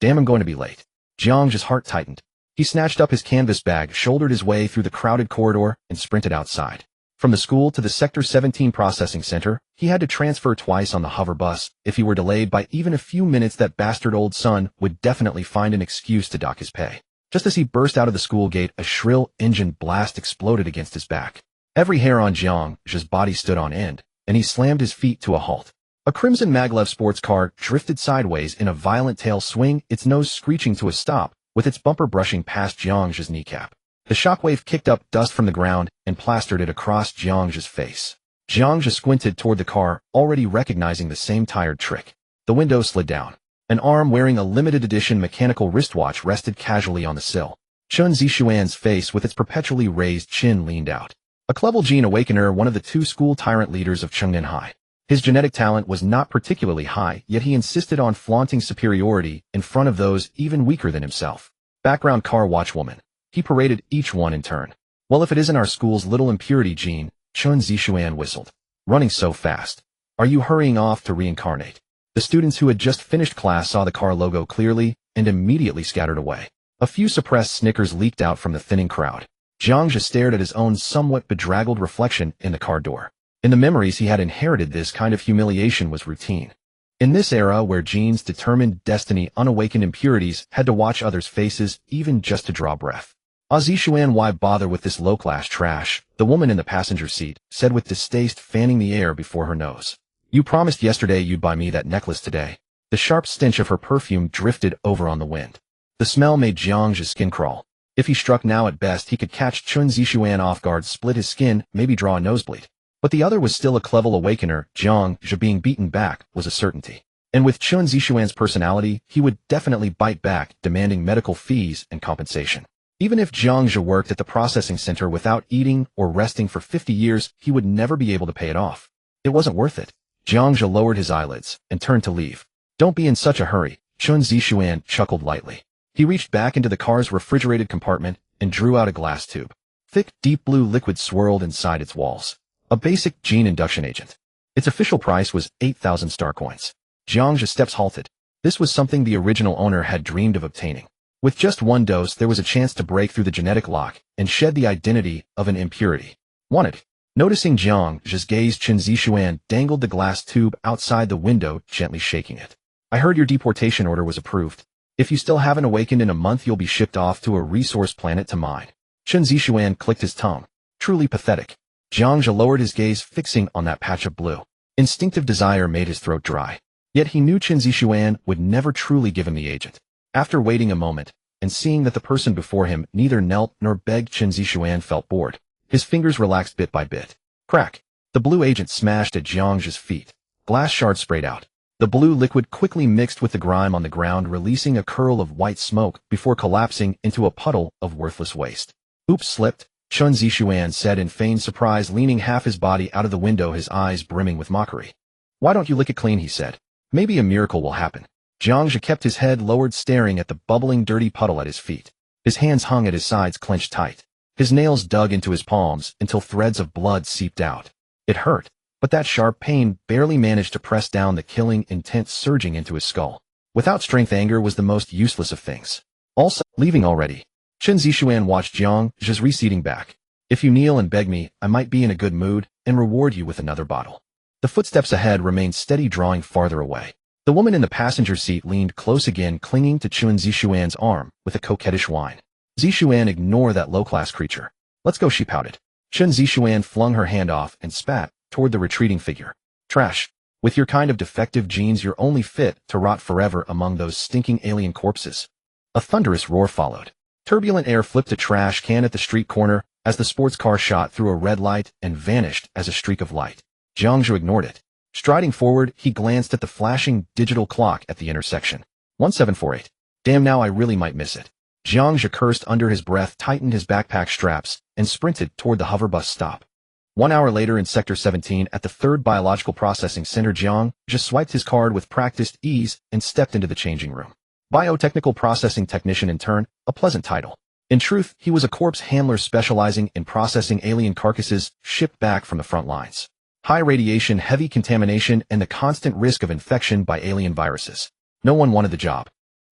Damn, I'm going to be late. Jiang Zhe's heart tightened. He snatched up his canvas bag, shouldered his way through the crowded corridor, and sprinted outside. From the school to the Sector 17 processing center, he had to transfer twice on the hover bus. If he were delayed by even a few minutes, that bastard old son would definitely find an excuse to dock his pay. Just as he burst out of the school gate, a shrill engine blast exploded against his back. Every hair on Jiang Zhe's body stood on end, and he slammed his feet to a halt. A crimson maglev sports car drifted sideways in a violent tail swing, its nose screeching to a stop, with its bumper brushing past Jiang Zhe's kneecap. The shockwave kicked up dust from the ground and plastered it across Jiang Zhe's face. Jiang Zhe squinted toward the car, already recognizing the same tired trick. The window slid down. An arm wearing a limited edition mechanical wristwatch rested casually on the sill. Chun Zixuan's face with its perpetually raised chin leaned out. A Clevel Gene Awakener, one of the two school tyrant leaders of Chengnan High. His genetic talent was not particularly high, yet he insisted on flaunting superiority in front of those even weaker than himself. Background car watchwoman. He paraded each one in turn. Well, if it isn't our school's little impurity gene, Chun Zixuan whistled. Running so fast. Are you hurrying off to reincarnate? The students who had just finished class saw the car logo clearly and immediately scattered away. A few suppressed snickers leaked out from the thinning crowd. Jiang Zhe stared at his own somewhat bedraggled reflection in the car door. In the memories he had inherited, this kind of humiliation was routine. In this era where genes determined destiny, unawakened impurities had to watch others' faces even just to draw breath. Zixuan, why bother with this low-class trash? The woman in the passenger seat said with distaste, fanning the air before her nose. You promised yesterday you'd buy me that necklace today. The sharp stench of her perfume drifted over on the wind. The smell made Jiang Zhe's skin crawl. If he struck now, at best he could catch Chun Zixuan off guard, split his skin, maybe draw a nosebleed. But the other was still a Clevel Awakener. Jiang Zhe being beaten back was a certainty. And with Chun Zixuan's personality, he would definitely bite back, demanding medical fees and compensation. Even if Jiang Zhe worked at the processing center without eating or resting for 50 years, he would never be able to pay it off. It wasn't worth it. Jiang Zhe lowered his eyelids and turned to leave. Don't be in such a hurry, Chun Zixuan chuckled lightly. He reached back into the car's refrigerated compartment and drew out a glass tube. Thick, deep blue liquid swirled inside its walls. A basic gene induction agent. Its official price was 8,000 star coins. Jiang Zhe's steps halted. This was something the original owner had dreamed of obtaining. With just one dose, there was a chance to break through the genetic lock and shed the identity of an impurity. Wanted. Noticing Jiang Zhe's gaze, Chun Zixuan dangled the glass tube outside the window, gently shaking it. I heard your deportation order was approved. If you still haven't awakened in a month, you'll be shipped off to a resource planet to mine. Chun Zixuan clicked his tongue. Truly pathetic. Jiang Zhe lowered his gaze, fixing on that patch of blue. Instinctive desire made his throat dry. Yet he knew Chun Zixuan would never truly give him the agent. After waiting a moment, and seeing that the person before him neither knelt nor begged, Chun Zixuan felt bored. His fingers relaxed bit by bit. Crack. The blue agent smashed at Jiang Zhe's feet. Glass shards sprayed out. The blue liquid quickly mixed with the grime on the ground, releasing a curl of white smoke before collapsing into a puddle of worthless waste. Oops, slipped, Chun Zixuan said in feigned surprise, leaning half his body out of the window, his eyes brimming with mockery. Why don't you lick it clean, he said. Maybe a miracle will happen. Jiang Zhe kept his head lowered, staring at the bubbling dirty puddle at his feet. His hands hung at his sides, clenched tight. His nails dug into his palms until threads of blood seeped out. It hurt, but that sharp pain barely managed to press down the killing intent surging into his skull. Without strength, anger was the most useless of things. Also, leaving already. Chun Zixuan watched Jiang Zhe's receding back. If you kneel and beg me, I might be in a good mood and reward you with another bottle. The footsteps ahead remained steady, drawing farther away. The woman in the passenger seat leaned close again, clinging to Chun Zixuan's arm with a coquettish whine. Zixuan, ignore that low-class creature. Let's go, she pouted. Chun Zixuan flung her hand off and spat toward the retreating figure. Trash. With your kind of defective genes, you're only fit to rot forever among those stinking alien corpses. A thunderous roar followed. Turbulent air flipped a trash can at the street corner as the sports car shot through a red light and vanished as a streak of light. Jiang Zhe ignored it. Striding forward, he glanced at the flashing digital clock at the intersection. 1748. Damn, now I really might miss it. Jiang Zhe cursed under his breath, tightened his backpack straps, and sprinted toward the hover bus stop. 1 hour later, in Sector 17 at the 3rd Biological Processing Center, Jiang Zhe swiped his card with practiced ease and stepped into the changing room. Biotechnical Processing Technician intern, a pleasant title. In truth, he was a corpse handler specializing in processing alien carcasses shipped back from the front lines. High radiation, heavy contamination, and the constant risk of infection by alien viruses. No one wanted the job.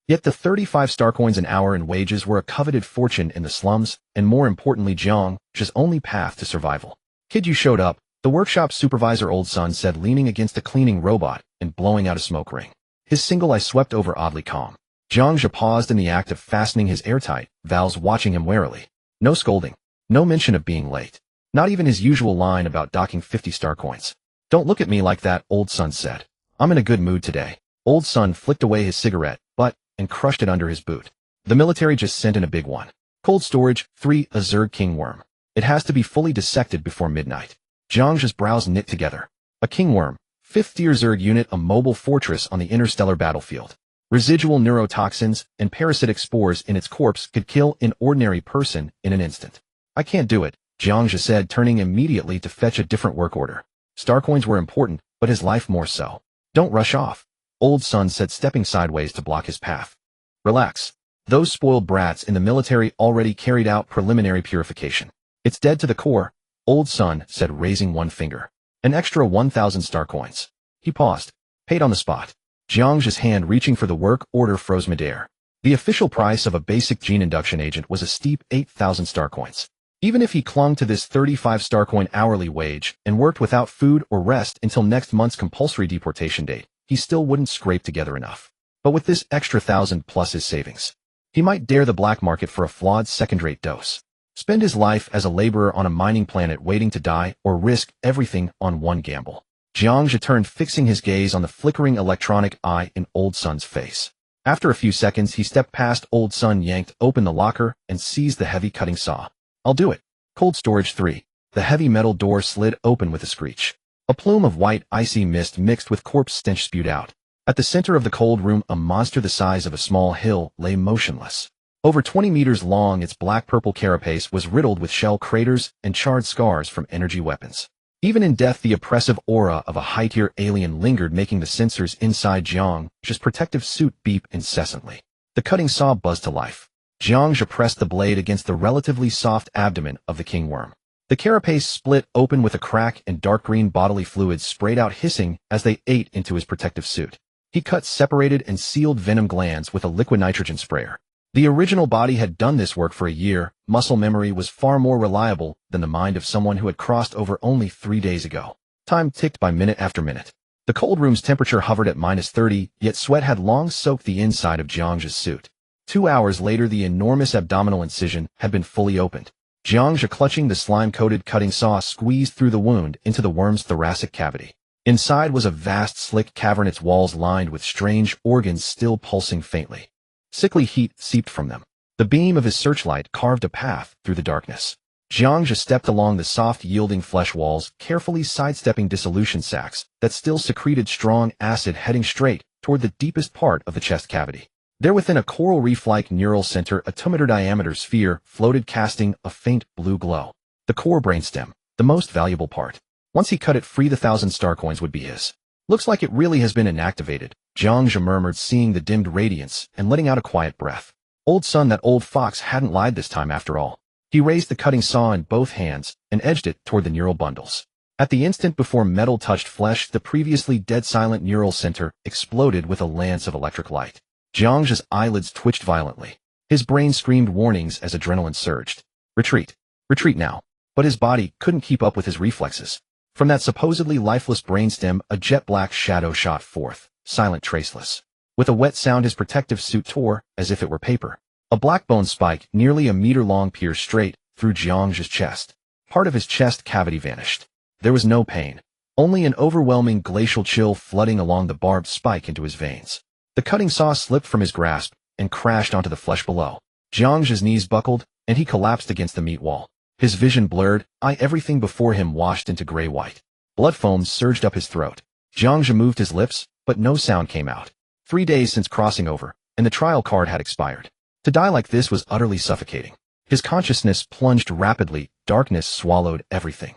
Yet the 35 star coins an hour in wages were a coveted fortune in the slums, and more importantly Jiang Zhe's only path to survival. "Kid, you showed up," the workshop supervisor old son said, leaning against a cleaning robot and blowing out a smoke ring. His single eye swept over, oddly calm. Jiang Zhe paused in the act of fastening his airtight valves, watching him warily. No scolding. No mention of being late. Not even his usual line about docking 50 star coins. "Don't look at me like that," old son said. "I'm in a good mood today." Old son flicked away his cigarette butt and crushed it under his boot. "The military just sent in a big one. Cold storage, 3, a Zerg king worm. It has to be fully dissected before midnight." Jiang Zhe's brows knit together. A king worm, 5th tier Zerg unit, a mobile fortress on the interstellar battlefield. Residual neurotoxins and parasitic spores in its corpse could kill an ordinary person in an instant. "I can't do it," Jiang Zhe said, turning immediately to fetch a different work order. Starcoins were important, but his life more so. "Don't rush off," old son said, stepping sideways to block his path. "Relax. Those spoiled brats in the military already carried out preliminary purification. It's dead to the core," old son said, raising one finger. "An extra 1,000 star coins." He paused. "Paid on the spot." Jiang Zhe's hand reaching for the work order froze midair. The official price of a basic gene induction agent was a steep 8,000 star coins. Even if he clung to this 35 star coin hourly wage and worked without food or rest until next month's compulsory deportation date, he still wouldn't scrape together enough. But with this extra 1,000 plus his savings, he might dare the black market for a flawed second-rate dose. Spend his life as a laborer on a mining planet waiting to die, or risk everything on one gamble. Jiang Zhe turned, fixing his gaze on the flickering electronic eye in old son's face. After a few seconds, he stepped past old son, yanked open the locker, and seized the heavy cutting saw. "I'll do it." Cold storage 3. The heavy metal door slid open with a screech. A plume of white, icy mist mixed with corpse stench spewed out. At the center of the cold room, a monster the size of a small hill lay motionless. Over 20 meters long, its black-purple carapace was riddled with shell craters and charred scars from energy weapons. Even in death, the oppressive aura of a high-tier alien lingered, making the sensors inside Jiang Zhe's protective suit beep incessantly. The cutting saw buzzed to life. Jiang Zhe pressed the blade against the relatively soft abdomen of the king worm. The carapace split open with a crack, and dark green bodily fluids sprayed out, hissing as they ate into his protective suit. He cut, separated, and sealed venom glands with a liquid nitrogen sprayer. The original body had done this work for a year. Muscle memory was far more reliable than the mind of someone who had crossed over only 3 days ago. Time ticked by minute after minute. The cold room's temperature hovered at -30, yet sweat had long soaked the inside of Jiang Zhe's suit. 2 hours later, the enormous abdominal incision had been fully opened. Jiang Zhe, clutching the slime-coated cutting saw, squeezed through the wound into the worm's thoracic cavity. Inside was a vast, slick cavern, its walls lined with strange organs still pulsing faintly. Sickly heat seeped from them. The beam of his searchlight carved a path through the darkness. Jiang Zhe stepped along the soft, yielding flesh walls, carefully sidestepping dissolution sacs that still secreted strong acid, heading straight toward the deepest part of the chest cavity. There, within a coral reef-like neural center, a 2-meter diameter sphere floated, casting a faint blue glow. The core brainstem, the most valuable part. Once he cut it free, the 1,000 star coins would be his. "Looks like it really has been inactivated," Jiang Zhe murmured, seeing the dimmed radiance and letting out a quiet breath. Old son, that old fox hadn't lied this time after all. He raised the cutting saw in both hands and edged it toward the neural bundles. At the instant before metal touched flesh, the previously dead-silent neural center exploded with a lance of electric light. Jiang Zhe's eyelids twitched violently. His brain screamed warnings as adrenaline surged. Retreat. Retreat now. But his body couldn't keep up with his reflexes. From that supposedly lifeless brainstem, a jet-black shadow shot forth, silent, traceless. With a wet sound, his protective suit tore as if it were paper. A black bone spike, nearly a meter long, pierced straight through Jiang Zhe's chest. Part of his chest cavity vanished. There was no pain, only an overwhelming glacial chill flooding along the barbed spike into his veins. The cutting saw slipped from his grasp and crashed onto the flesh below. Jiang Zhe's knees buckled, and he collapsed against the meat wall. His vision blurred, everything before him washed into gray-white. Blood foam surged up his throat. Jiang Zhe moved his lips, but no sound came out. 3 days since crossing over, and the trial card had expired. To die like this was utterly suffocating. His consciousness plunged rapidly, darkness swallowed everything.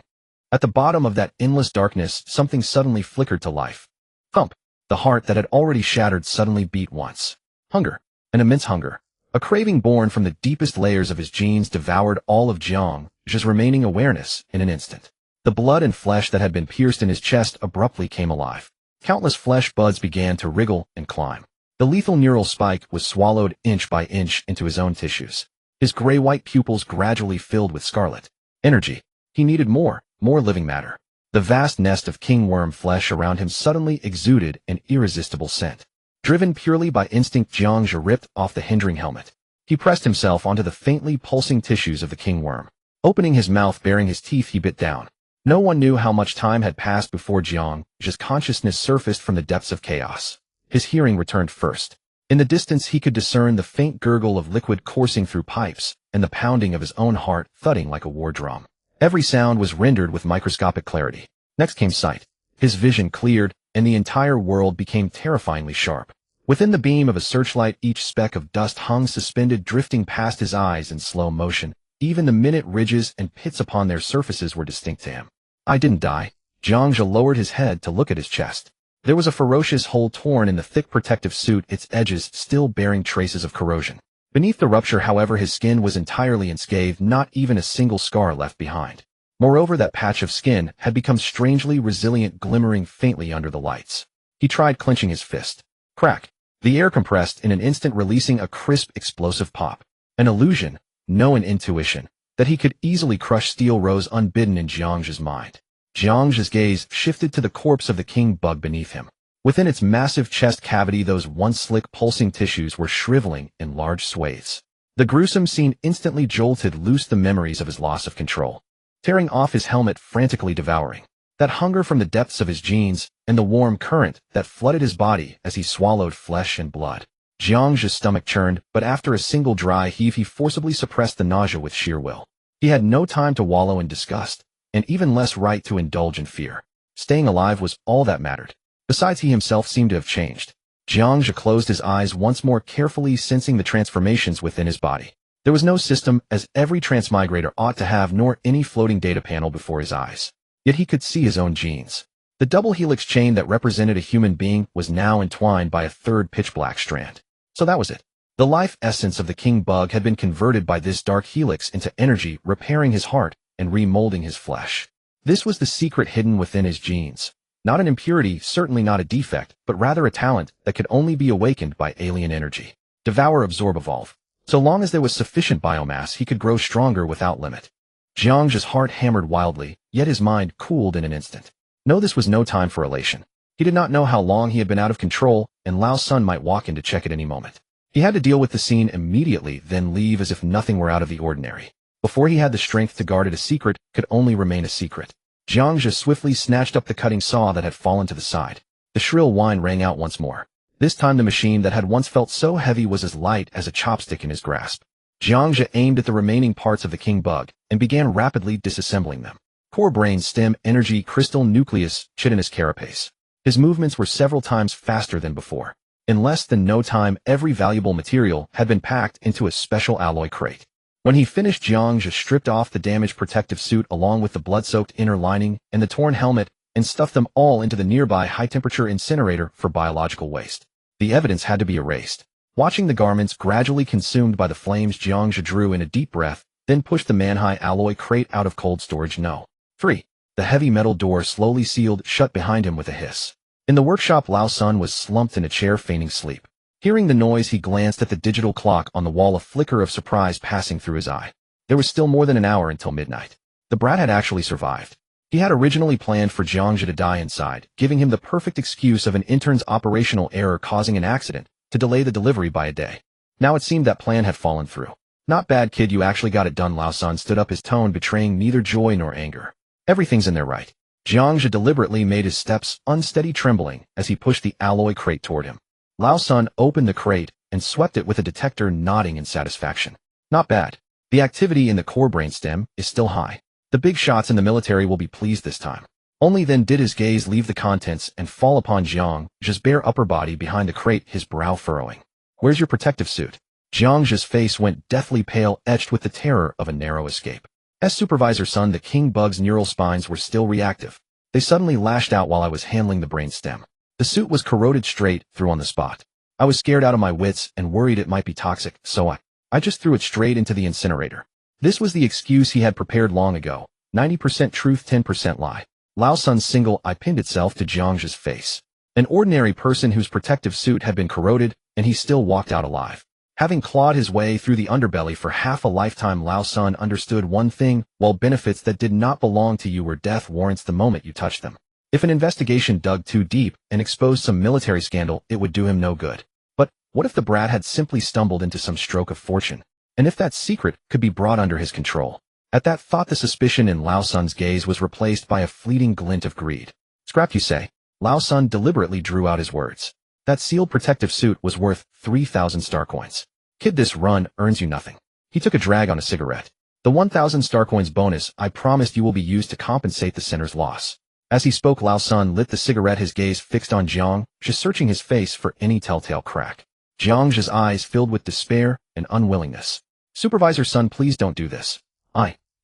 At the bottom of that endless darkness, something suddenly flickered to life. Thump! The heart that had already shattered suddenly beat once. Hunger. An immense hunger. A craving born from the deepest layers of his genes devoured all of Jiang Zhe's remaining awareness in an instant. The blood and flesh that had been pierced in his chest abruptly came alive. Countless flesh buds began to wriggle and climb. The lethal neural spike was swallowed inch by inch into his own tissues. His gray-white pupils gradually filled with scarlet energy. He needed more living matter. The vast nest of king worm flesh around him suddenly exuded an irresistible scent. Driven purely by instinct, Jiang Zhe ripped off the hindering helmet. He pressed himself onto the faintly pulsing tissues of the king worm. Opening his mouth, baring his teeth, he bit down. No one knew how much time had passed before Jiang Zhe's consciousness surfaced from the depths of chaos. His hearing returned first. In the distance he could discern the faint gurgle of liquid coursing through pipes, and the pounding of his own heart thudding like a war drum. Every sound was rendered with microscopic clarity. Next came sight. His vision cleared, and the entire world became terrifyingly sharp. Within the beam of a searchlight, each speck of dust hung suspended, drifting past his eyes in slow motion. Even the minute ridges and pits upon their surfaces were distinct to him. I didn't die. Jiang Zhe lowered his head to look at his chest. There was a ferocious hole torn in the thick protective suit, its edges still bearing traces of corrosion. Beneath the rupture, however, his skin was entirely unscathed, not even a single scar left behind. Moreover, that patch of skin had become strangely resilient, glimmering faintly under the lights. He tried clenching his fist. Crack. The air compressed in an instant, releasing a crisp, explosive pop. An illusion, no, an intuition, that he could easily crush steel rose unbidden in Jiang Zhe's mind. Jiang Zhe's gaze shifted to the corpse of the king bug beneath him. Within its massive chest cavity, those once slick, pulsing tissues were shriveling in large swathes. The gruesome scene instantly jolted loose the memories of his loss of control. Tearing off his helmet, frantically devouring that hunger from the depths of his genes, and the warm current that flooded his body as he swallowed flesh and blood. Jiang Zhe's stomach churned, but after a single dry heave he forcibly suppressed the nausea with sheer will. He had no time to wallow in disgust, and even less right to indulge in fear. Staying alive was all that mattered. Besides, he himself seemed to have changed. Jiang Zhe closed his eyes once more, carefully sensing the transformations within his body. There was no system, as every transmigrator ought to have, nor any floating data panel before his eyes. Yet he could see his own genes. The double helix chain that represented a human being was now entwined by a third pitch-black strand. So that was it. The life essence of the king bug had been converted by this dark helix into energy, repairing his heart and remolding his flesh. This was the secret hidden within his genes. Not an impurity, certainly not a defect, but rather a talent that could only be awakened by alien energy. Devour, absorb, evolve. So long as there was sufficient biomass, he could grow stronger without limit. Jiang Zhe's heart hammered wildly, yet his mind cooled in an instant. No, this was no time for elation. He did not know how long he had been out of control, and Lao Sun might walk in to check at any moment. He had to deal with the scene immediately, then leave as if nothing were out of the ordinary. Before he had the strength to guard it, a secret could only remain a secret. Jiang Zhe swiftly snatched up the cutting saw that had fallen to the side. The shrill whine rang out once more. This time the machine that had once felt so heavy was as light as a chopstick in his grasp. Jiang Zhe aimed at the remaining parts of the king bug and began rapidly disassembling them. Core, brain, stem, energy, crystal, nucleus, chitinous carapace. His movements were several times faster than before. In less than no time, every valuable material had been packed into a special alloy crate. When he finished, Jiang Zhe stripped off the damaged protective suit along with the blood-soaked inner lining and the torn helmet and stuffed them all into the nearby high-temperature incinerator for biological waste. The evidence had to be erased. Watching the garments gradually consumed by the flames, Jiang Zhe drew in a deep breath, then pushed the man-high alloy crate out of cold storage. No. 3. The heavy metal door slowly sealed shut behind him with a hiss. In the workshop, Lao Sun was slumped in a chair, feigning sleep. Hearing the noise, he glanced at the digital clock on the wall, a flicker of surprise passing through his eye. There was still more than an hour until midnight. The brat had actually survived. He had originally planned for Jiang Zhe to die inside, giving him the perfect excuse of an intern's operational error causing an accident to delay the delivery by a day. Now it seemed that plan had fallen through. Not bad, kid, you actually got it done. Lao Sun stood up, his tone betraying neither joy nor anger. Everything's in there, right? Jiang Zhe deliberately made his steps unsteady, trembling as he pushed the alloy crate toward him. Lao Sun opened the crate and swept it with a detector, nodding in satisfaction. Not bad. The activity in the core brainstem is still high. The big shots in the military will be pleased this time. Only then did his gaze leave the contents and fall upon Jiang Zhe's bare upper body behind the crate, his brow furrowing. Where's your protective suit? Jiang Zhe's face went deathly pale, etched with the terror of a narrow escape. As supervisor, son, the king bug's neural spines were still reactive. They suddenly lashed out while I was handling the brainstem. The suit was corroded straight through on the spot. I was scared out of my wits and worried it might be toxic, so I just threw it straight into the incinerator. This was the excuse he had prepared long ago. 90% truth, 10% lie. Lao Sun's single eye pinned itself to Jiang Zhe's face. An ordinary person whose protective suit had been corroded and he still walked out alive. Having clawed his way through the underbelly for half a lifetime, Lao Sun understood one thing: while benefits that did not belong to you were death warrants the moment you touched them. If an investigation dug too deep and exposed some military scandal, it would do him no good. But what if the brat had simply stumbled into some stroke of fortune? And if that secret could be brought under his control? At that thought, the suspicion in Lao Sun's gaze was replaced by a fleeting glint of greed. Scrap, you say? Lao Sun deliberately drew out his words. That sealed protective suit was worth 3,000 star coins. Kid, this run earns you nothing. He took a drag on a cigarette. The 1,000 star coins bonus I promised you will be used to compensate the center's loss. As he spoke, Lao Sun lit the cigarette, his gaze fixed on Jiang Zhe, searching his face for any telltale crack. Jiang Zhe's eyes filled with despair and unwillingness. Supervisor Sun, please don't do this.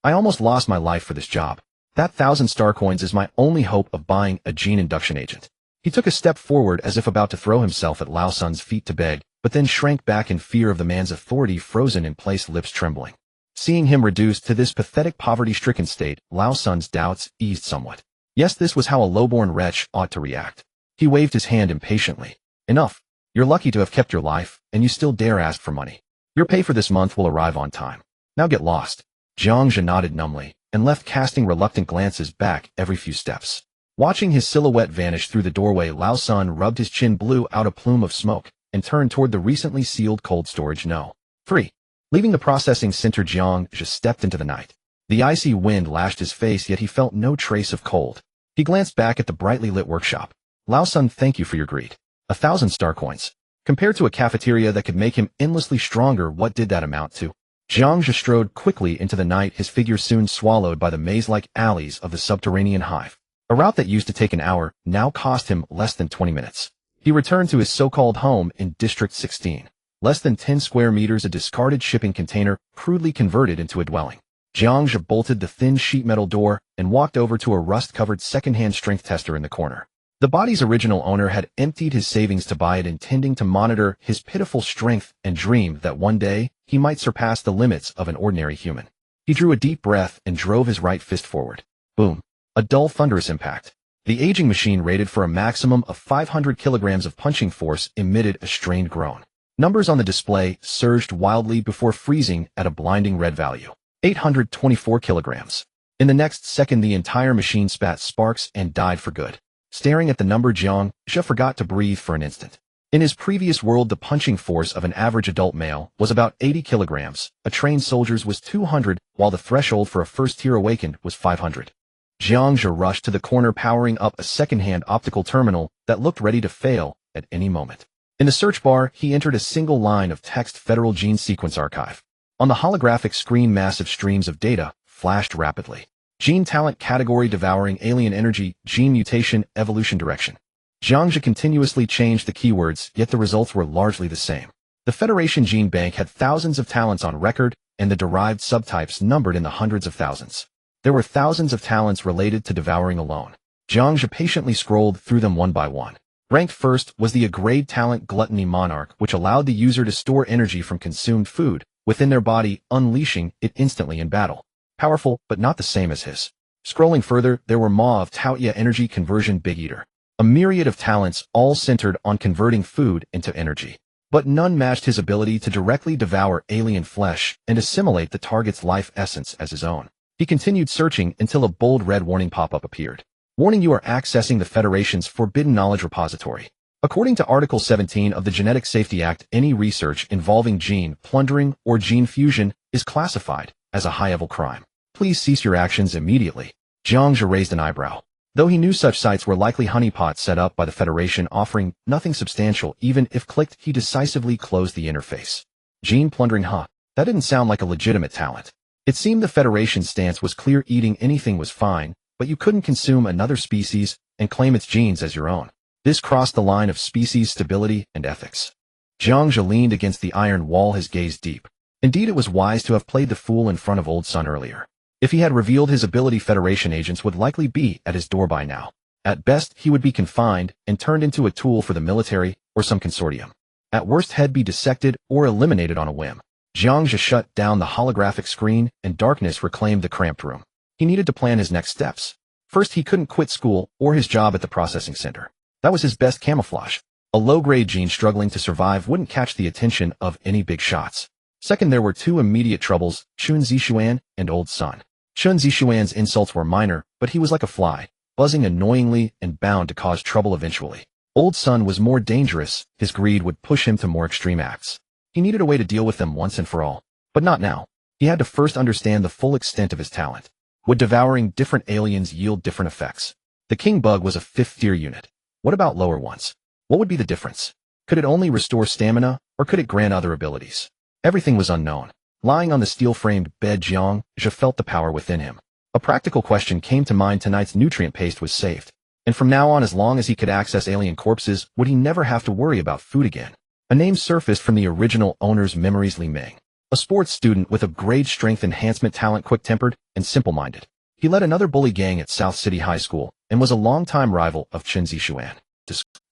I almost lost my life for this job. That 1,000 star coins is my only hope of buying a gene induction agent. He took a step forward as if about to throw himself at Lao Sun's feet to beg, but then shrank back in fear of the man's authority, frozen in place, lips trembling. Seeing him reduced to this pathetic, poverty-stricken state, Lao Sun's doubts eased somewhat. Yes, this was how a lowborn wretch ought to react. He waved his hand impatiently. Enough. You're lucky to have kept your life, and you still dare ask for money. Your pay for this month will arrive on time. Now get lost. Jiang Zhe nodded numbly, and left, casting reluctant glances back every few steps. Watching his silhouette vanish through the doorway, Lao Sun rubbed his chin, blew out a plume of smoke, and turned toward the recently sealed cold storage No. 3. Leaving the processing center, Jiang Zhe stepped into the night. The icy wind lashed his face, yet he felt no trace of cold. He glanced back at the brightly lit workshop. Lao Sun, thank you for your greed. 1,000 star coins. Compared to a cafeteria that could make him endlessly stronger, what did that amount to? Jiang Zhe strode quickly into the night, his figure soon swallowed by the maze-like alleys of the subterranean hive. A route that used to take an hour now cost him less than 20 minutes. He returned to his so-called home in District 16. Less than 10 square meters, a discarded shipping container crudely converted into a dwelling. Jiang Zhe bolted the thin sheet metal door and walked over to a rust-covered second-hand strength tester in the corner. The body's original owner had emptied his savings to buy it, intending to monitor his pitiful strength and dream that one day he might surpass the limits of an ordinary human. He drew a deep breath and drove his right fist forward. Boom. A dull, thunderous impact. The aging machine, rated for a maximum of 500 kilograms of punching force, emitted a strained groan. Numbers on the display surged wildly before freezing at a blinding red value. 824 kilograms. In the next second, the entire machine spat sparks and died for good. Staring at the number, Jiang Zhe forgot to breathe for an instant. In his previous world, the punching force of an average adult male was about 80 kilograms. A trained soldier's was 200, while the threshold for a first-tier awakened was 500. Jiang Zhe rushed to the corner, powering up a second-hand optical terminal that looked ready to fail at any moment. In the search bar, he entered a single line of text: Federal Gene Sequence Archive. On the holographic screen, massive streams of data flashed rapidly. Gene talent category: Devouring, alien energy, gene mutation, evolution direction. Jiang Zhe continuously changed the keywords, yet the results were largely the same. The Federation Gene Bank had thousands of talents on record, and the derived subtypes numbered in the hundreds of thousands. There were thousands of talents related to Devouring alone. Jiang Zhe patiently scrolled through them one by one. Ranked first was the A-grade talent Gluttony Monarch, which allowed the user to store energy from consumed food within their body, unleashing it instantly in battle. Powerful, but not the same as his. Scrolling further, there were Maw of Taotia Energy Conversion Big Eater. A myriad of talents, all centered on converting food into energy. But none matched his ability to directly devour alien flesh and assimilate the target's life essence as his own. He continued searching until a bold red warning pop-up appeared. Warning: you are accessing the Federation's Forbidden Knowledge Repository. According to Article 17 of the Genetic Safety Act, any research involving gene plundering or gene fusion is classified as a high-level crime. Please cease your actions immediately. Jiang Zhe raised an eyebrow. Though he knew such sites were likely honeypots set up by the Federation, offering nothing substantial even if clicked, he decisively closed the interface. Gene plundering, huh? That didn't sound like a legitimate talent. It seemed the Federation's stance was clear: eating anything was fine, but you couldn't consume another species and claim its genes as your own. This crossed the line of species stability and ethics. Jiang Zhe leaned against the iron wall, his gaze deep. Indeed, it was wise to have played the fool in front of Old Sun earlier. If he had revealed his ability, Federation agents would likely be at his door by now. At best, he would be confined and turned into a tool for the military or some consortium. At worst, he'd be dissected or eliminated on a whim. Jiang Zhe shut down the holographic screen, and darkness reclaimed the cramped room. He needed to plan his next steps. First, he couldn't quit school or his job at the processing center. That was his best camouflage. A low-grade gene struggling to survive wouldn't catch the attention of any big shots. Second, there were two immediate troubles, Chun Zixuan and Old Sun. Chun Zixuan's insults were minor, but he was like a fly, buzzing annoyingly and bound to cause trouble eventually. Old Sun was more dangerous, his greed would push him to more extreme acts. He needed a way to deal with them once and for all. But not now. He had to first understand the full extent of his talent. Would devouring different aliens yield different effects? The King Bug was a 5th-tier unit. What about lower ones? What would be the difference? Could it only restore stamina, or could it grant other abilities? Everything was unknown. Lying on the steel-framed bed, Jiang Zhe felt the power within him. A practical question came to mind. Tonight's nutrient paste was saved. And from now on, as long as he could access alien corpses, would he never have to worry about food again? A name surfaced from the original owner's memories: Li Ming. A sports student with a grade strength enhancement talent, quick-tempered and simple-minded. He led another bully gang at South City High School and was a longtime rival of Chun Zixuan.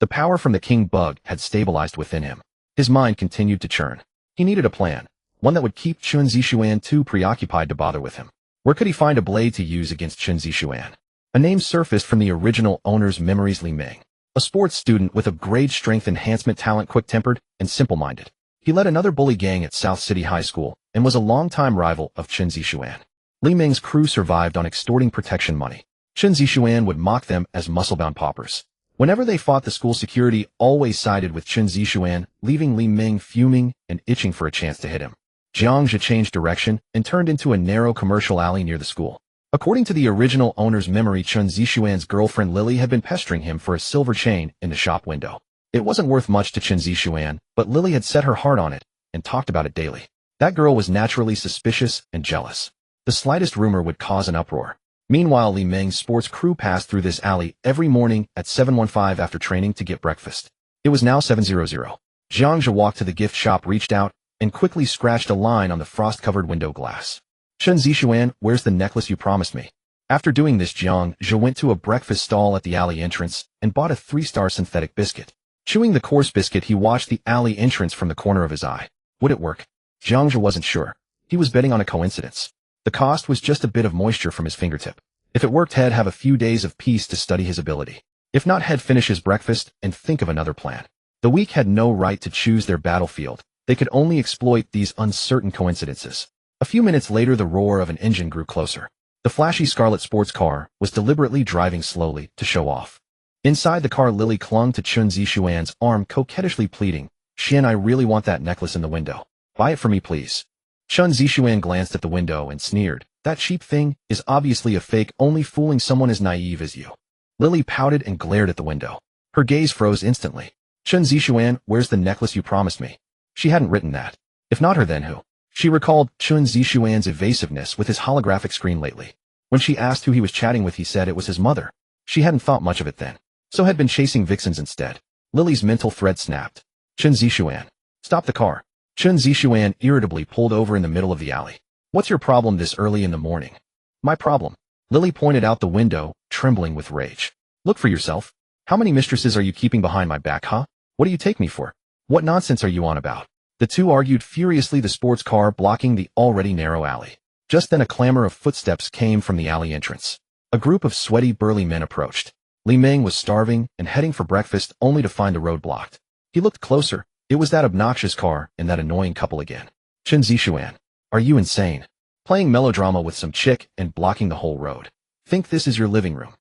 The power from the King Bug had stabilized within him. His mind continued to churn. He needed a plan, one that would keep Chun Zixuan too preoccupied to bother with him. Where could he find a blade to use against Chun Zixuan? A name surfaced from the original owner's memories: Li Ming. A sports student with a grade strength enhancement talent, quick-tempered and simple-minded. He led another bully gang at South City High School and was a longtime rival of Chun Zixuan. Li Ming's crew survived on extorting protection money. Chun Zixuan would mock them as muscle-bound paupers. Whenever they fought, the school security always sided with Chun Zixuan, leaving Li Ming fuming and itching for a chance to hit him. Jiang Zhe changed direction and turned into a narrow commercial alley near the school. According to the original owner's memory, Chun Zixuan's girlfriend Lily had been pestering him for a silver chain in the shop window. It wasn't worth much to Chun Zixuan, but Lily had set her heart on it and talked about it daily. That girl was naturally suspicious and jealous. The slightest rumor would cause an uproar. Meanwhile, Li Ming's sports crew passed through this alley every morning at 7:15 after training to get breakfast. It was now 7:00. Jiang Zhe walked to the gift shop, reached out, and quickly scratched a line on the frost-covered window glass. Chun Zixuan, where's the necklace you promised me? After doing this, Jiang Zhe went to a breakfast stall at the alley entrance and bought a 3-star synthetic biscuit. Chewing the coarse biscuit, he watched the alley entrance from the corner of his eye. Would it work? Jiang Zhe wasn't sure. He was betting on a coincidence. The cost was just a bit of moisture from his fingertip. If it worked, he'd have a few days of peace to study his ability. If not, he'd finish his breakfast and think of another plan. The weak had no right to choose their battlefield. They could only exploit these uncertain coincidences. A few minutes later, the roar of an engine grew closer. The flashy scarlet sports car was deliberately driving slowly to show off. Inside the car, Lily clung to Chun Zixuan's arm, coquettishly pleading, "Xian, I really want that necklace in the window. Buy it for me, please." Chun Zixuan glanced at the window and sneered, "That cheap thing is obviously a fake, only fooling someone as naive as you." Lily pouted and glared at the window. Her gaze froze instantly. "Chun Zixuan, where's the necklace you promised me?" She hadn't written that. If not her, then who? She recalled Chun Zixuan's evasiveness with his holographic screen lately. When she asked who he was chatting with, he said it was his mother. She hadn't thought much of it then, so had been chasing vixens instead. Lily's mental thread snapped. "Chun Zixuan, stop the car." Chun Zixuan irritably pulled over in the middle of the alley. "What's your problem this early in the morning?" "My problem?" Lily pointed out the window, trembling with rage. "Look for yourself. How many mistresses are you keeping behind my back, huh? What do you take me for? What nonsense are you on about?" The two argued furiously, the sports car blocking the already narrow alley. Just then a clamor of footsteps came from the alley entrance. A group of sweaty, burly men approached. Li Ming was starving and heading for breakfast only to find the road blocked. He looked closer. It was that obnoxious car and that annoying couple again. "Chun Zixuan, are you insane? Playing melodrama with some chick and blocking the whole road. Think this is your living room?"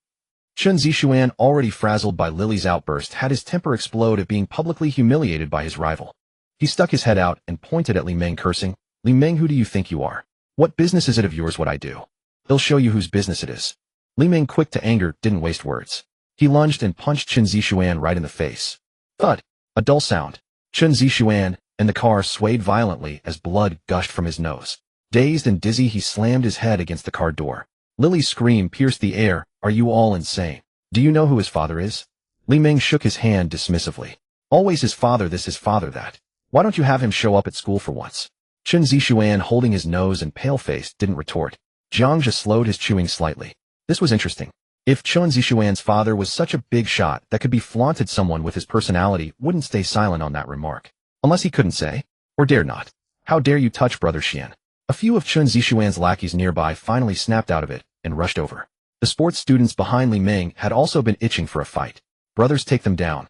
Chun Zixuan, already frazzled by Lily's outburst, had his temper explode at being publicly humiliated by his rival. He stuck his head out and pointed at Li Ming, cursing, "Li Ming, who do you think you are? What business is it of yours what I do? He'll show you whose business it is." Li Ming, quick to anger, didn't waste words. He lunged and punched Chun Zixuan right in the face. Thud! A dull sound. Chun Zixuan and the car swayed violently as blood gushed from his nose. Dazed and dizzy, he slammed his head against the car door. Lily's scream pierced the air. "Are you all insane? Do you know who his father is?" Li Ming shook his hand dismissively. "Always his father this, his father that. Why don't you have him show up at school for once?" Chun Zixuan, holding his nose and pale-faced, didn't retort. Jiang Zhe slowed his chewing slightly. This was interesting. If Chun Zixuan's father was such a big shot that could be flaunted, someone with his personality wouldn't stay silent on that remark. Unless he couldn't say, or dared not. "How dare you touch Brother Xian?" A few of Chun Zixuan's lackeys nearby finally snapped out of it and rushed over. The sports students behind Li Ming had also been itching for a fight. "Brothers, take them down."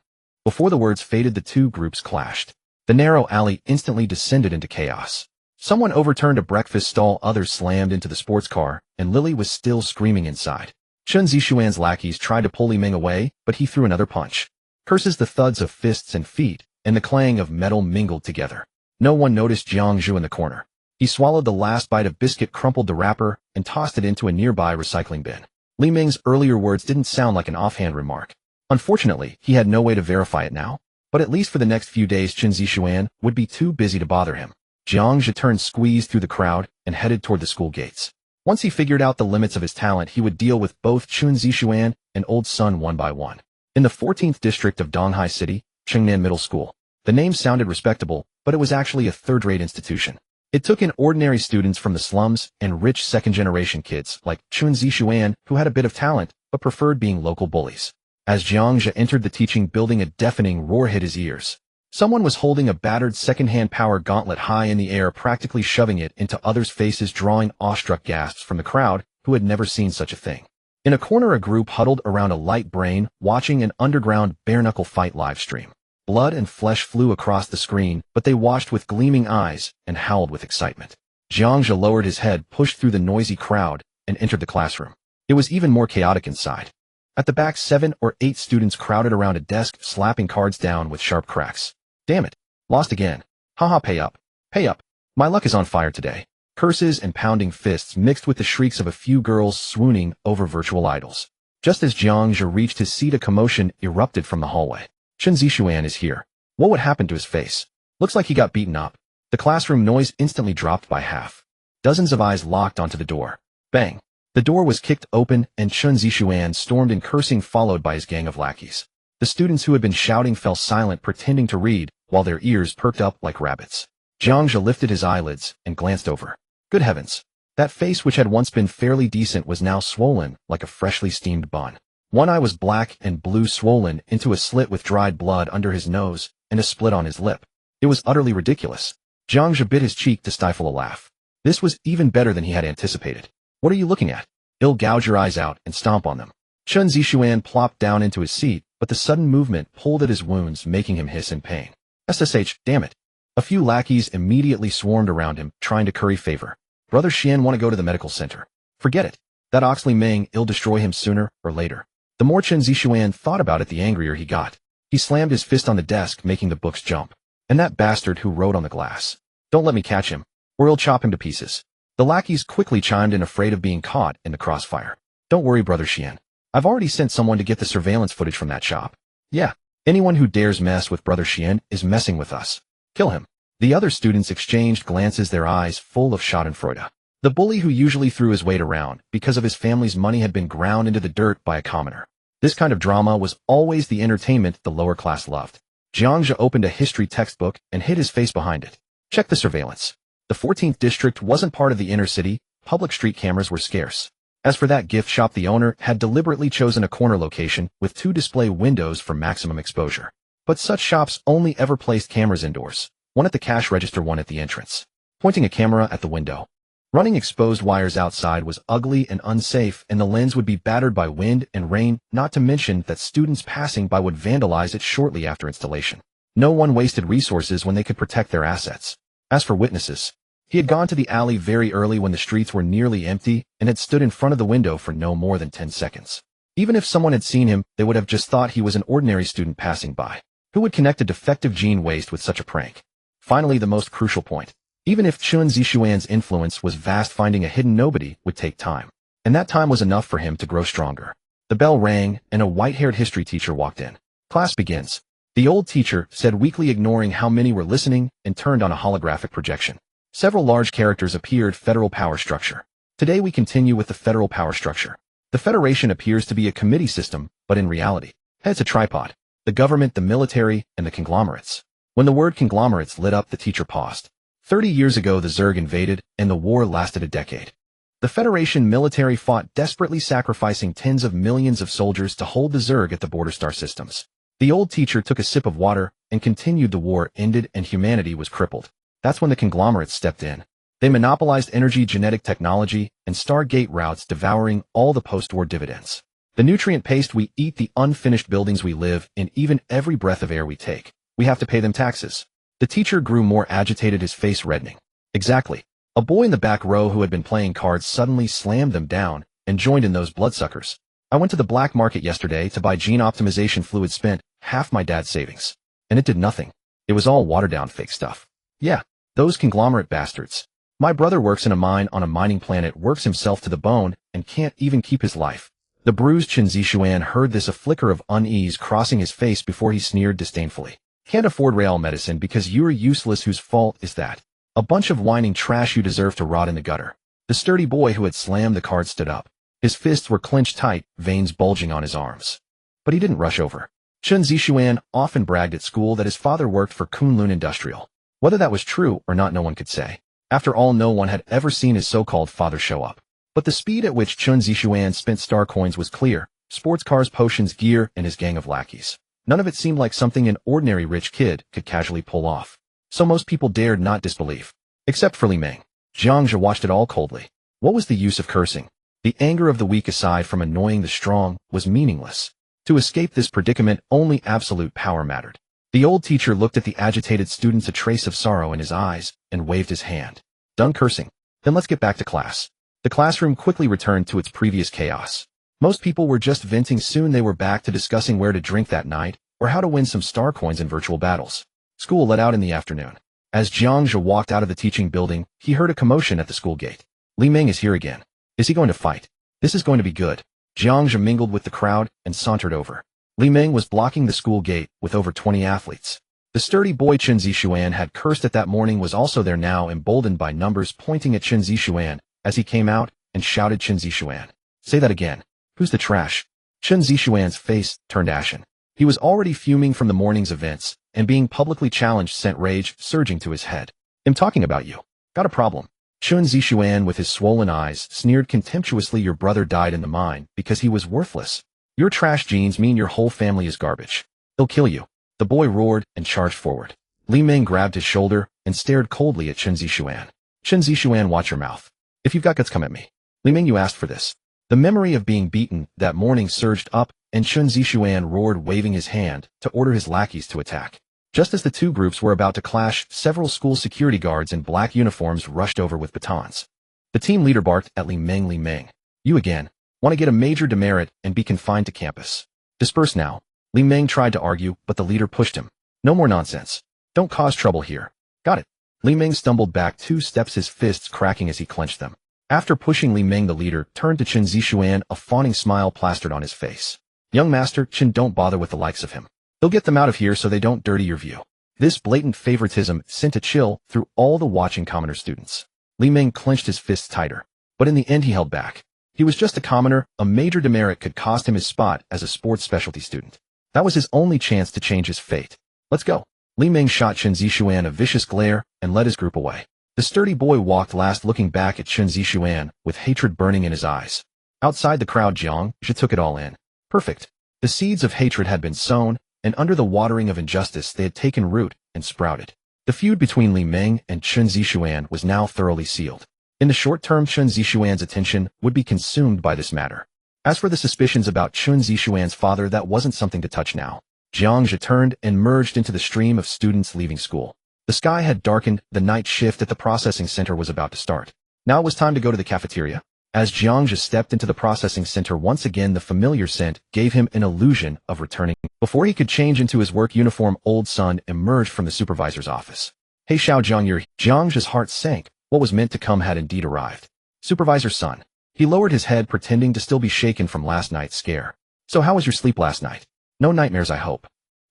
Before the words faded, the two groups clashed. The narrow alley instantly descended into chaos. Someone overturned a breakfast stall, others slammed into the sports car, and Lily was still screaming inside. Chen Zixuan's lackeys tried to pull Li Ming away, but he threw another punch. Curses, the thuds of fists and feet, and the clang of metal mingled together. No one noticed Jiang Zhe in the corner. He swallowed the last bite of biscuit, crumpled the wrapper, and tossed it into a nearby recycling bin. Li Ming's earlier words didn't sound like an offhand remark. Unfortunately, he had no way to verify it now. But at least for the next few days, Chen Zixuan would be too busy to bother him. Jiang Zhe turned, squeezed through the crowd, and headed toward the school gates. Once he figured out the limits of his talent, he would deal with both Chen Zixuan and Old Sun one by one. In the 14th district of Donghai City, Chengnan Middle School. The name sounded respectable, but it was actually a third-rate institution. It took in ordinary students from the slums and rich second-generation kids like Chen Zixuan, who had a bit of talent but preferred being local bullies. As Jiang Zhe entered the teaching building, a deafening roar hit his ears. Someone was holding a battered second-hand power gauntlet high in the air, practically shoving it into others' faces, drawing awestruck gasps from the crowd who had never seen such a thing. In a corner, a group huddled around a light brain, watching an underground bare-knuckle fight live stream. Blood and flesh flew across the screen, but they watched with gleaming eyes and howled with excitement. Jiang Zhe lowered his head, pushed through the noisy crowd, and entered the classroom. It was even more chaotic inside. At the back, 7 or 8 students crowded around a desk, slapping cards down with sharp cracks. Damn it. Lost again. Haha, pay up. Pay up. My luck is on fire today. Curses and pounding fists mixed with the shrieks of a few girls swooning over virtual idols. Just as Jiang Zhe reached his seat, a commotion erupted from the hallway. Chen Zixuan is here. What would happen to his face? Looks like he got beaten up. The classroom noise instantly dropped by half. Dozens of eyes locked onto the door. Bang. The door was kicked open, and Chen Zixuan stormed in, cursing, followed by his gang of lackeys. The students who had been shouting fell silent, pretending to read, while their ears perked up like rabbits. Jiang Zhe lifted his eyelids and glanced over. Good heavens. That face, which had once been fairly decent, was now swollen like a freshly steamed bun. One eye was black and blue, swollen into a slit with dried blood under his nose and a split on his lip. It was utterly ridiculous. Jiang Zhe bit his cheek to stifle a laugh. This was even better than he had anticipated. What are you looking at? I'll gouge your eyes out and stomp on them. Chen Zixuan plopped down into his seat, but the sudden movement pulled at his wounds, making him hiss in pain. SSH, damn it. A few lackeys immediately swarmed around him, trying to curry favor. Brother Xian want to go to the medical center. Forget it. That Oxley Meng, it'll destroy him sooner or later. The more Chen Zixuan thought about it, the angrier he got. He slammed his fist on the desk, making the books jump. And that bastard who wrote on the glass. Don't let me catch him, or I'll chop him to pieces. The lackeys quickly chimed in, afraid of being caught in the crossfire. Don't worry, Brother Xian. I've already sent someone to get the surveillance footage from that shop. Yeah, anyone who dares mess with Brother Xian is messing with us. Kill him. The other students exchanged glances, their eyes full of schadenfreude. The bully, who usually threw his weight around because of his family's money, had been ground into the dirt by a commoner. This kind of drama was always the entertainment the lower class loved. Jiang Zhe opened a history textbook and hid his face behind it. Check the surveillance. The 14th district wasn't part of the inner city. Public street cameras were scarce. As for that gift shop, the owner had deliberately chosen a corner location with 2 display windows for maximum exposure. But such shops only ever placed cameras indoors, one at the cash register, one at the entrance. Pointing a camera at the window. Running exposed wires outside was ugly and unsafe, and the lens would be battered by wind and rain, not to mention that students passing by would vandalize it shortly after installation. No one wasted resources when they could protect their assets. As for witnesses, he had gone to the alley very early when the streets were nearly empty and had stood in front of the window for no more than 10 seconds. Even if someone had seen him, they would have just thought he was an ordinary student passing by. Who would connect a defective gene waste with such a prank? Finally, the most crucial point. Even if Chen Zixuan's influence was vast, finding a hidden nobody would take time. And that time was enough for him to grow stronger. The bell rang, and a white-haired history teacher walked in. Class begins. The old teacher said weakly, ignoring how many were listening, and turned on a holographic projection. Several large characters appeared. Federal power structure. Today we continue with the federal power structure. The Federation appears to be a committee system, but in reality, it's a tripod. The government, the military, and the conglomerates. When the word conglomerates lit up, the teacher paused. 30 years ago the Zerg invaded, and the war lasted a decade. The Federation military fought desperately, sacrificing tens of millions of soldiers to hold the Zerg at the border star systems. The old teacher took a sip of water and continued. The war ended and humanity was crippled. That's when the conglomerates stepped in. They monopolized energy, genetic technology, and Stargate routes, devouring all the post-war dividends. The nutrient paste we eat, the unfinished buildings we live in, even every breath of air we take. We have to pay them taxes. The teacher grew more agitated, his face reddening. Exactly. A boy in the back row who had been playing cards suddenly slammed them down and joined in those bloodsuckers. I went to the black market yesterday to buy gene optimization fluid, spent half my dad's savings. And it did nothing. It was all watered-down fake stuff. Yeah, those conglomerate bastards. My brother works in a mine on a mining planet, works himself to the bone, and can't even keep his life. The bruised Chen Zixuan heard this, a flicker of unease crossing his face before he sneered disdainfully. Can't afford real medicine because you're useless. Whose fault is that? A bunch of whining trash. You deserve to rot in the gutter. The sturdy boy who had slammed the card stood up. His fists were clenched tight, veins bulging on his arms. But he didn't rush over. Chen Zixuan often bragged at school that his father worked for Kunlun Industrial. Whether that was true or not, no one could say. After all, no one had ever seen his so-called father show up. But the speed at which Chen Zixuan spent star coins was clear. Sports cars, potions, gear, and his gang of lackeys. None of it seemed like something an ordinary rich kid could casually pull off. So most people dared not disbelieve. Except for Li Ming. Jiang Zhe watched it all coldly. What was the use of cursing? The anger of the weak, aside from annoying the strong, was meaningless. To escape this predicament, only absolute power mattered. The old teacher looked at the agitated students, a trace of sorrow in his eyes, and waved his hand. Done cursing? Then let's get back to class. The classroom quickly returned to its previous chaos. Most people were just venting. Soon they were back to discussing where to drink that night, or how to win some star coins in virtual battles. School let out in the afternoon. As Jiang Zhe walked out of the teaching building, he heard a commotion at the school gate. Li Ming is here again. Is he going to fight? This is going to be good. Jiang Zhe mingled with the crowd and sauntered over. Li Ming was blocking the school gate with over 20 athletes. The sturdy boy Chen Zixuan had cursed at that morning was also there now, emboldened by numbers pointing at Chen Zixuan as he came out and shouted, Chen Zixuan. Say that again. Who's the trash? Chen Zixuan's face turned ashen. He was already fuming from the morning's events, and being publicly challenged sent rage surging to his head. I'm talking about you. Got a problem? Chen Zixuan, with his swollen eyes, sneered contemptuously. Your brother died in the mine because he was worthless. Your trash genes mean your whole family is garbage. They'll kill you. The boy roared and charged forward. Li Ming grabbed his shoulder and stared coldly at Chen Zixuan. Chen Zixuan, watch your mouth. If you've got guts, come at me. Li Ming, you asked for this. The memory of being beaten that morning surged up, and Chen Zixuan roared, waving his hand to order his lackeys to attack. Just as the two groups were about to clash, several school security guards in black uniforms rushed over with batons. The team leader barked at Li Ming. Li Ming, you again. Want to get a major demerit and be confined to campus. Disperse now. Li Ming tried to argue, but the leader pushed him. No more nonsense. Don't cause trouble here. Got it. Li Ming stumbled back 2 steps, his fists cracking as he clenched them. After pushing Li Ming, the leader turned to Chen Zixuan, a fawning smile plastered on his face. Young master, Chen, don't bother with the likes of him. They'll get them out of here so they don't dirty your view. This blatant favoritism sent a chill through all the watching commoner students. Li Ming clenched his fists tighter, but in the end he held back. He was just a commoner. A major demerit could cost him his spot as a sports specialty student. That was his only chance to change his fate. Let's go. Li Ming shot Chen Zixuan a vicious glare and led his group away. The sturdy boy walked last, looking back at Chen Zixuan with hatred burning in his eyes. Outside the crowd, Jiang Zhe took it all in. Perfect. The seeds of hatred had been sown, and under the watering of injustice they had taken root and sprouted. The feud between Li Ming and Chen Zixuan was now thoroughly sealed. In the short term, Chen Zixuan's attention would be consumed by this matter. As for the suspicions about Chen Zixuan's father, that wasn't something to touch now. Jiang Zhe turned and merged into the stream of students leaving school. The sky had darkened, the night shift at the processing center was about to start. Now it was time to go to the cafeteria. As Jiang Zhe stepped into the processing center once again, the familiar scent gave him an illusion of returning. Before he could change into his work uniform, Old Sun emerged from the supervisor's office. Hey Xiao Zhang, you're... Jiang Zhe's heart sank. What was meant to come had indeed arrived. Supervisor Sun. He lowered his head, pretending to still be shaken from last night's scare. So how was your sleep last night? No nightmares, I hope.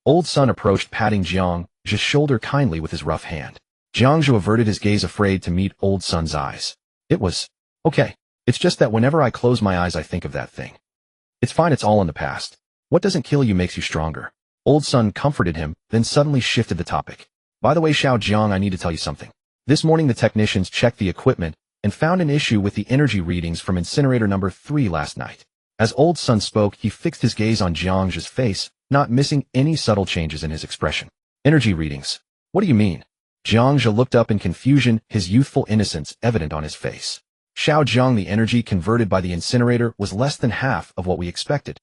Old Sun approached, patting Jiang Zhe's shoulder kindly with his rough hand. Jiang Zhe averted his gaze, afraid to meet Old Sun's eyes. It was okay. It's just that whenever I close my eyes I think of that thing. It's fine, it's all in the past. What doesn't kill you makes you stronger. Old Sun comforted him, then suddenly shifted the topic. By the way, Xiao Jiang, I need to tell you something. This morning the technicians checked the equipment and found an issue with the energy readings from incinerator number 3 last night. As Old Sun spoke, he fixed his gaze on Jiang Zhe's face, not missing any subtle changes in his expression. Energy readings? What do you mean? Jiang Zhe looked up in confusion, his youthful innocence evident on his face. Xiao Zhang, the energy converted by the incinerator was less than half of what we expected.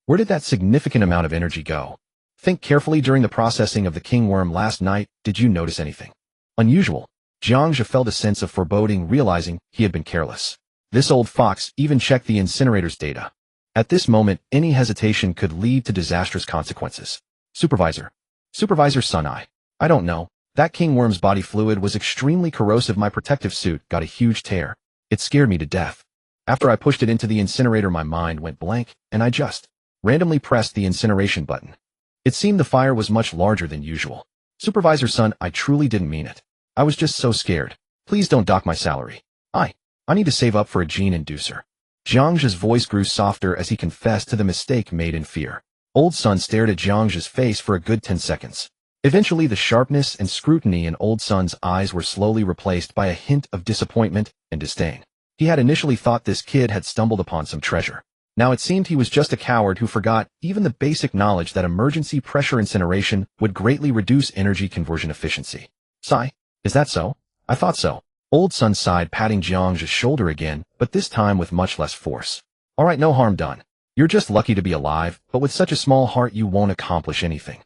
Where did that significant amount of energy go? Think carefully. During the processing of the king worm last night, did you notice anything unusual? Jiang Zhe felt a sense of foreboding, realizing he had been careless. This old fox even checked the incinerator's data. At this moment, any hesitation could lead to disastrous consequences. Supervisor Sun, I don't know. That king worm's body fluid was extremely corrosive. My protective suit got a huge tear. It scared me to death. After I pushed it into the incinerator, my mind went blank, and I just randomly pressed the incineration button. It seemed the fire was much larger than usual. Supervisor Sun, I truly didn't mean it. I was just so scared. Please don't dock my salary. I need to save up for a gene inducer. Jiang Zhe's voice grew softer as he confessed to the mistake made in fear. Old Sun stared at Jiang Zhe's face for a good 10 seconds. Eventually, the sharpness and scrutiny in Old Sun's eyes were slowly replaced by a hint of disappointment and disdain. He had initially thought this kid had stumbled upon some treasure. Now it seemed he was just a coward who forgot even the basic knowledge that emergency pressure incineration would greatly reduce energy conversion efficiency. Sigh, is that so? I thought so. Old Sun sighed, patting Jiang Zhe's shoulder again, but this time with much less force. All right, no harm done. You're just lucky to be alive, but with such a small heart you won't accomplish anything.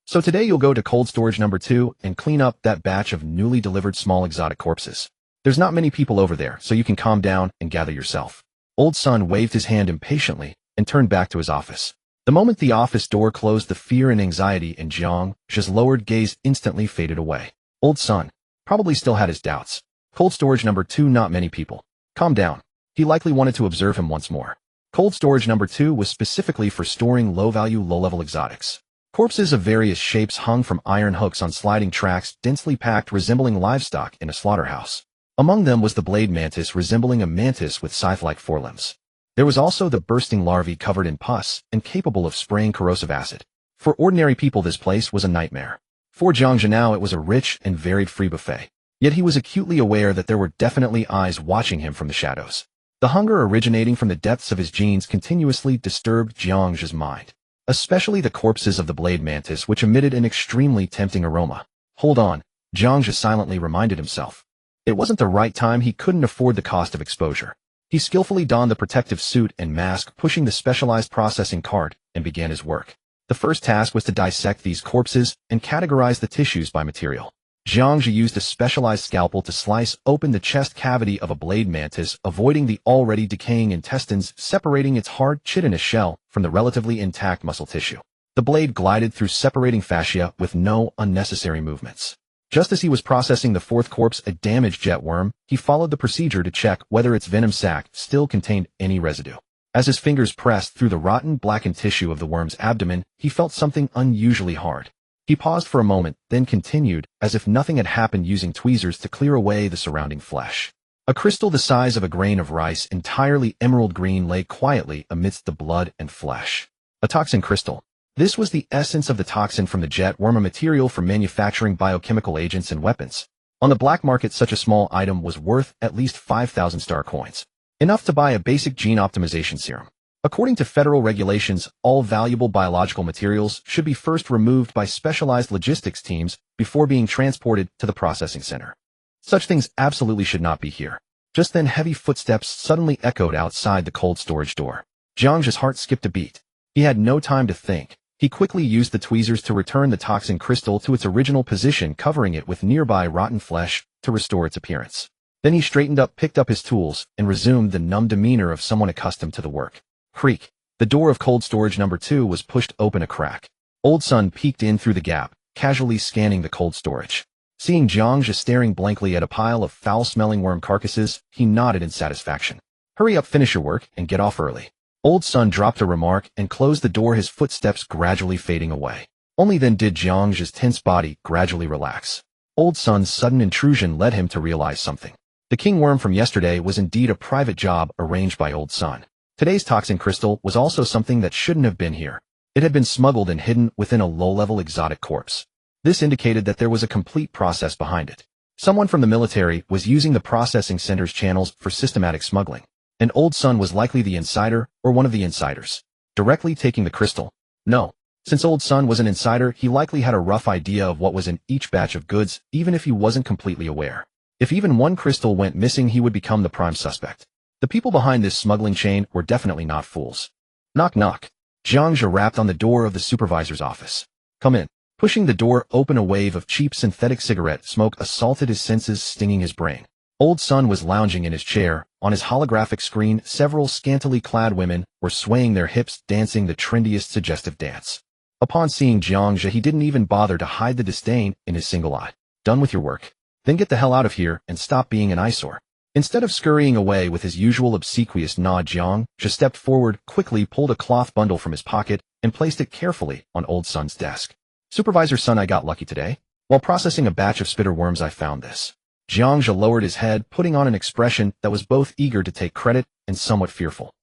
So today you'll go to cold storage number 2 and clean up that batch of newly delivered small exotic corpses. There's not many people over there, so you can calm down and gather yourself. Old Sun waved his hand impatiently and turned back to his office. The moment the office door closed, the fear and anxiety in Jiang Zhe's lowered gaze instantly faded away. Old Sun probably still had his doubts. Cold storage number 2, not many people. Calm down. He likely wanted to observe him once more. Cold storage number 2 was specifically for storing low-value, low-level exotics. Corpses of various shapes hung from iron hooks on sliding tracks, densely packed, resembling livestock in a slaughterhouse. Among them was the blade mantis, resembling a mantis with scythe-like forelimbs. There was also the bursting larvae covered in pus and capable of spraying corrosive acid. For ordinary people, this place was a nightmare. For Jiang Zhe now, it was a rich and varied free buffet. Yet he was acutely aware that there were definitely eyes watching him from the shadows. The hunger originating from the depths of his genes continuously disturbed Jiang Zhe's mind, especially the corpses of the blade mantis, which emitted an extremely tempting aroma. Hold on, Jiang Zhe silently reminded himself. It wasn't the right time. He couldn't afford the cost of exposure. He skillfully donned the protective suit and mask, pushing the specialized processing cart, and began his work. The first task was to dissect these corpses and categorize the tissues by material. Jiang Zhe used a specialized scalpel to slice open the chest cavity of a blade mantis, avoiding the already decaying intestines, separating its hard, chitinous shell from the relatively intact muscle tissue. The blade glided through separating fascia with no unnecessary movements. Just as he was processing the fourth corpse, a damaged jet worm, he followed the procedure to check whether its venom sac still contained any residue. As his fingers pressed through the rotten, blackened tissue of the worm's abdomen, he felt something unusually hard. He paused for a moment, then continued, as if nothing had happened, using tweezers to clear away the surrounding flesh. A crystal the size of a grain of rice, entirely emerald green, lay quietly amidst the blood and flesh. A toxin crystal. This was the essence of the toxin from the jet worm, a material for manufacturing biochemical agents and weapons. On the black market, such a small item was worth at least 5,000 star coins, enough to buy a basic gene optimization serum. According to federal regulations, all valuable biological materials should be first removed by specialized logistics teams before being transported to the processing center. Such things absolutely should not be here. Just then, heavy footsteps suddenly echoed outside the cold storage door. Jiang Zhe's heart skipped a beat. He had no time to think. He quickly used the tweezers to return the toxin crystal to its original position, covering it with nearby rotten flesh to restore its appearance. Then he straightened up, picked up his tools, and resumed the numb demeanor of someone accustomed to the work. Creak. The door of cold storage number 2 was pushed open a crack. Old Sun peeked in through the gap, casually scanning the cold storage. Seeing Jiang Zhe staring blankly at a pile of foul-smelling worm carcasses, he nodded in satisfaction. Hurry up, finish your work, and get off early. Old Sun dropped a remark and closed the door, his footsteps gradually fading away. Only then did Jiang Zhe's tense body gradually relax. Old Sun's sudden intrusion led him to realize something. The king worm from yesterday was indeed a private job arranged by Old Sun. Today's toxin crystal was also something that shouldn't have been here. It had been smuggled and hidden within a low-level exotic corpse. This indicated that there was a complete process behind it. Someone from the military was using the processing center's channels for systematic smuggling, and Old Sun was likely the insider or one of the insiders. Directly taking the crystal? No. Since Old Sun was an insider, he likely had a rough idea of what was in each batch of goods, even if he wasn't completely aware. If even one crystal went missing, he would become the prime suspect. The people behind this smuggling chain were definitely not fools. Knock knock. Jiang Zhe rapped on the door of the supervisor's office. Come in. Pushing the door open, a wave of cheap synthetic cigarette smoke assaulted his senses, stinging his brain. Old Sun was lounging in his chair. On his holographic screen, several scantily clad women were swaying their hips, dancing the trendiest suggestive dance. Upon seeing Jiang Zhe, he didn't even bother to hide the disdain in his single eye. Done with your work? Then get the hell out of here and stop being an eyesore. Instead of scurrying away with his usual obsequious nod, Jiang Zhe stepped forward, quickly pulled a cloth bundle from his pocket, and placed it carefully on Old Sun's desk. Supervisor Sun, I got lucky today. While processing a batch of spitter worms, I found this. Jiang Zhe lowered his head, putting on an expression that was both eager to take credit and somewhat fearful.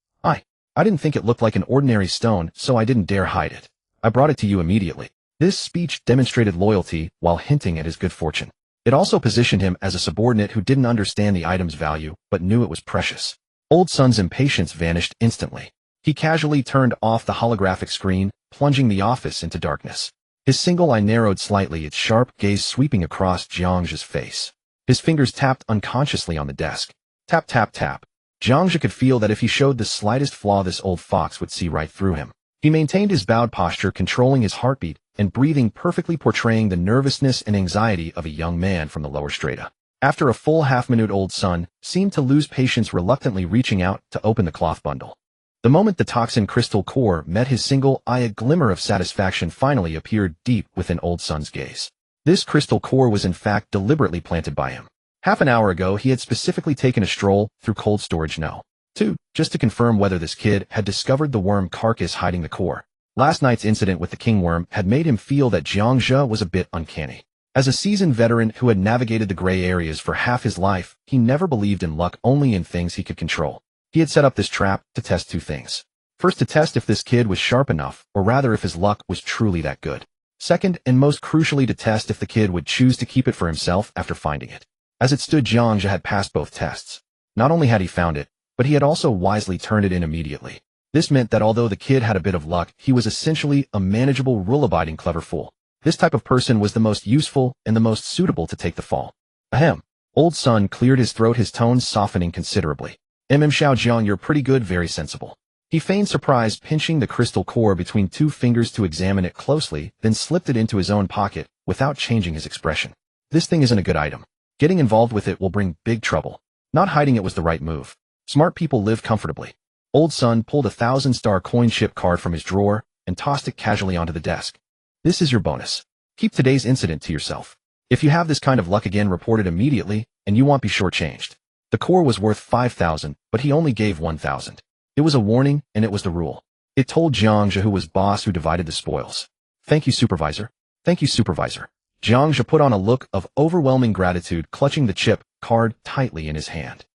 I didn't think it looked like an ordinary stone, so I didn't dare hide it. I brought it to you immediately. This speech demonstrated loyalty while hinting at his good fortune. It also positioned him as a subordinate who didn't understand the item's value, but knew it was precious. Old Sun's impatience vanished instantly. He casually turned off the holographic screen, plunging the office into darkness. His single eye narrowed slightly, its sharp gaze sweeping across Jiang Zhe's face. His fingers tapped unconsciously on the desk. Tap, tap, tap. Jiang Zhe could feel that if he showed the slightest flaw, this old fox would see right through him. He maintained his bowed posture, controlling his heartbeat and breathing perfectly, portraying the nervousness and anxiety of a young man from the lower strata. After a full half-minute, Old Sun seemed to lose patience, reluctantly reaching out to open the cloth bundle. The moment the toxin crystal core met his single eye, a glimmer of satisfaction finally appeared deep within Old Sun's gaze. This crystal core was in fact deliberately planted by him. Half an hour ago, he had specifically taken a stroll through cold storage No. 2, just to confirm whether this kid had discovered the worm carcass hiding the core. Last night's incident with the king worm had made him feel that Jiang Zhe was a bit uncanny. As a seasoned veteran who had navigated the gray areas for half his life, he never believed in luck, only in things he could control. He had set up this trap to test two things. First, to test if this kid was sharp enough, or rather if his luck was truly that good. Second, and most crucially, to test if the kid would choose to keep it for himself after finding it. As it stood, Jiang Zhe had passed both tests. Not only had he found it, but he had also wisely turned it in immediately. This meant that although the kid had a bit of luck, he was essentially a manageable, rule-abiding, clever fool. This type of person was the most useful and the most suitable to take the fall. Ahem. Old Sun cleared his throat, his tones softening considerably. Xiao Jiang, you're pretty good, very sensible. He feigned surprise, pinching the crystal core between two fingers to examine it closely, then slipped it into his own pocket without changing his expression. This thing isn't a good item. Getting involved with it will bring big trouble. Not hiding it was the right move. Smart people live comfortably. Old Sun pulled a 1,000-star coin chip card from his drawer and tossed it casually onto the desk. This is your bonus. Keep today's incident to yourself. If you have this kind of luck again, report it immediately, and you won't be shortchanged. The core was worth 5,000, but he only gave 1,000. It was a warning, and it was the rule. It told Jiang Zhe who was boss, who divided the spoils. Thank you, Supervisor. Thank you, Supervisor. Jiang Zhe put on a look of overwhelming gratitude, clutching the chip card tightly in his hand.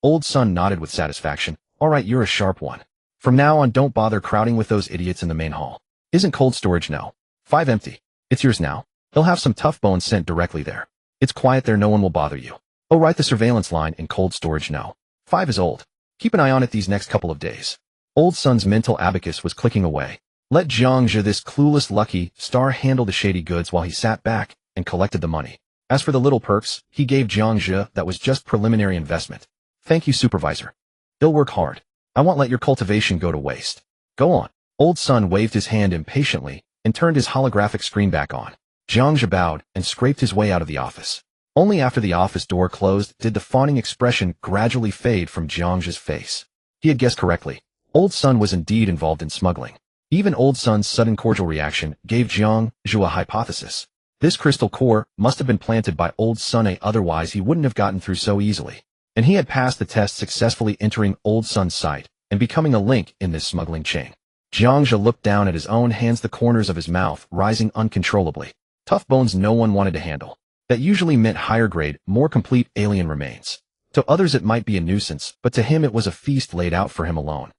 Old Sun nodded with satisfaction. All right, you're a sharp one. From now on, don't bother crowding with those idiots in the main hall. Isn't cold storage No. 5 empty? It's yours now. They'll have some tough bones sent directly there. It's quiet there, no one will bother you. Oh, right, the surveillance line in cold storage No. 5 is old. Keep an eye on it these next couple of days. Old Sun's mental abacus was clicking away. Let Jiang Zhe, this clueless lucky star, handle the shady goods while he sat back and collected the money. As for the little perks he gave Jiang Zhe, that was just preliminary investment. Thank you, Supervisor. He'll work hard. I won't let your cultivation go to waste. Go on. Old Sun waved his hand impatiently and turned his holographic screen back on. Jiang Zhe bowed and scraped his way out of the office. Only after the office door closed did the fawning expression gradually fade from Jiang Zhe's face. He had guessed correctly. Old Sun was indeed involved in smuggling. Even Old Sun's sudden cordial reaction gave Jiang Zhe a hypothesis. This crystal core must have been planted by Old Sun, otherwise he wouldn't have gotten through so easily. And he had passed the test, successfully entering Old Sun's sight and becoming a link in this smuggling chain. Jiang Zhe looked down at his own hands, the corners of his mouth rising uncontrollably. Tough bones no one wanted to handle. That usually meant higher grade, more complete alien remains. To others it might be a nuisance, but to him it was a feast laid out for him alone.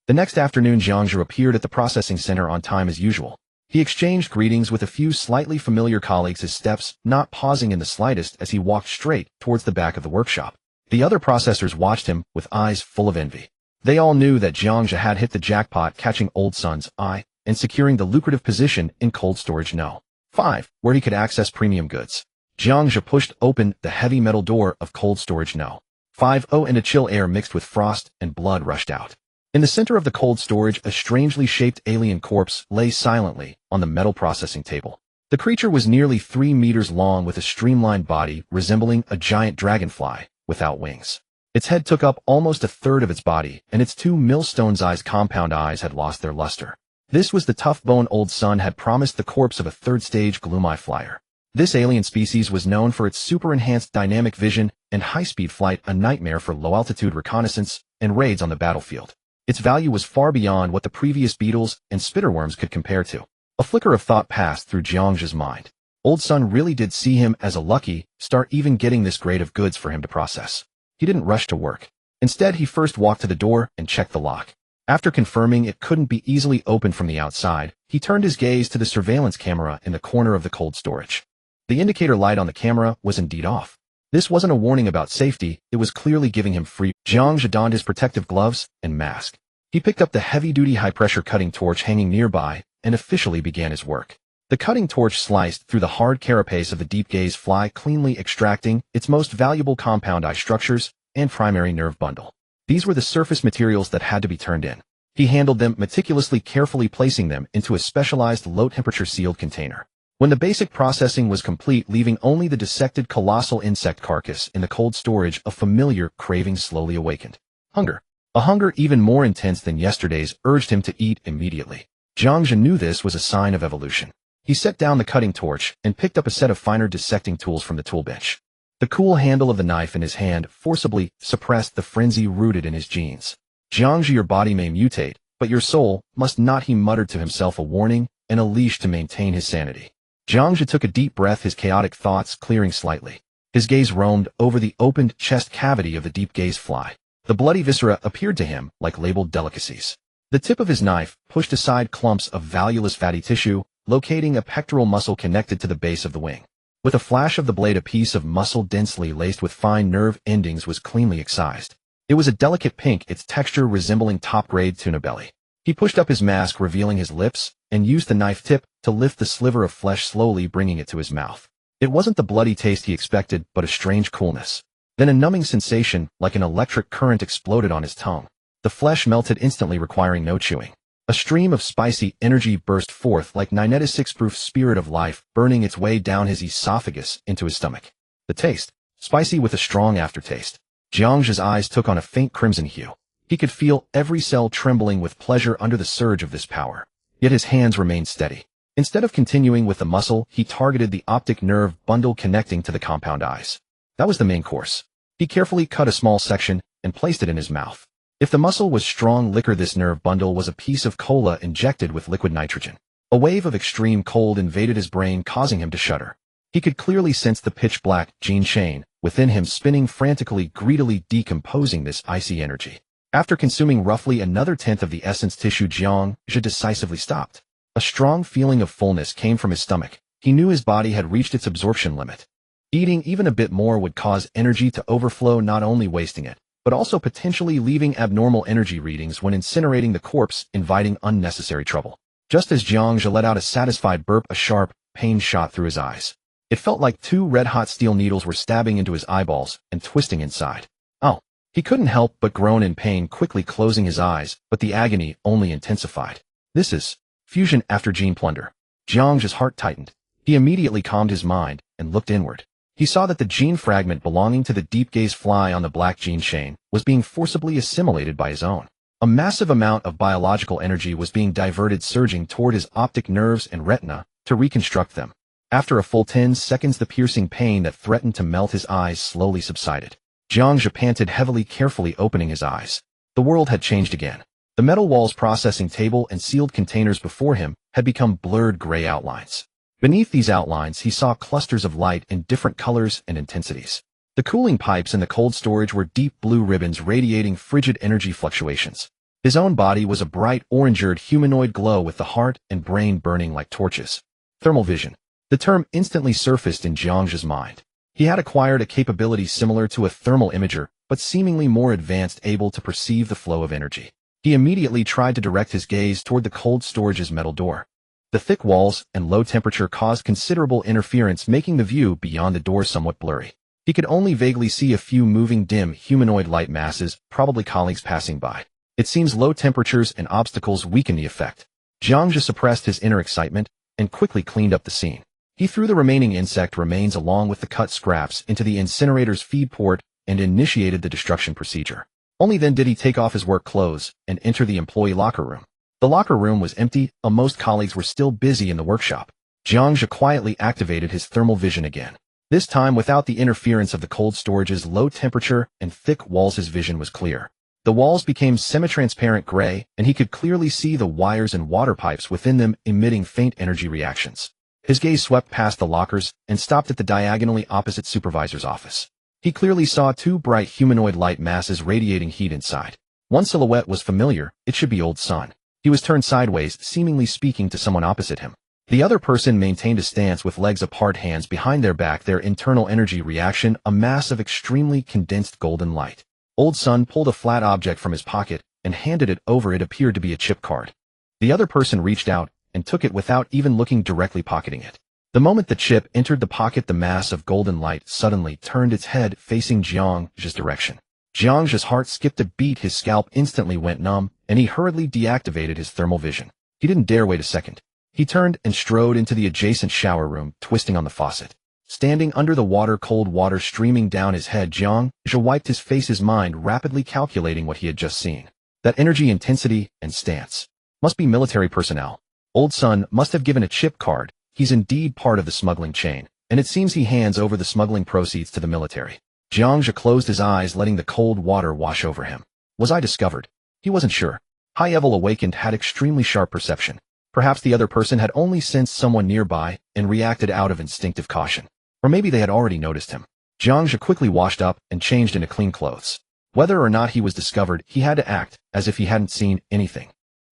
The next afternoon, Jiang Zhe appeared at the processing center on time as usual. He exchanged greetings with a few slightly familiar colleagues, his steps not pausing in the slightest as he walked straight towards the back of the workshop. The other processors watched him with eyes full of envy. They all knew that Jiang Zhe had hit the jackpot, catching Old Sun's eye and securing the lucrative position in cold storage No. 5, where he could access premium goods. Jiang Zhe pushed open the heavy metal door of cold storage No. 50 and a chill air mixed with frost and blood rushed out. In the center of the cold storage, a strangely shaped alien corpse lay silently on the metal processing table. The creature was nearly 3 meters long with a streamlined body resembling a giant dragonfly without wings. Its head took up almost a third of its body, and its 2 millstone-sized compound eyes had lost their luster. This was the tough bone old sun had promised the corpse of a third-stage Gloomi flyer. This alien species was known for its super-enhanced dynamic vision and high-speed flight, a nightmare for low-altitude reconnaissance and raids on the battlefield. Its value was far beyond what the previous beetles and spitterworms could compare to. A flicker of thought passed through Jiang Zhe's mind. Old Sun really did see him as a lucky star, even getting this grade of goods for him to process. He didn't rush to work. Instead, he first walked to the door and checked the lock. After confirming it couldn't be easily opened from the outside, he turned his gaze to the surveillance camera in the corner of the cold storage. The indicator light on the camera was indeed off. This wasn't a warning about safety, it was clearly giving him free. Jiang Zhe donned his protective gloves and mask. He picked up the heavy-duty high-pressure cutting torch hanging nearby and officially began his work. The cutting torch sliced through the hard carapace of the deep-gaze fly, cleanly extracting its most valuable compound eye structures and primary nerve bundle. These were the surface materials that had to be turned in. He handled them meticulously, carefully placing them into a specialized low-temperature sealed container. When the basic processing was complete, leaving only the dissected colossal insect carcass in the cold storage, a familiar craving slowly awakened. Hunger. A hunger even more intense than yesterday's urged him to eat immediately. Jiang Zhe knew this was a sign of evolution. He set down the cutting torch and picked up a set of finer dissecting tools from the tool bench. The cool handle of the knife in his hand forcibly suppressed the frenzy rooted in his genes. Jiang Zhe, your body may mutate, but your soul must not, he muttered to himself, a warning and a leash to maintain his sanity. Jiang Zhe took a deep breath, his chaotic thoughts clearing slightly. His gaze roamed over the opened chest cavity of the deep-gaze fly. The bloody viscera appeared to him like labeled delicacies. The tip of his knife pushed aside clumps of valueless fatty tissue, locating a pectoral muscle connected to the base of the wing. With a flash of the blade, a piece of muscle densely laced with fine nerve endings was cleanly excised. It was a delicate pink, its texture resembling top-grade tuna belly. He pushed up his mask, revealing his lips, and used the knife tip to lift the sliver of flesh, slowly bringing it to his mouth. It wasn't the bloody taste he expected, but a strange coolness. Then a numbing sensation, like an electric current, exploded on his tongue. The flesh melted instantly, requiring no chewing. A stream of spicy energy burst forth like 96-proof spirit of life, burning its way down his esophagus into his stomach. The taste, spicy with a strong aftertaste. Jiang Zhe's eyes took on a faint crimson hue. He could feel every cell trembling with pleasure under the surge of this power. Yet his hands remained steady. Instead of continuing with the muscle, he targeted the optic nerve bundle connecting to the compound eyes. That was the main course. He carefully cut a small section and placed it in his mouth. If the muscle was strong liquor, this nerve bundle was a piece of cola injected with liquid nitrogen. A wave of extreme cold invaded his brain, causing him to shudder. He could clearly sense the pitch-black gene chain within him spinning frantically, greedily decomposing this icy energy. After consuming roughly another tenth of the essence tissue, Jiang Zhe decisively stopped. A strong feeling of fullness came from his stomach. He knew his body had reached its absorption limit. Eating even a bit more would cause energy to overflow, not only wasting it, but also potentially leaving abnormal energy readings when incinerating the corpse, inviting unnecessary trouble. Just as Jiang Zhe let out a satisfied burp, a sharp pain shot through his eyes. It felt like 2 red-hot steel needles were stabbing into his eyeballs and twisting inside. Oh! He couldn't help but groan in pain, quickly closing his eyes, but the agony only intensified. This is fusion after gene plunder. Jiang Zhe's heart tightened. He immediately calmed his mind and looked inward. He saw that the gene fragment belonging to the deep-gaze fly on the black gene chain was being forcibly assimilated by his own. A massive amount of biological energy was being diverted, surging toward his optic nerves and retina to reconstruct them. After a full 10 seconds, the piercing pain that threatened to melt his eyes slowly subsided. Jiang Zhe panted heavily, carefully opening his eyes. The world had changed again. The metal walls, processing table, and sealed containers before him had become blurred gray outlines. Beneath these outlines, he saw clusters of light in different colors and intensities. The cooling pipes in the cold storage were deep blue ribbons radiating frigid energy fluctuations. His own body was a bright orange-eyed humanoid glow with the heart and brain burning like torches. Thermal vision. The term instantly surfaced in Jiang Zhe's mind. He had acquired a capability similar to a thermal imager, but seemingly more advanced, able to perceive the flow of energy. He immediately tried to direct his gaze toward the cold storage's metal door. The thick walls and low temperature caused considerable interference, making the view beyond the door somewhat blurry. He could only vaguely see a few moving dim humanoid light masses, probably colleagues passing by. It seems low temperatures and obstacles weaken the effect. Jiang Zhe suppressed his inner excitement and quickly cleaned up the scene. He threw the remaining insect remains along with the cut scraps into the incinerator's feed port and initiated the destruction procedure. Only then did he take off his work clothes and enter the employee locker room. The locker room was empty, most colleagues were still busy in the workshop. Jiang Zhe quietly activated his thermal vision again. This time without the interference of the cold storage's low temperature and thick walls. His vision was clear. The walls became semi-transparent gray, and he could clearly see the wires and water pipes within them emitting faint energy reactions. His gaze swept past the lockers and stopped at the diagonally opposite supervisor's office. He clearly saw two bright humanoid light masses radiating heat inside. One silhouette was familiar, it should be Old Sun. He was turned sideways, seemingly speaking to someone opposite him. The other person maintained a stance with legs apart, hands behind their back, their internal energy reaction a mass of extremely condensed golden light. Old Sun pulled a flat object from his pocket and handed it over. It appeared to be a chip card. The other person reached out and took it without even looking directly, pocketing it. The moment the chip entered the pocket, the mass of golden light suddenly turned its head, facing Jiang Zhe's direction. Jiang Zhe's heart skipped a beat, his scalp instantly went numb, and he hurriedly deactivated his thermal vision. He didn't dare wait a second. He turned and strode into the adjacent shower room, twisting on the faucet. Standing under the water, cold water streaming down his head, Jiang Zhe wiped his face, his mind rapidly calculating what he had just seen. That energy, intensity, and stance. Must be military personnel. Old Sun must have given a chip card. He's indeed part of the smuggling chain, and it seems he hands over the smuggling proceeds to the military. Jiang Zhe closed his eyes, letting the cold water wash over him. Was I discovered? He wasn't sure. High-level awakened had extremely sharp perception. Perhaps the other person had only sensed someone nearby and reacted out of instinctive caution. Or maybe they had already noticed him. Jiang Zhe quickly washed up and changed into clean clothes. Whether or not he was discovered, he had to act as if he hadn't seen anything.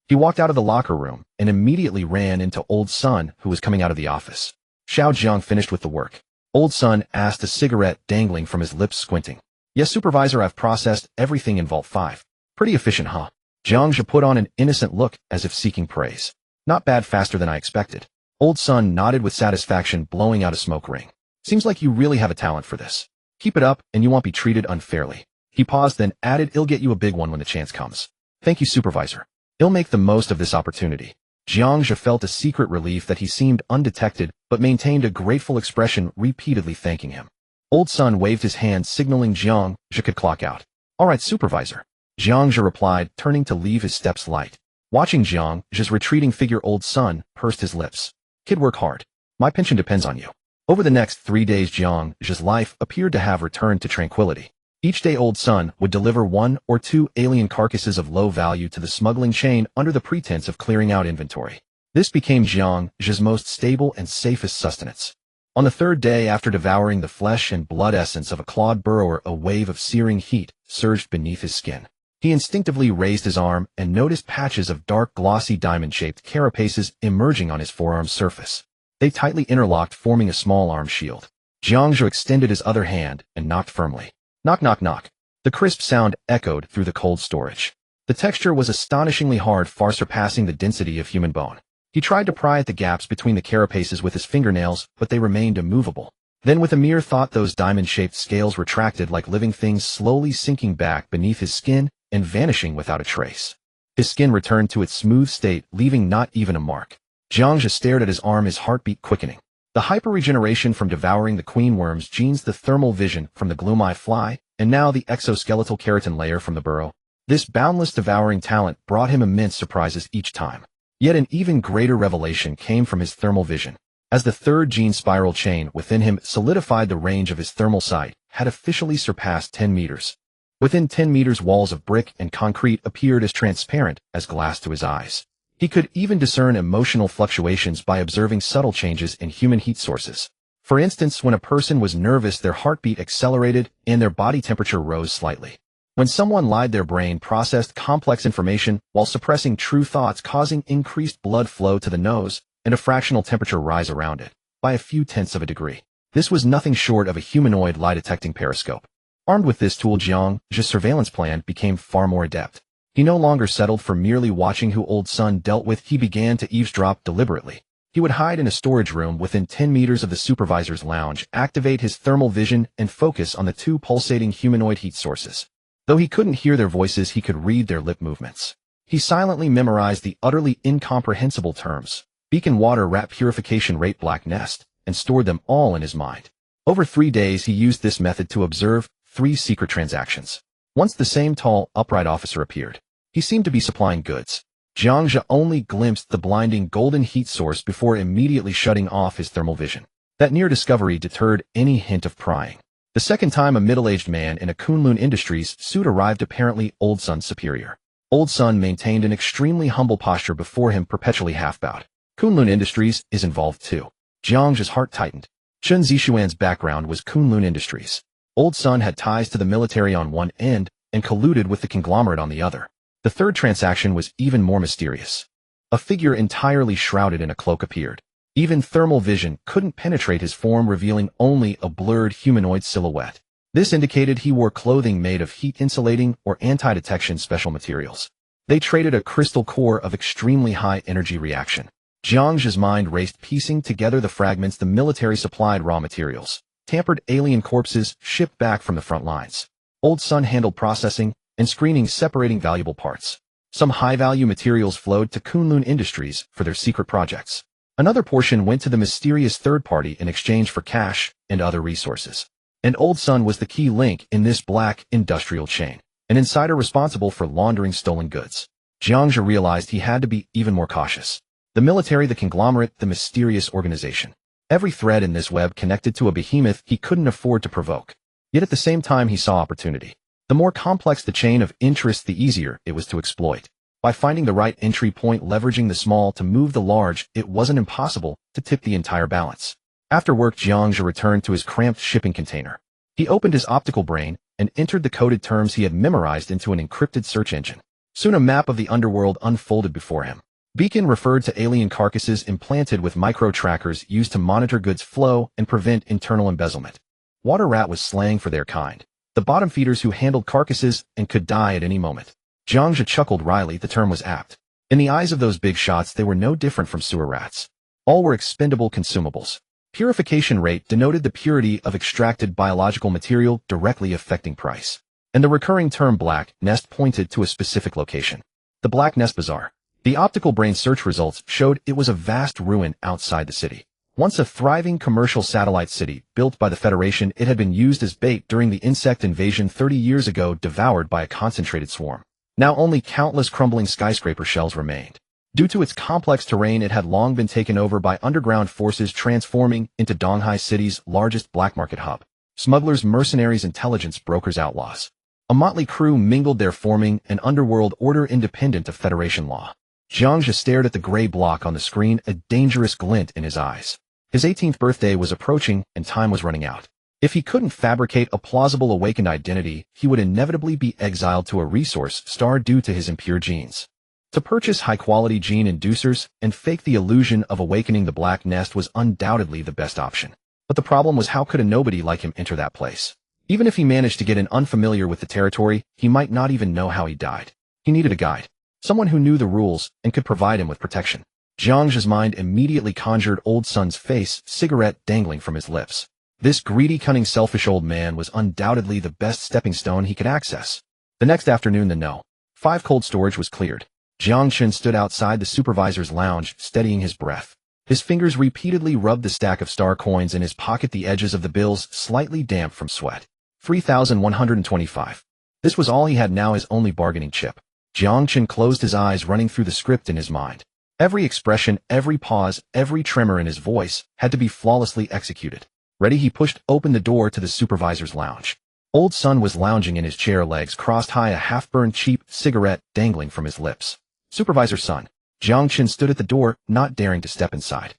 He walked out of the locker room and immediately ran into Old Sun, who was coming out of the office. Xiao Jiang finished with the work. Old Sun asked, a cigarette dangling from his lips, squinting. Yes, Supervisor, I've processed everything in Vault 5. Pretty efficient, huh? Jiang Zhe put on an innocent look as if seeking praise. Not bad, faster than I expected. Old Sun nodded with satisfaction, blowing out a smoke ring. Seems like you really have a talent for this. Keep it up and you won't be treated unfairly. He paused, then added, I'll get you a big one when the chance comes. Thank you, Supervisor. I'll make the most of this opportunity. Jiang Zhe felt a secret relief that he seemed undetected, but maintained a grateful expression, repeatedly thanking him. Old Sun waved his hand, signaling Jiang Zhe could clock out. All right, Supervisor. Jiang Zhe replied, turning to leave his steps light. Watching Jiang Zhe's retreating figure, Old Sun pursed his lips. Kid, work hard. My pension depends on you. Over the next 3 days, Jiang Zhe's life appeared to have returned to tranquility. Each day, Old Sun would deliver 1 or 2 alien carcasses of low value to the smuggling chain under the pretense of clearing out inventory. This became Jiang Zhe's most stable and safest sustenance. On the 3rd day after devouring the flesh and blood essence of a clawed burrower, a wave of searing heat surged beneath his skin. He instinctively raised his arm and noticed patches of dark, glossy diamond-shaped carapaces emerging on his forearm surface. They tightly interlocked, forming a small arm shield. Jiang Zhe extended his other hand and knocked firmly. Knock, knock, knock. The crisp sound echoed through the cold storage. The texture was astonishingly hard, far surpassing the density of human bone. He tried to pry at the gaps between the carapaces with his fingernails, but they remained immovable. Then with a mere thought, those diamond-shaped scales retracted like living things, slowly sinking back beneath his skin and vanishing without a trace. His skin returned to its smooth state, leaving not even a mark. Jiang Zhe stared at his arm, his heartbeat quickening. The hyper-regeneration from devouring the queen worm's genes, the thermal vision from the gloom-eye fly, and now the exoskeletal keratin layer from the burrow. This boundless devouring talent brought him immense surprises each time. Yet an even greater revelation came from his thermal vision. As the 3rd gene spiral chain within him solidified, the range of his thermal sight had officially surpassed 10 meters. Within 10 meters, walls of brick and concrete appeared as transparent as glass to his eyes. He could even discern emotional fluctuations by observing subtle changes in human heat sources. For instance, when a person was nervous, their heartbeat accelerated and their body temperature rose slightly. When someone lied, their brain processed complex information while suppressing true thoughts, causing increased blood flow to the nose and a fractional temperature rise around it, by a few tenths of a degree. This was nothing short of a humanoid lie-detecting periscope. Armed with this tool, Jiang Zhe's surveillance plan became far more adept. He no longer settled for merely watching who Old Sun dealt with. He began to eavesdrop deliberately. He would hide in a storage room within 10 meters of the supervisor's lounge, activate his thermal vision, and focus on the two pulsating humanoid heat sources. Though he couldn't hear their voices, he could read their lip movements. He silently memorized the utterly incomprehensible terms: beacon water, rat purification rate, black nest, and stored them all in his mind. Over 3 days, he used this method to observe 3 secret transactions. Once the same tall, upright officer appeared. He seemed to be supplying goods. Jiang Zhe only glimpsed the blinding golden heat source before immediately shutting off his thermal vision. That near discovery deterred any hint of prying. The second time, a middle-aged man in a Kunlun Industries suit arrived, apparently Old Sun's superior. Old Sun maintained an extremely humble posture before him, perpetually half-bowed. Kunlun Industries is involved too. Jiang Zhe's heart tightened. Chen Zixuan's background was Kunlun Industries. Old Sun had ties to the military on one end and colluded with the conglomerate on the other. The third transaction was even more mysterious. A figure entirely shrouded in a cloak appeared. Even thermal vision couldn't penetrate his form, revealing only a blurred humanoid silhouette. This indicated he wore clothing made of heat-insulating or anti-detection special materials. They traded a crystal core of extremely high energy reaction. Jiang Zhe's mind raced, piecing together the fragments. The military supplied raw materials. Tampered alien corpses shipped back from the front lines. Old Sun handled processing and screening, separating valuable parts. Some high-value materials flowed to Kunlun Industries for their secret projects. Another portion went to the mysterious third party in exchange for cash and other resources. And Old Sun was the key link in this black industrial chain, an insider responsible for laundering stolen goods. Jiang Zhe realized he had to be even more cautious. The military, the conglomerate, the mysterious organization. Every thread in this web connected to a behemoth he couldn't afford to provoke. Yet at the same time, he saw opportunity. The more complex the chain of interest, the easier it was to exploit. By finding the right entry point, leveraging the small to move the large, it wasn't impossible to tip the entire balance. After work, Jiang Zhe returned to his cramped shipping container. He opened his optical brain and entered the coded terms he had memorized into an encrypted search engine. Soon a map of the underworld unfolded before him. Beacon referred to alien carcasses implanted with micro-trackers used to monitor goods flow and prevent internal embezzlement. Water rat was slang for their kind, the bottom feeders who handled carcasses and could die at any moment. Jiang Zhe chuckled wryly. The term was apt. In the eyes of those big shots, they were no different from sewer rats. All were expendable consumables. Purification rate denoted the purity of extracted biological material, directly affecting price. And the recurring term black nest pointed to a specific location. The Black Nest Bazaar. The optical brain search results showed it was a vast ruin outside the city. Once a thriving commercial satellite city built by the Federation, it had been used as bait during the insect invasion 30 years ago, devoured by a concentrated swarm. Now only countless crumbling skyscraper shells remained. Due to its complex terrain, it had long been taken over by underground forces, transforming into Donghai City's largest black market hub. Smugglers, mercenaries, intelligence brokers, outlaws. A motley crew mingled there, forming an underworld order independent of Federation law. Jiang Zhe stared at the gray block on the screen, a dangerous glint in his eyes. His 18th birthday was approaching, and time was running out. If he couldn't fabricate a plausible awakened identity, he would inevitably be exiled to a resource star due to his impure genes. To purchase high-quality gene inducers and fake the illusion of awakening the Black Nest was undoubtedly the best option. But the problem was, how could a nobody like him enter that place? Even if he managed to get in unfamiliar with the territory, he might not even know how he died. He needed a guide. Someone who knew the rules and could provide him with protection. Jiang Zhe's mind immediately conjured Old Sun's face, cigarette dangling from his lips. This greedy, cunning, selfish old man was undoubtedly the best stepping stone he could access. The next afternoon, the No. 5 cold storage was cleared. Jiang Zhe stood outside the supervisor's lounge, steadying his breath. His fingers repeatedly rubbed the stack of star coins in his pocket, the edges of the bills slightly damp from sweat. 3,125. This was all he had now, his only bargaining chip. Jiang Zhe closed his eyes, running through the script in his mind. Every expression, every pause, every tremor in his voice had to be flawlessly executed. Ready, he pushed open the door to the supervisor's lounge. Old Sun was lounging in his chair, legs crossed high, a half-burned cheap cigarette dangling from his lips. Supervisor Sun. Jiang Zhe stood at the door, not daring to step inside.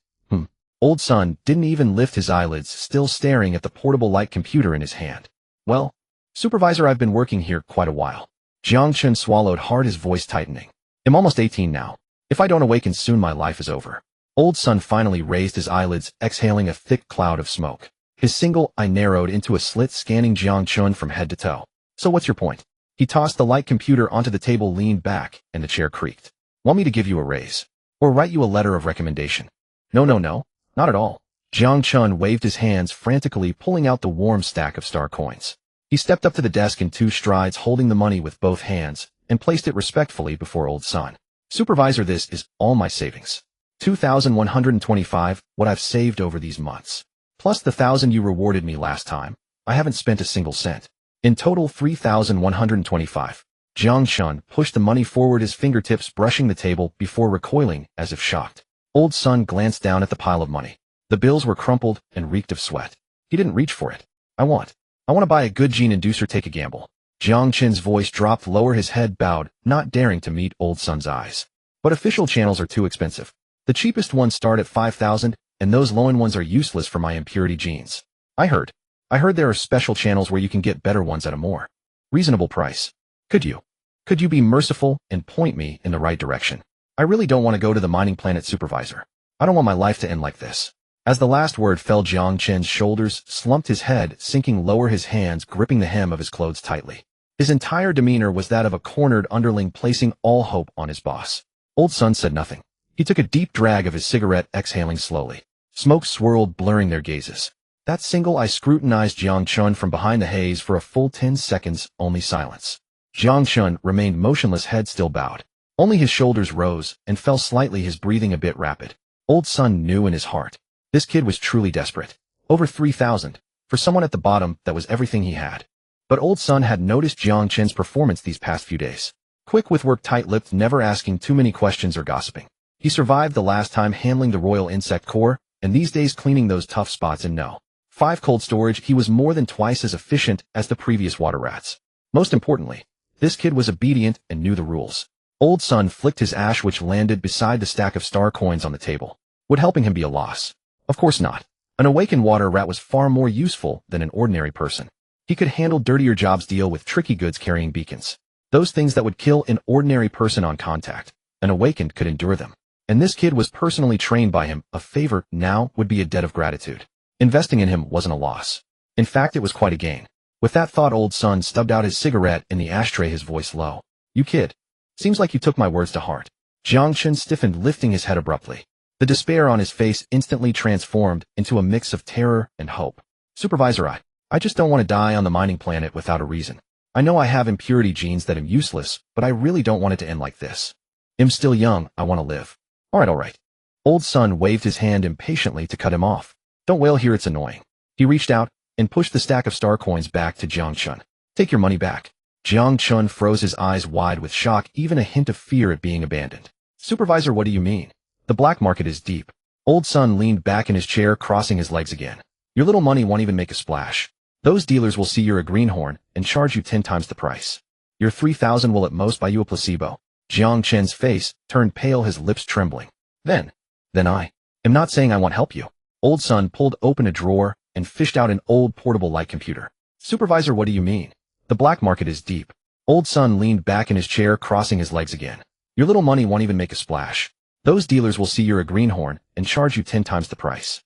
Old Sun didn't even lift his eyelids, still staring at the portable light computer in his hand. Well, Supervisor, I've been working here quite a while. Jiang Zhe swallowed hard, his voice tightening. I'm almost 18 now. If I don't awaken soon, my life is over. Old Sun finally raised his eyelids, exhaling a thick cloud of smoke. His single eye narrowed into a slit, scanning Jiang Zhe from head to toe. So what's your point? He tossed the light computer onto the table, leaned back, and the chair creaked. Want me to give you a raise? Or write you a letter of recommendation? No, no, no, not at all. Jiang Zhe waved his hands frantically, pulling out the warm stack of star coins. He stepped up to the desk in 2 strides, holding the money with both hands, and placed it respectfully before Old Sun. Supervisor, this is all my savings. 2,125, what I've saved over these months. Plus the 1,000 you rewarded me last time. I haven't spent a single cent. In total, 3,125. Jiang Zhe pushed the money forward, his fingertips brushing the table before recoiling as if shocked. Old Sun glanced down at the pile of money. The bills were crumpled and reeked of sweat. He didn't reach for it. I want to buy a good gene inducer, take a gamble. Jiang Zhe's voice dropped lower, his head bowed, not daring to meet Old Sun's eyes. But official channels are too expensive. The cheapest ones start at 5,000, and those low-end ones are useless for my impurity genes. I heard there are special channels where you can get better ones at a more reasonable price. Could you be merciful and point me in the right direction? I really don't want to go to the mining planet, Supervisor. I don't want my life to end like this. As the last word fell, Jiang Zhe's shoulders slumped, his head sinking lower, his hands gripping the hem of his clothes tightly. His entire demeanor was that of a cornered underling placing all hope on his boss. Old Sun said nothing. He took a deep drag of his cigarette, exhaling slowly. Smoke swirled, blurring their gazes. That single eye scrutinized Jiang Zhe from behind the haze for a full 10 seconds, only silence. Jiang Zhe remained motionless, head still bowed. Only his shoulders rose and fell slightly, his breathing a bit rapid. Old Sun knew in his heart. This kid was truly desperate. Over 3,000. For someone at the bottom, that was everything he had. But Old Sun had noticed Jiang Zhe's performance these past few days. Quick with work, tight-lipped, never asking too many questions or gossiping. He survived the last time handling the royal insect core, and these days cleaning those tough spots in No. 5 cold storage. He was more than twice as efficient as the previous water rats. Most importantly, this kid was obedient and knew the rules. Old Sun flicked his ash, which landed beside the stack of star coins on the table. Would helping him be a loss? Of course not. An awakened water rat was far more useful than an ordinary person. He could handle dirtier jobs, deal with tricky goods carrying beacons. Those things that would kill an ordinary person on contact. An awakened could endure them. And this kid was personally trained by him. A favor now would be a debt of gratitude. Investing in him wasn't a loss. In fact, it was quite a gain. With that thought, Old Sun stubbed out his cigarette in the ashtray, his voice low. You kid. Seems like you took my words to heart. Jiang Zhe stiffened, lifting his head abruptly. The despair on his face instantly transformed into a mix of terror and hope. Supervisor, I just don't want to die on the mining planet without a reason. I know I have impurity genes that am useless, but I really don't want it to end like this. I'm still young, I want to live. All right. Old Sun waved his hand impatiently to cut him off. Don't wail here, it's annoying. He reached out and pushed the stack of star coins back to Jiang Zhe. Take your money back. Jiang Zhe froze, his eyes wide with shock, even a hint of fear at being abandoned. Supervisor, what do you mean? The black market is deep. Old Sun leaned back in his chair, crossing his legs again. Your little money won't even make a splash. Those dealers will see you're a greenhorn and charge you 10 times the price. Your 3,000 will at most buy you a placebo. Jiang Zhe's face turned pale, his lips trembling. Then I am not saying I won't help you. Old Sun pulled open a drawer and fished out an old portable light computer. Supervisor, what do you mean? The black market is deep. Old Sun leaned back in his chair, crossing his legs again. Your little money won't even make a splash. Those dealers will see you're a greenhorn and charge you 10 times the price.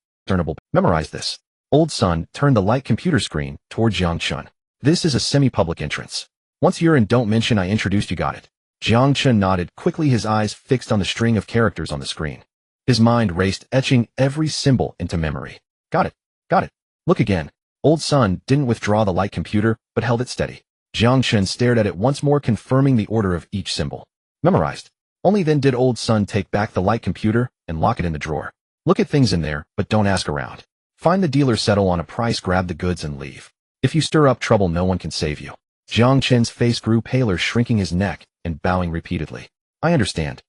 Memorize this. Old Sun turned the light computer screen toward Jiang Zhe. This is a semi-public entrance. Once you're in, don't mention I introduced you, got it? Jiang Zhe nodded quickly, his eyes fixed on the string of characters on the screen. His mind raced, etching every symbol into memory. Got it. Look again. Old Sun didn't withdraw the light computer, but held it steady. Jiang Zhe stared at it once more, confirming the order of each symbol. Memorized. Only then did Old Sun take back the light computer and lock it in the drawer. Look at things in there, but don't ask around. Find the dealer, settle on a price, grab the goods, and leave. If you stir up trouble, no one can save you. Jiang Zhe's face grew paler, shrinking his neck and bowing repeatedly. I understand.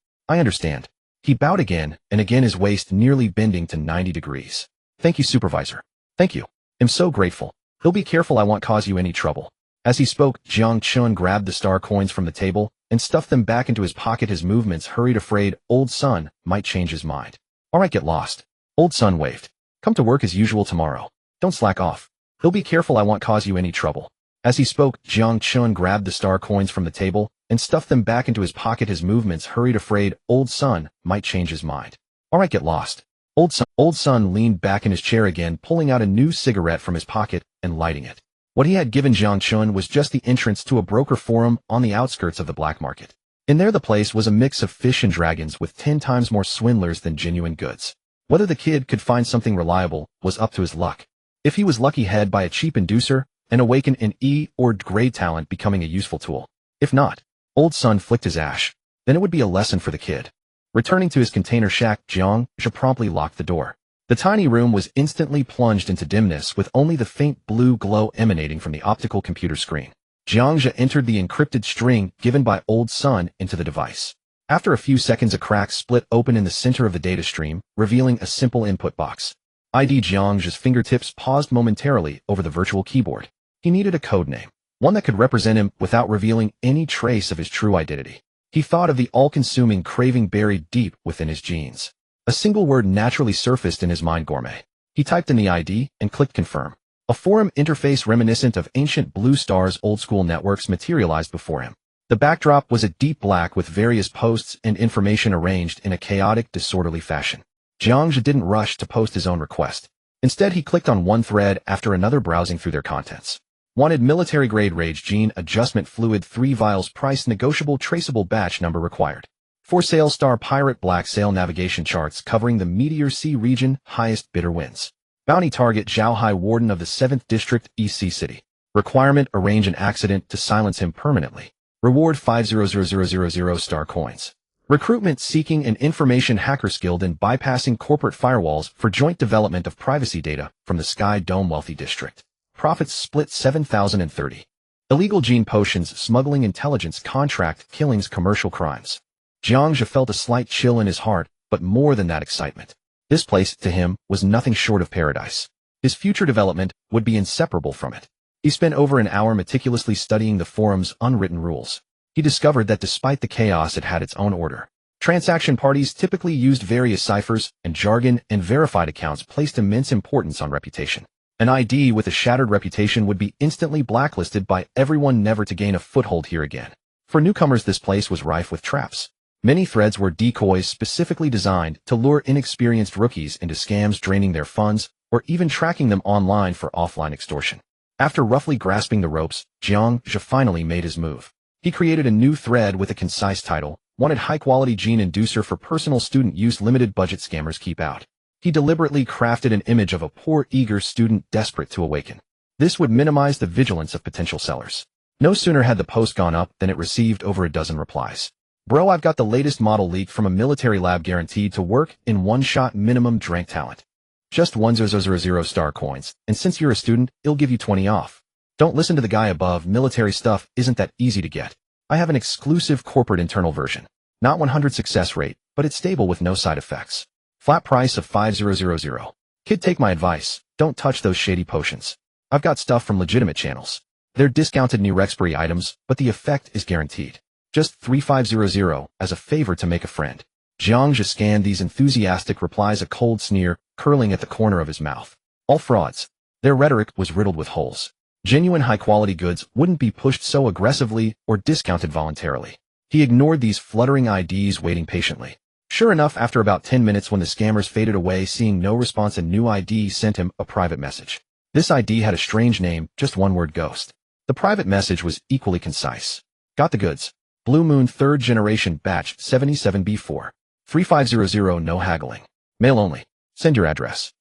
He bowed again and again, his waist nearly bending to 90 degrees. Thank you, Supervisor. Thank you. I'm so grateful. He'll be careful, I won't cause you any trouble. As he spoke, Jiang Zhe grabbed the star coins from the table and stuffed them back into his pocket, his movements hurried, afraid Old Sun might change his mind. All right, get lost. Old Sun waved. Come to work as usual tomorrow. Don't slack off. He'll be careful, I won't cause you any trouble. As he spoke, Jiang Zhe grabbed the star coins from the table and stuffed them back into his pocket, his movements hurried, afraid Old Sun might change his mind. All right, get lost. Old Sun leaned back in his chair again, pulling out a new cigarette from his pocket and lighting it. What he had given Jiang Zhe was just the entrance to a broker forum on the outskirts of the black market. In there, the place was a mix of fish and dragons with 10 times more swindlers than genuine goods. Whether the kid could find something reliable was up to his luck. If he was lucky, he'd buy a cheap inducer and awaken an E or grade talent, becoming a useful tool. If not, old son flicked his ash. Then it would be a lesson for the kid. Returning to his container shack, Jiang Zhe promptly locked the door. The tiny room was instantly plunged into dimness, with only the faint blue glow emanating from the optical computer screen. Jiang Zhe entered the encrypted string given by old son into the device. After a few seconds, a crack split open in the center of the data stream, revealing a simple input box. Jiang Zhe's fingertips paused momentarily over the virtual keyboard. He needed a code name, one that could represent him without revealing any trace of his true identity. He thought of the all-consuming craving buried deep within his genes. A single word naturally surfaced in his mind: gourmet. He typed in the ID and clicked confirm. A forum interface reminiscent of ancient Blue Star's old-school networks materialized before him. The backdrop was a deep black with various posts and information arranged in a chaotic, disorderly fashion. Jiang Zhe didn't rush to post his own request. Instead, he clicked on one thread after another, browsing through their contents. Wanted military-grade rage gene adjustment fluid, 3 vials, price negotiable, traceable batch number required. For sale, Star Pirate Black Sail navigation charts covering the Meteor Sea region, highest bidder wins. Bounty target, Zhao Hai, warden of the 7th District, EC City. Requirement, arrange an accident to silence him permanently. Reward 500,000 star coins. Recruitment, seeking an information hacker skilled in bypassing corporate firewalls for joint development of privacy data from the Sky Dome Wealthy District. Profits split 7,030. Illegal gene potions, smuggling, intelligence contract, killings, commercial crimes. Jiang Zhe felt a slight chill in his heart, but more than that, excitement. This place, to him, was nothing short of paradise. His future development would be inseparable from it. He spent over an hour meticulously studying the forum's unwritten rules. He discovered that despite the chaos, it had its own order. Transaction parties typically used various ciphers and jargon, and verified accounts placed immense importance on reputation. An ID with a shattered reputation would be instantly blacklisted by everyone, never to gain a foothold here again. For newcomers, this place was rife with traps. Many threads were decoys specifically designed to lure inexperienced rookies into scams, draining their funds, or even tracking them online for offline extortion. After roughly grasping the ropes, Jiang Zhe finally made his move. He created a new thread with a concise title: wanted high-quality gene inducer for personal student use, limited budget, scammers keep out. He deliberately crafted an image of a poor, eager student desperate to awaken. This would minimize the vigilance of potential sellers. No sooner had the post gone up than it received over a dozen replies. Bro, I've got the latest model leaked from a military lab, guaranteed to work in one shot, minimum drank talent. Just 1000 star coins, and since you're a student, it'll give you 20 off. Don't listen to the guy above, military stuff isn't that easy to get. I have an exclusive corporate internal version. Not 100 success rate, but it's stable with no side effects. Flat price of 5000. Kid, take my advice, don't touch those shady potions. I've got stuff from legitimate channels. They're discounted near expiry items, but the effect is guaranteed. Just 3500 as a favor to make a friend. Jiang Zhe scanned these enthusiastic replies, a cold sneer curling at the corner of his mouth. All frauds. Their rhetoric was riddled with holes. Genuine high-quality goods wouldn't be pushed so aggressively or discounted voluntarily. He ignored these fluttering IDs, waiting patiently. Sure enough, after about 10 minutes, when the scammers faded away, seeing no response, a new ID sent him a private message. This ID had a strange name, just one word: Ghost. The private message was equally concise. Got the goods. Blue Moon 3rd Generation Batch 77B4. 3500, no haggling. Mail only. Send your address.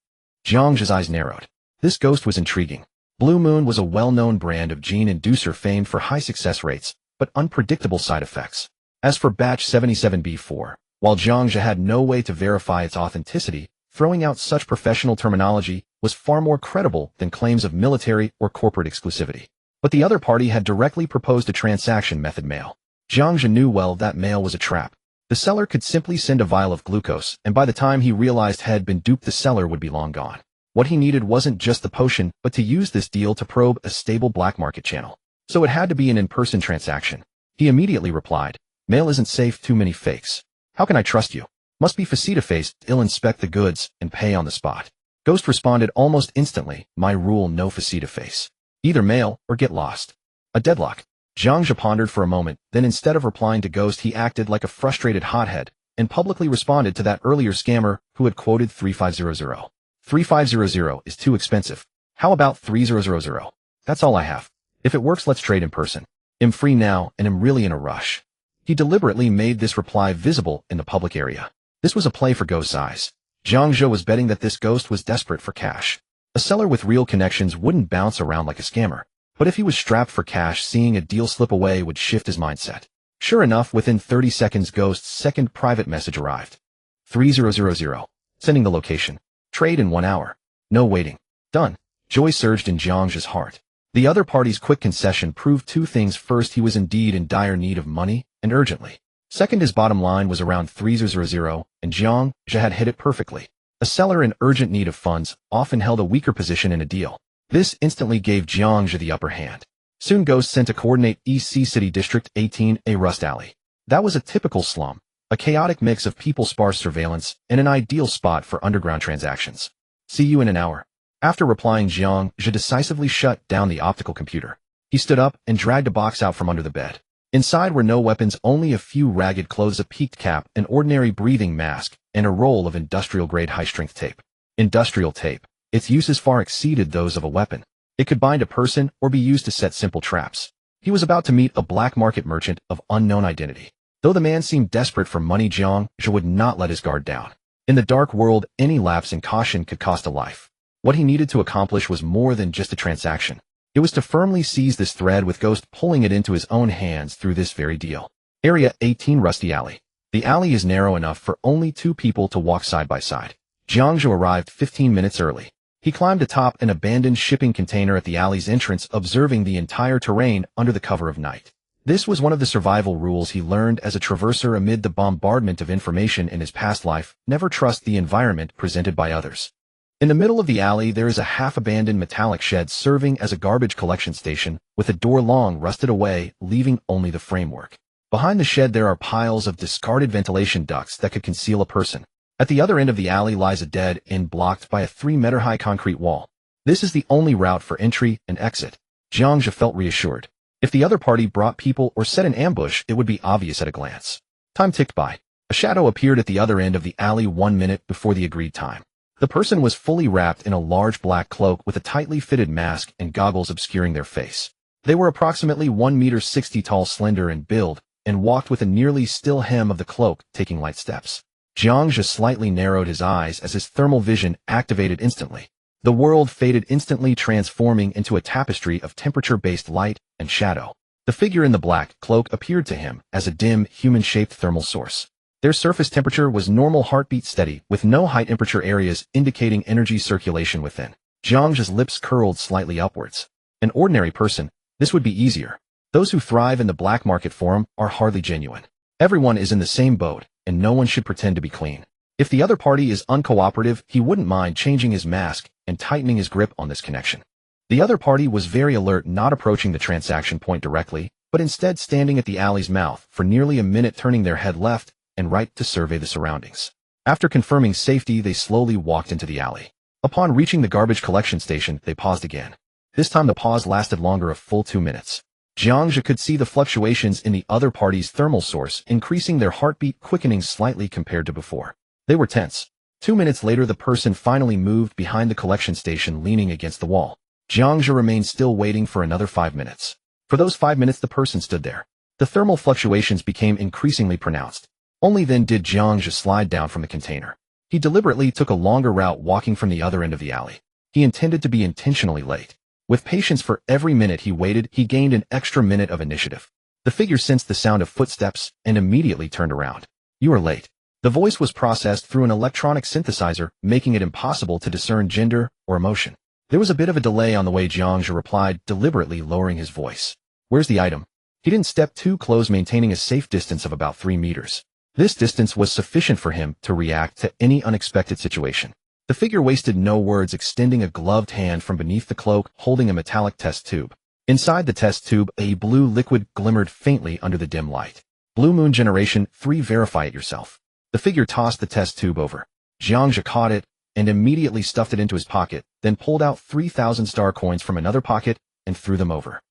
Jiang Zhe's eyes narrowed. This ghost was intriguing. Blue Moon was a well-known brand of gene inducer famed for high success rates, but unpredictable side effects. As for Batch 77B4, while Jiang Zhe had no way to verify its authenticity, throwing out such professional terminology was far more credible than claims of military or corporate exclusivity. But the other party had directly proposed a transaction method: mail. Jiang Zhe knew well that mail was a trap. The seller could simply send a vial of glucose, and by the time he realized he had been duped, the seller would be long gone. What he needed wasn't just the potion, but to use this deal to probe a stable black market channel. So it had to be an in-person transaction. He immediately replied, "Mail isn't safe, too many fakes. How can I trust you? Must be faceta-faced, I'll inspect the goods and pay on the spot." Ghost responded almost instantly, "My rule, no faceta-face. Either mail or get lost." A deadlock. Jiang Zhe pondered for a moment, then instead of replying to Ghost, he acted like a frustrated hothead and publicly responded to that earlier scammer who had quoted 3500. 3500 is too expensive. How about 3000? That's all I have. If it works, let's trade in person. I'm free now and am really in a rush. He deliberately made this reply visible in the public area. This was a play for Ghost's eyes. Jiang Zhe was betting that this ghost was desperate for cash. A seller with real connections wouldn't bounce around like a scammer, but if he was strapped for cash, seeing a deal slip away would shift his mindset. Sure enough, within 30 seconds, Ghost's second private message arrived. 3000. Sending the location. Trade in 1 hour. No waiting. Done. Joy surged in Jiang Zhe's heart. The other party's quick concession proved two things. First, he was indeed in dire need of money, and urgently. Second, his bottom line was around 3000, and Jiang Zhe had hit it perfectly. A seller in urgent need of funds often held a weaker position in a deal. This instantly gave Jiang Zhe the upper hand. Soon Ghost sent to coordinate EC City District 18A Rust Alley. That was a typical slum, a chaotic mix of people-sparse surveillance, and an ideal spot for underground transactions. See you in an hour. After replying, Jiang Zhe decisively shut down the optical computer. He stood up and dragged a box out from under the bed. Inside were no weapons, only a few ragged clothes, a peaked cap, an ordinary breathing mask, and a roll of industrial-grade high-strength tape. Industrial tape. Its uses far exceeded those of a weapon. It could bind a person or be used to set simple traps. He was about to meet a black market merchant of unknown identity. Though the man seemed desperate for money, Jiang Zhe would not let his guard down. In the dark world, any lapse in caution could cost a life. What he needed to accomplish was more than just a transaction. It was to firmly seize this thread, with Ghost pulling it into his own hands through this very deal. Area 18 Rusty Alley. The alley is narrow enough for only 2 people to walk side by side. Jiang Zhe arrived 15 minutes early. He climbed atop an abandoned shipping container at the alley's entrance, observing the entire terrain under the cover of night. This was one of the survival rules he learned as a traverser amid the bombardment of information in his past life: never trust the environment presented by others. In the middle of the alley, there is a half-abandoned metallic shed serving as a garbage collection station, with a door long rusted away, leaving only the framework. Behind the shed there are piles of discarded ventilation ducts that could conceal a person. At the other end of the alley lies a dead end blocked by a 3-meter-high concrete wall. This is the only route for entry and exit. Jiang Zhe felt reassured. If the other party brought people or set an ambush, it would be obvious at a glance. Time ticked by. A shadow appeared at the other end of the alley 1 minute before the agreed time. The person was fully wrapped in a large black cloak with a tightly fitted mask and goggles obscuring their face. They were approximately 1.60 meters tall, slender in build, and walked with a nearly still hem of the cloak, taking light steps. Jiang Zhe slightly narrowed his eyes as his thermal vision activated instantly. The world faded instantly, transforming into a tapestry of temperature-based light and shadow. The figure in the black cloak appeared to him as a dim, human-shaped thermal source. Their surface temperature was normal, heartbeat steady, with no high temperature areas indicating energy circulation within. Jiang Zhe's lips curled slightly upwards. An ordinary person, this would be easier. Those who thrive in the black market forum are hardly genuine. Everyone is in the same boat, and no one should pretend to be clean. If the other party is uncooperative, he wouldn't mind changing his mask and tightening his grip on this connection. The other party was very alert, not approaching the transaction point directly, but instead standing at the alley's mouth for nearly a minute, turning their head left and right to survey the surroundings. After confirming safety, they slowly walked into the alley. Upon reaching the garbage collection station, they paused again. This time the pause lasted longer, a full 2 minutes. Jiang Zhe could see the fluctuations in the other party's thermal source, increasing their heartbeat, quickening slightly compared to before. They were tense. 2 minutes later, the person finally moved behind the collection station, leaning against the wall. Jiang Zhe remained still, waiting for another 5 minutes. For those 5 minutes, the person stood there. The thermal fluctuations became increasingly pronounced. Only then did Jiang Zhe slide down from the container. He deliberately took a longer route, walking from the other end of the alley. He intended to be intentionally late. With patience, for every minute he waited, he gained an extra minute of initiative. The figure sensed the sound of footsteps and immediately turned around. "You are late." The voice was processed through an electronic synthesizer, making it impossible to discern gender or emotion. There was a bit of a delay on the way. Jiang Zhe replied, deliberately lowering his voice. "Where's the item?" He didn't step too close, maintaining a safe distance of about 3 meters. This distance was sufficient for him to react to any unexpected situation. The figure wasted no words, extending a gloved hand from beneath the cloak, holding a metallic test tube. Inside the test tube, a blue liquid glimmered faintly under the dim light. "Blue Moon Generation 3, verify it yourself." The figure tossed the test tube over. Jiang Zhe caught it and immediately stuffed it into his pocket, then pulled out 3,000 star coins from another pocket and threw them over.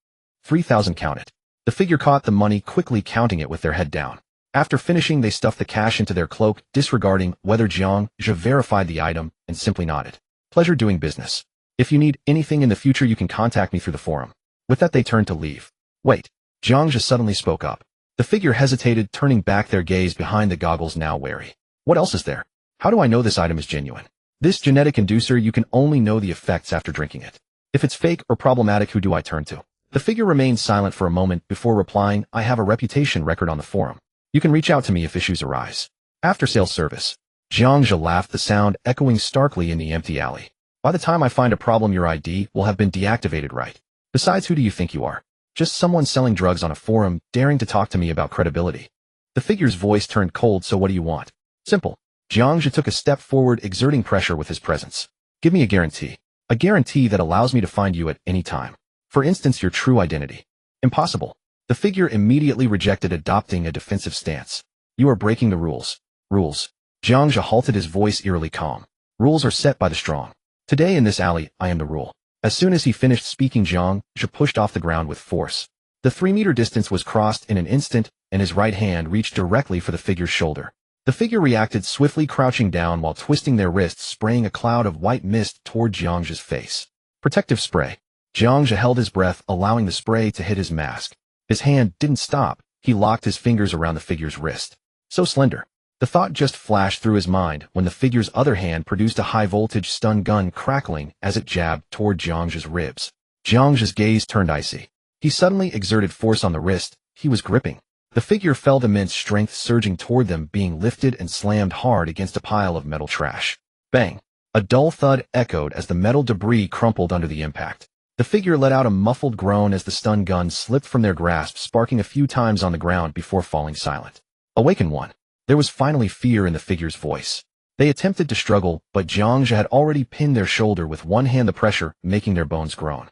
3,000, count it. The figure caught the money, quickly counting it with their head down. After finishing, they stuffed the cash into their cloak, disregarding whether Jiang Zhe verified the item, and simply nodded. "Pleasure doing business. If you need anything in the future, you can contact me through the forum." With that, they turned to leave. "Wait." Jiang Zhe suddenly spoke up. The figure hesitated, turning back, their gaze behind the goggles, now wary. "What else is there?" How do I know this item is genuine? This genetic inducer, you can only know the effects after drinking it. If it's fake or problematic, who do I turn to? The figure remained silent for a moment before replying, I have a reputation record on the forum. You can reach out to me if issues arise. After-sales service. Jiang Zhe laughed, the sound echoing starkly in the empty alley. By the time I find a problem, your ID will have been deactivated, right? Besides, who do you think you are? Just someone selling drugs on a forum, daring to talk to me about credibility. The figure's voice turned cold, so what do you want? Simple. Jiang Zhe took a step forward, exerting pressure with his presence. Give me a guarantee. A guarantee that allows me to find you at any time. For instance, your true identity. Impossible. The figure immediately rejected, adopting a defensive stance. You are breaking the rules. Rules. Jiang Zhe halted, his voice eerily calm. Rules are set by the strong. Today in this alley, I am the rule. As soon as he finished speaking, Jiang Zhe pushed off the ground with force. The 3-meter distance was crossed in an instant, and his right hand reached directly for the figure's shoulder. The figure reacted swiftly, crouching down while twisting their wrists, spraying a cloud of white mist toward Jiang Zhe's face. Protective spray. Jiang Zhe held his breath, allowing the spray to hit his mask. His hand didn't stop. He locked his fingers around the figure's wrist. So slender. The thought just flashed through his mind when the figure's other hand produced a high-voltage stun gun, crackling as it jabbed toward Jiang Zhe's ribs. Jiang Zhe's gaze turned icy. He suddenly exerted force on the wrist he was gripping. The figure felt immense strength surging toward them, being lifted and slammed hard against a pile of metal trash. Bang! A dull thud echoed as the metal debris crumpled under the impact. The figure let out a muffled groan as the stun gun slipped from their grasp, sparking a few times on the ground before falling silent. Awaken one. There was finally fear in the figure's voice. They attempted to struggle, but Jiang Zhe had already pinned their shoulder with one hand, the pressure making their bones groan.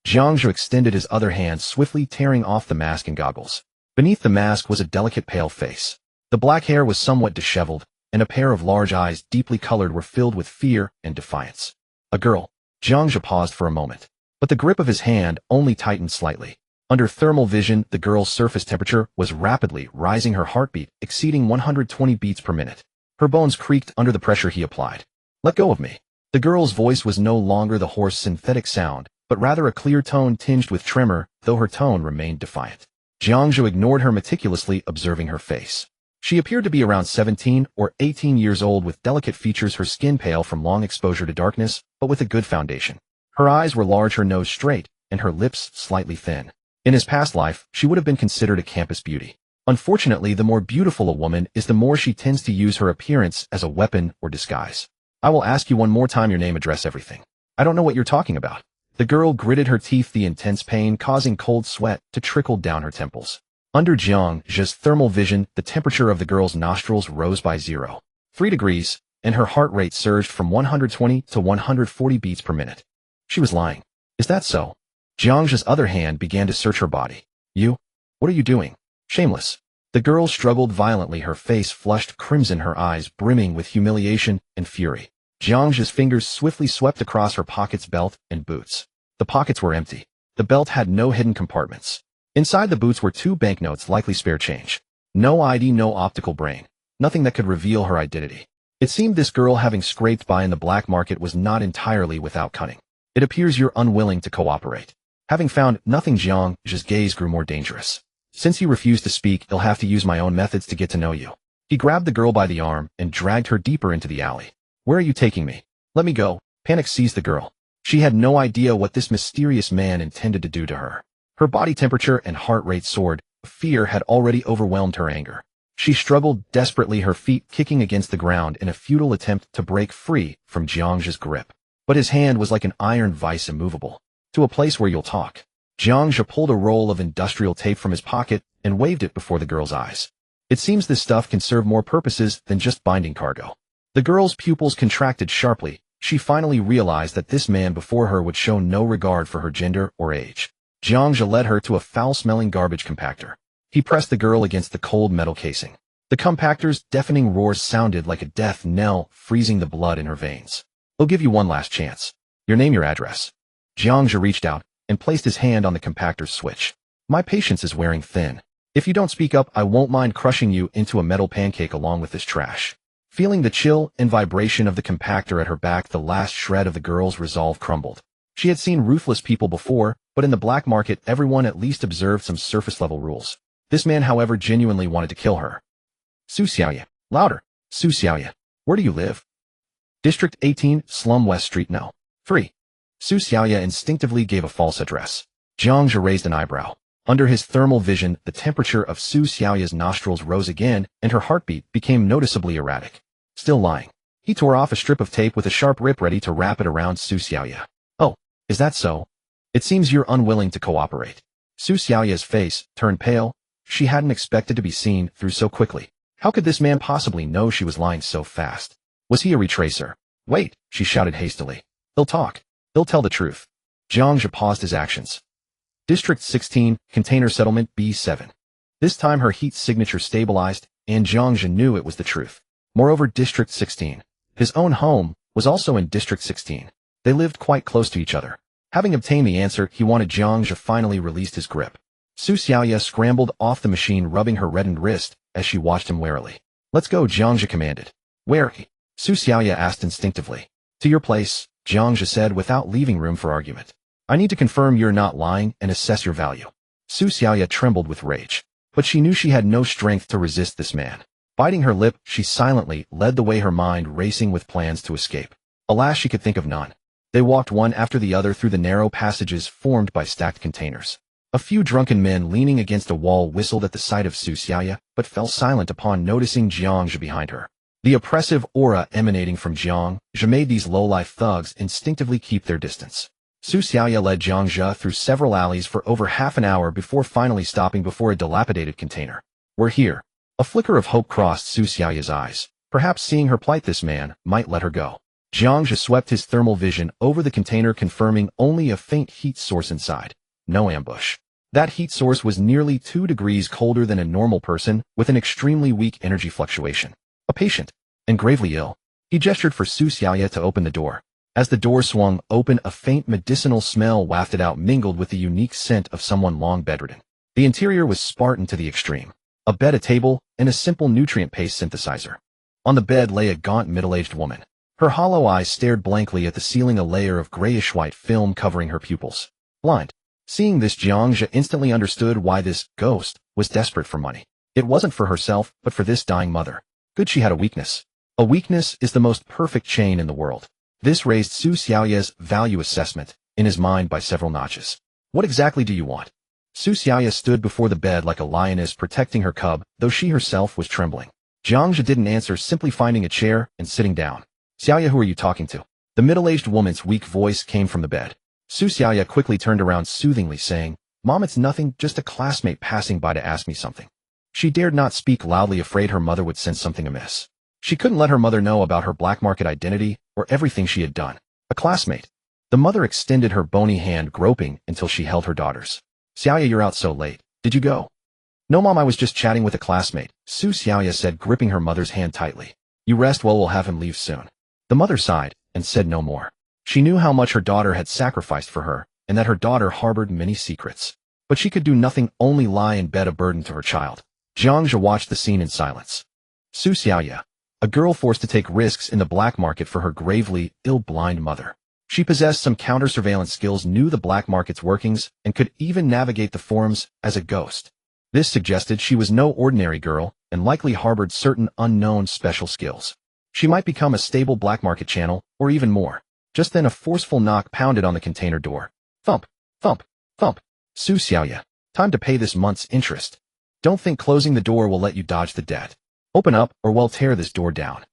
Jiang Zhe extended his other hand, swiftly tearing off the mask and goggles. Beneath the mask was a delicate pale face. The black hair was somewhat disheveled, and a pair of large eyes, deeply colored, were filled with fear and defiance. A girl. Jiang Zhe paused for a moment, but the grip of his hand only tightened slightly. Under thermal vision, the girl's surface temperature was rapidly rising, her heartbeat exceeding 120 beats per minute. Her bones creaked under the pressure he applied. Let go of me. The girl's voice was no longer the hoarse synthetic sound, but rather a clear tone tinged with tremor, though her tone remained defiant. Jiang Zhe ignored her, meticulously observing her face. She appeared to be around 17 or 18 years old, with delicate features, her skin pale from long exposure to darkness, but with a good foundation. Her eyes were large, her nose straight, and her lips slightly thin. In his past life, she would have been considered a campus beauty. Unfortunately, the more beautiful a woman is, the more she tends to use her appearance as a weapon or disguise. I will ask you one more time your name, address, everything. I don't know what you're talking about. The girl gritted her teeth, the intense pain causing cold sweat to trickle down her temples. Under Jiang Zhe's thermal vision, the temperature of the girl's nostrils rose by 0.3 degrees, and her heart rate surged from 120 to 140 beats per minute. She was lying. Is that so? Jiang Zhe's other hand began to search her body. You? What are you doing? Shameless. The girl struggled violently, her face flushed crimson, her eyes brimming with humiliation and fury. Jiang Zhe's fingers swiftly swept across her pockets, belt, and boots. The pockets were empty. The belt had no hidden compartments. Inside the boots were 2 banknotes, likely spare change. No ID, no optical brain. Nothing that could reveal her identity. It seemed this girl, having scraped by in the black market, was not entirely without cunning. It appears you're unwilling to cooperate. Having found nothing, Jiang Zhe's gaze grew more dangerous. Since you refuse to speak, I'll have to use my own methods to get to know you. He grabbed the girl by the arm and dragged her deeper into the alley. Where are you taking me? Let me go. Panic seized the girl. She had no idea what this mysterious man intended to do to her. Her body temperature and heart rate soared. Fear had already overwhelmed her anger. She struggled desperately, her feet kicking against the ground in a futile attempt to break free from Jiang Zhe's grip. But his hand was like an iron vice, immovable. To a place where you'll talk. Jiang Zhe pulled a roll of industrial tape from his pocket and waved it before the girl's eyes. It seems this stuff can serve more purposes than just binding cargo. The girl's pupils contracted sharply. She finally realized that this man before her would show no regard for her gender or age. Jiang Zhe led her to a foul-smelling garbage compactor. He pressed the girl against the cold metal casing. The compactor's deafening roar sounded like a death knell, freezing the blood in her veins. I'll give you one last chance. Your name, your address. Jiang Zhe reached out and placed his hand on the compactor's switch. My patience is wearing thin. If you don't speak up, I won't mind crushing you into a metal pancake along with this trash. Feeling the chill and vibration of the compactor at her back, the last shred of the girl's resolve crumbled. She had seen ruthless people before, but in the black market, everyone at least observed some surface-level rules. This man, however, genuinely wanted to kill her. Su Xiaoye. Louder. Su Xiaoye. Where do you live? District 18, Slum West Street No. 3. Su Xiaoya instinctively gave a false address. Jiang Zhe raised an eyebrow. Under his thermal vision, the temperature of Su Xiaoya's nostrils rose again, and her heartbeat became noticeably erratic. Still lying. He tore off a strip of tape with a sharp rip ready to wrap it around Su Xiaoya. Oh, is that so? It seems you're unwilling to cooperate. Su Xiaoya's face turned pale. She hadn't expected to be seen through so quickly. How could this man possibly know she was lying so fast? Was he a retracer? Wait, she shouted hastily. He'll talk. He'll tell the truth. Jiang Zhe paused his actions. District 16, Container Settlement B7. This time her heat signature stabilized, and Jiang Zhe knew it was the truth. Moreover, District 16, his own home, was also in District 16. They lived quite close to each other. Having obtained the answer he wanted, Jiang Zhe finally released his grip. Su Xiaoya scrambled off the machine, rubbing her reddened wrist as she watched him warily. Let's go, Jiang Zhe commanded. Where? Su Xiaoya asked instinctively. To your place, Jiang Zhe said without leaving room for argument. I need to confirm you're not lying and assess your value. Su Xiaoya trembled with rage. But she knew she had no strength to resist this man. Biting her lip, she silently led the way, her mind racing with plans to escape. Alas, she could think of none. They walked one after the other through the narrow passages formed by stacked containers. A few drunken men leaning against a wall whistled at the sight of Su Xiaoya, but fell silent upon noticing Jiang Zhe behind her. The oppressive aura emanating from Jiang Zhe made these low-life thugs instinctively keep their distance. Su Xiaoya led Jiang Zhe through several alleys for over half an hour before finally stopping before a dilapidated container. We're here. A flicker of hope crossed Su Xiaoya's eyes. Perhaps seeing her plight, this man might let her go. Jiang Zhe swept his thermal vision over the container, confirming only a faint heat source inside. No ambush. That heat source was nearly 2 degrees colder than a normal person, with an extremely weak energy fluctuation. A patient, and gravely ill. He gestured for Su Xiaoya to open the door. As the door swung open, a faint medicinal smell wafted out, mingled with the unique scent of someone long bedridden. The interior was Spartan to the extreme. A bed, a table, and a simple nutrient paste synthesizer. On the bed lay a gaunt middle-aged woman. Her hollow eyes stared blankly at the ceiling, a layer of grayish-white film covering her pupils. Blind. Seeing this, Jiang Zhe instantly understood why this ghost was desperate for money. It wasn't for herself, but for this dying mother. Good, she had a weakness. A weakness is the most perfect chain in the world. This raised Su Xiaoya's value assessment in his mind by several notches. What exactly do you want? Su Xiaoya stood before the bed like a lioness protecting her cub, though she herself was trembling. Jiang Zhe didn't answer, simply finding a chair and sitting down. Xiaoya, who are you talking to? The middle-aged woman's weak voice came from the bed. Su Xiaoya quickly turned around soothingly, saying, Mom, it's nothing, just a classmate passing by to ask me something. She dared not speak loudly, afraid her mother would sense something amiss. She couldn't let her mother know about her black market identity or everything she had done. A classmate. The mother extended her bony hand, groping until she held her daughter's. Xiaoya, you're out so late. Did you go? No, Mom, I was just chatting with a classmate, Su Xiaoya said, gripping her mother's hand tightly. You rest well, we'll have him leave soon. The mother sighed and said no more. She knew how much her daughter had sacrificed for her, and that her daughter harbored many secrets. But she could do nothing, only lie in bed, a burden to her child. Jiang Zhe watched the scene in silence. Su Xiaoya, a girl forced to take risks in the black market for her gravely ill blind mother. She possessed some counter-surveillance skills, knew the black market's workings, and could even navigate the forums as a ghost. This suggested she was no ordinary girl, and likely harbored certain unknown special skills. She might become a stable black market channel, or even more. Just then a forceful knock pounded on the container door. Thump, thump, thump. Su Xiaoya, time to pay this month's interest. Don't think closing the door will let you dodge the debt. Open up, or we'll tear this door down.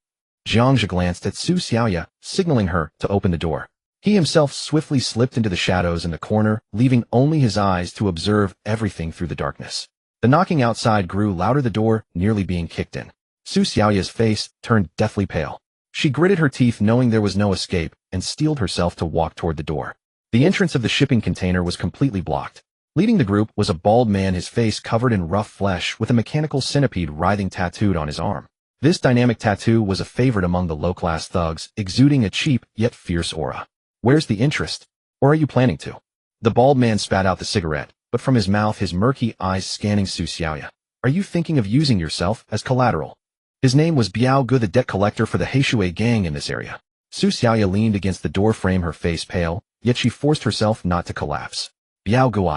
Jiang Zhe glanced at Su Xiaoya, signaling her to open the door. He himself swiftly slipped into the shadows in the corner, leaving only his eyes to observe everything through the darkness. The knocking outside grew louder, the door nearly being kicked in. Su Xiaoya's face turned deathly pale. She gritted her teeth, knowing there was no escape, and steeled herself to walk toward the door. The entrance of the shipping container was completely blocked. Leading the group was a bald man, his face covered in rough flesh, with a mechanical centipede writhing tattooed on his arm. This dynamic tattoo was a favorite among the low-class thugs, exuding a cheap yet fierce aura. Where's the interest? Or are you planning to? The bald man spat out the cigarette, but from his mouth, his murky eyes scanning Su Xiaoya. Are you thinking of using yourself as collateral? His name was Biao Gu, the debt collector for the Heishui gang in this area. Su Xiaoya leaned against the door frame, her face pale, yet she forced herself not to collapse. Biao Gu,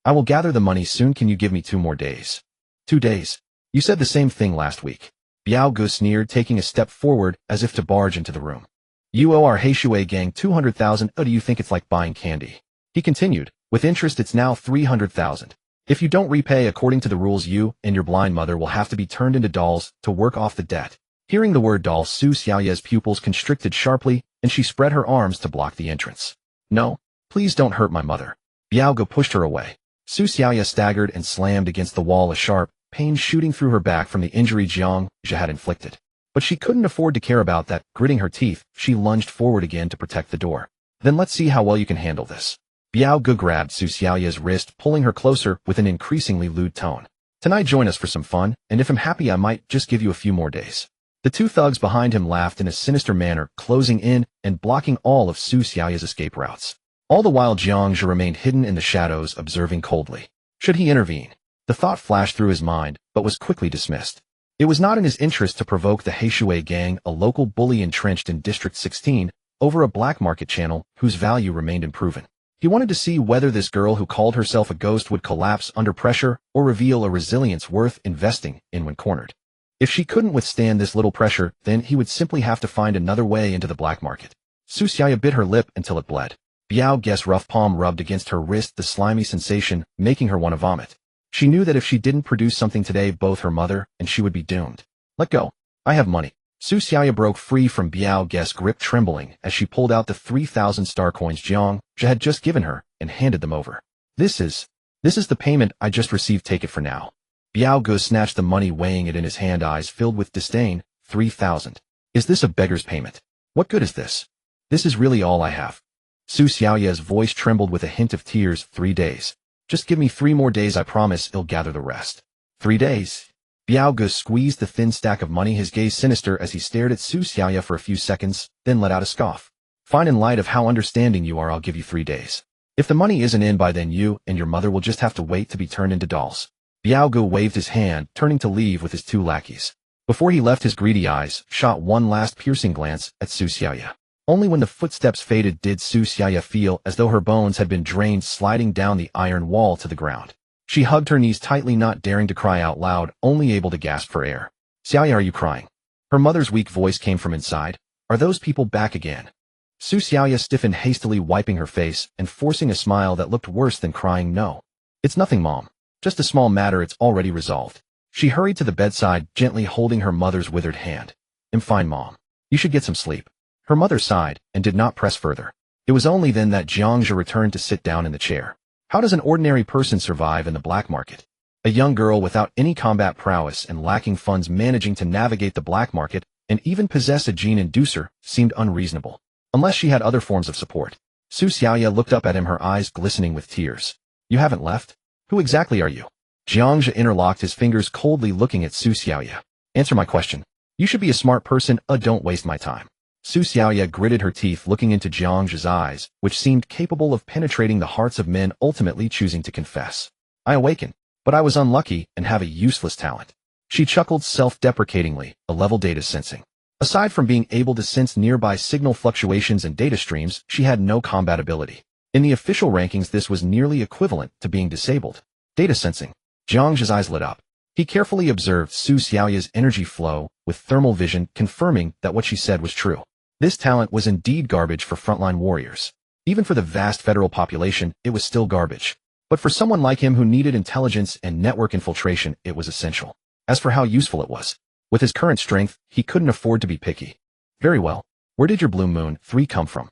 I will gather the money soon. Can you give me 2 more days? 2 days? You said the same thing last week. Biao Gu sneered, taking a step forward as if to barge into the room. You owe our Heishui gang 200,000. Do you think it's like buying candy? He continued. With interest it's now 300,000. If you don't repay according to the rules, you and your blind mother will have to be turned into dolls to work off the debt. Hearing the word doll, Su Xiaoya's pupils constricted sharply, and she spread her arms to block the entrance. No, please don't hurt my mother. Biao Gu pushed her away. Su Xiaoya staggered and slammed against the wall, a sharp pain shooting through her back from the injury Jiang Zhe had inflicted. But she couldn't afford to care about that. Gritting her teeth, she lunged forward again to protect the door. Then let's see how well you can handle this. Biao Gu grabbed Su Xiaoya's wrist, pulling her closer with an increasingly lewd tone. Tonight join us for some fun, and if I'm happy I might just give you a few more days. The two thugs behind him laughed in a sinister manner, closing in and blocking all of Su Xiaoya's escape routes. All the while Jiang Zhe remained hidden in the shadows, observing coldly. Should he intervene? The thought flashed through his mind, but was quickly dismissed. It was not in his interest to provoke the Heishui gang, a local bully entrenched in District 16, over a black market channel whose value remained unproven. He wanted to see whether this girl who called herself a ghost would collapse under pressure or reveal a resilience worth investing in when cornered. If she couldn't withstand this little pressure, then he would simply have to find another way into the black market. Su Xiaoya bit her lip until it bled. Biao Gu's rough palm rubbed against her wrist, the slimy sensation making her want to vomit. She knew that if she didn't produce something today, both her mother and she would be doomed. Let go. I have money. Su Xiaoya broke free from Biao Gu's grip, trembling as she pulled out the 3,000 star coins Jiang Zhe had just given her and handed them over. This is the payment I just received. Take it for now. Biao Gu snatched the money, weighing it in his hand, eyes filled with disdain. 3,000. Is this a beggar's payment? What good is this? This is really all I have. Su Xiaoya's voice trembled with a hint of tears. 3 days. Just give me 3 more days, I promise I'll gather the rest. 3 days? Biao Gu squeezed the thin stack of money, his gaze sinister as he stared at Su Xiaoya for a few seconds, then let out a scoff. Fine, in light of how understanding you are, I'll give you 3 days. If the money isn't in by then, you and your mother will just have to wait to be turned into dolls. Biao Gu waved his hand, turning to leave with his 2 lackeys. Before he left, his greedy eyes shot one last piercing glance at Su Xiaoya. Only when the footsteps faded did Su Xiaoya feel as though her bones had been drained, sliding down the iron wall to the ground. She hugged her knees tightly, not daring to cry out loud, only able to gasp for air. Xiaoya, are you crying? Her mother's weak voice came from inside. Are those people back again? Su Xiaoya stiffened, hastily wiping her face and forcing a smile that looked worse than crying. No. It's nothing, Mom. Just a small matter, it's already resolved. She hurried to the bedside, gently holding her mother's withered hand. I'm fine, Mom. You should get some sleep. Her mother sighed and did not press further. It was only then that Jiang Zhe returned to sit down in the chair. How does an ordinary person survive in the black market? A young girl without any combat prowess and lacking funds managing to navigate the black market and even possess a gene inducer seemed unreasonable. Unless she had other forms of support. Su Xiaoya looked up at him, her eyes glistening with tears. You haven't left? Who exactly are you? Jiang Zhe interlocked his fingers, coldly looking at Su Xiaoya. Answer my question. You should be a smart person. Don't waste my time. Su Xiaoya gritted her teeth, looking into Jiang Zhe's eyes, which seemed capable of penetrating the hearts of men, ultimately choosing to confess. I awaken, but I was unlucky and have a useless talent. She chuckled self-deprecatingly, a level data sensing. Aside from being able to sense nearby signal fluctuations and data streams, she had no combat ability. In the official rankings, this was nearly equivalent to being disabled. Data sensing. Jiang Zhe's eyes lit up. He carefully observed Su Xiaoya's energy flow with thermal vision, confirming that what she said was true. This talent was indeed garbage for frontline warriors. Even for the vast federal population, it was still garbage. But for someone like him who needed intelligence and network infiltration, it was essential. As for how useful it was, with his current strength, he couldn't afford to be picky. Very well. Where did your Blue Moon 3 come from?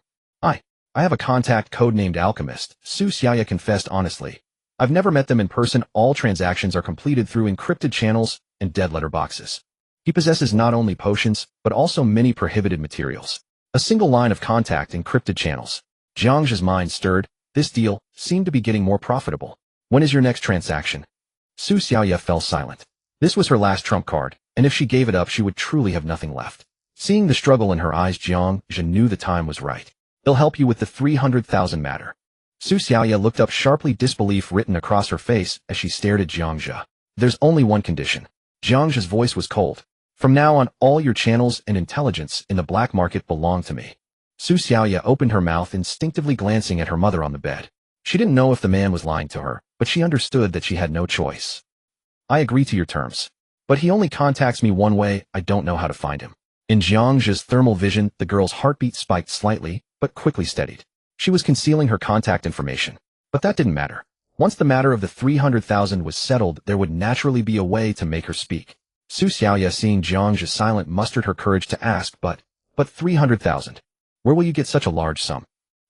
I have a contact codenamed Alchemist, Su Xiaoya confessed honestly. I've never met them in person. All transactions are completed through encrypted channels and dead letter boxes. He possesses not only potions, but also many prohibited materials. A single line of contact, encrypted channels. Jiang Zhe's mind stirred. This deal seemed to be getting more profitable. When is your next transaction? Su Xiaoya fell silent. This was her last trump card, and if she gave it up, she would truly have nothing left. Seeing the struggle in her eyes, Jiang Zhe knew the time was right. He'll help you with the 300,000 matter. Su Xiaoya looked up sharply, disbelief written across her face as she stared at Jiang Zhe. There's only one condition. Jiang Zhe's voice was cold. From now on, all your channels and intelligence in the black market belong to me. Su Xiaoya opened her mouth, instinctively glancing at her mother on the bed. She didn't know if the man was lying to her, but she understood that she had no choice. I agree to your terms. But he only contacts me one way, I don't know how to find him. In Jiang Zhe's thermal vision, the girl's heartbeat spiked slightly, but quickly steadied. She was concealing her contact information. But that didn't matter. Once the matter of the 300,000 was settled, there would naturally be a way to make her speak. Su Xiaoya, seeing Jiang Zhe silent, mustered her courage to ask, but 300,000. Where will you get such a large sum?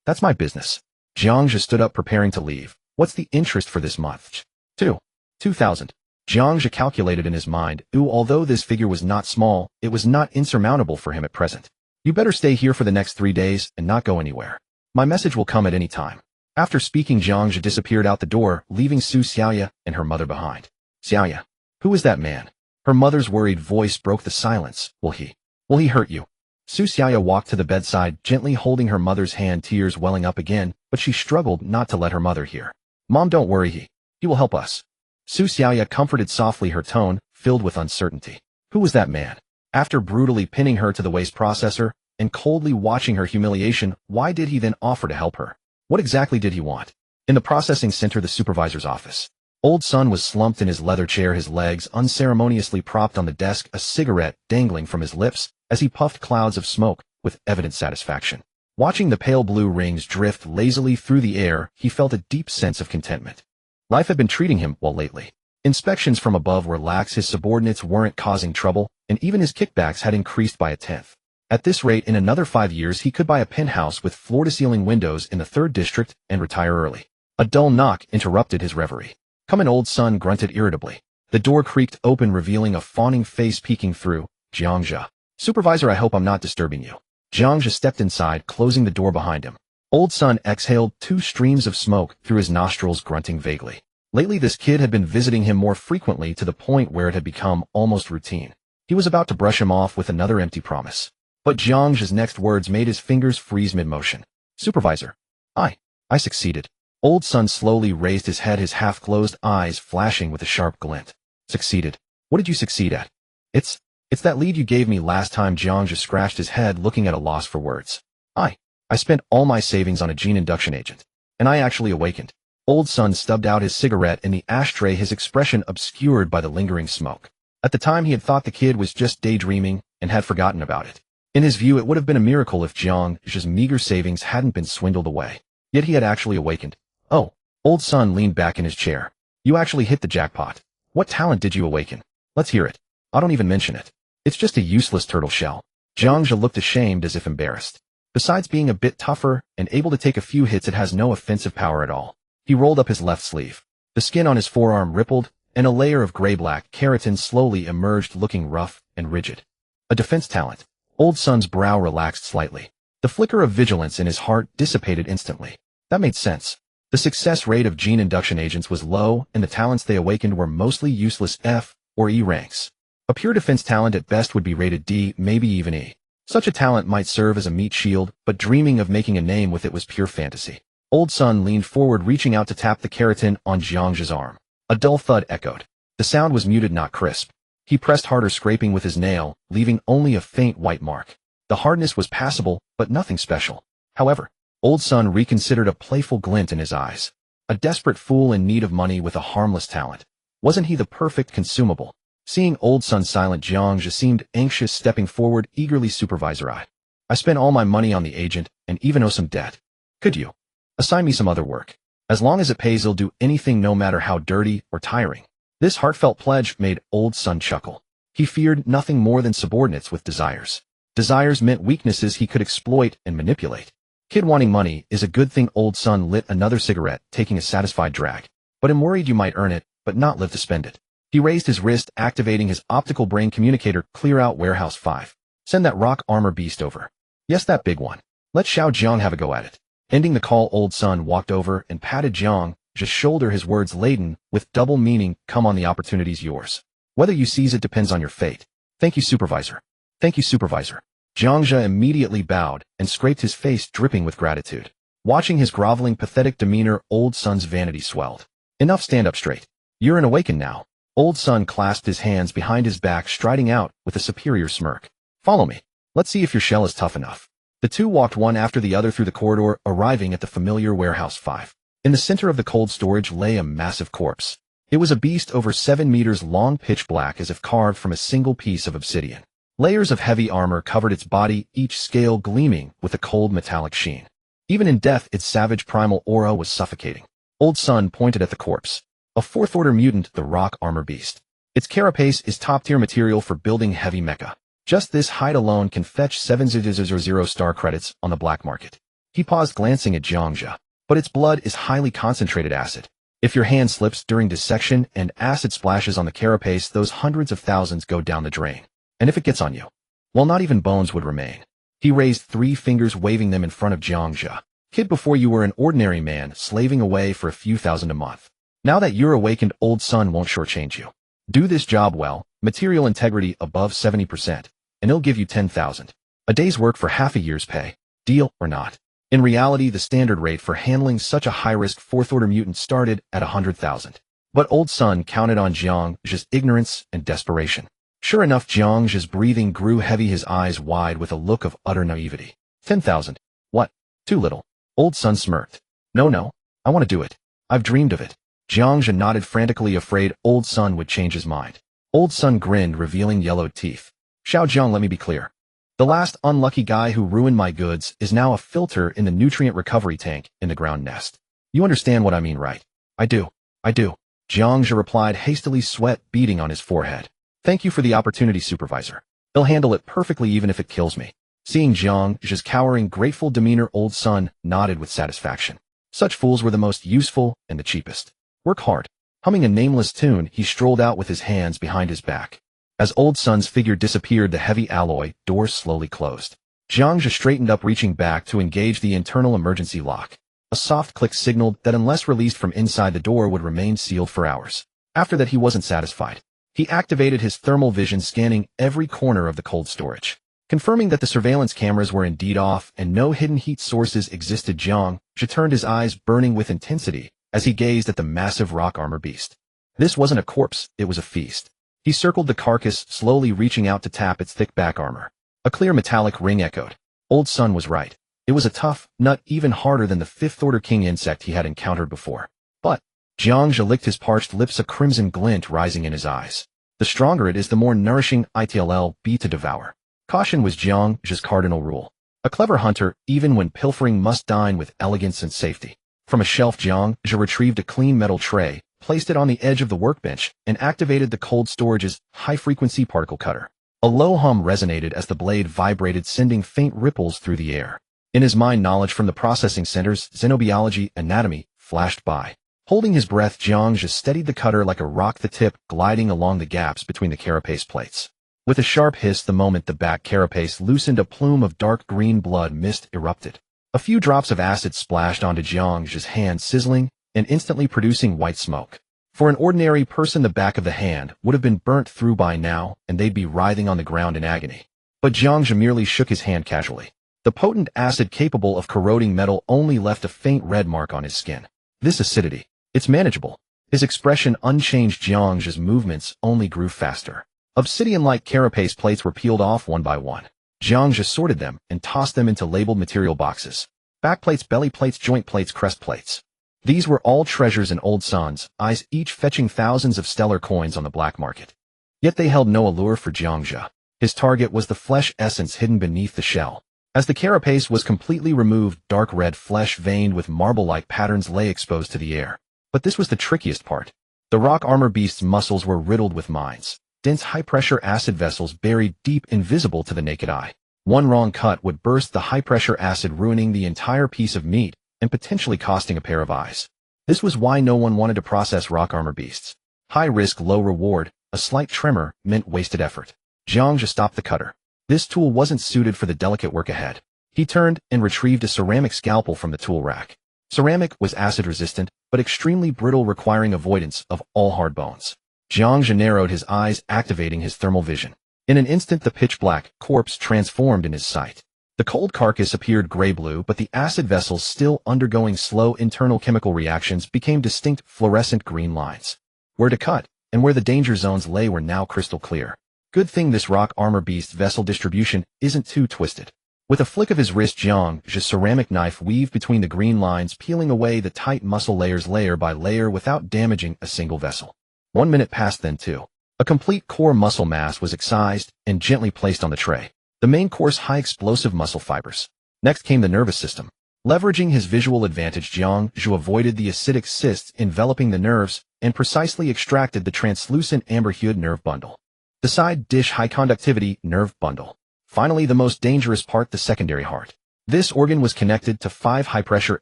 That's my business. Jiang Zhe stood up, preparing to leave. What's the interest for this month? 2,000. Jiang Zhe calculated in his mind. Although this figure was not small, it was not insurmountable for him at present. You better stay here for the next 3 days and not go anywhere. My message will come at any time. After speaking, Jiang Zhe disappeared out the door, leaving Su Xiaoya and her mother behind. Xiaoya, who is that man? Her mother's worried voice broke the silence. Will he hurt you? Su Xiaoya walked to the bedside, gently holding her mother's hand, tears welling up again, but she struggled not to let her mother hear. Mom, don't worry, he will help us. Su Xiaoya comforted softly, her tone filled with uncertainty. Who was that man? After brutally pinning her to the waste processor and coldly watching her humiliation, why did he then offer to help her? What exactly did he want? In the processing center, the supervisor's office. Old Sun was slumped in his leather chair, his legs unceremoniously propped on the desk, a cigarette dangling from his lips as he puffed clouds of smoke with evident satisfaction. Watching the pale blue rings drift lazily through the air, he felt a deep sense of contentment. Life had been treating him well lately. Inspections from above were lax, his subordinates weren't causing trouble, and even his kickbacks had increased by 1/10. At this rate, in another 5 years, he could buy a penthouse with floor-to-ceiling windows in the 3rd district and retire early. A dull knock interrupted his reverie. Come in, Old Sun grunted irritably. The door creaked open, revealing a fawning face peeking through. Jiang Zhe. Supervisor, I hope I'm not disturbing you. Jiang Zhe stepped inside, closing the door behind him. Old Sun exhaled 2 streams of smoke through his nostrils, grunting vaguely. Lately, this kid had been visiting him more frequently, to the point where it had become almost routine. He was about to brush him off with another empty promise. But Jiang Zhe's next words made his fingers freeze mid-motion. Supervisor. I succeeded. Old Sun slowly raised his head, his half-closed eyes flashing with a sharp glint. Succeeded? What did you succeed at? It's that lead you gave me last time. Jiang Zhe scratched his head, looking at a loss for words. I spent all my savings on a gene induction agent. And I actually awakened. Old Sun stubbed out his cigarette in the ashtray, his expression obscured by the lingering smoke. At the time, he had thought the kid was just daydreaming and had forgotten about it. In his view, it would have been a miracle if Jiang Zhe's meager savings hadn't been swindled away. Yet he had actually awakened. Oh, Old Sun leaned back in his chair. You actually hit the jackpot. What talent did you awaken? Let's hear it. I don't even mention it. It's just a useless turtle shell. Jiang Zhe looked ashamed, as if embarrassed. Besides being a bit tougher and able to take a few hits, it has no offensive power at all. He rolled up his left sleeve. The skin on his forearm rippled, and a layer of gray-black keratin slowly emerged, looking rough and rigid. A defense talent. Old Sun's brow relaxed slightly. The flicker of vigilance in his heart dissipated instantly. That made sense. The success rate of gene induction agents was low, and the talents they awakened were mostly useless F or E ranks. A pure defense talent at best would be rated D, maybe even E. Such a talent might serve as a meat shield, but dreaming of making a name with it was pure fantasy. Old Sun leaned forward, reaching out to tap the keratin on Jiang Zhe's arm. A dull thud echoed. The sound was muted, not crisp. He pressed harder, scraping with his nail, leaving only a faint white mark. The hardness was passable, but nothing special. However, Old Sun reconsidered, a playful glint in his eyes. A desperate fool in need of money with a harmless talent. Wasn't he the perfect consumable? Seeing Old Sun silent, Jiang Zhe seemed anxious, stepping forward eagerly. Supervisor, I spent all my money on the agent and even owe some debt. Could you assign me some other work? As long as it pays, I'll do anything, no matter how dirty or tiring. This heartfelt pledge made Old Sun chuckle. He feared nothing more than subordinates with desires. Desires meant weaknesses he could exploit and manipulate. Kid wanting money is a good thing. Old Sun lit another cigarette, taking a satisfied drag. But I'm worried you might earn it, but not live to spend it. He raised his wrist, activating his optical brain communicator. Clear out warehouse 5. Send that rock armor beast over. Yes, that big one. Let Xiao Jiang have a go at it. Ending the call, Old Sun walked over and patted Jiang Zhe's shoulder, his words laden with double meaning. Come on, the opportunity's yours. Whether you seize it depends on your fate. Thank you, Supervisor. Thank you, Supervisor. Jiang Zhe immediately bowed and scraped his face, dripping with gratitude. Watching his groveling, pathetic demeanor, Old Sun's vanity swelled. Enough, stand up straight. You're an awaken now. Old Sun clasped his hands behind his back, striding out with a superior smirk. Follow me. Let's see if your shell is tough enough. The two walked one after the other through the corridor, arriving at the familiar warehouse 5. In the center of the cold storage lay a massive corpse. It was a beast over 7 meters long, pitch black as if carved from a single piece of obsidian. Layers of heavy armor covered its body, each scale gleaming with a cold metallic sheen. Even in death, its savage primal aura was suffocating. Old Sun pointed at the corpse. A fourth-order mutant, the rock armor beast. Its carapace is top-tier material for building heavy mecha. Just this hide alone can fetch 7,000 star credits on the black market. He paused, glancing at Jiang Zhe. But its blood is highly concentrated acid. If your hand slips during dissection and acid splashes on the carapace, those hundreds of thousands go down the drain. And if it gets on you, well, not even bones would remain. He raised 3 fingers, waving them in front of Jiang Zhe. Kid, before you were an ordinary man, slaving away for a few thousand a month. Now that you're awakened, Old Sun won't shortchange you. Do this job well, material integrity above 70%, and he'll give you 10,000. A day's work for half a year's pay. Deal or not? In reality, the standard rate for handling such a high-risk fourth-order mutant started at 100,000. But Old Sun counted on Jiang Zhe's ignorance and desperation. Sure enough, Jiang Zhe's breathing grew heavy, his eyes wide with a look of utter naivety. 10,000. What? Too little. Old Sun smirked. No, I want to do it. I've dreamed of it. Jiang Zhe nodded, frantically afraid Old Sun would change his mind. Old Sun grinned, revealing yellowed teeth. Xiao Jiang, let me be clear. The last unlucky guy who ruined my goods is now a filter in the nutrient recovery tank in the ground nest. You understand what I mean, right? I do. Jiang Zhe replied hastily, sweat beading on his forehead. Thank you for the opportunity, Supervisor. He'll handle it perfectly even if it kills me. Seeing Jiang Zhe's cowering, grateful demeanor, Old Sun nodded with satisfaction. Such fools were the most useful and the cheapest. Work hard. Humming a nameless tune, he strolled out with his hands behind his back. As Old Sun's figure disappeared, the heavy alloy door slowly closed. Jiang Zhe straightened up, reaching back to engage the internal emergency lock. A soft click signaled that unless released from inside, the door would remain sealed for hours. After that, he wasn't satisfied. He activated his thermal vision, scanning every corner of the cold storage. Confirming that the surveillance cameras were indeed off and no hidden heat sources existed, Jiang Zhe turned, his eyes burning with intensity as he gazed at the massive rock armor beast. This wasn't a corpse, it was a feast. He circled the carcass, slowly reaching out to tap its thick back armor. A clear metallic ring echoed. Old Sun was right. It was a tough nut, even harder than the fifth-order king insect he had encountered before. But Jiang Zhe licked his parched lips, a crimson glint rising in his eyes. The stronger it is, the more nourishing it'll be to devour. Caution was Jiang Zhe's cardinal rule. A clever hunter, even when pilfering, must dine with elegance and safety. From a shelf, Jiang Zhe retrieved a clean metal tray, placed it on the edge of the workbench, and activated the cold storage's high-frequency particle cutter. A low hum resonated as the blade vibrated, sending faint ripples through the air. In his mind, knowledge from the processing center's xenobiology anatomy flashed by. Holding his breath, Jiang Zhe steadied the cutter like a rock, the tip gliding along the gaps between the carapace plates. With a sharp hiss, the moment the back carapace loosened, a plume of dark green blood mist erupted. A few drops of acid splashed onto Jiang Zhe's hand, sizzling and instantly producing white smoke. For an ordinary person, the back of the hand would have been burnt through by now, and they'd be writhing on the ground in agony. But Jiang Zhe merely shook his hand casually. The potent acid capable of corroding metal only left a faint red mark on his skin. This acidity, it's manageable. His expression unchanged. Jiang Zhe's movements only grew faster. Obsidian-like carapace plates were peeled off one by one. Jiang Zhe sorted them and tossed them into labeled material boxes. Backplates, belly plates, joint plates, crest plates. These were all treasures in Old Sun's eyes, each fetching thousands of stellar coins on the black market. Yet they held no allure for Jiang Zhe. His target was the flesh essence hidden beneath the shell. As the carapace was completely removed, dark red flesh veined with marble-like patterns lay exposed to the air. But this was the trickiest part. The rock armor beast's muscles were riddled with mines. Dense high-pressure acid vessels buried deep, invisible to the naked eye. One wrong cut would burst the high-pressure acid, ruining the entire piece of meat and potentially costing a pair of eyes. This was why no one wanted to process rock armor beasts. High risk, low reward. A slight tremor meant wasted effort. Jiang Zhe stopped the cutter. This tool wasn't suited for the delicate work ahead. He turned and retrieved a ceramic scalpel from the tool rack. Ceramic was acid-resistant, but extremely brittle, requiring avoidance of all hard bones. Jiang Zhe narrowed his eyes, activating his thermal vision. In an instant, the pitch-black corpse transformed in his sight. The cold carcass appeared gray-blue, but the acid vessels, still undergoing slow internal chemical reactions, became distinct fluorescent green lines. Where to cut, and where the danger zones lay, were now crystal clear. Good thing this rock armor beast's vessel distribution isn't too twisted. With a flick of his wrist, Jiang Zhe's ceramic knife weaved between the green lines, peeling away the tight muscle layers layer by layer without damaging a single vessel. 1 minute passed then too. A complete core muscle mass was excised and gently placed on the tray. The main course high explosive muscle fibers. Next came the nervous system. Leveraging his visual advantage, Jiang Zhe avoided the acidic cysts enveloping the nerves and precisely extracted the translucent amber-hued nerve bundle. The side dish high conductivity nerve bundle. Finally, the most dangerous part, the secondary heart. This organ was connected to 5 high-pressure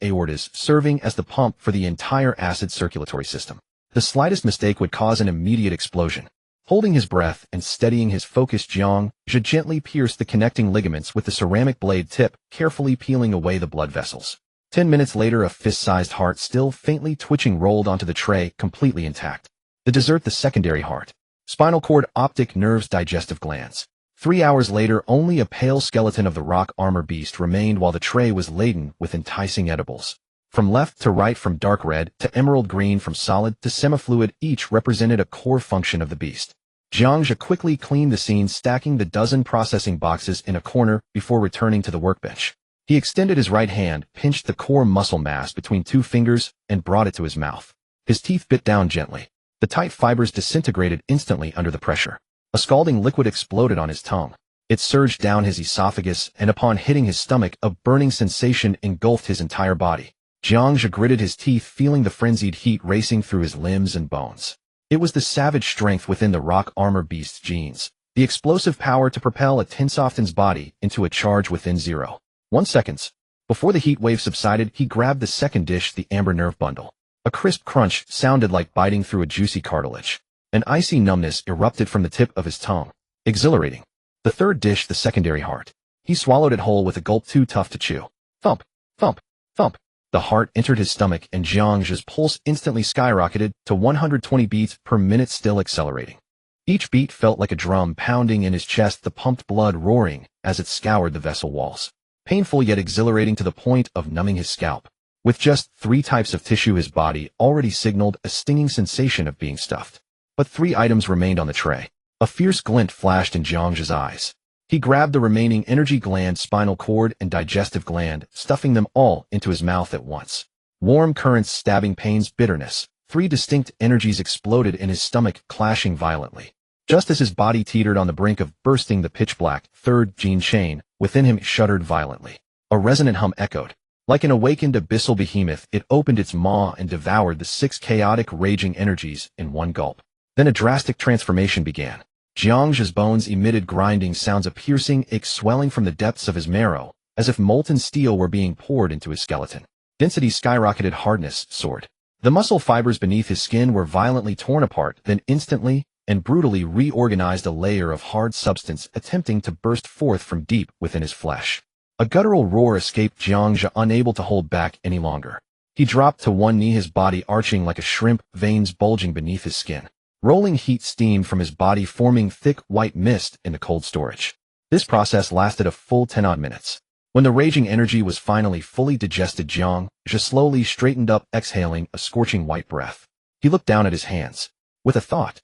aortas, serving as the pump for the entire acid circulatory system. The slightest mistake would cause an immediate explosion. Holding his breath and steadying his focus, Jiang Zhe gently pierced the connecting ligaments with the ceramic blade tip, carefully peeling away the blood vessels. 10 minutes later, a fist-sized heart, still faintly twitching, rolled onto the tray, completely intact. The dessert, the secondary heart. Spinal cord, optic nerves, digestive glands. 3 hours later, only a pale skeleton of the rock armor beast remained while the tray was laden with enticing edibles. From left to right, from dark red to emerald green, from solid to semifluid, each represented a core function of the beast. Jiang Zhe quickly cleaned the scene, stacking the dozen processing boxes in a corner before returning to the workbench. He extended his right hand, pinched the core muscle mass between 2 fingers, and brought it to his mouth. His teeth bit down gently. The tight fibers disintegrated instantly under the pressure. A scalding liquid exploded on his tongue. It surged down his esophagus, and upon hitting his stomach, a burning sensation engulfed his entire body. Jiang Zhe gritted his teeth, feeling the frenzied heat racing through his limbs and bones. It was the savage strength within the rock armor beast's genes, the explosive power to propel a Tinsoften's body into a charge within 0.1 seconds. Before the heat wave subsided, he grabbed the second dish, the amber nerve bundle. A crisp crunch sounded like biting through a juicy cartilage. An icy numbness erupted from the tip of his tongue. Exhilarating. The third dish, the secondary heart. He swallowed it whole with a gulp too tough to chew. Thump, thump, thump. The heart entered his stomach, and Jiang Zhe's pulse instantly skyrocketed to 120 beats per minute, still accelerating. Each beat felt like a drum pounding in his chest, the pumped blood roaring as it scoured the vessel walls. Painful yet exhilarating to the point of numbing his scalp. With just 3 types of tissue, his body already signaled a stinging sensation of being stuffed. But 3 items remained on the tray. A fierce glint flashed in Jiang Zhe's eyes. He grabbed the remaining energy gland, spinal cord, and digestive gland, stuffing them all into his mouth at once. Warm currents, stabbing pains, bitterness. 3 distinct energies exploded in his stomach, clashing violently. Just as his body teetered on the brink of bursting, the pitch-black third gene chain within him shuddered violently. A resonant hum echoed. Like an awakened abyssal behemoth, it opened its maw and devoured the 6 chaotic, raging energies in one gulp. Then a drastic transformation began. Jiang Zhe's bones emitted grinding sounds, a piercing ache swelling from the depths of his marrow, as if molten steel were being poured into his skeleton. Density skyrocketed, hardness soared. The muscle fibers beneath his skin were violently torn apart, then instantly and brutally reorganized, a layer of hard substance attempting to burst forth from deep within his flesh. A guttural roar escaped Jiang Zhe, unable to hold back any longer. He dropped to one knee, his body arching like a shrimp, veins bulging beneath his skin. Rolling heat steamed from his body, forming thick white mist in the cold storage. This process lasted a full 10-odd minutes. When the raging energy was finally fully digested, Jiang Zhe slowly straightened up, exhaling a scorching white breath. He looked down at his hands. With a thought.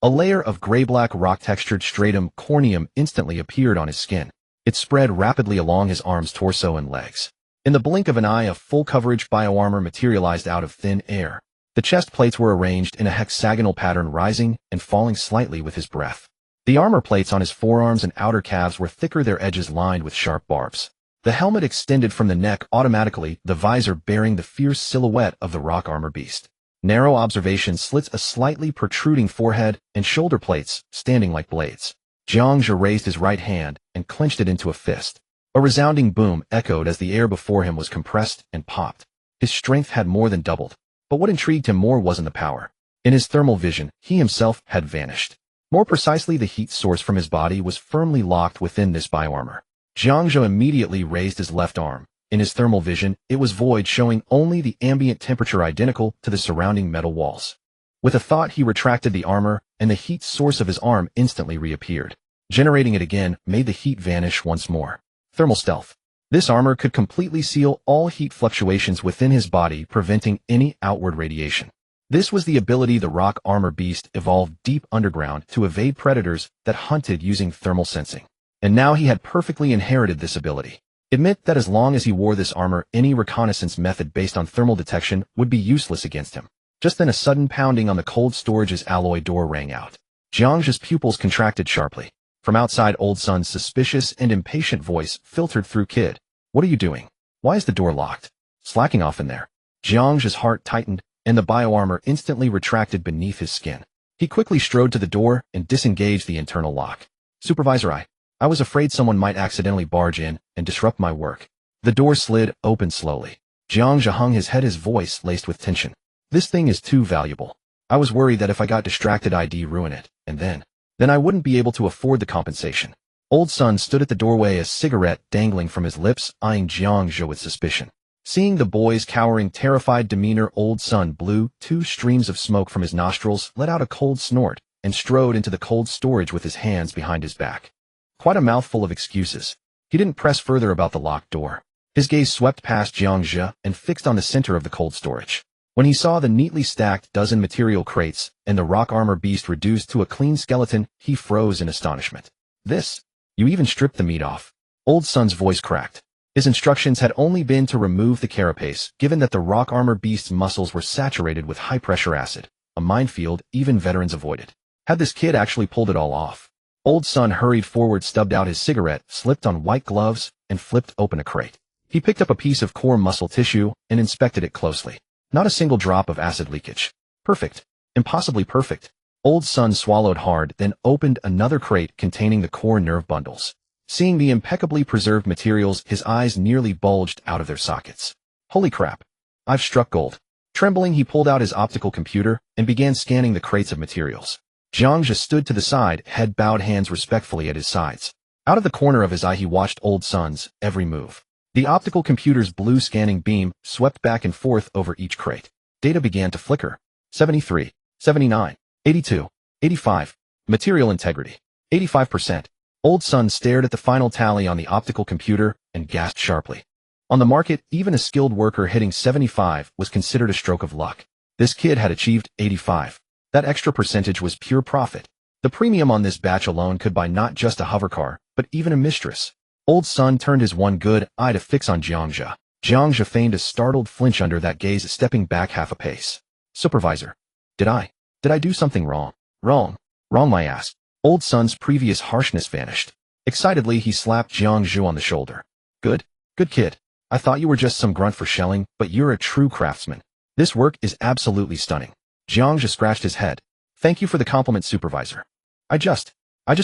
A layer of gray-black rock-textured stratum corneum instantly appeared on his skin. It spread rapidly along his arms, torso, and legs. In the blink of an eye, a full-coverage bioarmor materialized out of thin air. The chest plates were arranged in a hexagonal pattern, rising and falling slightly with his breath. The armor plates on his forearms and outer calves were thicker, their edges lined with sharp barbs. The helmet extended from the neck automatically, the visor bearing the fierce silhouette of the rock armor beast. Narrow observation slits, a slightly protruding forehead, and shoulder plates standing like blades. Jiang Zhe raised his right hand and clenched it into a fist. A resounding boom echoed as the air before him was compressed and popped. His strength had more than doubled. But what intrigued him more wasn't the power. In his thermal vision, he himself had vanished. More precisely, the heat source from his body was firmly locked within this bioarmor. Jiang Zhe immediately raised his left arm. In his thermal vision, it was void, showing only the ambient temperature identical to the surrounding metal walls. With a thought, he retracted the armor, and the heat source of his arm instantly reappeared. Generating it again made the heat vanish once more. Thermal stealth. This armor could completely seal all heat fluctuations within his body, preventing any outward radiation. This was the ability the rock armor beast evolved deep underground to evade predators that hunted using thermal sensing. And now he had perfectly inherited this ability. It meant that as long as he wore this armor, any reconnaissance method based on thermal detection would be useless against him. Just then a sudden pounding on the cold storage's alloy door rang out. Jiang Zhe's pupils contracted sharply. From outside, old son's suspicious and impatient voice filtered through. Kid, what are you doing? Why is the door locked? Slacking off in there. Jiang Zhe's heart tightened, and the bioarmor instantly retracted beneath his skin. He quickly strode to the door and disengaged the internal lock. Supervisor, I was afraid someone might accidentally barge in and disrupt my work. The door slid open slowly. Jiang Zhe hung his head, his voice laced with tension. This thing is too valuable. I was worried that if I got distracted I'd ruin it, and then I wouldn't be able to afford the compensation. Old Sun stood at the doorway, a cigarette dangling from his lips, eyeing Jiang Zhe with suspicion. Seeing the boy's cowering, terrified demeanor, Old Sun blew 2 streams of smoke from his nostrils, let out a cold snort, and strode into the cold storage with his hands behind his back. Quite a mouthful of excuses. He didn't press further about the locked door. His gaze swept past Jiang Zhe and fixed on the center of the cold storage. When he saw the neatly stacked dozen material crates and the rock armor beast reduced to a clean skeleton, he froze in astonishment. This? You even stripped the meat off? Old Sun's voice cracked. His instructions had only been to remove the carapace, given that the rock armor beast's muscles were saturated with high-pressure acid, a minefield even veterans avoided. Had this kid actually pulled it all off? Old Sun hurried forward, stubbed out his cigarette, slipped on white gloves, and flipped open a crate. He picked up a piece of core muscle tissue and inspected it closely. Not a single drop of acid leakage. Perfect. Impossibly perfect. Old Sun swallowed hard, then opened another crate containing the core nerve bundles. Seeing the impeccably preserved materials, his eyes nearly bulged out of their sockets. Holy crap. I've struck gold. Trembling, he pulled out his optical computer and began scanning the crates of materials. Jiang Zhe stood to the side, head bowed, hands respectfully at his sides. Out of the corner of his eye he watched Old Sun's every move. The optical computer's blue scanning beam swept back and forth over each crate. Data began to flicker. 73, 79, 82, 85. Material integrity. 85%. Old Sun stared at the final tally on the optical computer and gasped sharply. On the market, even a skilled worker hitting 75 was considered a stroke of luck. This kid had achieved 85. That extra percentage was pure profit. The premium on this batch alone could buy not just a hovercar, but even a mistress. Old Sun turned his one good eye to fix on Jiang Zhe. Jiang Zhe feigned a startled flinch under that gaze, stepping back half a pace. Supervisor. Did I do something wrong? Wrong my ass. Old Sun's previous harshness vanished. Excitedly, he slapped Jiang Zhe on the shoulder. Good kid. I thought you were just some grunt for shelling, but you're a true craftsman. This work is absolutely stunning. Jiang Zhe scratched his head. Thank you for the compliment, Supervisor. I just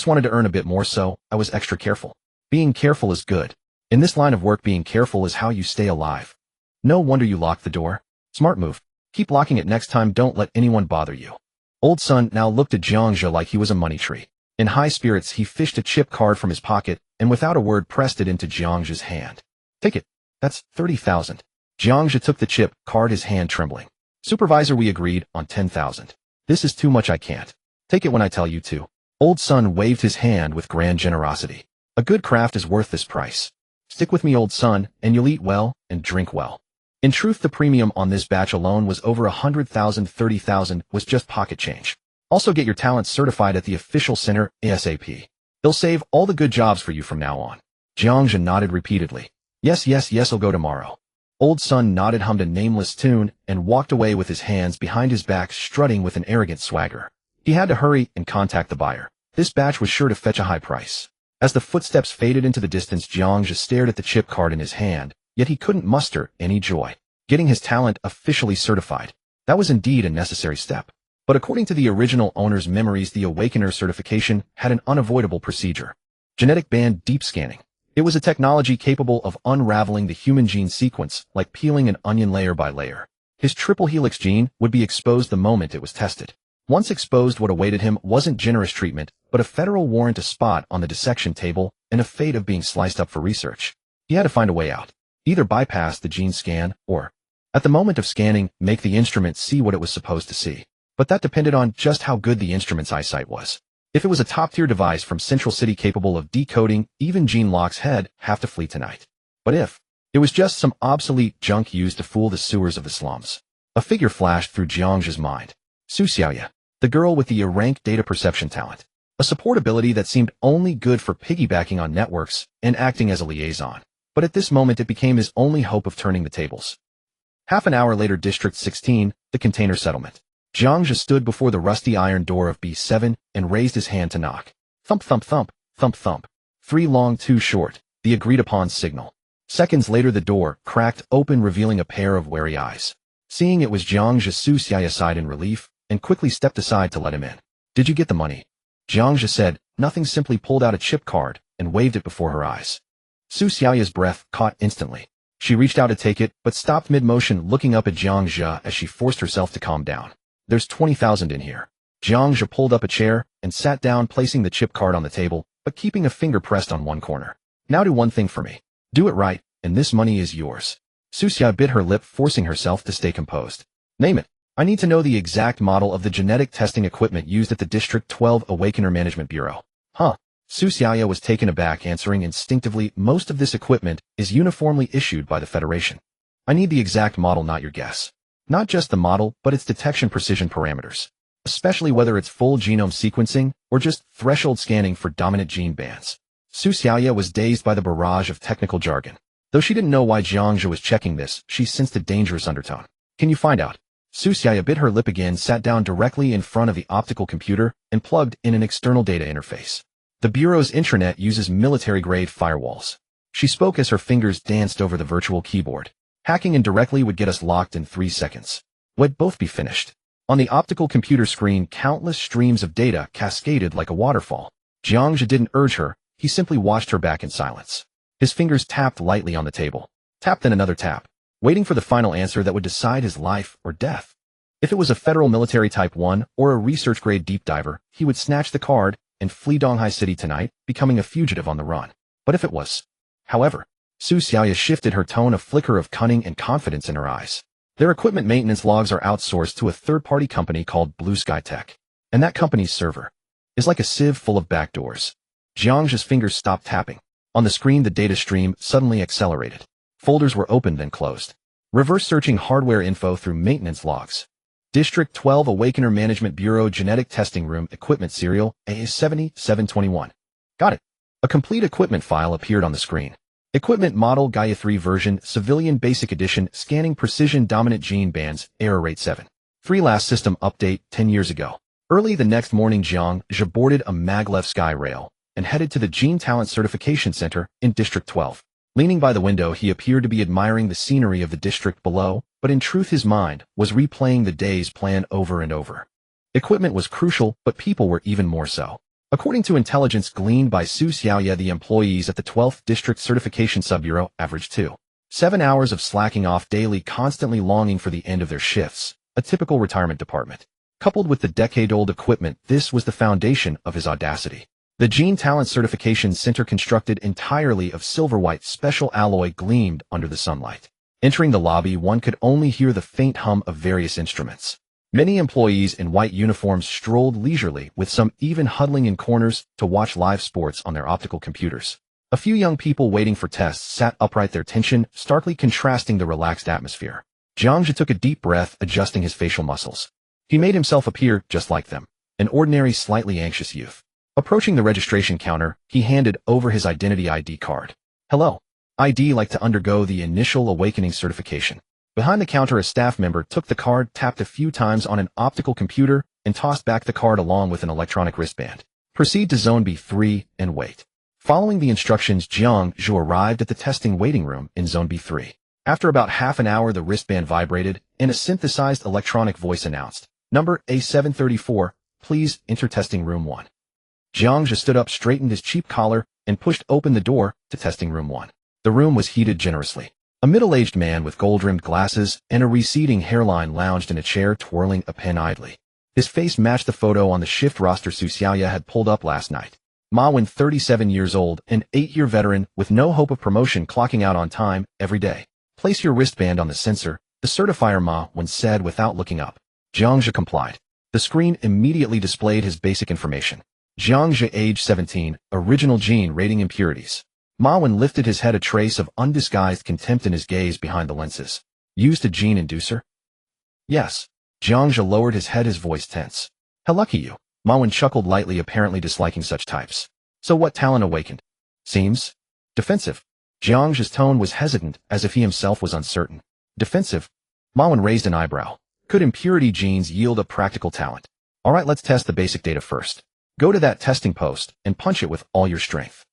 wanted to earn a bit more, so I was extra careful. Being careful is good. In this line of work, being careful is how you stay alive. No wonder you locked the door. Smart move. Keep locking it next time. Don't let anyone bother you. Old Sun now looked at Jiang Zhe like he was a money tree. In high spirits, he fished a chip card from his pocket and without a word pressed it into Jiang Zhe's hand. Take it. That's 30,000. Jiang Zhe took the chip card, his hand trembling. Supervisor, we agreed on 10,000. This is too much, I can't. Take it when I tell you to. Old Sun waved his hand with grand generosity. A good craft is worth this price. Stick with me, Old Sun, and you'll eat well and drink well. In truth, the premium on this batch alone was over 100,000. 30,000 was just pocket change. Also, get your talents certified at the official center ASAP. They'll save all the good jobs for you from now on. Jiang Zhe nodded repeatedly. Yes, I'll go tomorrow. Old Sun nodded, hummed a nameless tune, and walked away with his hands behind his back, strutting with an arrogant swagger. He had to hurry and contact the buyer. This batch was sure to fetch a high price. As the footsteps faded into the distance, Jiang Zhe stared at the chip card in his hand, yet he couldn't muster any joy. Getting his talent officially certified. That was indeed a necessary step. But according to the original owner's memories, the Awakener certification had an unavoidable procedure. Genetic band deep scanning. It was a technology capable of unraveling the human gene sequence like peeling an onion layer by layer. His triple helix gene would be exposed the moment it was tested. Once exposed, what awaited him wasn't generous treatment, but a federal warrant, a spot on the dissection table, and a fate of being sliced up for research. He had to find a way out. Either bypass the gene scan or, at the moment of scanning, make the instrument see what it was supposed to see. But that depended on just how good the instrument's eyesight was. If it was a top-tier device from Central City capable of decoding even Gene Locke's head, have to flee tonight. But if it was just some obsolete junk used to fool the sewers of the slums, a figure flashed through Jiang Zhe's mind. Su Xiaoya, the girl with the rank data perception talent. A support ability that seemed only good for piggybacking on networks and acting as a liaison. But at this moment it became his only hope of turning the tables. Half an hour later, District 16, the container settlement. Jiang Zhe stood before the rusty iron door of B7 and raised his hand to knock. Thump thump thump, thump thump. 3 long 2 short, the agreed-upon signal. Seconds later the door cracked open, revealing a pair of wary eyes. Seeing it was Jiang Zhe, Su Xiaoya sighed in relief and quickly stepped aside to let him in. Did you get the money? Jiang Zhe said, nothing, simply pulled out a chip card and waved it before her eyes. Su Xiaoya's breath caught instantly. She reached out to take it, but stopped mid-motion, looking up at Jiang Zhe as she forced herself to calm down. There's 20,000 in here. Jiang Zhe pulled up a chair and sat down, placing the chip card on the table, but keeping a finger pressed on one corner. Now do one thing for me. Do it right, and this money is yours. Su Xiaoya bit her lip, forcing herself to stay composed. Name it. I need to know the exact model of the genetic testing equipment used at the District 12 Awakener Management Bureau. Huh. Su Xiaoya was taken aback, answering instinctively, most of this equipment is uniformly issued by the Federation. I need the exact model, not your guess. Not just the model, but its detection precision parameters. Especially whether it's full genome sequencing or just threshold scanning for dominant gene bands. Su Xiaoya was dazed by the barrage of technical jargon. Though she didn't know why Jiang Zhe was checking this, she sensed a dangerous undertone. Can you find out? Su Xiaoya bit her lip again, sat down directly in front of the optical computer, and plugged in an external data interface. The Bureau's intranet uses military-grade firewalls. She spoke as her fingers danced over the virtual keyboard. Hacking in directly would get us locked in 3 seconds. We'd both be finished. On the optical computer screen, countless streams of data cascaded like a waterfall. Jiang Zhe didn't urge her, he simply watched her back in silence. His fingers tapped lightly on the table. Tap, then another tap, waiting for the final answer that would decide his life or death. If it was a federal military Type 1 or a research-grade deep diver, he would snatch the card and flee Donghai City tonight, becoming a fugitive on the run. But if it was... However, Su Xiaoya shifted her tone, a flicker of cunning and confidence in her eyes. Their equipment maintenance logs are outsourced to a third-party company called Blue Sky Tech. And that company's server is like a sieve full of backdoors. Jiang Zhe's fingers stopped tapping. On the screen, the data stream suddenly accelerated. Folders were opened and closed. Reverse searching hardware info through maintenance logs. District 12 Awakener Management Bureau Genetic Testing Room Equipment Serial A7721. Got it. A complete equipment file appeared on the screen. Equipment model Gaia 3 version, Civilian Basic Edition, scanning precision dominant gene bands, error rate 7. 3 last system update 10 years ago. Early the next morning, Jiang Zhe boarded a maglev sky rail and headed to the Gene Talent Certification Center in District 12. Leaning by the window, he appeared to be admiring the scenery of the district below, but in truth his mind was replaying the day's plan over and over. Equipment was crucial, but people were even more so. According to intelligence gleaned by Su Xiaoya, the employees at the 12th District Certification Sub-Bureau averaged 2.7 hours of slacking off daily, constantly longing for the end of their shifts, a typical retirement department. Coupled with the decade-old equipment, this was the foundation of his audacity. The Gene Talent Certification Center, constructed entirely of silver-white special alloy, gleamed under the sunlight. Entering the lobby, one could only hear the faint hum of various instruments. Many employees in white uniforms strolled leisurely, with some even huddling in corners to watch live sports on their optical computers. A few young people waiting for tests sat upright, their tension starkly contrasting the relaxed atmosphere. Jiang Zhe took a deep breath, adjusting his facial muscles. He made himself appear just like them, an ordinary, slightly anxious youth. Approaching the registration counter, he handed over his identity ID card. Hello. ID like to undergo the initial awakening certification. Behind the counter, a staff member took the card, tapped a few times on an optical computer, and tossed back the card along with an electronic wristband. Proceed to Zone B3 and wait. Following the instructions, Jiang Zhe arrived at the testing waiting room in Zone B3. After about half an hour, the wristband vibrated, and a synthesized electronic voice announced, "Number A734, please enter testing room 1. Jiang Zhe stood up, straightened his cheap collar, and pushed open the door to testing room 1. The room was heated generously. A middle-aged man with gold-rimmed glasses and a receding hairline lounged in a chair, twirling a pen idly. His face matched the photo on the shift roster Su Xiaoya had pulled up last night. Ma Wen, 37 years old, an 8-year veteran with no hope of promotion, clocking out on time every day. Place your wristband on the sensor, the certifier Ma Wen said without looking up. Jiang Zhe complied. The screen immediately displayed his basic information. Jiang Zhe, age 17, original gene rating impurities. Ma Wen lifted his head, a trace of undisguised contempt in his gaze behind the lenses. Used a gene inducer? Yes. Jiang Zhe lowered his head, his voice tense. How lucky you. Ma Wen chuckled lightly, apparently disliking such types. So what talent awakened? Seems defensive. Jiang Zhe's tone was hesitant, as if he himself was uncertain. Defensive? Ma Wen raised an eyebrow. Could impurity genes yield a practical talent? Alright, let's test the basic data first. Go to that testing post and punch it with all your strength.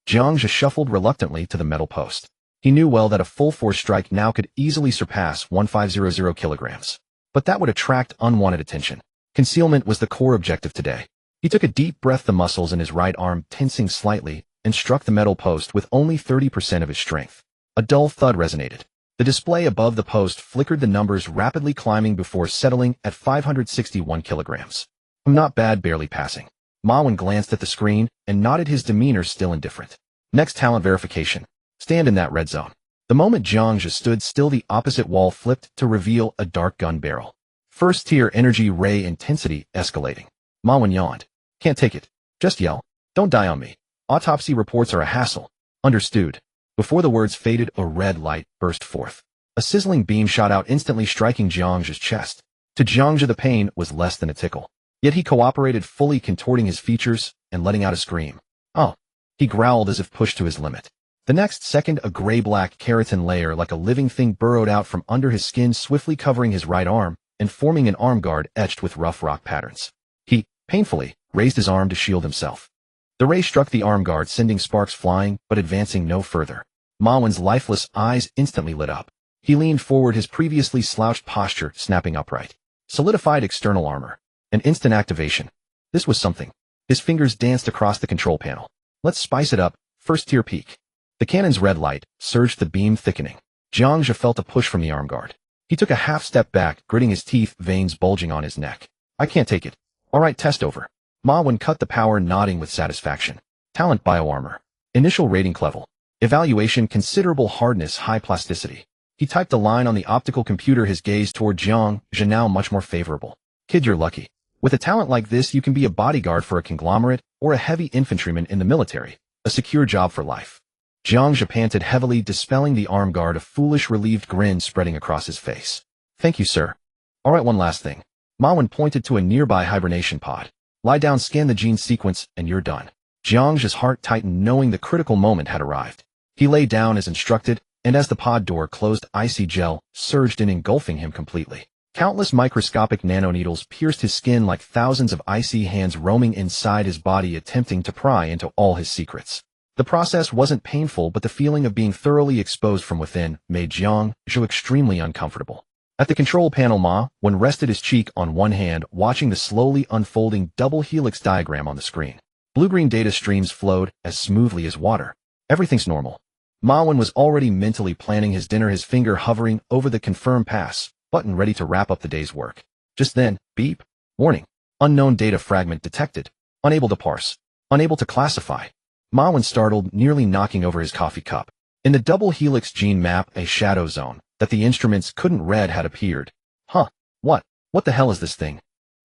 Jiang Zhe shuffled reluctantly to the metal post. He knew well that a full-force strike now could easily surpass 1500 kilograms. But that would attract unwanted attention. Concealment was the core objective today. He took a deep breath, the muscles in his right arm tensing slightly, and struck the metal post with only 30% of his strength. A dull thud resonated. The display above the post flickered, the numbers rapidly climbing before settling at 561 kilograms. Not bad, barely passing. Ma Wen glanced at the screen and nodded, his demeanor still indifferent. Next, talent verification. Stand in that red zone. The moment Jiang Zhe stood still, the opposite wall flipped to reveal a dark gun barrel. First tier energy ray intensity escalating. Ma Wen yawned. Can't take it. Just yell. Don't die on me. Autopsy reports are a hassle. Understood. Before the words faded, a red light burst forth. A sizzling beam shot out, instantly striking Jiang Zhe's chest. To Jiang Zhe, the pain was less than a tickle. Yet he cooperated, fully contorting his features and letting out a scream. Oh. He growled as if pushed to his limit. The next second, a gray-black keratin layer like a living thing burrowed out from under his skin, swiftly covering his right arm and forming an arm guard etched with rough rock patterns. He, painfully, raised his arm to shield himself. The ray struck the arm guard, sending sparks flying, but advancing no further. Ma Wen's lifeless eyes instantly lit up. He leaned forward, his previously slouched posture snapping upright. Solidified external armor. An instant activation. This was something. His fingers danced across the control panel. Let's spice it up. First tier peak. The cannon's red light surged, the beam thickening. Jiang Zhe felt a push from the arm guard. He took a half step back, gritting his teeth, veins bulging on his neck. I can't take it. Alright, test over. Ma Wen cut the power, nodding with satisfaction. Talent bioarmor. Initial rating level. Evaluation considerable hardness, high plasticity. He typed a line on the optical computer, his gaze toward Jiang Zhe now much more favorable. Kid, you're lucky. With a talent like this, you can be a bodyguard for a conglomerate or a heavy infantryman in the military. A secure job for life. Jiang Zhe panted heavily, dispelling the arm guard, a foolish relieved grin spreading across his face. Thank you, sir. Alright, one last thing. Ma Wen pointed to a nearby hibernation pod. Lie down, scan the gene sequence, and you're done. Jiang Zhe's heart tightened, knowing the critical moment had arrived. He lay down as instructed, and as the pod door closed, icy gel surged in, engulfing him completely. Countless microscopic nanoneedles pierced his skin like thousands of icy hands roaming inside his body, attempting to pry into all his secrets. The process wasn't painful, but the feeling of being thoroughly exposed from within made Jiang Zhe extremely uncomfortable. At the control panel, Ma Wen rested his cheek on one hand, watching the slowly unfolding double helix diagram on the screen. Blue-green data streams flowed as smoothly as water. Everything's normal. Ma Wen was already mentally planning his dinner, his finger hovering over the confirm pass button, ready to wrap up the day's work. Just then, beep. Warning. Unknown data fragment detected. Unable to parse. Unable to classify. Ma Wen startled, nearly knocking over his coffee cup. In the double helix gene map, a shadow zone that the instruments couldn't read had appeared. Huh. What the hell is this thing?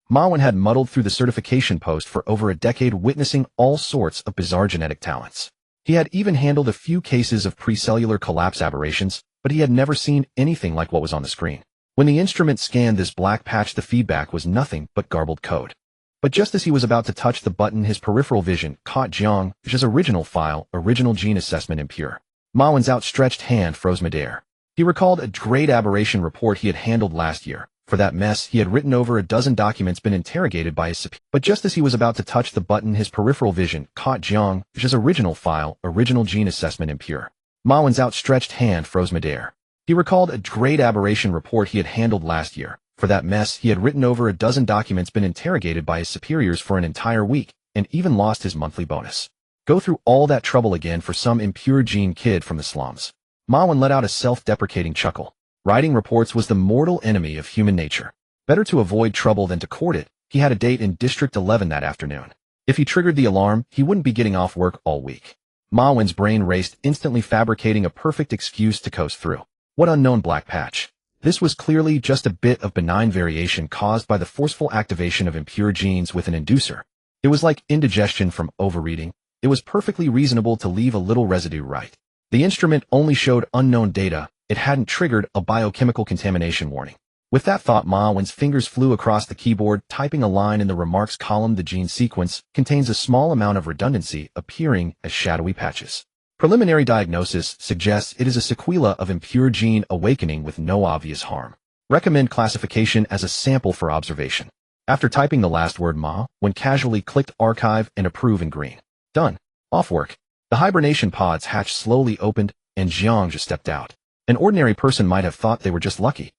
Ma Wen had muddled through the certification post for over a decade, witnessing all sorts of bizarre genetic talents. He had even handled a few cases of precellular collapse aberrations, but he had never seen anything like what was on the screen. When the instrument scanned this black patch, the feedback was nothing but garbled code. But just as he was about to touch the button, his peripheral vision caught Jiang Zhe's original file, original gene assessment impure. Ma Wen's outstretched hand froze midair. He recalled a grade aberration report he had handled last year. For that mess, he had written over a dozen documents, been interrogated by his superior. But just as he was about to touch the button, his peripheral vision caught Jiang Zhe's original file, original gene assessment impure. Ma Wen's outstretched hand froze midair. He recalled a grade aberration report he had handled last year. For that mess, he had written over a dozen documents, been interrogated by his superiors for an entire week, and even lost his monthly bonus. Go through all that trouble again for some impure gene kid from the slums. Ma Wen let out a self-deprecating chuckle. Writing reports was the mortal enemy of human nature. Better to avoid trouble than to court it. He had a date in District 11 that afternoon. If he triggered the alarm, he wouldn't be getting off work all week. Ma Wen's brain raced, instantly fabricating a perfect excuse to coast through. What unknown black patch? This was clearly just a bit of benign variation caused by the forceful activation of impure genes with an inducer. It was like indigestion from overreading. It was perfectly reasonable to leave a little residue right. The instrument only showed unknown data. It hadn't triggered a biochemical contamination warning. With that thought, Ma Wen's fingers flew across the keyboard, typing a line in the remarks column. The gene sequence contains a small amount of redundancy, appearing as shadowy patches. Preliminary diagnosis suggests it is a sequela of impure gene awakening with no obvious harm. Recommend classification as a sample for observation. After typing the last word Ma, when casually clicked archive and approve in green. Done. Off work. The hibernation pod's hatch slowly opened, and Jiang Zhe stepped out. An ordinary person might have thought they were just lucky.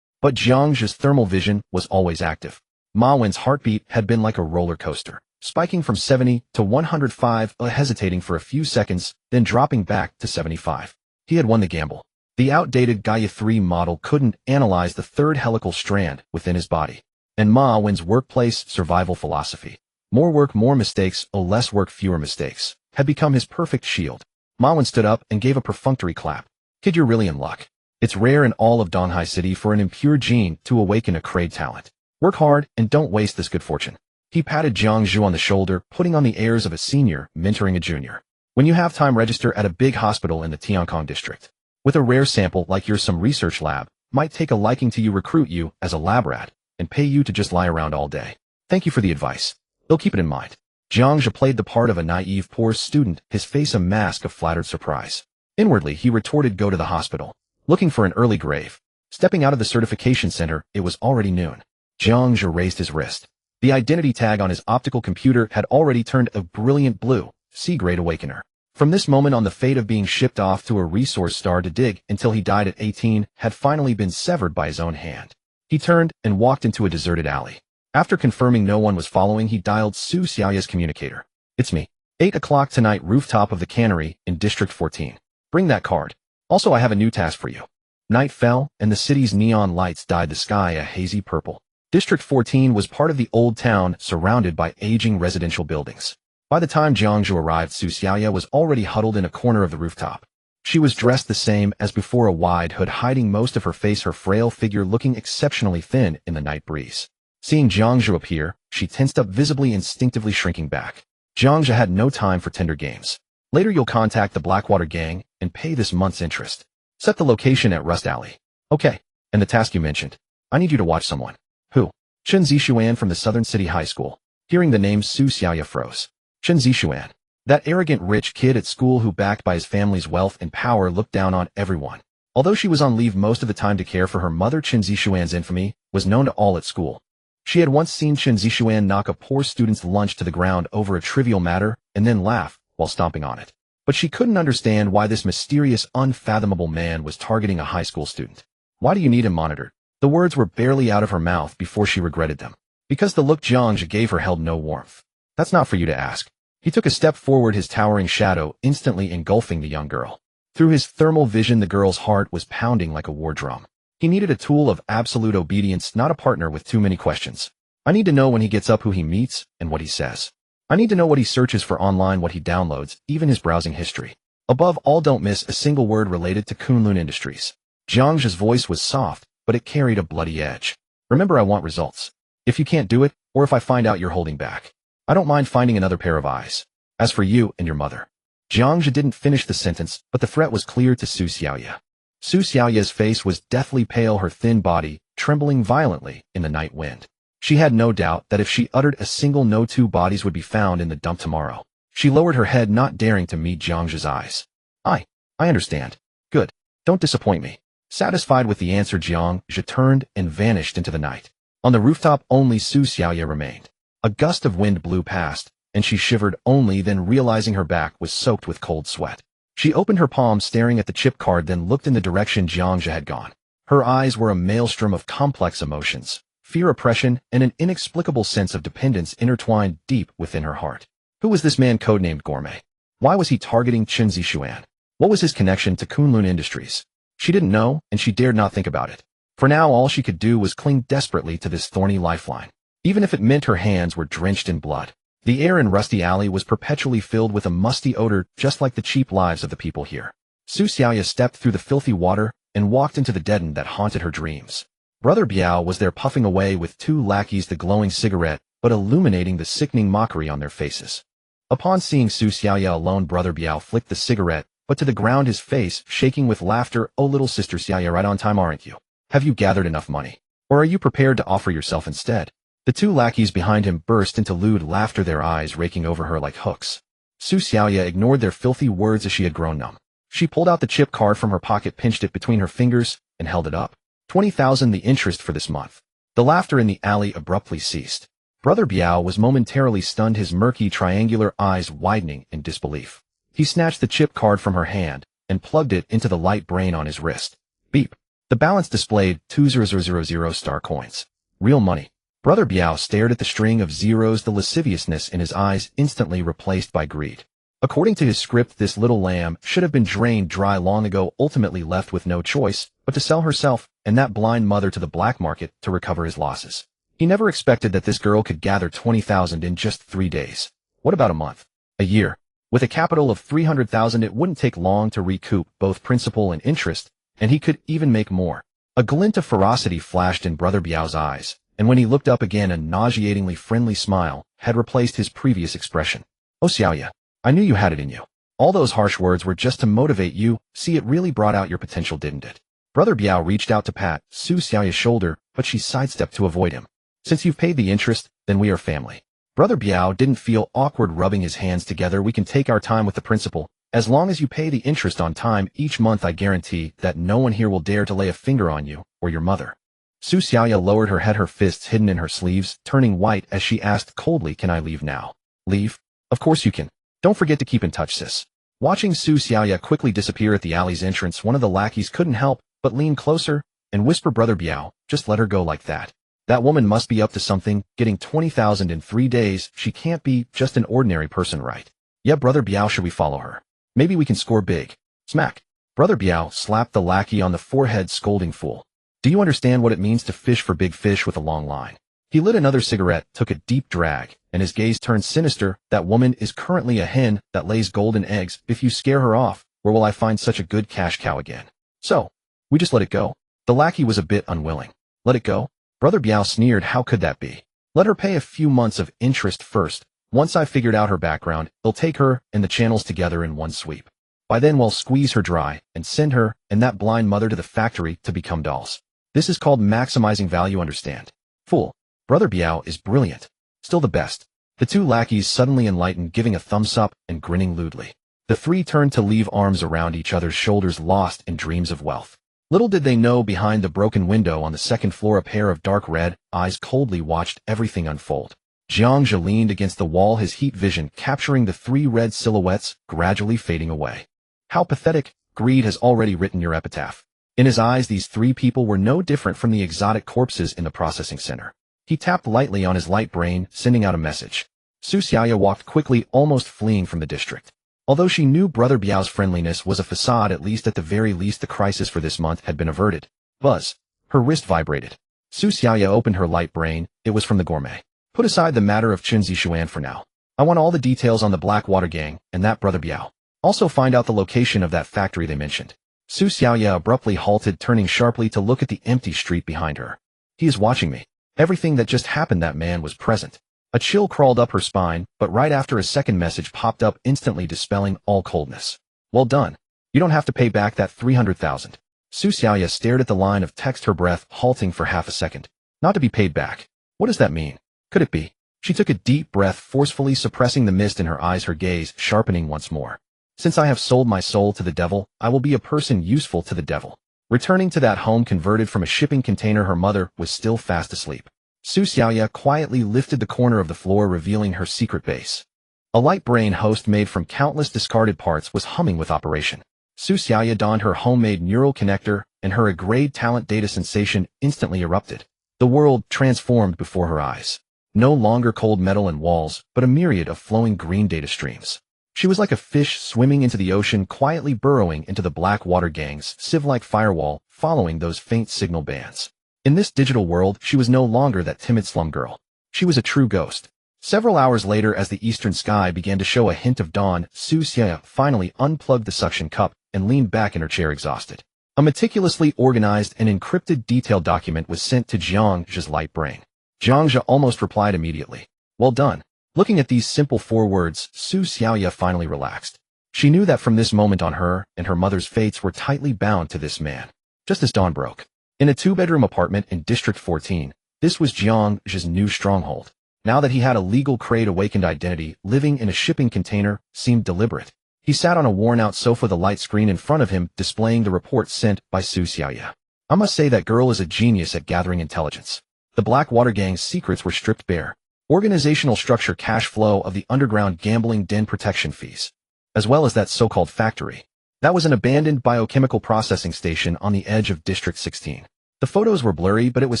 But Jiang Zhe's thermal vision was always active. Ma Wen's heartbeat had been like a roller coaster, spiking from 70 to 105, hesitating for a few seconds, then dropping back to 75. He had won the gamble. The outdated Gaia 3 model couldn't analyze the third helical strand within his body. And Ma Wen's workplace survival philosophy, more work, more mistakes, less work, fewer mistakes, had become his perfect shield. Ma Wen stood up and gave a perfunctory clap. Kid, you're really in luck. It's rare in all of Donghai City for an impure gene to awaken a Kraid talent. Work hard and don't waste this good fortune. He patted Jiang Zhe on the shoulder, putting on the airs of a senior, mentoring a junior. When you have time, register at a big hospital in the Tiancong district. With a rare sample like yours, some research lab might take a liking to you, recruit you as a lab rat, and pay you to just lie around all day. Thank you for the advice. They'll keep it in mind. Jiang Zhe played the part of a naive poor student, his face a mask of flattered surprise. Inwardly, he retorted, go to the hospital. Looking for an early grave. Stepping out of the certification center, it was already noon. Jiang Zhe raised his wrist. The identity tag on his optical computer had already turned a brilliant blue, C-grade awakener. From this moment on, the fate of being shipped off to a resource star to dig until he died at 18 had finally been severed by his own hand. He turned and walked into a deserted alley. After confirming no one was following, he dialed Su Xiaoya's communicator. It's me. 8 o'clock tonight, rooftop of the cannery in District 14. Bring that card. Also, I have a new task for you. Night fell, and the city's neon lights dyed the sky a hazy purple. District 14 was part of the old town, surrounded by aging residential buildings. By the time Jiang Zhe arrived, Su Xiaoya was already huddled in a corner of the rooftop. She was dressed the same as before, a wide hood hiding most of her face, her frail figure looking exceptionally thin in the night breeze. Seeing Jiang Zhe appear, she tensed up, visibly instinctively shrinking back. Jiang Zhe had no time for tender games. Later you'll contact the Blackwater gang and pay this month's interest. Set the location at Rust Alley. Okay, and the task you mentioned. I need you to watch someone. Who? Chen Zixuan from the Southern City High School. Hearing the name, Su Xiaoya froze. Chen Zixuan. That arrogant rich kid at school who, backed by his family's wealth and power, looked down on everyone. Although she was on leave most of the time to care for her mother, Chen Zixuan's infamy was known to all at school. She had once seen Chen Zixuan knock a poor student's lunch to the ground over a trivial matter and then laugh while stomping on it. But she couldn't understand why this mysterious, unfathomable man was targeting a high school student. Why do you need him monitored? The words were barely out of her mouth before she regretted them. Because the look Jiang Zhe gave her held no warmth. That's not for you to ask. He took a step forward, his towering shadow instantly engulfing the young girl. Through his thermal vision, the girl's heart was pounding like a war drum. He needed a tool of absolute obedience, not a partner with too many questions. I need to know when he gets up, who he meets, and what he says. I need to know what he searches for online, what he downloads, even his browsing history. Above all, don't miss a single word related to Kunlun Industries. Jiang Zhe's voice was soft, but it carried a bloody edge. Remember, I want results. If you can't do it, or if I find out you're holding back, I don't mind finding another pair of eyes. As for you and your mother. Jiang Zhe didn't finish the sentence, but the threat was clear to Su Xiaoya. Su Xiaoya's face was deathly pale, her thin body trembling violently in the night wind. She had no doubt that if she uttered a single no, 2 bodies would be found in the dump tomorrow. She lowered her head, not daring to meet Jiang Zhe's eyes. I understand. Good. Don't disappoint me. Satisfied with the answer, Jiang Zhe turned and vanished into the night. On the rooftop, only Su Xiaoya remained. A gust of wind blew past, and she shivered, only then realizing her back was soaked with cold sweat. She opened her palm, staring at the chip card, then looked in the direction Jiang Zhe had gone. Her eyes were a maelstrom of complex emotions. Fear, oppression, and an inexplicable sense of dependence intertwined deep within her heart. Who was this man codenamed Gourmet? Why was he targeting Chen Zixuan? What was his connection to Kunlun Industries? She didn't know, and she dared not think about it. For now, all she could do was cling desperately to this thorny lifeline, even if it meant her hands were drenched in blood. The air in Rusty Alley was perpetually filled with a musty odor, just like the cheap lives of the people here. Su Xiaoya stepped through the filthy water and walked into the dead end that haunted her dreams. Brother Biao was there, puffing away with 2 lackeys, the glowing cigarette but illuminating the sickening mockery on their faces. Upon seeing Su Xiaoya alone, Brother Biao flicked the cigarette, but to the ground, his face shaking with laughter. Oh, little sister Xiaoya, right on time, aren't you? Have you gathered enough money? Or are you prepared to offer yourself instead? The 2 lackeys behind him burst into lewd laughter, their eyes raking over her like hooks. Su Xiaoya ignored their filthy words as she had grown numb. She pulled out the chip card from her pocket, pinched it between her fingers, and held it up. 20,000 the interest for this month. The laughter in the alley abruptly ceased. Brother Biao was momentarily stunned, his murky triangular eyes widening in disbelief. He snatched the chip card from her hand and plugged it into the light brain on his wrist. Beep. The balance displayed 20000 star coins. Real money. Brother Biao stared at the string of zeros, the lasciviousness in his eyes instantly replaced by greed. According to his script, this little lamb should have been drained dry long ago, ultimately left with no choice but to sell herself and that blind mother to the black market to recover his losses. He never expected that this girl could gather 20,000 in just 3 days. What about a month? A year? With a capital of 300,000, it wouldn't take long to recoup both principal and interest, and he could even make more. A glint of ferocity flashed in Brother Biao's eyes, and when he looked up again, a nauseatingly friendly smile had replaced his previous expression. Oh Xiaoya, I knew you had it in you. All those harsh words were just to motivate you. See, it really brought out your potential, didn't it? Brother Biao reached out to pat Su Xiaoya's shoulder, but she sidestepped to avoid him. Since you've paid the interest, then we are family. Brother Biao didn't feel awkward rubbing his hands together. We can take our time with the principal. As long as you pay the interest on time each month, I guarantee that no one here will dare to lay a finger on you or your mother. Su Xiaoya lowered her head, her fists hidden in her sleeves, turning white as she asked coldly, can I leave now? Leave? Of course you can. Don't forget to keep in touch, sis. Watching Su Xiaoya quickly disappear at the alley's entrance, one of the lackeys couldn't help but lean closer and whisper, Brother Biao, just let her go like that. That woman must be up to something, getting 20,000 in 3 days. She can't be just an ordinary person, right? Yeah, Brother Biao, should we follow her? Maybe we can score big. Smack. Brother Biao slapped the lackey on the forehead, scolding, fool. Do you understand what it means to fish for big fish with a long line? He lit another cigarette, took a deep drag, and his gaze turned sinister. That woman is currently a hen that lays golden eggs. If you scare her off, where will I find such a good cash cow again? So, we just let it go. The lackey was a bit unwilling. Let it go? Brother Biao sneered, how could that be? Let her pay a few months of interest first. Once I figured out her background, they'll take her and the channels together in one sweep. By then we'll squeeze her dry and send her and that blind mother to the factory to become dolls. This is called maximizing value, understand? Fool. Brother Biao is brilliant. Still the best. The two lackeys suddenly enlightened, giving a thumbs up and grinning lewdly. The three turned to leave, arms around each other's shoulders, lost in dreams of wealth. Little did they know, behind the broken window on the second floor, a pair of dark red eyes coldly watched everything unfold. Jiang Zhe leaned against the wall, his heat vision capturing the three red silhouettes gradually fading away. How pathetic. Greed has already written your epitaph. In his eyes, these three people were no different from the exotic corpses in the processing center. He tapped lightly on his light brain, sending out a message. Su Xiaoya walked quickly, almost fleeing from the district. Although she knew Brother Biao's friendliness was a facade, at the very least the crisis for this month had been averted. Buzz. Her wrist vibrated. Su Xiaoya opened her light brain. It was from the gourmet. Put aside the matter of Chun Zishuan for now. I want all the details on the Blackwater gang and that Brother Biao. Also find out the location of that factory they mentioned. Su Xiaoya abruptly halted, turning sharply to look at the empty street behind her. He is watching me. Everything that just happened, that man was present. A chill crawled up her spine, but right after a second message popped up, instantly dispelling all coldness. Well done. You don't have to pay back that 300,000. Su Xiaoya stared at the line of text, her breath halting for half a second. Not to be paid back. What does that mean? Could it be? She took a deep breath, forcefully suppressing the mist in her eyes, her gaze sharpening once more. Since I have sold my soul to the devil, I will be a person useful to the devil. Returning to that home converted from a shipping container, her mother was still fast asleep. Su Xiaoya quietly lifted the corner of the floor, revealing her secret base. A light brain host made from countless discarded parts was humming with operation. Su Xiaoya donned her homemade neural connector, and her grade talent data sensation instantly erupted. The world transformed before her eyes. No longer cold metal and walls, but a myriad of flowing green data streams. She was like a fish swimming into the ocean, quietly burrowing into the Blackwater gang's sieve-like firewall, following those faint signal bands. In this digital world, she was no longer that timid slum girl. She was a true ghost. Several hours later, as the eastern sky began to show a hint of dawn, Su Xiaoya finally unplugged the suction cup and leaned back in her chair, exhausted. A meticulously organized and encrypted detailed document was sent to Jiang Zhe's light brain. Jiang Zhe almost replied immediately. Well done. Looking at these simple 4 words, Su Xiaoya finally relaxed. She knew that from this moment on, her and her mother's fates were tightly bound to this man. Just as dawn broke. In a 2-bedroom apartment in District 14, this was Jiang Zhe's new stronghold. Now that he had a legal crate, awakened identity, living in a shipping container seemed deliberate. He sat on a worn-out sofa, the light screen in front of him displaying the report sent by Su Xiaoya. I must say that girl is a genius at gathering intelligence. The Blackwater Gang's secrets were stripped bare. Organizational structure, cash flow of the underground gambling den, protection fees, as well as that so-called factory. That was an abandoned biochemical processing station on the edge of District 16. The photos were blurry, but it was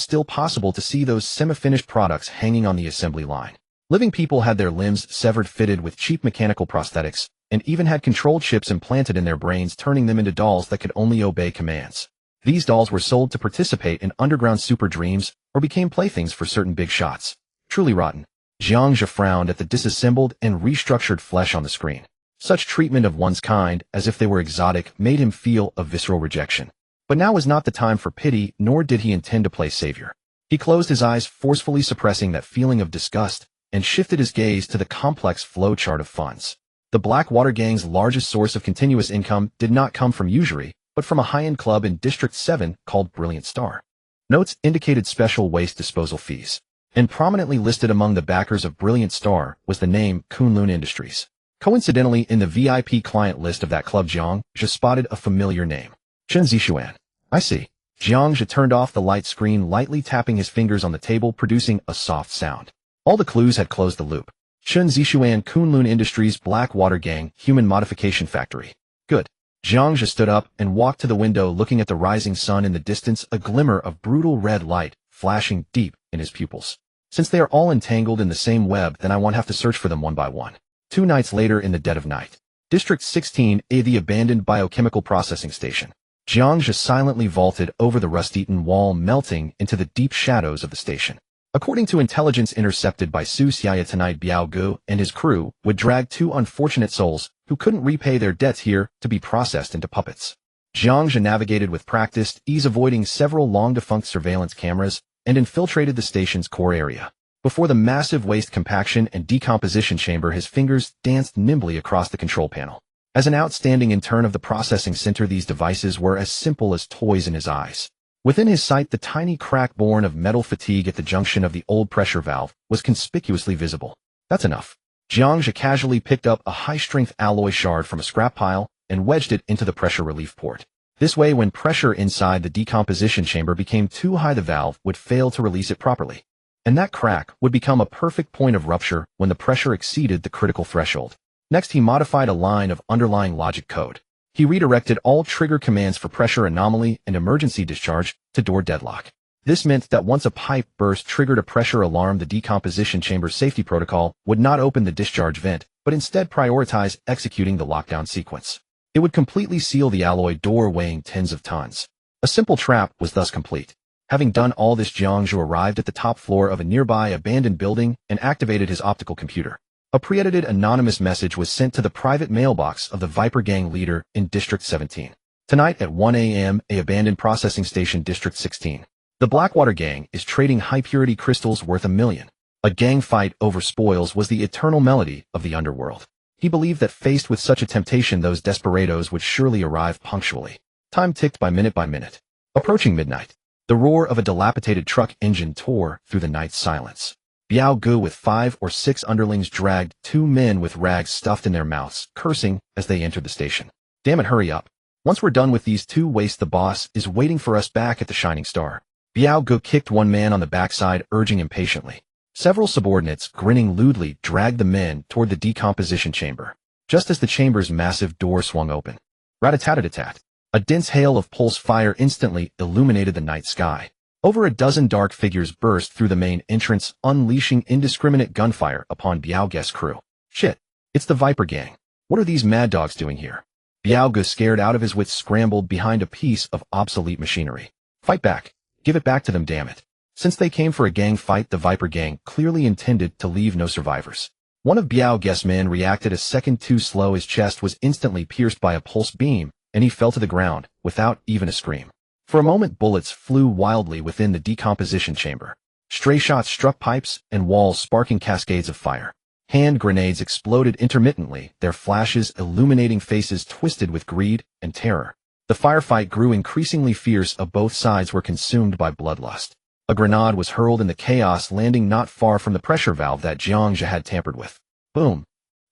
still possible to see those semi-finished products hanging on the assembly line. Living people had their limbs severed, fitted with cheap mechanical prosthetics, and even had controlled chips implanted in their brains, turning them into dolls that could only obey commands. These dolls were sold to participate in underground super dreams or became playthings for certain big shots. Truly rotten. Jiang Zhe frowned at the disassembled and restructured flesh on the screen. Such treatment of one's kind, as if they were exotic, made him feel a visceral rejection. But now was not the time for pity, nor did he intend to play savior. He closed his eyes, forcefully suppressing that feeling of disgust, and shifted his gaze to the complex flow chart of funds. The Blackwater Gang's largest source of continuous income did not come from usury, but from a high-end club in District 7 called Brilliant Star. Notes indicated special waste disposal fees. And prominently listed among the backers of Brilliant Star was the name Kunlun Industries. Coincidentally, in the VIP client list of that club, Jiang Zhe spotted a familiar name. Chen Zixuan. I see. Jiang Zhe turned off the light screen, lightly tapping his fingers on the table, producing a soft sound. All the clues had closed the loop. Chen Zixuan, Kunlun Industries, Blackwater Gang, Human Modification Factory. Good. Jiang Zhe stood up and walked to the window, looking at the rising sun in the distance, a glimmer of brutal red light flashing deep in his pupils. Since they are all entangled in the same web, then I won't have to search for them one by one. 2 nights later, in the dead of night. District 16A, the abandoned biochemical processing station. Jiang Zhe silently vaulted over the rust-eaten wall, melting into the deep shadows of the station. According to intelligence intercepted by Su Xiaoya, tonight Biao Gu and his crew would drag 2 unfortunate souls who couldn't repay their debts here to be processed into puppets. Jiang Zhe navigated with practiced ease, avoiding several long-defunct surveillance cameras, and infiltrated the station's core area. Before the massive waste compaction and decomposition chamber, his fingers danced nimbly across the control panel. As an outstanding intern of the processing center, these devices were as simple as toys in his eyes. Within his sight, the tiny crack born of metal fatigue at the junction of the old pressure valve was conspicuously visible. That's enough. Jiang Zhe casually picked up a high-strength alloy shard from a scrap pile and wedged it into the pressure relief port. This way, when pressure inside the decomposition chamber became too high, the valve would fail to release it properly. And that crack would become a perfect point of rupture when the pressure exceeded the critical threshold. Next, he modified a line of underlying logic code. He redirected all trigger commands for pressure anomaly and emergency discharge to door deadlock. This meant that once a pipe burst triggered a pressure alarm, the decomposition chamber safety protocol would not open the discharge vent, but instead prioritize executing the lockdown sequence. It would completely seal the alloy door, weighing tens of tons. A simple trap was thus complete. Having done all this, Jiang Zhe arrived at the top floor of a nearby abandoned building and activated his optical computer. A pre-edited anonymous message was sent to the private mailbox of the Viper Gang leader in District 17. Tonight at 1 a.m., a abandoned processing station, District 16. The Blackwater Gang is trading high-purity crystals worth $1 million. A gang fight over spoils was the eternal melody of the underworld. He believed that faced with such a temptation, those desperados would surely arrive punctually. Time ticked by minute. Approaching midnight, the roar of a dilapidated truck engine tore through the night's silence. Biao Gu with 5 or 6 underlings dragged 2 men with rags stuffed in their mouths, cursing as they entered the station. Damn it, hurry up. Once we're done with these 2 wastes, the boss is waiting for us back at the Shining Star. Biao Gu kicked one man on the backside, urging impatiently. Several subordinates, grinning lewdly, dragged the men toward the decomposition chamber. Just as the chamber's massive door swung open, rat-a-tat-a-tat, a dense hail of pulse fire instantly illuminated the night sky. Over a dozen dark figures burst through the main entrance, unleashing indiscriminate gunfire upon Biao Gu's crew. Shit, it's the Viper Gang. What are these mad dogs doing here? Biao Gu, scared out of his wits, scrambled behind a piece of obsolete machinery. Fight back. Give it back to them, damn it. Since they came for a gang fight, the Viper Gang clearly intended to leave no survivors. One of Biao Gu's men reacted a second too slow. His chest was instantly pierced by a pulse beam, and he fell to the ground without even a scream. For a moment, bullets flew wildly within the decomposition chamber. Stray shots struck pipes and walls, sparking cascades of fire. Hand grenades exploded intermittently, their flashes illuminating faces twisted with greed and terror. The firefight grew increasingly fierce. Both sides were consumed by bloodlust. A grenade was hurled in the chaos, landing not far from the pressure valve that Jiang Zhe had tampered with. Boom!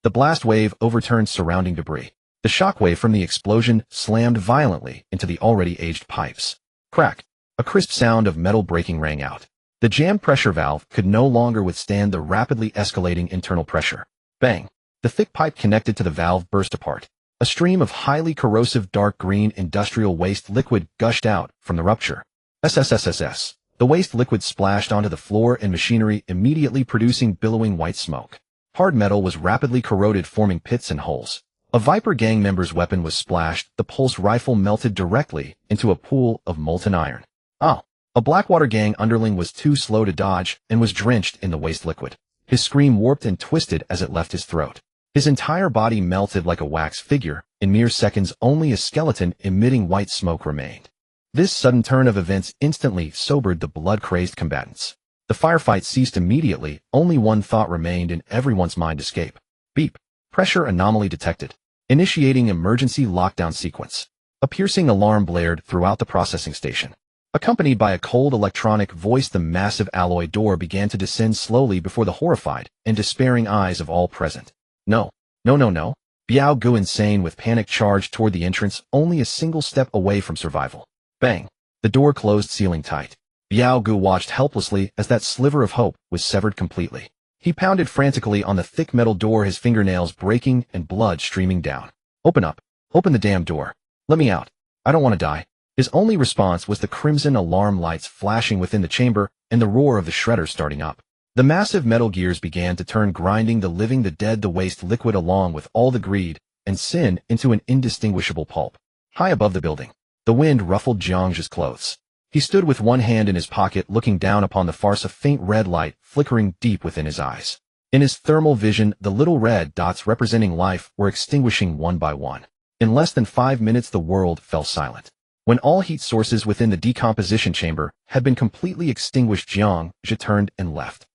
The blast wave overturned surrounding debris. The shockwave from the explosion slammed violently into the already aged pipes. Crack! A crisp sound of metal breaking rang out. The jammed pressure valve could no longer withstand the rapidly escalating internal pressure. Bang! The thick pipe connected to the valve burst apart. A stream of highly corrosive dark green industrial waste liquid gushed out from the rupture. SSSSS. The waste liquid splashed onto the floor and machinery, immediately producing billowing white smoke. Hard metal was rapidly corroded, forming pits and holes. A Viper gang member's weapon was splashed, the pulse rifle melted directly into a pool of molten iron. Ah! A Blackwater gang underling was too slow to dodge and was drenched in the waste liquid. His scream warped and twisted as it left his throat. His entire body melted like a wax figure. In mere seconds, only a skeleton emitting white smoke remained. This sudden turn of events instantly sobered the blood-crazed combatants. The firefight ceased immediately. Only one thought remained in everyone's mind: escape. Beep. Pressure anomaly detected. Initiating emergency lockdown sequence. A piercing alarm blared throughout the processing station. Accompanied by a cold electronic voice, the massive alloy door began to descend slowly before the horrified and despairing eyes of all present. No. No, no, no. Biao Gu, insane with panic, charged toward the entrance, only a single step away from survival. Bang! The door closed, sealing tight. Biao Gu watched helplessly as that sliver of hope was severed completely. He pounded frantically on the thick metal door, his fingernails breaking and blood streaming down. Open up. Open the damn door. Let me out. I don't want to die. His only response was the crimson alarm lights flashing within the chamber and the roar of the shredder starting up. The massive metal gears began to turn, grinding the living, the dead, the waste liquid, along with all the greed and sin, into an indistinguishable pulp. High above the building, the wind ruffled Jiang Zhe's clothes. He stood with one hand in his pocket, looking down upon the farce, a faint red light flickering deep within his eyes. In his thermal vision, the little red dots representing life were extinguishing one by one. In less than 5 minutes, the world fell silent. When all heat sources within the decomposition chamber had been completely extinguished, Jiang Zhe turned and left.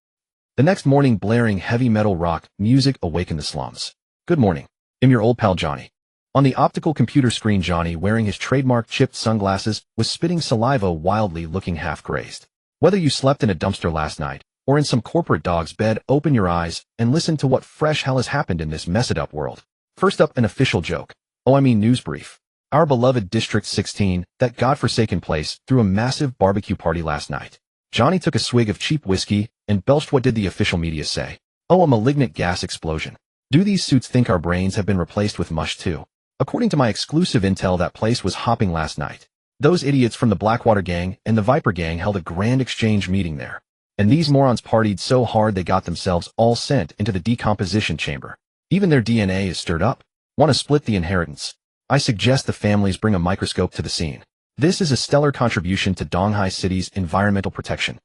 The next morning, blaring heavy metal rock music awakened the slums. Good morning. I'm your old pal Johnny. On the optical computer screen, Johnny, wearing his trademark chipped sunglasses, was spitting saliva wildly, looking half-crazed. Whether you slept in a dumpster last night or in some corporate dog's bed, open your eyes and listen to what fresh hell has happened in this messed-up world. First up, an official joke. News brief. Our beloved District 16, that godforsaken place, threw a massive barbecue party last night. Johnny took a swig of cheap whiskey and belched. What did the official media say? Oh, a malignant gas explosion. Do these suits think our brains have been replaced with mush too? According to my exclusive intel, that place was hopping last night. Those idiots from the Blackwater gang and the Viper gang held a grand exchange meeting there. And these morons partied so hard they got themselves all sent into the decomposition chamber. Even their DNA is stirred up. Want to split the inheritance? I suggest the families bring a microscope to the scene. This is a stellar contribution to Donghai City's environmental protection.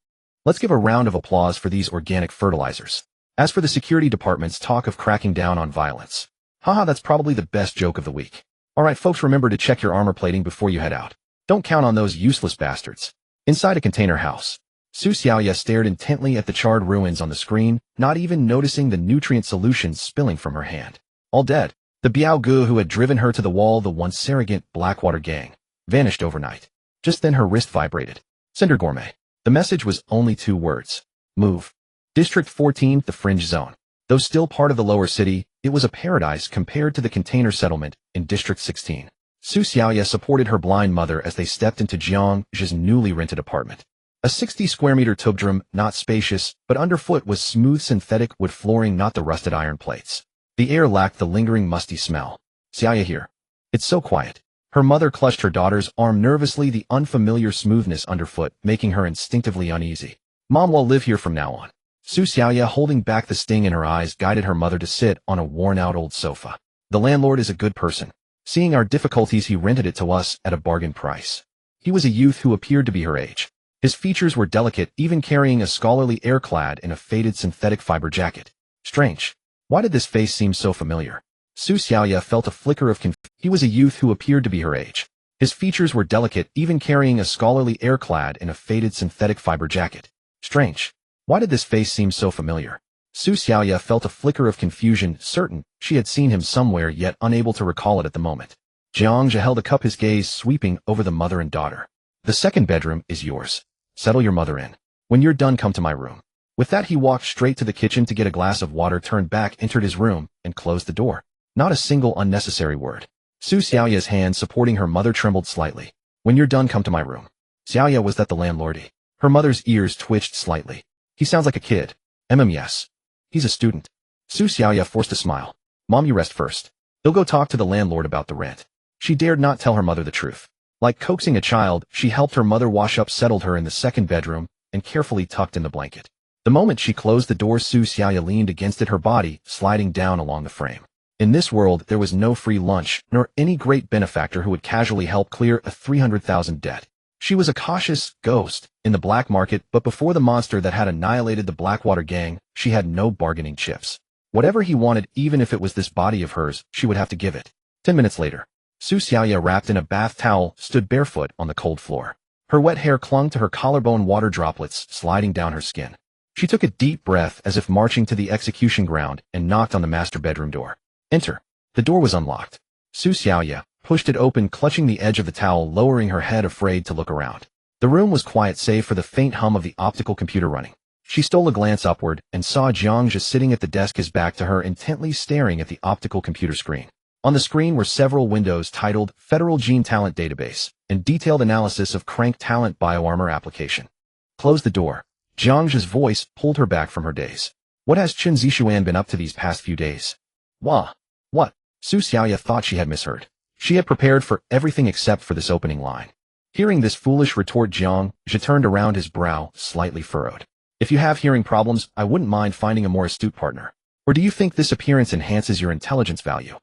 Let's give a round of applause for these organic fertilizers. As for the security department's talk of cracking down on violence, haha, that's probably the best joke of the week. Alright folks, remember to check your armor plating before you head out. Don't count on those useless bastards. Inside a container house, Su Xiaoya stared intently at the charred ruins on the screen, not even noticing the nutrient solution spilling from her hand. All dead. The Biao Gu who had driven her to the wall, the once surrogate Blackwater gang, vanished overnight. Just then her wrist vibrated. Cinder Gourmet. The message was only 2 words. Move. District 14, the fringe zone. Though still part of the lower city, it was a paradise compared to the container settlement in District 16. Su Xiaoya supported her blind mother as they stepped into Jiang Zhe's newly rented apartment. A 60-square-meter tubdrum, not spacious, but underfoot was smooth synthetic wood flooring, not the rusted iron plates. The air lacked the lingering musty smell. Xiaoya here. It's so quiet. Her mother clutched her daughter's arm nervously, the unfamiliar smoothness underfoot making her instinctively uneasy. Mom will live here from now on. Su Xiaoya, holding back the sting in her eyes, guided her mother to sit on a worn-out old sofa. The landlord is a good person. Seeing our difficulties, he rented it to us at a bargain price. He was a youth who appeared to be her age. His features were delicate, even carrying a scholarly air clad in a faded synthetic fiber jacket. Strange. Why did this face seem so familiar? Su Xiaoya felt a flicker of confusion. He was a youth who appeared to be her age. His features were delicate, even carrying a scholarly air clad in a faded synthetic fiber jacket. Strange. Why did this face seem so familiar? Su Xiaoya felt a flicker of confusion, certain she had seen him somewhere, yet unable to recall it at the moment. Jiang Zhe held a cup, his gaze sweeping over the mother and daughter. The second bedroom is yours. Settle your mother in. When you're done, come to my room. With that, he walked straight to the kitchen to get a glass of water, turned back, entered his room, and closed the door. Not a single unnecessary word. Su Xiaoya's hand supporting her mother trembled slightly. When you're done, come to my room. Xiaoya, was that the landlord? Her mother's ears twitched slightly. He sounds like a kid. Yes. He's a student. Su Xiaoya forced a smile. Mom, you rest first. He'll go talk to the landlord about the rent. She dared not tell her mother the truth. Like coaxing a child, she helped her mother wash up, settled her in the second bedroom, and carefully tucked in the blanket. The moment she closed the door, Su Xiaoya leaned against it, her body sliding down along the frame. In this world, there was no free lunch, nor any great benefactor who would casually help clear a 300,000 debt. She was a cautious ghost in the black market, but before the monster that had annihilated the Blackwater gang, she had no bargaining chips. Whatever he wanted, even if it was this body of hers, she would have to give it. 10 minutes later, Su Xiaoya, wrapped in a bath towel, stood barefoot on the cold floor. Her wet hair clung to her collarbone, water droplets sliding down her skin. She took a deep breath as if marching to the execution ground and knocked on the master bedroom door. Enter. The door was unlocked. Su Xiaoya pushed it open, clutching the edge of the towel, lowering her head, afraid to look around. The room was quiet save for the faint hum of the optical computer running. She stole a glance upward and saw Jiang Zhe sitting at the desk, his back to her, intently staring at the optical computer screen. On the screen were several windows titled Federal Gene Talent Database and Detailed Analysis of Crank Talent Bioarmor Application. Close the door. Jiang Zhe's voice pulled her back from her daze. What has Chen Zixuan been up to these past few days? Wah. What? Su Xiaoya thought she had misheard. She had prepared for everything except for this opening line. Hearing this foolish retort, Jiang Zhe turned around, his brow slightly furrowed. If you have hearing problems, I wouldn't mind finding a more astute partner. Or do you think this appearance enhances your intelligence value?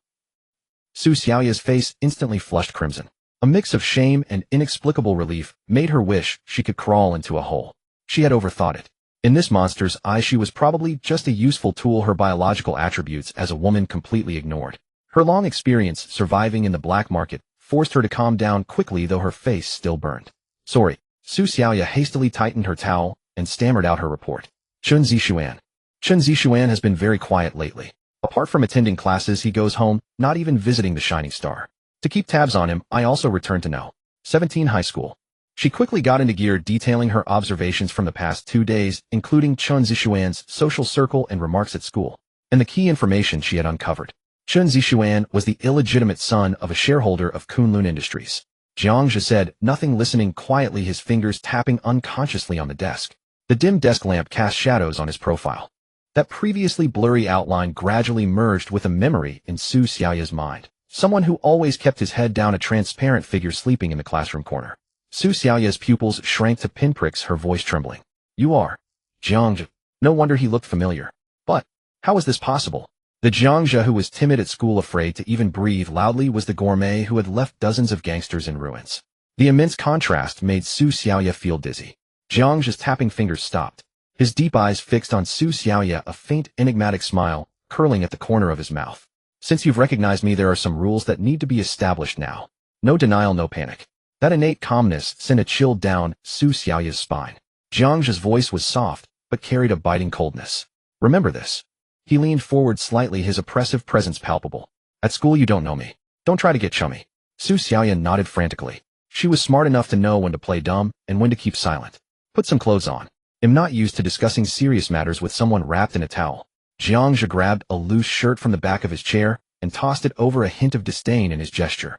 Su Xiaoya's face instantly flushed crimson. A mix of shame and inexplicable relief made her wish she could crawl into a hole. She had overthought it. In this monster's eyes, she was probably just a useful tool, her biological attributes as a woman completely ignored. Her long experience surviving in the black market forced her to calm down quickly, though her face still burned. Sorry. Su Xiaoya hastily tightened her towel and stammered out her report. Chen Zixuan. Chen Zixuan has been very quiet lately. Apart from attending classes, he goes home, not even visiting the Shining Star. To keep tabs on him, I also returned to No. 17 high school. She quickly got into gear, detailing her observations from the past 2 days, including Chen Zixuan's social circle and remarks at school, and the key information she had uncovered. Chen Zixuan was the illegitimate son of a shareholder of Kunlun Industries. Jiang Zhe said, nothing, listening quietly, his fingers tapping unconsciously on the desk. The dim desk lamp cast shadows on his profile. That previously blurry outline gradually merged with a memory in Su Xiaoya's mind. Someone who always kept his head down, a transparent figure sleeping in the classroom corner. Su Xiaoya's pupils shrank to pinpricks, her voice trembling. You are Jiang Zhe. No wonder he looked familiar. But how is this possible? The Jiang Zhe who was timid at school, afraid to even breathe loudly, was the gourmet who had left dozens of gangsters in ruins. The immense contrast made Su Xiaoya feel dizzy. Jiang Zhe's tapping fingers stopped. His deep eyes fixed on Su Xiaoya, a faint, enigmatic smile curling at the corner of his mouth. Since you've recognized me, there are some rules that need to be established now. No denial, no panic. That innate calmness sent a chill down Su Xiaoya's spine. Jiang Zhe's voice was soft, but carried a biting coldness. Remember this. He leaned forward slightly, his oppressive presence palpable. At school you don't know me. Don't try to get chummy. Su Xiaoya nodded frantically. She was smart enough to know when to play dumb and when to keep silent. Put some clothes on. I'm not used to discussing serious matters with someone wrapped in a towel. Jiang Zhe grabbed a loose shirt from the back of his chair and tossed it over, a hint of disdain in his gesture.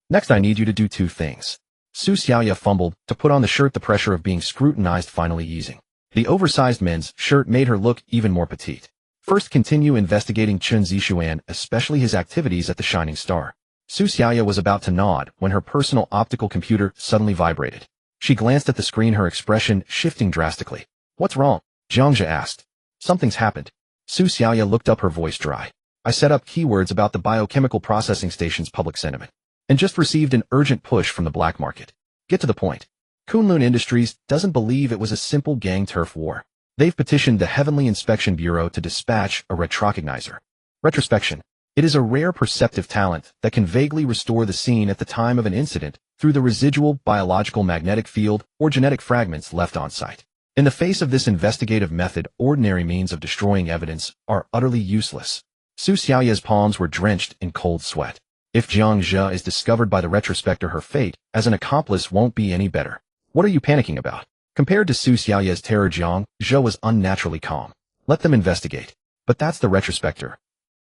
Next, I need you to do 2 things. Su Xiaoya fumbled to put on the shirt, the pressure of being scrutinized finally easing. The oversized men's shirt made her look even more petite. First, continue investigating Chen Zixuan, especially his activities at the Shining Star. Su Xiaoya was about to nod when her personal optical computer suddenly vibrated. She glanced at the screen, her expression shifting drastically. What's wrong? Jiang Zhe asked. Something's happened. Su Xiaoya looked up, her voice dry. I set up keywords about the biochemical processing station's public sentiment, and just received an urgent push from the black market. Get to the point. Kunlun Industries doesn't believe it was a simple gang turf war. They've petitioned the Heavenly Inspection Bureau to dispatch a retrocognizer. Retrospection. It is a rare perceptive talent that can vaguely restore the scene at the time of an incident through the residual biological magnetic field or genetic fragments left on site. In the face of this investigative method, ordinary means of destroying evidence are utterly useless. Su Xiaoya's palms were drenched in cold sweat. If Jiang Zhe is discovered by the retrospector, her fate as an accomplice won't be any better. What are you panicking about? Compared to Su Xiaoya's terror, Jiang Zhe was unnaturally calm. Let them investigate. But that's the retrospector.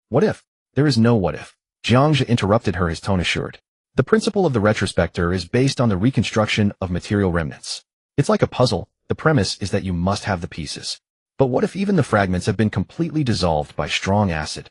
What if? There is no what if. Jiang Zhe interrupted her, his tone assured. The principle of the retrospector is based on the reconstruction of material remnants. It's like a puzzle. The premise is that you must have the pieces. But what if even the fragments have been completely dissolved by strong acid?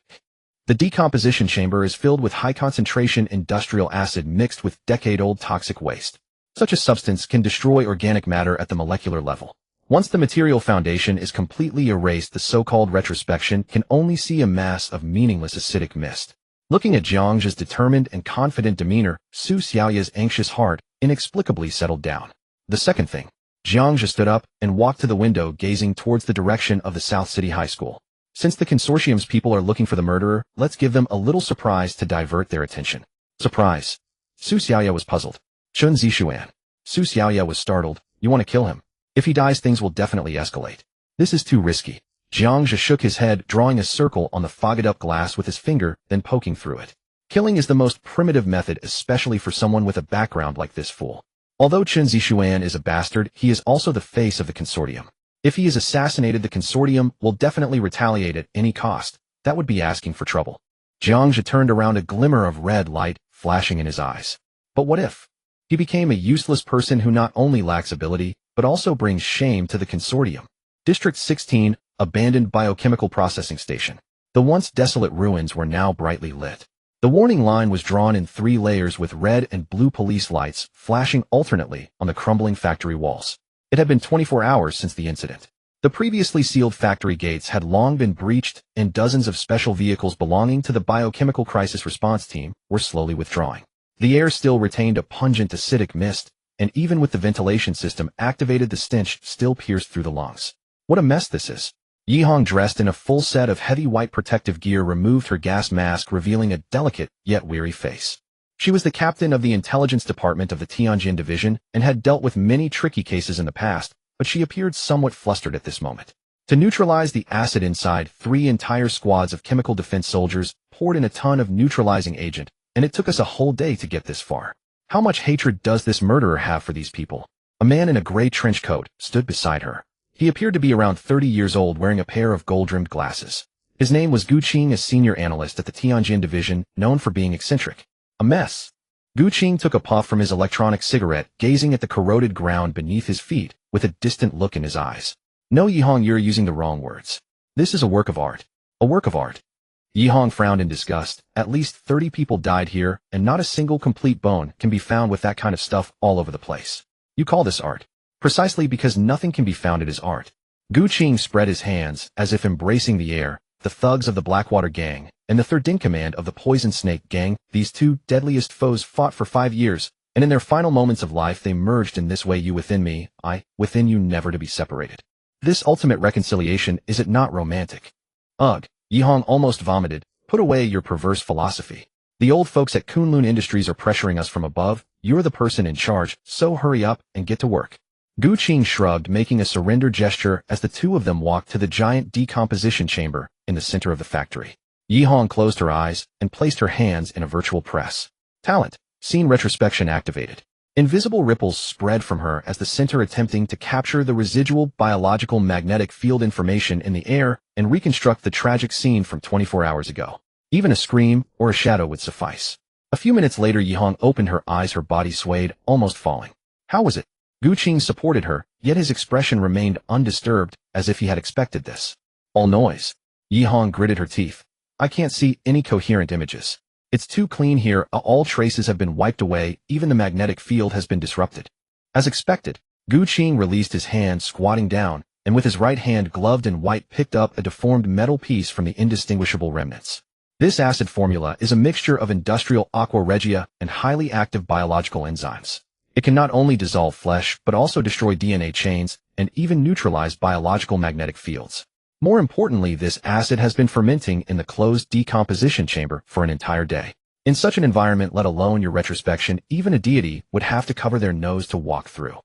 The decomposition chamber is filled with high-concentration industrial acid mixed with decade-old toxic waste. Such a substance can destroy organic matter at the molecular level. Once the material foundation is completely erased, the so-called retrospection can only see a mass of meaningless acidic mist. Looking at Jiang Zhe's determined and confident demeanor, Su Xiaoya's anxious heart inexplicably settled down. The second thing. Jiang Zhe stood up and walked to the window, gazing towards the direction of the South City High School. Since the consortium's people are looking for the murderer, let's give them a little surprise to divert their attention. Surprise. Su Xiaoya was puzzled. Chun Zixuan. Su Xiaoya was startled. You want to kill him? If he dies, things will definitely escalate. This is too risky. Jiang Zhe shook his head, drawing a circle on the fogged-up glass with his finger, then poking through it. Killing is the most primitive method, especially for someone with a background like this fool. Although Chun Zixuan is a bastard, he is also the face of the consortium. If he is assassinated, the consortium will definitely retaliate at any cost. That would be asking for trouble. Jiang Zhe turned around, a glimmer of red light flashing in his eyes. But what if he became a useless person who not only lacks ability, but also brings shame to the consortium? District 16, abandoned biochemical processing station. The once desolate ruins were now brightly lit. The warning line was drawn in 3 layers with red and blue police lights flashing alternately on the crumbling factory walls. It had been 24 hours since the incident. The previously sealed factory gates had long been breached, and dozens of special vehicles belonging to the biochemical crisis response team were slowly withdrawing. The air still retained a pungent acidic mist, and even with the ventilation system activated, the stench still pierced through the lungs. What a mess this is. Yihong, dressed in a full set of heavy white protective gear, removed her gas mask, revealing a delicate yet weary face. She was the captain of the intelligence department of the Tianjin division and had dealt with many tricky cases in the past, but she appeared somewhat flustered at this moment. To neutralize the acid inside, 3 entire squads of chemical defense soldiers poured in a ton of neutralizing agent, and it took us a whole day to get this far. How much hatred does this murderer have for these people? A man in a gray trench coat stood beside her. He appeared to be around 30 years old, wearing a pair of gold-rimmed glasses. His name was Gu Qing, a senior analyst at the Tianjin division, known for being eccentric. A mess. Gu Qing took a puff from his electronic cigarette, gazing at the corroded ground beneath his feet with a distant look in his eyes. No, Yihong, you're using the wrong words. This is a work of art. A work of art. Yihong frowned in disgust. At least 30 people died here, and not a single complete bone can be found with that kind of stuff all over the place. You call this art? Precisely because nothing can be founded as art. Gu Qing spread his hands, as if embracing the air. The thugs of the Blackwater Gang and the 3rd in command of the Poison Snake Gang, these 2 deadliest foes, fought for 5 years, and in their final moments of life they merged in this way, you within me, I within you, never to be separated. This ultimate reconciliation, is it not romantic? Ugh, Yihong almost vomited. Put away your perverse philosophy. The old folks at Kunlun Industries are pressuring us from above. You're the person in charge, so hurry up and get to work. Gu Qing shrugged, making a surrender gesture as the 2 of them walked to the giant decomposition chamber in the center of the factory. Yihong closed her eyes and placed her hands in a virtual press. Talent. Scene retrospection activated. Invisible ripples spread from her as the center, attempting to capture the residual biological magnetic field information in the air and reconstruct the tragic scene from 24 hours ago. Even a scream or a shadow would suffice. A few minutes later, Yihong opened her eyes, her body swayed, almost falling. How was it? Gu Qing supported her, yet his expression remained undisturbed, as if he had expected this. All noise. Yihong gritted her teeth. I can't see any coherent images. It's too clean here, all traces have been wiped away, even the magnetic field has been disrupted. As expected, Gu Qing released his hand, squatting down, and with his right hand gloved in white picked up a deformed metal piece from the indistinguishable remnants. This acid formula is a mixture of industrial aqua regia and highly active biological enzymes. It can not only dissolve flesh, but also destroy DNA chains and even neutralize biological magnetic fields. More importantly, this acid has been fermenting in the closed decomposition chamber for an entire day. In such an environment, let alone your retrospection, even a deity would have to cover their nose to walk through.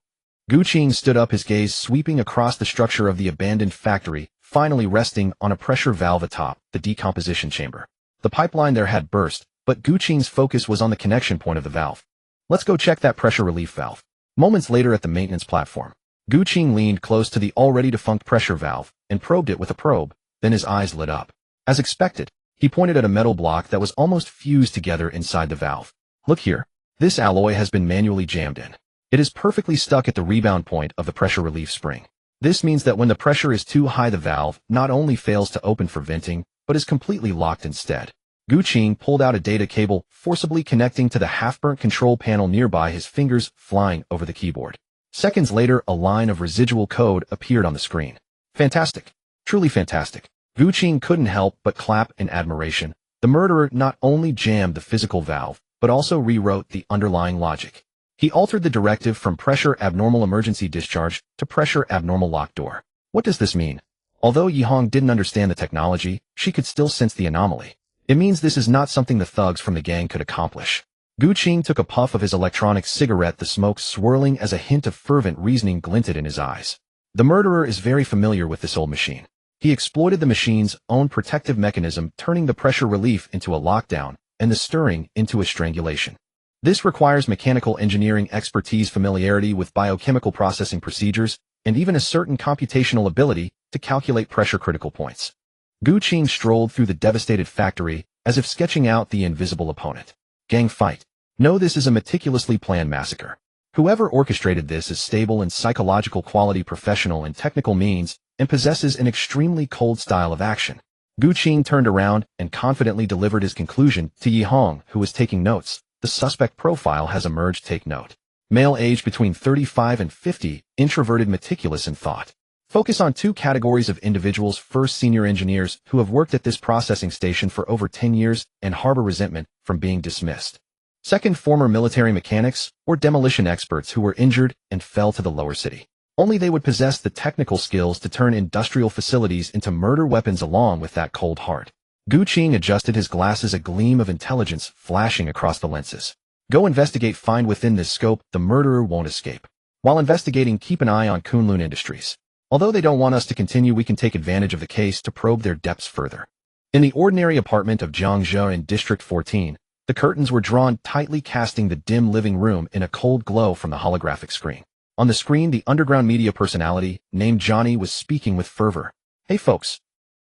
Gu Qing stood up, his gaze sweeping across the structure of the abandoned factory, finally resting on a pressure valve atop the decomposition chamber. The pipeline there had burst, but Gu Qing's focus was on the connection point of the valve. Let's go check that pressure relief valve. Moments later at the maintenance platform, Gu Qing leaned close to the already defunct pressure valve and probed it with a probe, then his eyes lit up. As expected, he pointed at a metal block that was almost fused together inside the valve. Look here. This alloy has been manually jammed in. It is perfectly stuck at the rebound point of the pressure relief spring. This means that when the pressure is too high, the valve not only fails to open for venting, but is completely locked instead. Gu Qing pulled out a data cable, forcibly connecting to the half-burnt control panel nearby, his fingers flying over the keyboard. Seconds later, a line of residual code appeared on the screen. Fantastic. Truly fantastic. Gu Qing couldn't help but clap in admiration. The murderer not only jammed the physical valve, but also rewrote the underlying logic. He altered the directive from pressure abnormal emergency discharge to pressure abnormal locked door. What does this mean? Although Yihong didn't understand the technology, she could still sense the anomaly. It means this is not something the thugs from the gang could accomplish. Gu Qing took a puff of his electronic cigarette, the smoke swirling as a hint of fervent reasoning glinted in his eyes. The murderer is very familiar with this old machine. He exploited the machine's own protective mechanism, turning the pressure relief into a lockdown and the stirring into a strangulation. This requires mechanical engineering expertise, familiarity with biochemical processing procedures, and even a certain computational ability to calculate pressure critical points. Gu Qing strolled through the devastated factory as if sketching out the invisible opponent. Gang fight. No, this is a meticulously planned massacre. Whoever orchestrated this is stable and psychological quality professional in technical means and possesses an extremely cold style of action. Gu Qing turned around and confidently delivered his conclusion to Yihong, who was taking notes. The suspect profile has emerged. Take note. Male aged between 35 and 50, introverted, meticulous in thought. Focus on two categories of individuals. First, senior engineers who have worked at this processing station for over 10 years and harbor resentment from being dismissed. Second, former military mechanics or demolition experts who were injured and fell to the lower city. Only they would possess the technical skills to turn industrial facilities into murder weapons along with that cold heart. Gu Qing adjusted his glasses, a gleam of intelligence flashing across the lenses. Go investigate. Find within this scope, the murderer won't escape. While investigating, keep an eye on Kunlun Industries. Although they don't want us to continue, we can take advantage of the case to probe their depths further. In the ordinary apartment of Jiang Zhe in District 14, the curtains were drawn tightly, casting the dim living room in a cold glow from the holographic screen. On the screen, the underground media personality, named Johnny, was speaking with fervor. Hey folks.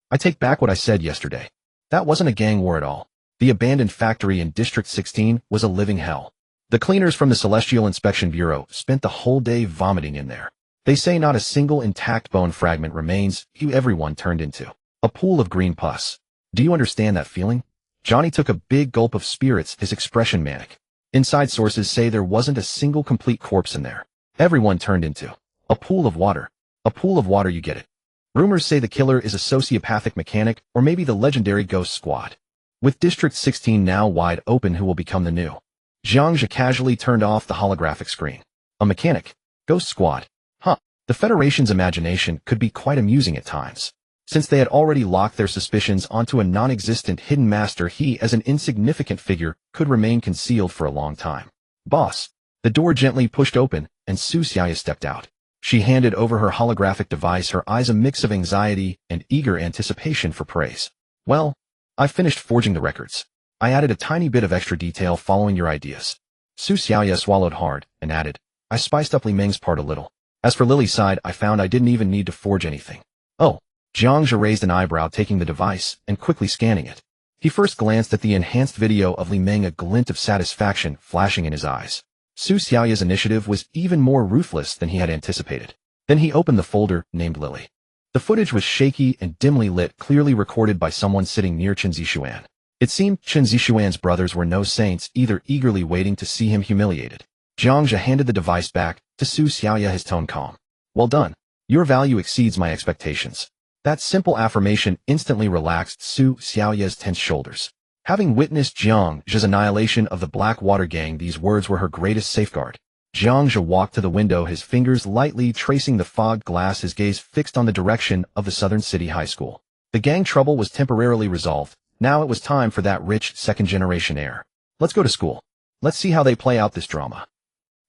I take back what I said yesterday. That wasn't a gang war at all. The abandoned factory in District 16 was a living hell. The cleaners from the Celestial Inspection Bureau spent the whole day vomiting in there. They say not a single intact bone fragment remains. Everyone turned into a pool of green pus. Do you understand that feeling? Johnny took a big gulp of spirits, his expression manic. Inside sources say there wasn't a single complete corpse in there. Everyone turned into a pool of water. A pool of water, you get it. Rumors say the killer is a sociopathic mechanic or maybe the legendary Ghost Squad. With District 16 now wide open, who will become the new? Jiang Zhe casually turned off the holographic screen. A mechanic? Ghost Squad? Huh. The Federation's imagination could be quite amusing at times. Since they had already locked their suspicions onto a non-existent hidden master, he, as an insignificant figure, could remain concealed for a long time. Boss. The door gently pushed open, and Su Xiaoya stepped out. She handed over her holographic device, her eyes a mix of anxiety and eager anticipation for praise. Well, I finished forging the records. I added a tiny bit of extra detail following your ideas. Su Xiaoya swallowed hard and added, I spiced up Li Meng's part a little. As for Lily's side, I found I didn't even need to forge anything. Oh. Jiang Zhe raised an eyebrow, taking the device and quickly scanning it. He first glanced at the enhanced video of Li Meng, a glint of satisfaction flashing in his eyes. Su Xiaoya's initiative was even more ruthless than he had anticipated. Then he opened the folder named Lily. The footage was shaky and dimly lit, clearly recorded by someone sitting near Chen Zixuan. It seemed Chen Zixuan's brothers were no saints either, eagerly waiting to see him humiliated. Jiang Zhe handed the device back to Su Xiaoya, his tone calm. Well done. Your value exceeds my expectations. That simple affirmation instantly relaxed Su Xiaoya's tense shoulders. Having witnessed Jiang Zhe's annihilation of the Blackwater gang, these words were her greatest safeguard. Jiang Zhe walked to the window, his fingers lightly tracing the fogged glass, his gaze fixed on the direction of the Southern City High School. The gang trouble was temporarily resolved. Now it was time for that rich second-generation heir. Let's go to school. Let's see how they play out this drama.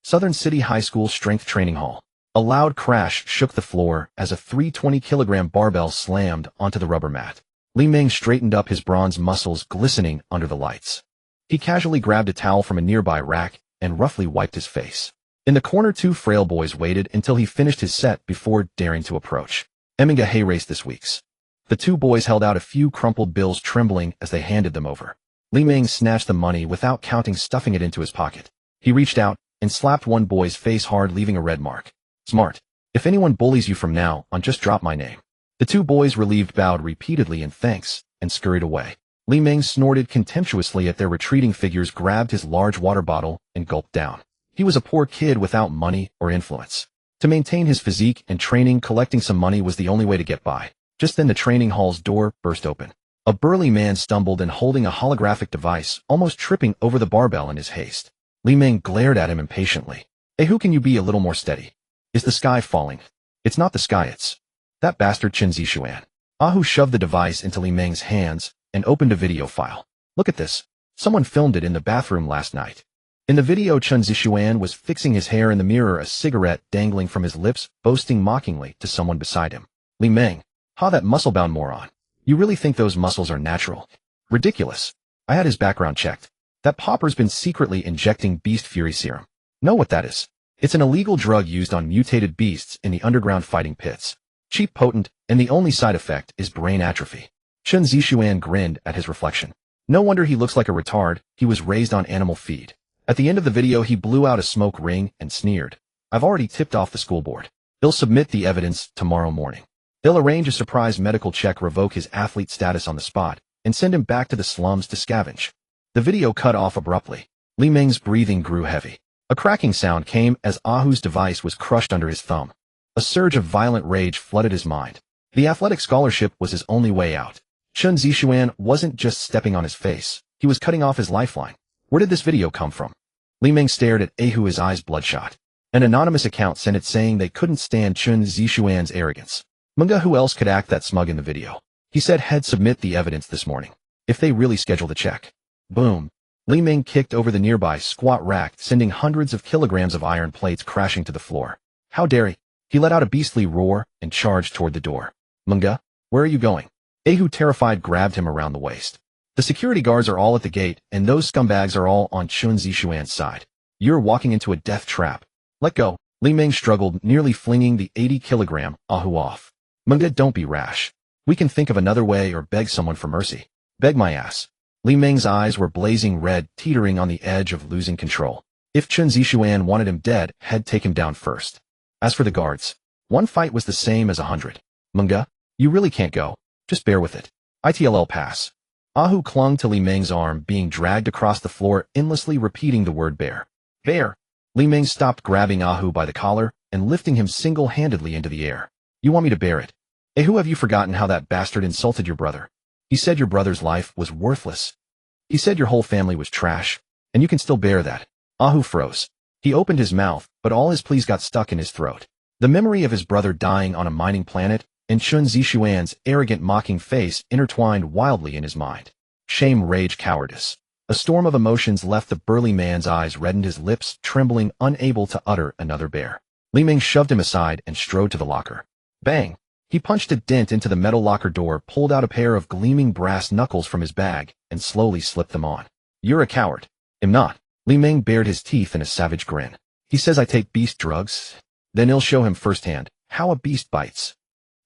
Southern City High School Strength Training Hall. A loud crash shook the floor as a 320-kilogram barbell slammed onto the rubber mat. Li Meng straightened up, his bronze muscles glistening under the lights. He casually grabbed a towel from a nearby rack and roughly wiped his face. In the corner, two frail boys waited until he finished his set before daring to approach. Emminga hay race this week's. The two boys held out a few crumpled bills, trembling as they handed them over. Li Meng snatched the money without counting, stuffing it into his pocket. He reached out and slapped one boy's face hard, leaving a red mark. Smart. If anyone bullies you from now on, just drop my name. The two boys, relieved, bowed repeatedly in thanks and scurried away. Li Meng snorted contemptuously at their retreating figures, grabbed his large water bottle, and gulped down. He was a poor kid without money or influence. To maintain his physique and training, collecting some money was the only way to get by. Just then the training hall's door burst open. A burly man stumbled in, holding a holographic device, almost tripping over the barbell in his haste. Li Meng glared at him impatiently. Hey, who can you be a little more steady? Is the sky falling? It's not the sky, it's that bastard Chen Zixuan. Ahu shoved the device into Li Meng's hands and opened a video file. Look at this. Someone filmed it in the bathroom last night. In the video, Chen Zixuan was fixing his hair in the mirror, a cigarette dangling from his lips, boasting mockingly to someone beside him. Li Meng, ha, that muscle-bound moron. You really think those muscles are natural? Ridiculous. I had his background checked. That pauper's been secretly injecting beast fury serum. Know what that is? It's an illegal drug used on mutated beasts in the underground fighting pits. Cheap, potent, and the only side effect is brain atrophy. Chen Zixuan grinned at his reflection. No wonder he looks like a retard. He was raised on animal feed. At the end of the video, he blew out a smoke ring and sneered. I've already tipped off the school board. They'll submit the evidence tomorrow morning. They'll arrange a surprise medical check, revoke his athlete status on the spot, and send him back to the slums to scavenge. The video cut off abruptly. Li Meng's breathing grew heavy. A cracking sound came as Ahu's device was crushed under his thumb. A surge of violent rage flooded his mind. The athletic scholarship was his only way out. Chen Zixuan wasn't just stepping on his face. He was cutting off his lifeline. Where did this video come from? Li Meng stared at Ahu, his eyes bloodshot. An anonymous account sent it, saying they couldn't stand Chen Zixuan's arrogance. Munga, who else could act that smug in the video? He said he'd submit the evidence this morning, if they really schedule the check. Boom. Li Meng kicked over the nearby squat rack, sending hundreds of kilograms of iron plates crashing to the floor. How dare he? He let out a beastly roar and charged toward the door. Munga, where are you going? Ahu, terrified, grabbed him around the waist. The security guards are all at the gate, and those scumbags are all on Chen Zixuan's side. You're walking into a death trap. Let go. Li Meng struggled, nearly flinging the 80-kilogram Ahu off. Munga, don't be rash. We can think of another way or beg someone for mercy. Beg my ass. Li Meng's eyes were blazing red, teetering on the edge of losing control. If Chen Zixuan wanted him dead, he'd take him down first. As for the guards, one fight was the same as 100. Munga, you really can't go. Just bear with it. ITLL pass. Ahu clung to Li Meng's arm, being dragged across the floor, endlessly repeating the word bear. Bear. Li Meng stopped, grabbing Ahu by the collar and lifting him single-handedly into the air. You want me to bear it? Ahu, have you forgotten how that bastard insulted your brother? He said your brother's life was worthless. He said your whole family was trash, and you can still bear that. Ahu froze. He opened his mouth, but all his pleas got stuck in his throat. The memory of his brother dying on a mining planet and Chen Zixuan's arrogant, mocking face intertwined wildly in his mind. Shame, rage, cowardice. A storm of emotions left the burly man's eyes, reddened, his lips trembling, unable to utter another bear. Li Meng shoved him aside and strode to the locker. Bang! He punched a dent into the metal locker door, pulled out a pair of gleaming brass knuckles from his bag, and slowly slipped them on. You're a coward. I'm not. Li Meng bared his teeth in a savage grin. He says I take beast drugs. Then he'll show him firsthand how a beast bites.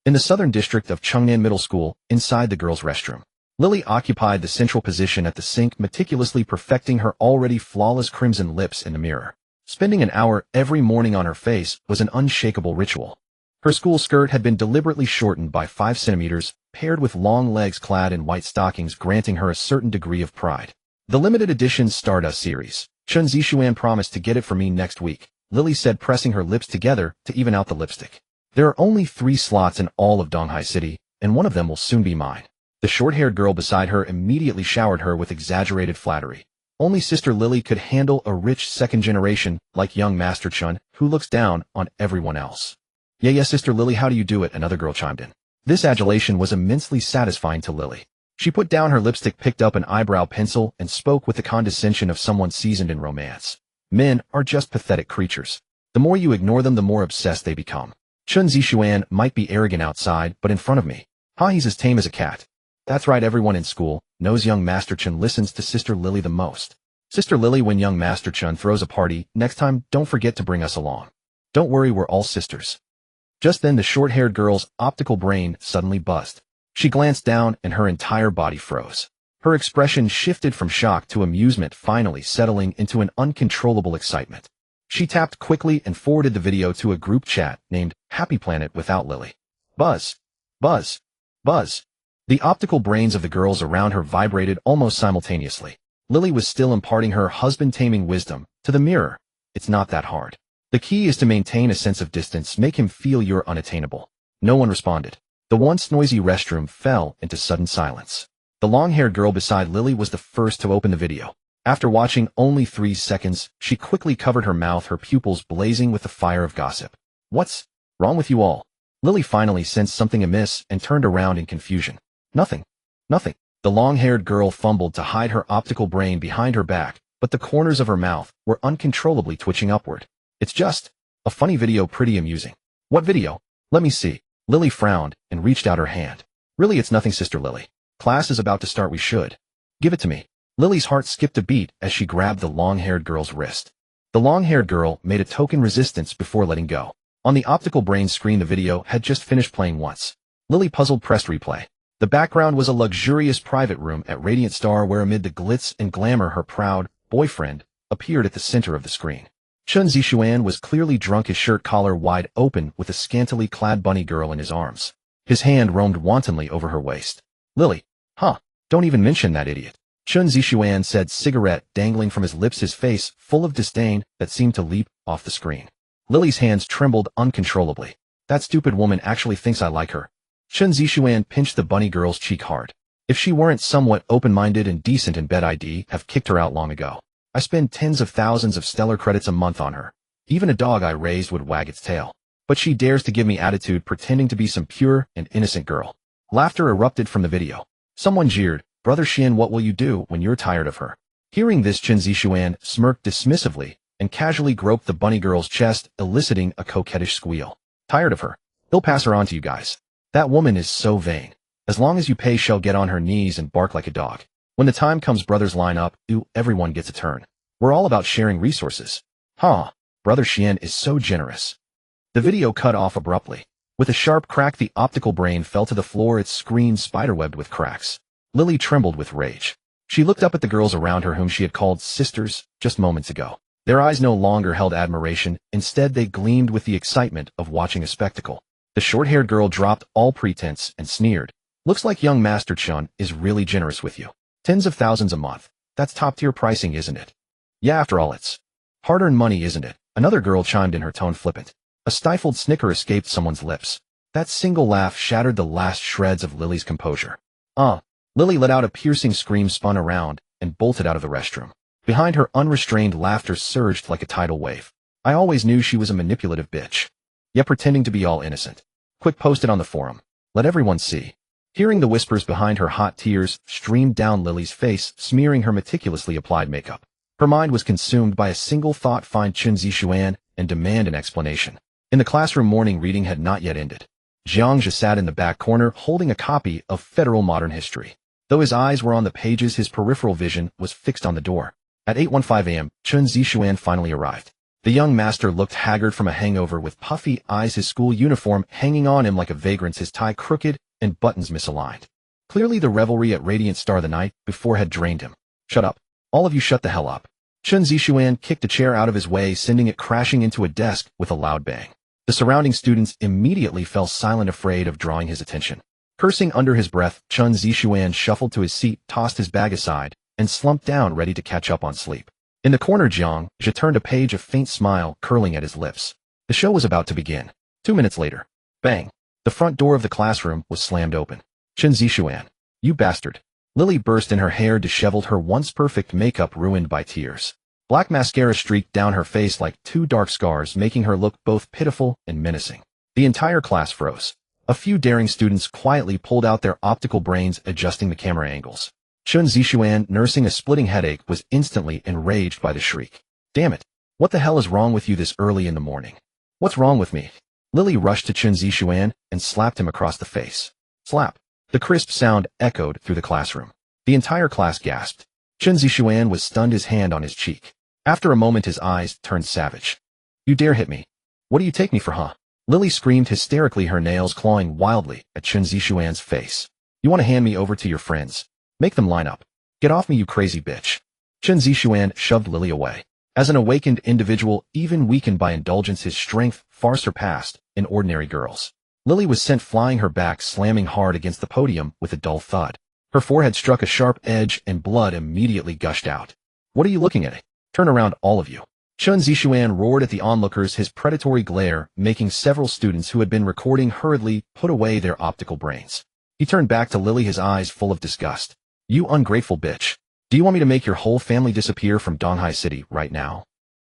In the southern district of Chengnan Middle School, inside the girls' restroom, Lily occupied the central position at the sink, meticulously perfecting her already flawless crimson lips in the mirror. Spending an hour every morning on her face was an unshakable ritual. Her school skirt had been deliberately shortened by 5 centimeters, paired with long legs clad in white stockings, granting her a certain degree of pride. The limited edition Stardust series. Chen Zixuan promised to get it for me next week, Lily said, pressing her lips together to even out the lipstick. There are only 3 slots in all of Donghai City, and one of them will soon be mine. The short-haired girl beside her immediately showered her with exaggerated flattery. Only Sister Lily could handle a rich second generation like young Master Chen, who looks down on everyone else. Yeah, Sister Lily, how do you do it? Another girl chimed in. This adulation was immensely satisfying to Lily. She put down her lipstick, picked up an eyebrow pencil, and spoke with the condescension of someone seasoned in romance. Men are just pathetic creatures. The more you ignore them, the more obsessed they become. Chen Zixuan might be arrogant outside, but in front of me, he's as tame as a cat. That's right, everyone in school knows young Master Chen listens to Sister Lily the most. Sister Lily, when young Master Chen throws a party, next time don't forget to bring us along. Don't worry, we're all sisters. Just then the short-haired girl's optical brain suddenly buzzed. She glanced down and her entire body froze. Her expression shifted from shock to amusement, finally settling into an uncontrollable excitement. She tapped quickly and forwarded the video to a group chat named Happy Planet without Lily. Buzz. Buzz. Buzz. The optical brains of the girls around her vibrated almost simultaneously. Lily was still imparting her husband-taming wisdom to the mirror. It's not that hard. The key is to maintain a sense of distance, make him feel you're unattainable. No one responded. The once noisy restroom fell into sudden silence. The long-haired girl beside Lily was the first to open the video. After watching only 3 seconds, she quickly covered her mouth, her pupils blazing with the fire of gossip. What's wrong with you all? Lily finally sensed something amiss and turned around in confusion. Nothing. Nothing. The long-haired girl fumbled to hide her optical brain behind her back, but the corners of her mouth were uncontrollably twitching upward. It's just a funny video, pretty amusing. What video? Let me see. Lily frowned and reached out her hand. Really, it's nothing, Sister Lily. Class is about to start, we should. Give it to me. Lily's heart skipped a beat as she grabbed the long-haired girl's wrist. The long-haired girl made a token resistance before letting go. On the optical brain screen, the video had just finished playing once. Lily, puzzled, pressed replay. The background was a luxurious private room at Radiant Star where, amid the glitz and glamour, her proud boyfriend appeared at the center of the screen. Chen Zixuan was clearly drunk, his shirt collar wide open, with a scantily clad bunny girl in his arms. His hand roamed wantonly over her waist. Lily. Huh. Don't even mention that idiot. Chen Zixuan said, cigarette dangling from his lips, his face full of disdain that seemed to leap off the screen. Lily's hands trembled uncontrollably. That stupid woman actually thinks I like her. Chen Zixuan pinched the bunny girl's cheek hard. If she weren't somewhat open-minded and decent in bed, I'd have kicked her out long ago. I spend tens of thousands of stellar credits a month on her. Even a dog I raised would wag its tail. But she dares to give me attitude, pretending to be some pure and innocent girl. Laughter erupted from the video. Someone jeered, Brother Xian, what will you do when you're tired of her? Hearing this, Chen Zixuan smirked dismissively and casually groped the bunny girl's chest, eliciting a coquettish squeal. Tired of her? He'll pass her on to you guys. That woman is so vain. As long as you pay, she'll get on her knees and bark like a dog. When the time comes, brothers line up, everyone gets a turn. We're all about sharing resources. Huh, Brother Xian is so generous. The video cut off abruptly. With a sharp crack, the optical brain fell to the floor, its screen spiderwebbed with cracks. Lily trembled with rage. She looked up at the girls around her, whom she had called sisters just moments ago. Their eyes no longer held admiration. Instead, they gleamed with the excitement of watching a spectacle. The short-haired girl dropped all pretense and sneered. Looks like young Master Chun is really generous with you. Tens of thousands a month. That's top-tier pricing, isn't it? Yeah, after all, it's hard-earned money, isn't it? Another girl chimed in, her tone flippant. A stifled snicker escaped someone's lips. That single laugh shattered the last shreds of Lily's composure. Lily let out a piercing scream, spun around, and bolted out of the restroom. Behind her, unrestrained laughter surged like a tidal wave. I always knew she was a manipulative bitch. Yet pretending to be all innocent. Quick, posted on the forum. Let everyone see. Hearing the whispers behind her, hot tears streamed down Lily's face, smearing her meticulously applied makeup. Her mind was consumed by a single thought: find Chen Zixuan and demand an explanation. In the classroom, morning reading had not yet ended. Jiang Zhe sat in the back corner, holding a copy of Federal Modern History. Though his eyes were on the pages, his peripheral vision was fixed on the door. At 8:15 a.m., Chen Zixuan finally arrived. The young master looked haggard from a hangover, with puffy eyes, his school uniform hanging on him like a vagrant's, his tie crooked and buttons misaligned. Clearly the revelry at Radiant Star the night before had drained him. Shut up. All of you shut the hell up. Chen Zixuan kicked a chair out of his way, sending it crashing into a desk with a loud bang. The surrounding students immediately fell silent, afraid of drawing his attention. Cursing under his breath, Chen Zixuan shuffled to his seat, tossed his bag aside, and slumped down, ready to catch up on sleep. In the corner, Jiang Zhe turned a page, a faint smile curling at his lips. The show was about to begin. 2 minutes later. Bang. The front door of the classroom was slammed open. Chen Zixuan. You bastard. Lily burst in, her hair disheveled, her once perfect makeup ruined by tears. Black mascara streaked down her face like 2 dark scars, making her look both pitiful and menacing. The entire class froze. A few daring students quietly pulled out their optical brains, adjusting the camera angles. Chen Zixuan, nursing a splitting headache, was instantly enraged by the shriek. Damn it. What the hell is wrong with you this early in the morning? What's wrong with me? Lily rushed to Chen Zixuan and slapped him across the face. Slap. The crisp sound echoed through the classroom. The entire class gasped. Chen Zixuan was stunned, his hand on his cheek. After a moment, his eyes turned savage. You dare hit me? What do you take me for, huh? Lily screamed hysterically, her nails clawing wildly at Chen Zixuan's face. You want to hand me over to your friends? Make them line up. Get off me, you crazy bitch. Chen Zixuan shoved Lily away. As an awakened individual, even weakened by indulgence, his strength far surpassed an ordinary girl's. Lily was sent flying, her back slamming hard against the podium with a dull thud. Her forehead struck a sharp edge and blood immediately gushed out. What are you looking at? Turn around, all of you. Chen Zixuan roared at the onlookers, his predatory glare making several students who had been recording hurriedly put away their optical brains. He turned back to Lily, his eyes full of disgust. You ungrateful bitch. Do you want me to make your whole family disappear from Donghai City right now?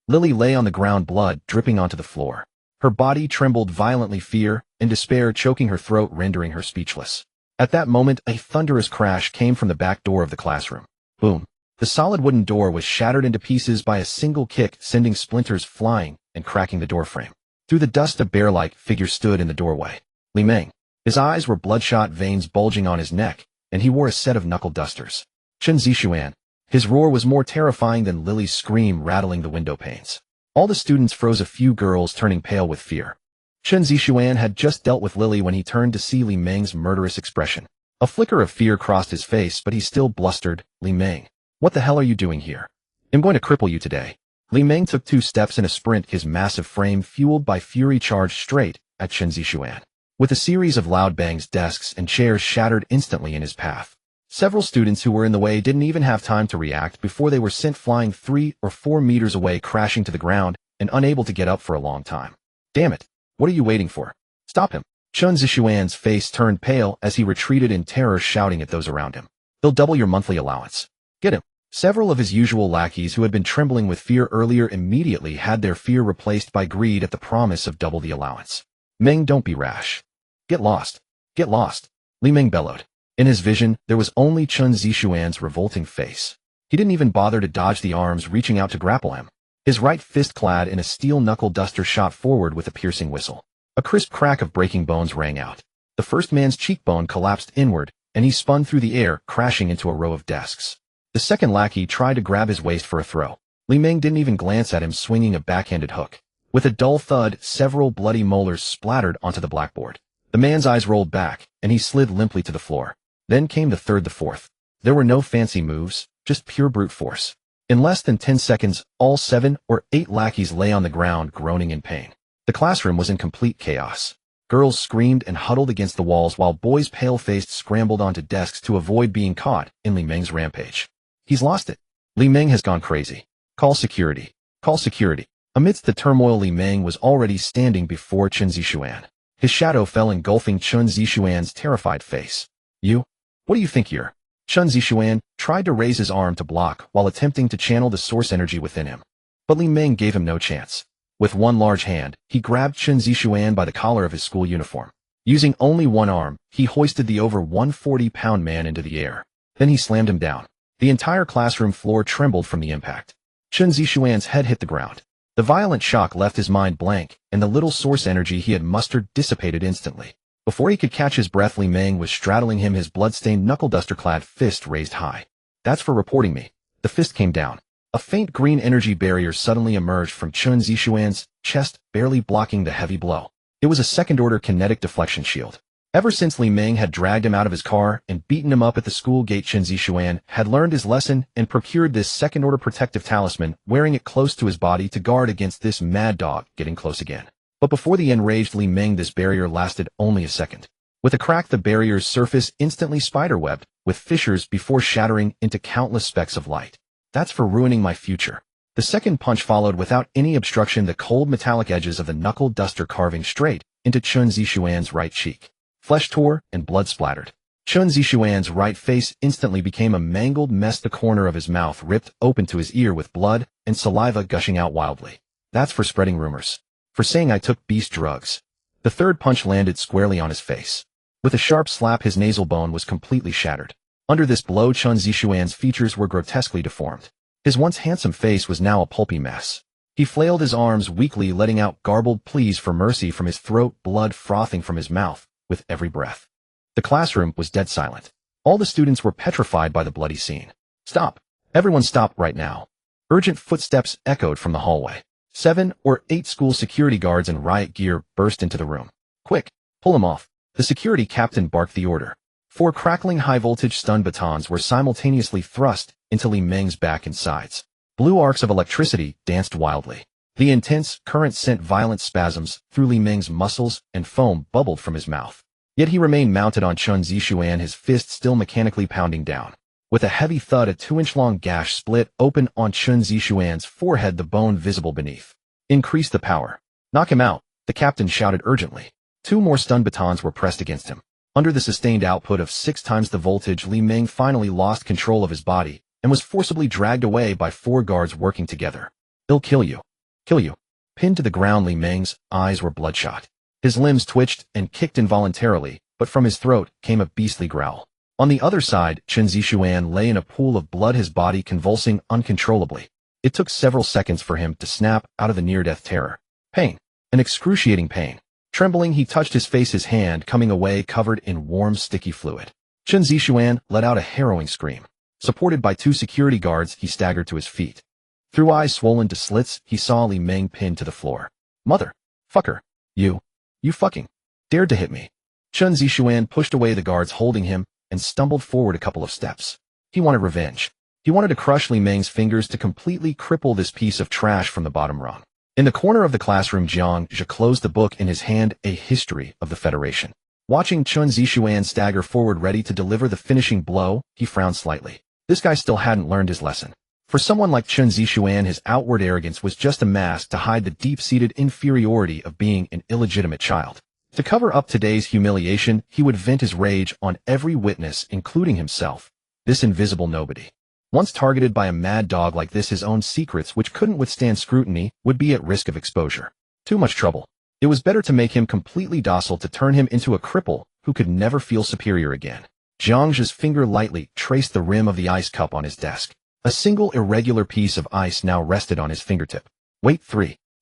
Lily lay on the ground, blood dripping onto the floor. Her body trembled violently, fear and despair choking her throat, rendering her speechless. At that moment, a thunderous crash came from the back door of the classroom. Boom. The solid wooden door was shattered into pieces by a single kick, sending splinters flying and cracking the doorframe. Through the dust, a bear-like figure stood in the doorway. Li Meng. His eyes were bloodshot, veins bulging on his neck, and he wore a set of knuckle dusters. Chen Zixuan. His roar was more terrifying than Lily's scream rattling the window panes. All the students froze, a few girls turning pale with fear. Chen Zixuan had just dealt with Lily when he turned to see Li Meng's murderous expression. A flicker of fear crossed his face, but he still blustered, Li Meng. What the hell are you doing here? I'm going to cripple you today. Li Meng took 2 steps in a sprint, his massive frame fueled by fury charged straight at Chen Zixuan. With a series of loud bangs, desks and chairs shattered instantly in his path. Several students who were in the way didn't even have time to react before they were sent flying 3 or 4 meters away, crashing to the ground and unable to get up for a long time. Damn it. What are you waiting for? Stop him. Chen Zixuan's face turned pale as he retreated in terror, shouting at those around him. They'll double your monthly allowance. Get him. Several of his usual lackeys who had been trembling with fear earlier immediately had their fear replaced by greed at the promise of double the allowance. Meng, don't be rash. Get lost. Get lost. Li Meng bellowed. In his vision, there was only Chen Zixuan's revolting face. He didn't even bother to dodge the arms reaching out to grapple him. His right fist, clad in a steel knuckle duster, shot forward with a piercing whistle. A crisp crack of breaking bones rang out. The first man's cheekbone collapsed inward, and he spun through the air, crashing into a row of desks. The second lackey tried to grab his waist for a throw. Li Meng didn't even glance at him, swinging a backhanded hook. With a dull thud, several bloody molars splattered onto the blackboard. The man's eyes rolled back, and he slid limply to the floor. Then came the third, the fourth. There were no fancy moves, just pure brute force. In less than 10 seconds, all 7 or 8 lackeys lay on the ground, groaning in pain. The classroom was in complete chaos. Girls screamed and huddled against the walls, while boys, pale-faced, scrambled onto desks to avoid being caught in Li Meng's rampage. He's lost it. Li Meng has gone crazy. Call security. Call security. Amidst the turmoil, Li Meng was already standing before Chen Zixuan. His shadow fell, engulfing Chen Zixuan's terrified face. You? What do you think you're? Chen Zixuan tried to raise his arm to block while attempting to channel the source energy within him. But Li Meng gave him no chance. With one large hand, he grabbed Chen Zixuan by the collar of his school uniform. Using only one arm, he hoisted the over 140-pound man into the air. Then he slammed him down. The entire classroom floor trembled from the impact. Chen Zixuan's head hit the ground. The violent shock left his mind blank, and the little source energy he had mustered dissipated instantly. Before he could catch his breath, Li Meng was straddling him, his blood-stained knuckle-duster-clad fist raised high. That's for reporting me. The fist came down. A faint green energy barrier suddenly emerged from Chen Zixuan's chest, barely blocking the heavy blow. It was a second-order kinetic deflection shield. Ever since Li Meng had dragged him out of his car and beaten him up at the school gate, Chen Zixuan had learned his lesson and procured this second-order protective talisman, wearing it close to his body to guard against this mad dog getting close again. But before the enraged Li Meng, this barrier lasted only a second. With a crack, the barrier's surface instantly spiderwebbed, with fissures before shattering into countless specks of light. That's for ruining my future. The second punch followed without any obstruction, the cold metallic edges of the knuckle duster carving straight into Chen Zixuan's right cheek. Flesh tore and blood splattered. Chen Zixuan's right face instantly became a mangled mess, the corner of his mouth ripped open to his ear with blood and saliva gushing out wildly. That's for spreading rumors. For saying I took beast drugs. The third punch landed squarely on his face. With a sharp slap, his nasal bone was completely shattered. Under this blow, Chen Zixuan's features were grotesquely deformed. His once handsome face was now a pulpy mess. He flailed his arms weakly, letting out garbled pleas for mercy from his throat, blood frothing from his mouth with every breath. The classroom was dead silent. All the students were petrified by the bloody scene. Stop! Everyone stop right now! Urgent footsteps echoed from the hallway. 7 or 8 school security guards in riot gear burst into the room. Quick! Pull him off! The security captain barked the order. 4 crackling high-voltage stun batons were simultaneously thrust into Li Meng's back and sides. Blue arcs of electricity danced wildly. The intense current sent violent spasms through Li Meng's muscles, and foam bubbled from his mouth. Yet he remained mounted on Chen Zixuan, his fist still mechanically pounding down. With a heavy thud, a 2-inch-long gash split open on Chen Zixuan's forehead, the bone visible beneath. Increase the power. Knock him out, the captain shouted urgently. 2 more stun batons were pressed against him. Under the sustained output of 6 times the voltage, Li Meng finally lost control of his body and was forcibly dragged away by 4 guards working together. "He'll kill you. Kill you." Pinned to the ground, Li Meng's eyes were bloodshot. His limbs twitched and kicked involuntarily, but from his throat came a beastly growl. On the other side, Chen Zixuan lay in a pool of blood, his body convulsing uncontrollably. It took several seconds for him to snap out of the near-death terror. Pain. An excruciating pain. Trembling, he touched his face, his hand coming away covered in warm, sticky fluid. Chen Zixuan let out a harrowing scream. Supported by 2 security guards, he staggered to his feet. Through eyes swollen to slits, he saw Li Meng pinned to the floor. "Mother. Fucker. You fucking dared to hit me." Chen Zixuan pushed away the guards holding him and stumbled forward a couple of steps. He wanted revenge. He wanted to crush Li Meng's fingers, to completely cripple this piece of trash from the bottom rung. In the corner of the classroom, Jiang Zhe closed the book in his hand, A History of the Federation. Watching Chen Zixuan stagger forward ready to deliver the finishing blow, he frowned slightly. This guy still hadn't learned his lesson. For someone like Chen Zixuan, his outward arrogance was just a mask to hide the deep-seated inferiority of being an illegitimate child. To cover up today's humiliation, he would vent his rage on every witness, including himself, this invisible nobody. Once targeted by a mad dog like this, his own secrets, which couldn't withstand scrutiny, would be at risk of exposure. Too much trouble. It was better to make him completely docile, to turn him into a cripple who could never feel superior again. Jiang Zhe's finger lightly traced the rim of the ice cup on his desk. A single irregular piece of ice now rested on his fingertip. Weight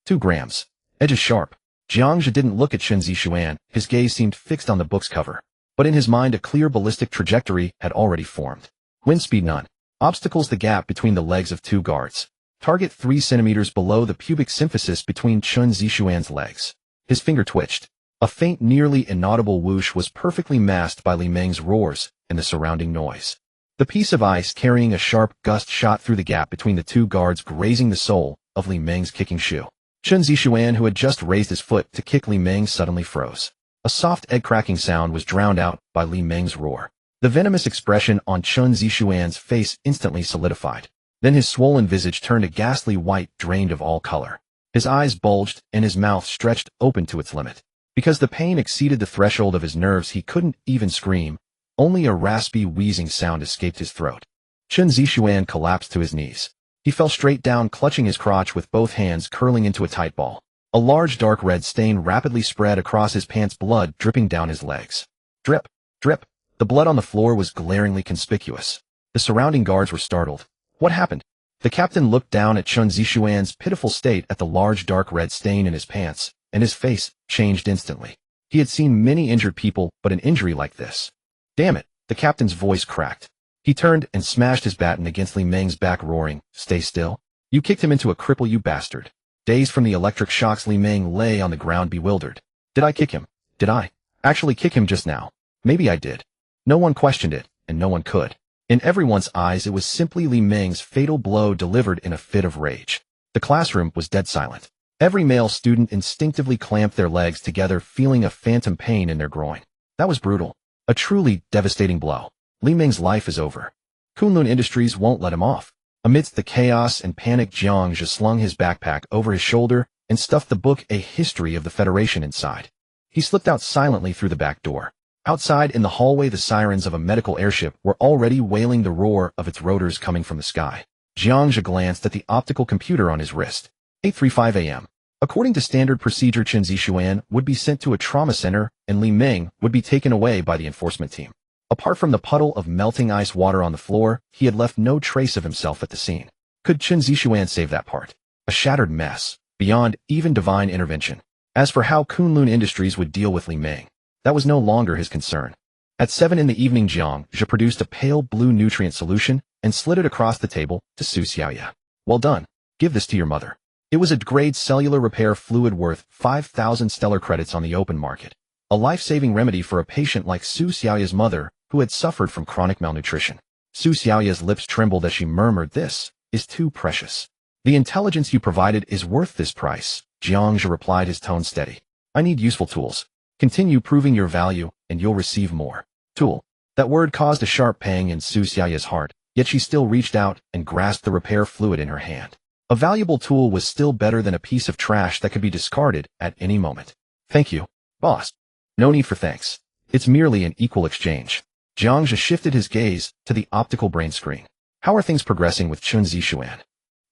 2 grams. Edges sharp. Jiang Zhe didn't look at Chen Zixuan, his gaze seemed fixed on the book's cover. But in his mind, a clear ballistic trajectory had already formed. Wind speed none. Obstacles the gap between the legs of 2 guards. Target 3 centimeters below the pubic symphysis between Chen Zixuan's legs. His finger twitched. A faint, nearly inaudible whoosh was perfectly masked by Li Meng's roars and the surrounding noise. The piece of ice carrying a sharp gust shot through the gap between the 2 guards, grazing the sole of Li Meng's kicking shoe. Chen Zixuan, who had just raised his foot to kick Li Meng, suddenly froze. A soft egg-cracking sound was drowned out by Li Meng's roar. The venomous expression on Chen Zixuan's face instantly solidified. Then his swollen visage turned a ghastly white, drained of all color. His eyes bulged and his mouth stretched open to its limit. Because the pain exceeded the threshold of his nerves, he couldn't even scream. Only a raspy, wheezing sound escaped his throat. Chen Zixuan collapsed to his knees. He fell straight down, clutching his crotch with both hands curling into a tight ball. A large dark red stain rapidly spread across his pants, blood dripping down his legs. Drip, drip. The blood on the floor was glaringly conspicuous. The surrounding guards were startled. What happened? The captain looked down at Chen Zixuan's pitiful state, at the large dark red stain in his pants, and his face changed instantly. He had seen many injured people, but an injury like this. Damn it, the captain's voice cracked. He turned and smashed his baton against Li Meng's back, roaring, "Stay still. You kicked him into a cripple, you bastard." Dazed from the electric shocks, Li Meng lay on the ground, bewildered. Did I kick him? Did I actually kick him just now? Maybe I did. No one questioned it, and no one could. In everyone's eyes, it was simply Li Meng's fatal blow delivered in a fit of rage. The classroom was dead silent. Every male student instinctively clamped their legs together, feeling a phantom pain in their groin. That was brutal. A truly devastating blow. Li Meng's life is over. Kunlun Industries won't let him off. Amidst the chaos and panic, Jiang Zhe slung his backpack over his shoulder and stuffed the book A History of the Federation inside. He slipped out silently through the back door. Outside in the hallway, the sirens of a medical airship were already wailing, the roar of its rotors coming from the sky. Jiang Zhe glanced at the optical computer on his wrist. 8:35 a.m. According to standard procedure, Chen Zixuan would be sent to a trauma center, and Li Meng would be taken away by the enforcement team. Apart from the puddle of melting ice water on the floor, he had left no trace of himself at the scene. Could Chen Zixuan save that part? A shattered mess, beyond even divine intervention. As for how Kunlun Industries would deal with Li Meng, that was no longer his concern. At 7 in the evening, Jiang Zhe produced a pale blue nutrient solution and slid it across the table to Su Xiaoya. Well done. Give this to your mother. It was a grade cellular repair fluid worth 5,000 stellar credits on the open market. A life-saving remedy for a patient like Su Xiaoya's mother who had suffered from chronic malnutrition. Su Xiaoya's lips trembled as she murmured, "This is too precious. The intelligence you provided is worth this price." Jiang Zhe replied, his tone steady. "I need useful tools. Continue proving your value, and you'll receive more." Tool. That word caused a sharp pang in Su Xiaoya's heart, yet she still reached out and grasped the repair fluid in her hand. A valuable tool was still better than a piece of trash that could be discarded at any moment. "Thank you, boss." "No need for thanks. It's merely an equal exchange." Jiang Zhe shifted his gaze to the optical brain screen. "How are things progressing with Chun Zixuan?"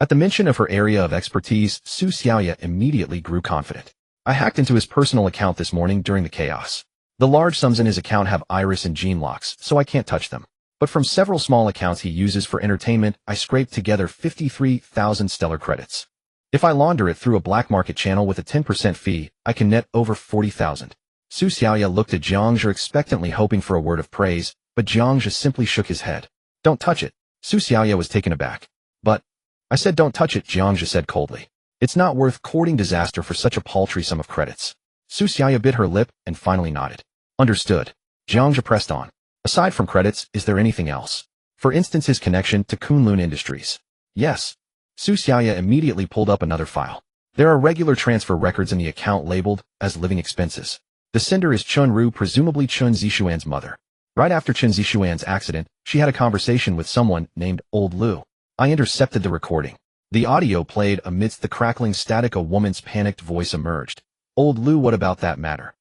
At the mention of her area of expertise, Su Xiaoya immediately grew confident. "I hacked into his personal account this morning during the chaos. The large sums in his account have iris and gene locks, so I can't touch them. But from several small accounts he uses for entertainment, I scraped together 53,000 stellar credits. If I launder it through a black market channel with a 10% fee, I can net over 40,000. Su Xiaoya looked at Jiang Zhe expectantly, hoping for a word of praise, but Jiang Zhe simply shook his head. "Don't touch it." Su Xiaoya was taken aback. "But I said don't touch it," Jiang Zhe said coldly. "It's not worth courting disaster for such a paltry sum of credits." Su Xiaoya bit her lip and finally nodded. "Understood." Jiang Zhe pressed on. "Aside from credits, is there anything else? For instance, his connection to Kunlun Industries?" "Yes." Su Xiaoya immediately pulled up another file. "There are regular transfer records in the account labeled as living expenses. The sender is Chun Ru, presumably Chun Zixuan's mother. Right after Chun Zixuan's accident, she had a conversation with someone named Old Lu. I intercepted the recording. The audio played amidst the crackling static. A woman's panicked voice emerged. Old Lu, what about that matter?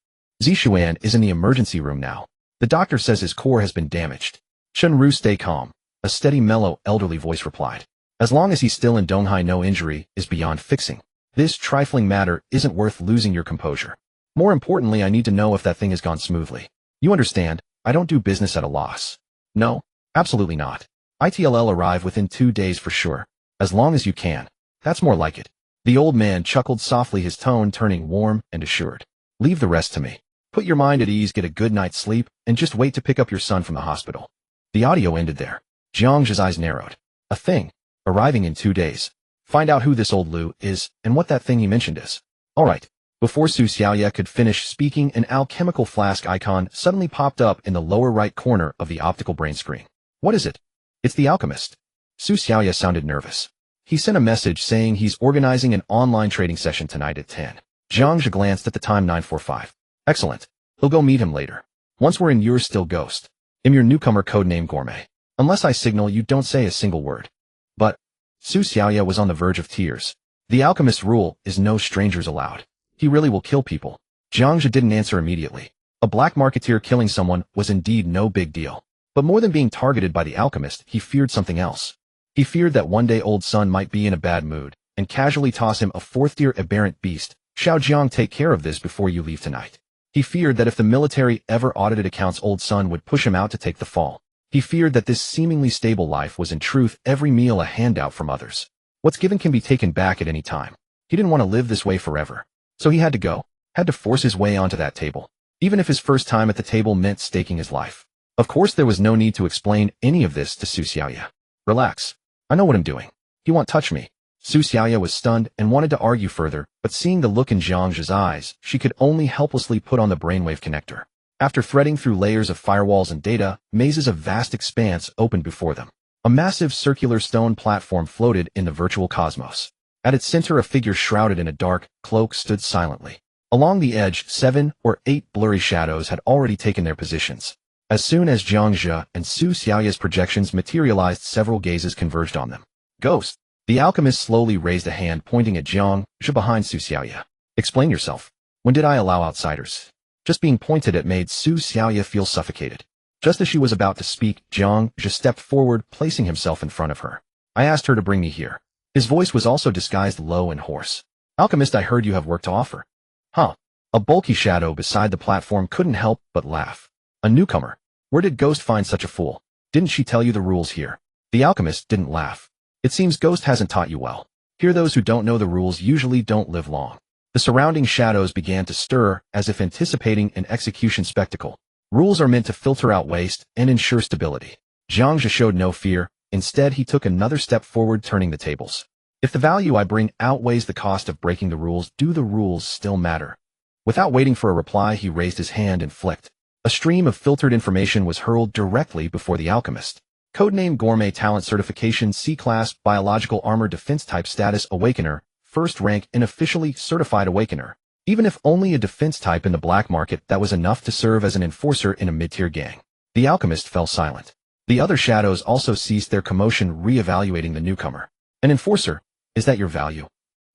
Zixuan is in the emergency room now. The doctor says his core has been damaged. Chun Ru, stay calm. A steady, mellow, elderly voice replied. As long as he's still in Donghai, no injury is beyond fixing. This trifling matter isn't worth losing your composure. More importantly, I need to know if that thing has gone smoothly. You understand, I don't do business at a loss. No, absolutely not. ITLL arrive within 2 days for sure. As long as you can. That's more like it. The old man chuckled softly, his tone turning warm and assured. Leave the rest to me. Put your mind at ease, get a good night's sleep, and just wait to pick up your son from the hospital. The audio ended there. Jiang Zhe's eyes narrowed. A thing. Arriving in 2 days. Find out who this old Lu is, and what that thing he mentioned is. Alright. Before Su Xiaoya could finish speaking, an alchemical flask icon suddenly popped up in the lower right corner of the optical brain screen. What is it? It's the alchemist. Su Xiaoya sounded nervous. He sent a message saying he's organizing an online trading session tonight at 10. Jiang Zhe glanced at the time, 9:45. Excellent. He'll go meet him later. Once we're in, you're still Ghost. I'm your newcomer, codename Gourmet. Unless I signal, you don't say a single word. But Su Xiaoya was on the verge of tears. The alchemist's rule is no strangers allowed. He really will kill people. Jiang Zhe didn't answer immediately. A black marketeer killing someone was indeed no big deal. But more than being targeted by the alchemist, he feared something else. He feared that one day old son might be in a bad mood and casually toss him a fourth-tier aberrant beast. Xiao Jiang, take care of this before you leave tonight. He feared that if the military ever audited accounts, old son would push him out to take the fall. He feared that this seemingly stable life was in truth every meal a handout from others. What's given can be taken back at any time. He didn't want to live this way forever. So he had to go, had to force his way onto that table, even if his first time at the table meant staking his life. Of course, there was no need to explain any of this to Su Xiaoya. Relax. I know what I'm doing. He won't touch me. Su Xiaoya was stunned and wanted to argue further, but seeing the look in Jiang Zhe's eyes, she could only helplessly put on the brainwave connector. After threading through layers of firewalls and data, mazes of vast expanse opened before them. A massive circular stone platform floated in the virtual cosmos. At its center, a figure shrouded in a dark cloak stood silently. Along the edge, 7 or 8 blurry shadows had already taken their positions. As soon as Jiang Zhe and Su Xiaoya's projections materialized, several gazes converged on them. Ghost. The alchemist slowly raised a hand, pointing at Jiang Zhe behind Su Xiaoya. Explain yourself. When did I allow outsiders? Just being pointed at made Su Xiaoya feel suffocated. Just as she was about to speak, Jiang Zhe stepped forward, placing himself in front of her. I asked her to bring me here. His voice was also disguised low and hoarse. Alchemist, I heard you have work to offer. Huh. A bulky shadow beside the platform couldn't help but laugh. A newcomer. Where did Ghost find such a fool? Didn't she tell you the rules here? The alchemist didn't laugh. It seems Ghost hasn't taught you well. Here, those who don't know the rules usually don't live long. The surrounding shadows began to stir, as if anticipating an execution spectacle. Rules are meant to filter out waste and ensure stability. Jiang Zhe showed no fear. Instead, he took another step forward, turning the tables. If the value I bring outweighs the cost of breaking the rules, do the rules still matter? Without waiting for a reply, he raised his hand and flicked. A stream of filtered information was hurled directly before the alchemist. Codename Gourmet Talent Certification C-Class Biological Armor Defense Type Status Awakener, First Rank Unofficially Certified Awakener. Even if only a defense type in the black market, that was enough to serve as an enforcer in a mid-tier gang. The alchemist fell silent. The other shadows also ceased their commotion, re-evaluating the newcomer. An enforcer? Is that your value?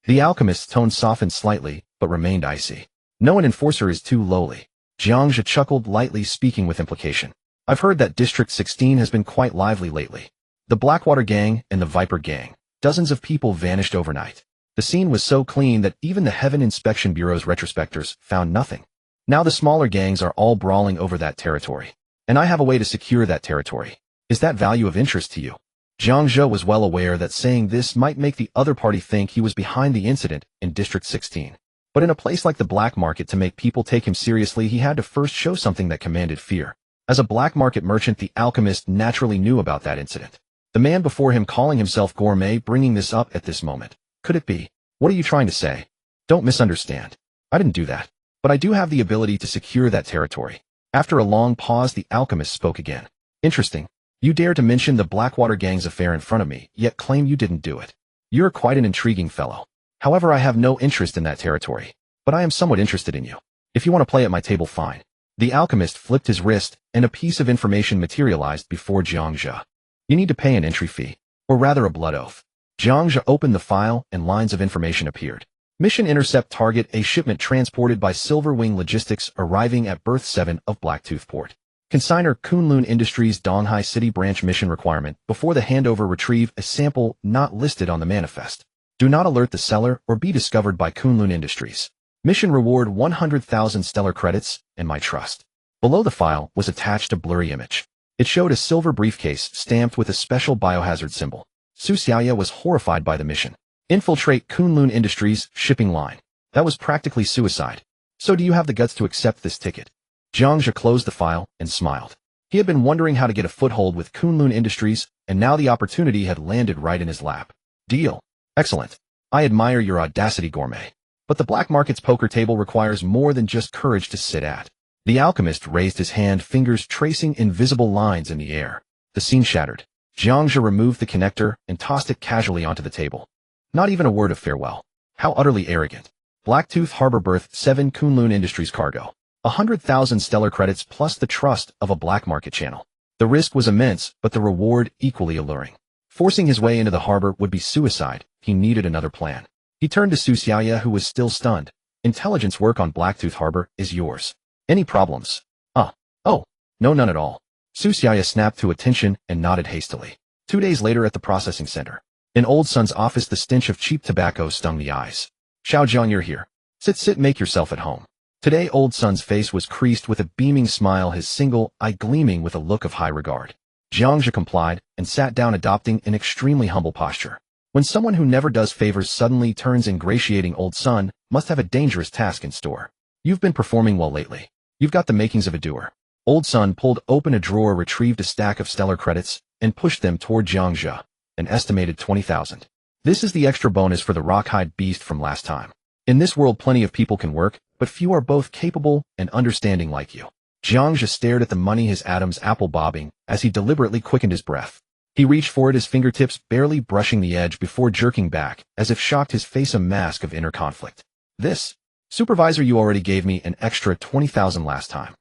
The alchemist's tone softened slightly, but remained icy. No, an enforcer is too lowly. Jiang Zhe chuckled lightly, speaking with implication. I've heard that District 16 has been quite lively lately. The Blackwater Gang and the Viper Gang. Dozens of people vanished overnight. The scene was so clean that even the Heaven Inspection Bureau's retrospectors found nothing. Now the smaller gangs are all brawling over that territory. And I have a way to secure that territory. Is that value of interest to you? Jiang Zhe was well aware that saying this might make the other party think he was behind the incident in District 16. But in a place like the black market, to make people take him seriously, he had to first show something that commanded fear. As a black market merchant, the alchemist naturally knew about that incident. The man before him calling himself Gourmet bringing this up at this moment. Could it be? What are you trying to say? Don't misunderstand. I didn't do that. But I do have the ability to secure that territory. After a long pause, the alchemist spoke again. Interesting. You dare to mention the Blackwater Gang's affair in front of me, yet claim you didn't do it. You're quite an intriguing fellow. However, I have no interest in that territory. But I am somewhat interested in you. If you want to play at my table, fine. The alchemist flipped his wrist, and a piece of information materialized before Jiang Zhe. You need to pay an entry fee. Or rather a blood oath. Jiang Zhe opened the file, and lines of information appeared. Mission intercept target: a shipment transported by Silverwing Logistics arriving at berth 7 of Blacktooth Port. Consigner Kunlun Industries Donghai City Branch. Mission requirement: before the handover, retrieve a sample not listed on the manifest. Do not alert the seller or be discovered by Kunlun Industries. Mission reward: 100,000 stellar credits, and my trust. Below the file was attached a blurry image. It showed a silver briefcase stamped with a special biohazard symbol. Su Xiaoya was horrified by the mission. Infiltrate Kunlun Industries shipping line. That was practically suicide. So do you have the guts to accept this ticket? Jiang Zhe closed the file and smiled. He had been wondering how to get a foothold with Kunlun Industries, and now the opportunity had landed right in his lap. Deal. Excellent. I admire your audacity, Gourmet. But the black market's poker table requires more than just courage to sit at. The alchemist raised his hand, fingers tracing invisible lines in the air. The scene shattered. Jiang Zhe removed the connector and tossed it casually onto the table. Not even a word of farewell. How utterly arrogant. Blacktooth Harbor berth 7 Kunlun Industries cargo. 100,000 stellar credits plus the trust of a black market channel. The risk was immense, but the reward equally alluring. Forcing his way into the harbor would be suicide. He needed another plan. He turned to Su Xiaoya, who was still stunned. Intelligence work on Blacktooth Harbor is yours. Any problems? Oh, no, none at all. Su Xiaoya snapped to attention and nodded hastily. 2 days later at the processing center. In Old Sun's office, the stench of cheap tobacco stung the eyes. Xiaojiang, you're here. Sit, make yourself at home. Today Old Sun's face was creased with a beaming smile, his single eye gleaming with a look of high regard. Jiang Zhe complied and sat down, adopting an extremely humble posture. When someone who never does favors suddenly turns ingratiating, Old Sun must have a dangerous task in store. You've been performing well lately. You've got the makings of a doer. Old Sun pulled open a drawer, retrieved a stack of stellar credits, and pushed them toward Jiang Zhe. An estimated 20,000. This is the extra bonus for the Rockhide beast from last time. In this world, plenty of people can work, but few are both capable and understanding like you. Jiang Zhe stared at the money, his Adam's apple bobbing, as he deliberately quickened his breath. He reached for it, his fingertips barely brushing the edge before jerking back, as if shocked, his face a mask of inner conflict. This? Supervisor, you already gave me an extra 20,000 last time.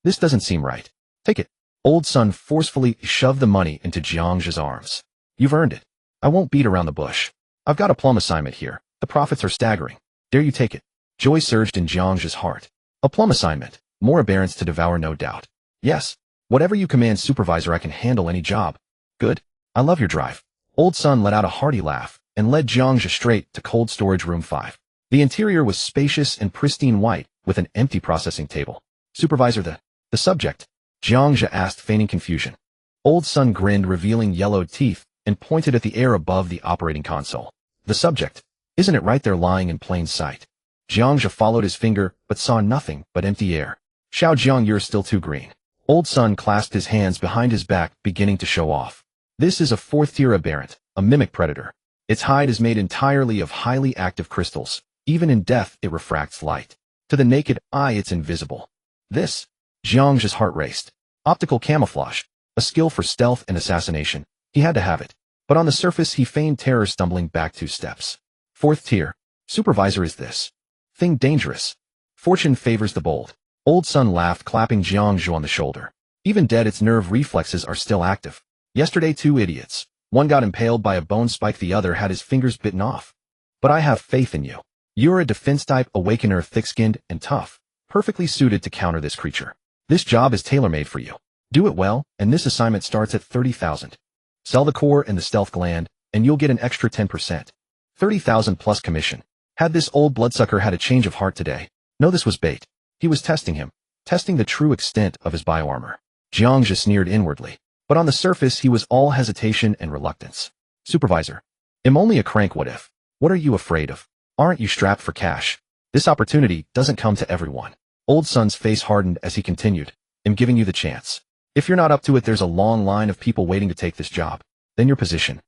This doesn't seem right. Take it. Old Sun forcefully shoved the money into Jiang Zhe's arms. You've earned it. I won't beat around the bush. I've got a plum assignment here. The profits are staggering. Dare you take it? Joy surged in Jiang Zhe's heart. A plum assignment. More aberrants to devour, no doubt. Yes. Whatever you command, Supervisor, I can handle any job. Good. I love your drive. Old Sun let out a hearty laugh and led Jiang Zhe straight to cold storage room 5. The interior was spacious and pristine white, with an empty processing table. Supervisor, the subject? Jiang Zhe asked, feigning confusion. Old Sun grinned, revealing yellowed teeth, and pointed at the air above the operating console. The subject? Isn't it right there lying in plain sight? Jiang Zhe followed his finger, but saw nothing but empty air. Xiaojiang, you're still too green. Old Sun clasped his hands behind his back, beginning to show off. This is a 4th-tier aberrant, a mimic predator. Its hide is made entirely of highly active crystals. Even in death, it refracts light. To the naked eye, it's invisible. This? Jiang Zhe's heart raced. Optical camouflage, a skill for stealth and assassination. He had to have it. But on the surface he feigned terror, stumbling back 2 steps. 4th tier. Supervisor, is this thing dangerous? Fortune favors the bold. Old Sun laughed, clapping Jiang Zhe on the shoulder. Even dead, its nerve reflexes are still active. Yesterday 2 idiots. One got impaled by a bone spike, the other had his fingers bitten off. But I have faith in you. You're a defense-type awakener, thick-skinned and tough, perfectly suited to counter this creature. This job is tailor-made for you. Do it well, and this assignment starts at 30,000. Sell the core and the stealth gland, and you'll get an extra 10%. 30,000 plus commission. Had this old bloodsucker had a change of heart today? No, this was bait. He was testing him, testing the true extent of his bioarmor. Jiang Zhe sneered inwardly, but on the surface he was all hesitation and reluctance. Supervisor. I'm only a crank, what if? What are you afraid of? Aren't you strapped for cash? This opportunity doesn't come to everyone. Old Sun's face hardened as he continued. I'm giving you the chance. If you're not up to it, there's a long line of people waiting to take this job. Then your position.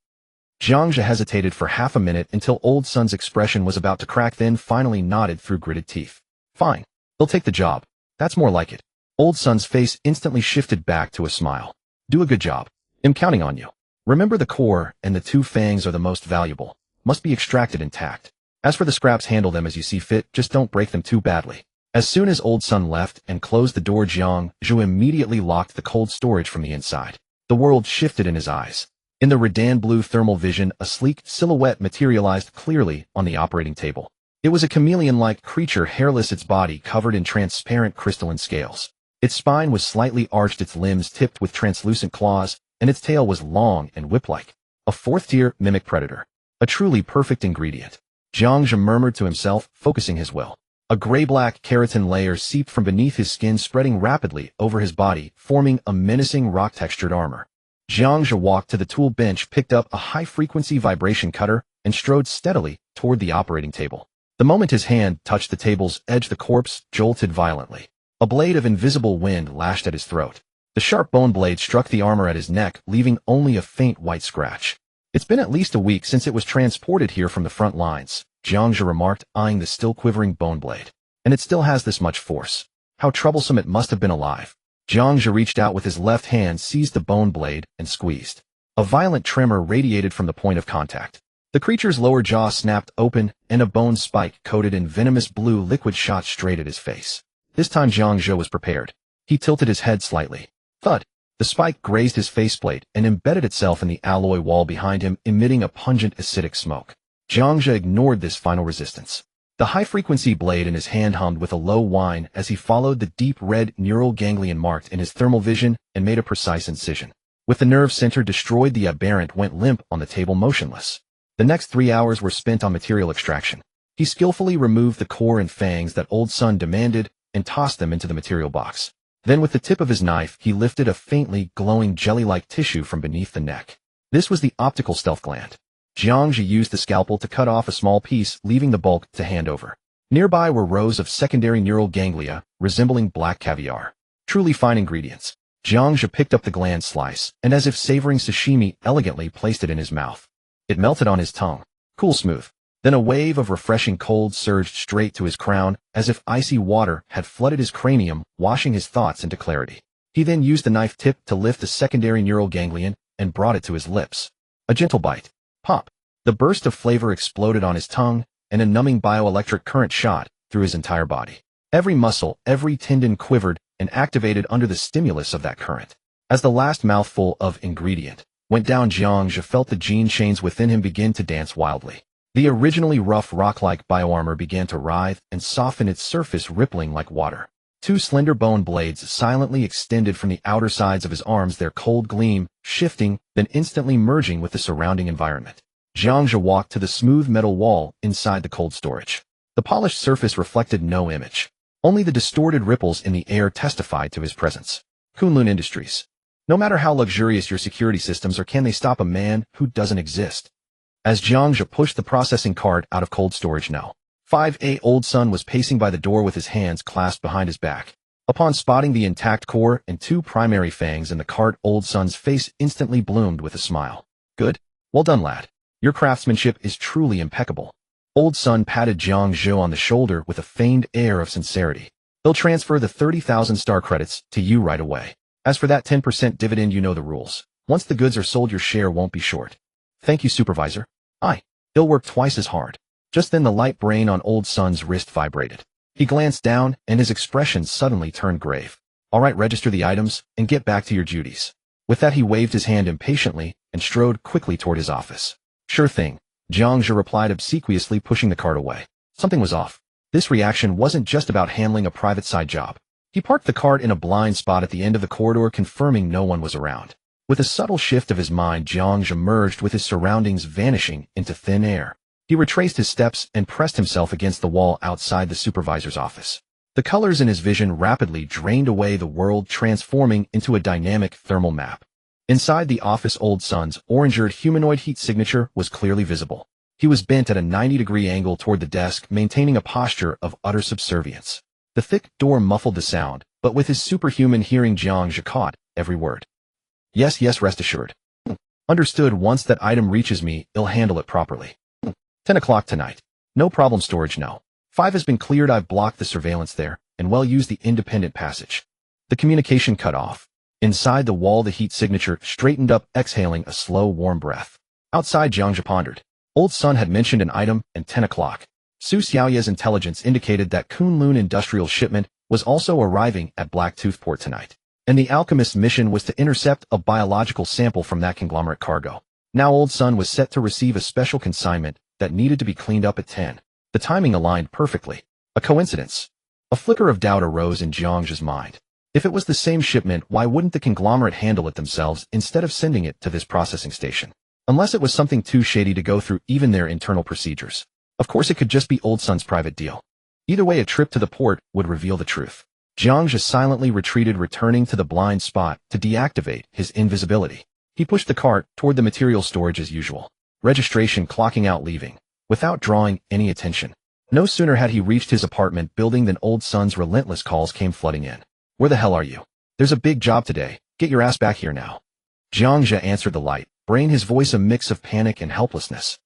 Jiang Zhe hesitated for half a minute until Old Sun's expression was about to crack, then finally nodded through gritted teeth. Fine. They'll take the job. That's more like it. Old Sun's face instantly shifted back to a smile. Do a good job. I'm counting on you. Remember, the core and the 2 fangs are the most valuable. Must be extracted intact. As for the scraps, handle them as you see fit, just don't break them too badly. As soon as Old Sun left and closed the door, Jiang Zhe immediately locked the cold storage from the inside. The world shifted in his eyes. In the Redan blue thermal vision, a sleek silhouette materialized clearly on the operating table. It was a chameleon-like creature, hairless, its body covered in transparent crystalline scales. Its spine was slightly arched, its limbs tipped with translucent claws, and its tail was long and whip-like. A 4th-tier mimic predator. A truly perfect ingredient. Jiang Zhe murmured to himself, focusing his will. A gray-black keratin layer seeped from beneath his skin, spreading rapidly over his body, forming a menacing rock-textured armor. Jiang Zhe walked to the tool bench, picked up a high-frequency vibration cutter, and strode steadily toward the operating table. The moment his hand touched the table's edge, the corpse jolted violently. A blade of invisible wind lashed at his throat. The sharp bone blade struck the armor at his neck, leaving only a faint white scratch. It's been at least a week since it was transported here from the front lines, Jiang Zhe remarked, eyeing the still quivering bone blade. And it still has this much force. How troublesome it must have been alive. Jiang Zhe reached out with his left hand, seized the bone blade, and squeezed. A violent tremor radiated from the point of contact. The creature's lower jaw snapped open, and a bone spike coated in venomous blue liquid shot straight at his face. This time Jiang Zhe was prepared. He tilted his head slightly. Thud! The spike grazed his faceplate and embedded itself in the alloy wall behind him, emitting a pungent acidic smoke. Jiang Zhe ignored this final resistance. The high-frequency blade in his hand hummed with a low whine as he followed the deep red neural ganglion marked in his thermal vision and made a precise incision. With the nerve center destroyed, the aberrant went limp on the table, motionless. The next 3 hours were spent on material extraction. He skillfully removed the core and fangs that Old Sun demanded and tossed them into the material box. Then with the tip of his knife, he lifted a faintly glowing jelly-like tissue from beneath the neck. This was the optical stealth gland. Jiang Zhe used the scalpel to cut off a small piece, leaving the bulk to hand over. Nearby were rows of secondary neural ganglia, resembling black caviar. Truly fine ingredients. Jiang Zhe picked up the gland slice, and as if savoring sashimi, elegantly placed it in his mouth. It melted on his tongue. Cool smooth. Then a wave of refreshing cold surged straight to his crown, as if icy water had flooded his cranium, washing his thoughts into clarity. He then used the knife tip to lift the secondary neural ganglion and brought it to his lips. A gentle bite. Pop. The burst of flavor exploded on his tongue, and a numbing bioelectric current shot through his entire body. Every muscle, every tendon quivered and activated under the stimulus of that current. As the last mouthful of ingredient went down, Jiang Zhe felt the gene chains within him begin to dance wildly. The originally rough rock-like bioarmor began to writhe and soften, its surface rippling like water. 2 slender bone blades silently extended from the outer sides of his arms, their cold gleam shifting, then instantly merging with the surrounding environment. Jiang Zhe walked to the smooth metal wall inside the cold storage. The polished surface reflected no image. Only the distorted ripples in the air testified to his presence. Kunlun Industries. No matter how luxurious your security systems are, can they stop a man who doesn't exist? As Jiang Zhe pushed the processing cart out of cold storage, No. 5A Old Sun was pacing by the door with his hands clasped behind his back. Upon spotting the intact core and 2 primary fangs in the cart, Old Sun's face instantly bloomed with a smile. Good. Well done, lad. Your craftsmanship is truly impeccable. Old Sun patted Jiang Zhe on the shoulder with a feigned air of sincerity. They'll transfer the 30,000 star credits to you right away. As for that 10% dividend, you know the rules. Once the goods are sold, your share won't be short. Thank you, supervisor. He'll work twice as hard. Just then the light brain on Old Sun's wrist vibrated. He glanced down, and his expression suddenly turned grave. All right, register the items, and get back to your duties. With that he waved his hand impatiently, and strode quickly toward his office. Sure thing, Jiang Zhe replied obsequiously, pushing the cart away. Something was off. This reaction wasn't just about handling a private side job. He parked the cart in a blind spot at the end of the corridor, confirming no one was around. With a subtle shift of his mind, Jiang Zhe merged with his surroundings, vanishing into thin air. He retraced his steps and pressed himself against the wall outside the supervisor's office. The colors in his vision rapidly drained away the world, transforming into a dynamic thermal map. Inside the office, Old Sun's orange-eared humanoid heat signature was clearly visible. He was bent at a 90-degree angle toward the desk, maintaining a posture of utter subservience. The thick door muffled the sound, but with his superhuman hearing, Jiang Zhe caught every word. Yes, rest assured. Understood. Once that item reaches me, I'll handle it properly. 10 o'clock tonight. No problem. Storage no. 5 has been cleared. I've blocked the surveillance there, and well used the independent passage. The communication cut off. Inside the wall, the heat signature straightened up, exhaling a slow, warm breath. Outside, Jiang Zhe pondered. Old Sun had mentioned an item, and 10 o'clock. Su Xiaoya's intelligence indicated that Kunlun industrial shipment was also arriving at Blacktooth Port tonight. And the alchemist's mission was to intercept a biological sample from that conglomerate cargo. Now Old Sun was set to receive a special consignment that needed to be cleaned up at 10. The timing aligned perfectly. A coincidence? A flicker of doubt arose in Jiang Zhe's mind. If it was the same shipment, why wouldn't the conglomerate handle it themselves instead of sending it to this processing station? Unless it was something too shady to go through even their internal procedures. Of course, it could just be Old Sun's private deal. Either way, a trip to the port would reveal the truth. Jiang Zhe silently retreated, returning to the blind spot to deactivate his invisibility. He pushed the cart toward the material storage as usual. Registration clocking out, leaving, without drawing any attention. No sooner had he reached his apartment building than Old Sun's relentless calls came flooding in. Where the hell are you? There's a big job today. Get your ass back here now. Jiang Zhe answered the light brain, his voice a mix of panic and helplessness.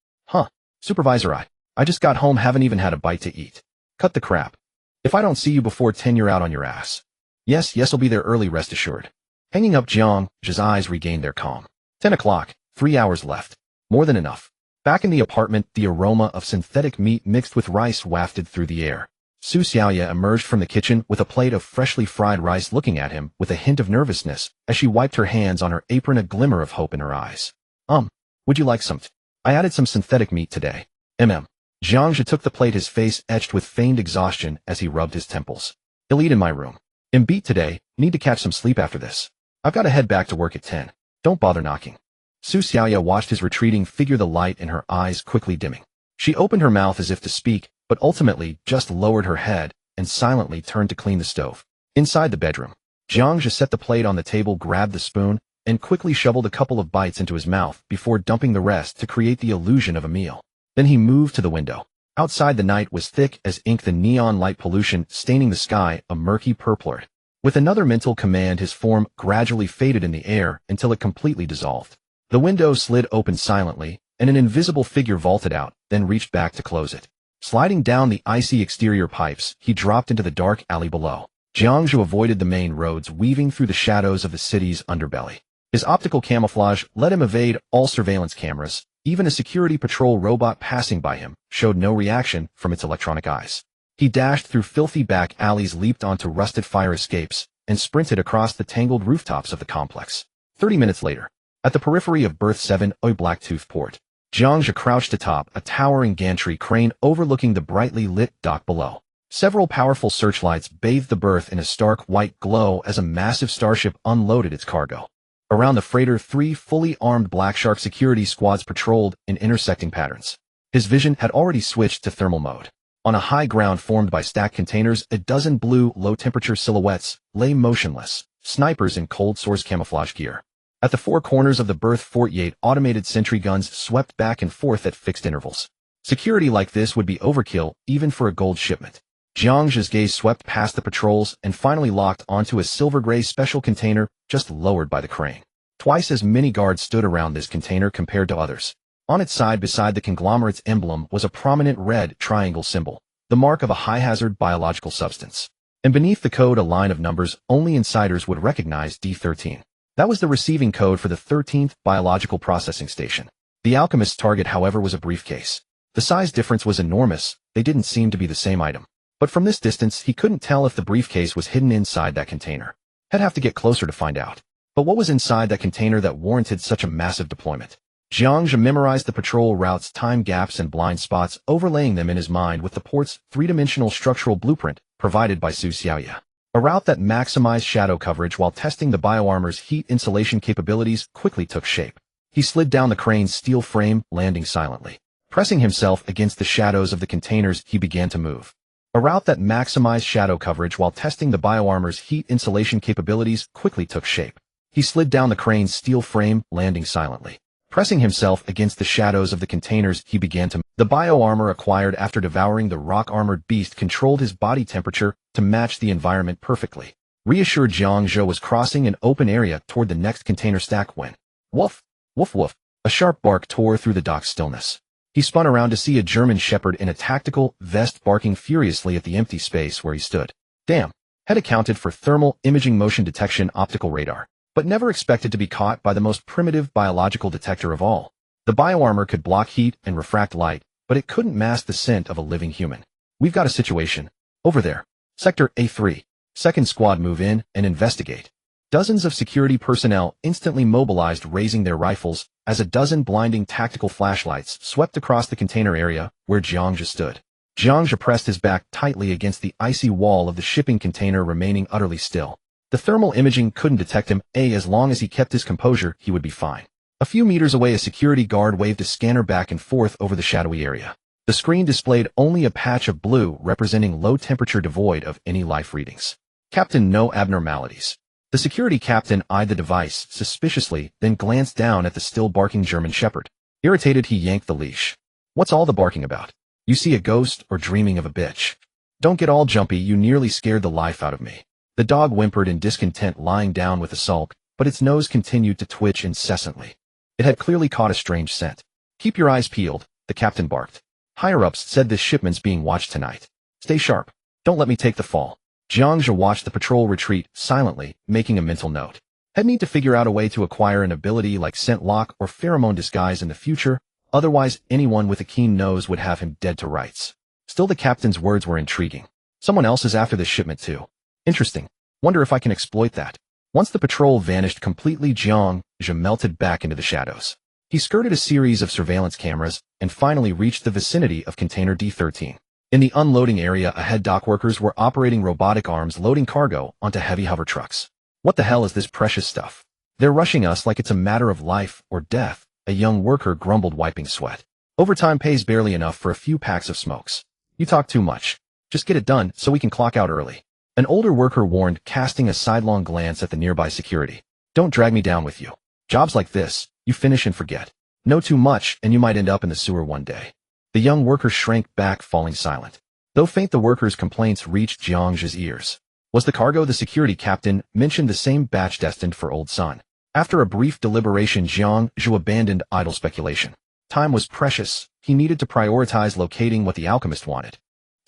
Supervisor, I just got home, haven't even had a bite to eat. Cut the crap. If I don't see you before 10, you're out on your ass. Yes, I'll be there early, rest assured. Hanging up, Jiang Zhe's eyes regained their calm. 10 o'clock, 3 hours left. More than enough. Back in the apartment, the aroma of synthetic meat mixed with rice wafted through the air. Su Xiaoya emerged from the kitchen with a plate of freshly fried rice, looking at him with a hint of nervousness as she wiped her hands on her apron, a glimmer of hope in her eyes. Would you like some? I added some synthetic meat today. Jiang Zhe took the plate, his face etched with feigned exhaustion as he rubbed his temples. I'll eat in my room. I'm beat today, need to catch some sleep after this. I've got to head back to work at 10. Don't bother knocking. Su Xiaoya watched his retreating figure, the light in her eyes quickly dimming. She opened her mouth as if to speak, but ultimately just lowered her head and silently turned to clean the stove. Inside the bedroom, Jiang Zhe set the plate on the table, grabbed the spoon, and quickly shoveled a couple of bites into his mouth before dumping the rest to create the illusion of a meal. Then he moved to the window. Outside, the night was thick as ink, the neon light pollution staining the sky a murky purple. With another mental command, his form gradually faded in the air until it completely dissolved. The window slid open silently, and an invisible figure vaulted out, then reached back to close it. Sliding down the icy exterior pipes, he dropped into the dark alley below. Jiang Zhe avoided the main roads, weaving through the shadows of the city's underbelly. His optical camouflage let him evade all surveillance cameras. Even a security patrol robot passing by him showed no reaction from its electronic eyes. He dashed through filthy back alleys, leaped onto rusted fire escapes, and sprinted across the tangled rooftops of the complex. 30 minutes later, at the periphery of Berth 7, Blacktooth Port, Jiang Zhe crouched atop a towering gantry crane overlooking the brightly lit dock below. Several powerful searchlights bathed the berth in a stark white glow as a massive starship unloaded its cargo. Around the freighter, 3 fully armed Black Shark security squads patrolled in intersecting patterns. His vision had already switched to thermal mode. On a high ground formed by stacked containers, a dozen blue, low-temperature silhouettes lay motionless, snipers in cold source camouflage gear. At the 4 corners of the berth, 48 automated sentry guns swept back and forth at fixed intervals. Security like this would be overkill, even for a gold shipment. Jiang Zhe's gaze swept past the patrols and finally locked onto a silver-gray special container just lowered by the crane. Twice as many guards stood around this container compared to others. On its side, beside the conglomerate's emblem, was a prominent red triangle symbol, the mark of a high-hazard biological substance. and beneath the code a line of numbers only insiders would recognize D13. That was the receiving code for the 13th biological processing station. The alchemist's target, however, was a briefcase. The size difference was enormous, they didn't seem to be the same item. But from this distance, he couldn't tell if the briefcase was hidden inside that container. He'd have to get closer to find out. But what was inside that container that warranted such a massive deployment? Jiang Zhe memorized the patrol routes, time gaps, and blind spots, overlaying them in his mind with the port's three-dimensional structural blueprint provided by Su Xiaoya. A route that maximized shadow coverage while testing the bioarmor's heat insulation capabilities quickly took shape. He slid down the crane's steel frame, landing silently. Pressing himself against the shadows of the containers, he began to move. A route that maximized shadow coverage while testing the bioarmor's heat insulation capabilities quickly took shape. He slid down the crane's steel frame, landing silently. Pressing himself against the shadows of the containers, he began to move. The bioarmor acquired after devouring the rock-armored beast controlled his body temperature to match the environment perfectly. Reassured, Jiang Zhe was crossing an open area toward the next container stack when, woof, woof woof, a sharp bark tore through the dock stillness. He spun around to see a German shepherd in a tactical vest barking furiously at the empty space where he stood. Damn, had accounted for thermal imaging motion detection optical radar, but never expected to be caught by the most primitive biological detector of all. The bioarmor could block heat and refract light, but it couldn't mask the scent of a living human. We've got a situation. Over there. Sector A3. Second squad, move in and investigate. Dozens of security personnel instantly mobilized, raising their rifles as a dozen blinding tactical flashlights swept across the container area where Jiang Zhe stood. Jiang Zhe pressed his back tightly against the icy wall of the shipping container, remaining utterly still. The thermal imaging couldn't detect him. As long as he kept his composure, he would be fine. A few meters away, a security guard waved a scanner back and forth over the shadowy area. The screen displayed only a patch of blue representing low temperature devoid of any life readings. Captain, no abnormalities. The security captain eyed the device suspiciously, then glanced down at the still barking German shepherd. Irritated, he yanked the leash. What's all the barking about? You see a ghost or dreaming of a bitch? Don't get all jumpy, you nearly scared the life out of me. The dog whimpered in discontent, lying down with a sulk, but its nose continued to twitch incessantly. It had clearly caught a strange scent. Keep your eyes peeled, the captain barked. Higher-ups said this shipment's being watched tonight. Stay sharp. Don't let me take the fall. Jiang Zhe watched the patrol retreat silently, making a mental note. He'd need to figure out a way to acquire an ability like scent lock or pheromone disguise in the future, otherwise anyone with a keen nose would have him dead to rights. Still, the captain's words were intriguing. Someone else is after this shipment too. Interesting. Wonder if I can exploit that. Once the patrol vanished completely, Jiang Zhe melted back into the shadows. He skirted a series of surveillance cameras and finally reached the vicinity of container D13. In the unloading area ahead, dock workers were operating robotic arms loading cargo onto heavy hover trucks. What the hell is this precious stuff? They're rushing us like it's a matter of life or death, a young worker grumbled, wiping sweat. Overtime pays barely enough for a few packs of smokes. You talk too much. Just get it done so we can clock out early. An older worker warned, casting a sidelong glance at the nearby security. Don't drag me down with you. Jobs like this, you finish and forget. Know too much and you might end up in the sewer one day. The young worker shrank back, falling silent. Though faint, the worker's complaints reached Jiang Zhe's ears. Was the cargo? The security captain mentioned the same batch destined for Old Sun. After a brief deliberation, Jiang Zhe abandoned idle speculation. Time was precious. He needed to prioritize locating what the alchemist wanted.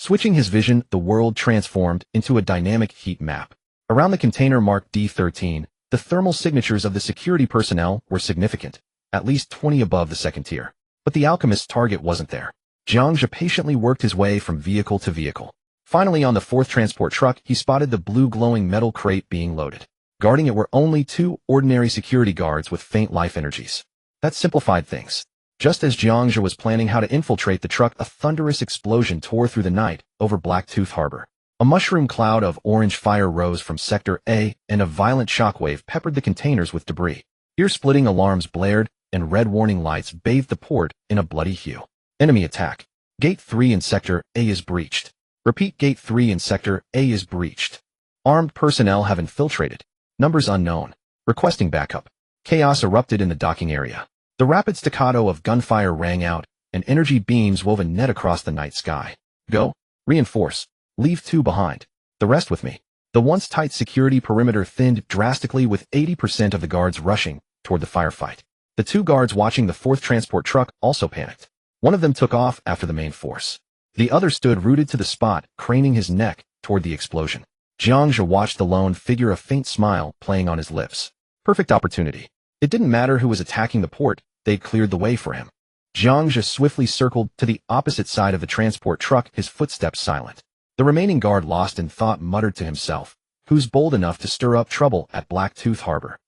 Switching his vision, the world transformed into a dynamic heat map. Around the container marked D13, the thermal signatures of the security personnel were significant, at least 20 above the second tier. But the alchemist's target wasn't there. Jiang Zhe patiently worked his way from vehicle to vehicle. Finally, on the fourth transport truck, he spotted the blue glowing metal crate being loaded. Guarding it were only two ordinary security guards with faint life energies. That simplified things. Just as Jiang Zhe was planning how to infiltrate the truck, a thunderous explosion tore through the night over Blacktooth Harbor. A mushroom cloud of orange fire rose from Sector A, and a violent shockwave peppered the containers with debris. Ear-splitting alarms blared, and red warning lights bathed the port in a bloody hue. Enemy attack. Gate 3 in Sector A is breached. Repeat, Gate 3 in Sector A is breached. Armed personnel have infiltrated. Numbers unknown. Requesting backup. Chaos erupted in the docking area. The rapid staccato of gunfire rang out, and energy beams wove a net across the night sky. Go. Reinforce. Leave 2 behind. The rest with me. The once tight security perimeter thinned drastically, with 80% of the guards rushing toward the firefight. The 2 guards watching the 4th transport truck also panicked. One of them took off after the main force. The other stood rooted to the spot, craning his neck toward the explosion. Jiang Zhe watched the lone figure, a faint smile playing on his lips. Perfect opportunity. It didn't matter who was attacking the port, they'd cleared the way for him. Jiang Zhe swiftly circled to the opposite side of the transport truck, his footsteps silent. The remaining guard, lost in thought, muttered to himself, "Who's bold enough to stir up trouble at Blacktooth Harbor?"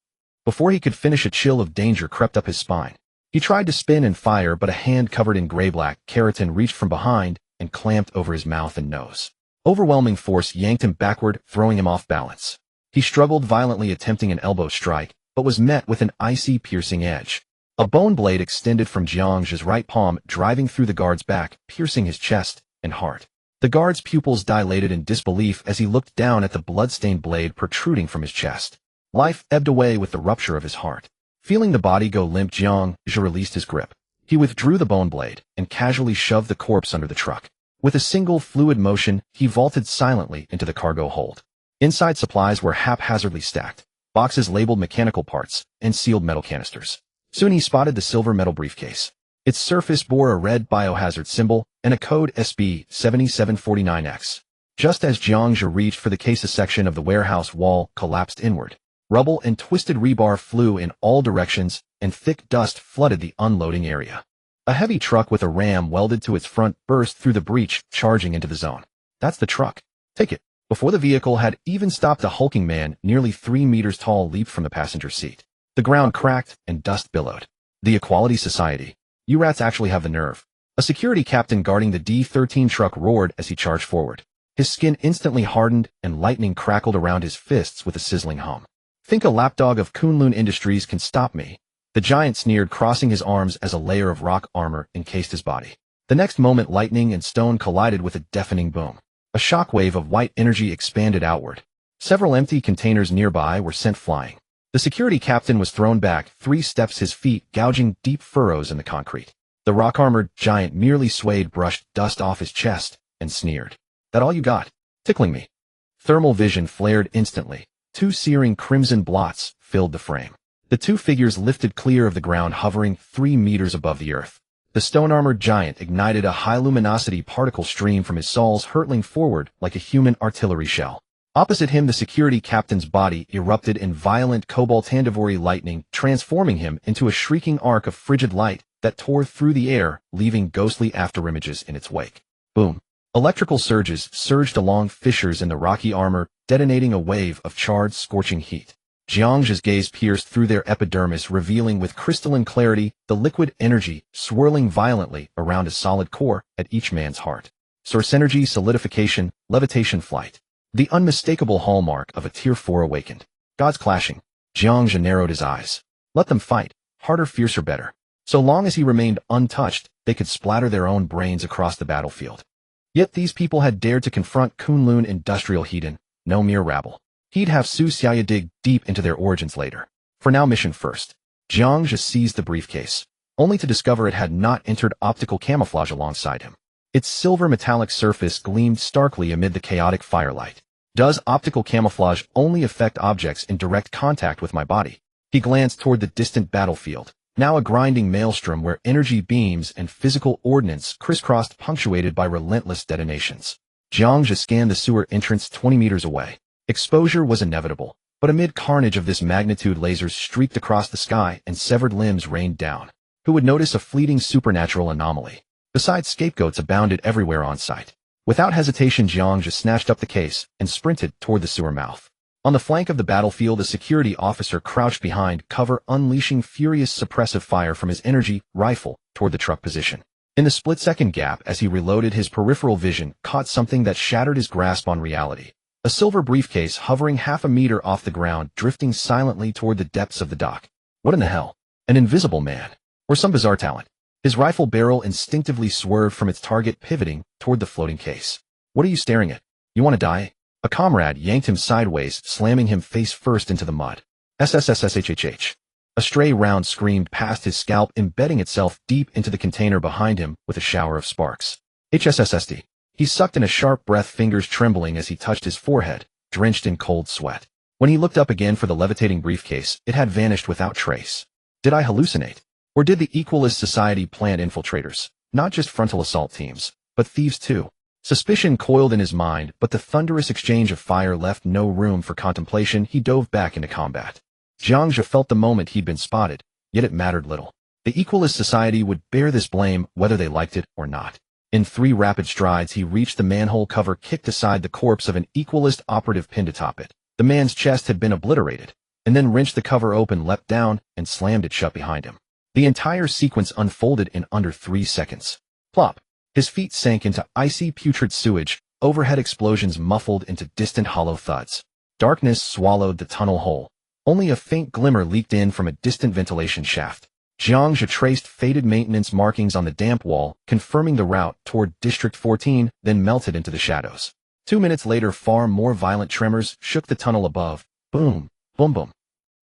Before he could finish, a chill of danger crept up his spine. He tried to spin and fire, but a hand covered in gray-black keratin reached from behind and clamped over his mouth and nose. Overwhelming force yanked him backward, throwing him off balance. He struggled violently, attempting an elbow strike, but was met with an icy, piercing edge. A bone blade extended from Jiang Zhe's right palm, driving through the guard's back, piercing his chest and heart. The guard's pupils dilated in disbelief as he looked down at the blood-stained blade protruding from his chest. Life ebbed away with the rupture of his heart. Feeling the body go limp, Jiang Zhe released his grip. He withdrew the bone blade and casually shoved the corpse under the truck. With a single fluid motion, he vaulted silently into the cargo hold. Inside, supplies were haphazardly stacked, boxes labeled mechanical parts and sealed metal canisters. Soon he spotted the silver metal briefcase. Its surface bore a red biohazard symbol and a code SB7749X. Just as Jiang Zhe reached for the case, a section of the warehouse wall collapsed inward. Rubble and twisted rebar flew in all directions, and thick dust flooded the unloading area. A heavy truck with a ram welded to its front burst through the breach, charging into the zone. "That's the truck. Take it." Before the vehicle had even stopped, a hulking man, nearly 3 meters tall, leaped from the passenger seat. The ground cracked and dust billowed. "The Equality Society. You rats actually have the nerve." A security captain guarding the D-13 truck roared as he charged forward. His skin instantly hardened and lightning crackled around his fists with a sizzling hum. "Think a lapdog of Kunlun Industries can stop me?" The giant sneered, crossing his arms as a layer of rock armor encased his body. The next moment, lightning and stone collided with a deafening boom. A shockwave of white energy expanded outward. Several empty containers nearby were sent flying. The security captain was thrown back 3 steps, his feet gouging deep furrows in the concrete. The rock-armored giant merely swayed, brushed dust off his chest, and sneered. "That all you got? Tickling me?" Thermal vision flared instantly. 2 searing crimson blots filled the frame. The 2 figures lifted clear of the ground, hovering 3 meters above the earth. The stone-armored giant ignited a high-luminosity particle stream from his soles, hurtling forward like a human artillery shell. Opposite him, the security captain's body erupted in violent cobalt-andivory lightning, transforming him into a shrieking arc of frigid light that tore through the air, leaving ghostly afterimages in its wake. Boom! Electrical surges surged along fissures in the rocky armor, detonating a wave of charred, scorching heat. Jiang Zhe's gaze pierced through their epidermis, revealing with crystalline clarity the liquid energy swirling violently around a solid core at each man's heart. Source energy, solidification, levitation, flight. The unmistakable hallmark of a Tier 4 awakened. Gods clashing. Jiang Zhe narrowed his eyes. Let them fight. Harder, fiercer, better. So long as he remained untouched, they could splatter their own brains across the battlefield. Yet these people had dared to confront Kunlun industrial Hedon, no mere rabble. He'd have Su Xiaoya dig deep into their origins later. For now, mission first. Jiang Zhe seized the briefcase, only to discover it had not entered optical camouflage alongside him. Its silver metallic surface gleamed starkly amid the chaotic firelight. Does optical camouflage only affect objects in direct contact with my body? He glanced toward the distant battlefield, now a grinding maelstrom where energy beams and physical ordnance crisscrossed, punctuated by relentless detonations. Jiang Zhe scanned the sewer entrance 20 meters away. Exposure was inevitable, but amid carnage of this magnitude, lasers streaked across the sky and severed limbs rained down. Who would notice a fleeting supernatural anomaly? Besides, scapegoats abounded everywhere on site. Without hesitation, Jiang Zhe snatched up the case and sprinted toward the sewer mouth. On the flank of the battlefield, a security officer crouched behind cover, unleashing furious suppressive fire from his energy rifle toward the truck position. In the split-second gap as he reloaded, his peripheral vision caught something that shattered his grasp on reality. A silver briefcase hovering half a meter off the ground, drifting silently toward the depths of the dock. What in the hell? An invisible man? Or some bizarre talent? His rifle barrel instinctively swerved from its target, pivoting toward the floating case. What are you staring at? You want to die? A comrade yanked him sideways, slamming him face first into the mud. SSSSHHH. A stray round screamed past his scalp, embedding itself deep into the container behind him with a shower of sparks. HSSSD. He sucked in a sharp breath, fingers trembling as he touched his forehead, drenched in cold sweat. When he looked up again for the levitating briefcase, it had vanished without trace. Did I hallucinate? Or did the Equalist Society plant infiltrators? Not just frontal assault teams, but thieves too. Suspicion coiled in his mind, but the thunderous exchange of fire left no room for contemplation. He dove back into combat. Jiang Zhe felt the moment he'd been spotted, yet it mattered little. The Equalist Society would bear this blame whether they liked it or not. In 3 rapid strides he reached the manhole cover, kicked aside the corpse of an Equalist operative pinned atop it. The man's chest had been obliterated, and then wrenched the cover open, leapt down, and slammed it shut behind him. The entire sequence unfolded in under 3 seconds. Plop! His feet sank into icy putrid sewage, overhead explosions muffled into distant hollow thuds. Darkness swallowed the tunnel whole. Only a faint glimmer leaked in from a distant ventilation shaft. Jiang Zhe traced faded maintenance markings on the damp wall, confirming the route toward District 14, then melted into the shadows. 2 minutes later, far more violent tremors shook the tunnel above. Boom, boom, boom.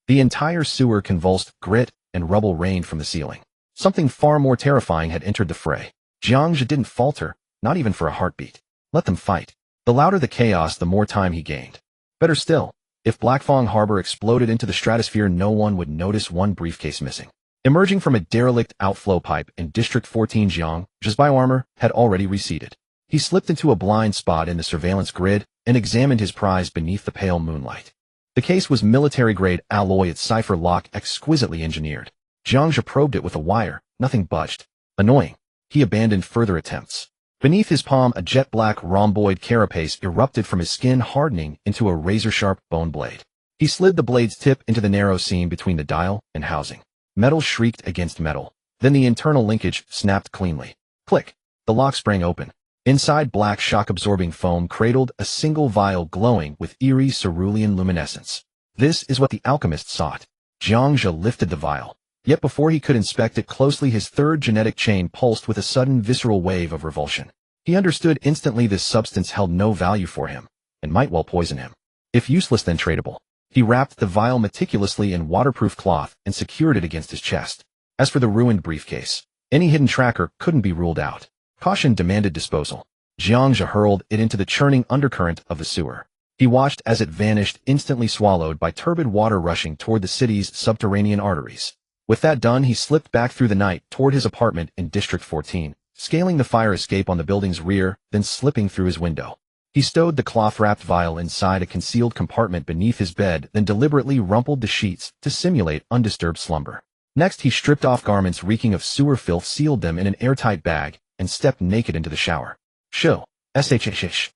The entire sewer convulsed, grit and rubble rained from the ceiling. Something far more terrifying had entered the fray. Jiang Zhe didn't falter, not even for a heartbeat. Let them fight. The louder the chaos, the more time he gained. Better still, if Blackfang Harbor exploded into the stratosphere, no one would notice one briefcase missing. Emerging from a derelict outflow pipe in District 14, Jiang Zhe's bioarmor had already receded. He slipped into a blind spot in the surveillance grid and examined his prize beneath the pale moonlight. The case was military-grade alloy, its cipher lock exquisitely engineered. Jiang Zhe probed it with a wire. Nothing budged. Annoying. He abandoned further attempts. Beneath his palm, a jet-black rhomboid carapace erupted from his skin, hardening into a razor-sharp bone blade. He slid the blade's tip into the narrow seam between the dial and housing. Metal shrieked against metal. Then the internal linkage snapped cleanly. Click. The lock sprang open. Inside, black shock-absorbing foam cradled a single vial glowing with eerie cerulean luminescence. This is what the alchemist sought. Jiang Zhe lifted the vial. Yet before he could inspect it closely, his third genetic chain pulsed with a sudden visceral wave of revulsion. He understood instantly this substance held no value for him, and might well poison him. If useless, then tradable. He wrapped the vial meticulously in waterproof cloth and secured it against his chest. As for the ruined briefcase, any hidden tracker couldn't be ruled out. Caution demanded disposal. Jiang Zhe hurled it into the churning undercurrent of the sewer. He watched as it vanished, instantly swallowed by turbid water rushing toward the city's subterranean arteries. With that done, he slipped back through the night toward his apartment in District 14, scaling the fire escape on the building's rear, then slipping through his window. He stowed the cloth-wrapped vial inside a concealed compartment beneath his bed, then deliberately rumpled the sheets to simulate undisturbed slumber. Next, he stripped off garments reeking of sewer filth, sealed them in an airtight bag, and stepped naked into the shower. Shill. Shh.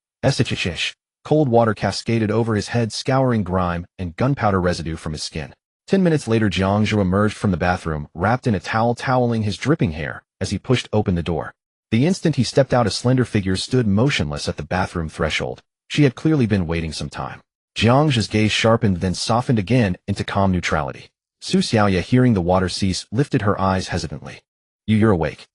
Cold water cascaded over his head, scouring grime and gunpowder residue from his skin. 10 minutes later, Jiang Zhe emerged from the bathroom, wrapped in a towel, toweling his dripping hair, as he pushed open the door. The instant he stepped out, a slender figure stood motionless at the bathroom threshold. She had clearly been waiting some time. Jiang Zhe's gaze sharpened, then softened again into calm neutrality. Su Xiaoya, hearing the water cease, lifted her eyes hesitantly. You're awake.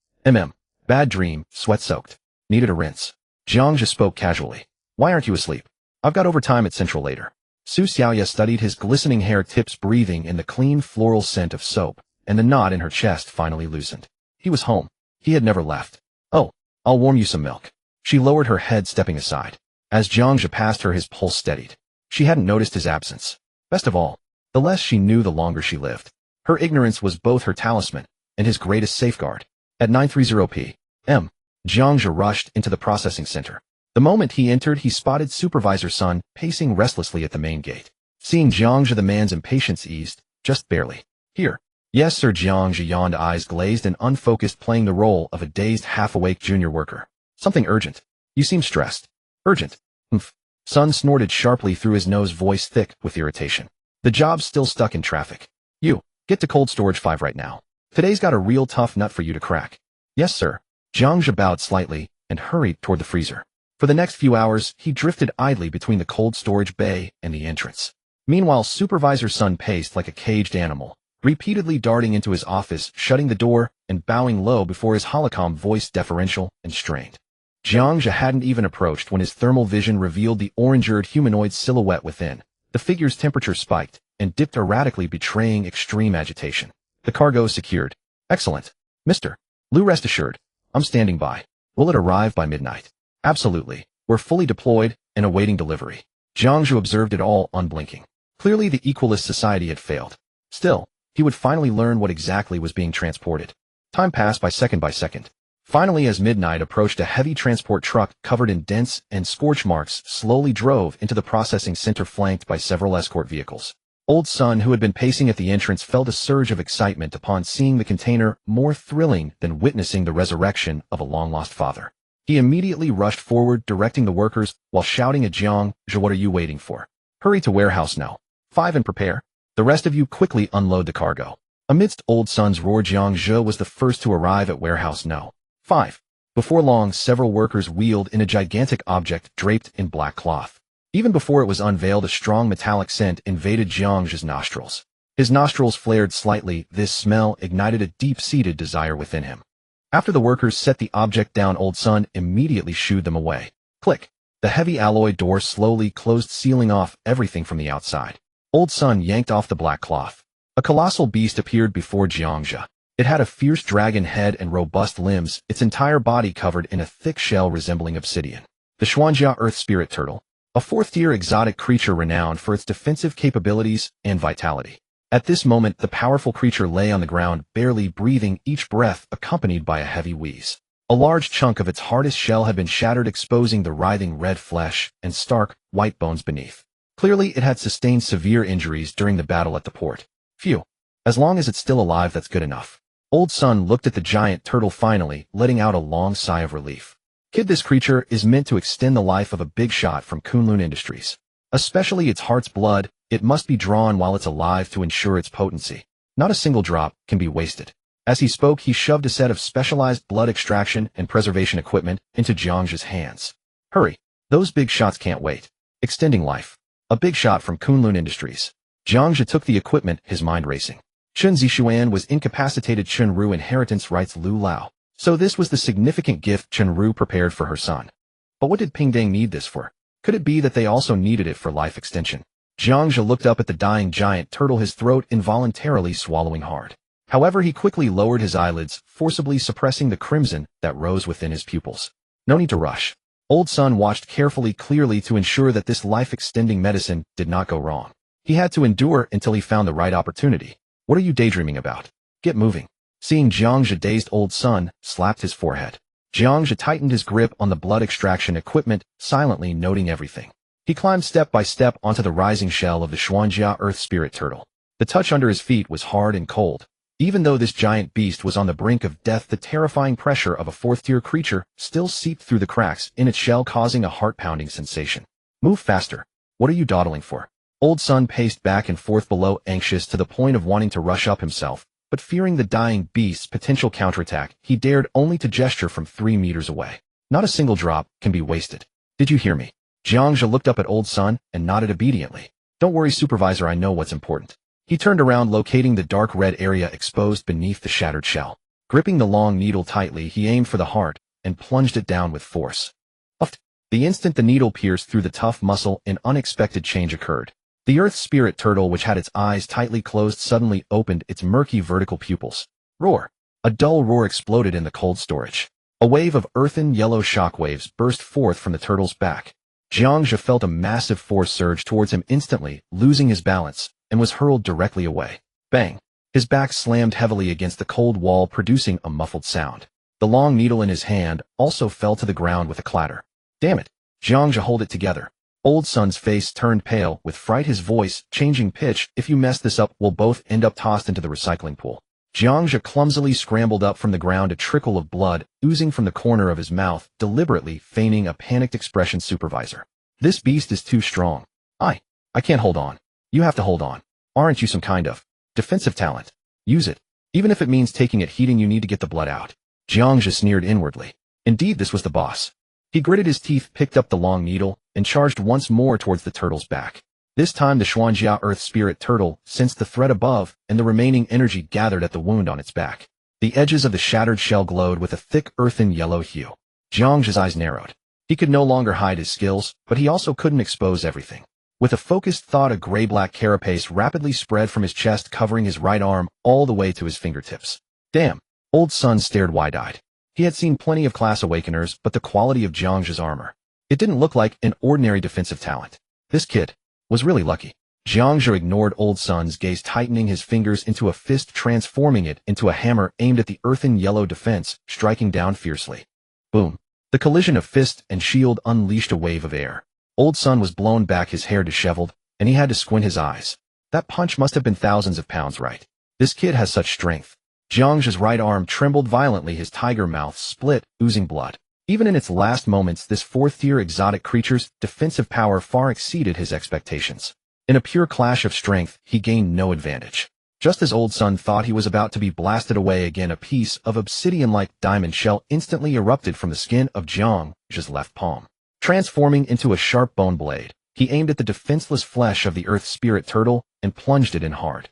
Bad dream, sweat-soaked. Needed a rinse. Jiang Zhe spoke casually. Why aren't you asleep? I've got overtime at Central later. Su Xiaoya studied his glistening hair tips, breathing in the clean floral scent of soap, and the knot in her chest finally loosened. He was home. He had never left. Oh, I'll warm you some milk. She lowered her head, stepping aside. As Jiang Zhe passed her, his pulse steadied. She hadn't noticed his absence. Best of all, the less she knew, the longer she lived. Her ignorance was both her talisman and his greatest safeguard. At 9:30 p.m., Jiang Zhe rushed into the processing center. The moment he entered, he spotted Supervisor Sun pacing restlessly at the main gate. Seeing Jiang Zhe, the man's impatience eased, just barely. Here. Yes, sir. Jiang Zhe yawned, eyes glazed and unfocused, playing the role of a dazed, half-awake junior worker. Something urgent. You seem stressed. Urgent. Humph. Sun snorted sharply through his nose, voice thick with irritation. The job's still stuck in traffic. You, get to cold storage 5 right now. Today's got a real tough nut for you to crack. Yes, sir. Jiang Zhe bowed slightly and hurried toward the freezer. For the next few hours, he drifted idly between the cold storage bay and the entrance. Meanwhile, Supervisor Sun paced like a caged animal, repeatedly darting into his office, shutting the door, and bowing low before his holocom voice, deferential and strained. Jiang Zhe hadn't even approached when his thermal vision revealed the orange-eared humanoid silhouette within. The figure's temperature spiked and dipped erratically, betraying extreme agitation. The cargo secured. Excellent. Mr. Liu, rest assured. I'm standing by. Will it arrive by midnight? Absolutely. We're fully deployed and awaiting delivery. Jiang Zhe observed it all, unblinking. Clearly the Equalist Society had failed. Still, he would finally learn what exactly was being transported. Time passed by second. Finally, as midnight approached, a heavy transport truck covered in dents and scorch marks slowly drove into the processing center, flanked by several escort vehicles. Old Sun, who had been pacing at the entrance, felt a surge of excitement upon seeing the container, more thrilling than witnessing the resurrection of a long-lost father. He immediately rushed forward, directing the workers while shouting at Jiang Zhe, "What are you waiting for? Hurry to warehouse No. 5 and prepare. The rest of you quickly unload the cargo." Amidst Old Sun's roar, Jiang Zhe was the first to arrive at warehouse No. 5. Before long, several workers wheeled in a gigantic object draped in black cloth. Even before it was unveiled, a strong metallic scent invaded Jiang Zhe's nostrils. His nostrils flared slightly. This smell ignited a deep-seated desire within him. After the workers set the object down, Old Sun immediately shooed them away. Click. The heavy alloy door slowly closed, sealing off everything from the outside. Old Sun yanked off the black cloth. A colossal beast appeared before Jiang Zhe. It had a fierce dragon head and robust limbs, its entire body covered in a thick shell resembling obsidian. The Xuanjia Earth Spirit Turtle, a fourth-tier exotic creature renowned for its defensive capabilities and vitality. At this moment, the powerful creature lay on the ground, barely breathing, each breath accompanied by a heavy wheeze. A large chunk of its hardest shell had been shattered, exposing the writhing red flesh and stark, white bones beneath. Clearly, it had sustained severe injuries during the battle at the port. Phew. As long as it's still alive, that's good enough. Old Sun looked at the giant turtle, finally letting out a long sigh of relief. Kid, this creature is meant to extend the life of a big shot from Kunlun Industries. Especially its heart's blood, it must be drawn while it's alive to ensure its potency. Not a single drop can be wasted. As he spoke, he shoved a set of specialized blood extraction and preservation equipment into Jiang Zhe's hands. Hurry. Those big shots can't wait. Extending life. A big shot from Kunlun Industries. Jiang Zhe took the equipment, his mind racing. Chun Zixuan was incapacitated. Chunru inheritance rights Lu Lao. So this was the significant gift Chunru prepared for her son. But what did Pingdang need this for? Could it be that they also needed it for life extension? Jiang Zhe looked up at the dying giant turtle, his throat involuntarily swallowing hard. However, he quickly lowered his eyelids, forcibly suppressing the crimson that rose within his pupils. No need to rush. Old Sun watched carefully, clearly, to ensure that this life-extending medicine did not go wrong. He had to endure until he found the right opportunity. What are you daydreaming about? Get moving. Seeing Jiang Zhe dazed, Old Sun slapped his forehead. Jiang Zhe tightened his grip on the blood extraction equipment, silently noting everything. He climbed step by step onto the rising shell of the Xuanjia Earth Spirit Turtle. The touch under his feet was hard and cold. Even though this giant beast was on the brink of death, the terrifying pressure of a fourth-tier creature still seeped through the cracks in its shell, causing a heart-pounding sensation. Move faster. What are you dawdling for? Old Sun paced back and forth below, anxious to the point of wanting to rush up himself, but fearing the dying beast's potential counterattack, he dared only to gesture from 3 meters away. Not a single drop can be wasted. Did you hear me? Jiang Zhe looked up at Old Sun and nodded obediently. Don't worry, Supervisor, I know what's important. He turned around, locating the dark red area exposed beneath the shattered shell. Gripping the long needle tightly, he aimed for the heart and plunged it down with force. Uft! The instant the needle pierced through the tough muscle, an unexpected change occurred. The Earth Spirit Turtle, which had its eyes tightly closed, suddenly opened its murky vertical pupils. Roar! A dull roar exploded in the cold storage. A wave of earthen yellow shockwaves burst forth from the turtle's back. Jiang Zhe felt a massive force surge towards him, instantly losing his balance, and was hurled directly away. Bang! His back slammed heavily against the cold wall, producing a muffled sound. The long needle in his hand also fell to the ground with a clatter. Damn it! Jiang Zhe, hold it together. Old Sun's face turned pale with fright, his voice changing pitch. If you mess this up, we'll both end up tossed into the recycling pool. Jiang Zhe clumsily scrambled up from the ground, a trickle of blood oozing from the corner of his mouth, deliberately feigning a panicked expression. Supervisor, this beast is too strong. I can't hold on. You have to hold on. Aren't you some kind of defensive talent? Use it. Even if it means taking it heating, you need to get the blood out. Jiang Zhe sneered inwardly. Indeed, this was the boss. He gritted his teeth, picked up the long needle, and charged once more towards the turtle's back. This time the Xuanjia Earth Spirit Turtle sensed the threat above, and the remaining energy gathered at the wound on its back. The edges of the shattered shell glowed with a thick earthen yellow hue. Jiang Zhe's eyes narrowed. He could no longer hide his skills, but he also couldn't expose everything. With a focused thought, a gray-black carapace rapidly spread from his chest, covering his right arm all the way to his fingertips. Damn! Old Sun stared wide-eyed. He had seen plenty of class awakeners, but the quality of Jiang Zhe's armor. It didn't look like an ordinary defensive talent. This kid was really lucky. Jiang Zhe ignored Old Sun's gaze, tightening his fingers into a fist, transforming it into a hammer aimed at the earthen yellow defense, striking down fiercely. Boom. The collision of fist and shield unleashed a wave of air. Old Sun was blown back, his hair disheveled, and he had to squint his eyes. That punch must have been thousands of pounds, right? This kid has such strength. Jiang Zhe's right arm trembled violently, his tiger mouth split, oozing blood. Even in its last moments, this fourth-tier exotic creature's defensive power far exceeded his expectations. In a pure clash of strength, he gained no advantage. Just as Old Sun thought he was about to be blasted away again, a piece of obsidian-like diamond shell instantly erupted from the skin of Jiang Zhe's left palm. Transforming into a sharp bone blade, he aimed at the defenseless flesh of the earth spirit turtle and plunged it in hard.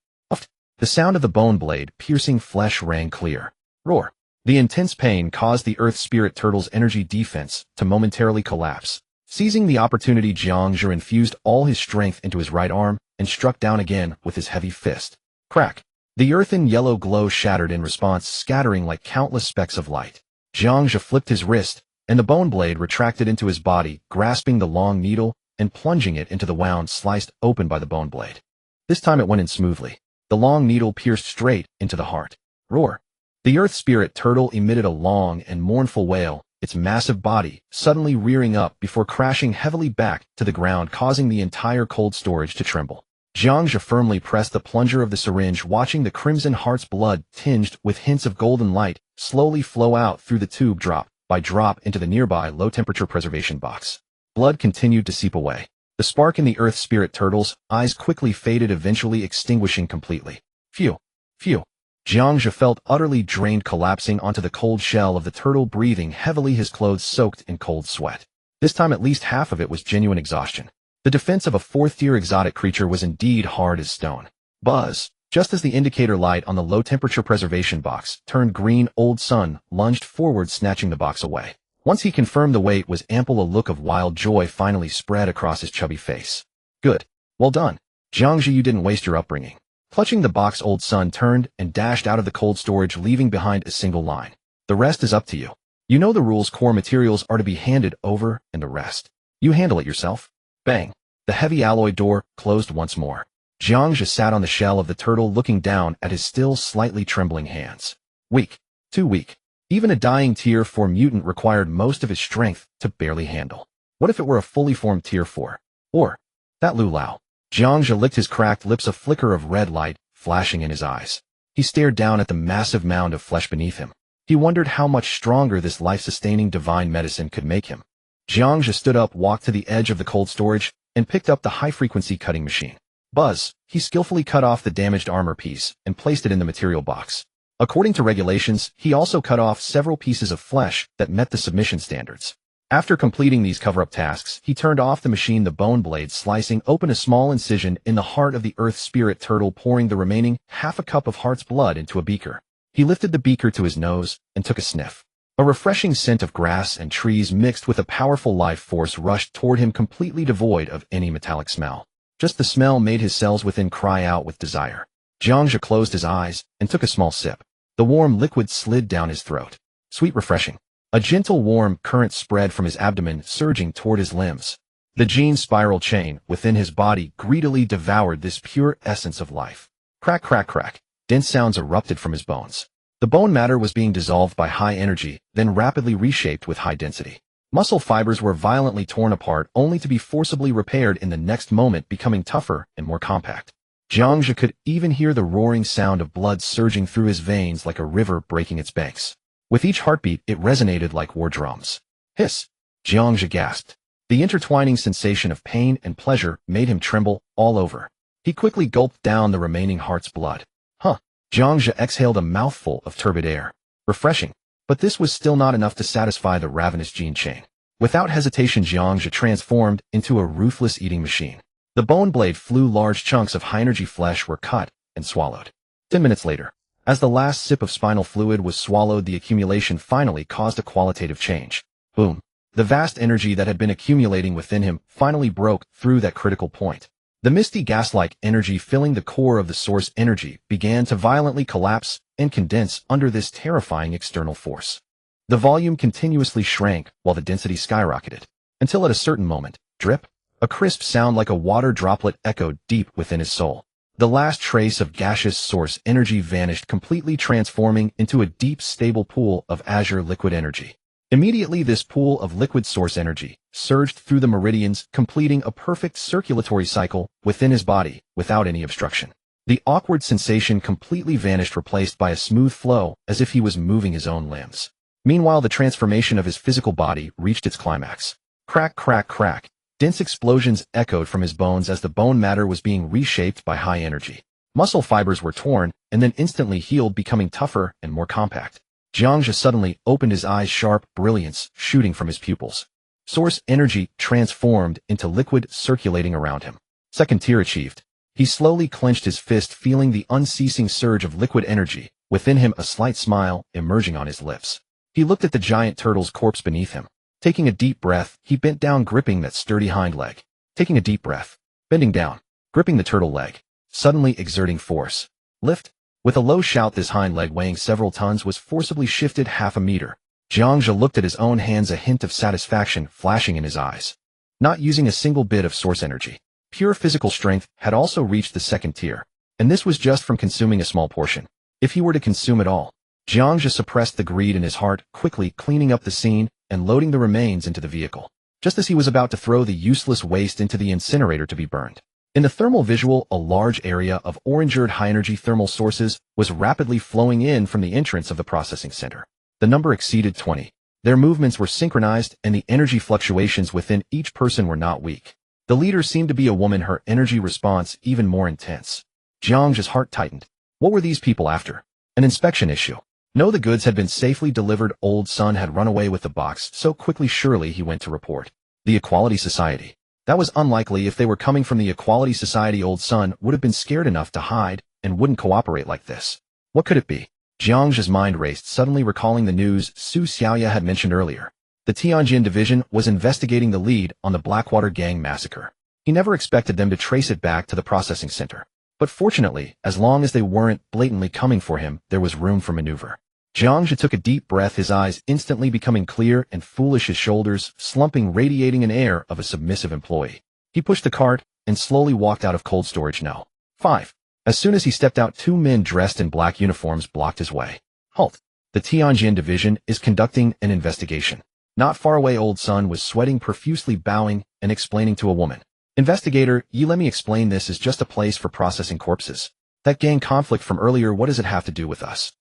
The sound of the bone blade piercing flesh rang clear. Roar. The intense pain caused the earth spirit turtle's energy defense to momentarily collapse. Seizing the opportunity, Jiang Zhe infused all his strength into his right arm and struck down again with his heavy fist. Crack. The earthen yellow glow shattered in response, scattering like countless specks of light. Jiang Zhe flipped his wrist, and the bone blade retracted into his body, grasping the long needle and plunging it into the wound sliced open by the bone blade. This time it went in smoothly. The long needle pierced straight into the heart. Roar. The earth spirit turtle emitted a long and mournful wail, its massive body suddenly rearing up before crashing heavily back to the ground, causing the entire cold storage to tremble. Jiang Zhe firmly pressed the plunger of the syringe, watching the crimson heart's blood, tinged with hints of golden light, slowly flow out through the tube, drop by drop, into the nearby low-temperature preservation box. Blood continued to seep away. The spark in the earth spirit turtle's eyes quickly faded, eventually extinguishing completely. Phew. Phew. Jiang Zhe felt utterly drained, collapsing onto the cold shell of the turtle, breathing heavily, his clothes soaked in cold sweat. This time at least half of it was genuine exhaustion. The defense of a fourth-tier exotic creature was indeed hard as stone. Buzz. Just as the indicator light on the low-temperature preservation box turned green, Old Sun lunged forward, snatching the box away. Once he confirmed the weight was ample, a look of wild joy finally spread across his chubby face. Good. Well done. Jiang Zhe, you didn't waste your upbringing. Clutching the box, Old Sun turned and dashed out of the cold storage, leaving behind a single line. The rest is up to you. You know the rules. Core materials are to be handed over, and the rest, you handle it yourself. Bang. The heavy alloy door closed once more. Jiang Zhe sat on the shell of the turtle, looking down at his still slightly trembling hands. Weak. Too weak. Even a dying Tier 4 mutant required most of his strength to barely handle. What if it were a fully formed Tier 4? Or that Lu-Lao? Jiang Zhe licked his cracked lips, a flicker of red light flashing in his eyes. He stared down at the massive mound of flesh beneath him. He wondered how much stronger this life-sustaining divine medicine could make him. Jiang Zhe stood up, walked to the edge of the cold storage, and picked up the high-frequency cutting machine. Buzz. He skillfully cut off the damaged armor piece and placed it in the material box. According to regulations, he also cut off several pieces of flesh that met the submission standards. After completing these cover-up tasks, he turned off the machine, the bone blade slicing open a small incision in the heart of the earth spirit turtle, pouring the remaining half a cup of heart's blood into a beaker. He lifted the beaker to his nose and took a sniff. A refreshing scent of grass and trees mixed with a powerful life force rushed toward him, completely devoid of any metallic smell. Just the smell made his cells within cry out with desire. Jiang Zhe closed his eyes and took a small sip. The warm liquid slid down his throat. Sweet, refreshing. A gentle warm current spread from his abdomen, surging toward his limbs. The gene spiral chain within his body greedily devoured this pure essence of life. Crack, crack, crack. Dense sounds erupted from his bones. The bone matter was being dissolved by high energy, then rapidly reshaped with high density. Muscle fibers were violently torn apart, only to be forcibly repaired in the next moment, becoming tougher and more compact. Jiang Zhe could even hear the roaring sound of blood surging through his veins like a river breaking its banks. With each heartbeat, it resonated like war drums. Hiss! Jiang Zhe gasped. The intertwining sensation of pain and pleasure made him tremble all over. He quickly gulped down the remaining heart's blood. Huh! Jiang Zhe exhaled a mouthful of turbid air. Refreshing. But this was still not enough to satisfy the ravenous gene chain. Without hesitation, Jiang Zhe transformed into a ruthless eating machine. The bone blade flew, large chunks of high-energy flesh were cut and swallowed. 10 minutes later, as the last sip of spinal fluid was swallowed, the accumulation finally caused a qualitative change. Boom. The vast energy that had been accumulating within him finally broke through that critical point. The misty gas-like energy filling the core of the source energy began to violently collapse and condense under this terrifying external force. The volume continuously shrank while the density skyrocketed, until at a certain moment, drip, A crisp sound like a water droplet echoed deep within his soul. The last trace of gaseous source energy vanished, completely transforming into a deep, stable pool of azure liquid energy. Immediately, this pool of liquid source energy surged through the meridians, completing a perfect circulatory cycle within his body without any obstruction. The awkward sensation completely vanished, replaced by a smooth flow, as if he was moving his own limbs. Meanwhile, the transformation of his physical body reached its climax. Crack, crack, crack. Dense explosions echoed from his bones as the bone matter was being reshaped by high energy. Muscle fibers were torn and then instantly healed, becoming tougher and more compact. Jiang Zhe suddenly opened his eyes, sharp brilliance shooting from his pupils. Source energy transformed into liquid circulating around him. Second tier achieved. He slowly clenched his fist, feeling the unceasing surge of liquid energy. Within him, a slight smile emerging on his lips. He looked at the giant turtle's corpse beneath him. Taking a deep breath, he bent down, gripping that sturdy hind leg. Taking a deep breath, bending down, gripping the turtle leg, suddenly exerting force. Lift. With a low shout, this hind leg, weighing several tons, was forcibly shifted half a meter. Jiang Zhe looked at his own hands, a hint of satisfaction flashing in his eyes. Not using a single bit of source energy. Pure physical strength had also reached the second tier, and this was just from consuming a small portion. If he were to consume it all, Jiang Zhe suppressed the greed in his heart, quickly cleaning up the scene and loading the remains into the vehicle, just as he was about to throw the useless waste into the incinerator to be burned. In the thermal visual, a large area of orange-red high-energy thermal sources was rapidly flowing in from the entrance of the processing center. The number exceeded 20. Their movements were synchronized, and the energy fluctuations within each person were not weak. The leader seemed to be a woman, her energy response even more intense. Jiang Zhe's heart tightened. What were these people after? An inspection issue. No, the goods had been safely delivered. Old Sun had run away with the box so quickly. Surely he went to report. The Equality Society. That was unlikely. If they were coming from the Equality Society, Old Sun would have been scared enough to hide and wouldn't cooperate like this. What could it be? Jiang Zhe's mind raced, suddenly recalling the news Su Xiaoya had mentioned earlier. The Tianjin division was investigating the lead on the Blackwater gang massacre. He never expected them to trace it back to the processing center. But fortunately, as long as they weren't blatantly coming for him, there was room for maneuver. Jiang Zhe took a deep breath, his eyes instantly becoming clear and foolish, his shoulders slumping, radiating an air of a submissive employee. He pushed the cart and slowly walked out of cold storage No. 5. As soon as he stepped out, two men dressed in black uniforms blocked his way. Halt! The Tianjin division is conducting an investigation. Not far away, Old Sun was sweating profusely, bowing and explaining to a woman. Investigator, let me explain. This is just a place for processing corpses. That gang conflict from earlier, what does it have to do with us?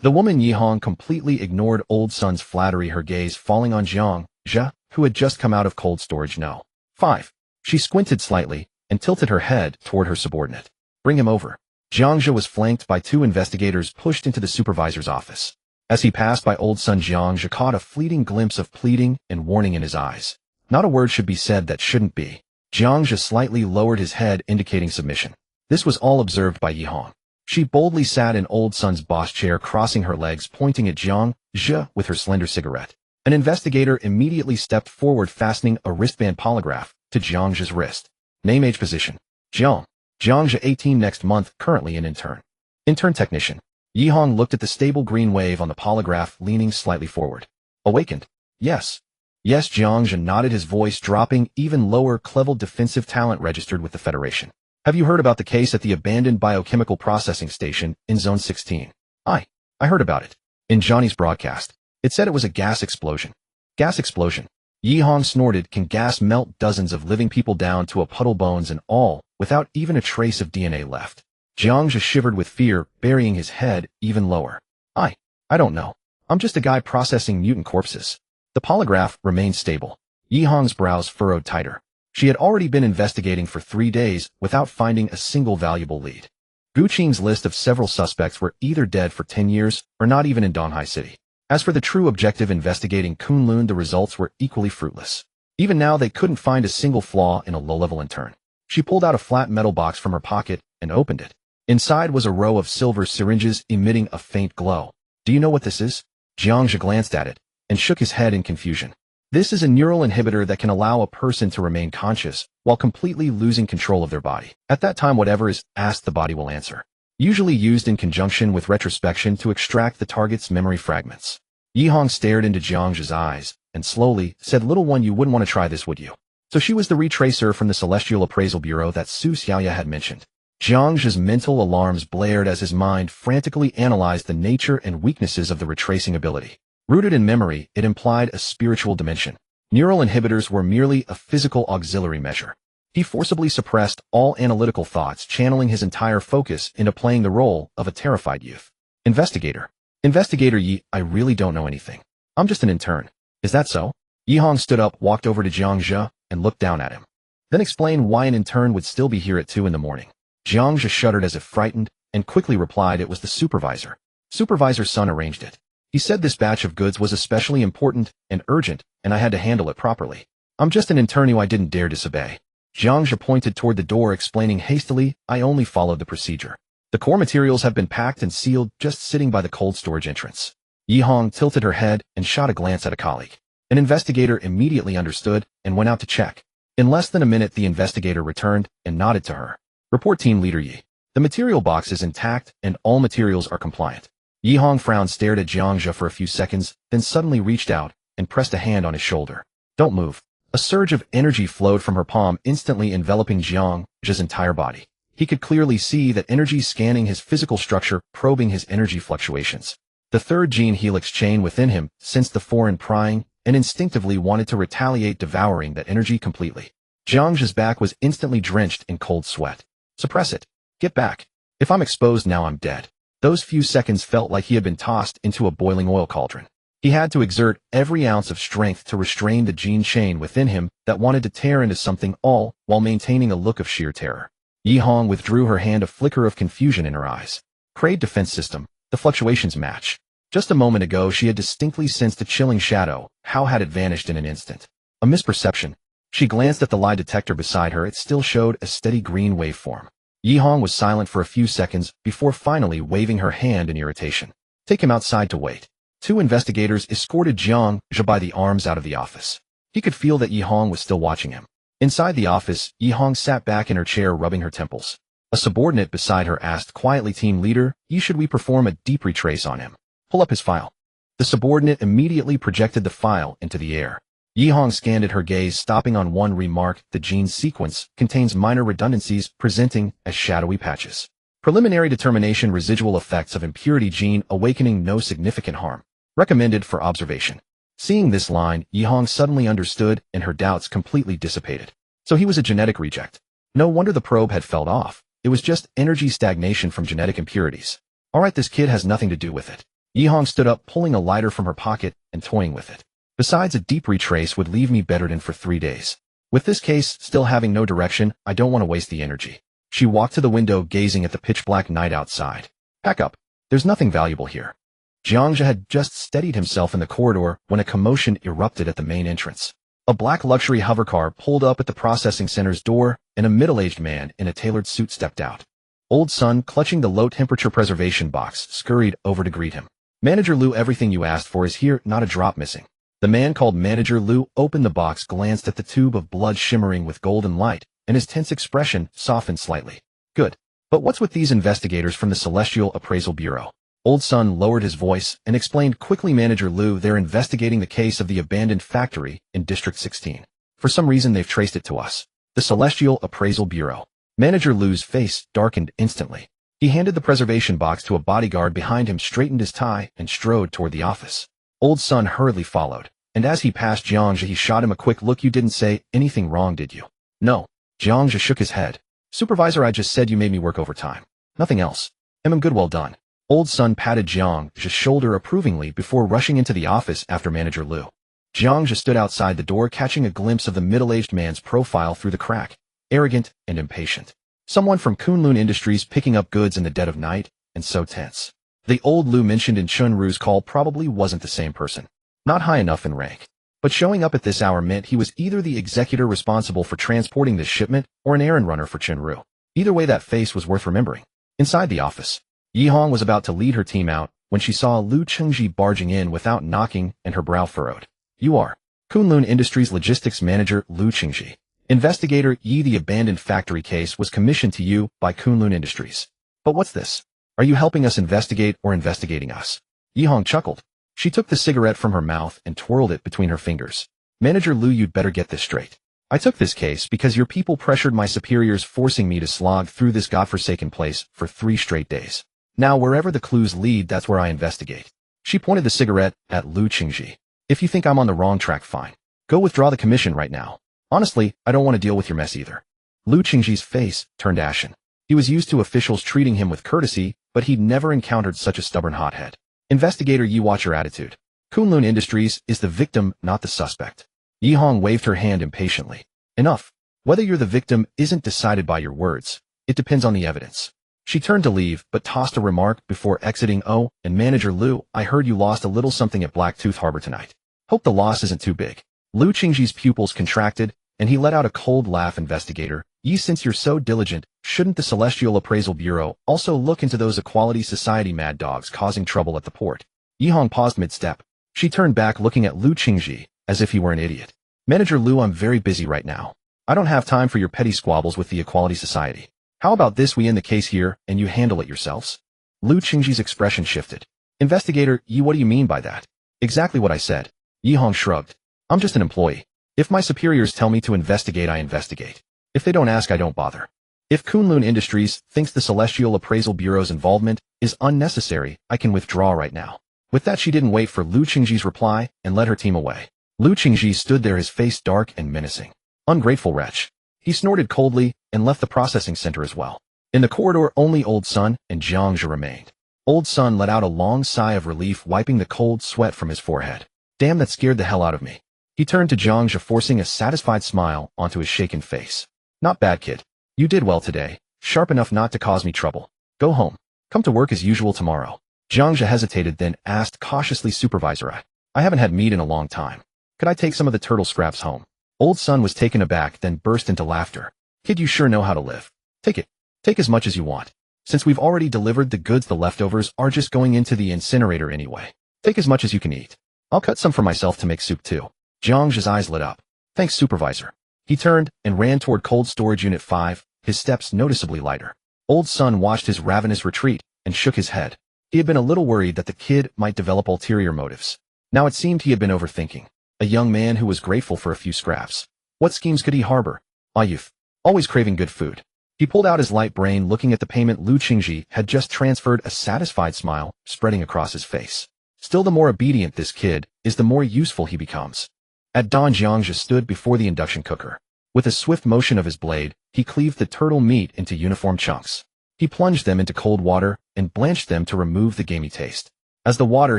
The woman Yi Hong completely ignored Old Sun's flattery, her gaze falling on Jiang Zhe, who had just come out of cold storage No. 5. She squinted slightly and tilted her head toward her subordinate. Bring him over. Jiang Zhe was flanked by two investigators, pushed into the supervisor's office. As he passed by Old Sun, Jiang Zhe caught a fleeting glimpse of pleading and warning in his eyes. Not a word should be said that shouldn't be. Jiang Zhe slightly lowered his head, indicating submission. This was all observed by Yi Hong. She boldly sat in Old Sun's boss chair, crossing her legs, pointing at Jiang Zhe with her slender cigarette. An investigator immediately stepped forward, fastening a wristband polygraph to Jiang Zhe's wrist. Name, age, position. Jiang Zhe, 18, next month, currently an intern. Intern technician. Yi Hong looked at the stable green wave on the polygraph, leaning slightly forward. Awakened. Yes. Yes, Jiang Zhe nodded, his voice dropping even lower. Clevel defensive talent registered with the Federation. Have you heard about the case at the abandoned biochemical processing station in Zone 16? I heard about it. In Johnny's broadcast. It said it was a gas explosion. Gas explosion. Yi Hong snorted. Can gas melt dozens of living people down to a puddle, bones and all, without even a trace of DNA left? Jiang Zhe shivered with fear, burying his head even lower. I don't know. I'm just a guy processing mutant corpses. The polygraph remained stable. Yi Hong's brows furrowed tighter. She had already been investigating for 3 days without finding a single valuable lead. Gu Qing's list of several suspects were either dead for 10 years or not even in Donghai City. As for the true objective, investigating Kunlun, the results were equally fruitless. Even now, they couldn't find a single flaw in a low-level intern. She pulled out a flat metal box from her pocket and opened it. Inside was a row of silver syringes emitting a faint glow. Do you know what this is? Jiang Zhe glanced at it and shook his head in confusion. This is a neural inhibitor that can allow a person to remain conscious while completely losing control of their body. At that time, whatever is asked, the body will answer. Usually used in conjunction with retrospection to extract the target's memory fragments. Yi Hong stared into Jiang Zhe's eyes and slowly said, "Little one, you wouldn't want to try this, would you?" So she was the retracer from the Celestial Appraisal Bureau that Su Xiaoya had mentioned. Jiang Zhe's mental alarms blared as his mind frantically analyzed the nature and weaknesses of the retracing ability. Rooted in memory, it implied a spiritual dimension. Neural inhibitors were merely a physical auxiliary measure. He forcibly suppressed all analytical thoughts, channeling his entire focus into playing the role of a terrified youth. Investigator. Investigator Yi, I really don't know anything. I'm just an intern. Is that so? Yihong stood up, walked over to Jiang Zhe, and looked down at him. Then explained why an intern would still be here at 2 in the morning. Jiang Zhe shuddered as if frightened, and quickly replied it was the supervisor. Supervisor's son arranged it. He said this batch of goods was especially important and urgent, and I had to handle it properly. I'm just an intern who I didn't dare disobey. Jiang Zhe pointed toward the door, explaining hastily, I only followed the procedure. The core materials have been packed and sealed, just sitting by the cold storage entrance. Yihong tilted her head and shot a glance at a colleague. An investigator immediately understood and went out to check. In less than a minute, the investigator returned and nodded to her. Report Team Leader Yi. The material box is intact and all materials are compliant. Yihong frowned, stared at Jiang Zhe for a few seconds, then suddenly reached out and pressed a hand on his shoulder. Don't move. A surge of energy flowed from her palm, instantly enveloping Jiang Zhe's entire body. He could clearly see that energy scanning his physical structure, probing his energy fluctuations. The third gene helix chain within him sensed the foreign prying and instinctively wanted to retaliate, devouring that energy completely. Jiang Zhe's back was instantly drenched in cold sweat. Suppress it. Get back. If I'm exposed now, I'm dead. Those few seconds felt like he had been tossed into a boiling oil cauldron. He had to exert every ounce of strength to restrain the gene chain within him that wanted to tear into something, all while maintaining a look of sheer terror. Yihong withdrew her hand, a flicker of confusion in her eyes. Crade defense system. The fluctuations match. Just a moment ago, she had distinctly sensed a chilling shadow. How had it vanished in an instant? A misperception. She glanced at the lie detector beside her. It still showed a steady green waveform. Yihong was silent for a few seconds before finally waving her hand in irritation. Take him outside to wait. 2 investigators escorted Jiang Zhe by the arms out of the office. He could feel that Yihong was still watching him. Inside the office, Yihong sat back in her chair, rubbing her temples. A subordinate beside her asked quietly, Team Leader, should we perform a deep retrace on him? Pull up his file. The subordinate immediately projected the file into the air. Yihong scanned at her gaze, stopping on one remark. The gene sequence contains minor redundancies, presenting as shadowy patches. Preliminary determination: residual effects of impurity gene awakening, no significant harm. Recommended for observation. Seeing this line, Yihong suddenly understood, and her doubts completely dissipated. So he was a genetic reject. No wonder the probe had fell off. It was just energy stagnation from genetic impurities. Alright, this kid has nothing to do with it. Yihong stood up, pulling a lighter from her pocket and toying with it. Besides, a deep retrace would leave me bedridden for 3 days. With this case still having no direction, I don't want to waste the energy. She walked to the window, gazing at the pitch-black night outside. Pack up. There's nothing valuable here. Jiang Zhe had just steadied himself in the corridor when a commotion erupted at the main entrance. A black luxury hovercar pulled up at the processing center's door, and a middle-aged man in a tailored suit stepped out. Old Sun, clutching the low-temperature preservation box, scurried over to greet him. Manager Liu, everything you asked for is here, not a drop missing. The man called Manager Liu opened the box, glanced at the tube of blood shimmering with golden light, and his tense expression softened slightly. Good. But what's with these investigators from the Celestial Appraisal Bureau? Old Sun lowered his voice and explained quickly, Manager Liu, they're investigating the case of the abandoned factory in District 16. For some reason, they've traced it to us. The Celestial Appraisal Bureau. Manager Liu's face darkened instantly. He handed the preservation box to a bodyguard behind him, straightened his tie, and strode toward the office. Old Sun hurriedly followed, and as he passed Jiang Zhe, he shot him a quick look. You didn't say anything wrong, did you? No. Jiang Zhe shook his head. Supervisor, I just said you made me work overtime. Nothing else. I'm good, well done. Old Sun patted Jiang Zhe's shoulder approvingly before rushing into the office after Manager Liu. Jiang Zhe stood outside the door, catching a glimpse of the middle-aged man's profile through the crack. Arrogant and impatient. Someone from Kunlun Industries picking up goods in the dead of night, and so tense. The old Liu mentioned in Chunru's call probably wasn't the same person. Not high enough in rank. But showing up at this hour meant he was either the executor responsible for transporting this shipment or an errand runner for Chunru. Either way, that face was worth remembering. Inside the office, Yihong was about to lead her team out when she saw Lu Chengji barging in without knocking, and her brow furrowed. You are Kunlun Industries Logistics Manager Lu Chengji. Investigator Yi, the abandoned factory case was commissioned to you by Kunlun Industries. But what's this? Are you helping us investigate or investigating us? Yihong chuckled. She took the cigarette from her mouth and twirled it between her fingers. Manager Lu, you'd better get this straight. I took this case because your people pressured my superiors, forcing me to slog through this godforsaken place for 3 straight days. Now wherever the clues lead, that's where I investigate. She pointed the cigarette at Lu Qingji. If you think I'm on the wrong track, fine. Go withdraw the commission right now. Honestly, I don't want to deal with your mess either. Lu Qingji's face turned ashen. He was used to officials treating him with courtesy, but he'd never encountered such a stubborn hothead. Investigator Yi, watch your attitude. Kunlun Industries is the victim, not the suspect. Yi Hong waved her hand impatiently. Enough. Whether you're the victim isn't decided by your words. It depends on the evidence. She turned to leave, but tossed a remark before exiting. Oh, and Manager Lu, I heard you lost a little something at Blacktooth Harbor tonight. Hope the loss isn't too big. Lu Qingji's pupils contracted, and he let out a cold laugh. Investigator Yi, since you're so diligent, shouldn't the Celestial Appraisal Bureau also look into those Equality Society mad dogs causing trouble at the port? Yi Hong paused mid-step. She turned back, looking at Lu Qingji, as if he were an idiot. Manager Lu, I'm very busy right now. I don't have time for your petty squabbles with the Equality Society. How about this, we end the case here, and you handle it yourselves? Lu Qingji's expression shifted. Investigator Yi, what do you mean by that? Exactly what I said. Yi Hong shrugged. I'm just an employee. If my superiors tell me to investigate, I investigate. If they don't ask, I don't bother. If Kunlun Industries thinks the Celestial Appraisal Bureau's involvement is unnecessary, I can withdraw right now. With that, she didn't wait for Lu Qingji's reply and led her team away. Lu Qingji stood there, his face dark and menacing. Ungrateful wretch. He snorted coldly and left the processing center as well. In the corridor, only Old Sun and Jiang Zhe remained. Old Sun let out a long sigh of relief, wiping the cold sweat from his forehead. Damn, that scared the hell out of me. He turned to Jiang Zhe, forcing a satisfied smile onto his shaken face. Not bad, kid. You did well today, sharp enough not to cause me trouble. Go home. Come to work as usual tomorrow. Jiang Zhe hesitated, then asked cautiously, Supervisor, I haven't had meat in a long time. Could I take some of the turtle scraps home? Old Sun was taken aback, then burst into laughter. Kid, you sure know how to live. Take it. Take as much as you want. Since we've already delivered the goods, the leftovers are just going into the incinerator anyway. Take as much as you can eat. I'll cut some for myself to make soup too. Jiang Zhe's eyes lit up. Thanks, Supervisor. He turned and ran toward Cold Storage Unit 5, his steps noticeably lighter. Old Sun watched his ravenous retreat and shook his head. He had been a little worried that the kid might develop ulterior motives. Now it seemed he had been overthinking. A young man who was grateful for a few scraps. What schemes could he harbor? Ah, youth. Always craving good food. He pulled out his light brain, looking at the payment Lu Qingji had just transferred, a satisfied smile spreading across his face. Still, the more obedient this kid is, the more useful he becomes. At dawn, Jiang Zhe stood before the induction cooker. With a swift motion of his blade, he cleaved the turtle meat into uniform chunks. He plunged them into cold water and blanched them to remove the gamey taste. As the water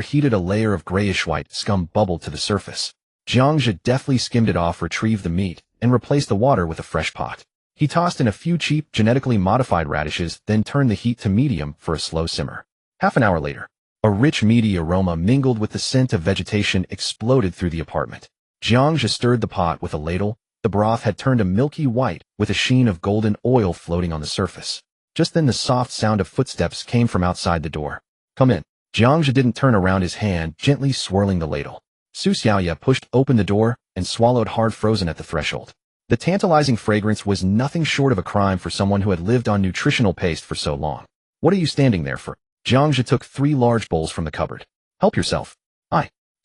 heated, a layer of grayish-white scum bubbled to the surface. Jiang Zhe deftly skimmed it off, retrieved the meat, and replaced the water with a fresh pot. He tossed in a few cheap, genetically modified radishes, then turned the heat to medium for a slow simmer. Half an hour later, a rich, meaty aroma mingled with the scent of vegetation exploded through the apartment. Jiang Zhe stirred the pot with a ladle. The broth had turned a milky white, with a sheen of golden oil floating on the surface. Just then, the soft sound of footsteps came from outside the door. Come in. Jiang Zhe didn't turn around, his hand gently swirling the ladle. Su Xiaoya pushed open the door and swallowed hard, frozen at the threshold. The tantalizing fragrance was nothing short of a crime for someone who had lived on nutritional paste for so long. What are you standing there for? Jiang Zhe took 3 large bowls from the cupboard. Help yourself.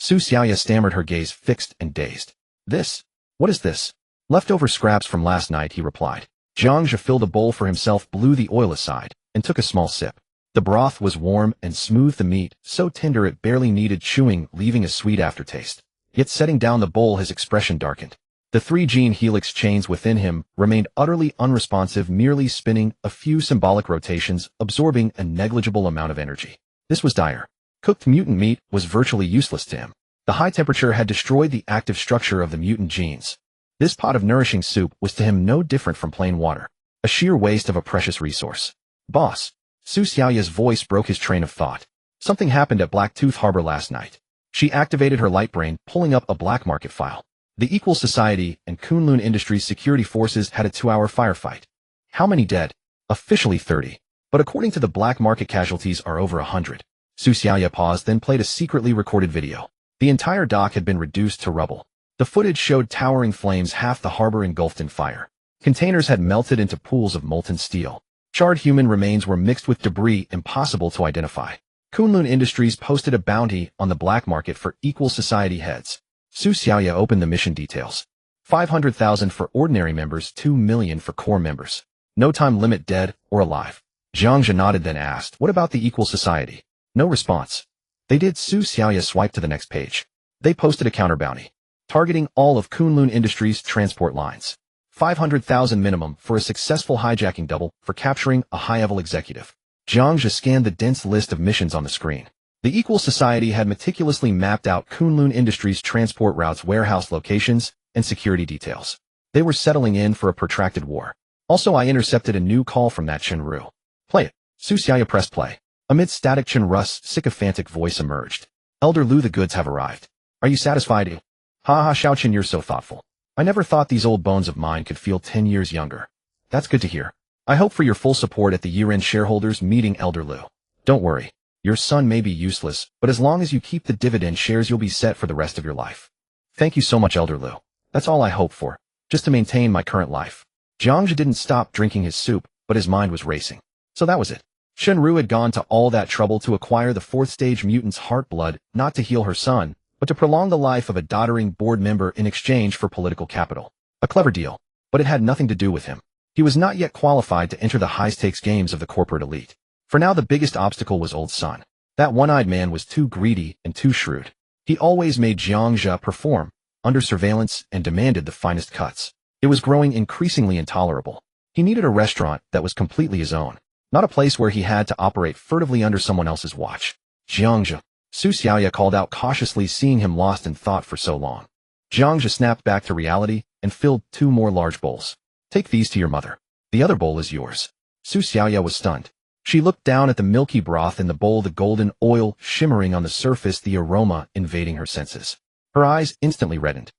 Su Xiaoya stammered, her gaze fixed and dazed. This? What is this? Leftover scraps from last night, he replied. Jiang Zhe filled a bowl for himself, blew the oil aside, and took a small sip. The broth was warm and smooth, the meat so tender it barely needed chewing, leaving a sweet aftertaste. Yet setting down the bowl, his expression darkened. The 3 gene helix chains within him remained utterly unresponsive, merely spinning a few symbolic rotations, absorbing a negligible amount of energy. This was dire. Cooked mutant meat was virtually useless to him. The high temperature had destroyed the active structure of the mutant genes. This pot of nourishing soup was to him no different from plain water. A sheer waste of a precious resource. Boss. Su Xiaoya's voice broke his train of thought. Something happened at Blacktooth Harbor last night. She activated her light brain, pulling up a black market file. The Equal Society and Kunlun Industries security forces had a 2-hour firefight. How many dead? Officially 30. But according to the black market, casualties are over 100. Su Xiaoya paused, then played a secretly recorded video. The entire dock had been reduced to rubble. The footage showed towering flames, half the harbor engulfed in fire. Containers had melted into pools of molten steel. Charred human remains were mixed with debris impossible to identify. Kunlun Industries posted a bounty on the black market for Equal Society heads. Su Xiaoya opened the mission details. 500,000 for ordinary members, 2 million for core members. No time limit, dead or alive. Jiang Zhe nodded, then asked, what about the equal society? No response. They did. Su Xiaoya swiped to the next page. They posted a counter bounty, targeting all of Kunlun Industries' transport lines. 500,000 minimum for a successful hijacking, double for capturing a high-level executive. Jiang Zhe scanned the dense list of missions on the screen. The Equal Society had meticulously mapped out Kunlun Industries' transport routes, warehouse locations, and security details. They were settling in for a protracted war. Also, I intercepted a new call from that Chenru. Play it. Su Xiaoya pressed play. Amid static, Chenru's sycophantic voice emerged. Elder Lu, the goods have arrived. Are you satisfied? Ha ha, Xiaoqin, you're so thoughtful. I never thought these old bones of mine could feel 10 years younger. That's good to hear. I hope for your full support at the year-end shareholders meeting, Elder Lu. Don't worry. Your son may be useless, but as long as you keep the dividend shares, you'll be set for the rest of your life. Thank you so much, Elder Lu. That's all I hope for, just to maintain my current life. Jiang Zhe didn't stop drinking his soup, but his mind was racing. So that was it. Chenru had gone to all that trouble to acquire the fourth-stage mutant's heart blood, not to heal her son, but to prolong the life of a doddering board member in exchange for political capital. A clever deal, but it had nothing to do with him. He was not yet qualified to enter the high-stakes games of the corporate elite. For now, the biggest obstacle was old son. That one-eyed man was too greedy and too shrewd. He always made Jiang Zhe perform, under surveillance, and demanded the finest cuts. It was growing increasingly intolerable. He needed a restaurant that was completely his own, not a place where he had to operate furtively under someone else's watch. Jiang Zhe. Su Xiaoya called out cautiously, seeing him lost in thought for so long. Jiang Zhe snapped back to reality and filled 2 more large bowls. Take these to your mother. The other bowl is yours. Su Xiaoya was stunned. She looked down at the milky broth in the bowl, the golden oil shimmering on the surface, the aroma invading her senses. Her eyes instantly reddened.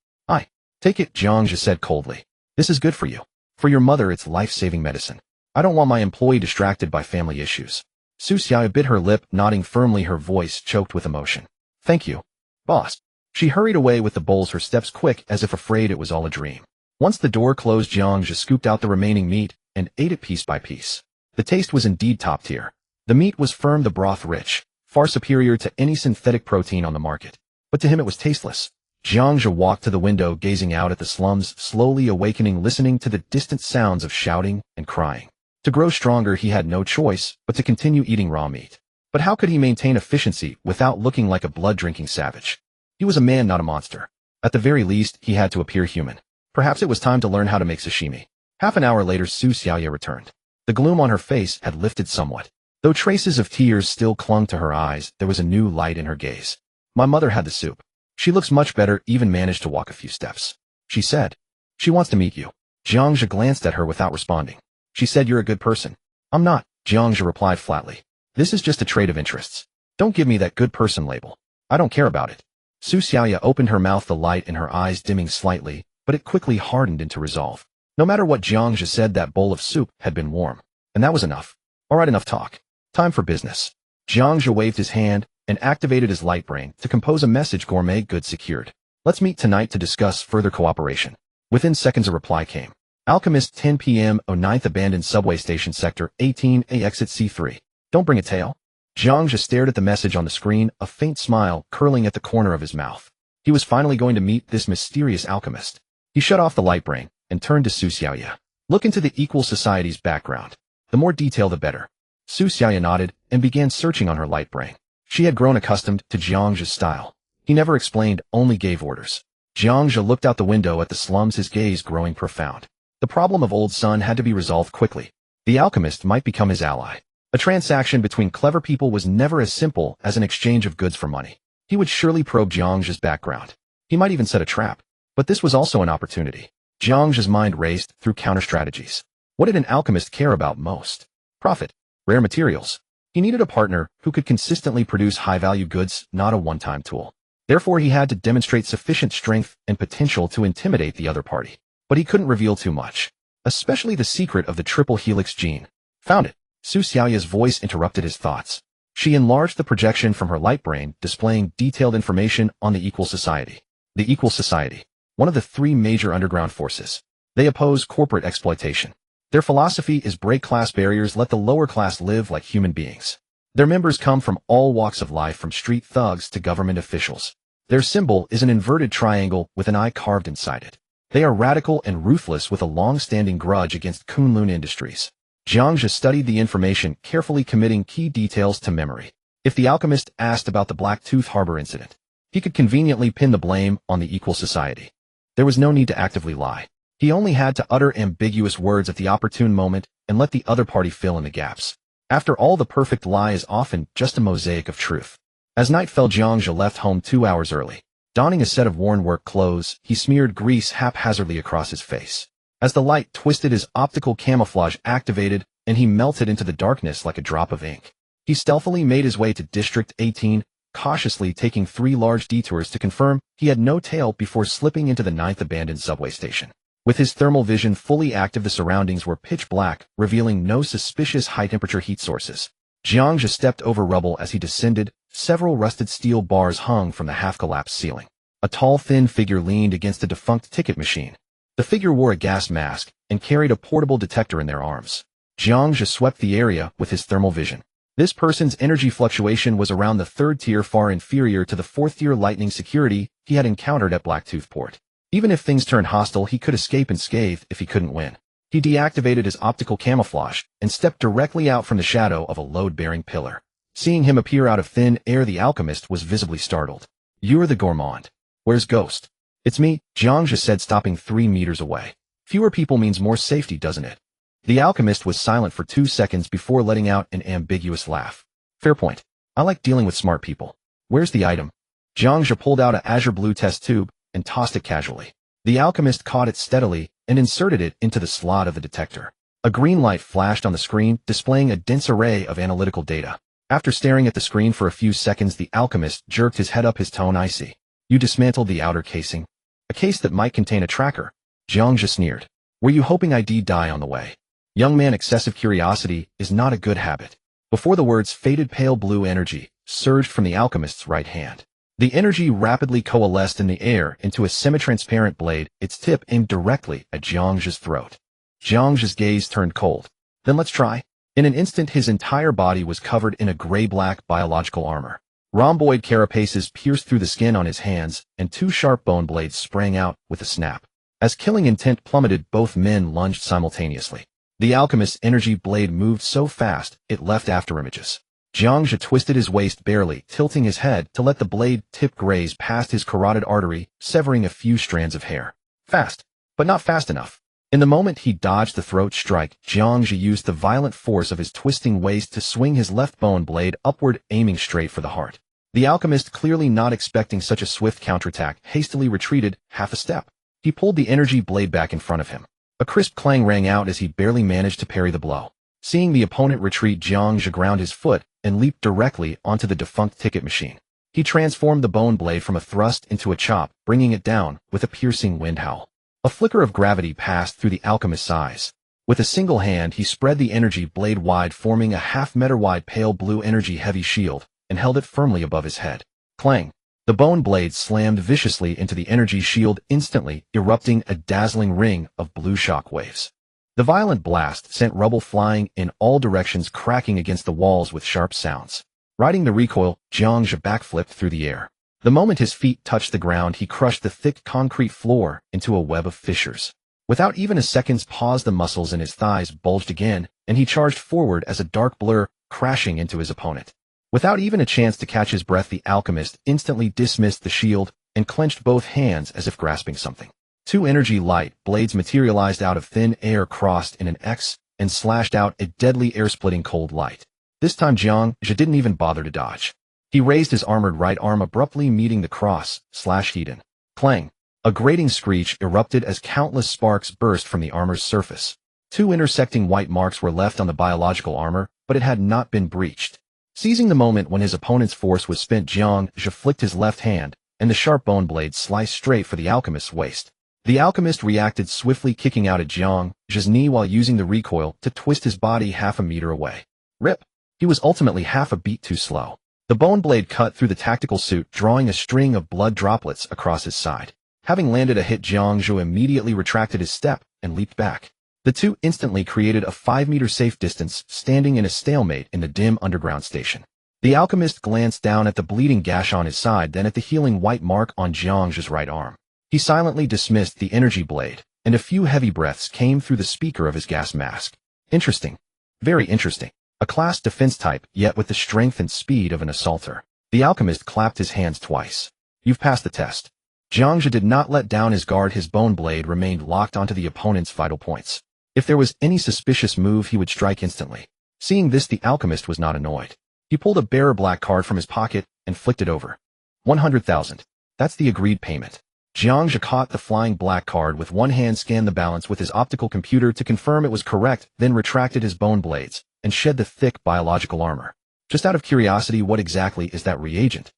Take it, Jiang Zhe said coldly. This is good for you. For your mother, it's life-saving medicine. I don't want my employee distracted by family issues. Su Xiaoya bit her lip, nodding firmly, her voice choked with emotion. Thank you, boss. She hurried away with the bowls, her steps quick as if afraid it was all a dream. Once the door closed, Jiang Zhe scooped out the remaining meat and ate it piece by piece. The taste was indeed top tier. The meat was firm, the broth rich, far superior to any synthetic protein on the market. But to him it was tasteless. Jiang Zhe walked to the window, gazing out at the slums, slowly awakening, listening to the distant sounds of shouting and crying. To grow stronger, he had no choice but to continue eating raw meat. But how could he maintain efficiency without looking like a blood-drinking savage? He was a man, not a monster. At the very least, he had to appear human. Perhaps it was time to learn how to make sashimi. Half an hour later, Su Xiaoya returned. The gloom on her face had lifted somewhat. Though traces of tears still clung to her eyes, there was a new light in her gaze. My mother had the soup. She looks much better, even managed to walk a few steps. She said. She wants to meet you. Jiang Zhe glanced at her without responding. She said you're a good person. I'm not, Jiang Zhe replied flatly. This is just a trade of interests. Don't give me that good person label. I don't care about it. Su Xiaoya opened her mouth, the light in her eyes dimming slightly, but it quickly hardened into resolve. No matter what Jiang Zhe said, that bowl of soup had been warm. And that was enough. All right, enough talk. Time for business. Jiang Zhe waved his hand and activated his light brain to compose a message. Gourmet goods secured. Let's meet tonight to discuss further cooperation. Within seconds a reply came. Alchemist, 10 p.m. 09th abandoned subway station, sector 18A, exit C3. Don't bring a tail. Jiang Zhe stared at the message on the screen, a faint smile curling at the corner of his mouth. He was finally going to meet this mysterious alchemist. He shut off the light brain and turned to Su Xiaoya. Look into the Equal Society's background. The more detail, the better. Su Xiaoya nodded and began searching on her light brain. She had grown accustomed to Jiang Zhe's style. He never explained, only gave orders. Jiang Zhe looked out the window at the slums, his gaze growing profound. The problem of old son had to be resolved quickly. The alchemist might become his ally. A transaction between clever people was never as simple as an exchange of goods for money. He would surely probe Jiang Zhe's background. He might even set a trap. But this was also an opportunity. Jiang Zhe's mind raced through counter-strategies. What did an alchemist care about most? Profit. Rare materials. He needed a partner who could consistently produce high-value goods, not a one-time tool. Therefore, he had to demonstrate sufficient strength and potential to intimidate the other party. But he couldn't reveal too much, especially the secret of the triple helix gene. Found it. Su Xiaoya's voice interrupted his thoughts. She enlarged the projection from her light brain, displaying detailed information on the Equal Society. The Equal Society, one of the 3 major underground forces. They oppose corporate exploitation. Their philosophy is break class barriers, let the lower class live like human beings. Their members come from all walks of life, from street thugs to government officials. Their symbol is an inverted triangle with an eye carved inside it. They are radical and ruthless with a long-standing grudge against Kunlun Industries. Jiang Zhe studied the information, carefully committing key details to memory. If the alchemist asked about the Black Tooth Harbor incident, he could conveniently pin the blame on the Equal Society. There was no need to actively lie. He only had to utter ambiguous words at the opportune moment and let the other party fill in the gaps. After all, the perfect lie is often just a mosaic of truth. As night fell, Jiang Zhe left home 2 hours early. Donning a set of worn work clothes, he smeared grease haphazardly across his face. As the light twisted, his optical camouflage activated, and he melted into the darkness like a drop of ink. He stealthily made his way to District 18, cautiously taking 3 large detours to confirm he had no tail before slipping into the 9th abandoned subway station. With his thermal vision fully active, the surroundings were pitch black, revealing no suspicious high-temperature heat sources. Jiang Zhe stepped over rubble as he descended. Several rusted steel bars hung from the half-collapsed ceiling. A tall, thin figure leaned against a defunct ticket machine. The figure wore a gas mask and carried a portable detector in their arms. Jiang Zhe swept the area with his thermal vision. This person's energy fluctuation was around the 3rd tier, far inferior to the 4th tier lightning security he had encountered at Blacktooth Port. Even if things turned hostile, he could escape unscathed if he couldn't win. He deactivated his optical camouflage and stepped directly out from the shadow of a load-bearing pillar. Seeing him appear out of thin air, the alchemist was visibly startled. "You're the gourmand. Where's Ghost?" "It's me," Jiang Zhe said, stopping 3 meters away. "Fewer people means more safety, doesn't it?" The alchemist was silent for 2 seconds before letting out an ambiguous laugh. "Fair point. I like dealing with smart people. Where's the item?" Jiang Zhe pulled out an azure blue test tube and tossed it casually. The alchemist caught it steadily and inserted it into the slot of the detector. A green light flashed on the screen, displaying a dense array of analytical data. After staring at the screen for a few seconds, the alchemist jerked his head up, his tone icy. "You dismantled the outer casing? A case that might contain a tracker?" Jiang Zhe sneered. "Were you hoping I'd die on the way?" "Young man, excessive curiosity is not a good habit." Before the words faded, pale blue energy surged from the alchemist's right hand. The energy rapidly coalesced in the air into a semi-transparent blade, its tip aimed directly at Jiang Zhe's throat. Jiang Zhe's gaze turned cold. "Then let's try." In an instant, his entire body was covered in a gray-black biological armor. Rhomboid carapaces pierced through the skin on his hands, and 2 sharp bone blades sprang out with a snap. As killing intent plummeted, both men lunged simultaneously. The alchemist's energy blade moved so fast, it left afterimages. Jiang Zhe twisted his waist, barely tilting his head to let the blade tip graze past his carotid artery, severing a few strands of hair. Fast, but not fast enough. In the moment he dodged the throat strike, Jiang Zhe used the violent force of his twisting waist to swing his left bone blade upward, aiming straight for the heart. The alchemist, clearly not expecting such a swift counterattack, hastily retreated half a step. He pulled the energy blade back in front of him. A crisp clang rang out as he barely managed to parry the blow. Seeing the opponent retreat, Jiang Zhe ground his foot and leaped directly onto the defunct ticket machine. He transformed the bone blade from a thrust into a chop, bringing it down with a piercing wind howl. A flicker of gravity passed through the alchemist's eyes. With a single hand, he spread the energy blade wide, forming a half-meter wide pale blue energy heavy shield, and held it firmly above his head. Clang! The bone blade slammed viciously into the energy shield, instantly erupting a dazzling ring of blue shock waves. The violent blast sent rubble flying in all directions, cracking against the walls with sharp sounds. Riding the recoil, Jiang Zhe backflipped through the air. The moment his feet touched the ground, he crushed the thick concrete floor into a web of fissures. Without even a second's pause, the muscles in his thighs bulged again, and he charged forward as a dark blur, crashing into his opponent. Without even a chance to catch his breath, the alchemist instantly dismissed the shield and clenched both hands as if grasping something. 2 energy light blades materialized out of thin air, crossed in an X, and slashed out a deadly air-splitting cold light. This time Jiang Zhe didn't even bother to dodge. He raised his armored right arm, abruptly meeting the cross/Hedon. Clang! A grating screech erupted as countless sparks burst from the armor's surface. 2 intersecting white marks were left on the biological armor, but it had not been breached. Seizing the moment when his opponent's force was spent, Jiang Zhe flicked his left hand, and the sharp bone blade sliced straight for the alchemist's waist. The alchemist reacted swiftly, kicking out at Jiang Zhe's knee while using the recoil to twist his body half a meter away. Rip! He was ultimately half a beat too slow. The bone blade cut through the tactical suit, drawing a string of blood droplets across his side. Having landed a hit, Jiang Zhe immediately retracted his step and leaped back. The two instantly created a 5-meter safe distance, standing in a stalemate in the dim underground station. The alchemist glanced down at the bleeding gash on his side, then at the healing white mark on Jiang Zhe's right arm. He silently dismissed the energy blade, and a few heavy breaths came through the speaker of his gas mask. Interesting. Very interesting. A class defense type, yet with the strength and speed of an assaulter. The alchemist clapped his hands twice. You've passed the test. Jiang Zhe did not let down his guard. His bone blade remained locked onto the opponent's vital points. If there was any suspicious move, he would strike instantly. Seeing this, the alchemist was not annoyed. He pulled a bearer black card from his pocket and flicked it over. 100,000. That's the agreed payment. Jiang Zhe caught the flying black card with one hand, scanned the balance with his optical computer to confirm it was correct, then retracted his bone blades and shed the thick biological armor. Just out of curiosity, what exactly is that reagent?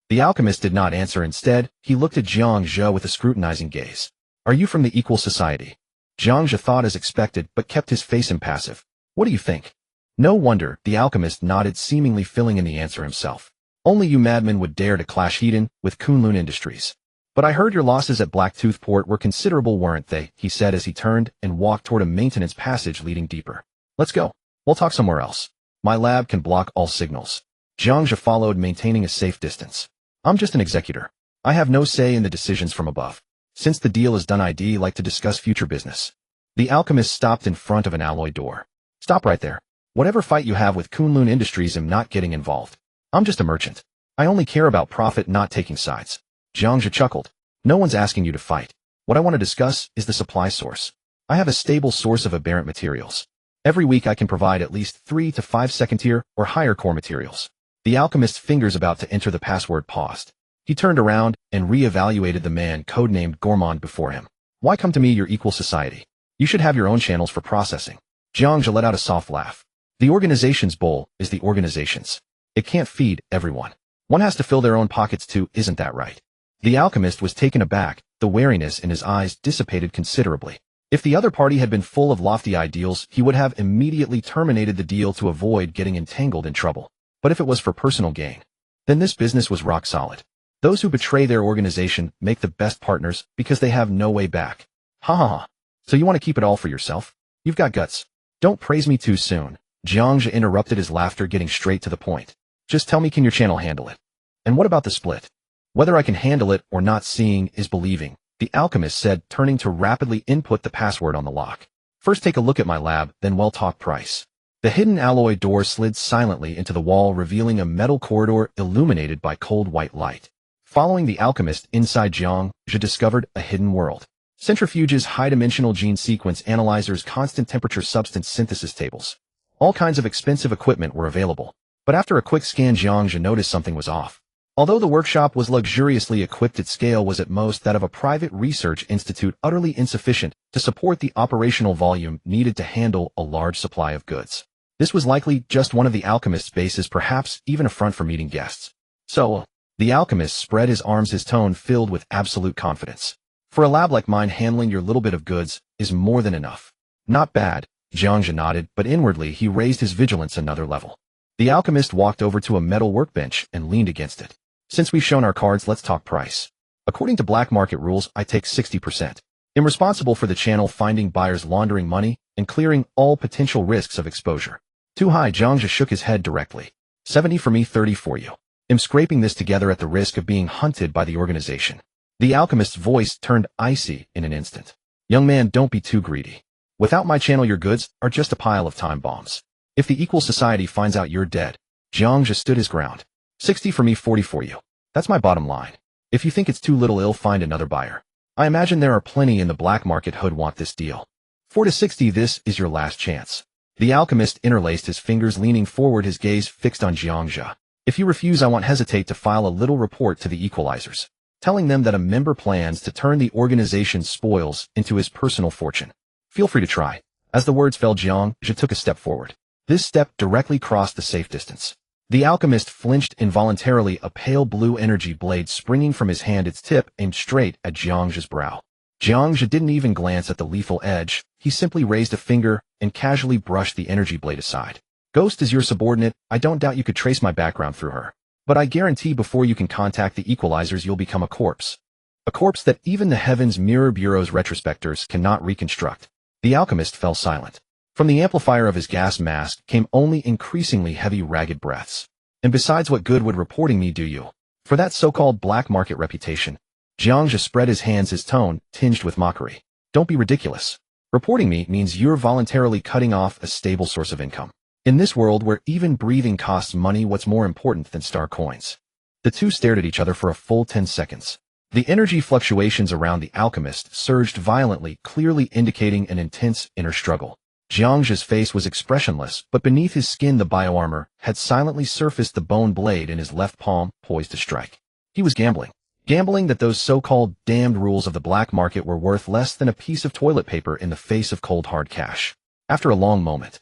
The alchemist did not answer. Instead, he looked at Jiang Zhe with a scrutinizing gaze. Are you from the Equal Society? Jiang Zhe thought as expected, but kept his face impassive. What do you think? No wonder, the alchemist nodded, seemingly filling in the answer himself. Only you madmen would dare to clash Hedon with Kunlun Industries. But I heard your losses at Blacktooth Port were considerable, weren't they? He said as he turned and walked toward a maintenance passage leading deeper. Let's go. We'll talk somewhere else. My lab can block all signals. Jiang Zhe followed, maintaining a safe distance. I'm just an executor. I have no say in the decisions from above. Since the deal is done, I'd like to discuss future business. The alchemist stopped in front of an alloy door. Stop right there. Whatever fight you have with Kunlun Industries, I'm not getting involved. I'm just a merchant. I only care about profit, not taking sides. Jiang Zhe chuckled. No one's asking you to fight. What I want to discuss is the supply source. I have a stable source of aberrant materials. Every week I can provide at least 3 to 5 second-tier or higher core materials. The alchemist's fingers about to enter the password paused. He turned around and re-evaluated the man codenamed Gourmand before him. Why come to me, your Equal Society? You should have your own channels for processing. Jiang Zhe let out a soft laugh. The organization's bowl is the organization's. It can't feed everyone. One has to fill their own pockets too, isn't that right? The alchemist was taken aback. The wariness in his eyes dissipated considerably. If the other party had been full of lofty ideals, he would have immediately terminated the deal to avoid getting entangled in trouble. But if it was for personal gain, then this business was rock solid. Those who betray their organization make the best partners because they have no way back. Ha ha ha. So you want to keep it all for yourself? You've got guts. Don't praise me too soon. Jiang Zhe interrupted his laughter, getting straight to the point. Just tell me, can your channel handle it? And what about the split? Whether I can handle it or not, seeing is believing, the alchemist said, turning to rapidly input the password on the lock. First take a look at my lab, then we'll talk price. The hidden alloy door slid silently into the wall, revealing a metal corridor illuminated by cold white light. Following the alchemist inside, Jiang Zhe discovered a hidden world. Centrifuges, high-dimensional gene sequence analyzers, constant temperature substance synthesis tables. All kinds of expensive equipment were available. But after a quick scan, Jiang Zhe noticed something was off. Although the workshop was luxuriously equipped, its scale was at most that of a private research institute, utterly insufficient to support the operational volume needed to handle a large supply of goods. This was likely just one of the alchemist's bases, perhaps even a front for meeting guests. So, the alchemist spread his arms, his tone filled with absolute confidence. For a lab like mine, handling your little bit of goods is more than enough. Not bad. Jiang Zhe nodded, but inwardly he raised his vigilance another level. The alchemist walked over to a metal workbench and leaned against it. Since we've shown our cards, let's talk price. According to black market rules, I take 60%. I'm responsible for the channel finding buyers, laundering money, and clearing all potential risks of exposure. Too high. Jiang Zhe shook his head directly. 70 for me, 30 for you. I'm scraping this together at the risk of being hunted by the organization. The alchemist's voice turned icy in an instant. Young man, don't be too greedy. Without my channel, your goods are just a pile of time bombs. If the Equal Society finds out you're dead, Jiang Zhe stood his ground. 60 for me, 40 for you. That's my bottom line. If you think it's too little, I'll find another buyer. I imagine there are plenty in the black market who'd want this deal. 4 to 60, this is your last chance. The alchemist interlaced his fingers, leaning forward, his gaze fixed on Jiang Zhe. If you refuse, I won't hesitate to file a little report to the equalizers, telling them that a member plans to turn the organization's spoils into his personal fortune. Feel free to try. As the words fell, Jiang Zhe took a step forward. This step directly crossed the safe distance. The alchemist flinched involuntarily, a pale blue energy blade springing from his hand, its tip aimed straight at Jiang Zhe's brow. Jiang Zhe didn't even glance at the lethal edge. He simply raised a finger and casually brushed the energy blade aside. Ghost is your subordinate. I don't doubt you could trace my background through her. But I guarantee before you can contact the equalizers, you'll become a corpse. A corpse that even the Heavens Mirror Bureau's retrospectors cannot reconstruct. The alchemist fell silent. From the amplifier of his gas mask came only increasingly heavy, ragged breaths. And besides, what good would reporting me do you? For that so-called black market reputation, Jiang Zhe spread his hands, his tone tinged with mockery. Don't be ridiculous. Reporting me means you're voluntarily cutting off a stable source of income. In this world where even breathing costs money, what's more important than star coins? The two stared at each other for a full 10 seconds. The energy fluctuations around the alchemist surged violently, clearly indicating an intense inner struggle. Jiang Zhe's face was expressionless, but beneath his skin the bioarmor had silently surfaced, the bone blade in his left palm poised to strike. He was gambling. Gambling that those so-called damned rules of the black market were worth less than a piece of toilet paper in the face of cold hard cash. After a long moment,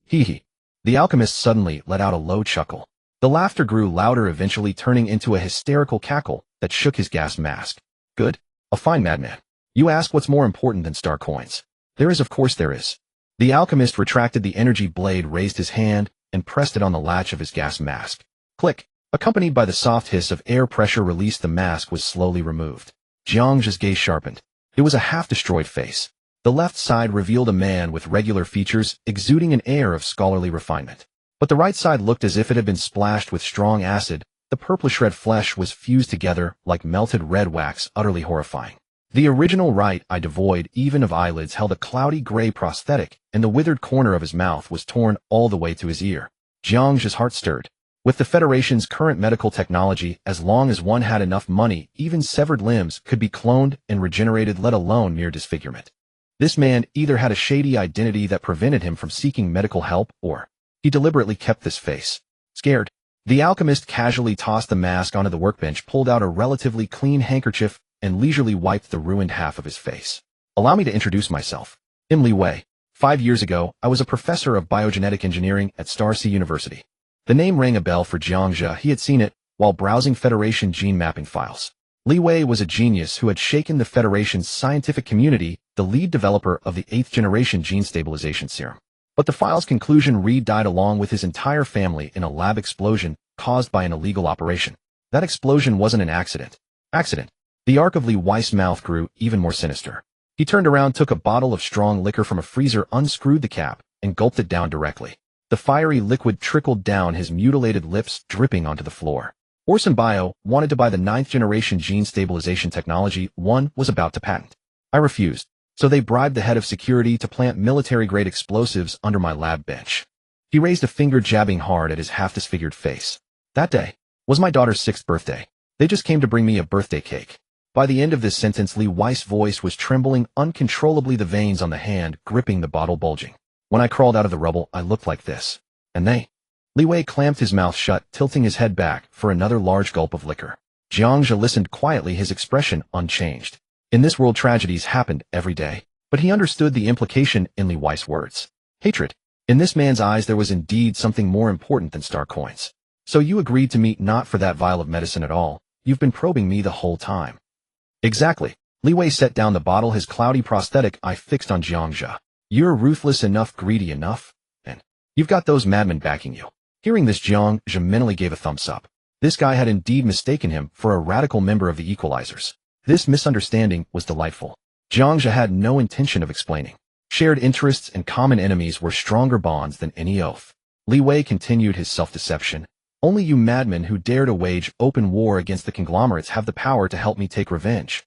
hee. The alchemist suddenly let out a low chuckle. The laughter grew louder, eventually turning into a hysterical cackle that shook his gas mask. Good. A fine madman. You ask what's more important than star coins. There is, of course there is. The alchemist retracted the energy blade, raised his hand, and pressed it on the latch of his gas mask. Click. Accompanied by the soft hiss of air pressure released, the mask was slowly removed. Jiang Zhe's gaze sharpened. It was a half-destroyed face. The left side revealed a man with regular features, exuding an air of scholarly refinement. But the right side looked as if it had been splashed with strong acid. The purplish red flesh was fused together like melted red wax, utterly horrifying. The original right eye, devoid even of eyelids, held a cloudy gray prosthetic, and the withered corner of his mouth was torn all the way to his ear. Jiang Zhe's heart stirred. With the Federation's current medical technology, as long as one had enough money, even severed limbs could be cloned and regenerated, let alone mere disfigurement. This man either had a shady identity that prevented him from seeking medical help, or he deliberately kept this face. Scared, the alchemist casually tossed the mask onto the workbench, pulled out a relatively clean handkerchief, and leisurely wiped the ruined half of his face. Allow me to introduce myself. I'm Li Wei. 5 years ago, I was a professor of biogenetic engineering at Star Sea University. The name rang a bell for Jiang Zhe. He had seen it while browsing Federation gene mapping files. Li Wei was a genius who had shaken the Federation's scientific community, the lead developer of the 8th-generation gene stabilization serum. But the file's conclusion read died along with his entire family in a lab explosion caused by an illegal operation. That explosion wasn't an accident. The arc of Li Wei's mouth grew even more sinister. He turned around, took a bottle of strong liquor from a freezer, unscrewed the cap, and gulped it down directly. The fiery liquid trickled down his mutilated lips, dripping onto the floor. Orson Bio wanted to buy the 9th-generation gene stabilization technology one was about to patent. I refused, so they bribed the head of security to plant military-grade explosives under my lab bench. He raised a finger, jabbing hard at his half-disfigured face. That day was my daughter's 6th birthday. They just came to bring me a birthday cake. By the end of this sentence, Li Wei's voice was trembling uncontrollably, the veins on the hand gripping the bottle bulging. When I crawled out of the rubble, I looked like this. And they? Li Wei clamped his mouth shut, tilting his head back for another large gulp of liquor. Jiang Zhe listened quietly, his expression unchanged. In this world, tragedies happened every day, but he understood the implication in Li Wei's words. Hatred. In this man's eyes, there was indeed something more important than star coins. So you agreed to meet not for that vial of medicine at all. You've been probing me the whole time. Exactly. Li Wei set down the bottle, his cloudy prosthetic eye fixed on Jiang Zhe. You're ruthless enough, greedy enough, and you've got those madmen backing you. Hearing this, Jiang Zhe mentally gave a thumbs up. This guy had indeed mistaken him for a radical member of the Equalizers. This misunderstanding was delightful. Jiang Zhe had no intention of explaining. Shared interests and common enemies were stronger bonds than any oath. Li Wei continued his self-deception. Only you madmen who dare to wage open war against the conglomerates have the power to help me take revenge.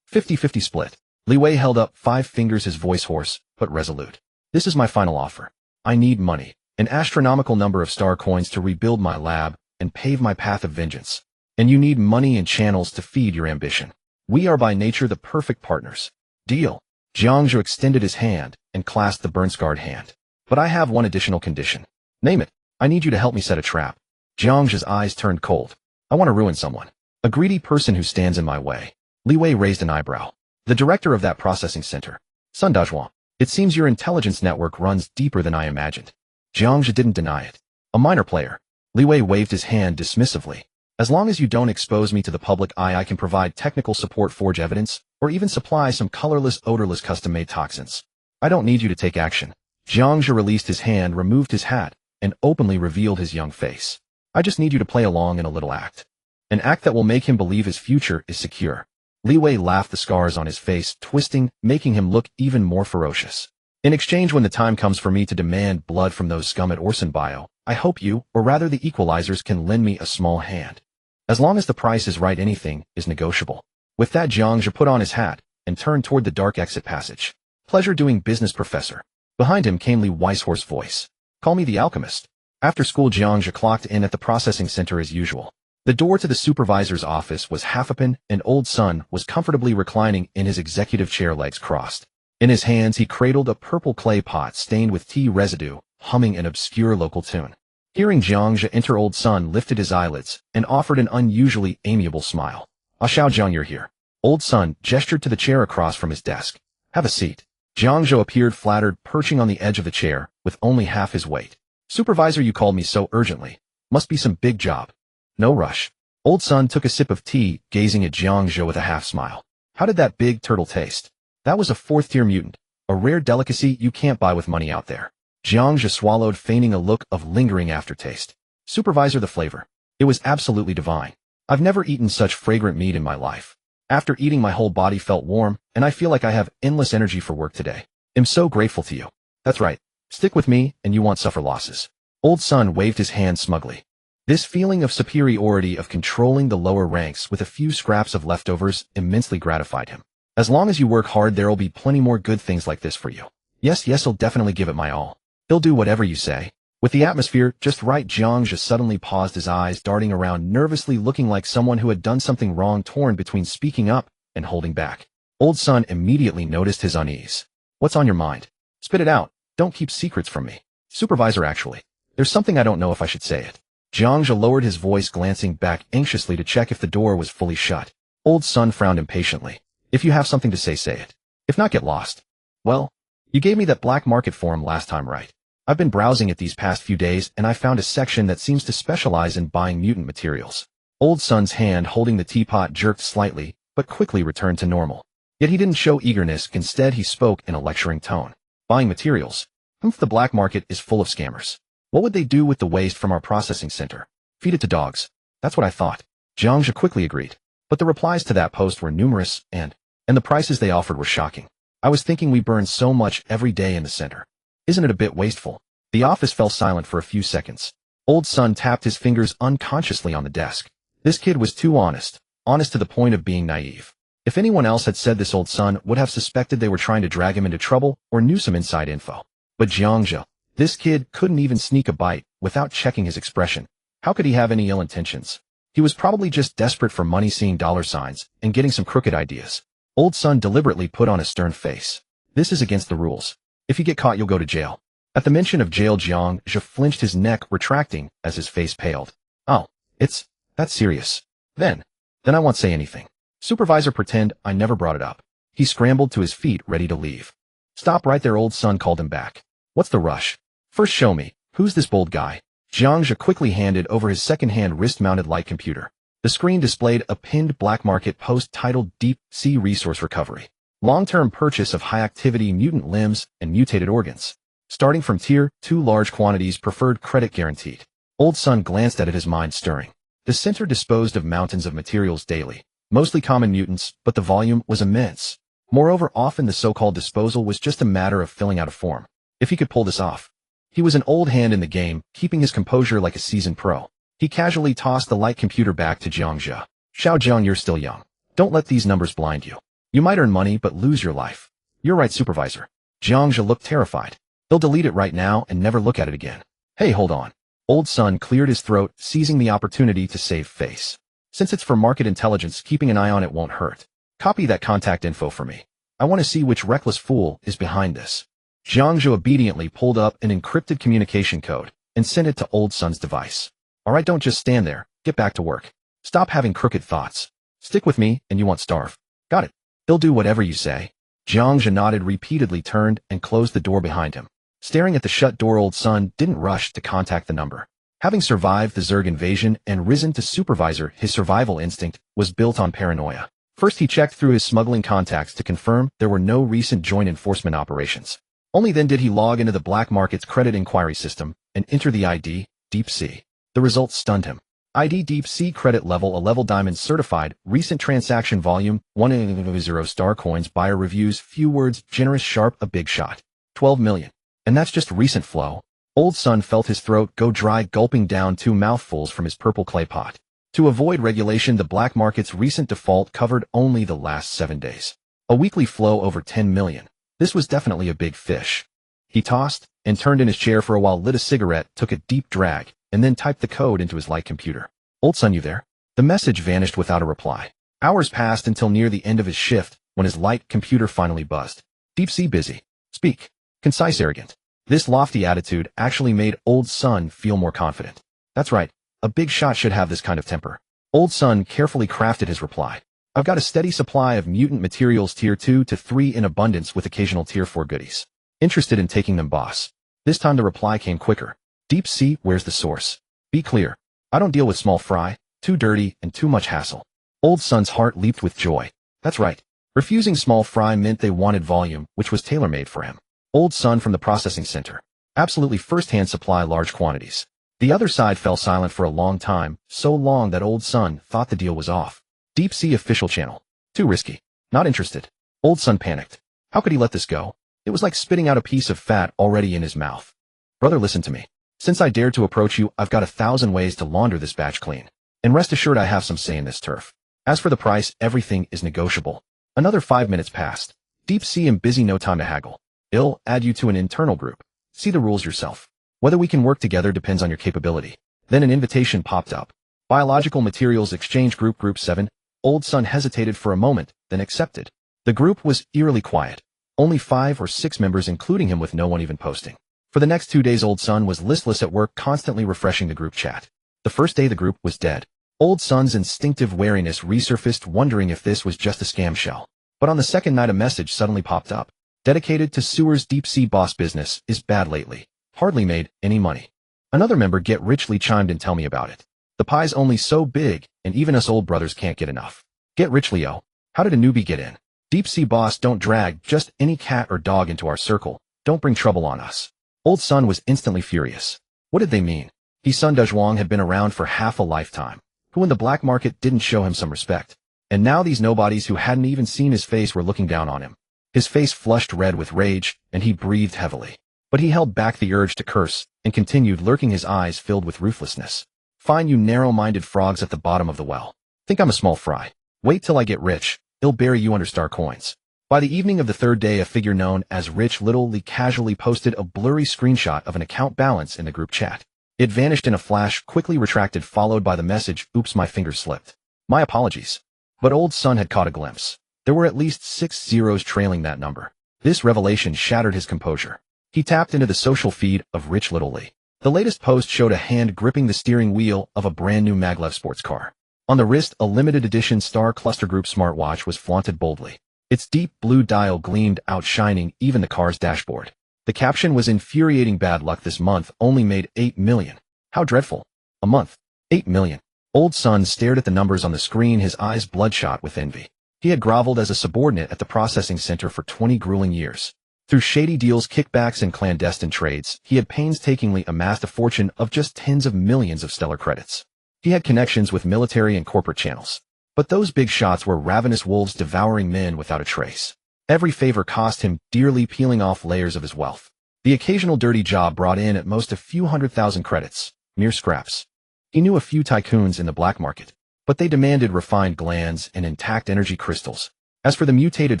50-50 split. Li Wei held up 5 fingers, his voice hoarse but resolute. This is my final offer. I need money, an astronomical number of star coins to rebuild my lab and pave my path of vengeance. And you need money and channels to feed your ambition. We are by nature the perfect partners. Deal. Jiang Zhe extended his hand and clasped the burn-scarred hand. But I have one additional condition. Name it. I need you to help me set a trap. Jiang Zhe's eyes turned cold. I want to ruin someone. A greedy person who stands in my way. Li Wei raised an eyebrow. The director of that processing center. Sun Dazhuang. It seems your intelligence network runs deeper than I imagined. Jiang Zhe didn't deny it. A minor player. Li Wei waved his hand dismissively. As long as you don't expose me to the public eye, I can provide technical support, forge evidence, or even supply some colorless, odorless custom-made toxins. I don't need you to take action. Jiang Zhe released his hand, removed his hat, and openly revealed his young face. I just need you to play along in a little act. An act that will make him believe his future is secure. Li Wei laughed, the scars on his face twisting, making him look even more ferocious. In exchange, when the time comes for me to demand blood from those scum at Orson Bio, I hope you, or rather the Equalizers, can lend me a small hand. As long as the price is right, anything is negotiable. With that, Jiang Zhe put on his hat and turned toward the dark exit passage. Pleasure doing business, Professor. Behind him came Li Wei's hoarse voice. Call me the alchemist. After school, Jiang Zhe clocked in at the processing center as usual. The door to the supervisor's office was half open, and Old Sun was comfortably reclining in his executive chair, legs crossed. In his hands, he cradled a purple clay pot stained with tea residue, humming an obscure local tune. Hearing Jiang Zhe enter, Old Sun lifted his eyelids and offered an unusually amiable smile. Xiao Jiang, you're here. Old Sun gestured to the chair across from his desk. Have a seat. Jiang Zhe appeared flattered, perching on the edge of the chair, with only half his weight. Supervisor, you called me so urgently. Must be some big job. No rush. Old Sun took a sip of tea, gazing at Jiang Zhe with a half smile. How did that big turtle taste? That was a fourth-tier mutant, a rare delicacy you can't buy with money out there. Jiang Zhe swallowed, feigning a look of lingering aftertaste. Supervisor, the flavor. It was absolutely divine. I've never eaten such fragrant meat in my life. After eating, my whole body felt warm, and I feel like I have endless energy for work today. I'm so grateful to you. That's right. Stick with me, and you won't suffer losses. Old Sun waved his hand smugly. This feeling of superiority, of controlling the lower ranks with a few scraps of leftovers, immensely gratified him. As long as you work hard, there'll be plenty more good things like this for you. Yes, I'll definitely give it my all. He'll do whatever you say. With the atmosphere just right, Jiang Zhe suddenly paused, his eyes darting around nervously, looking like someone who had done something wrong, torn between speaking up and holding back. Old Sun immediately noticed his unease. What's on your mind? Spit it out. Don't keep secrets from me. Supervisor, actually, there's something I don't know if I should say it. Jiang Zhe lowered his voice, glancing back anxiously to check if the door was fully shut. Old Sun frowned impatiently. If you have something to say, say it. If not, get lost. Well, you gave me that black market forum last time, right? I've been browsing it these past few days, and I found a section that seems to specialize in buying mutant materials. Old Sun's hand holding the teapot jerked slightly, but quickly returned to normal. Yet he didn't show eagerness. Instead, he spoke in a lecturing tone. Buying materials? The black market is full of scammers. What would they do with the waste from our processing center? Feed it to dogs. That's what I thought. Jiang Zhe quickly agreed. But the replies to that post were numerous, and the prices they offered were shocking. I was thinking we burn so much every day in the center. Isn't it a bit wasteful? The office fell silent for a few seconds. Old Sun tapped his fingers unconsciously on the desk. This kid was too honest to the point of being naive. If anyone else had said this, Old Sun would have suspected they were trying to drag him into trouble or knew some inside info. But Jiang Zhe, this kid couldn't even sneak a bite without checking his expression. How could he have any ill intentions? He was probably just desperate for money, seeing dollar signs and getting some crooked ideas. Old Sun deliberately put on a stern face. This is against the rules. If you get caught, you'll go to jail. At the mention of jail, Jiang Zhe flinched, his neck retracting as his face paled. Oh, that's serious. Then I won't say anything. Supervisor, pretend I never brought it up. He scrambled to his feet, ready to leave. Stop right there, Old Sun called him back. What's the rush? First show me, who's this bold guy? Jiang Zhe quickly handed over his second-hand wrist-mounted light computer. The screen displayed a pinned black market post titled Deep Sea Resource Recovery. Long-term purchase of high-activity mutant limbs and mutated organs. Starting from Tier 2, large quantities, preferred credit guaranteed. Old Sun glanced at it, his mind stirring. The center disposed of mountains of materials daily, mostly common mutants, but the volume was immense. Moreover, often the so-called disposal was just a matter of filling out a form. If he could pull this off. He was an old hand in the game, keeping his composure like a seasoned pro. He casually tossed the light computer back to Jiang Zhe. Xiao Jiang, you're still young. Don't let these numbers blind you. You might earn money but lose your life. You're right, Supervisor. Jiang Zhe looked terrified. They'll delete it right now and never look at it again. Hey, hold on. Old Sun cleared his throat, seizing the opportunity to save face. Since it's for market intelligence, keeping an eye on it won't hurt. Copy that contact info for me. I want to see which reckless fool is behind this. Jiang Zhe obediently pulled up an encrypted communication code and sent it to Old Sun's device. All right, don't just stand there. Get back to work. Stop having crooked thoughts. Stick with me and you won't starve. Got it. He'll do whatever you say. Jiang Zhe nodded repeatedly, turned and closed the door behind him. Staring at the shut door, Old Sun didn't rush to contact the number. Having survived the Zerg invasion and risen to supervisor, his survival instinct was built on paranoia. First, he checked through his smuggling contacts to confirm there were no recent joint enforcement operations. Only then did he log into the black market's credit inquiry system and enter the ID, Deep Sea. The results stunned him. ID Deep Sea credit level, a level diamond certified, recent transaction volume, 1 star coins, buyer reviews, few words, generous, sharp, a big shot. 12 million. And that's just recent flow. Old Sun felt his throat go dry, gulping down 2 mouthfuls from his purple clay pot. To avoid regulation, the black market's recent default covered only the last 7 days. A weekly flow over 10 million. This was definitely a big fish. He tossed and turned in his chair for a while, lit a cigarette, took a deep drag, and then typed the code into his light computer. "Old son, you there?" The message vanished without a reply. Hours passed until near the end of his shift when his light computer finally buzzed. "Deep sea busy. Speak." Concise, arrogant. This lofty attitude actually made Old Son feel more confident. That's right. A big shot should have this kind of temper. Old Son carefully crafted his reply. "I've got a steady supply of mutant materials tier 2 to 3 in abundance with occasional tier 4 goodies. Interested in taking them, boss?" This time the reply came quicker. "Deep sea, where's the source? Be clear. I don't deal with small fry, too dirty and too much hassle." Old Son's heart leaped with joy. That's right. Refusing small fry meant they wanted volume, which was tailor-made for him. Old Son from the processing center. Absolutely first-hand supply large quantities. The other side fell silent for a long time, so long that Old Son thought the deal was off. Deep sea official channel. Too risky. Not interested. Old Son panicked. How could he let this go? It was like spitting out a piece of fat already in his mouth. "Brother, listen to me. Since I dared to approach you, I've got 1,000 ways to launder this batch clean. And rest assured I have some say in this turf. As for the price, everything is negotiable." Another 5 minutes passed. Deep sea and busy, no time to haggle. "I'll add you to an internal group. See the rules yourself. Whether we can work together depends on your capability." Then an invitation popped up. Biological Materials Exchange Group, Group 7. Old Son hesitated for a moment, then accepted. The group was eerily quiet. Only 5 or 6 members, including him, with no one even posting. For the next 2 days, Old Son was listless at work, constantly refreshing the group chat. The first day, the group was dead. Old Son's instinctive wariness resurfaced, wondering if this was just a scam shell. But on the second night, a message suddenly popped up. "Dedicated to sewers, deep sea boss business is bad lately. Hardly made any money." Another member, Get Richly, chimed in. "Tell me about it. The pie's only so big, and even us old brothers can't get enough." Get Richly, oh. How did a newbie get in? "Deep sea boss, don't drag just any cat or dog into our circle. Don't bring trouble on us." Old Son was instantly furious. What did they mean? His son Dezhuang had been around for half a lifetime. Who in the black market didn't show him some respect? And now these nobodies who hadn't even seen his face were looking down on him. His face flushed red with rage, and he breathed heavily. But he held back the urge to curse, and continued lurking, his eyes filled with ruthlessness. "Fine, you narrow-minded frogs at the bottom of the well. Think I'm a small fry. Wait till I get rich. I'll bury you under star coins." By the evening of the third day, a figure known as Rich Little Lee casually posted a blurry screenshot of an account balance in the group chat. It vanished in a flash, quickly retracted, followed by the message, "Oops, my finger slipped. My apologies." But Old Son had caught a glimpse. There were at least 6 zeros trailing that number. This revelation shattered his composure. He tapped into the social feed of Rich Little Lee. The latest post showed a hand gripping the steering wheel of a brand new maglev sports car. On the wrist, a limited edition Star Cluster Group smartwatch was flaunted boldly. Its deep blue dial gleamed, outshining even the car's dashboard. The caption was infuriating: "Bad luck this month, only made 8 million. How dreadful. A month. 8 million. Old Son stared at the numbers on the screen, his eyes bloodshot with envy. He had groveled as a subordinate at the processing center for 20 grueling years. Through shady deals, kickbacks, and clandestine trades, he had painstakingly amassed a fortune of just tens of millions of stellar credits. He had connections with military and corporate channels. But those big shots were ravenous wolves devouring men without a trace. Every favor cost him dearly, peeling off layers of his wealth. The occasional dirty job brought in at most a few 100,000 credits, mere scraps. He knew a few tycoons in the black market, but they demanded refined glands and intact energy crystals. As for the mutated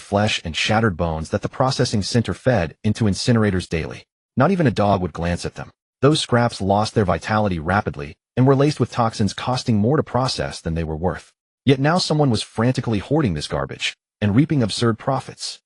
flesh and shattered bones that the processing center fed into incinerators daily, not even a dog would glance at them. Those scraps lost their vitality rapidly and were laced with toxins costing more to process than they were worth. Yet now someone was frantically hoarding this garbage and reaping absurd profits.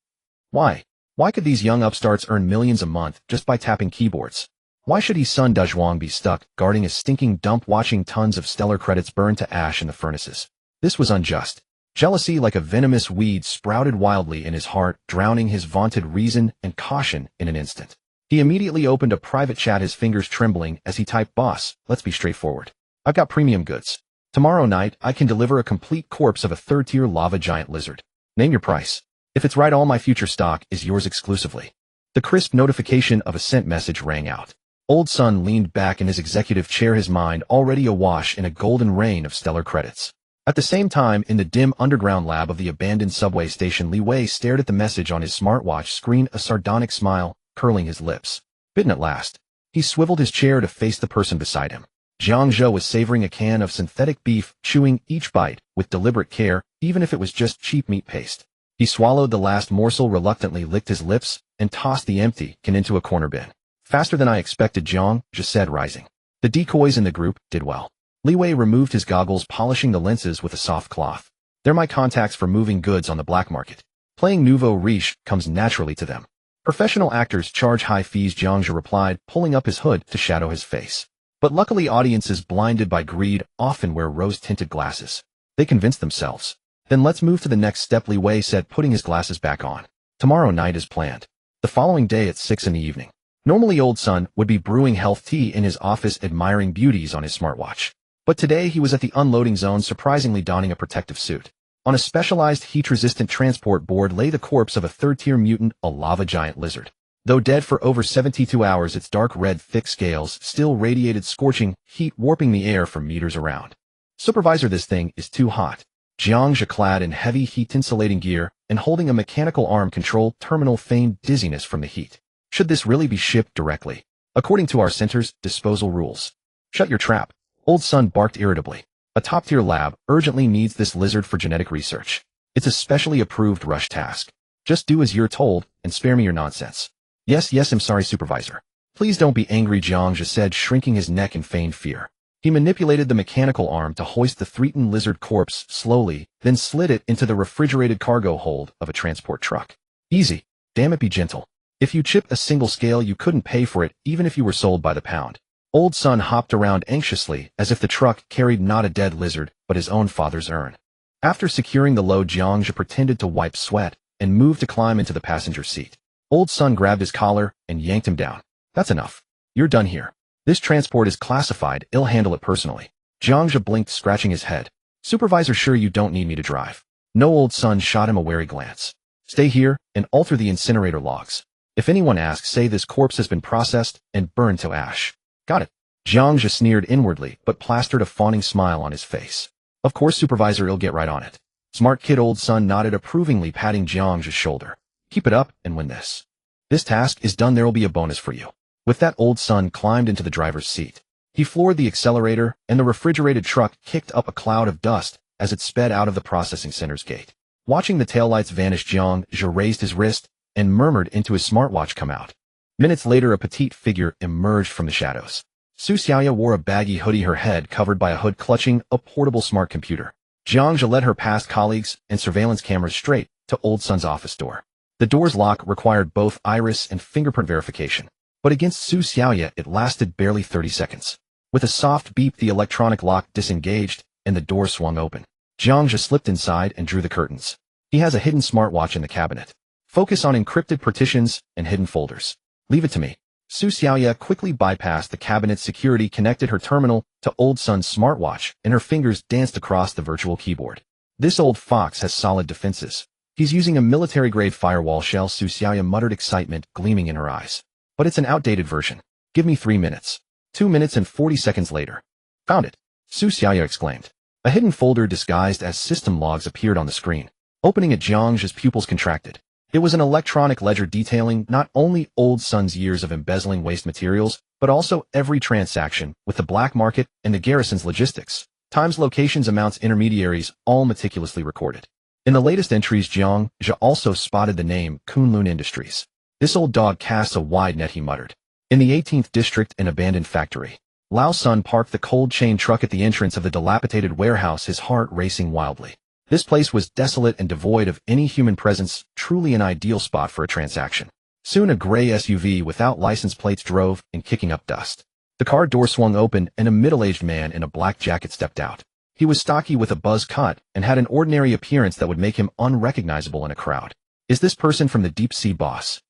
Why? Why could these young upstarts earn millions a month just by tapping keyboards? Why should his son Dezhuang be stuck guarding a stinking dump, watching tons of stellar credits burn to ash in the furnaces? This was unjust. Jealousy, like a venomous weed, sprouted wildly in his heart, drowning his vaunted reason and caution in an instant. He immediately opened a private chat, his fingers trembling as he typed, "Boss, let's be straightforward. I've got premium goods. Tomorrow night, I can deliver a complete corpse of a third-tier lava giant lizard. Name your price. If it's right, all my future stock is yours exclusively." The crisp notification of a sent message rang out. Old Son leaned back in his executive chair, his mind already awash in a golden rain of stellar credits. At the same time, in the dim underground lab of the abandoned subway station, Li Wei stared at the message on his smartwatch screen, a sardonic smile curling his lips. Bitten at last. He swiveled his chair to face the person beside him. Jiang Zhe was savoring a can of synthetic beef, chewing each bite with deliberate care, even if it was just cheap meat paste. He swallowed the last morsel, reluctantly licked his lips, and tossed the empty can into a corner bin. Faster than I expected, Jiang Zhe said, rising. The decoys in the group did well. Li Wei removed his goggles, polishing the lenses with a soft cloth. They're my contacts for moving goods on the black market. Playing nouveau riche comes naturally to them. Professional actors charge high fees, Jiang Zhe replied, pulling up his hood to shadow his face. But luckily, audiences blinded by greed often wear rose-tinted glasses. They convince themselves. Then let's move to the next step, Li Wei said, putting his glasses back on. Tomorrow night is planned. The following day at 6 in the evening. Normally, Old Sun would be brewing health tea in his office, admiring beauties on his smartwatch. But today he was at the unloading zone, surprisingly donning a protective suit. On a specialized heat-resistant transport board lay the corpse of a third-tier mutant, a lava giant lizard. Though dead for over 72 hours, its dark red, thick scales still radiated scorching heat, warping the air for meters around. Supervisor, this thing is too hot. Jiang Zhe, clad in heavy heat-insulating gear and holding a mechanical arm control terminal, feigned dizziness from the heat. Should this really be shipped directly? According to our center's disposal rules. Shut your trap. Old Sun barked irritably. A top-tier lab urgently needs this lizard for genetic research. It's a specially approved rush task. Just do as you're told and spare me your nonsense. Yes, I'm sorry, Supervisor. Please don't be angry, Jiang Zhe said, shrinking his neck in feigned fear. He manipulated the mechanical arm to hoist the threatened lizard corpse slowly, then slid it into the refrigerated cargo hold of a transport truck. Easy. Damn it, be gentle. If you chipped a single scale, you couldn't pay for it, even if you were sold by the pound. Old Sun hopped around anxiously, as if the truck carried not a dead lizard, but his own father's urn. After securing the load, Jiang Zhe pretended to wipe sweat and moved to climb into the passenger seat. Old Sun grabbed his collar and yanked him down. That's enough. You're done here. This transport is classified. I'll handle it personally. Jiang Zhe blinked, scratching his head. Supervisor, sure you don't need me to drive? No. Old Sun shot him a wary glance. Stay here and alter the incinerator logs. If anyone asks, say this corpse has been processed and burned to ash. Got it. Jiang Zhe sneered inwardly, but plastered a fawning smile on his face. Of course, Supervisor, I'll get right on it. Smart kid. Old Sun nodded approvingly, patting Jiang Zhe's shoulder. Keep it up and win this. This task is done, there'll be a bonus for you. With that, Old Sun climbed into the driver's seat. He floored the accelerator, and the refrigerated truck kicked up a cloud of dust as it sped out of the processing center's gate. Watching the taillights vanish, Jiang Zhe raised his wrist and murmured into his smartwatch, come out. Minutes later, a petite figure emerged from the shadows. Su Xiaoya wore a baggy hoodie, her head covered by a hood, clutching a portable smart computer. Jiang Zhe led her past colleagues and surveillance cameras straight to Old Sun's office door. The door's lock required both iris and fingerprint verification, but against Su Xiaoya it lasted barely 30 seconds. With a soft beep, the electronic lock disengaged and the door swung open. Jiang Zhe slipped inside and drew the curtains. He has a hidden smartwatch in the cabinet. Focus on encrypted partitions and hidden folders. Leave it to me. Su Xiaoya quickly bypassed the cabinet's security, connected her terminal to Old Sun's smartwatch, and her fingers danced across the virtual keyboard. This old fox has solid defenses. He's using a military-grade firewall shell, Su Xiaoya muttered, excitement gleaming in her eyes. But it's an outdated version. Give me 3 minutes. 2 minutes and 40 seconds later. Found it, Su Xiaoya exclaimed. A hidden folder disguised as system logs appeared on the screen. Opening it, Jiang Zhe's pupils contracted. It was an electronic ledger detailing not only Old Sun's years of embezzling waste materials, but also every transaction with the black market and the garrison's logistics. Times, locations, amounts, intermediaries, all meticulously recorded. In the latest entries, Jiang Zhe also spotted the name Kunlun Industries. This old dog casts a wide net, he muttered. In the 18th district, an abandoned factory. Lao Sun parked the cold chain truck at the entrance of the dilapidated warehouse, his heart racing wildly. This place was desolate and devoid of any human presence, truly an ideal spot for a transaction. Soon a gray SUV without license plates drove in, kicking up dust. The car door swung open and a middle-aged man in a black jacket stepped out. He was stocky with a buzz cut and had an ordinary appearance that would make him unrecognizable in a crowd. Is this person from the deep-sea boss?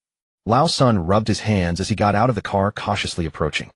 Lao Sun rubbed his hands as he got out of the car, cautiously approaching.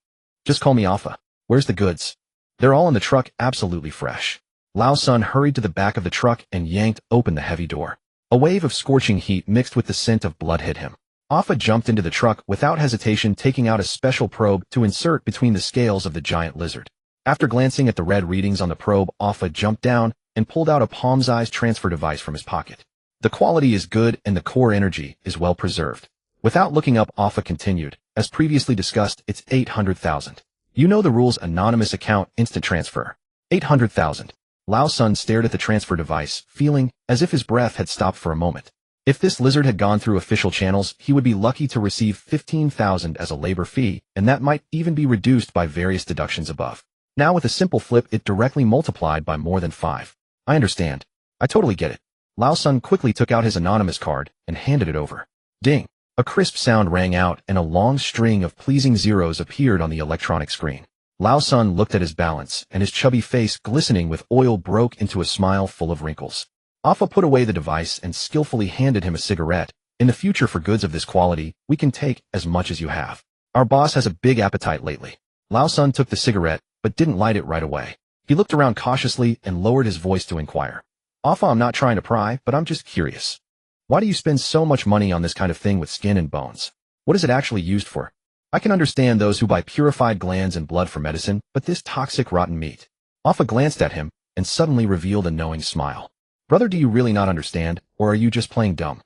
Just call me Alpha. Where's the goods? They're all in the truck, absolutely fresh. Lao Sun hurried to the back of the truck and yanked open the heavy door. A wave of scorching heat mixed with the scent of blood hit him. Alpha jumped into the truck without hesitation, taking out a special probe to insert between the scales of the giant lizard. After glancing at the red readings on the probe, Alpha jumped down and pulled out a palm-sized transfer device from his pocket. The quality is good and the core energy is well preserved. Without looking up, Alpha continued. As previously discussed, it's 800,000. You know the rules. Anonymous account, instant transfer. 800,000. Lao Sun stared at the transfer device, feeling as if his breath had stopped for a moment. If this lizard had gone through official channels, he would be lucky to receive 15,000 as a labor fee, and that might even be reduced by various deductions above. Now with a simple flip, it directly multiplied by more than 5. I understand. I totally get it. Lao Sun quickly took out his anonymous card and handed it over. Ding! A crisp sound rang out and a long string of pleasing zeros appeared on the electronic screen. Lao Sun looked at his balance, and his chubby face glistening with oil broke into a smile full of wrinkles. Alpha put away the device and skillfully handed him a cigarette. In the future, for goods of this quality, we can take as much as you have. Our boss has a big appetite lately. Lao Sun took the cigarette, but didn't light it right away. He looked around cautiously and lowered his voice to inquire. Alpha, I'm not trying to pry, but I'm just curious. Why do you spend so much money on this kind of thing with skin and bones? What is it actually used for? I can understand those who buy purified glands and blood for medicine, but this toxic rotten meat. Alpha glanced at him and suddenly revealed a knowing smile. Brother, do you really not understand, or are you just playing dumb?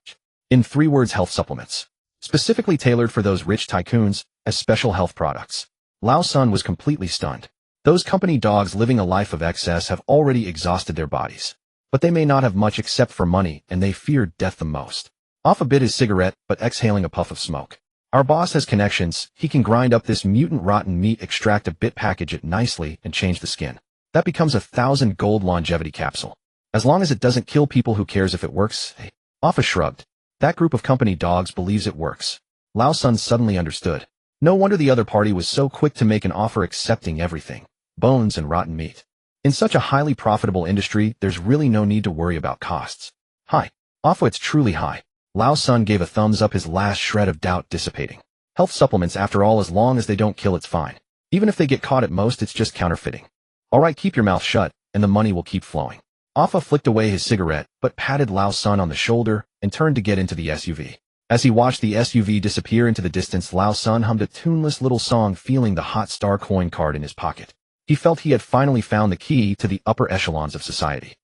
In 3 words, health supplements. Specifically tailored for those rich tycoons as special health products. Lao Sun was completely stunned. Those company dogs living a life of excess have already exhausted their bodies. But they may not have much except for money, and they fear death the most. Alpha bit his cigarette, but exhaling a puff of smoke. Our boss has connections. He can grind up this mutant rotten meat, extract a bit, package it nicely, and change the skin. That becomes 1,000 gold longevity capsule. As long as it doesn't kill people, who cares if it works? Hey. Alpha shrugged. That group of company dogs believes it works. Lao Sun suddenly understood. No wonder the other party was so quick to make an offer, accepting everything. Bones and rotten meat. In such a highly profitable industry, there's really no need to worry about costs. High. Alpha, it's truly high. Lao Sun gave a thumbs up, his last shred of doubt dissipating. Health supplements, after all, as long as they don't kill, it's fine. Even if they get caught, at most it's just counterfeiting. Alright, keep your mouth shut, and the money will keep flowing. Alpha flicked away his cigarette, but patted Lao Sun on the shoulder and turned to get into the SUV. As he watched the SUV disappear into the distance, Lao Sun hummed a tuneless little song, feeling the hot star coin card in his pocket. He felt he had finally found the key to the upper echelons of society.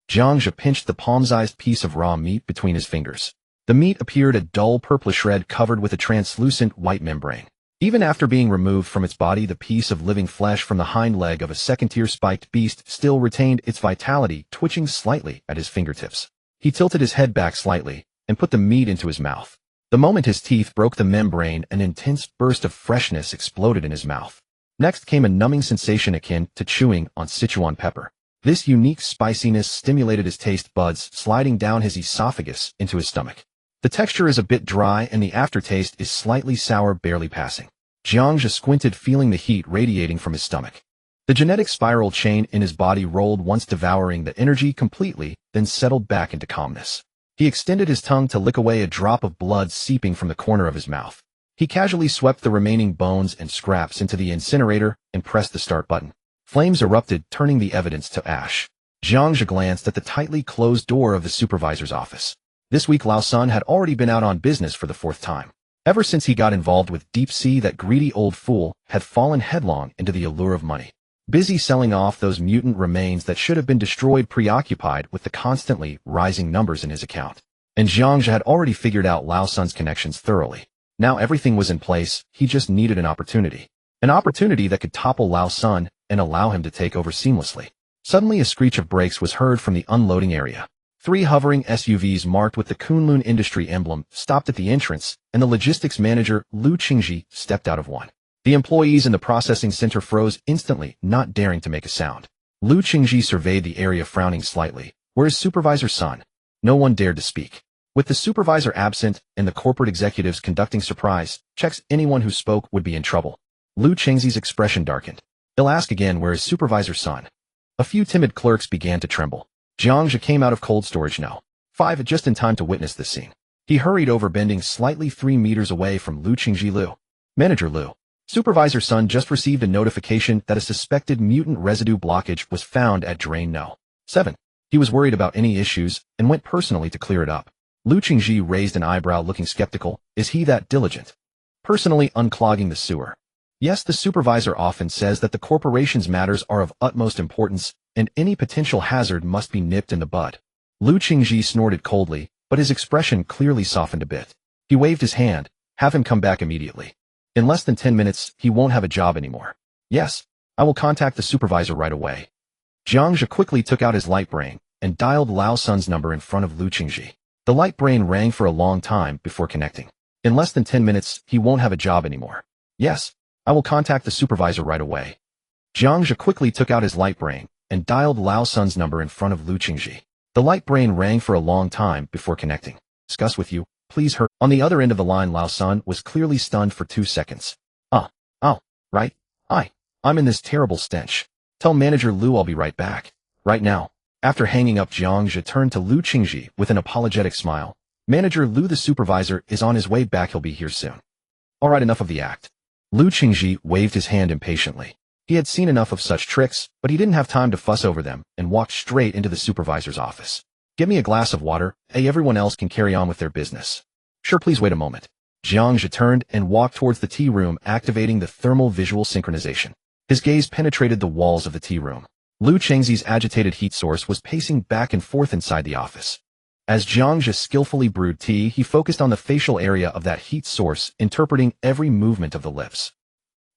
Jiang Zhe pinched the palm-sized piece of raw meat between his fingers. The meat appeared a dull purplish red covered with a translucent white membrane. Even after being removed from its body, the piece of living flesh from the hind leg of a second-tier spiked beast still retained its vitality, twitching slightly at his fingertips. He tilted his head back slightly and put the meat into his mouth. The moment his teeth broke the membrane, an intense burst of freshness exploded in his mouth. Next came a numbing sensation akin to chewing on Sichuan pepper. This unique spiciness stimulated his taste buds, sliding down his esophagus into his stomach. The texture is a bit dry and the aftertaste is slightly sour, barely passing. Jiang Zhe squinted, feeling the heat radiating from his stomach. The genetic spiral chain in his body rolled, once devouring the energy completely, then settled back into calmness. He extended his tongue to lick away a drop of blood seeping from the corner of his mouth. He casually swept the remaining bones and scraps into the incinerator and pressed the start button. Flames erupted, turning the evidence to ash. Jiang Zhe glanced at the tightly closed door of the supervisor's office. This week Lao Sun had already been out on business for the 4th time. Ever since he got involved with Deep Sea, that greedy old fool had fallen headlong into the allure of money. Busy selling off those mutant remains that should have been destroyed, preoccupied with the constantly rising numbers in his account. And Jiang Zhe had already figured out Lao Sun's connections thoroughly. Now everything was in place, he just needed an opportunity. An opportunity that could topple Lao Sun and allow him to take over seamlessly. Suddenly a screech of brakes was heard from the unloading area. 3 hovering SUVs marked with the Kunlun Industry emblem stopped at the entrance, and the logistics manager, Lu Qingji, stepped out of one. The employees in the processing center froze instantly, not daring to make a sound. Lu Qingji surveyed the area, frowning slightly. Where is Supervisor Sun? No one dared to speak. With the supervisor absent and the corporate executives conducting surprise checks, anyone who spoke would be in trouble. Lu Qingji's expression darkened. He'll ask again, where is Supervisor Sun? A few timid clerks began to tremble. Jiang Zhe came out of cold storage No. 5 just in time to witness this scene. He hurried over, bending slightly 3 meters away from Lu Qingji. Lu. Manager Lu. Supervisor Sun just received a notification that a suspected mutant residue blockage was found at Drain No. 7. He was worried about any issues and went personally to clear it up. Lu Qingji raised an eyebrow, looking skeptical. Is he that diligent? Personally unclogging the sewer? Yes, the supervisor often says that the corporation's matters are of utmost importance, and any potential hazard must be nipped in the bud. Lu Qingji snorted coldly, but his expression clearly softened a bit. He waved his hand. Have him come back immediately. In less than 10 minutes, he won't have a job anymore. Yes, I will contact the supervisor right away. Jiang Zhe quickly took out his light brain and dialed Lao Sun's number in front of Lu Qingji. The light brain rang for a long time before connecting. In less than 10 minutes, he won't have a job anymore. Yes, I will contact the supervisor right away. Jiang Zhe quickly took out his light brain and dialed Lao Sun's number in front of Lu Qingji. The light brain rang for a long time before connecting. Discuss with you, please hurry. On the other end of the line, Lao Sun was clearly stunned for 2 seconds. Oh, right? I'm in this terrible stench. Tell manager Lu I'll be right back. Right now. After hanging up, Jiang Zhe turned to Lu Qingji with an apologetic smile. Manager Lu, the supervisor, is on his way back. He'll be here soon. All right, enough of the act. Lu Qingji waved his hand impatiently. He had seen enough of such tricks, but he didn't have time to fuss over them and walked straight into the supervisor's office. Get me a glass of water. Everyone else can carry on with their business. Sure, please wait a moment. Jiang Zhe turned and walked towards the tea room, activating the thermal visual synchronization. His gaze penetrated the walls of the tea room. Lu Chengxi's agitated heat source was pacing back and forth inside the office. As Jiang Zhe skillfully brewed tea, he focused on the facial area of that heat source, interpreting every movement of the lips.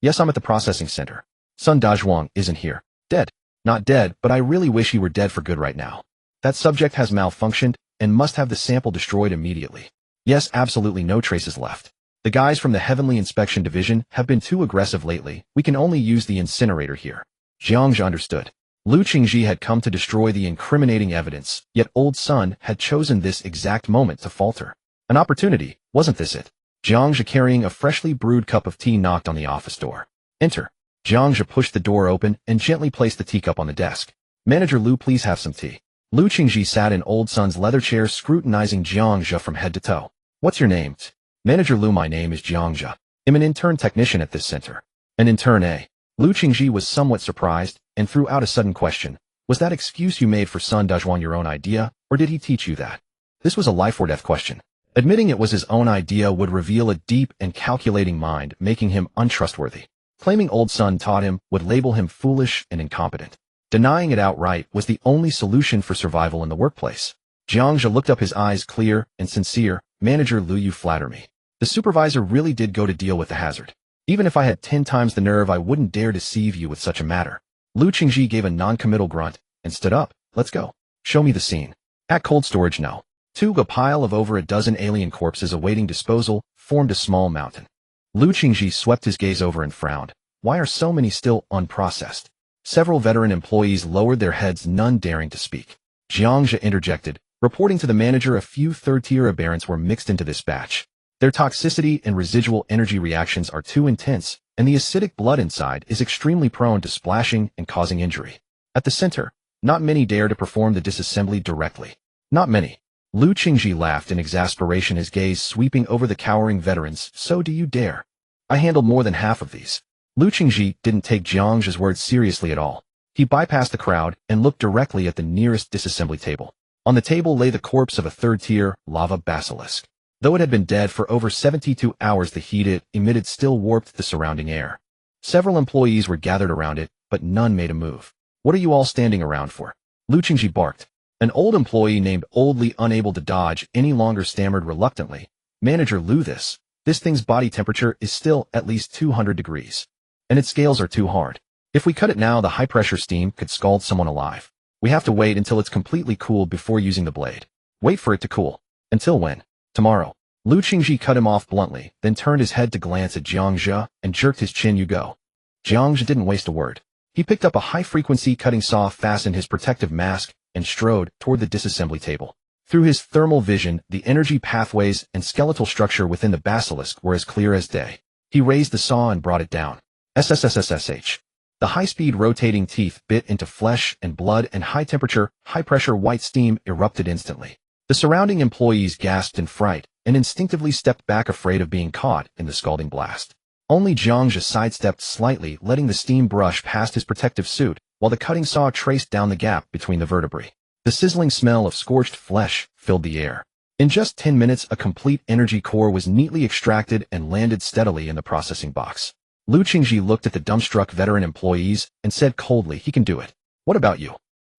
Yes, I'm at the processing center. Sun Dazhuang isn't here. Dead. Not dead, but I really wish he were dead for good right now. That subject has malfunctioned and must have the sample destroyed immediately. Yes, absolutely no traces left. The guys from the Heavenly Inspection Division have been too aggressive lately. We can only use the incinerator here. Jiang Zhe understood. Lu Qingji had come to destroy the incriminating evidence, yet Old Sun had chosen this exact moment to falter. An opportunity, wasn't this it? Jiang Zhe, carrying a freshly brewed cup of tea, knocked on the office door. Enter. Jiang Zhe pushed the door open and gently placed the teacup on the desk. Manager Lu, please have some tea. Lu Qingji sat in Old Sun's leather chair, scrutinizing Jiang Zhe from head to toe. What's your name? Manager Lu, my name is Jiang Zhe. I'm an intern technician at this center. An intern, eh? Lu Qingji was somewhat surprised and threw out a sudden question. Was that excuse you made for Sun Dazhuang your own idea, or did he teach you that? This was a life-or-death question. Admitting it was his own idea would reveal a deep and calculating mind, making him untrustworthy. Claiming Old Sun taught him would label him foolish and incompetent. Denying it outright was the only solution for survival in the workplace. Jiang Zhe looked up, his eyes clear and sincere. Manager Lu, you flatter me. The supervisor really did go to deal with the hazard. Even if I had 10 times the nerve, I wouldn't dare deceive you with such a matter. Lu Qingji gave a non-committal grunt and stood up. Let's go. Show me the scene. At cold storage, no. A pile of over a dozen alien corpses awaiting disposal formed a small mountain. Lu Qingji swept his gaze over and frowned. Why are so many still unprocessed? Several veteran employees lowered their heads, none daring to speak. Jiang Zhe interjected, reporting to the manager a few third-tier aberrants were mixed into this batch. Their toxicity and residual energy reactions are too intense, and the acidic blood inside is extremely prone to splashing and causing injury. At the center, not many dare to perform the disassembly directly. Not many. Lu Qingji laughed in exasperation, his gaze sweeping over the cowering veterans. So do you dare? I handled more than half of these. Lu Qingji didn't take Jiang Zhe's words seriously at all. He bypassed the crowd and looked directly at the nearest disassembly table. On the table lay the corpse of a third-tier lava basilisk. Though it had been dead for over 72 hours, the heat it emitted still warped the surrounding air. Several employees were gathered around it, but none made a move. What are you all standing around for? Lu Qingji barked. An old employee named Oldly, unable to dodge any longer, stammered reluctantly. Manager Lu, this thing's body temperature is still at least 200 degrees. And its scales are too hard. If we cut it now, the high-pressure steam could scald someone alive. We have to wait until it's completely cooled before using the blade. Wait for it to cool. Until when? Tomorrow. Lu Qingji cut him off bluntly, then turned his head to glance at Jiang Zhe and jerked his chin. You go. Jiang Zhe didn't waste a word. He picked up a high-frequency cutting saw, fastened his protective mask, and strode toward the disassembly table. Through his thermal vision, the energy pathways and skeletal structure within the basilisk were as clear as day. He raised the saw and brought it down. SSSSSH. The high-speed rotating teeth bit into flesh and blood, and high-temperature, high-pressure white steam erupted instantly. The surrounding employees gasped in fright and instinctively stepped back, afraid of being caught in the scalding blast. Only Jiang Zhe sidestepped slightly, letting the steam brush past his protective suit, while the cutting saw traced down the gap between the vertebrae. The sizzling smell of scorched flesh filled the air. In just 10 minutes, a complete energy core was neatly extracted and landed steadily in the processing box. Lu Qingji looked at the dumbstruck veteran employees and said coldly, he can do it. What about you?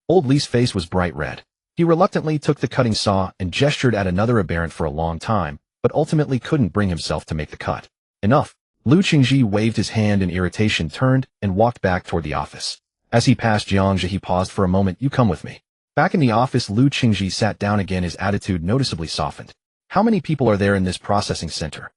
Old Li's face was bright red. He reluctantly took the cutting saw and gestured at another aberrant for a long time, but ultimately couldn't bring himself to make the cut. Enough. Lu Qingji waved his hand in irritation, turned, and walked back toward the office. As he passed Jiang Zhe, he paused for a moment. You come with me. Back in the office, Lu Qingji sat down again, his attitude noticeably softened. How many people are there in this processing center?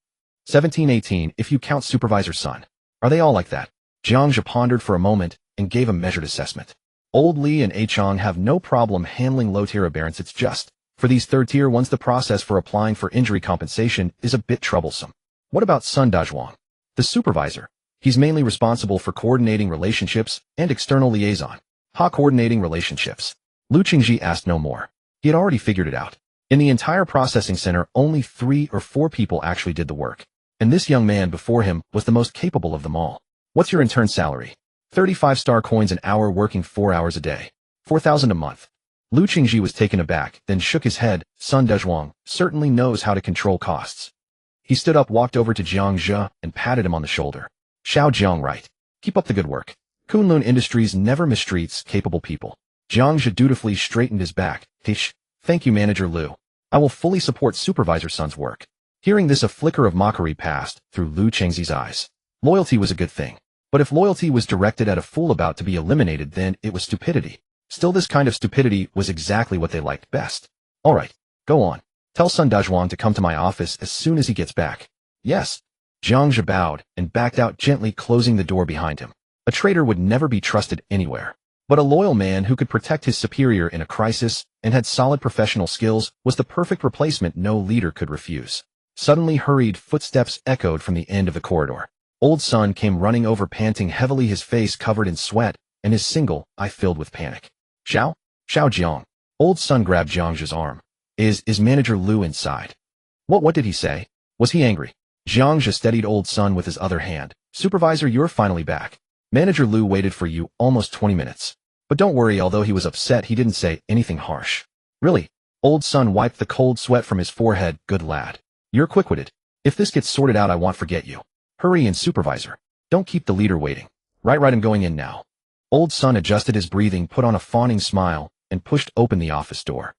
17-18, if you count Supervisor Sun. Are they all like that? Jiang Zhe pondered for a moment and gave a measured assessment. Old Li and A Chong have no problem handling low-tier aberrants. It's just, for these third-tier ones, the process for applying for injury compensation is a bit troublesome. What about Sun Dazhuang? The supervisor. He's mainly responsible for coordinating relationships and external liaison. Coordinating relationships. Lu Qingji asked no more. He had already figured it out. In the entire processing center, only 3 or 4 people actually did the work. And this young man before him was the most capable of them all. What's your intern salary? 35 star coins an hour, working 4 hours a day. 4,000 a month. Lu Qingji was taken aback, then shook his head. Sun Dazhuang certainly knows how to control costs. He stood up, walked over to Jiang Zhe, and patted him on the shoulder. Xiao Jiang, right. Keep up the good work. Kunlun Industries never mistreats capable people. Jiang Zhe dutifully straightened his back. Thank you, Manager Lu. I will fully support Supervisor Sun's work. Hearing this, a flicker of mockery passed through Lu Qingji's eyes. Loyalty was a good thing. But if loyalty was directed at a fool about to be eliminated, then it was stupidity. Still, this kind of stupidity was exactly what they liked best. All right, go on. Tell Sun Dazhuang to come to my office as soon as he gets back. Yes. Jiang Zhe bowed and backed out, gently closing the door behind him. A traitor would never be trusted anywhere. But a loyal man who could protect his superior in a crisis and had solid professional skills was the perfect replacement no leader could refuse. Suddenly, hurried footsteps echoed from the end of the corridor. Old Sun came running over, panting heavily, his face covered in sweat and his single eye filled with panic. Xiao Jiang. Old Sun grabbed Jiang Zhe's arm. Is Manager Lu inside? What did he say? Was he angry? Jiang Zhe steadied Old Sun with his other hand. Supervisor, you're finally back. Manager Lu waited for you almost 20 minutes. But don't worry, although he was upset, he didn't say anything harsh. Really? Old Sun wiped the cold sweat from his forehead. Good lad. You're quick-witted. If this gets sorted out, I won't forget you. Hurry in, Supervisor. Don't keep the leader waiting. Right, I'm going in now. Old Sun adjusted his breathing, put on a fawning smile, and pushed open the office door.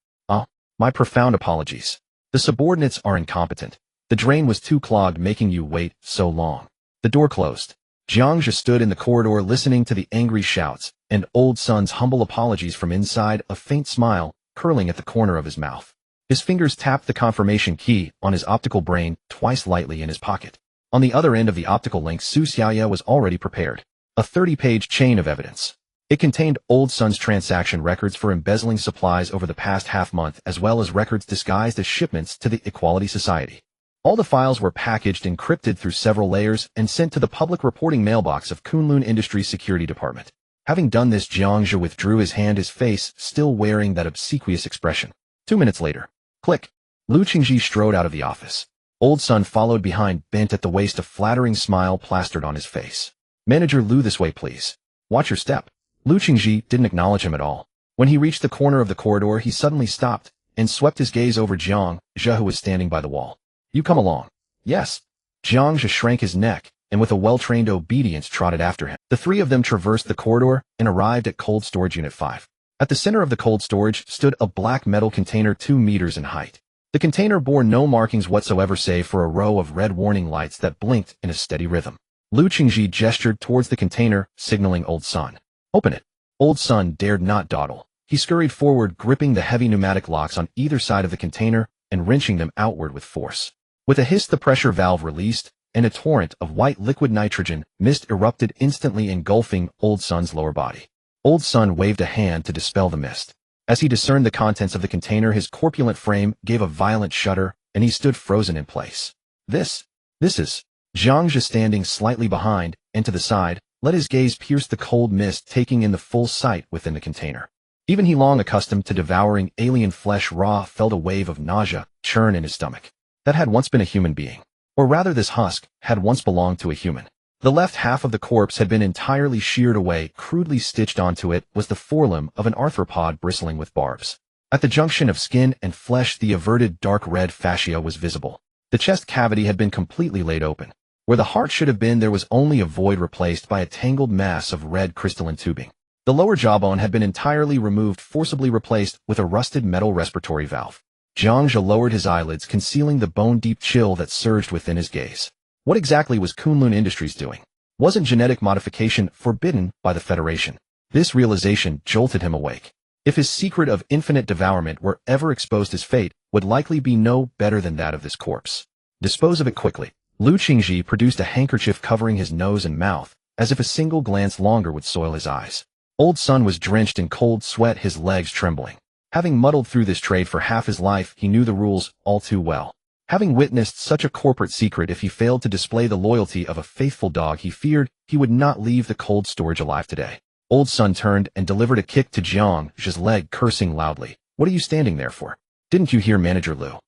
My profound apologies. The subordinates are incompetent. The drain was too clogged, making you wait so long. The door closed. Jiang Zhe stood in the corridor listening to the angry shouts and Old Sun's humble apologies from inside, a faint smile curling at the corner of his mouth. His fingers tapped the confirmation key on his optical brain twice lightly in his pocket. On the other end of the optical link, Su Xiaoye was already prepared. A 30-page chain of evidence. It contained Old Sun's transaction records for embezzling supplies over the past half-month, as well as records disguised as shipments to the Equality Society. All the files were packaged, encrypted through several layers, and sent to the public reporting mailbox of Kunlun Industries Security Department. Having done this, Jiang Zhe withdrew his hand, his face still wearing that obsequious expression. 2 minutes later. Click. Lu Qingji strode out of the office. Old Sun followed behind, bent at the waist, a flattering smile plastered on his face. Manager Lu, this way, please. Watch your step. Lu Qingji didn't acknowledge him at all. When he reached the corner of the corridor, he suddenly stopped and swept his gaze over Jiang Zhe, who was standing by the wall. You come along. Yes. Jiang Zhe shrank his neck, and with a well-trained obedience trotted after him. The three of them traversed the corridor and arrived at Cold Storage Unit 5. At the center of the cold storage stood a black metal container 2 meters in height. The container bore no markings whatsoever save for a row of red warning lights that blinked in a steady rhythm. Lu Qingji gestured towards the container, signaling Old Sun. Open it. Old Sun dared not dawdle. He scurried forward, gripping the heavy pneumatic locks on either side of the container and wrenching them outward with force. With a hiss, the pressure valve released, and a torrent of white liquid nitrogen mist erupted, instantly engulfing Old Sun's lower body. Old Sun waved a hand to dispel the mist. As he discerned the contents of the container, his corpulent frame gave a violent shudder, and he stood frozen in place. This is... Jiang Zhe, standing slightly behind and to the side, let his gaze pierce the cold mist, taking in the full sight within the container. Even he, long accustomed to devouring alien flesh raw, felt a wave of nausea churn in his stomach. That had once been a human being. Or rather, this husk had once belonged to a human. The left half of the corpse had been entirely sheared away. Crudely stitched onto it was the forelimb of an arthropod bristling with barbs. At the junction of skin and flesh, the everted dark red fascia was visible. The chest cavity had been completely laid open. Where the heart should have been, there was only a void replaced by a tangled mass of red crystalline tubing. The lower jawbone had been entirely removed, forcibly replaced with a rusted metal respiratory valve. Jiang Zhe lowered his eyelids, concealing the bone-deep chill that surged within his gaze. What exactly was Kunlun Industries doing? Wasn't genetic modification forbidden by the Federation? This realization jolted him awake. If his secret of infinite devourment were ever exposed, his fate would likely be no better than that of this corpse. Dispose of it quickly. Lu Qingji produced a handkerchief covering his nose and mouth, as if a single glance longer would soil his eyes. Old Sun was drenched in cold sweat, his legs trembling. Having muddled through this trade for half his life, he knew the rules all too well. Having witnessed such a corporate secret, if he failed to display the loyalty of a faithful dog, he feared he would not leave the cold storage alive today. Old Sun turned and delivered a kick to Jiang Zhe's leg, cursing loudly. What are you standing there for? Didn't you hear Manager Lu?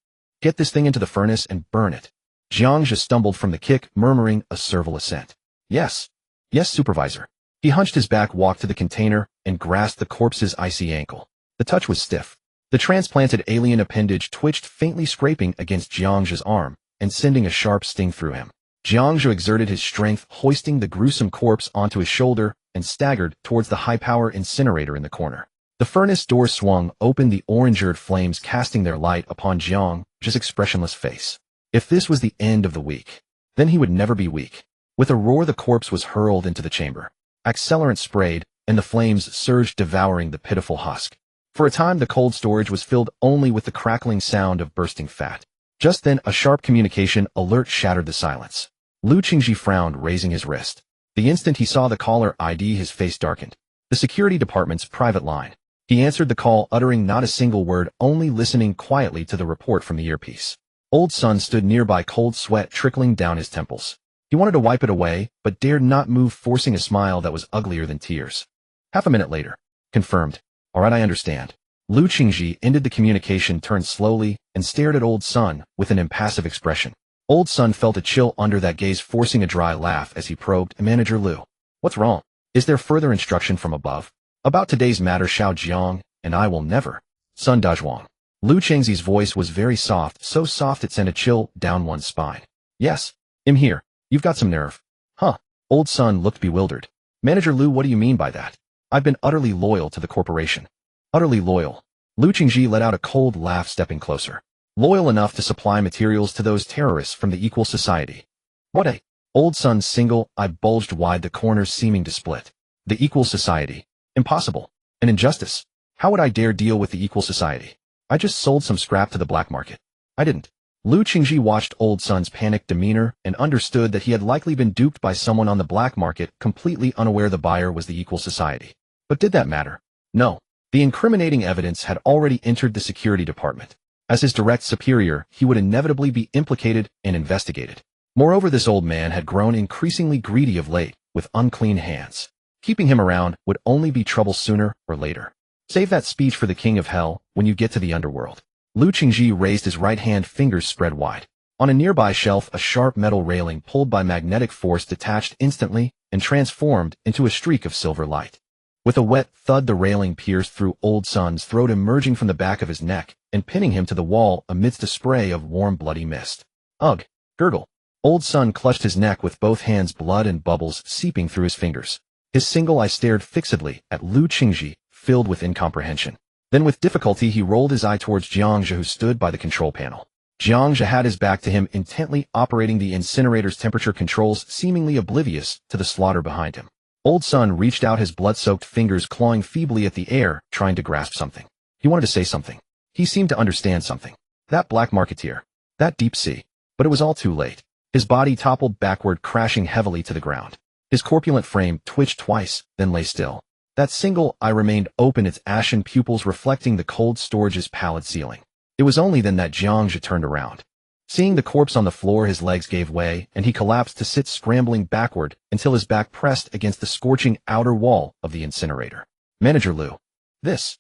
Get this thing into the furnace and burn it. Jiang Zhe stumbled from the kick, murmuring a servile assent. Yes. Yes, Supervisor. He hunched his back, walked to the container, and grasped the corpse's icy ankle. The touch was stiff. The transplanted alien appendage twitched faintly, scraping against Jiang Zhe's arm and sending a sharp sting through him. Jiang Zhe exerted his strength, hoisting the gruesome corpse onto his shoulder, and staggered towards the high-power incinerator in the corner. The furnace door swung open, the orange-eared flames casting their light upon Jiang Zhe's expressionless face. If this was the end of the week, then he would never be weak. With a roar, the corpse was hurled into the chamber. Accelerant sprayed, and the flames surged, devouring the pitiful husk. For a time, the cold storage was filled only with the crackling sound of bursting fat. Just then, a sharp communication alert shattered the silence. Lu Qingji frowned, raising his wrist. The instant he saw the caller ID, his face darkened. The security department's private line. He answered the call, uttering not a single word, only listening quietly to the report from the earpiece. Old Sun stood nearby, cold sweat trickling down his temples. He wanted to wipe it away, but dared not move, forcing a smile that was uglier than tears. Half a minute later. Confirmed. All right, I understand. Lu Qingji ended the communication, turned slowly, and stared at Old Sun with an impassive expression. Old Sun felt a chill under that gaze, forcing a dry laugh as he probed, Manager Lu. What's wrong? Is there further instruction from above? About today's matter, Xiao Jiang, and I will never. Sun Dazhuang. Lu Qingji's voice was very soft, so soft it sent a chill down one's spine. Yes, I'm here. You've got some nerve. Huh. Old Sun looked bewildered. Manager Lu, what do you mean by that? I've been utterly loyal to the corporation. Utterly loyal. Lu Qingji let out a cold laugh, stepping closer. Loyal enough to supply materials to those terrorists from the Equal Society. What a... Old Sun's single eye bulged wide, the corners seeming to split. The Equal Society. Impossible. An injustice. How would I dare deal with the Equal Society? I just sold some scrap to the black market. I didn't. Lu Qingji watched Old Sun's panicked demeanor and understood that he had likely been duped by someone on the black market, completely unaware the buyer was the Equal Society. But did that matter? No. The incriminating evidence had already entered the security department. As his direct superior, he would inevitably be implicated and investigated. Moreover, this old man had grown increasingly greedy of late, with unclean hands. Keeping him around would only be trouble sooner or later. Save that speech for the king of hell when you get to the underworld. Lu Qingji raised his right hand, fingers spread wide. On a nearby shelf, a sharp metal railing pulled by magnetic force detached instantly and transformed into a streak of silver light. With a wet thud, the railing pierced through Old Sun's throat, emerging from the back of his neck and pinning him to the wall amidst a spray of warm, bloody mist. Ugh! Gurgle! Old Sun clutched his neck with both hands, blood and bubbles seeping through his fingers. His single eye stared fixedly at Lu Qingji, filled with incomprehension. Then with difficulty he rolled his eye towards Jiang Zhe, who stood by the control panel. Jiang Zhe had his back to him, intently operating the incinerator's temperature controls, seemingly oblivious to the slaughter behind him. Old Sun reached out, his blood-soaked fingers clawing feebly at the air, trying to grasp something. He wanted to say something. He seemed to understand something. That black marketeer. That deep sea. But it was all too late. His body toppled backward, crashing heavily to the ground. His corpulent frame twitched twice, then lay still. That single eye remained open, its ashen pupils reflecting the cold storage's pallid ceiling. It was only then that Jiang Zhe turned around. Seeing the corpse on the floor, his legs gave way, and he collapsed to sit, scrambling backward until his back pressed against the scorching outer wall of the incinerator. Manager Lu. This.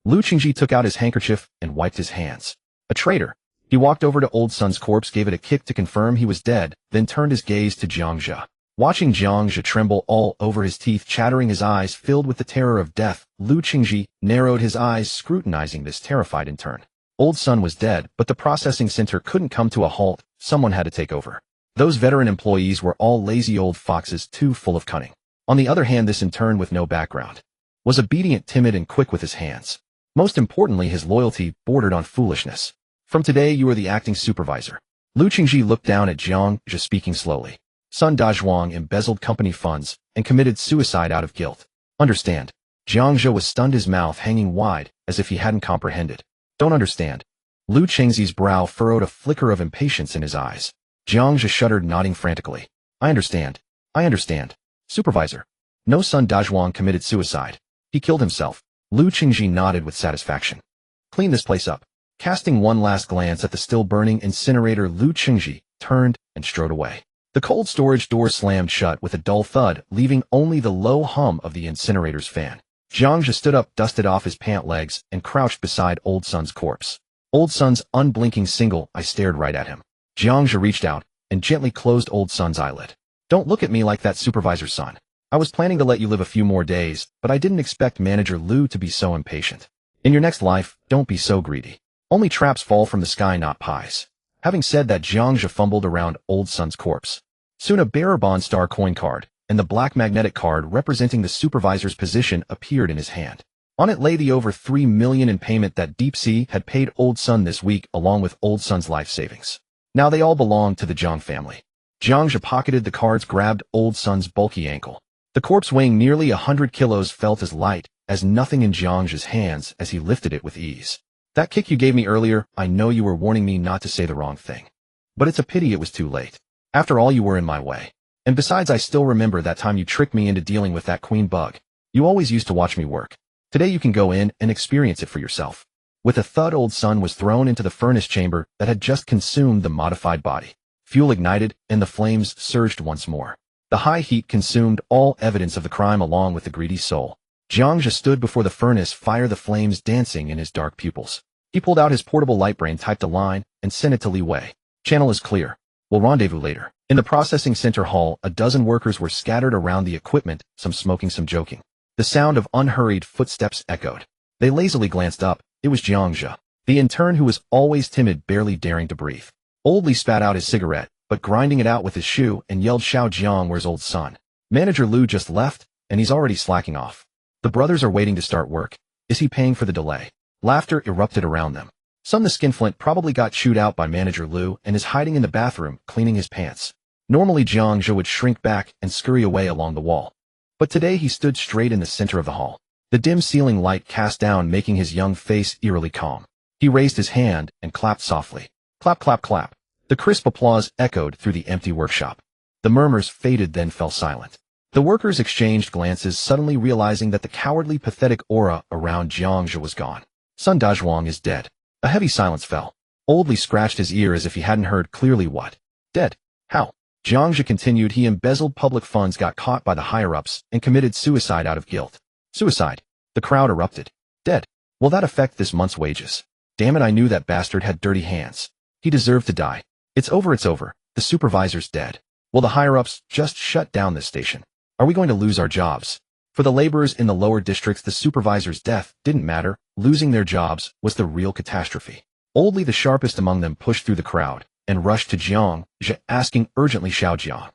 Lu Qingji took out his handkerchief and wiped his hands. A traitor. He walked over to Old Sun's corpse, gave it a kick to confirm he was dead, then turned his gaze to Jiang Zhe. Watching Jiang Zhe tremble all over, his teeth chattering, his eyes filled with the terror of death, Lu Qingji narrowed his eyes, scrutinizing this terrified in turn. Old Sun was dead, but the processing center couldn't come to a halt. Someone had to take over. Those veteran employees were all lazy old foxes, too full of cunning. On the other hand, this intern with no background was obedient, timid, and quick with his hands. Most importantly, his loyalty bordered on foolishness. From today, you are the acting supervisor. Lu Qingji looked down at Jiang Zhe, speaking slowly. Sun Dazhuang embezzled company funds and committed suicide out of guilt. Understand? Jiang Zhe was stunned, his mouth hanging wide, as if he hadn't comprehended. Don't understand. Lu Qingzi's brow furrowed, a flicker of impatience in his eyes. Jiang Zhe shuddered, nodding frantically. I understand. I understand. Supervisor. No, Sun Dazhuang committed suicide. He killed himself. Lu Qingji nodded with satisfaction. Clean this place up. Casting one last glance at the still-burning incinerator, Lu Qingji turned and strode away. The cold storage door slammed shut with a dull thud, leaving only the low hum of the incinerator's fan. Jiang Zhe stood up, dusted off his pant legs, and crouched beside Old Sun's corpse. Old Sun's unblinking single eye stared right at him. Jiang Zhe reached out and gently closed Old Sun's eyelid. Don't look at me like that, Supervisor Sun. I was planning to let you live a few more days, but I didn't expect Manager Lu to be so impatient. In your next life, don't be so greedy. Only traps fall from the sky, not pies. Having said that, Jiang Zhe fumbled around Old Sun's corpse. Soon a bearer bond star coin card and the black magnetic card representing the supervisor's position appeared in his hand. On it lay the over 3 million in payment that Deep Sea had paid Old Sun this week, along with Old Sun's life savings. Now they all belonged to the Jiang family. Jiang Zhe pocketed the cards, grabbed Old Sun's bulky ankle. The corpse, weighing nearly 100 kilos, felt as light as nothing in Jiang Zhe's hands as he lifted it with ease. That kick you gave me earlier, I know you were warning me not to say the wrong thing. But it's a pity it was too late. After all, you were in my way. And besides, I still remember that time you tricked me into dealing with that queen bug. You always used to watch me work. Today you can go in and experience it for yourself. With a thud, Old Sun was thrown into the furnace chamber that had just consumed the modified body. Fuel ignited, and the flames surged once more. The high heat consumed all evidence of the crime along with the greedy soul. Jiang Zhe stood before the furnace fire, the flames dancing in his dark pupils. He pulled out his portable light brain, typed a line, and sent it to Li Wei. Channel is clear. We'll rendezvous later. In the processing center hall, a dozen workers were scattered around the equipment, some smoking, some joking. The sound of unhurried footsteps echoed. They lazily glanced up. It was Jiang Zhe, the intern who was always timid, barely daring to breathe. Old Li spat out his cigarette, but grinding it out with his shoe, and yelled, Xiao Jiang, where's Old Sun? Manager Lu just left, and he's already slacking off. The brothers are waiting to start work. Is he paying for the delay? Laughter erupted around them. The skinflint probably got chewed out by Manager Lu and is hiding in the bathroom, cleaning his pants. Normally Jiang Zhe would shrink back and scurry away along the wall. But today he stood straight in the center of the hall. The dim ceiling light cast down, making his young face eerily calm. He raised his hand and clapped softly. Clap, clap, clap. The crisp applause echoed through the empty workshop. The murmurs faded, then fell silent. The workers exchanged glances, suddenly realizing that the cowardly, pathetic aura around Jiang Zhe was gone. Sun Dazhuang is dead. A heavy silence fell. Old Li scratched his ear as if he hadn't heard clearly. What? Dead? How? Jiang Zhe continued. He embezzled public funds, got caught by the higher-ups, and committed suicide out of guilt. Suicide? The crowd erupted. Dead? Will that affect this month's wages? Damn it, I knew that bastard had dirty hands. He deserved to die. It's over, it's over. The supervisor's dead. Will the higher-ups just shut down this station? Are we going to lose our jobs? For the laborers in the lower districts, the supervisor's death didn't matter. Losing their jobs was the real catastrophe. Old Li, the sharpest among them, pushed through the crowd and rushed to Jiang Zhe, asking urgently, Xiao Jiang.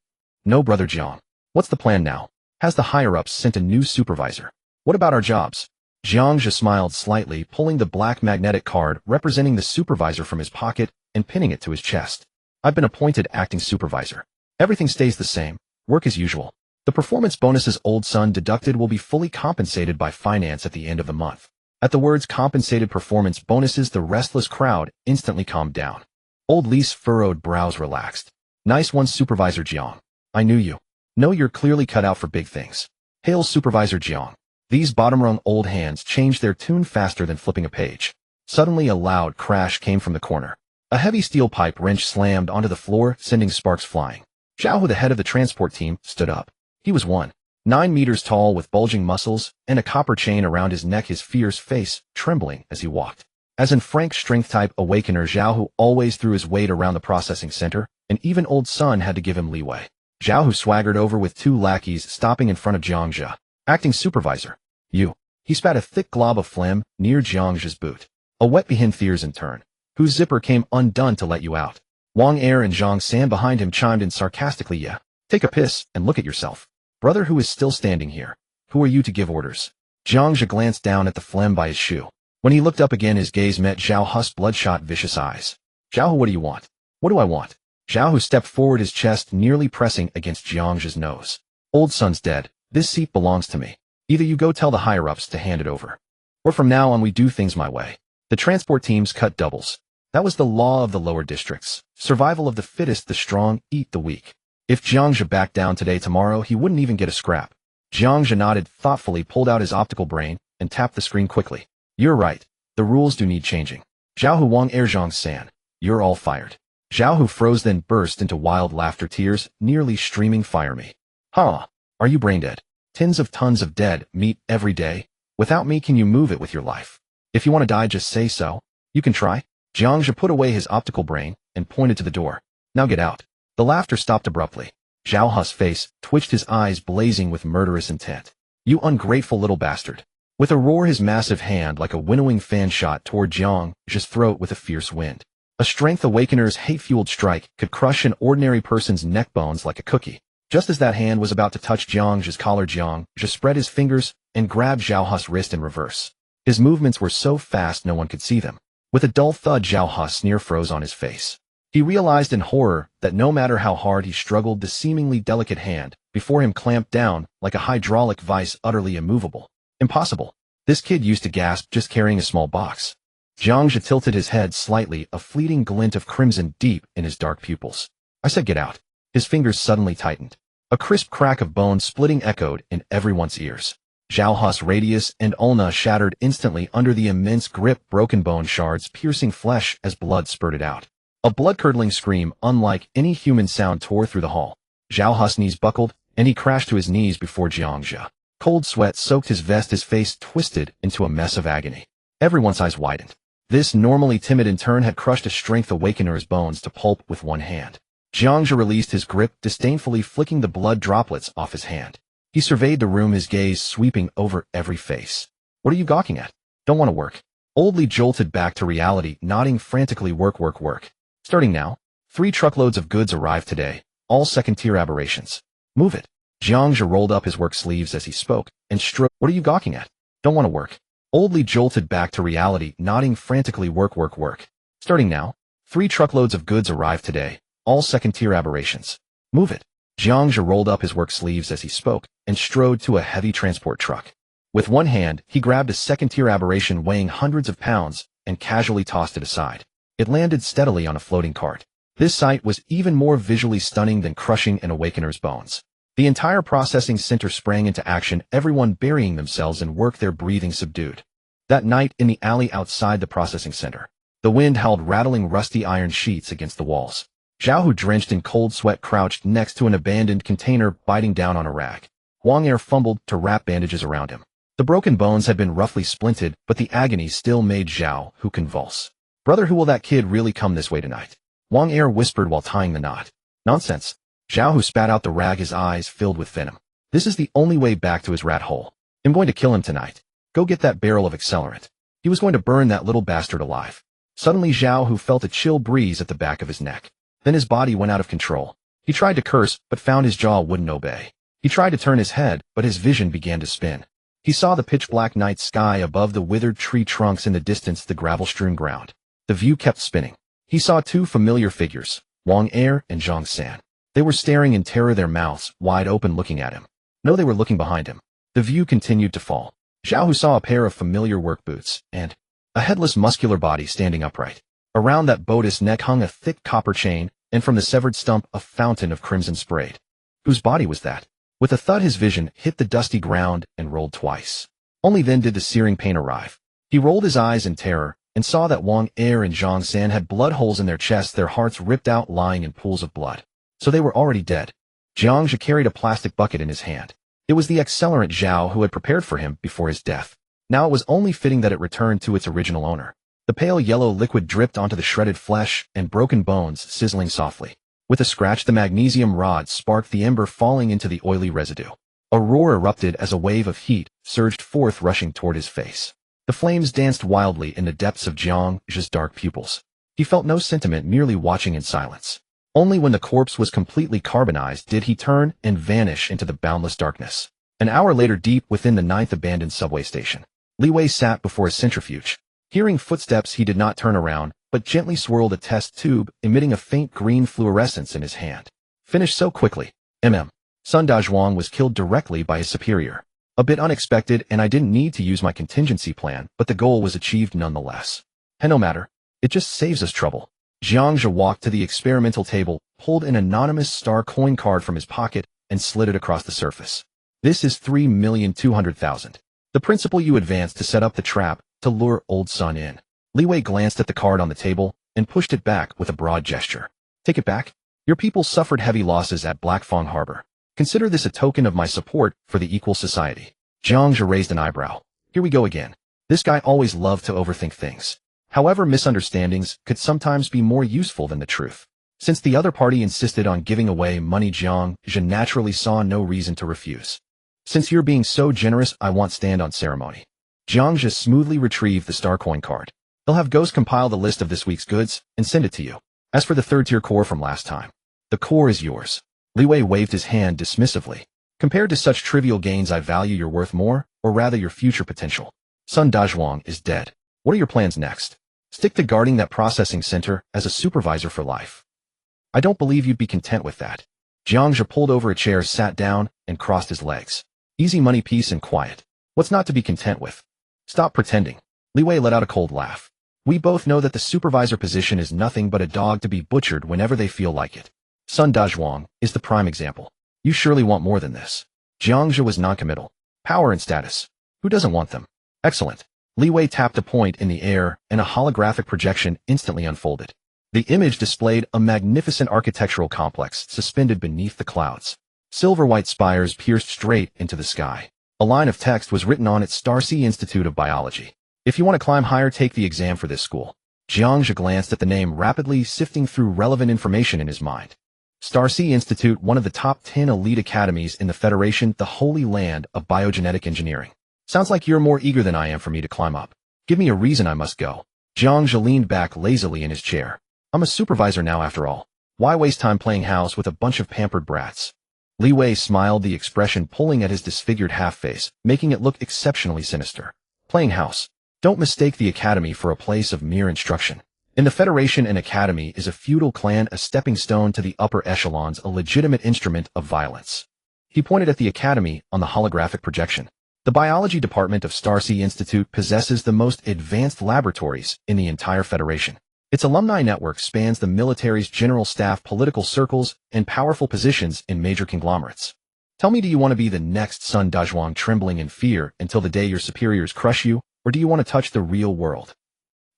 No, Brother Jiang. What's the plan now? Has the higher-ups sent a new supervisor? What about our jobs? Jiang Zhe smiled slightly, pulling the black magnetic card representing the supervisor from his pocket and pinning it to his chest. I've been appointed acting supervisor. Everything stays the same. Work as usual. The performance bonuses Old Sun deducted will be fully compensated by finance at the end of the month. At the words compensated performance bonuses, the restless crowd instantly calmed down. Old Li's furrowed brows relaxed. Nice one, Supervisor Jiang. I knew you. No, you're clearly cut out for big things. Hail, Supervisor Jiang. These bottom-rung old hands changed their tune faster than flipping a page. Suddenly a loud crash came from the corner. A heavy steel pipe wrench slammed onto the floor, sending sparks flying. Zhao Hu, the head of the transport team, stood up. He was 1.9 meters tall, with bulging muscles and a copper chain around his neck, his fierce face trembling as he walked. As in Frank's strength-type awakener, Zhao Hu always threw his weight around the processing center, and even Old Sun had to give him leeway. Zhao Hu swaggered over with two lackeys, stopping in front of Jiang Zhe. Acting supervisor. You. He spat a thick glob of phlegm near Jiang Zhe's boot. A wet behind fears in turn. Whose zipper came undone to let you out? Wang Er and Zhang San behind him chimed in sarcastically. Yeah. Take a piss and look at yourself. Brother, who is still standing here? Who are you to give orders? Jiang Zhe glanced down at the phlegm by his shoe. When he looked up again, his gaze met Zhao Hu's bloodshot, vicious eyes. Zhao Hu, what do you want? What do I want? Zhao Hu stepped forward, his chest nearly pressing against Jiang Zhe's nose. Old son's dead. This seat belongs to me. Either you go tell the higher-ups to hand it over, or from now on we do things my way. The transport teams cut doubles. That was the law of the lower districts. Survival of the fittest, the strong eat the weak. If Jiang Zhe backed down today, tomorrow he wouldn't even get a scrap. Jiang Zhe nodded thoughtfully, pulled out his optical brain, and tapped the screen quickly. You're right. The rules do need changing. Zhao Hu Wang Air Zhang San. You're all fired. Zhao Hu froze, then burst into wild laughter, tears nearly streaming. Fire me. Huh? Are you brain dead? Tons of dead meat every day. Without me, can you move it with your life? If you want to die, just say so. You can try. Jiang Zhe put away his optical brain and pointed to the door. Now get out. The laughter stopped abruptly. Zhao Hu's face twitched, his eyes blazing with murderous intent. You ungrateful little bastard. With a roar, his massive hand like a winnowing fan shot toward Jiang Zhe's throat with a fierce wind. A strength awakener's hate-fueled strike could crush an ordinary person's neck bones like a cookie. Just as that hand was about to touch Jiang Zhe's collar, Jiang Zhe spread his fingers and grabbed Zhao Hu's wrist in reverse. His movements were so fast no one could see them. With a dull thud, Zhao Hu's sneer froze on his face. He realized in horror that no matter how hard he struggled, the seemingly delicate hand before him clamped down like a hydraulic vice, utterly immovable. Impossible. This kid used to gasp just carrying a small box. Jiang Zhe tilted his head slightly, a fleeting glint of crimson deep in his dark pupils. I said get out. His fingers suddenly tightened. A crisp crack of bone splitting echoed in everyone's ears. Zhao Hu's radius and ulna shattered instantly under the immense grip, broken bone shards piercing flesh as blood spurted out. A blood-curdling scream unlike any human sound tore through the hall. Zhao Hu's knees buckled, and he crashed to his knees before Jiang Zhe. Cold sweat soaked his vest, his face twisted into a mess of agony. Everyone's eyes widened. This normally timid in turn had crushed a strength awakener's bones to pulp with one hand. Jiang Zhe released his grip, disdainfully flicking the blood droplets off his hand. He surveyed the room, his gaze sweeping over every face. What are you gawking at? Don't want to work. Oldly jolted back to reality, nodding frantically. Work. Starting now. 3 truckloads of goods arrived today, all second-tier aberrations. Move it. Jiang Zhe rolled up his work sleeves as he spoke, and strode. What are you gawking at? Don't want to work. Oldly jolted back to reality, nodding frantically. Work. Starting now. 3 truckloads of goods arrived today, all second-tier aberrations. Move it. Jiang Zhe rolled up his work sleeves as he spoke, and strode to a heavy transport truck. With one hand, he grabbed a second-tier aberration weighing hundreds of pounds, and casually tossed it aside. It landed steadily on a floating cart. This sight was even more visually stunning than crushing an awakener's bones. The entire processing center sprang into action, everyone burying themselves in work, their breathing subdued. That night in the alley outside the processing center, the wind howled, rattling rusty iron sheets against the walls. Zhao Hu, drenched in cold sweat, crouched next to an abandoned container, biting down on a rag. Wang Air fumbled to wrap bandages around him. The broken bones had been roughly splinted, but the agony still made Zhao Hu convulse. Brother, who will that kid really come this way tonight? Wang Air whispered while tying the knot. Nonsense. Zhao Hu spat out the rag, his eyes filled with venom. This is the only way back to his rat hole. I'm going to kill him tonight. Go get that barrel of accelerant. He was going to burn that little bastard alive. Suddenly Zhao Hu felt a chill breeze at the back of his neck. Then his body went out of control. He tried to curse, but found his jaw wouldn't obey. He tried to turn his head, but his vision began to spin. He saw the pitch-black night sky above the withered tree trunks, in the distance the gravel-strewn ground. The view kept spinning. He saw 2 familiar figures, Wang Air and Zhang San. They were staring in terror, their mouths wide open, looking at him. No, they were looking behind him. The view continued to fall. Zhao Hu saw a pair of familiar work boots, and a headless muscular body standing upright. Around that bodice neck hung a thick copper chain, and from the severed stump a fountain of crimson sprayed. Whose body was that? With a thud, his vision hit the dusty ground and rolled twice. Only then did the searing pain arrive. He rolled his eyes in terror, and saw that Wang Air and Zhang San had blood holes in their chests, their hearts ripped out, lying in pools of blood. So they were already dead. Jiang Zhe carried a plastic bucket in his hand. It was the accelerant Zhao Hu had prepared for him before his death. Now it was only fitting that it returned to its original owner. The pale yellow liquid dripped onto the shredded flesh and broken bones, sizzling softly. With a scratch, the magnesium rod sparked, the ember falling into the oily residue. A roar erupted as a wave of heat surged forth, rushing toward his face. The flames danced wildly in the depths of Jiang Zhe's dark pupils. He felt no sentiment, merely watching in silence. Only when the corpse was completely carbonized did he turn and vanish into the boundless darkness. An hour later, deep within the 9th abandoned subway station, Li Wei sat before a centrifuge. Hearing footsteps, he did not turn around, but gently swirled a test tube, emitting a faint green fluorescence in his hand. Finished so quickly. Sun Dazhuang was killed directly by his superior. A bit unexpected, and I didn't need to use my contingency plan, but the goal was achieved nonetheless. And no matter. It just saves us trouble. Jiang Zhe walked to the experimental table, pulled an anonymous star coin card from his pocket, and slid it across the surface. This is 3,200,000. The principal you advanced to set up the trap, to lure old Sun in. Li Wei glanced at the card on the table, and pushed it back with a broad gesture. Take it back? Your people suffered heavy losses at Blackfang Harbor. Consider this a token of my support for the equal society. Jiang Zhe raised an eyebrow. Here we go again. This guy always loved to overthink things. However, misunderstandings could sometimes be more useful than the truth. Since the other party insisted on giving away money, Jiang Zhe naturally saw no reason to refuse. Since you're being so generous, I won't stand on ceremony. Jiang Zhe smoothly retrieved the star coin card. He'll have Ghost compile the list of this week's goods and send it to you. As for the third-tier core from last time, the core is yours. Li Wei waved his hand dismissively. Compared to such trivial gains, I value your worth more, or rather your future potential. Sun Dazhuang is dead. What are your plans next? Stick to guarding that processing center as a supervisor for life. I don't believe you'd be content with that. Jiang Zhe pulled over a chair, sat down, and crossed his legs. Easy money, peace, and quiet. What's not to be content with? Stop pretending. Li Wei let out a cold laugh. We both know that the supervisor position is nothing but a dog to be butchered whenever they feel like it. Sun Dazhuang is the prime example. You surely want more than this. Jiang Zhe was noncommittal. Power and status. Who doesn't want them? Excellent. Li Wei tapped a point in the air, and a holographic projection instantly unfolded. The image displayed a magnificent architectural complex suspended beneath the clouds. Silver-white spires pierced straight into the sky. A line of text was written on it: Starcy Institute of Biology. If you want to climb higher, take the exam for this school. Jiang Zhe glanced at the name, rapidly sifting through relevant information in his mind. Starcy Institute, one of the top 10 elite academies in the Federation, the holy land of biogenetic engineering. Sounds like you're more eager than I am for me to climb up. Give me a reason I must go. Jiang Zhe leaned back lazily in his chair. I'm a supervisor now, after all. Why waste time playing house with a bunch of pampered brats? Li Wei smiled, the expression pulling at his disfigured half-face, making it look exceptionally sinister. Playing house. Don't mistake the academy for a place of mere instruction. In the Federation, an academy is a feudal clan, a stepping stone to the upper echelons, a legitimate instrument of violence. He pointed at the academy on the holographic projection. The biology department of Starcy Institute possesses the most advanced laboratories in the entire Federation. Its alumni network spans the military's general staff, political circles, and powerful positions in major conglomerates. Tell me, do you want to be the next Sun Dazhuang, trembling in fear until the day your superiors crush you, or do you want to touch the real world?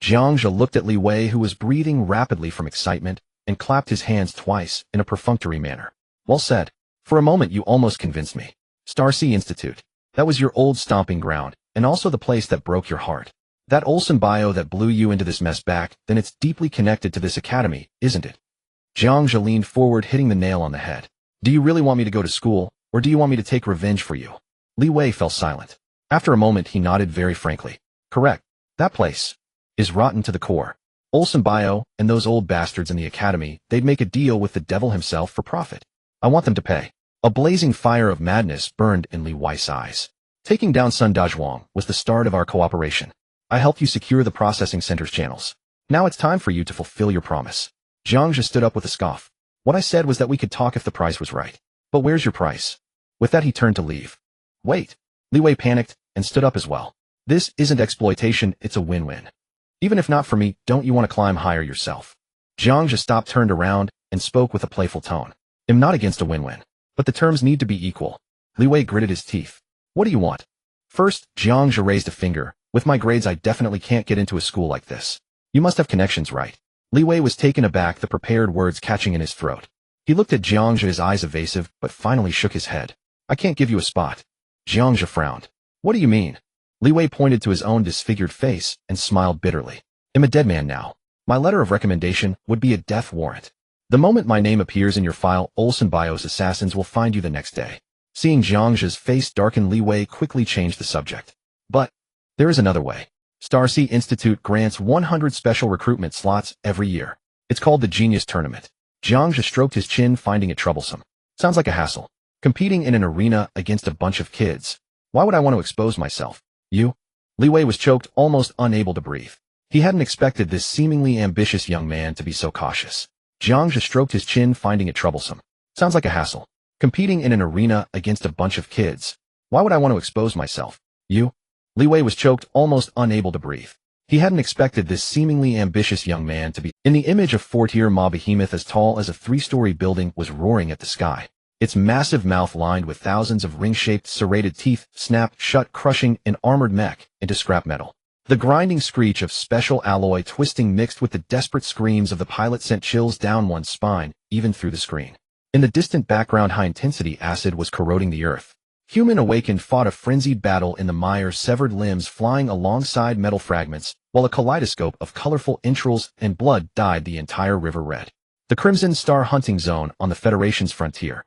Jiang Zhe looked at Li Wei, who was breathing rapidly from excitement, and clapped his hands twice in a perfunctory manner. Well said. For a moment you almost convinced me. Starcy Institute. That was your old stomping ground, and also the place that broke your heart. That Olsen bio that blew you into this mess back, then it's deeply connected to this academy, isn't it? Jiang Zhe leaned forward, hitting the nail on the head. Do you really want me to go to school, or do you want me to take revenge for you? Li Wei fell silent. After a moment he nodded very frankly. Correct. That place is rotten to the core. Olsen bio and those old bastards in the academy, they'd make a deal with the devil himself for profit. I want them to pay. A blazing fire of madness burned in Li Wei's eyes. Taking down Sun Dazhuang was the start of our cooperation. I helped you secure the processing center's channels. Now it's time for you to fulfill your promise. Jiang Zhe stood up with a scoff. What I said was that we could talk if the price was right. But where's your price? With that he turned to leave. Wait. Li Wei panicked and stood up as well. This isn't exploitation, it's a win-win. Even if not for me, don't you want to climb higher yourself? Jiang Zhe stopped, turned around, and spoke with a playful tone. I'm not against a win-win, but the terms need to be equal. Li Wei gritted his teeth. What do you want? First, Jiang Zhe raised a finger. With my grades, I definitely can't get into a school like this. You must have connections, right? Li Wei was taken aback, the prepared words catching in his throat. He looked at Jiang Zhe, his eyes evasive, but finally shook his head. I can't give you a spot. Jiang Zhe frowned. What do you mean? Li Wei pointed to his own disfigured face and smiled bitterly. I'm a dead man now. My letter of recommendation would be a death warrant. The moment my name appears in your file, Olsen Bio's assassins will find you the next day. Seeing Jiang Zhe's face darken, Li Wei quickly changed the subject. But there is another way. Starcy Institute grants 100 special recruitment slots every year. It's called the Genius Tournament. Jiang Zhe stroked his chin, finding it troublesome. Sounds like a hassle. Competing in an arena against a bunch of kids. Why would I want to expose myself? You? Li Wei was choked, almost unable to breathe. He hadn't expected this seemingly ambitious young man to be so cautious. Jiang Zhe stroked his chin, finding it troublesome. Sounds like a hassle. Competing in an arena against a bunch of kids. Why would I want to expose myself? You? Li Wei was choked, almost unable to breathe. He hadn't expected this seemingly ambitious young man to be. In the image, a four-tier mob behemoth as tall as a three-story building was roaring at the sky. Its massive mouth, lined with thousands of ring-shaped, serrated teeth, snapped shut, crushing an armored mech into scrap metal. The grinding screech of special alloy twisting mixed with the desperate screams of the pilot sent chills down one's spine, even through the screen. In the distant background, high-intensity acid was corroding the earth. Human Awaken fought a frenzied battle in the mire, severed limbs flying alongside metal fragments, while a kaleidoscope of colorful entrails and blood dyed the entire river red. The Crimson Star hunting zone on the Federation's frontier.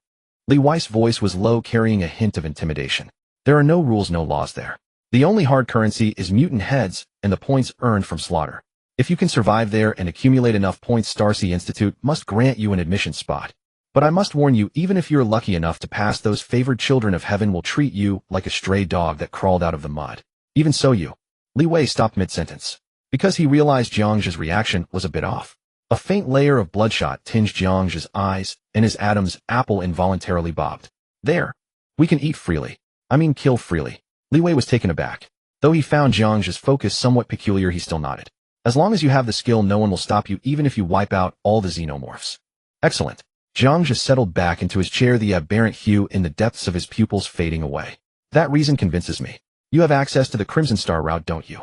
Li Wei's voice was low, carrying a hint of intimidation. There are no rules, no laws there. The only hard currency is mutant heads and the points earned from slaughter. If you can survive there and accumulate enough points, Starsea Institute must grant you an admission spot. But I must warn you, even if you're lucky enough to pass, those favored children of heaven will treat you like a stray dog that crawled out of the mud. Even so, Li Wei stopped mid-sentence, because he realized Jiang Zhe's reaction was a bit off. A faint layer of bloodshot tinged Jiang Zhe's eyes, and his Adam's apple involuntarily bobbed. There. We can eat freely. I mean kill freely. Li Wei was taken aback. Though he found Jiang Zhe's focus somewhat peculiar, he still nodded. As long as you have the skill, no one will stop you, even if you wipe out all the xenomorphs. Excellent. Jiang Zhe settled back into his chair, the aberrant hue in the depths of his pupils fading away. That reason convinces me. You have access to the Crimson Star route, don't you?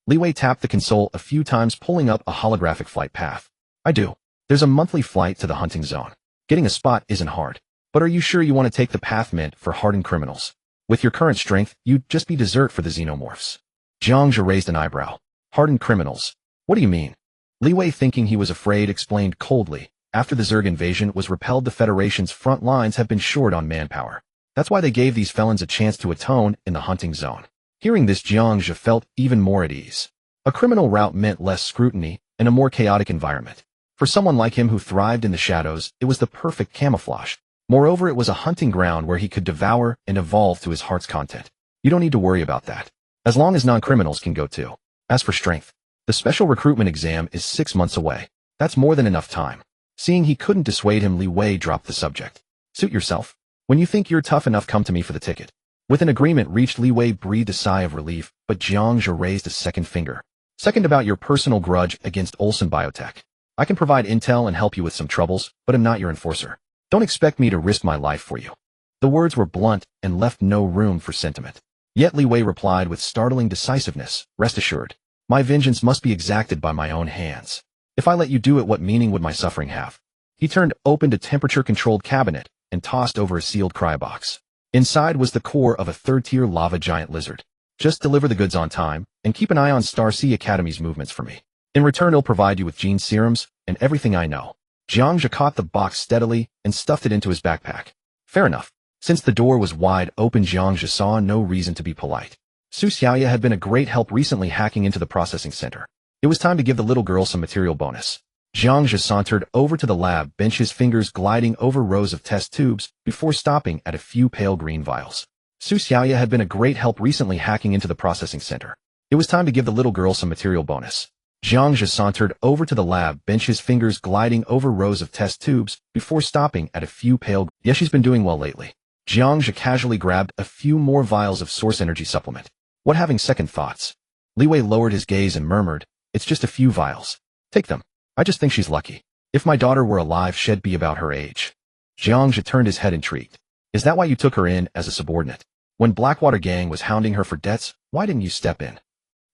Li Wei tapped the console a few times, pulling up a holographic flight path. I do. There's a monthly flight to the hunting zone. Getting a spot isn't hard. But are you sure you want to take the path meant for hardened criminals? With your current strength, you'd just be dessert for the xenomorphs. Jiang Zhe raised an eyebrow. Hardened criminals? What do you mean? Li Wei, thinking he was afraid, explained coldly. After the Zerg invasion was repelled, the Federation's front lines have been short on manpower. That's why they gave these felons a chance to atone in the hunting zone. Hearing this, Jiang Zhe felt even more at ease. A criminal route meant less scrutiny and a more chaotic environment. For someone like him who thrived in the shadows, it was the perfect camouflage. Moreover, it was a hunting ground where he could devour and evolve to his heart's content. You don't need to worry about that. As long as non-criminals can go too. As for strength, the special recruitment exam is 6 months away. That's more than enough time. Seeing he couldn't dissuade him, Li Wei dropped the subject. Suit yourself. When you think you're tough enough, come to me for the ticket. With an agreement reached, Li Wei breathed a sigh of relief, but Jiang Zhe raised a second finger. Second, about your personal grudge against Olsen Biotech. I can provide intel and help you with some troubles, but I'm not your enforcer. Don't expect me to risk my life for you. The words were blunt and left no room for sentiment. Yet Li Wei replied with startling decisiveness, rest assured. My vengeance must be exacted by my own hands. If I let you do it, what meaning would my suffering have? He turned, opened a temperature-controlled cabinet, and tossed over a sealed cryobox. Inside was the core of a third-tier lava giant lizard. Just deliver the goods on time, and keep an eye on Starsea Academy's movements for me. In return, I'll provide you with gene serums and everything I know. Jiang Zhe caught the box steadily and stuffed it into his backpack. Fair enough. Since the door was wide open, Jiang Zhe saw no reason to be polite. Su Xiaoya had been a great help recently, hacking into the processing center. It was time to give the little girl some material bonus. Jiang Zhe sauntered over to the lab bench, his fingers gliding over rows of test tubes before stopping at a few pale green vials. Su Xiaoya had been a great help recently, hacking into the processing center. It was time to give the little girl some material bonus. Jiang Zhe sauntered over to the lab bench, his fingers gliding over rows of test tubes before stopping at a few pale. Yeah, she's been doing well lately. Jiang Zhe casually grabbed a few more vials of source energy supplement. What, having second thoughts? Li Wei lowered his gaze and murmured, it's just a few vials. Take them. I just think she's lucky. If my daughter were alive, she'd be about her age. Jiang Zhe turned his head, intrigued. Is that why you took her in as a subordinate? When Blackwater Gang was hounding her for debts, why didn't you step in?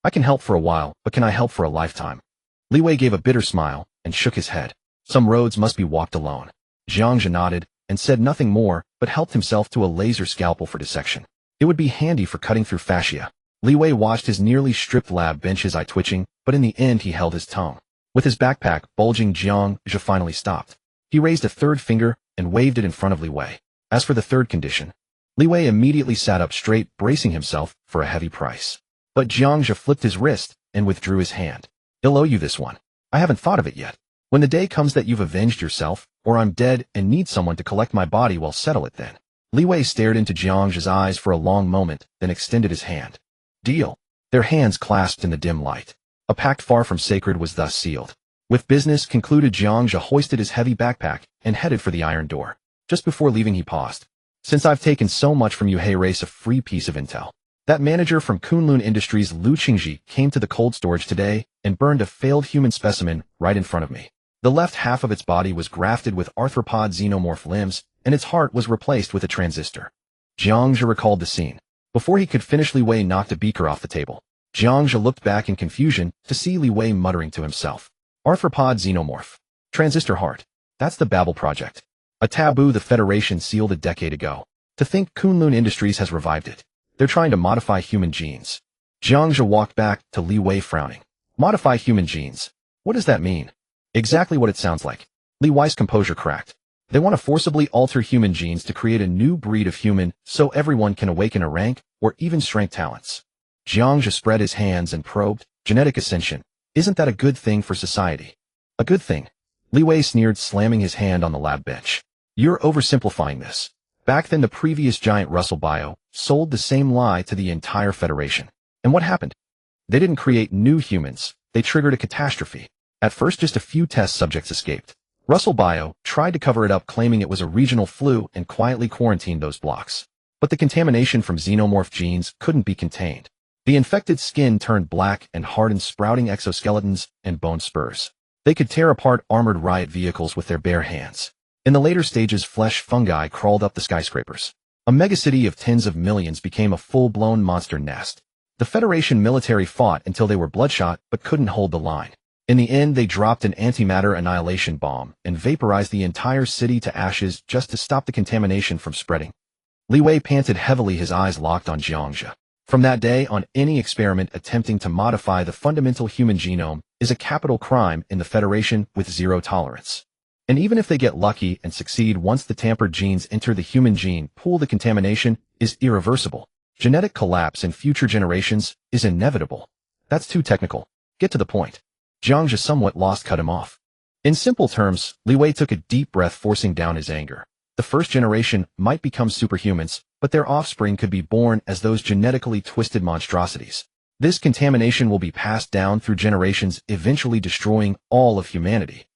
I can help for a while, but can I help for a lifetime? Li Wei gave a bitter smile and shook his head. Some roads must be walked alone. Jiang Zhe nodded and said nothing more, but helped himself to a laser scalpel for dissection. It would be handy for cutting through fascia. Li Wei watched his nearly stripped lab bench, his eye twitching, but in the end he held his tongue. With his backpack bulging, Jiang Zhe finally stopped. He raised a third finger and waved it in front of Li Wei. As for the third condition, Li Wei immediately sat up straight, bracing himself for a heavy price. But Jiang Zhe flipped his wrist and withdrew his hand. I'll owe you this one. I haven't thought of it yet. When the day comes that you've avenged yourself, or I'm dead and need someone to collect my body, well, settle it then. Li Wei stared into Jiang Zhe's eyes for a long moment, then extended his hand. Deal. Their hands clasped in the dim light. A pact far from sacred was thus sealed. With business concluded, Jiang Zhe hoisted his heavy backpack and headed for the iron door. Just before leaving, he paused. Since I've taken so much from you, hey, race, a free piece of intel. That manager from Kunlun Industries, Lu Qingji, came to the cold storage today and burned a failed human specimen right in front of me. The left half of its body was grafted with arthropod xenomorph limbs, and its heart was replaced with a transistor. Jiang Zhe recalled the scene. Before he could finish, Li Wei knocked a beaker off the table. Jiang Zhe looked back in confusion to see Li Wei muttering to himself. Arthropod xenomorph. Transistor heart. That's the Babel project. A taboo the Federation sealed a decade ago. To think Kunlun Industries has revived it. They're trying to modify human genes. Jiang Zhe walked back to Li Wei, frowning. Modify human genes. What does that mean? Exactly what it sounds like. Li Wei's composure cracked. They want to forcibly alter human genes to create a new breed of human so everyone can awaken a rank or even strength talents. Jiang Zhe spread his hands and probed. Genetic ascension. Isn't that a good thing for society? A good thing? Li Wei sneered, slamming his hand on the lab bench. You're oversimplifying this. Back then, the previous giant Russell Bio sold the same lie to the entire Federation. And what happened? They didn't create new humans. They triggered a catastrophe. At first, just a few test subjects escaped. Russell Bio tried to cover it up, claiming it was a regional flu, and quietly quarantined those blocks. But the contamination from xenomorph genes couldn't be contained. The infected skin turned black and hardened, sprouting exoskeletons and bone spurs. They could tear apart armored riot vehicles with their bare hands. In the later stages, flesh fungi crawled up the skyscrapers. A megacity of tens of millions became a full-blown monster nest. The Federation military fought until they were bloodshot but couldn't hold the line. In the end, they dropped an antimatter annihilation bomb and vaporized the entire city to ashes just to stop the contamination from spreading. Li Wei panted heavily, his eyes locked on Jiang Zhe. From that day on, any experiment attempting to modify the fundamental human genome is a capital crime in the Federation with zero tolerance. And even if they get lucky and succeed, once the tampered genes enter the human gene pool, the contamination is irreversible. Genetic collapse in future generations is inevitable. That's too technical. Get to the point. Jiang Zhe, somewhat lost, cut him off. In simple terms, Li Wei took a deep breath, forcing down his anger. The first generation might become superhumans, but their offspring could be born as those genetically twisted monstrosities. This contamination will be passed down through generations, eventually destroying all of humanity.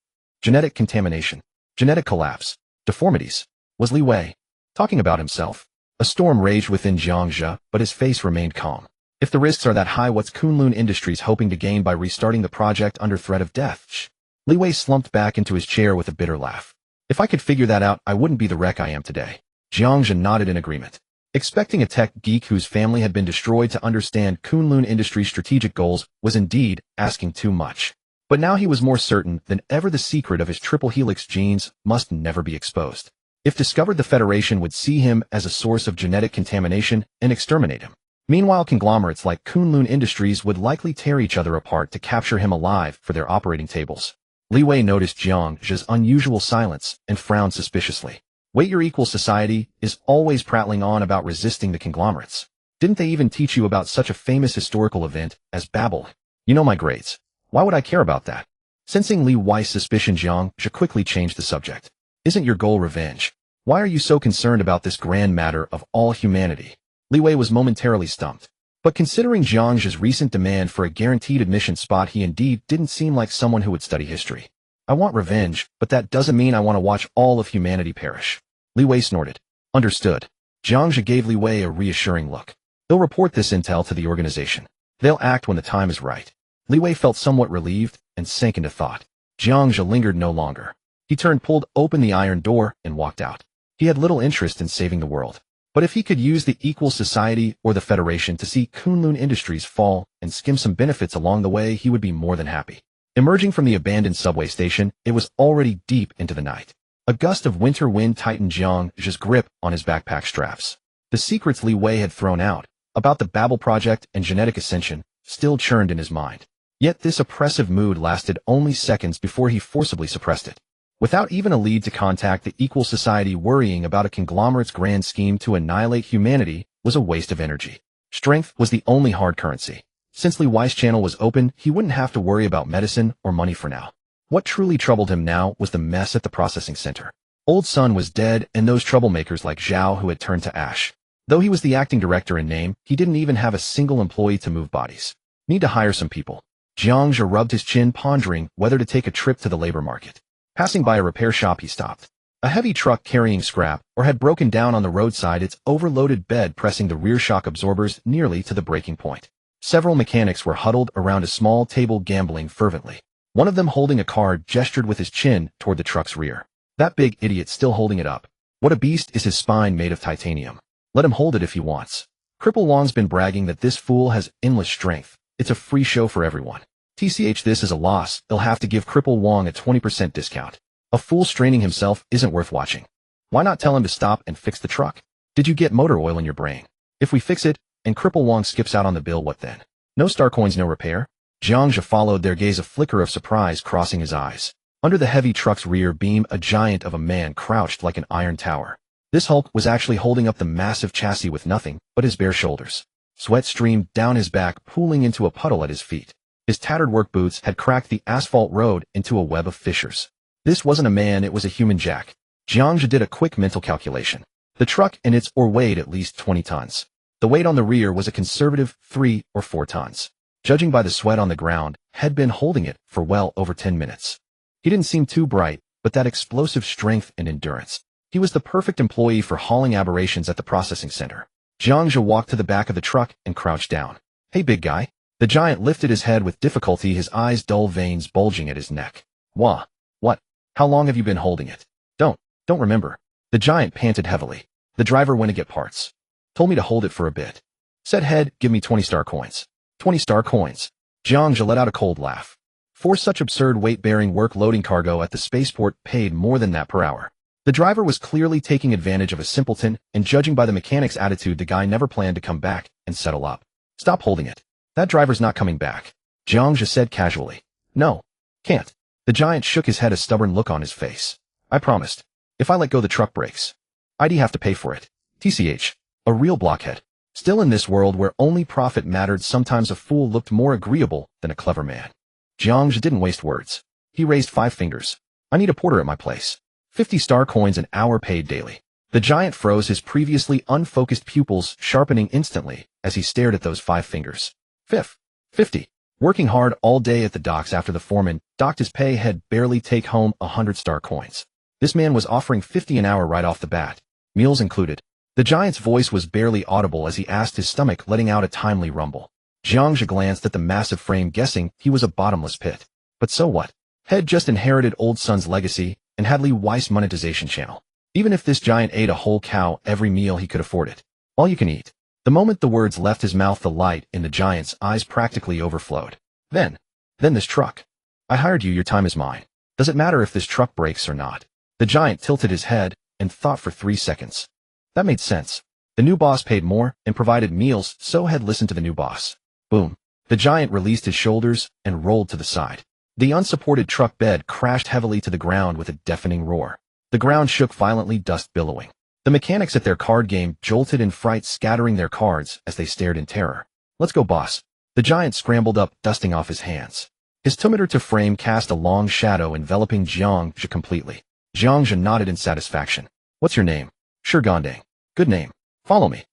Genetic contamination, genetic collapse, deformities. Was Li Wei talking about himself? A storm raged within Jiang Zhe, but his face remained calm. If the risks are that high, what's Kunlun Industries hoping to gain by restarting the project under threat of death? Li Wei slumped back into his chair with a bitter laugh. If I could figure that out, I wouldn't be the wreck I am today. Jiang Zhe nodded in agreement. Expecting a tech geek whose family had been destroyed to understand Kunlun Industries' strategic goals was indeed asking too much. But now he was more certain than ever the secret of his triple helix genes must never be exposed. If discovered, the Federation would see him as a source of genetic contamination and exterminate him. Meanwhile, conglomerates like Kunlun Industries would likely tear each other apart to capture him alive for their operating tables. Li Wei noticed Jiang Zhe's unusual silence and frowned suspiciously. Wait, your equal society is always prattling on about resisting the conglomerates. Didn't they even teach you about such a famous historical event as Babel? You know my grades. Why would I care about that? Sensing Li Wei's suspicion, Jiang Zhe quickly changed the subject. Isn't your goal revenge? Why are you so concerned about this grand matter of all humanity? Li Wei was momentarily stumped. But considering Jiang Zhe's recent demand for a guaranteed admission spot, he indeed didn't seem like someone who would study history. I want revenge, but that doesn't mean I want to watch all of humanity perish. Li Wei snorted. Understood. Jiang Zhe gave Li Wei a reassuring look. They'll report this intel to the organization. They'll act when the time is right. Li Wei felt somewhat relieved and sank into thought. Jiang Zhe lingered no longer. He turned, pulled open the iron door, and walked out. He had little interest in saving the world. But if he could use the Equal Society or the Federation to see Kunlun Industries fall and skim some benefits along the way, he would be more than happy. Emerging from the abandoned subway station, it was already deep into the night. A gust of winter wind tightened Jiang Zhe's grip on his backpack straps. The secrets Li Wei had thrown out about the Babel project and genetic ascension still churned in his mind. Yet this oppressive mood lasted only seconds before he forcibly suppressed it. Without even a lead to contact the Equal Society, worrying about a conglomerate's grand scheme to annihilate humanity was a waste of energy. Strength was the only hard currency. Since Li Wei's channel was open, he wouldn't have to worry about medicine or money for now. What truly troubled him now was the mess at the processing center. Old Sun was dead, and those troublemakers like Zhao who had turned to ash. Though he was the acting director in name, he didn't even have a single employee to move bodies. Need to hire some people. Jiang Zhe rubbed his chin, pondering whether to take a trip to the labor market. Passing by a repair shop, he stopped. A heavy truck carrying scrap had broken down on the roadside, its overloaded bed pressing the rear shock absorbers nearly to the breaking point. Several mechanics were huddled around a small table, gambling fervently. One of them, holding a card, gestured with his chin toward the truck's rear. That big idiot still holding it up. What a beast is his spine, made of titanium. Let him hold it if he wants. Cripple Wong's been bragging that this fool has endless strength. It's a free show for everyone. TCH, this is a loss. They'll have to give Cripple Wong a 20% discount. A fool straining himself isn't worth watching. Why not tell him to stop and fix the truck? Did you get motor oil in your brain? If we fix it, and Cripple Wong skips out on the bill, what then? No star coins, no repair? Jiang Zhe followed their gaze, a flicker of surprise crossing his eyes. Under the heavy truck's rear beam, a giant of a man crouched like an iron tower. This hulk was actually holding up the massive chassis with nothing but his bare shoulders. Sweat streamed down his back, pooling into a puddle at his feet. His tattered work boots had cracked the asphalt road into a web of fissures. This wasn't a man, it was a human jack. Jiang Zhe did a quick mental calculation. The truck and its ore weighed at least 20 tons. The weight on the rear was a conservative 3 or 4 tons. Judging by the sweat on the ground, had been holding it for well over 10 minutes. He didn't seem too bright, but that explosive strength and endurance. He was the perfect employee for hauling aberrations at the processing center. Jiang Zhe walked to the back of the truck and crouched down. Hey, big guy. The giant lifted his head with difficulty, his eyes dull, veins bulging at his neck. Wah. What? How long have you been holding it? Don't remember. The giant panted heavily. The driver went to get parts. Told me to hold it for a bit. Said, head, give me 20 star coins. 20 star coins. Jiang Zhe let out a cold laugh. For such absurd weight-bearing work, loading cargo at the spaceport paid more than that per hour. The driver was clearly taking advantage of a simpleton, and judging by the mechanic's attitude, the guy never planned to come back and settle up. Stop holding it. That driver's not coming back. Jiang Zhe said casually. No. Can't. The giant shook his head, a stubborn look on his face. I promised. If I let go, the truck breaks. I'd have to pay for it. TCH. A real blockhead. Still, in this world where only profit mattered, sometimes a fool looked more agreeable than a clever man. Jiang Zhe didn't waste words. He raised 5 fingers. I need a porter at my place. 50 star coins an hour, paid daily. The giant froze, his previously unfocused pupils sharpening instantly as he stared at those 5 fingers. 50. Working hard all day at the docks after the foreman docked his pay had barely take home 100 star coins. This man was offering 50 an hour right off the bat, meals included. The giant's voice was barely audible as he asked, his stomach letting out a timely rumble. Jiang Zhe glanced at the massive frame, guessing he was a bottomless pit. But so what? Had just inherited old son's legacy and had Lee Weiss monetization channel. Even if this giant ate a whole cow every meal, he could afford it. All you can eat. The moment the words left his mouth, the light in the giant's eyes practically overflowed. Then this truck. I hired you, your time is mine. Does it matter if this truck breaks or not? The giant tilted his head and thought for 3 seconds. That made sense. The new boss paid more and provided meals, so had listened to the new boss. Boom. The giant released his shoulders and rolled to the side. The unsupported truck bed crashed heavily to the ground with a deafening roar. The ground shook violently, dust billowing. The mechanics at their card game jolted in fright, scattering their cards as they stared in terror. Let's go, boss. The giant scrambled up, dusting off his hands. His tometer to frame cast a long shadow enveloping Jiang Zhe completely. Jiang Zhe nodded in satisfaction. What's your name? Shigandang. Good name. Follow me.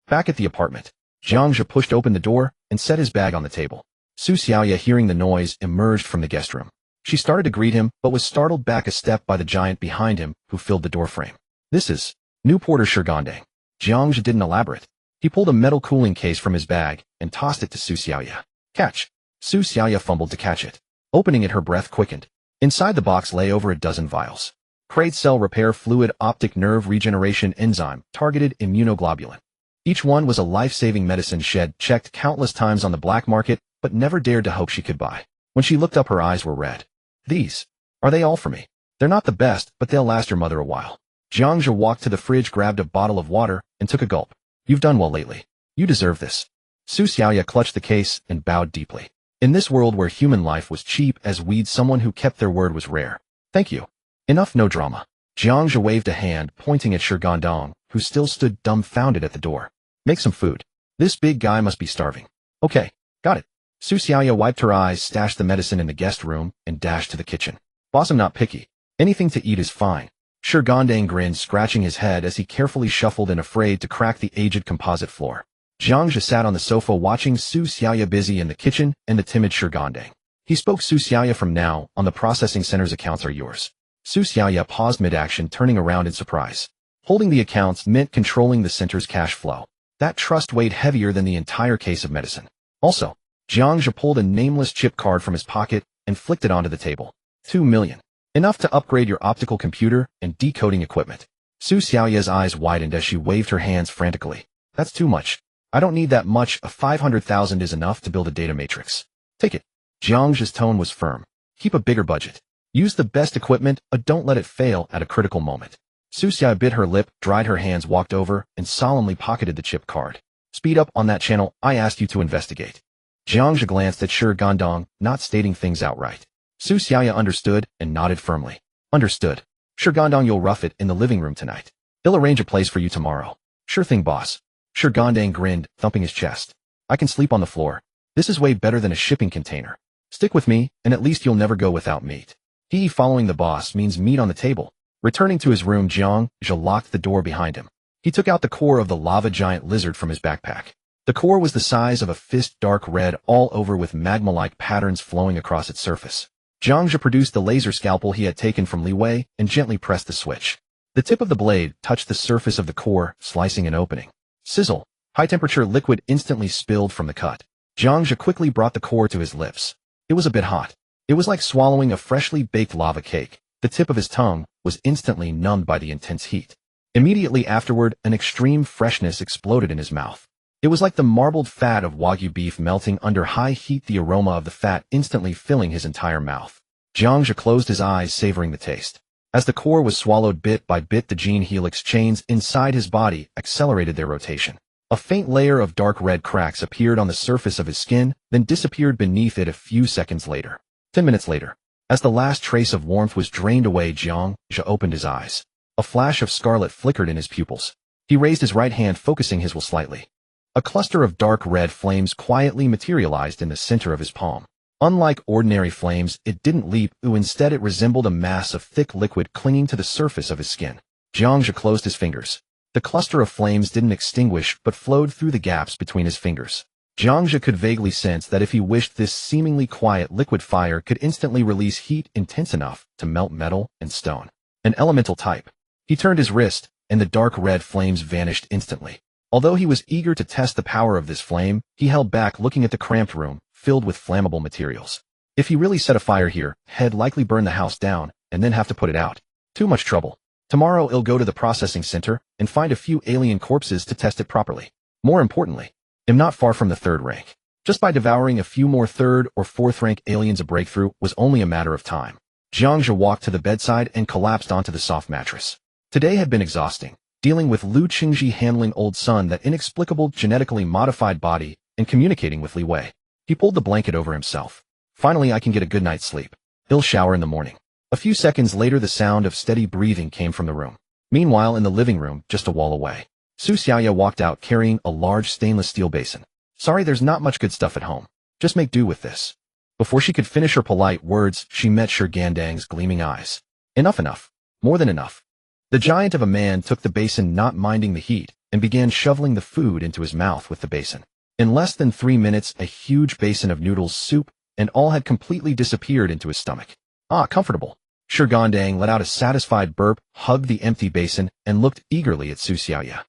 Back at the apartment, Jiang Zhe pushed open the door and set his bag on the table. Su Xiaoya, hearing the noise, emerged from the guest room. She started to greet him, but was startled back a step by the giant behind him, who filled the doorframe. This is new porter Shigandang. Jiang Zhe didn't elaborate. He pulled a metal cooling case from his bag and tossed it to Su Xiaoya. Catch. Su Xiaoya fumbled to catch it. Opening it, her breath quickened. Inside the box lay over a dozen vials. Crate cell repair fluid, optic nerve regeneration enzyme, targeted immunoglobulin. Each one was a life-saving medicine shed checked countless times on the black market, but never dared to hope she could buy. When she looked up, her eyes were red. These. Are they all for me? They're not the best, but they'll last your mother a while. Jiang Zhe walked to the fridge, grabbed a bottle of water, and took a gulp. You've done well lately. You deserve this. Su Xiaoya clutched the case and bowed deeply. In this world where human life was cheap as weed, someone who kept their word was rare. Thank you. Enough, no drama. Jiang Zhe waved a hand, pointing at Shigandang, who still stood dumbfounded at the door. Make some food. This big guy must be starving. Okay, got it. Su Xiaoya wiped her eyes, stashed the medicine in the guest room, and dashed to the kitchen. Boss, I'm not picky. Anything to eat is fine. Shigandang grinned, scratching his head as he carefully shuffled and afraid to crack the aged composite floor. Jiang Zhe sat on the sofa watching Su Xiaoya busy in the kitchen and the timid Shigandang. He spoke. Su Xiaoya, from now on the processing center's accounts are yours. Su Xiaoya paused mid-action, turning around in surprise. Holding the accounts meant controlling the center's cash flow. That trust weighed heavier than the entire case of medicine. Also, Jiang Zhe pulled a nameless chip card from his pocket and flicked it onto the table. 2 million. Enough to upgrade your optical computer and decoding equipment. Su Xiaoya's eyes widened as she waved her hands frantically. That's too much. I don't need that much. 500,000 is enough to build a data matrix. Take it. Jiang Zhe's tone was firm. Keep a bigger budget. Use the best equipment, but don't let it fail at a critical moment. Su Xiaoya bit her lip, dried her hands, walked over, and solemnly pocketed the chip card. Speed up on that channel I asked you to investigate. Jiang Zhe glanced at Shigandang, not stating things outright. Su Xiaoya understood and nodded firmly. Understood. Shigandang, you'll rough it in the living room tonight. They'll arrange a place for you tomorrow. Sure thing, boss. Shigandang grinned, thumping his chest. I can sleep on the floor. This is way better than a shipping container. Stick with me, and at least you'll never go without meat. He following the boss means meat on the table. Returning to his room, Jiang Zhe locked the door behind him. He took out the core of the lava giant lizard from his backpack. The core was the size of a fist, dark red all over with magma-like patterns flowing across its surface. Jiang Zhe produced the laser scalpel he had taken from Li Wei and gently pressed the switch. The tip of the blade touched the surface of the core, slicing an opening. Sizzle! High-temperature liquid instantly spilled from the cut. Jiang Zhe quickly brought the core to his lips. It was a bit hot. It was like swallowing a freshly baked lava cake. The tip of his tongue was instantly numbed by the intense heat. Immediately afterward, an extreme freshness exploded in his mouth. It was like the marbled fat of Wagyu beef melting under high heat, the aroma of the fat instantly filling his entire mouth. Jiang Zhe closed his eyes, savoring the taste. As the core was swallowed bit by bit, the gene helix chains inside his body accelerated their rotation. A faint layer of dark red cracks appeared on the surface of his skin, then disappeared beneath it a few seconds later. 10 minutes later, as the last trace of warmth was drained away, Jiang Zhe opened his eyes. A flash of scarlet flickered in his pupils. He raised his right hand, focusing his will slightly. A cluster of dark red flames quietly materialized in the center of his palm. Unlike ordinary flames, it didn't leap, instead it resembled a mass of thick liquid clinging to the surface of his skin. Jiang Zhe closed his fingers. The cluster of flames didn't extinguish but flowed through the gaps between his fingers. Jiang Zhe could vaguely sense that if he wished, this seemingly quiet liquid fire could instantly release heat intense enough to melt metal and stone. An elemental type. He turned his wrist, and the dark red flames vanished instantly. Although he was eager to test the power of this flame, he held back, looking at the cramped room, filled with flammable materials. If he really set a fire here, he'd likely burn the house down, and then have to put it out. Too much trouble. Tomorrow he'll go to the processing center and find a few alien corpses to test it properly. More importantly, I'm not far from the 3rd rank. Just by devouring a few more 3rd or 4th rank aliens, a breakthrough was only a matter of time. Jiang Zhe walked to the bedside and collapsed onto the soft mattress. Today had been exhausting, dealing with Lu Qingji, handling old son, that inexplicable genetically modified body, and communicating with Li Wei. He pulled the blanket over himself. Finally, I can get a good night's sleep. He'll shower in the morning. A few seconds later, the sound of steady breathing came from the room. Meanwhile, in the living room, just a wall away, Su Xiaoya walked out carrying a large stainless steel basin. Sorry, there's not much good stuff at home. Just make do with this. Before she could finish her polite words, she met Shigandang's gleaming eyes. Enough, enough. More than enough. The giant of a man took the basin, not minding the heat, and began shoveling the food into his mouth with the basin. In less than 3 minutes, a huge basin of noodles, soup, and all had completely disappeared into his stomach. Ah, comfortable. Shigandang let out a satisfied burp, hugged the empty basin, and looked eagerly at Su Xiaoya.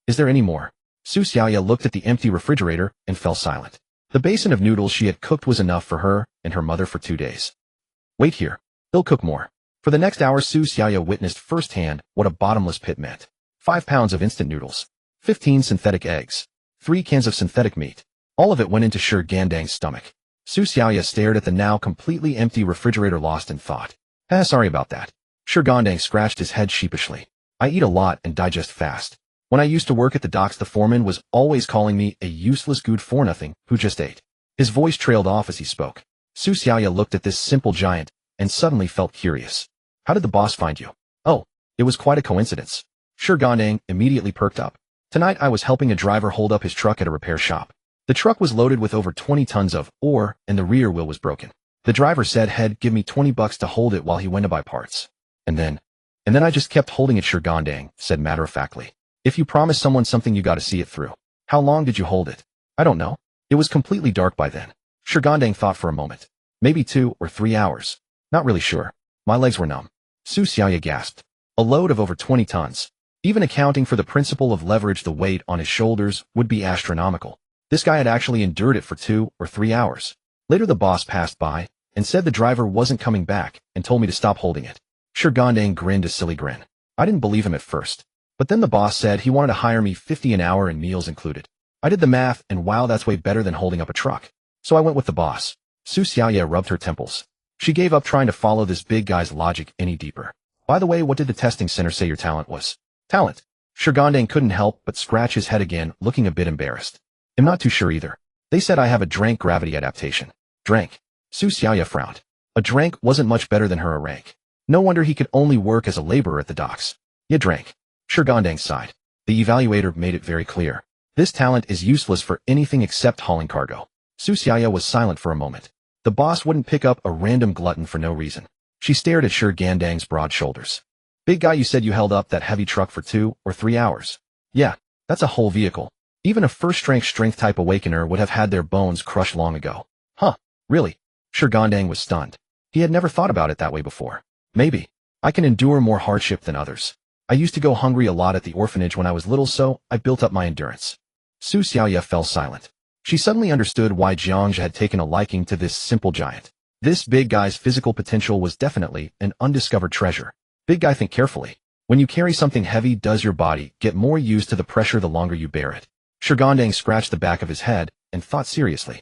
Is there any more? Su Xiaoya looked at the empty refrigerator and fell silent. The basin of noodles she had cooked was enough for her and her mother for 2 days. Wait here. They'll cook more. For the next hour, Su Xiaoya witnessed firsthand what a bottomless pit meant. 5 pounds of instant noodles. 15 synthetic eggs. 3 cans of synthetic meat. All of it went into Shigandang's stomach. Su Xiaoya stared at the now completely empty refrigerator, lost in thought. Sorry about that. Shigandang scratched his head sheepishly. I eat a lot and digest fast. When I used to work at the docks, the foreman was always calling me a useless good for nothing who just ate. His voice trailed off as he spoke. Su Xiaoya looked at this simple giant and suddenly felt curious. How did the boss find you? Oh, it was quite a coincidence. Shigandang immediately perked up. Tonight I was helping a driver hold up his truck at a repair shop. The truck was loaded with over 20 tons of ore and the rear wheel was broken. The driver said he'd give me $20 to hold it while he went to buy parts. And then I just kept holding it. Shigandang said matter-of-factly. If you promise someone something, you gotta see it through. How long did you hold it? I don't know. It was completely dark by then. Shigandang thought for a moment. Maybe 2 or 3 hours. Not really sure. My legs were numb. Su Xiaoya gasped. A load of over 20 tons. Even accounting for the principle of leverage, the weight on his shoulders would be astronomical. This guy had actually endured it for 2 or 3 hours. Later the boss passed by and said the driver wasn't coming back and told me to stop holding it. Shigandang grinned a silly grin. I didn't believe him at first. But then the boss said he wanted to hire me 50 an hour and meals included. I did the math and wow, that's way better than holding up a truck. So I went with the boss. Su Xiaoya rubbed her temples. She gave up trying to follow this big guy's logic any deeper. By the way, what did the testing center say your talent was? Talent. Shigandang couldn't help but scratch his head again, looking a bit embarrassed. I'm not too sure either. They said I have a drank gravity adaptation. Drank. Su Xiaoya frowned. A drank wasn't much better than her a rank. No wonder he could only work as a laborer at the docks. Yeah, drank. Shigandang sighed. The evaluator made it very clear. This talent is useless for anything except hauling cargo. Su Xiaoya was silent for a moment. The boss wouldn't pick up a random glutton for no reason. She stared at Shigandang's broad shoulders. Big guy, you said you held up that heavy truck for 2 or 3 hours. Yeah, that's a whole vehicle. Even a first-rank strength-type awakener would have had their bones crushed long ago. Huh, really? Shigandang was stunned. He had never thought about it that way before. Maybe. I can endure more hardship than others. I used to go hungry a lot at the orphanage when I was little, so I built up my endurance. Su Xiaoya fell silent. She suddenly understood why Jiang Zhe had taken a liking to this simple giant. This big guy's physical potential was definitely an undiscovered treasure. Big guy, think carefully. When you carry something heavy, does your body get more used to the pressure the longer you bear it? Shigandang scratched the back of his head and thought seriously.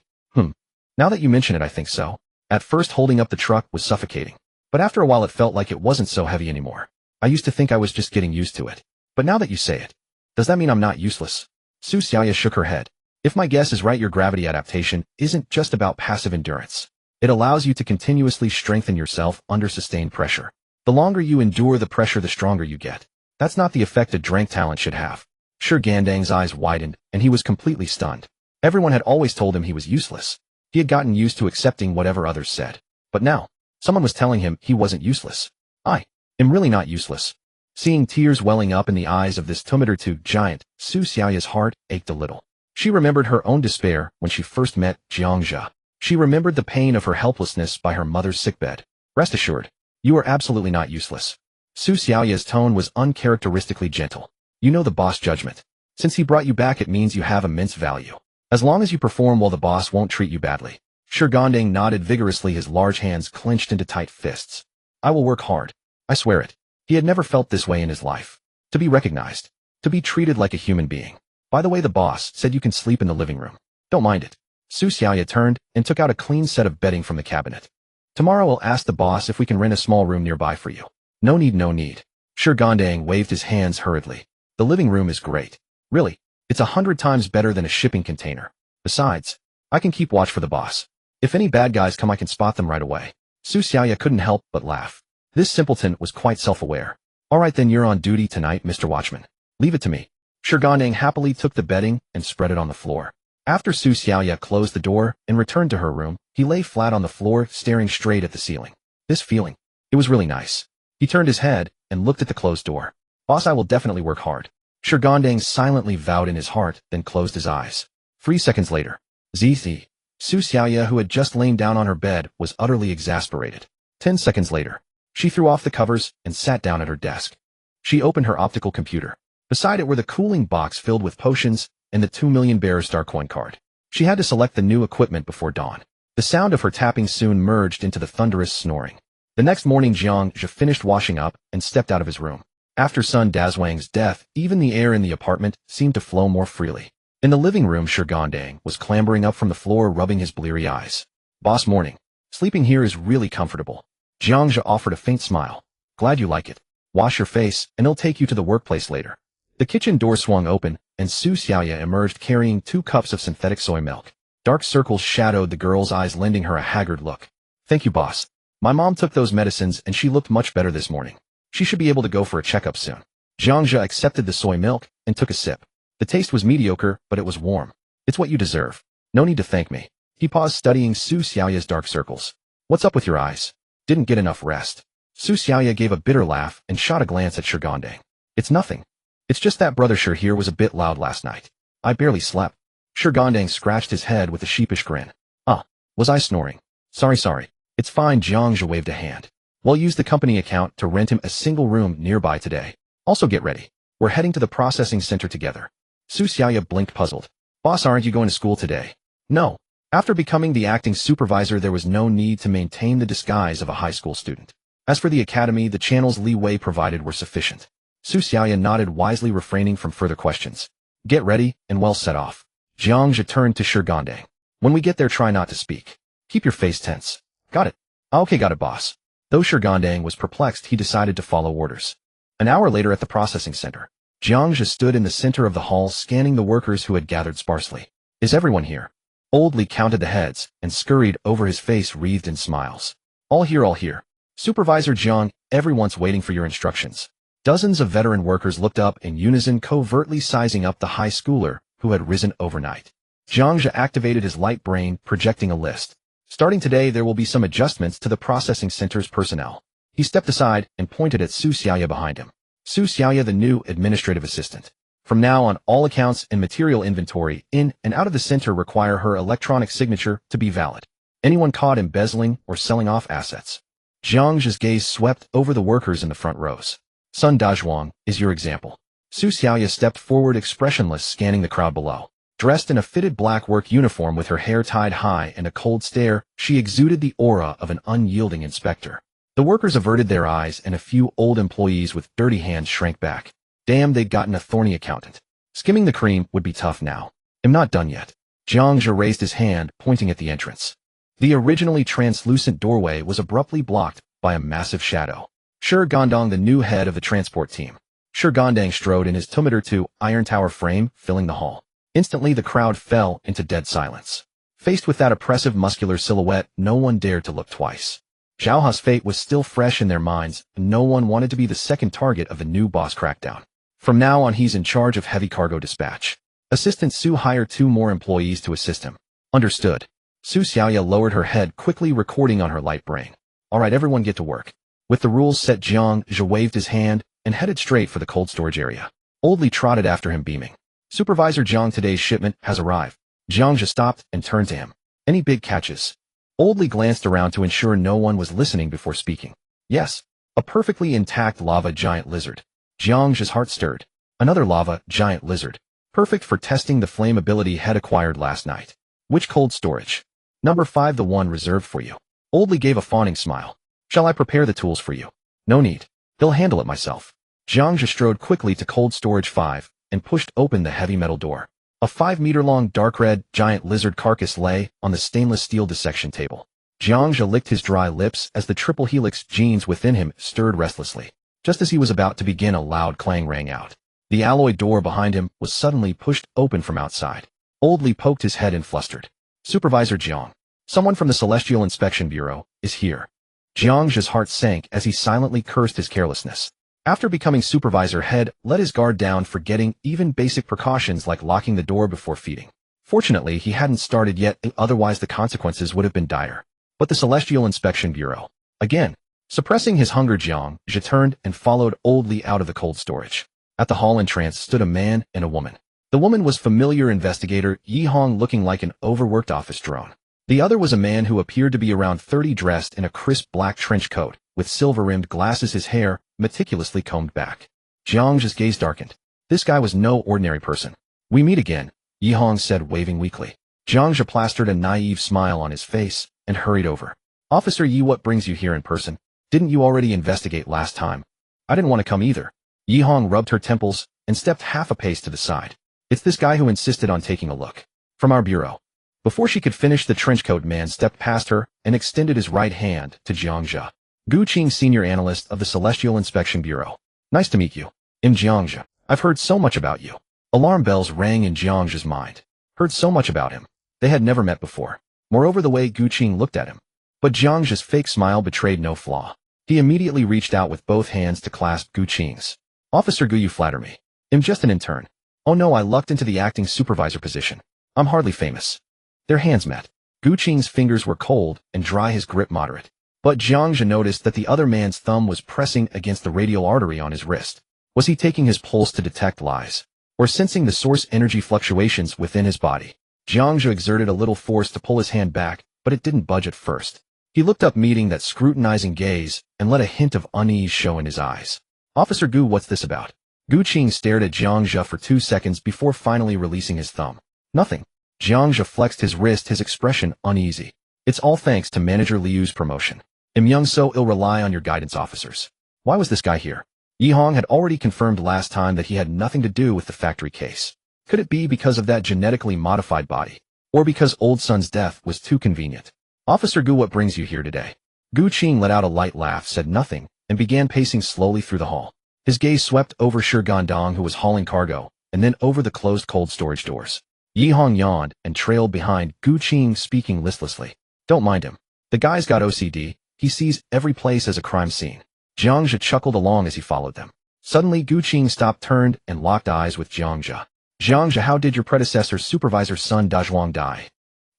Now that you mention it, I think so. At first, holding up the truck was suffocating. But after a while it felt like it wasn't so heavy anymore. I used to think I was just getting used to it. But now that you say it, does that mean I'm not useless? Su Xiaoya shook her head. If my guess is right, your gravity adaptation isn't just about passive endurance. It allows you to continuously strengthen yourself under sustained pressure. The longer you endure the pressure, the stronger you get. That's not the effect a drank talent should have. Shigandang's eyes widened, and he was completely stunned. Everyone had always told him he was useless. He had gotten used to accepting whatever others said. But now, someone was telling him he wasn't useless. I am really not useless. Seeing tears welling up in the eyes of this Tumitor giant, Su Xiaoya's heart ached a little. She remembered her own despair when she first met Jiang Zhe. She remembered the pain of her helplessness by her mother's sickbed. Rest assured, you are absolutely not useless. Su Xiaoya's tone was uncharacteristically gentle. You know the boss' judgment. Since he brought you back, it means you have immense value. As long as you perform well, the boss won't treat you badly. Shigandang nodded vigorously, his large hands clenched into tight fists. I will work hard. I swear it. He had never felt this way in his life. To be recognized. To be treated like a human being. By the way, the boss said you can sleep in the living room. Don't mind it. Su Xiaoya turned and took out a clean set of bedding from the cabinet. Tomorrow I'll ask the boss if we can rent a small room nearby for you. No need, no need. Shigandang waved his hands hurriedly. The living room is great. Really, it's 100 times better than a shipping container. Besides, I can keep watch for the boss. If any bad guys come, I can spot them right away. Su Xiaoya couldn't help but laugh. This simpleton was quite self-aware. All right then, you're on duty tonight, Mr. Watchman. Leave it to me. Shigandang happily took the bedding and spread it on the floor. After Su Xiaoya closed the door and returned to her room, he lay flat on the floor, staring straight at the ceiling. This feeling, it was really nice. He turned his head and looked at the closed door. Boss, I will definitely work hard. Shigandang silently vowed in his heart, then closed his eyes. 3 seconds later, Zi. Su Xiaoya, who had just lain down on her bed, was utterly exasperated. 10 seconds later, she threw off the covers and sat down at her desk. She opened her optical computer. Beside it were the cooling box filled with potions and the 2 million bearer star coin card. She had to select the new equipment before dawn. The sound of her tapping soon merged into the thunderous snoring. The next morning, Jiang Zhe finished washing up and stepped out of his room. After Sun Dazwang's death, even the air in the apartment seemed to flow more freely. In the living room, Shigandang was clambering up from the floor, rubbing his bleary eyes. Boss, morning. Sleeping here is really comfortable. Jiang Zhe offered a faint smile. Glad you like it. Wash your face, and it'll take you to the workplace later. The kitchen door swung open, and Su Xiaoya emerged carrying 2 cups of synthetic soy milk. Dark circles shadowed the girl's eyes, lending her a haggard look. Thank you, boss. My mom took those medicines and she looked much better this morning. She should be able to go for a checkup soon. Jiang Zhe accepted the soy milk and took a sip. The taste was mediocre, but it was warm. It's what you deserve. No need to thank me. He paused, studying Su Xiaoya's dark circles. What's up with your eyes? Didn't get enough rest. Su Xiaoya gave a bitter laugh and shot a glance at Shigandang. It's nothing. It's just that brother Shi here was a bit loud last night. I barely slept. Shirgandang scratched his head with a sheepish grin. Ah, was I snoring? Sorry. It's fine. Jiang Zhe waved a hand. We'll use the company account to rent him a single room nearby today. Also get ready. We're heading to the processing center together. Su Xiaoya blinked puzzled. Boss, aren't you going to school today? No. After becoming the acting supervisor, there was no need to maintain the disguise of a high school student. As for the academy, the channels Li Wei provided were sufficient. Su Xiaoya nodded, wisely refraining from further questions. Get ready, and well set off. Jiang Zhe turned to Shirgandang. When we get there, try not to speak. Keep your face tense. Got it. Okay, got it, boss. Though Shirgandang was perplexed, he decided to follow orders. An hour later at the processing center, Jiang Zhe stood in the center of the hall, scanning the workers who had gathered sparsely. Is everyone here? Old Li counted the heads and scurried over, his face wreathed in smiles. All here. Supervisor Jiang, everyone's waiting for your instructions. Dozens of veteran workers looked up in unison, covertly sizing up the high schooler who had risen overnight. Jiang Zhe activated his light brain, projecting a list. Starting today, there will be some adjustments to the processing center's personnel. He stepped aside and pointed at Su Xiaoya behind him. Su Xiaoya, the new administrative assistant. From now on, all accounts and material inventory in and out of the center require her electronic signature to be valid. Anyone caught embezzling or selling off assets. Jiang Zhe's gaze swept over the workers in the front rows. Sun Dazhuang is your example. Su Xiaoya stepped forward, expressionless, scanning the crowd below. Dressed in a fitted black work uniform with her hair tied high and a cold stare, she exuded the aura of an unyielding inspector. The workers averted their eyes, and a few old employees with dirty hands shrank back. Damn, they'd gotten a thorny accountant. Skimming the cream would be tough now. I'm not done yet. Jiang Zhe raised his hand, pointing at the entrance. The originally translucent doorway was abruptly blocked by a massive shadow. Shirgandang, the new head of the transport team. Shirgandang strode in his Tumeter 2 iron tower frame, filling the hall. Instantly, the crowd fell into dead silence. Faced with that oppressive muscular silhouette, no one dared to look twice. Zhao He's fate was still fresh in their minds, and no one wanted to be the second target of the new boss crackdown. From now on, he's in charge of heavy cargo dispatch. Assistant Su hired 2 more employees to assist him. Understood. Su Xiaoya lowered her head, quickly recording on her light brain. All right, everyone get to work. With the rules set, Jiang Zhe waved his hand and headed straight for the cold storage area. Old Li trotted after him, beaming. Supervisor Jiang, today's shipment has arrived. Jiang Zhe stopped and turned to him. Any big catches? Old Li glanced around to ensure no one was listening before speaking. Yes. A perfectly intact lava giant lizard. Jiang Zhe's heart stirred. Another lava giant lizard. Perfect for testing the flammability head acquired last night. Which cold storage? Number 5, the one reserved for you. Old Li gave a fawning smile. Shall I prepare the tools for you? No need. They'll handle it myself. Jiang Zhe strode quickly to cold storage 5 and pushed open the heavy metal door. A 5-meter-long dark red giant lizard carcass lay on the stainless steel dissection table. Jiang Zhe licked his dry lips as the triple helix genes within him stirred restlessly. Just as he was about to begin, a loud clang rang out. The alloy door behind him was suddenly pushed open from outside. Old Li poked his head in, flustered. Supervisor Jiang, someone from the Celestial Inspection Bureau is here. Jiang Zhe's heart sank as he silently cursed his carelessness. After becoming supervisor, head let his guard down, forgetting even basic precautions like locking the door before feeding. Fortunately, he hadn't started yet, otherwise the consequences would have been dire. But the Celestial Inspection Bureau. Again. Suppressing his hunger, Jiang Zhe turned and followed Old Li out of the cold storage. At the hall entrance stood a man and a woman. The woman was familiar investigator Yi Hong, looking like an overworked office drone. The other was a man who appeared to be around 30, dressed in a crisp black trench coat, with silver-rimmed glasses, his hair meticulously combed back. Jiang Zhe's gaze darkened. This guy was no ordinary person. We meet again, Yi Hong said, waving weakly. Jiang Zhe plastered a naive smile on his face and hurried over. Officer Yi, what brings you here in person? Didn't you already investigate last time? I didn't want to come either. Yi Hong rubbed her temples and stepped half a pace to the side. It's this guy who insisted on taking a look. From our bureau. Before she could finish, the trenchcoat man stepped past her and extended his right hand to Jiang Zhe. Gu Qing, senior analyst of the Celestial Inspection Bureau. Nice to meet you. I'm Jiang Zhe. I've heard so much about you. Alarm bells rang in Jiang Zhe's mind. Heard so much about him. They had never met before. Moreover, the way Gu Qing looked at him. But Jiang Zhe's fake smile betrayed no flaw. He immediately reached out with both hands to clasp Gu Qing's. Officer Gu, you flatter me. I'm just an intern. Oh no, I lucked into the acting supervisor position. I'm hardly famous. Their hands met. Gu Qing's fingers were cold and dry, his grip moderate. But Jiang Zhe noticed that the other man's thumb was pressing against the radial artery on his wrist. Was he taking his pulse to detect lies? or sensing the source energy fluctuations within his body. Jiang Zhe exerted a little force to pull his hand back, but it didn't budge at first. He looked up, meeting that scrutinizing gaze, and let a hint of unease show in his eyes. Officer Gu, what's this about? Gu Qing stared at Jiang Zhe for 2 seconds before finally releasing his thumb. Nothing. Jiang Zhe flexed his wrist, his expression uneasy. It's all thanks to Manager Liu's promotion. Im Young So ill rely on your guidance officers. Why was this guy here? Yi Hong had already confirmed last time that he had nothing to do with the factory case. Could it be because of that genetically modified body? Or because Old Sun's death was too convenient? Officer Gu, what brings you here today? Gu Qing let out a light laugh, said nothing, and began pacing slowly through the hall. His gaze swept over Shi Gandong, who was hauling cargo, and then over the closed cold storage doors. Yi Hong yawned and trailed behind Gu Qing, speaking listlessly. Don't mind him. The guy's got OCD. He sees every place as a crime scene. Jiang Zhe chuckled along as he followed them. Suddenly, Gu Qing stopped, turned, and locked eyes with Jiang Zhe. Jiang Zhe, how did your predecessor's supervisor's son Dazhuang die?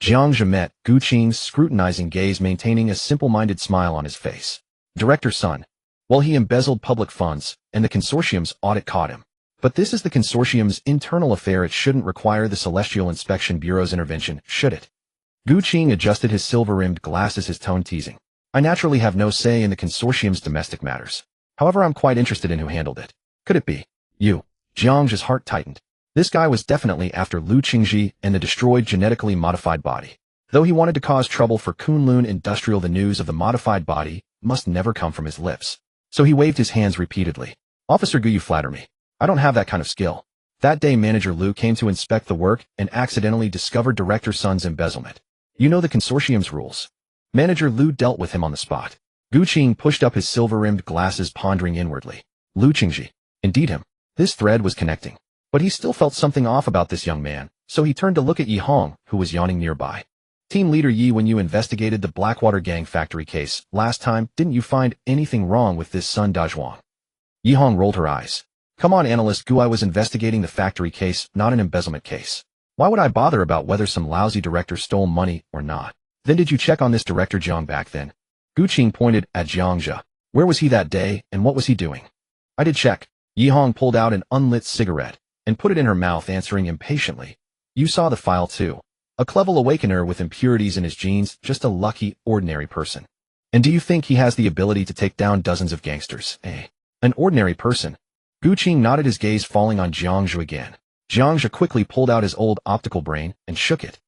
Jiang Zhe met Gu Qing's scrutinizing gaze, maintaining a simple-minded smile on his face. Director's son. Well, he embezzled public funds, and the consortium's audit caught him. But this is the consortium's internal affair. It shouldn't require the Celestial Inspection Bureau's intervention, should it? Gu Qing adjusted his silver-rimmed glasses, his tone teasing. I naturally have no say in the consortium's domestic matters. However, I'm quite interested in who handled it. Could it be you? Jiang Zhe's heart tightened. This guy was definitely after Lu Qingji and the destroyed genetically modified body. Though he wanted to cause trouble for Kunlun Industrial, the news of the modified body must never come from his lips. So he waved his hands repeatedly. Officer Gu, you flatter me. I don't have that kind of skill. That day Manager Lu came to inspect the work and accidentally discovered Director Sun's embezzlement. You know the consortium's rules. Manager Lu dealt with him on the spot. Gu Qing pushed up his silver-rimmed glasses, pondering inwardly. Lu Qingji. Indeed him. This thread was connecting. But he still felt something off about this young man, so he turned to look at Yi Hong, who was yawning nearby. Team Leader Yi, when you investigated the Blackwater Gang factory case last time, didn't you find anything wrong with this son Dazhuang? Yi Hong rolled her eyes. Come on, Analyst Gu, I was investigating the factory case, not an embezzlement case. Why would I bother about whether some lousy director stole money or not? Then did you check on this director Jiang back then? Gu Qing pointed at Jiang Zhe. Where was he that day, and what was he doing? I did check. Yi Hong pulled out an unlit cigarette and put it in her mouth, answering impatiently. You saw the file too. A clever awakener with impurities in his genes, just a lucky, ordinary person. And do you think he has the ability to take down dozens of gangsters, eh? An ordinary person? Gu Qing nodded, his gaze falling on Jiang Zhe again. Jiang Zhe quickly pulled out his old optical brain and shook it.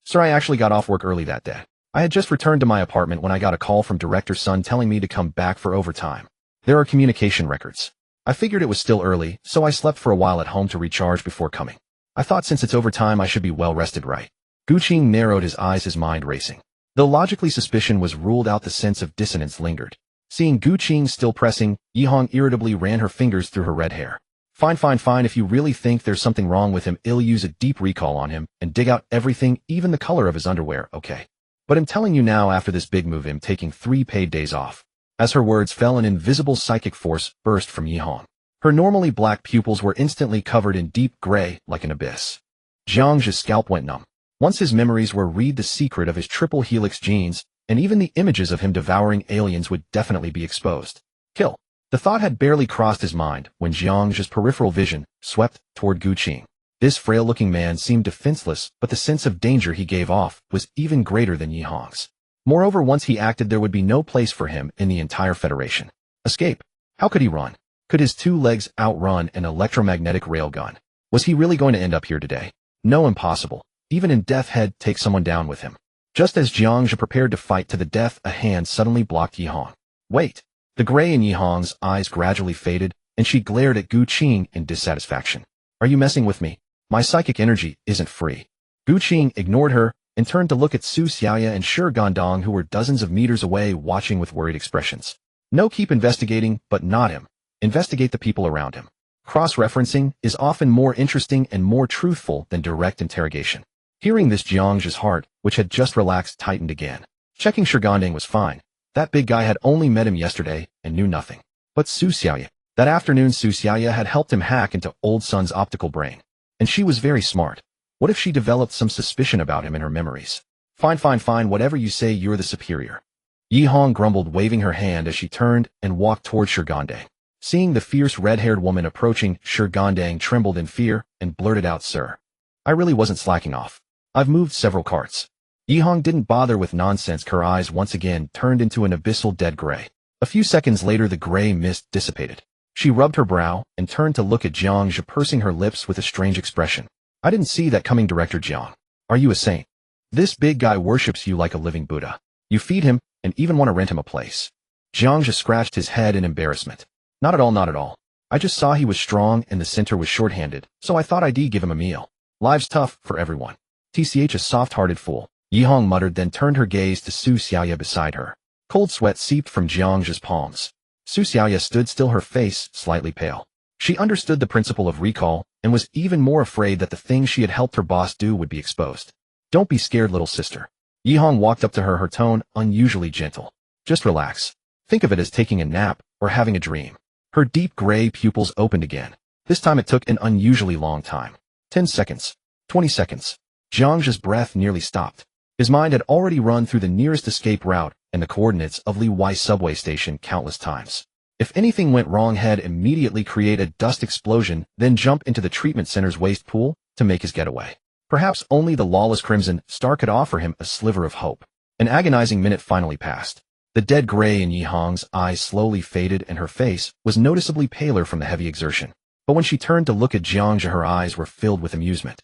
Sir, I actually got off work early that day. I had just returned to my apartment when I got a call from Director Sun telling me to come back for overtime. There are communication records. I figured it was still early, so I slept for a while at home to recharge before coming. I thought since it's overtime I should be well rested, right? Gu Qing narrowed his eyes, his mind racing. Though logically suspicion was ruled out, the sense of dissonance lingered. Seeing Gu Qing still pressing, Yi Hong irritably ran her fingers through her red hair. Fine. If you really think there's something wrong with him, I'll use a deep recall on him and dig out everything, even the color of his underwear, okay? But I'm telling you now, after this big move, I'm taking 3 paid days off. As her words fell, an invisible psychic force burst from Yi Hong. Her normally black pupils were instantly covered in deep gray, like an abyss. Jiang Zhe's scalp went numb. Once his memories were read, the secret of his triple helix genes, and even the images of him devouring aliens would definitely be exposed. Kill. The thought had barely crossed his mind when Jiang Zhe's peripheral vision swept toward Gu Qing. This frail-looking man seemed defenseless, but the sense of danger he gave off was even greater than Yi Hong's. Moreover, once he acted, there would be no place for him in the entire Federation. Escape. How could he run? Could his 2 legs outrun an electromagnetic railgun? Was he really going to end up here today? No, impossible. Even in death, he'd take someone down with him. Just as Jiang Zhe prepared to fight to the death, a hand suddenly blocked Yi Hong. Wait. The gray in Yi Hong's eyes gradually faded, and she glared at Gu Qing in dissatisfaction. Are you messing with me? My psychic energy isn't free. Gu Qing ignored her and turned to look at Su Xiaoya and Shi Gandong, who were dozens of meters away, watching with worried expressions. No, keep investigating, but not him. Investigate the people around him. Cross-referencing is often more interesting and more truthful than direct interrogation. Hearing this, Jiang Zhe's heart, which had just relaxed, tightened again. Checking Shi Gandong was fine. That big guy had only met him yesterday and knew nothing. But Su Xiaoya. That afternoon, Su Xiaoya had helped him hack into Old Sun's optical brain. And she was very smart. What if she developed some suspicion about him in her memories? Fine, whatever you say, you're the superior. Yi Hong grumbled, waving her hand as she turned and walked toward Shi Gandong. Seeing the fierce red-haired woman approaching, Shi Gandang trembled in fear and blurted out, "Sir, I really wasn't slacking off. I've moved several carts." Yihong didn't bother with nonsense. Her eyes once again turned into an abyssal dead gray. A few seconds later the gray mist dissipated. She rubbed her brow and turned to look at Jiang Zhe, pursing her lips with a strange expression. "I didn't see that coming, Director Jiang. Are you a saint? This big guy worships you like a living Buddha. You feed him and even want to rent him a place." Jiang Zhe scratched his head in embarrassment. "Not at all, not at all. I just saw he was strong and the center was short-handed, so I thought I'd give him a meal. Life's tough for everyone. TCH a soft-hearted fool," Yihong muttered, then turned her gaze to Su Xiaoya beside her. Cold sweat seeped from Jiang Zhe's palms. Su Xiaoya stood still, her face slightly pale. She understood the principle of recall and was even more afraid that the things she had helped her boss do would be exposed. "Don't be scared, little sister." Yihong walked up to her, her tone unusually gentle. "Just relax. Think of it as taking a nap or having a dream." Her deep gray pupils opened again. This time it took an unusually long time. 10 seconds. 20 seconds. Jiang Zhe's breath nearly stopped. His mind had already run through the nearest escape route and the coordinates of Li Wai subway station countless times. If anything went wrong, he'd immediately create a dust explosion, then jump into the treatment center's waste pool to make his getaway. Perhaps only the lawless Crimson Star could offer him a sliver of hope. An agonizing minute finally passed. The dead gray in Yihong's eyes slowly faded and her face was noticeably paler from the heavy exertion. But when she turned to look at Jiang Zhe, her eyes were filled with amusement.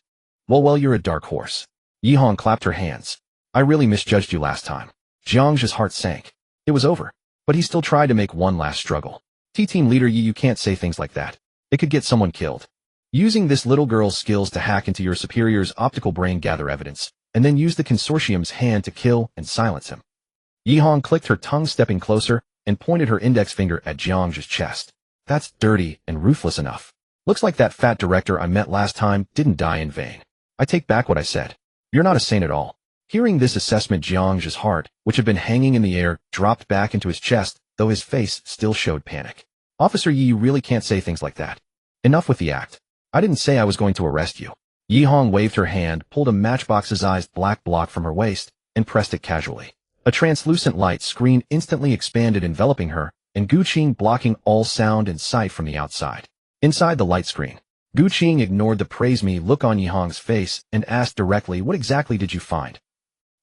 Well, you're a dark horse." Yihong clapped her hands. "I really misjudged you last time." Jiang Zhe's heart sank. It was over. But he still tried to make one last struggle. "Team leader, you can't say things like that. It could get someone killed. Using this little girl's skills to hack into your superior's optical brain, gather evidence, and then use the consortium's hand to kill and silence him." Yihong clicked her tongue, stepping closer, and pointed her index finger at Jiang Zhe's chest. "That's dirty and ruthless enough. Looks like that fat director I met last time didn't die in vain. I take back what I said. You're not a saint at all." Hearing this assessment, Jiang Zhe's heart, which had been hanging in the air, dropped back into his chest, though his face still showed panic. "Officer Yi, you really can't say things like that. Enough with the act. I didn't say I was going to arrest you." Yihong waved her hand, pulled a matchbox-sized black block from her waist, and pressed it casually. A translucent light screen instantly expanded, enveloping her, and Gu Qing blocking all sound and sight from the outside. Inside the light screen, Gu Qing ignored the praise me look on Yihong's face and asked directly, "What exactly did you find?"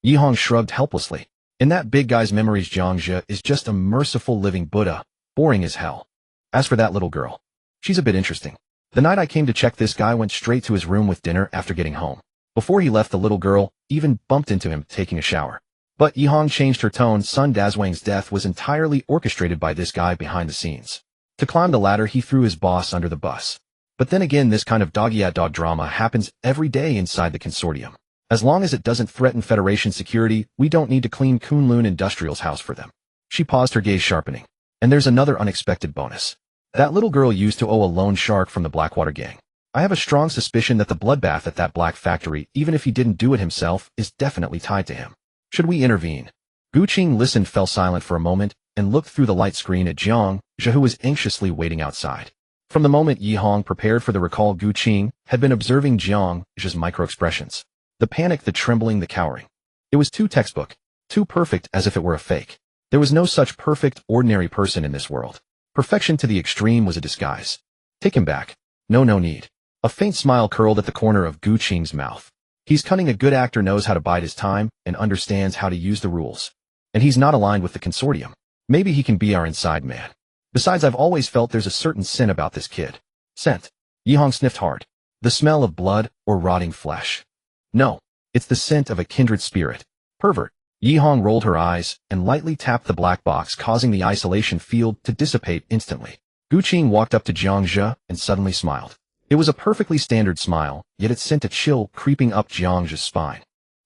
Yihong shrugged helplessly. "In that big guy's memories, Jiang Zhe is just a merciful living Buddha, boring as hell. As for that little girl, she's a bit interesting. The night I came to check, this guy went straight to his room with dinner after getting home. Before he left, the little girl even bumped into him taking a shower." But Yihong changed her tone. Sun Dazwang's death was entirely orchestrated by this guy behind the scenes. To climb the ladder, he threw his boss under the bus. But then again, this kind of dog-eat-dog drama happens every day inside the consortium. As long as it doesn't threaten Federation security, we don't need to clean Kunlun Industrial's house for them. She paused, her gaze sharpening. "And there's another unexpected bonus. That little girl used to owe a loan shark from the Blackwater gang. I have a strong suspicion that the bloodbath at that black factory, even if he didn't do it himself, is definitely tied to him. Should we intervene?" Gu Qing listened, fell silent for a moment, and looked through the light screen at Jiang Zhe, who was anxiously waiting outside. From the moment Yihong prepared for the recall, Gu Qing had been observing Jiang Zhe's micro-expressions. The panic, the trembling, the cowering. It was too textbook, too perfect, as if it were a fake. There was no such perfect, ordinary person in this world. Perfection to the extreme was a disguise. "Take him back." No need." A faint smile curled at the corner of Gu Qing's mouth. "He's cunning. A good actor knows how to bide his time and understands how to use the rules. And he's not aligned with the consortium. Maybe he can be our inside man. Besides, I've always felt there's a certain sin about this kid." "Scent." Yihong sniffed hard. "The smell of blood or rotting flesh?" "No, it's the scent of a kindred spirit." "Pervert." Yihong rolled her eyes and lightly tapped the black box, causing the isolation field to dissipate instantly. Gu Qing walked up to Jiang Zhe and suddenly smiled. It was a perfectly standard smile, yet it sent a chill creeping up Jiang Zhe's spine.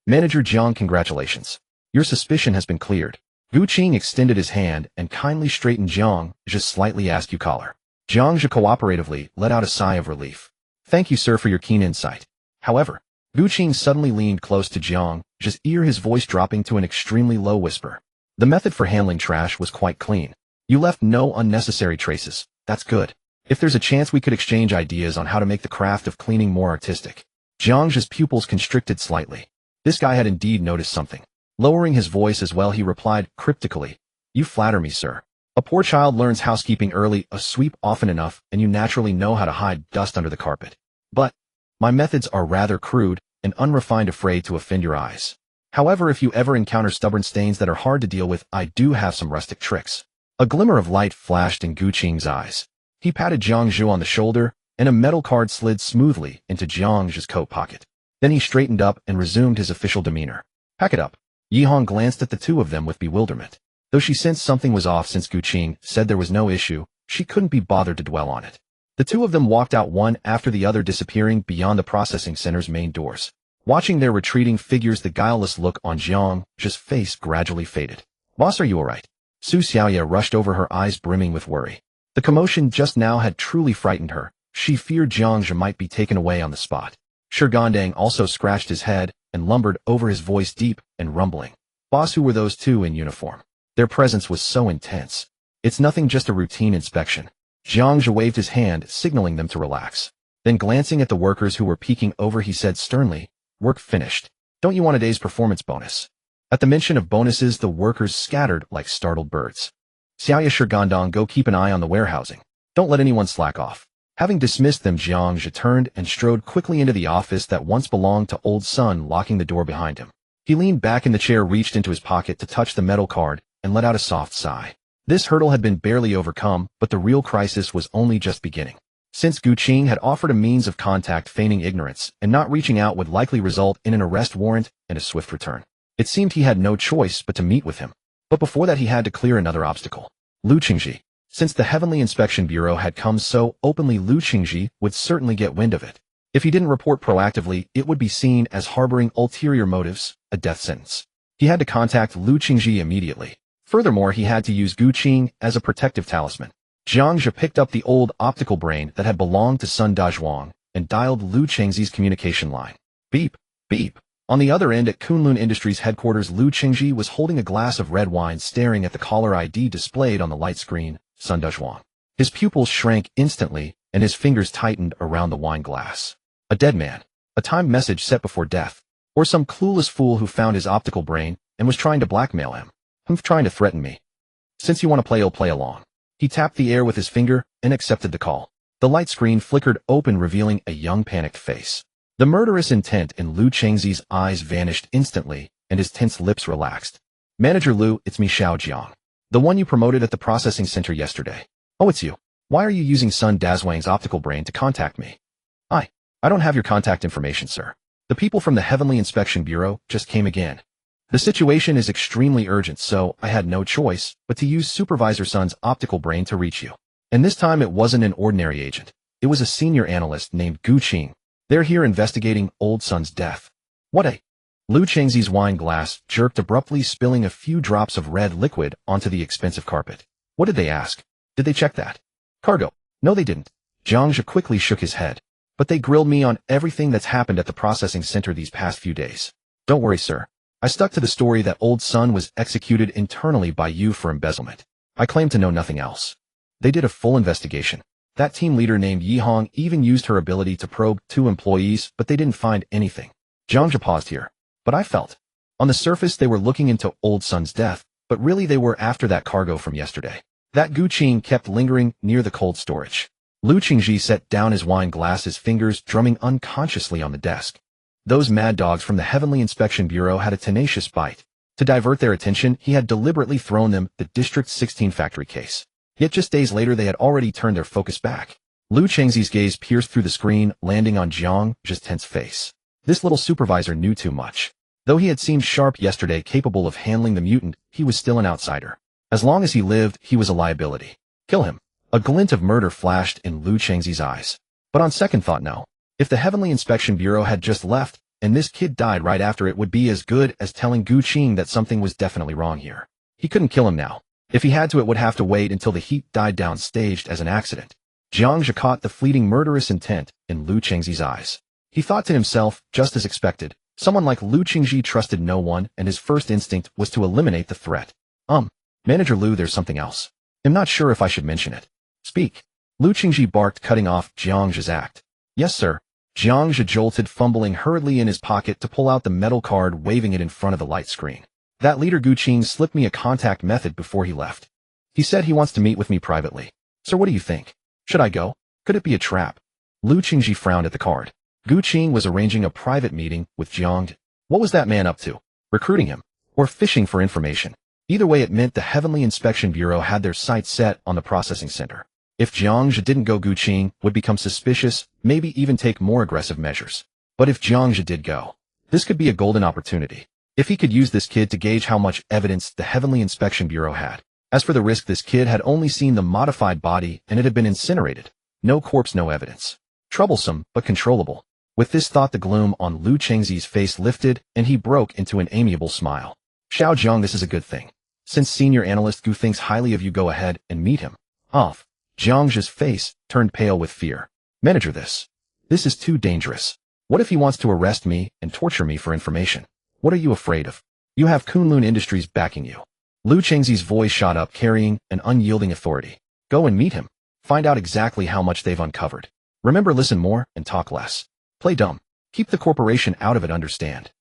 "Manager Jiang, congratulations. Your suspicion has been cleared." Gu Qing extended his hand and kindly straightened Jiang Zhe's slightly askew collar. Jiang Zhe cooperatively let out a sigh of relief. "Thank you, sir, for your keen insight." However, Gu Qing suddenly leaned close to Jiang Zhe's ear, his voice dropping to an extremely low whisper. "The method for handling trash was quite clean. You left no unnecessary traces. That's good. If there's a chance, we could exchange ideas on how to make the craft of cleaning more artistic." Jiang Zhe's pupils constricted slightly. This guy had indeed noticed something. Lowering his voice as well, he replied cryptically, "You flatter me, sir. A poor child learns housekeeping early, a sweep often enough, and you naturally know how to hide dust under the carpet. But my methods are rather crude and unrefined, afraid to offend your eyes. However, if you ever encounter stubborn stains that are hard to deal with, I do have some rustic tricks. A glimmer of light flashed in Gu Qing's eyes. He patted Jiang Zhe on the shoulder, and a metal card slid smoothly into Jiang Zhe's coat pocket. Then he straightened up and resumed his official demeanor. Pack it up. Yi Hong glanced at the two of them with bewilderment. Though she sensed something was off since Gu Qing said there was no issue, she couldn't be bothered to dwell on it. The two of them walked out one after the other, disappearing beyond the processing center's main doors. Watching their retreating figures, the guileless look on Jiang Zhe's face gradually faded. Boss, are you alright? Su Xiaoya rushed over, her eyes brimming with worry. The commotion just now had truly frightened her. She feared Jiang Zhe might be taken away on the spot. Shigandang also scratched his head and lumbered over, his voice deep and rumbling. Boss, who were those two in uniform? Their presence was so intense. It's nothing, just a routine inspection. Jiang Zhe waved his hand, signaling them to relax. Then glancing at the workers who were peeking over, he said sternly, work finished. Don't you want a day's performance bonus? At the mention of bonuses, the workers scattered like startled birds. Xiaoya, Shigandang, go keep an eye on the warehousing. Don't let anyone slack off. Having dismissed them, Jiang Zhe turned and strode quickly into the office that once belonged to Old Sun, locking the door behind him. He leaned back in the chair, reached into his pocket to touch the metal card, and let out a soft sigh. This hurdle had been barely overcome, but the real crisis was only just beginning. Since Gu Qing had offered a means of contact, feigning ignorance and not reaching out would likely result in an arrest warrant and a swift return. It seemed he had no choice but to meet with him. But before that, he had to clear another obstacle. Lu Qingji. Since the Heavenly Inspection Bureau had come so openly, Lu Qingji would certainly get wind of it. If he didn't report proactively, it would be seen as harboring ulterior motives, a death sentence. He had to contact Lu Qingji immediately. Furthermore, he had to use Gu Qing as a protective talisman. Jiang Zhe picked up the old optical brain that had belonged to Sun Dazhuang and dialed Lu Qingji's communication line. Beep, beep. On the other end at Kunlun Industries headquarters, Lu Qingji was holding a glass of red wine, staring at the caller ID displayed on the light screen, Sun Dazhuang. His pupils shrank instantly, and his fingers tightened around the wine glass. A dead man. A timed message set before death. Or some clueless fool who found his optical brain and was trying to blackmail him. Trying to threaten me. Since you want to play, I'll play along. He tapped the air with his finger and accepted the call. The light screen flickered open, revealing a young, panicked face. The murderous intent in Lu Qingji's eyes vanished instantly, and his tense lips relaxed. Manager Lu, it's me, Xiao Jiang. The one you promoted at the processing center yesterday. Oh, it's you. Why are you using Sun Dazhuang's optical brain to contact me? I don't have your contact information, sir. The people from the Heavenly Inspection Bureau just came again. The situation is extremely urgent, so I had no choice but to use Supervisor Sun's optical brain to reach you. And this time it wasn't an ordinary agent. It was a senior analyst named Gu Qing. They're here investigating Old Sun's death. What a... Lu Qingji's wine glass jerked abruptly, spilling a few drops of red liquid onto the expensive carpet. What did they ask? Did they check that? Cargo. No, they didn't. Jiang Zhe quickly shook his head. But they grilled me on everything that's happened at the processing center these past few days. Don't worry, sir. I stuck to the story that Old Sun was executed internally by you for embezzlement. I claim to know nothing else. They did a full investigation. That team leader named Yi Hong even used her ability to probe 2 employees, but they didn't find anything. Jiang Zhe paused here. But I felt. On the surface, they were looking into Old Sun's death, but really they were after that cargo from yesterday. That Gu Qing kept lingering near the cold storage. Lu Qingji set down his wine glass, his fingers drumming unconsciously on the desk. Those mad dogs from the Heavenly Inspection Bureau had a tenacious bite. To divert their attention, he had deliberately thrown them the District 16 factory case. Yet just days later, they had already turned their focus back. Lu Qingji's gaze pierced through the screen, landing on Jiang Zhe's tense face. This little supervisor knew too much. Though he had seemed sharp yesterday, capable of handling the mutant, he was still an outsider. As long as he lived, he was a liability. Kill him. A glint of murder flashed in Lu Qingji's eyes. But on second thought, no. If the Heavenly Inspection Bureau had just left, and this kid died right after, it would be as good as telling Gu Qing that something was definitely wrong here. He couldn't kill him now. If he had to, it would have to wait until the heat died down, staged as an accident. Jiang Zhe caught the fleeting murderous intent in Lu Qingji's eyes. He thought to himself, just as expected, someone like Lu Qingji trusted no one, and his first instinct was to eliminate the threat. Manager Lu, there's something else. I'm not sure if I should mention it. Speak. Lu Qingji barked, cutting off Jiang Zhe's act. Yes, sir. Jiang Zhe jolted, fumbling hurriedly in his pocket to pull out the metal card, waving it in front of the light screen. That leader Gu Qing slipped me a contact method before he left. He said he wants to meet with me privately. Sir, what do you think? Should I go? Could it be a trap? Lu Qingji frowned at the card. Gu Qing was arranging a private meeting with Jiang Zhe. What was that man up to? Recruiting him? Or fishing for information? Either way, it meant the Heavenly Inspection Bureau had their sights set on the processing center. If Jiang Zhe didn't go, Gu Qing would become suspicious, maybe even take more aggressive measures. But if Jiang Zhe did go, this could be a golden opportunity. If he could use this kid to gauge how much evidence the Heavenly Inspection Bureau had. As for the risk, this kid had only seen the modified body and it had been incinerated. No corpse, no evidence. Troublesome, but controllable. With this thought, the gloom on Lu Chengzi's face lifted and he broke into an amiable smile. Xiao Zhang, this is a good thing. Since Senior Analyst Gu thinks highly of you, go ahead and meet him. Off. Jiang Zhe's face turned pale with fear. Manager, this is too dangerous. What if he wants to arrest me and torture me for information? What are you afraid of? You have Kunlun Industries backing you. Lu Chengzi's voice shot up, carrying an unyielding authority. Go and meet him. Find out exactly how much they've uncovered. Remember, listen more and talk less. Play dumb. Keep the corporation out of it, understand?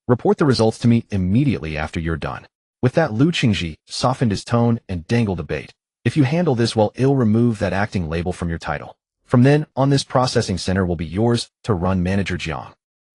Report the results to me immediately after you're done. With that, Lu Qingji softened his tone and dangled a bait. If you handle this well, I'll remove that acting label from your title. From then on, this processing center will be yours to run, Manager Jiang.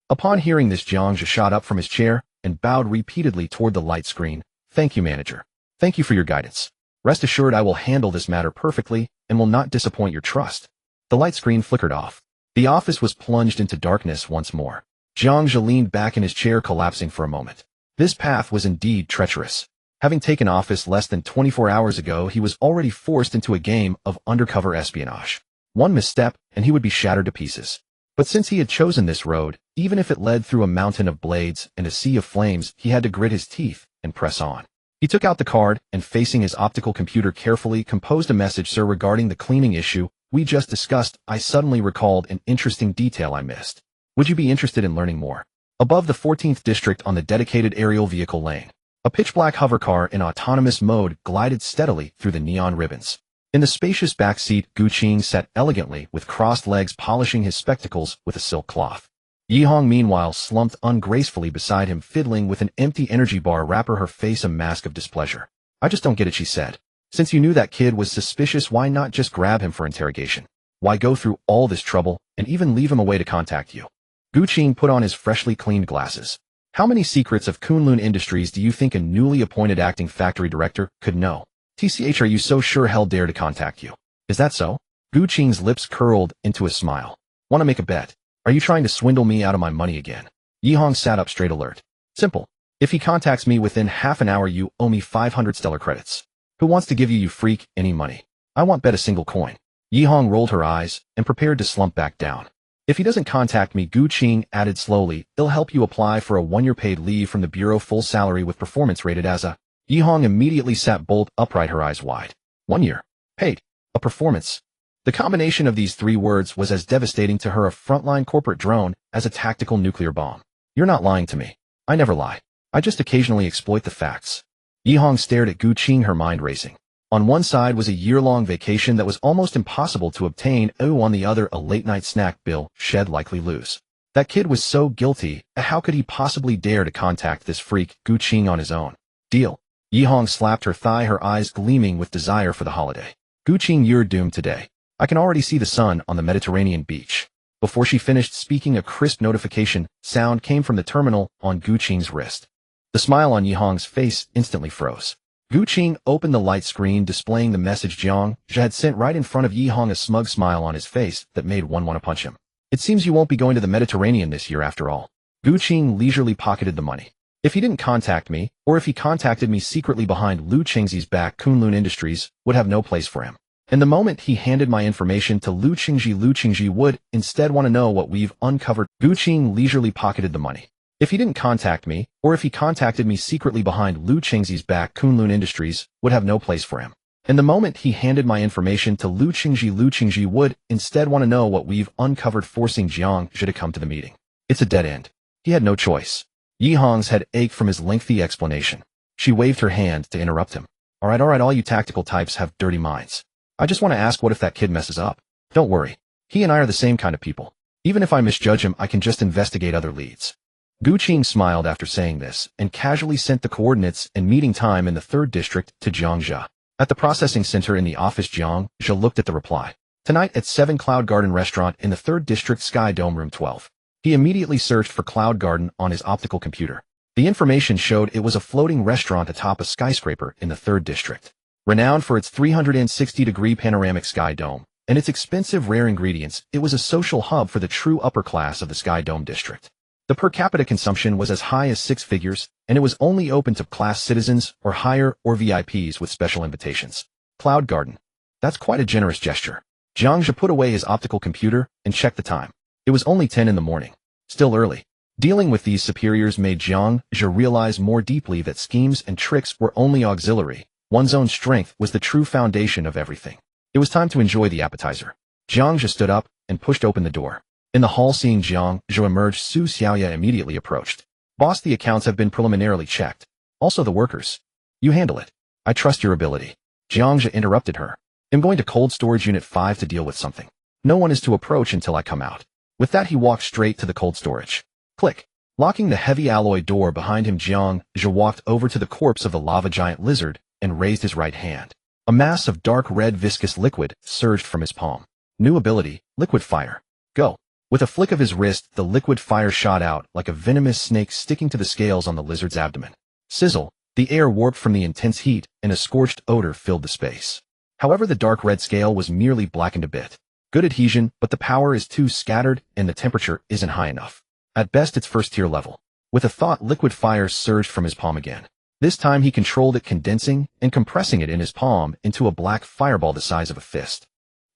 Upon hearing this, Jiang Zhe shot up from his chair and bowed repeatedly toward the light screen. Thank you, Manager. Thank you for your guidance. Rest assured I will handle this matter perfectly and will not disappoint your trust. The light screen flickered off. The office was plunged into darkness once more. Jiang Zhe leaned back in his chair, collapsing for a moment. This path was indeed treacherous. Having taken office less than 24 hours ago, he was already forced into a game of undercover espionage. One misstep, and he would be shattered to pieces. But since he had chosen this road, even if it led through a mountain of blades and a sea of flames, he had to grit his teeth and press on. He took out the card and, facing his optical computer, carefully composed a message. Sir, regarding the cleaning issue we just discussed, I suddenly recalled an interesting detail I missed. Would you be interested in learning more? Above the 14th district on the dedicated aerial vehicle lane, a pitch-black hover car in autonomous mode glided steadily through the neon ribbons. In the spacious back seat, Gu Qing sat elegantly with crossed legs, polishing his spectacles with a silk cloth. Yi Hong, meanwhile, slumped ungracefully beside him, fiddling with an empty energy bar wrapper, her face a mask of displeasure. I just don't get it, she said. Since you knew that kid was suspicious, why not just grab him for interrogation? Why go through all this trouble and even leave him a way to contact you? Gu Qing put on his freshly cleaned glasses. How many secrets of Kunlun Industries do you think a newly appointed acting factory director could know? TCH, are you so sure he'll dare to contact you? Is that so? Gu Qing's lips curled into a smile. Want to make a bet? Are you trying to swindle me out of my money again? Yi Hong sat up straight, alert. Simple. If he contacts me within half an hour, you owe me 500 stellar credits. Who wants to give you, you freak, any money? I won't bet a single coin. Yi Hong rolled her eyes and prepared to slump back down. If he doesn't contact me, Gu Qing added slowly, it'll help you apply for a 1-year paid leave from the Bureau, full salary with performance rated as a... Yi Hong immediately sat bolt upright, her eyes wide. 1 year. Paid. A performance. The combination of these 3 words was as devastating to her a frontline corporate drone as a tactical nuclear bomb. You're not lying to me. I never lie. I just occasionally exploit the facts. Yi Hong stared at Gu Qing, her mind racing. On one side was a year-long vacation that was almost impossible to obtain, on the other a late-night snack bill she'd likely lose. That kid was so guilty, how could he possibly dare to contact this freak, Gu Qing, on his own? Deal. Yi Hong slapped her thigh, her eyes gleaming with desire for the holiday. Gu Qing, you're doomed today. I can already see the sun on the Mediterranean beach. Before she finished speaking, a crisp notification sound came from the terminal on Gu Qing's wrist. The smile on Yi Hong's face instantly froze. Gu Qing opened the light screen, displaying the message Jiang Zhe had sent right in front of Yi Hong, a smug smile on his face that made one want to punch him. It seems you won't be going to the Mediterranean this year after all. Gu Qing leisurely pocketed the money. If he didn't contact me, or if he contacted me secretly behind Lu Chengzi's back, Kunlun Industries would have no place for him. And the moment he handed my information to Lu Qingji would instead want to know what we've uncovered. Gu Qing leisurely pocketed the money. If he didn't contact me, or if he contacted me secretly behind Lu Chengzi's back, Kunlun Industries would have no place for him. And the moment he handed my information to Lu Qingji would instead want to know what we've uncovered, forcing Jiang Zhe to come to the meeting. It's a dead end. He had no choice. Yi Hong's head ached from his lengthy explanation. She waved her hand to interrupt him. All right, all you tactical types have dirty minds. I just want to ask, what if that kid messes up? Don't worry. He and I are the same kind of people. Even if I misjudge him, I can just investigate other leads. Gu Qing smiled after saying this and casually sent the coordinates and meeting time in the 3rd district to Jiang Zhe. At the processing center in the office, Jiang Zhe looked at the reply. Tonight at 7 Cloud Garden Restaurant in the 3rd District, Sky Dome, Room 12. He immediately searched for Cloud Garden on his optical computer. The information showed it was a floating restaurant atop a skyscraper in the 3rd District. Renowned for its 360-degree panoramic Sky Dome and its expensive rare ingredients, it was a social hub for the true upper class of the Sky Dome district. The per capita consumption was as high as 6 figures, and it was only open to class citizens or higher or VIPs with special invitations. Cloud Garden. That's quite a generous gesture. Jiang Zhe put away his optical computer and checked the time. It was only 10 in the morning. Still early. Dealing with these superiors made Jiang Zhe realize more deeply that schemes and tricks were only auxiliary. One's own strength was the true foundation of everything. It was time to enjoy the appetizer. Jiang Zhe stood up and pushed open the door. In the hall, seeing Jiang Zhe emerge, Su Xiaoya immediately approached. Boss, the accounts have been preliminarily checked. Also the workers. You handle it. I trust your ability. Jiang Zhe interrupted her. I'm going to cold storage unit 5 to deal with something. No one is to approach until I come out. With that, he walked straight to the cold storage. Click. Locking the heavy alloy door behind him, Jiang Zhe walked over to the corpse of the lava giant lizard and raised his right hand. A mass of dark red viscous liquid surged from his palm. New ability, liquid fire. Go. With a flick of his wrist, the liquid fire shot out like a venomous snake sticking to the scales on the lizard's abdomen. Sizzle. The air warped from the intense heat, and a scorched odor filled the space. However, the dark red scale was merely blackened a bit. Good adhesion, but the power is too scattered and the temperature isn't high enough. At best, it's first-tier level. With a thought, liquid fire surged from his palm again. This time he controlled it, condensing and compressing it in his palm into a black fireball the size of a fist.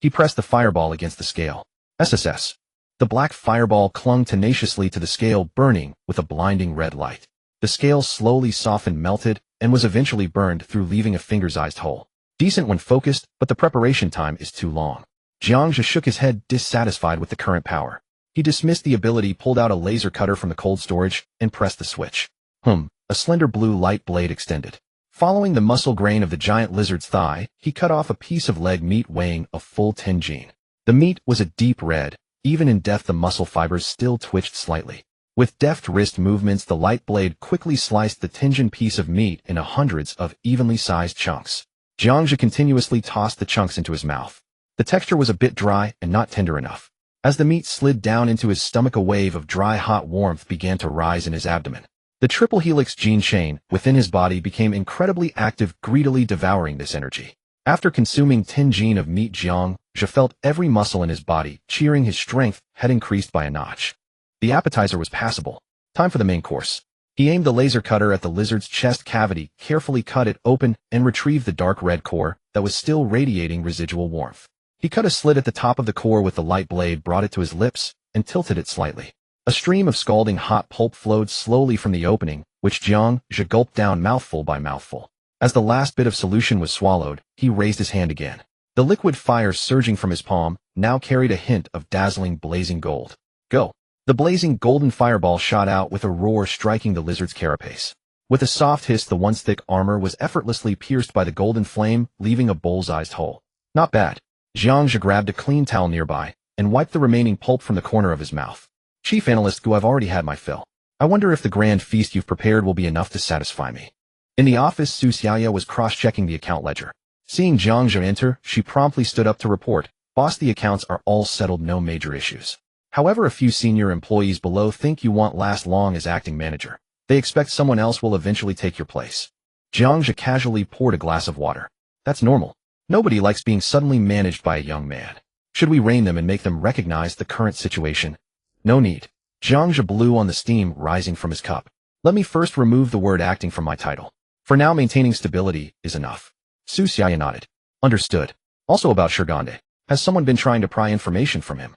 He pressed the fireball against the scale. SSS. The black fireball clung tenaciously to the scale, burning with a blinding red light. The scale slowly softened, melted, and was eventually burned through, leaving a finger's-sized hole. Decent when focused, but the preparation time is too long. Jiang Zhe shook his head, dissatisfied with the current power. He dismissed the ability, pulled out a laser cutter from the cold storage, and pressed the switch. A slender blue light blade extended. Following the muscle grain of the giant lizard's thigh, he cut off a piece of leg meat weighing a full 10 gene. The meat was a deep red. Even in death, the muscle fibers still twitched slightly. With deft wrist movements, the light blade quickly sliced the Tenjin piece of meat into hundreds of evenly sized chunks. Jiang Zhe continuously tossed the chunks into his mouth. The texture was a bit dry and not tender enough. As the meat slid down into his stomach, a wave of dry, hot warmth began to rise in his abdomen. The triple helix gene chain within his body became incredibly active, greedily devouring this energy. After consuming 10 gene of meat, Jiang Zhe felt every muscle in his body, cheering. His strength had increased by a notch. The appetizer was passable. Time for the main course. He aimed the laser cutter at the lizard's chest cavity, carefully cut it open, and retrieved the dark red core that was still radiating residual warmth. He cut a slit at the top of the core with the light blade, brought it to his lips, and tilted it slightly. A stream of scalding hot pulp flowed slowly from the opening, which Jiang Zhe gulped down mouthful by mouthful. As the last bit of solution was swallowed, he raised his hand again. The liquid fire surging from his palm now carried a hint of dazzling, blazing gold. Go! The blazing golden fireball shot out with a roar, striking the lizard's carapace. With a soft hiss, the once thick armor was effortlessly pierced by the golden flame, leaving a bull's-eyed hole. Not bad. Jiang Zhe grabbed a clean towel nearby and wiped the remaining pulp from the corner of his mouth. Chief Analyst Gu, I've already had my fill. I wonder if the grand feast you've prepared will be enough to satisfy me. In the office, Su Xiaoya was cross-checking the account ledger. Seeing Jiang Zhe enter, she promptly stood up to report. Boss, the accounts are all settled, no major issues. However, a few senior employees below think you won't last long as acting manager. They expect someone else will eventually take your place. Jiang Zhe casually poured a glass of water. That's normal. Nobody likes being suddenly managed by a young man. Should we rein them and make them recognize the current situation? No need. Jiang Zhe blew on the steam rising from his cup. Let me first remove the word acting from my title. For now, maintaining stability is enough. Su Xiaoya nodded. Understood. Also about Shirgande. Has someone been trying to pry information from him?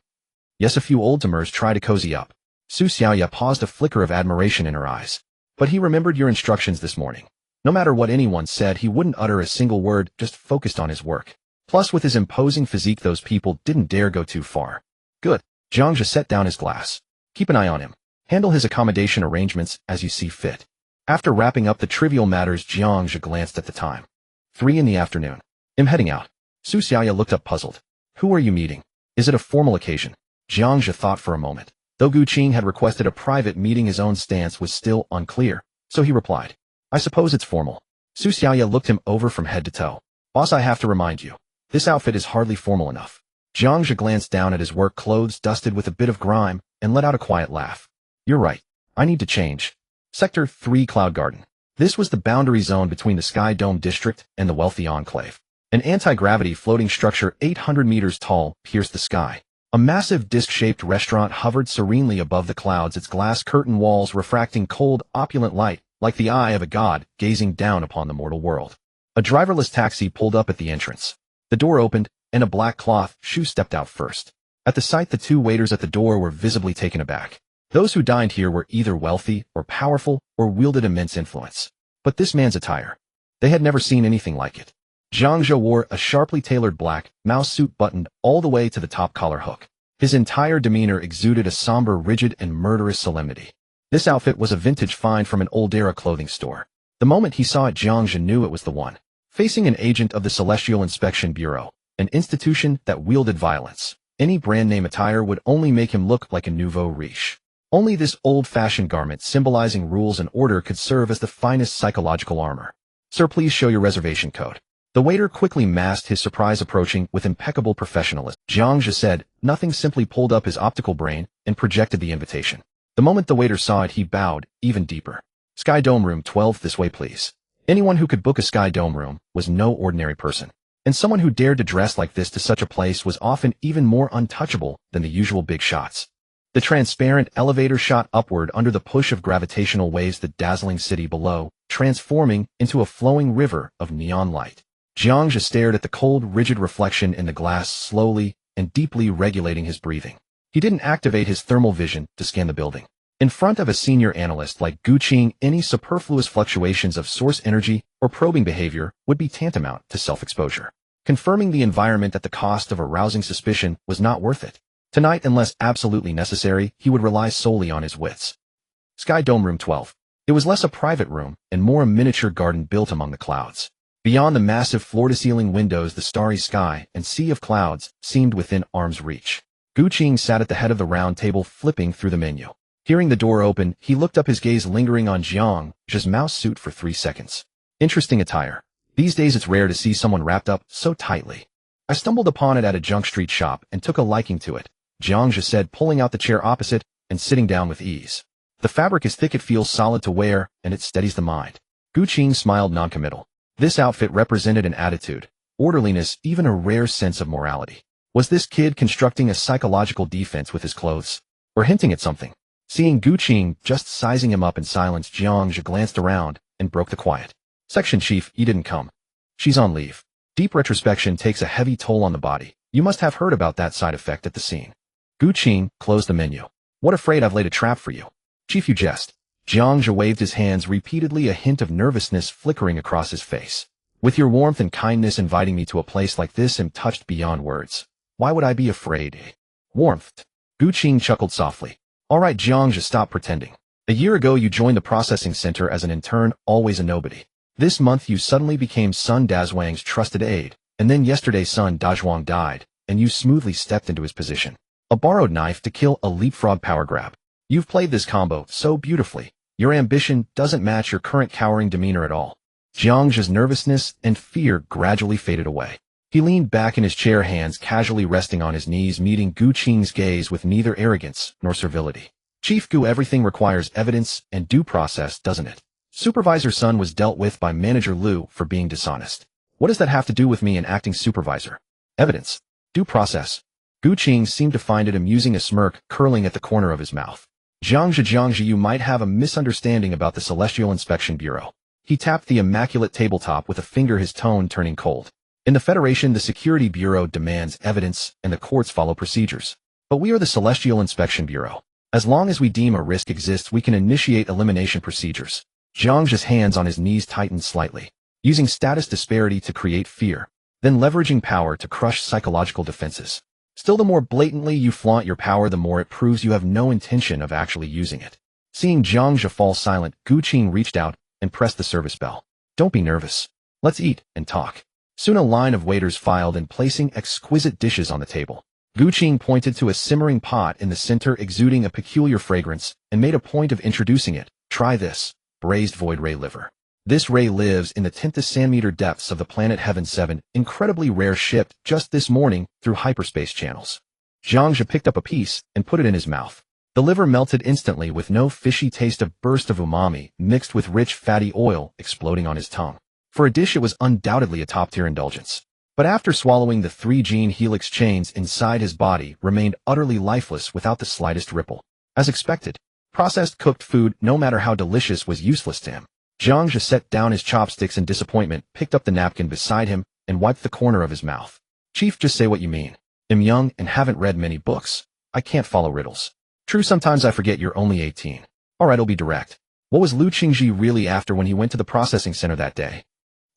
Yes, a few old-timers try to cozy up. Su Xiaoya paused, a flicker of admiration in her eyes. But he remembered your instructions this morning. No matter what anyone said, he wouldn't utter a single word, just focused on his work. Plus, with his imposing physique, those people didn't dare go too far. Good. Jiang Zhe set down his glass. Keep an eye on him. Handle his accommodation arrangements as you see fit. After wrapping up the trivial matters, Jiang Zhe glanced at the time. 3 in the afternoon. I'm heading out. Su Xiaoya looked up, puzzled. Who are you meeting? Is it a formal occasion? Jiang Zhe thought for a moment. Though Gu Qing had requested a private meeting, his own stance was still unclear, so he replied, I suppose it's formal. Su Xiaoya looked him over from head to toe. Boss, I have to remind you. This outfit is hardly formal enough. Jiang Zhe glanced down at his work clothes dusted with a bit of grime and let out a quiet laugh. You're right. I need to change. Sector 3 Cloud Garden. This was the boundary zone between the Sky Dome district and the wealthy enclave. An anti-gravity floating structure 800 meters tall pierced the sky. A massive disc-shaped restaurant hovered serenely above the clouds, its glass curtain walls refracting cold, opulent light like the eye of a god gazing down upon the mortal world. A driverless taxi pulled up at the entrance. The door opened, and a black cloth shoe stepped out first. At the sight, the two waiters at the door were visibly taken aback. Those who dined here were either wealthy or powerful or wielded immense influence. But this man's attire, they had never seen anything like it. Jiang Zhe wore a sharply tailored black mouse suit buttoned all the way to the top collar hook. His entire demeanor exuded a somber, rigid, and murderous solemnity. This outfit was a vintage find from an old-era clothing store. The moment he saw it, Jiang Zhe knew it was the one. Facing an agent of the Celestial Inspection Bureau, an institution that wielded violence, any brand-name attire would only make him look like a nouveau riche. Only this old-fashioned garment symbolizing rules and order could serve as the finest psychological armor. Sir, please show your reservation code. The waiter quickly masked his surprise, approaching with impeccable professionalism. Jiang Zhe said nothing, simply pulled up his optical brain and projected the invitation. The moment the waiter saw it, he bowed even deeper. Sky Dome Room 12, this way please. Anyone who could book a Sky Dome room was no ordinary person. And someone who dared to dress like this to such a place was often even more untouchable than the usual big shots. The transparent elevator shot upward under the push of gravitational waves, the dazzling city below, transforming into a flowing river of neon light. Jiang Zhe stared at the cold, rigid reflection in the glass, slowly and deeply regulating his breathing. He didn't activate his thermal vision to scan the building. In front of a senior analyst like Gu Qing, any superfluous fluctuations of source energy or probing behavior would be tantamount to self-exposure, confirming the environment at the cost of arousing suspicion was not worth it. Tonight, unless absolutely necessary, he would rely solely on his wits. Sky Dome Room 12. It was less a private room and more a miniature garden built among the clouds. Beyond the massive floor-to-ceiling windows, the starry sky and sea of clouds seemed within arm's reach. Gu Qing sat at the head of the round table, flipping through the menu. Hearing the door open, he looked up, his gaze lingering on Jiang Zhe's mouse suit for 3 seconds. Interesting attire. These days it's rare to see someone wrapped up so tightly. I stumbled upon it at a junk street shop and took a liking to it, Jiang Zhe said, pulling out the chair opposite and sitting down with ease. The fabric is thick, it feels solid to wear, and it steadies the mind. Gu Qing smiled, noncommittal. This outfit represented an attitude, orderliness, even a rare sense of morality. Was this kid constructing a psychological defense with his clothes? Or hinting at something? Seeing Gu Qing just sizing him up in silence, Jiang Zhe glanced around and broke the quiet. Section Chief, you didn't come. She's on leave. Deep retrospection takes a heavy toll on the body. You must have heard about that side effect at the scene. Gu Qing closed the menu. What, afraid I've laid a trap for you? Chief, you jest. Jiang Zhe waved his hands repeatedly, a hint of nervousness flickering across his face. With your warmth and kindness inviting me to a place like this, I'm touched beyond words. Why would I be afraid? Warmth. Gu Qing chuckled softly. All right, Jiang Zhe, stop pretending. A year ago you joined the processing center as an intern, always a nobody. This month you suddenly became Sun Dazhuang's trusted aide, and then yesterday Sun Dazhuang died, and you smoothly stepped into his position. A borrowed knife to kill a leapfrog power grab. You've played this combo so beautifully. Your ambition doesn't match your current cowering demeanor at all. Jiang Zhe's nervousness and fear gradually faded away. He leaned back in his chair, hands casually resting on his knees, meeting Gu Qing's gaze with neither arrogance nor servility. Chief Gu, everything requires evidence and due process, doesn't it? Supervisor Sun was dealt with by Manager Liu for being dishonest. What does that have to do with me, an acting supervisor? Evidence. Due process. Gu Qing seemed to find it amusing, a smirk curling at the corner of his mouth. Jiang Zhe, you might have a misunderstanding about the Celestial Inspection Bureau. He tapped the immaculate tabletop with a finger, his tone turning cold. In the Federation, the Security Bureau demands evidence and the courts follow procedures. But we are the Celestial Inspection Bureau. As long as we deem a risk exists, we can initiate elimination procedures. Jiang Zhe's hands on his knees tightened slightly, using status disparity to create fear, then leveraging power to crush psychological defenses. Still, the more blatantly you flaunt your power, the more it proves you have no intention of actually using it. Seeing Jiang Zhe fall silent, Gu Qing reached out and pressed the service bell. Don't be nervous. Let's eat and talk. Soon a line of waiters filed in, placing exquisite dishes on the table. Gu Qing pointed to a simmering pot in the center, exuding a peculiar fragrance, and made a point of introducing it. Try this, braised void ray liver. This ray lives in the 10th-centimeter depths of the planet Heaven 7, incredibly rare, shipped just this morning through hyperspace channels. Jiang Zhe picked up a piece and put it in his mouth. The liver melted instantly with no fishy taste, a burst of umami mixed with rich fatty oil exploding on his tongue. For a dish, it was undoubtedly a top-tier indulgence. But after swallowing, the 3-gene helix chains inside his body remained utterly lifeless without the slightest ripple. As expected, processed cooked food, no matter how delicious, was useless to him. Jiang Zhe set down his chopsticks in disappointment, picked up the napkin beside him, and wiped the corner of his mouth. Chief, just say what you mean. I'm young and haven't read many books. I can't follow riddles. True, sometimes I forget you're only 18. Alright, I'll be direct. What was Lu Qingji really after when he went to the processing center that day?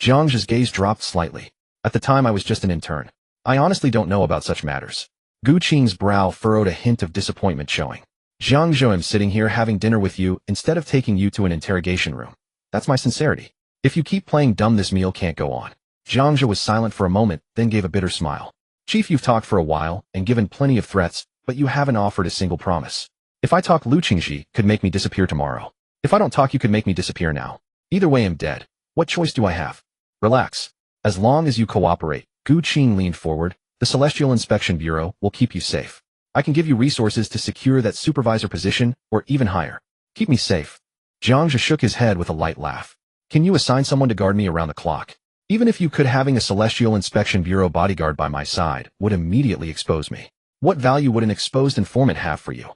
Jiang Zhe's gaze dropped slightly. At the time, I was just an intern. I honestly don't know about such matters. Gu Qing's brow furrowed, a hint of disappointment showing. Jiang Zhe, I'm sitting here having dinner with you instead of taking you to an interrogation room. That's my sincerity. If you keep playing dumb, this meal can't go on. Jiang Zhe was silent for a moment, then gave a bitter smile. Chief, you've talked for a while and given plenty of threats, but you haven't offered a single promise. If I talk, Lu Qingji could make me disappear tomorrow. If I don't talk, you could make me disappear now. Either way, I'm dead. What choice do I have? Relax. As long as you cooperate, Gu Qing leaned forward, the Celestial Inspection Bureau will keep you safe. I can give you resources to secure that supervisor position, or even higher. Keep me safe. Jiang Zhe shook his head with a light laugh. Can you assign someone to guard me around the clock? Even if you could, having a Celestial Inspection Bureau bodyguard by my side would immediately expose me. What value would an exposed informant have for you?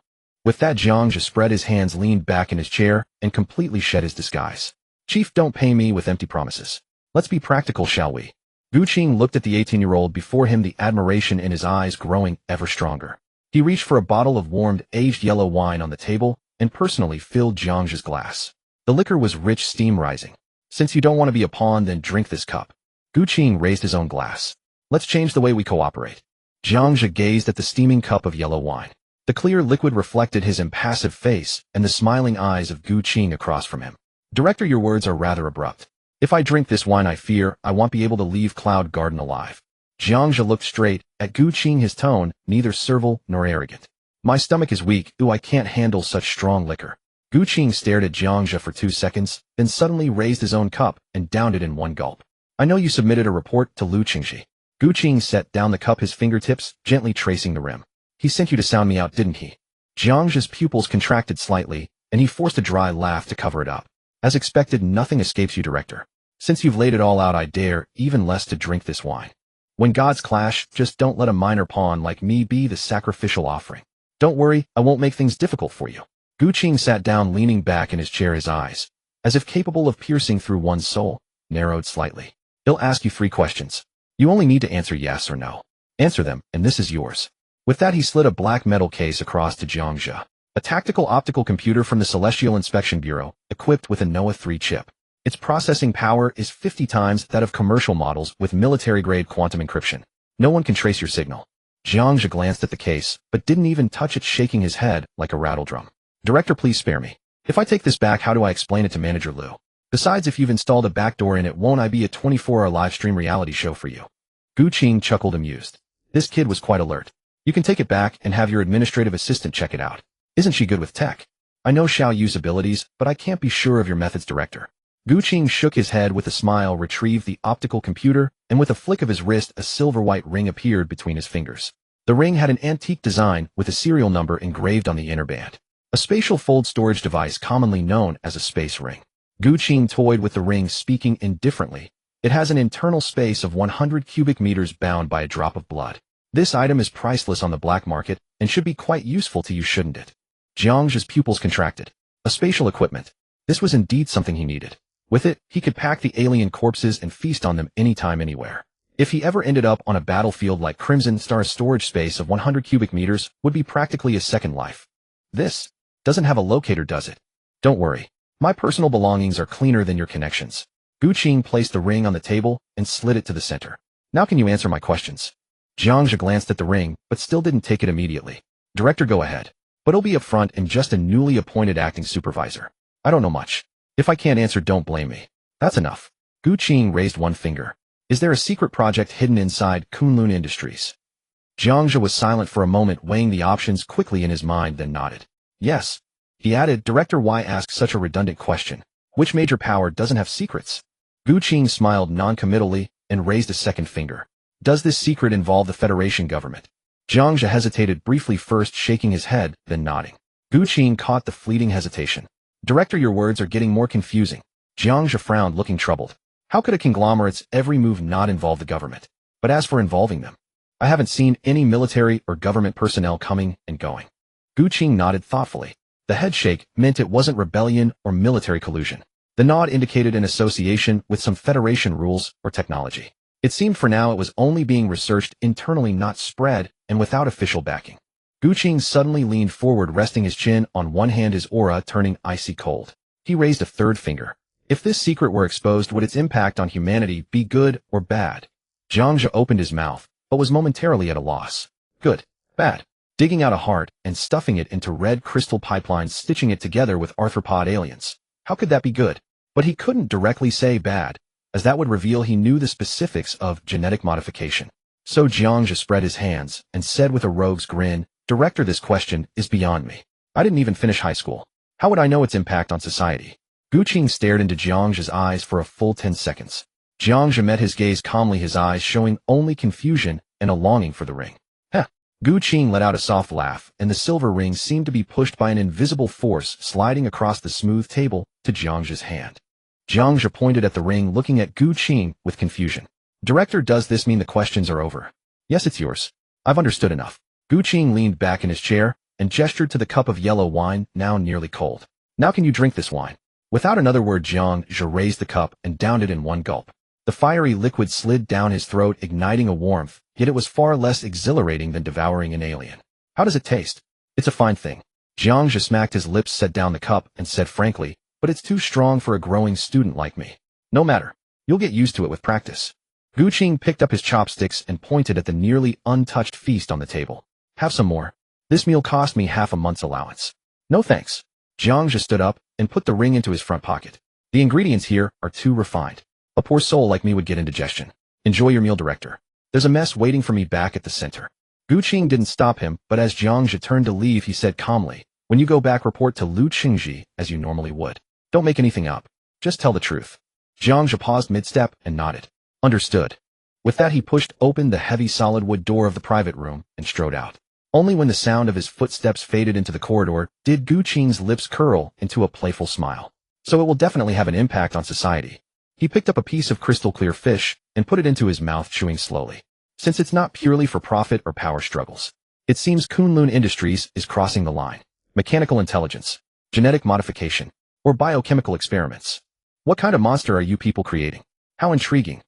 With that, Jiang Zhe spread his hands, leaned back in his chair, and completely shed his disguise. Chief, don't pay me with empty promises. Let's be practical, shall we? Gu Qing looked at the 18-year-old before him, the admiration in his eyes growing ever stronger. He reached for a bottle of warmed, aged yellow wine on the table and personally filled Jiang Zhe's glass. The liquor was rich, steam rising. Since you don't want to be a pawn, then drink this cup. Gu Qing raised his own glass. Let's change the way we cooperate. Jiang Zhe gazed at the steaming cup of yellow wine. The clear liquid reflected his impassive face and the smiling eyes of Gu Qing across from him. Director, your words are rather abrupt. If I drink this wine, I fear I won't be able to leave Cloud Garden alive. Jiang Zhe looked straight at Gu Qing, his tone neither servile nor arrogant. My stomach is weak. I can't handle such strong liquor. Gu Qing stared at Jiang Zhe for 2 seconds, then suddenly raised his own cup and downed it in one gulp. I know you submitted a report to Lu Qingji. Gu Qing set down the cup, his fingertips gently tracing the rim. He sent you to sound me out, didn't he? Jiang Zhe's pupils contracted slightly, and he forced a dry laugh to cover it up. As expected, nothing escapes you, Director. Since you've laid it all out, I dare even less to drink this wine. When gods clash, just don't let a minor pawn like me be the sacrificial offering. Don't worry, I won't make things difficult for you. Gu Qing sat down, leaning back in his chair, his eyes, as if capable of piercing through one's soul, narrowed slightly. He'll ask you 3 questions. You only need to answer yes or no. Answer them, and this is yours. With that, he slid a black metal case across to Jiang Zhe. A tactical optical computer from the Celestial Inspection Bureau, equipped with a Noah 3 chip. Its processing power is 50 times that of commercial models with military-grade quantum encryption. No one can trace your signal. Jiang Zhe glanced at the case, but didn't even touch it, shaking his head like a rattledrum. Director, please spare me. If I take this back, how do I explain it to Manager Liu? Besides, if you've installed a backdoor in it, won't I be a 24-hour live stream reality show for you? Gu Qing chuckled, amused. This kid was quite alert. You can take it back and have your administrative assistant check it out. Isn't she good with tech? I know Xiao Yu's abilities, but I can't be sure of your methods, Director. Gu Qing shook his head with a smile, retrieved the optical computer, and with a flick of his wrist, a silver-white ring appeared between his fingers. The ring had an antique design with a serial number engraved on the inner band. A spatial fold storage device commonly known as a space ring. Gu Qing toyed with the ring, speaking indifferently. It has an internal space of 100 cubic meters bound by a drop of blood. This item is priceless on the black market and should be quite useful to you, shouldn't it? Jiang Zhe's pupils contracted. A spatial equipment. This was indeed something he needed. With it, he could pack the alien corpses and feast on them anytime, anywhere. If he ever ended up on a battlefield like Crimson Star's storage space of 100 cubic meters would be practically a second life. This doesn't have a locator, does it? Don't worry. My personal belongings are cleaner than your connections. Gu Qing placed the ring on the table and slid it to the center. Now can you answer my questions? Jiang Zhe glanced at the ring, but still didn't take it immediately. Director, go ahead. But I'll be upfront and just a newly appointed acting supervisor. I don't know much. If I can't answer, don't blame me. That's enough. Gu Qing raised one finger. Is there a secret project hidden inside Kunlun Industries? Jiang Zhe was silent for a moment, weighing the options quickly in his mind, then nodded. Yes. He added, Director, why ask such a redundant question? Which major power doesn't have secrets? Gu Qing smiled non-committally and raised a second finger. Does this secret involve the Federation government? Jiang Zhe hesitated briefly, first shaking his head, then nodding. Gu Qing caught the fleeting hesitation. Director, your words are getting more confusing. Jiang Zhe frowned, looking troubled. How could a conglomerate's every move not involve the government? But as for involving them, I haven't seen any military or government personnel coming and going. Gu Qing nodded thoughtfully. The headshake meant it wasn't rebellion or military collusion. The nod indicated an association with some Federation rules or technology. It seemed for now it was only being researched internally, not spread, and without official backing. Gu Qing suddenly leaned forward, resting his chin on one hand, his aura turning icy cold. He raised a third finger. If this secret were exposed, would its impact on humanity be good or bad? Jiang Zhe opened his mouth, but was momentarily at a loss. Good. Bad. Digging out a heart and stuffing it into red crystal pipelines, stitching it together with arthropod aliens. How could that be good? But he couldn't directly say bad, as that would reveal he knew the specifics of genetic modification. So Jiang Zhe spread his hands and said with a rogue's grin, Director, this question is beyond me. I didn't even finish high school. How would I know its impact on society? Gu Qing stared into Jiang Zhe's eyes for a full 10 seconds. Jiang Zhe met his gaze calmly, his eyes showing only confusion and a longing for the ring. Heh. Gu Qing let out a soft laugh, and the silver ring seemed to be pushed by an invisible force, sliding across the smooth table to Jiang Zhe's hand. Jiang Zhe pointed at the ring, looking at Gu Qing with confusion. Director, does this mean the questions are over? Yes, it's yours. I've understood enough. Gu Qing leaned back in his chair and gestured to the cup of yellow wine, now nearly cold. Now can you drink this wine? Without another word, Jiang Zhe raised the cup and downed it in one gulp. The fiery liquid slid down his throat, igniting a warmth, yet it was far less exhilarating than devouring an alien. How does it taste? It's a fine thing. Jiang Zhe smacked his lips, set down the cup, and said frankly, but it's too strong for a growing student like me. No matter. You'll get used to it with practice. Gu Qing picked up his chopsticks and pointed at the nearly untouched feast on the table. Have some more. This meal cost me half a month's allowance. No thanks. Jiang Zhe stood up and put the ring into his front pocket. The ingredients here are too refined. A poor soul like me would get indigestion. Enjoy your meal, Director. There's a mess waiting for me back at the center. Gu Qing didn't stop him, but as Jiang Zhe turned to leave, he said calmly, when you go back, report to Lu Qingji as you normally would. Don't make anything up. Just tell the truth. Jiang Zhe paused mid-step and nodded. Understood. With that, he pushed open the heavy solid wood door of the private room and strode out. Only when the sound of his footsteps faded into the corridor did Gu Qing's lips curl into a playful smile. So it will definitely have an impact on society. He picked up a piece of crystal-clear fish and put it into his mouth, chewing slowly. Since it's not purely for profit or power struggles, it seems Kunlun Industries is crossing the line. Mechanical intelligence, genetic modification, or biochemical experiments. What kind of monster are you people creating? How intriguing.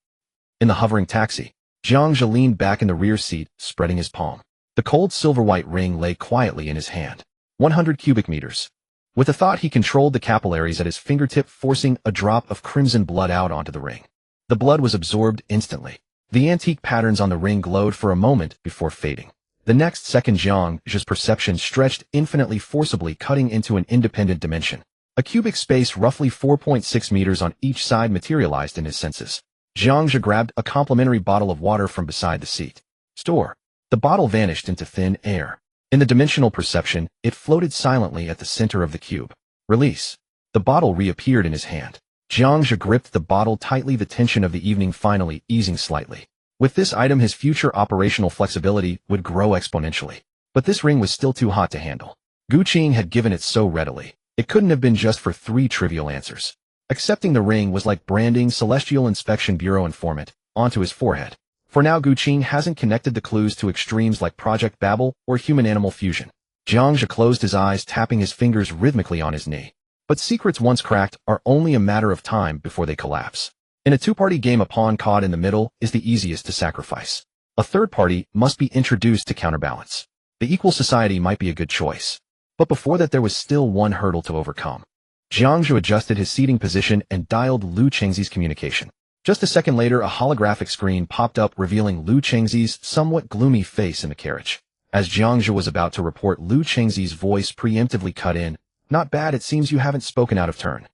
In the hovering taxi, Jiang Zhe leaned back in the rear seat, spreading his palm. The cold silver-white ring lay quietly in his hand. 100 cubic meters. With a thought, he controlled the capillaries at his fingertip, forcing a drop of crimson blood out onto the ring. The blood was absorbed instantly. The antique patterns on the ring glowed for a moment before fading. The next second, Jiang Zhe's perception stretched infinitely, forcibly cutting into an independent dimension. A cubic space roughly 4.6 meters on each side materialized in his senses. Jiang Zhe grabbed a complimentary bottle of water from beside the seat. Store. The bottle vanished into thin air. In the dimensional perception, it floated silently at the center of the cube. Release. The bottle reappeared in his hand. Jiang Zhe gripped the bottle tightly, the tension of the evening finally easing slightly. With this item, his future operational flexibility would grow exponentially. But this ring was still too hot to handle. Gu Qing had given it so readily. It couldn't have been just for 3 trivial answers. Accepting the ring was like branding Celestial Inspection Bureau informant onto his forehead. For now, Gu Qing hasn't connected the clues to extremes like Project Babel or human-animal fusion. Jiang Zhe closed his eyes, tapping his fingers rhythmically on his knee. But secrets once cracked are only a matter of time before they collapse. In a two-party game, a pawn caught in the middle is the easiest to sacrifice. A third party must be introduced to counterbalance. The equal society might be a good choice. But before that, there was still one hurdle to overcome. Jiang Zhe adjusted his seating position and dialed Lu Chengxi's communication. Just a second later, a holographic screen popped up revealing Lu Chengxi's somewhat gloomy face in the carriage. As Jiang Zhe was about to report, Lu Chengxi's voice preemptively cut in. Not bad, it seems you haven't spoken out of turn.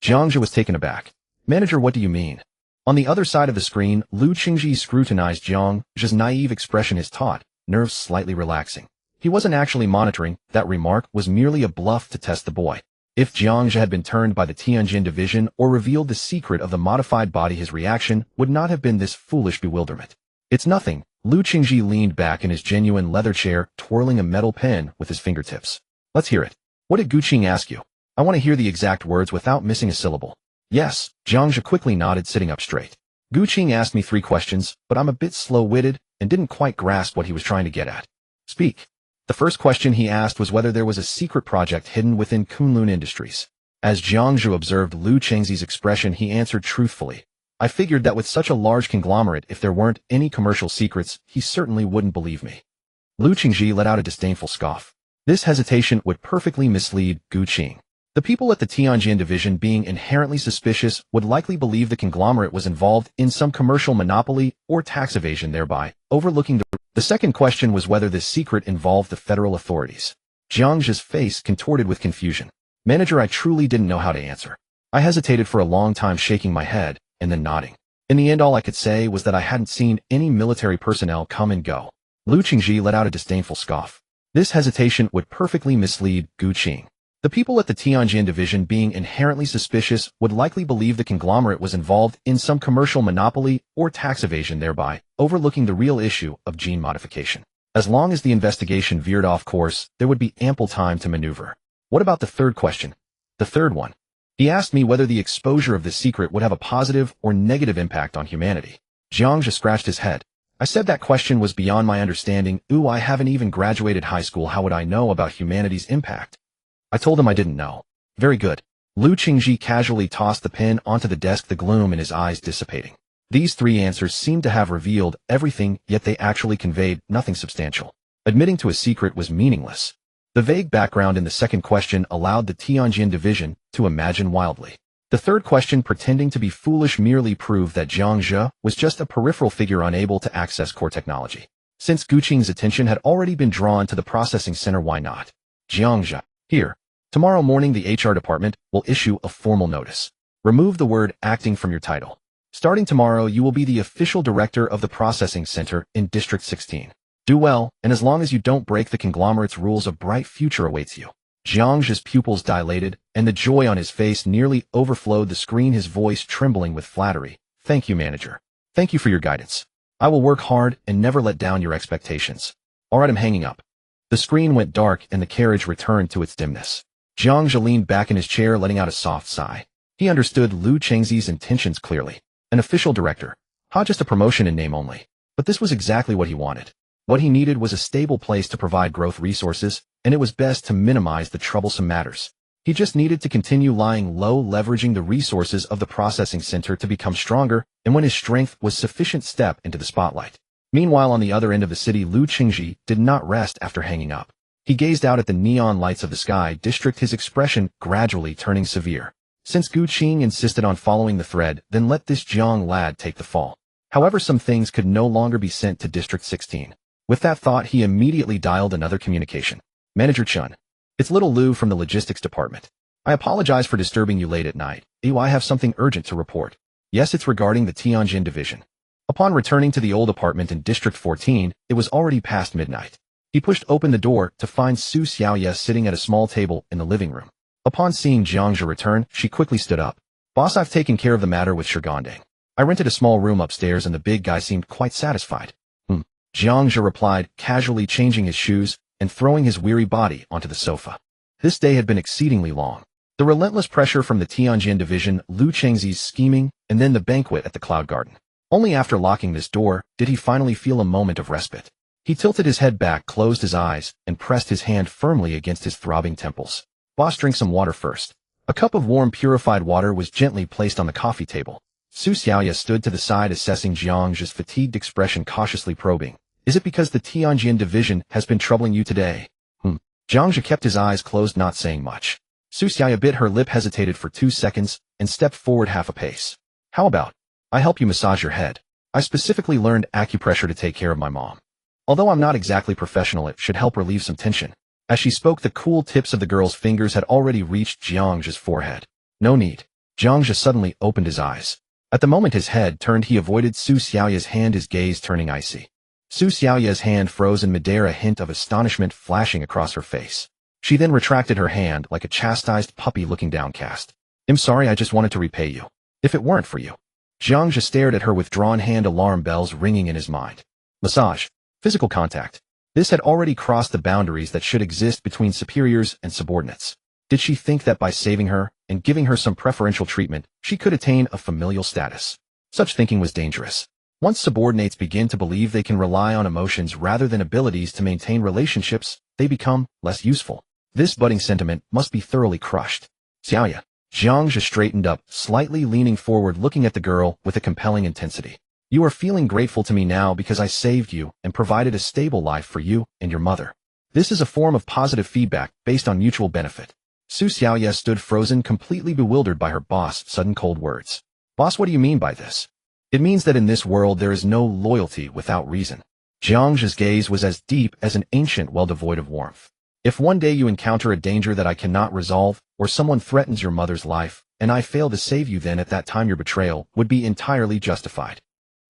Jiang Zhe was taken aback. Manager, what do you mean? On the other side of the screen, Lu Chengxi scrutinized Jiang Zhe's naive expression, his taut, nerves slightly relaxing. He wasn't actually monitoring, that remark was merely a bluff to test the boy. If Jiang Zhe had been turned by the Tianjin division or revealed the secret of the modified body, his reaction would not have been this foolish bewilderment. It's nothing. Lu Qingji leaned back in his genuine leather chair, twirling a metal pen with his fingertips. Let's hear it. What did Guqing ask you? I want to hear the exact words without missing a syllable. Yes, Jiang Zhe quickly nodded, sitting up straight. Guqing asked me 3 questions, but I'm a bit slow-witted and didn't quite grasp what he was trying to get at. Speak. The first question he asked was whether there was a secret project hidden within Kunlun Industries. As Jiang Zhe observed Lu Qingzi's expression, he answered truthfully. I figured that with such a large conglomerate, if there weren't any commercial secrets, he certainly wouldn't believe me. Lu Qingji let out a disdainful scoff. This hesitation would perfectly mislead Guqing. The people at the Tianjin division, being inherently suspicious, would likely believe the conglomerate was involved in some commercial monopoly or tax evasion, thereby overlooking the second question was whether this secret involved the federal authorities. Jiang Zhe's face contorted with confusion. Manager, I truly didn't know how to answer. I hesitated for a long time, shaking my head and then nodding. In the end, all I could say was that I hadn't seen any military personnel come and go. Lu Qingji let out a disdainful scoff. This hesitation would perfectly mislead Guqing. The people at the Tianjin division, being inherently suspicious, would likely believe the conglomerate was involved in some commercial monopoly or tax evasion, thereby overlooking the real issue of gene modification. As long as the investigation veered off course, there would be ample time to maneuver. What about the third question? The third one. He asked me whether the exposure of this secret would have a positive or negative impact on humanity. Jiang Zhe scratched his head. I said that question was beyond my understanding. I haven't even graduated high school. How would I know about humanity's impact? I told him I didn't know. Very good. Lu Qingji casually tossed the pen onto the desk, the gloom in his eyes dissipating. These 3 answers seemed to have revealed everything, yet they actually conveyed nothing substantial. Admitting to a secret was meaningless. The vague background in the second question allowed the Tianjin division to imagine wildly. The third question, pretending to be foolish, merely proved that Jiang Zhe was just a peripheral figure unable to access core technology. Since Guqing's attention had already been drawn to the processing center, why not? Jiang Zhe. Here. Tomorrow morning, the HR department will issue a formal notice. Remove the word acting from your title. Starting tomorrow, you will be the official director of the processing center in District 16. Do well, and as long as you don't break the conglomerate's rules, a bright future awaits you. Jiang Zhe's pupils dilated, and the joy on his face nearly overflowed the screen, his voice trembling with flattery. Thank you, manager. Thank you for your guidance. I will work hard and never let down your expectations. All right, I'm hanging up. The screen went dark and the carriage returned to its dimness. Jiang Zhe leaned back in his chair, letting out a soft sigh. He understood Lu Qingzi's intentions clearly. An official director. Just a promotion in name only. But this was exactly what he wanted. What he needed was a stable place to provide growth resources, and it was best to minimize the troublesome matters. He just needed to continue lying low, leveraging the resources of the processing center to become stronger, and when his strength was sufficient, step into the spotlight. Meanwhile, on the other end of the city, Lu Qingji did not rest after hanging up. He gazed out at the neon lights of the sky district, his expression gradually turning severe. Since Guqing insisted on following the thread, then let this Jiang lad take the fall. However, some things could no longer be sent to District 16. With that thought, he immediately dialed another communication. Manager Chun. It's little Lu from the logistics department. I apologize for disturbing you late at night. I have something urgent to report. Yes, it's regarding the Tianjin division. Upon returning to the old apartment in District 14, it was already past midnight. He pushed open the door to find Su Xiaoye sitting at a small table in the living room. Upon seeing Jiang Zhe return, she quickly stood up. Boss, I've taken care of the matter with Shigandang. I rented a small room upstairs and the big guy seemed quite satisfied. Jiang Zhe replied, casually changing his shoes and throwing his weary body onto the sofa. This day had been exceedingly long. The relentless pressure from the Tianjin division, Lu Qingzi's scheming, and then the banquet at the Cloud Garden. Only after locking this door did he finally feel a moment of respite. He tilted his head back, closed his eyes, and pressed his hand firmly against his throbbing temples. Boss, drink some water first. A cup of warm, purified water was gently placed on the coffee table. Su Xiaoye stood to the side, assessing Jiang Zhe's fatigued expression, cautiously probing. Is it because the Tianjin division has been troubling you today? Jiang Zhe kept his eyes closed, not saying much. Su Xiaoye bit her lip, hesitated for 2 seconds, and stepped forward half a pace. How about I help you massage your head? I specifically learned acupressure to take care of my mom. Although I'm not exactly professional, it should help relieve some tension. As she spoke, the cool tips of the girl's fingers had already reached Jiang Zhe's forehead. No need. Jiang Zhe suddenly opened his eyes. At the moment his head turned, he avoided Su Xiaoye's hand, his gaze turning icy. Su Xiaoye's hand froze in midair, a hint of astonishment flashing across her face. She then retracted her hand like a chastised puppy looking downcast. I'm sorry, I just wanted to repay you. If it weren't for you. Jiang Zhe stared at her with drawn hand, alarm bells ringing in his mind. Massage. Physical contact. This had already crossed the boundaries that should exist between superiors and subordinates. Did she think that by saving her and giving her some preferential treatment, she could attain a familial status? Such thinking was dangerous. Once subordinates begin to believe they can rely on emotions rather than abilities to maintain relationships, they become less useful. This budding sentiment must be thoroughly crushed. Xiaoya. Jiang Zhe straightened up, slightly leaning forward, looking at the girl with a compelling intensity. You are feeling grateful to me now because I saved you and provided a stable life for you and your mother. This is a form of positive feedback based on mutual benefit. Su Xiaoya stood frozen, completely bewildered by her boss' sudden cold words. Boss, what do you mean by this? It means that in this world there is no loyalty without reason. Jiang Zhe's gaze was as deep as an ancient well devoid of warmth. If one day you encounter a danger that I cannot resolve, or someone threatens your mother's life, and I fail to save you, then at that time your betrayal would be entirely justified.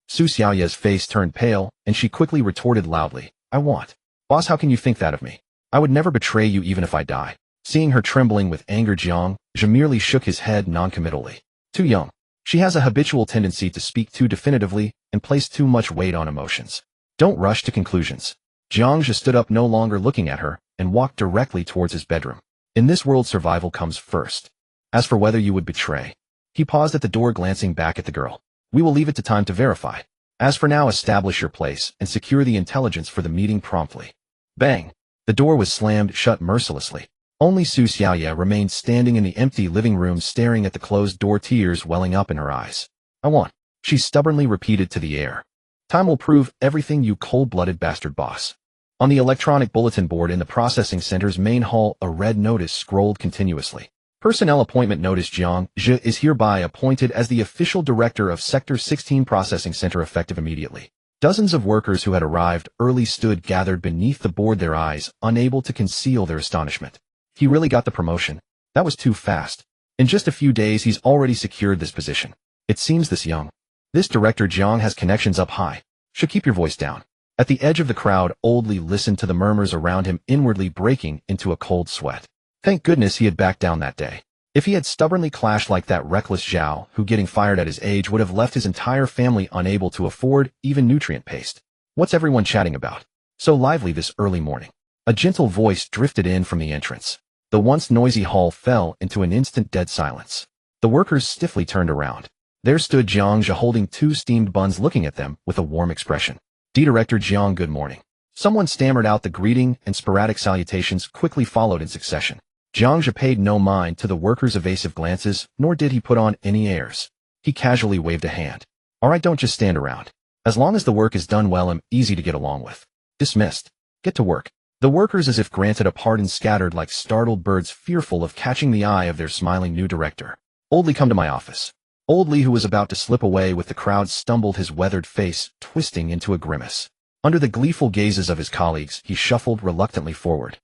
Su Xiaoya's face turned pale, and she quickly retorted loudly, I want. Boss, how can you think that of me? I would never betray you even if I die. Seeing her trembling with anger, Jiang Zhe merely shook his head noncommittally. Too young. She has a habitual tendency to speak too definitively and place too much weight on emotions. Don't rush to conclusions. Jiang Zhe stood up, no longer looking at her, and walked directly towards his bedroom. In this world, survival comes first. As for whether you would betray. He paused at the door, glancing back at the girl. We will leave it to time to verify. As for now, establish your place and secure the intelligence for the meeting promptly. Bang! The door was slammed shut mercilessly. Only Su Xiaoya remained standing in the empty living room, staring at the closed door, tears welling up in her eyes. I want. She stubbornly repeated to the air. Time will prove everything, you cold-blooded bastard, boss. On the electronic bulletin board in the processing center's main hall, a red notice scrolled continuously. Personnel appointment notice. Jiang Zhe is hereby appointed as the official director of Sector 16 Processing Center, effective immediately. Dozens of workers who had arrived early stood gathered beneath the board, their eyes unable to conceal their astonishment. He really got the promotion? That was too fast. In just a few days he's already secured this position. It seems this director Jiang has connections up high. Should keep your voice down. At the edge of the crowd, Old Li listened to the murmurs around him, inwardly breaking into a cold sweat. Thank goodness he had backed down that day. If he had stubbornly clashed like that reckless Zhao, who getting fired at his age would have left his entire family unable to afford even nutrient paste. What's everyone chatting about? So lively this early morning. A gentle voice drifted in from the entrance. The once noisy hall fell into an instant dead silence. The workers stiffly turned around. There stood Jiang Zhe holding 2 steamed buns, looking at them with a warm expression. Director Jiang, good morning. Someone stammered out the greeting, and sporadic salutations quickly followed in succession. Jiang Zhe paid no mind to the workers' evasive glances, nor did he put on any airs. He casually waved a hand. All right, don't just stand around. As long as the work is done well, I'm easy to get along with. Dismissed. Get to work. The workers, as if granted a pardon, scattered like startled birds, fearful of catching the eye of their smiling new director. Old Li, come to my office. Old Li, who was about to slip away with the crowd, stumbled, his weathered face twisting into a grimace. Under the gleeful gazes of his colleagues, he shuffled reluctantly forward.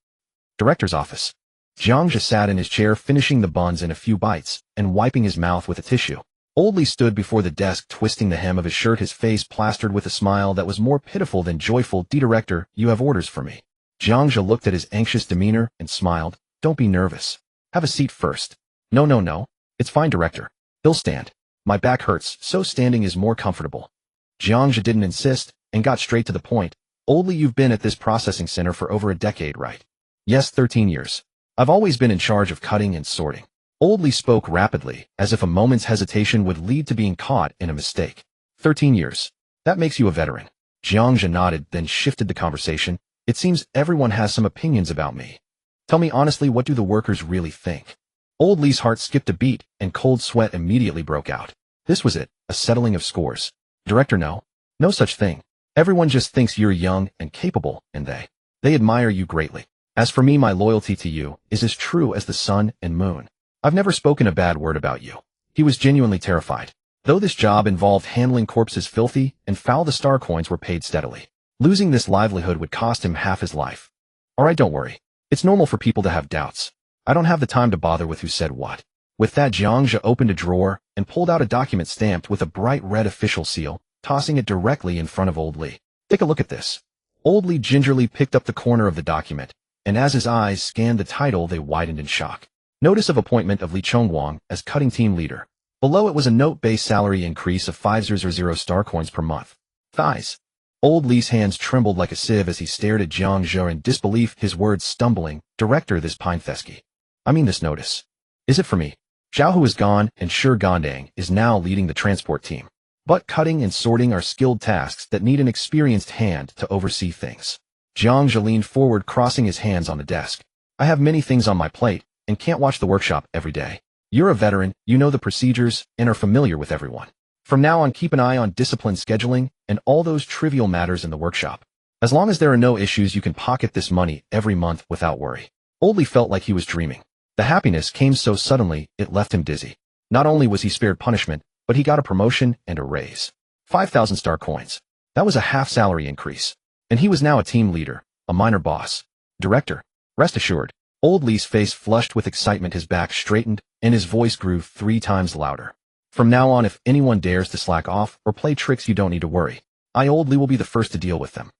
Director's office. Jiang Zhe sat in his chair, finishing the buns in a few bites, and wiping his mouth with a tissue. Old Li stood before the desk, twisting the hem of his shirt, his face plastered with a smile that was more pitiful than joyful. Director, you have orders for me. Jiang Zhe looked at his anxious demeanor and smiled. Don't be nervous. Have a seat first. No. It's fine, Director. He'll stand. My back hurts, so standing is more comfortable. Jiang Zhe didn't insist, and got straight to the point. Old Li, you've been at this processing center for over a decade, right? Yes, 13 years. I've always been in charge of cutting and sorting. Old Li spoke rapidly, as if a moment's hesitation would lead to being caught in a mistake. 13 years. That makes you a veteran. Jiang Zhe nodded, then shifted the conversation. It seems everyone has some opinions about me. Tell me honestly, what do the workers really think? Old Li's heart skipped a beat, and cold sweat immediately broke out. This was it, a settling of scores. Director, no such thing. Everyone just thinks you're young and capable, and they admire you greatly. As for me, my loyalty to you is as true as the sun and moon. I've never spoken a bad word about you. He was genuinely terrified. Though this job involved handling corpses, filthy and foul, the star coins were paid steadily. Losing this livelihood would cost him half his life. All right, don't worry. It's normal for people to have doubts. I don't have the time to bother with who said what. With that, Jiang Zhe opened a drawer and pulled out a document stamped with a bright red official seal, tossing it directly in front of Old Li. Take a look at this. Old Li gingerly picked up the corner of the document and as his eyes scanned the title, they widened in shock. Notice of appointment of Li Chongguang as cutting team leader. Below it was a note: base salary increase of 5,000 star coins per month. Thighs. Old Li's hands trembled like a sieve as he stared at Jiang Zhe in disbelief, his words stumbling. Director, this Pinethesky. I mean this notice. Is it for me? Zhao Hu is gone, and Shi Gandang is now leading the transport team. But cutting and sorting are skilled tasks that need an experienced hand to oversee things. Jiang Zhe leaned forward, crossing his hands on the desk. I have many things on my plate, and can't watch the workshop every day. You're a veteran, you know the procedures, and are familiar with everyone. From now on, keep an eye on disciplined scheduling and all those trivial matters in the workshop. As long as there are no issues, you can pocket this money every month without worry. Old Li felt like he was dreaming. The happiness came so suddenly, it left him dizzy. Not only was he spared punishment, but he got a promotion and a raise. 5,000 star coins. That was a half salary increase. And he was now a team leader, a minor boss. Director. Rest assured. Old Li's face flushed with excitement, his back straightened, and his voice grew 3 times louder. From now on, if anyone dares to slack off or play tricks, you don't need to worry. I, Old Li, will be the first to deal with them.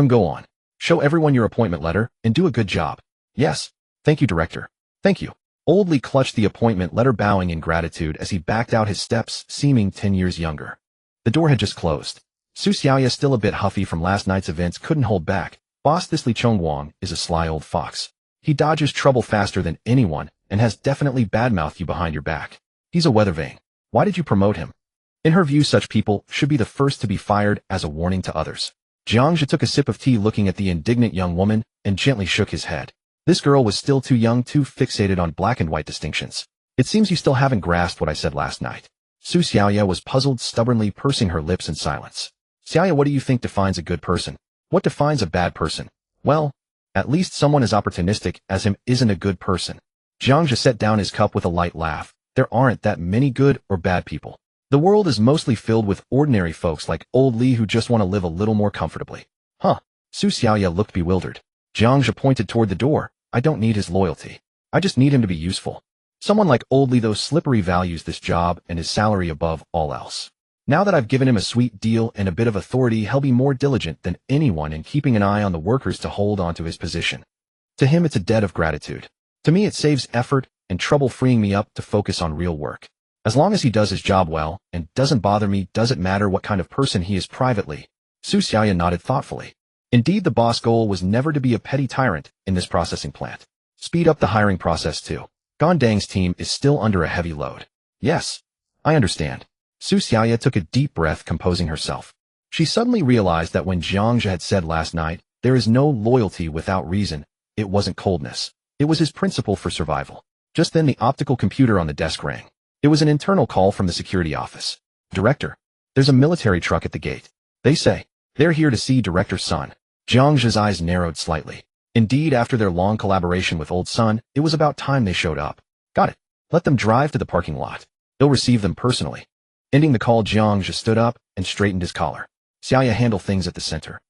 Go on. Show everyone your appointment letter, and do a good job. Yes. Thank you, Director. Thank you. Old Li clutched the appointment letter, bowing in gratitude as he backed out his steps, seeming 10 years younger. The door had just closed. Su Xiaoya, still a bit huffy from last night's events, couldn't hold back. Boss, this Li Chongguang is a sly old fox. He dodges trouble faster than anyone and has definitely badmouthed you behind your back. He's a weather vane. Why did you promote him? In her view, such people should be the first to be fired as a warning to others. Jiang Zhe took a sip of tea, looking at the indignant young woman, and gently shook his head. This girl was still too young, too fixated on black and white distinctions. It seems you still haven't grasped what I said last night. Su Xiaoya was puzzled, stubbornly pursing her lips in silence. Xiaoya, what do you think defines a good person? What defines a bad person? Well, at least someone as opportunistic as him isn't a good person. Jiang Zhe set down his cup with a light laugh. There aren't that many good or bad people. The world is mostly filled with ordinary folks like Old Li who just want to live a little more comfortably. Huh. Su Xiaoya looked bewildered. Jiang Zhe pointed toward the door. I don't need his loyalty. I just need him to be useful. Someone like Old Li, though slippery, values this job and his salary above all else. Now that I've given him a sweet deal and a bit of authority, he'll be more diligent than anyone in keeping an eye on the workers to hold on to his position. To him, it's a debt of gratitude. To me, it saves effort and trouble, freeing me up to focus on real work. As long as he does his job well and doesn't bother me, doesn't matter what kind of person he is privately. Su Xiaoya nodded thoughtfully. Indeed, the boss' goal was never to be a petty tyrant in this processing plant. Speed up the hiring process too. Gandang's team is still under a heavy load. Yes, I understand. Su Xiaoya took a deep breath, composing herself. She suddenly realized that when Jiang Zhe had said last night, there is no loyalty without reason, it wasn't coldness. It was his principle for survival. Just then the optical computer on the desk rang. It was an internal call from the security office. Director, there's a military truck at the gate. They say they're here to see Director Sun. Jiang Zhe's eyes narrowed slightly. Indeed, after their long collaboration with Old Sun, it was about time they showed up. Got it. Let them drive to the parking lot. He'll receive them personally. Ending the call, Jiang Zhe stood up and straightened his collar. Xiaoya, handle things at the center.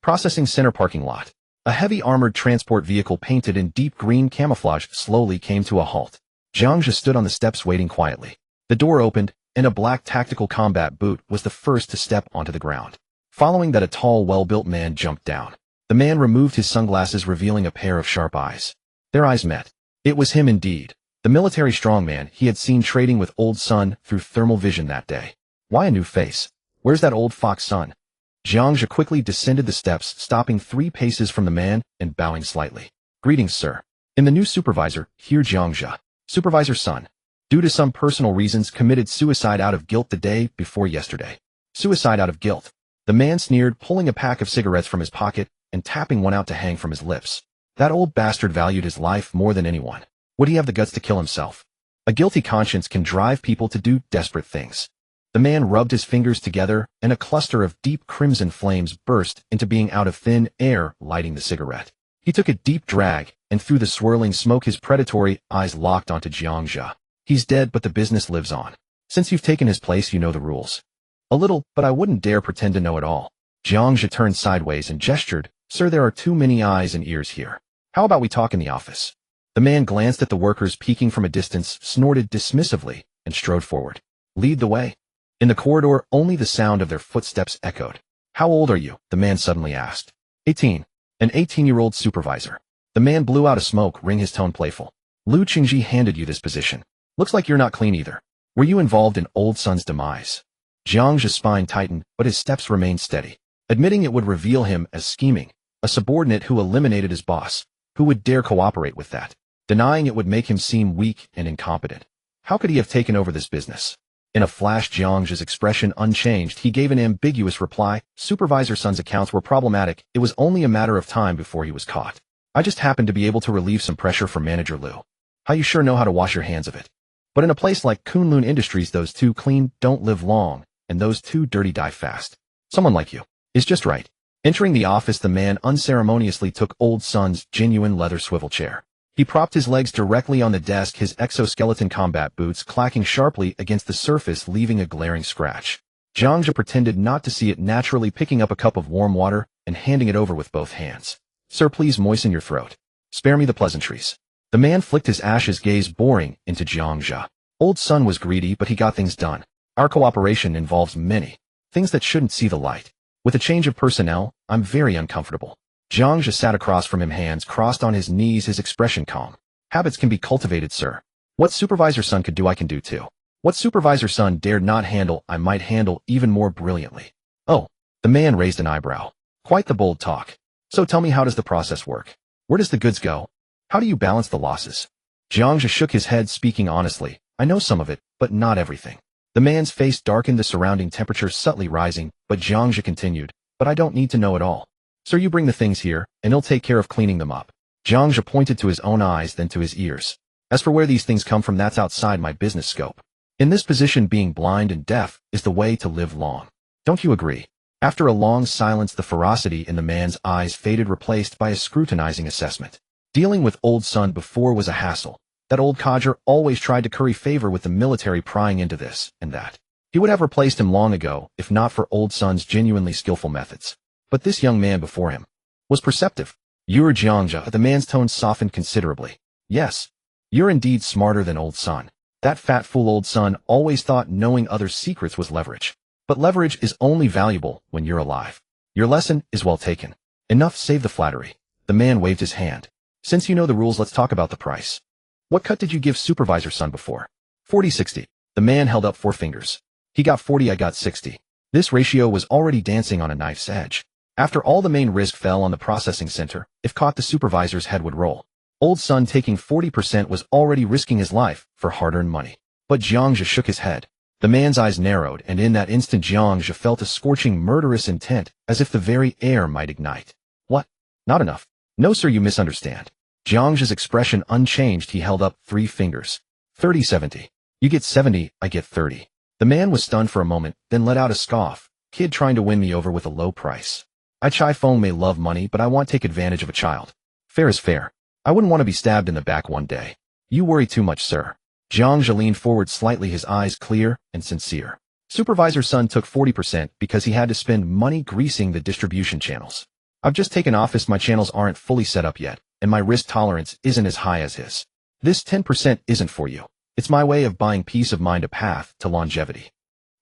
Processing center parking lot. A heavy armored transport vehicle painted in deep green camouflage slowly came to a halt. Jiang Zhe stood on the steps waiting quietly. The door opened, and a black tactical combat boot was the first to step onto the ground. Following that, a tall, well-built man jumped down. The man removed his sunglasses, revealing a pair of sharp eyes. Their eyes met. It was him indeed. The military strongman he had seen trading with Old Sun through thermal vision that day. Why a new face? Where's that old fox Sun? Jiang Zhe quickly descended the steps, stopping 3 paces from the man and bowing slightly. Greetings, sir. In the new supervisor, here Jiang Zhe. Supervisor Sun. Due to some personal reasons, committed suicide out of guilt the day before yesterday. Suicide out of guilt. The man sneered, pulling a pack of cigarettes from his pocket and tapping one out to hang from his lips. That old bastard valued his life more than anyone. Would he have the guts to kill himself? A guilty conscience can drive people to do desperate things. The man rubbed his fingers together, and a cluster of deep crimson flames burst into being out of thin air, lighting the cigarette. He took a deep drag, and through the swirling smoke his predatory eyes locked onto Jiang Zhe. He's dead, but the business lives on. Since you've taken his place, you know the rules. A little, but I wouldn't dare pretend to know it all. Jiang Zhe turned sideways and gestured. Sir, there are too many eyes and ears here. How about we talk in the office? The man glanced at the workers peeking from a distance, snorted dismissively, and strode forward. Lead the way. In the corridor, only the sound of their footsteps echoed. How old are you? The man suddenly asked. 18. An 18-year-old supervisor. The man blew out a smoke ring, his tone playful. Lu Qingji handed you this position. Looks like you're not clean either. Were you involved in old Sun's demise? Jiang Zhe's spine tightened, but his steps remained steady. Admitting it would reveal him as scheming, a subordinate who eliminated his boss. Who would dare cooperate with that? Denying it would make him seem weak and incompetent. How could he have taken over this business? In a flash, Jiang Zhe's expression unchanged, he gave an ambiguous reply. Supervisor Sun's accounts were problematic. It was only a matter of time before he was caught. I just happened to be able to relieve some pressure from Manager Lu. How you sure know how to wash your hands of it. But in a place like Kunlun Industries, those two clean don't live long, and those two dirty die fast. Someone like you is just right. Entering the office, the man unceremoniously took old Sun's genuine leather swivel chair. He propped his legs directly on the desk, his exoskeleton combat boots clacking sharply against the surface, leaving a glaring scratch. Jiang Zhe pretended not to see it, naturally picking up a cup of warm water and handing it over with both hands. Sir, please moisten your throat. Spare me the pleasantries. The man flicked his ashes, gaze boring into Jiang Zhe. Old Sun was greedy, but he got things done. Our cooperation involves many things that shouldn't see the light. With a change of personnel, I'm very uncomfortable. Jiang Zhe sat across from him, hands crossed on his knees, his expression calm. Habits can be cultivated, sir. What Supervisor Sun could do, I can do too. What Supervisor Sun dared not handle, I might handle even more brilliantly. Oh, the man raised an eyebrow. Quite the bold talk. So tell me, how does the process work? Where does the goods go? How do you balance the losses? Jiang Zhe shook his head, speaking honestly. I know some of it, but not everything. The man's face darkened, the surrounding temperature subtly rising, but Jiang Zhe continued. But I don't need to know it all. Sir, you bring the things here, and he'll take care of cleaning them up. Jiang Zhe pointed to his own eyes, then to his ears. As for where these things come from, that's outside my business scope. In this position, being blind and deaf is the way to live long. Don't you agree? After a long silence, the ferocity in the man's eyes faded, replaced by a scrutinizing assessment. Dealing with old Sun before was a hassle. That old codger always tried to curry favor with the military, prying into this and that. He would have replaced him long ago, if not for old Sun's genuinely skillful methods. But this young man before him was perceptive. You're Jiang Zhe. The man's tone softened considerably. Yes, you're indeed smarter than old Sun. That fat fool old Sun always thought knowing others' secrets was leverage. But leverage is only valuable when you're alive. Your lesson is well taken. Enough, save the flattery. The man waved his hand. Since you know the rules, let's talk about the price. What cut did you give Supervisor Sun before? 40-60. The man held up 4 fingers. He got 40, I got 60. This ratio was already dancing on a knife's edge. After all, the main risk fell on the processing center. If caught, the supervisor's head would roll. Old Sun taking 40% was already risking his life for hard-earned money. But Jiang Zhe shook his head. The man's eyes narrowed, and in that instant Jiang Zhe felt a scorching, murderous intent, as if the very air might ignite. What? Not enough? No, sir, you misunderstand. Jiang Zhe's expression unchanged, he held up 3 fingers. 30-70. You get 70, I get 30. The man was stunned for a moment, then let out a scoff. Kid trying to win me over with a low price. I Chai Feng may love money, but I won't take advantage of a child. Fair is fair. I wouldn't want to be stabbed in the back one day. You worry too much, sir. Jiang Zhe leaned forward slightly, his eyes clear and sincere. Supervisor Sun took 40% because he had to spend money greasing the distribution channels. I've just taken office, my channels aren't fully set up yet, and my risk tolerance isn't as high as his. This 10% isn't for you. It's my way of buying peace of mind, a path to longevity.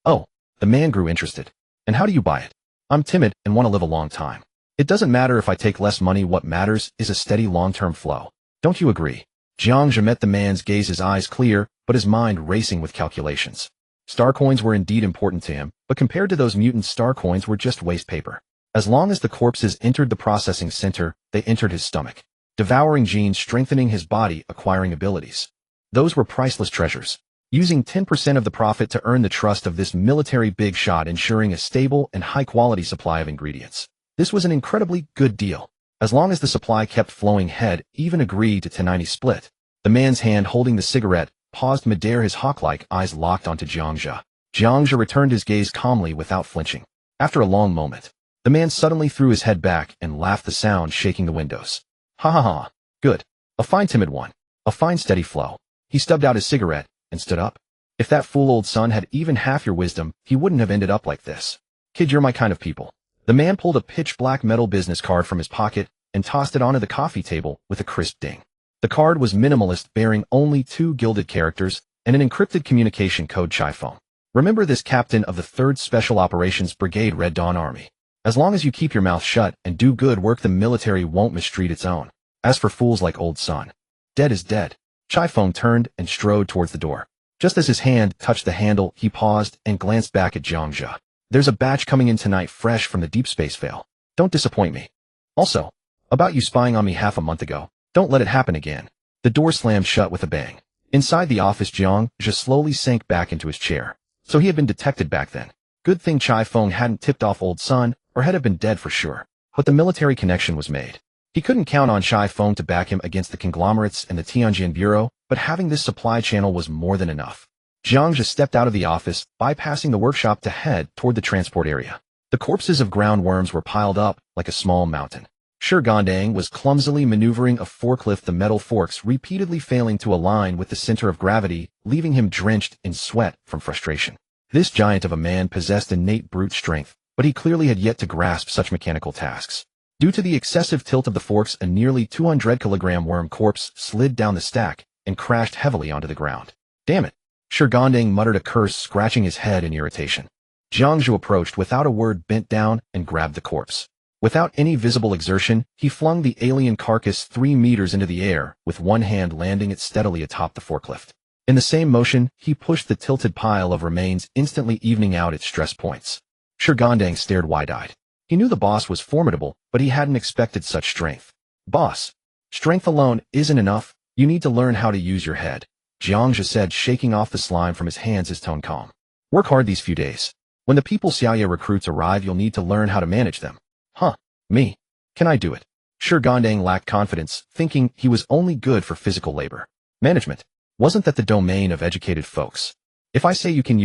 Oh, the man grew interested. And how do you buy it? I'm timid and want to live a long time. It doesn't matter if I take less money, what matters is a steady long-term flow. Don't you agree? Jiang Zhe met the man's gaze, his eyes clear, but his mind racing with calculations. Star coins were indeed important to him, but compared to those mutants, star coins were just waste paper. As long as the corpses entered the processing center, they entered his stomach. Devouring genes, strengthening his body, acquiring abilities. Those were priceless treasures. Using 10% of the profit to earn the trust of this military big shot, ensuring a stable and high-quality supply of ingredients. This was an incredibly good deal. As long as the supply kept flowing, head even agreed to 1090 split. The man's hand holding the cigarette paused midair, his hawk-like eyes locked onto Jiang Zhe. Jiang Zhe returned his gaze calmly without flinching. After a long moment, the man suddenly threw his head back and laughed, the sound shaking the windows. Ha ha ha. Good. A fine timid one. A fine steady flow. He stubbed out his cigarette and stood up. If that fool old Sun had even half your wisdom, he wouldn't have ended up like this. Kid, you're my kind of people. The man pulled a pitch-black metal business card from his pocket and tossed it onto the coffee table with a crisp ding. The card was minimalist, bearing only 2 gilded characters and an encrypted communication code, Chai Feng. Remember this, captain of the 3rd Special Operations Brigade, Red Dawn Army. As long as you keep your mouth shut and do good work, the military won't mistreat its own. As for fools like old Sun, dead is dead. Chai Feng turned and strode towards the door. Just as his hand touched the handle, he paused and glanced back at Jiang Zhe. There's a batch coming in tonight fresh from the deep space veil. Don't disappoint me. Also, about you spying on me half a month ago, don't let it happen again. The door slammed shut with a bang. Inside the office, Jiang Zhe slowly sank back into his chair. So he had been detected back then. Good thing Chai Feng hadn't tipped off old Sun, or had been dead for sure. But the military connection was made. He couldn't count on Chai Feng to back him against the conglomerates and the Tianjin Bureau, but having this supply channel was more than enough. Jiang Zhe stepped out of the office, bypassing the workshop to head toward the transport area. The corpses of ground worms were piled up like a small mountain. Gandang was clumsily maneuvering a forklift, the metal forks repeatedly failing to align with the center of gravity, leaving him drenched in sweat from frustration. This giant of a man possessed innate brute strength, but he clearly had yet to grasp such mechanical tasks. Due to the excessive tilt of the forks, a nearly 200-kilogram worm corpse slid down the stack and crashed heavily onto the ground. Damn it! Gandang muttered a curse, scratching his head in irritation. Jiang Zhe approached without a word, bent down and grabbed the corpse. Without any visible exertion, he flung the alien carcass 3 meters into the air, with one hand landing it steadily atop the forklift. In the same motion, he pushed the tilted pile of remains, instantly evening out its stress points. Gandang stared wide-eyed. He knew the boss was formidable, but he hadn't expected such strength. Boss, strength alone isn't enough. You need to learn how to use your head, Jiang Zhe said, shaking off the slime from his hands, his tone calm. Work hard these few days. When the People Xiaoya recruits arrive, you'll need to learn how to manage them. Huh, me? Can I do it? Gandang lacked confidence, thinking he was only good for physical labor. Management. Wasn't that the domain of educated folks? If I say you can,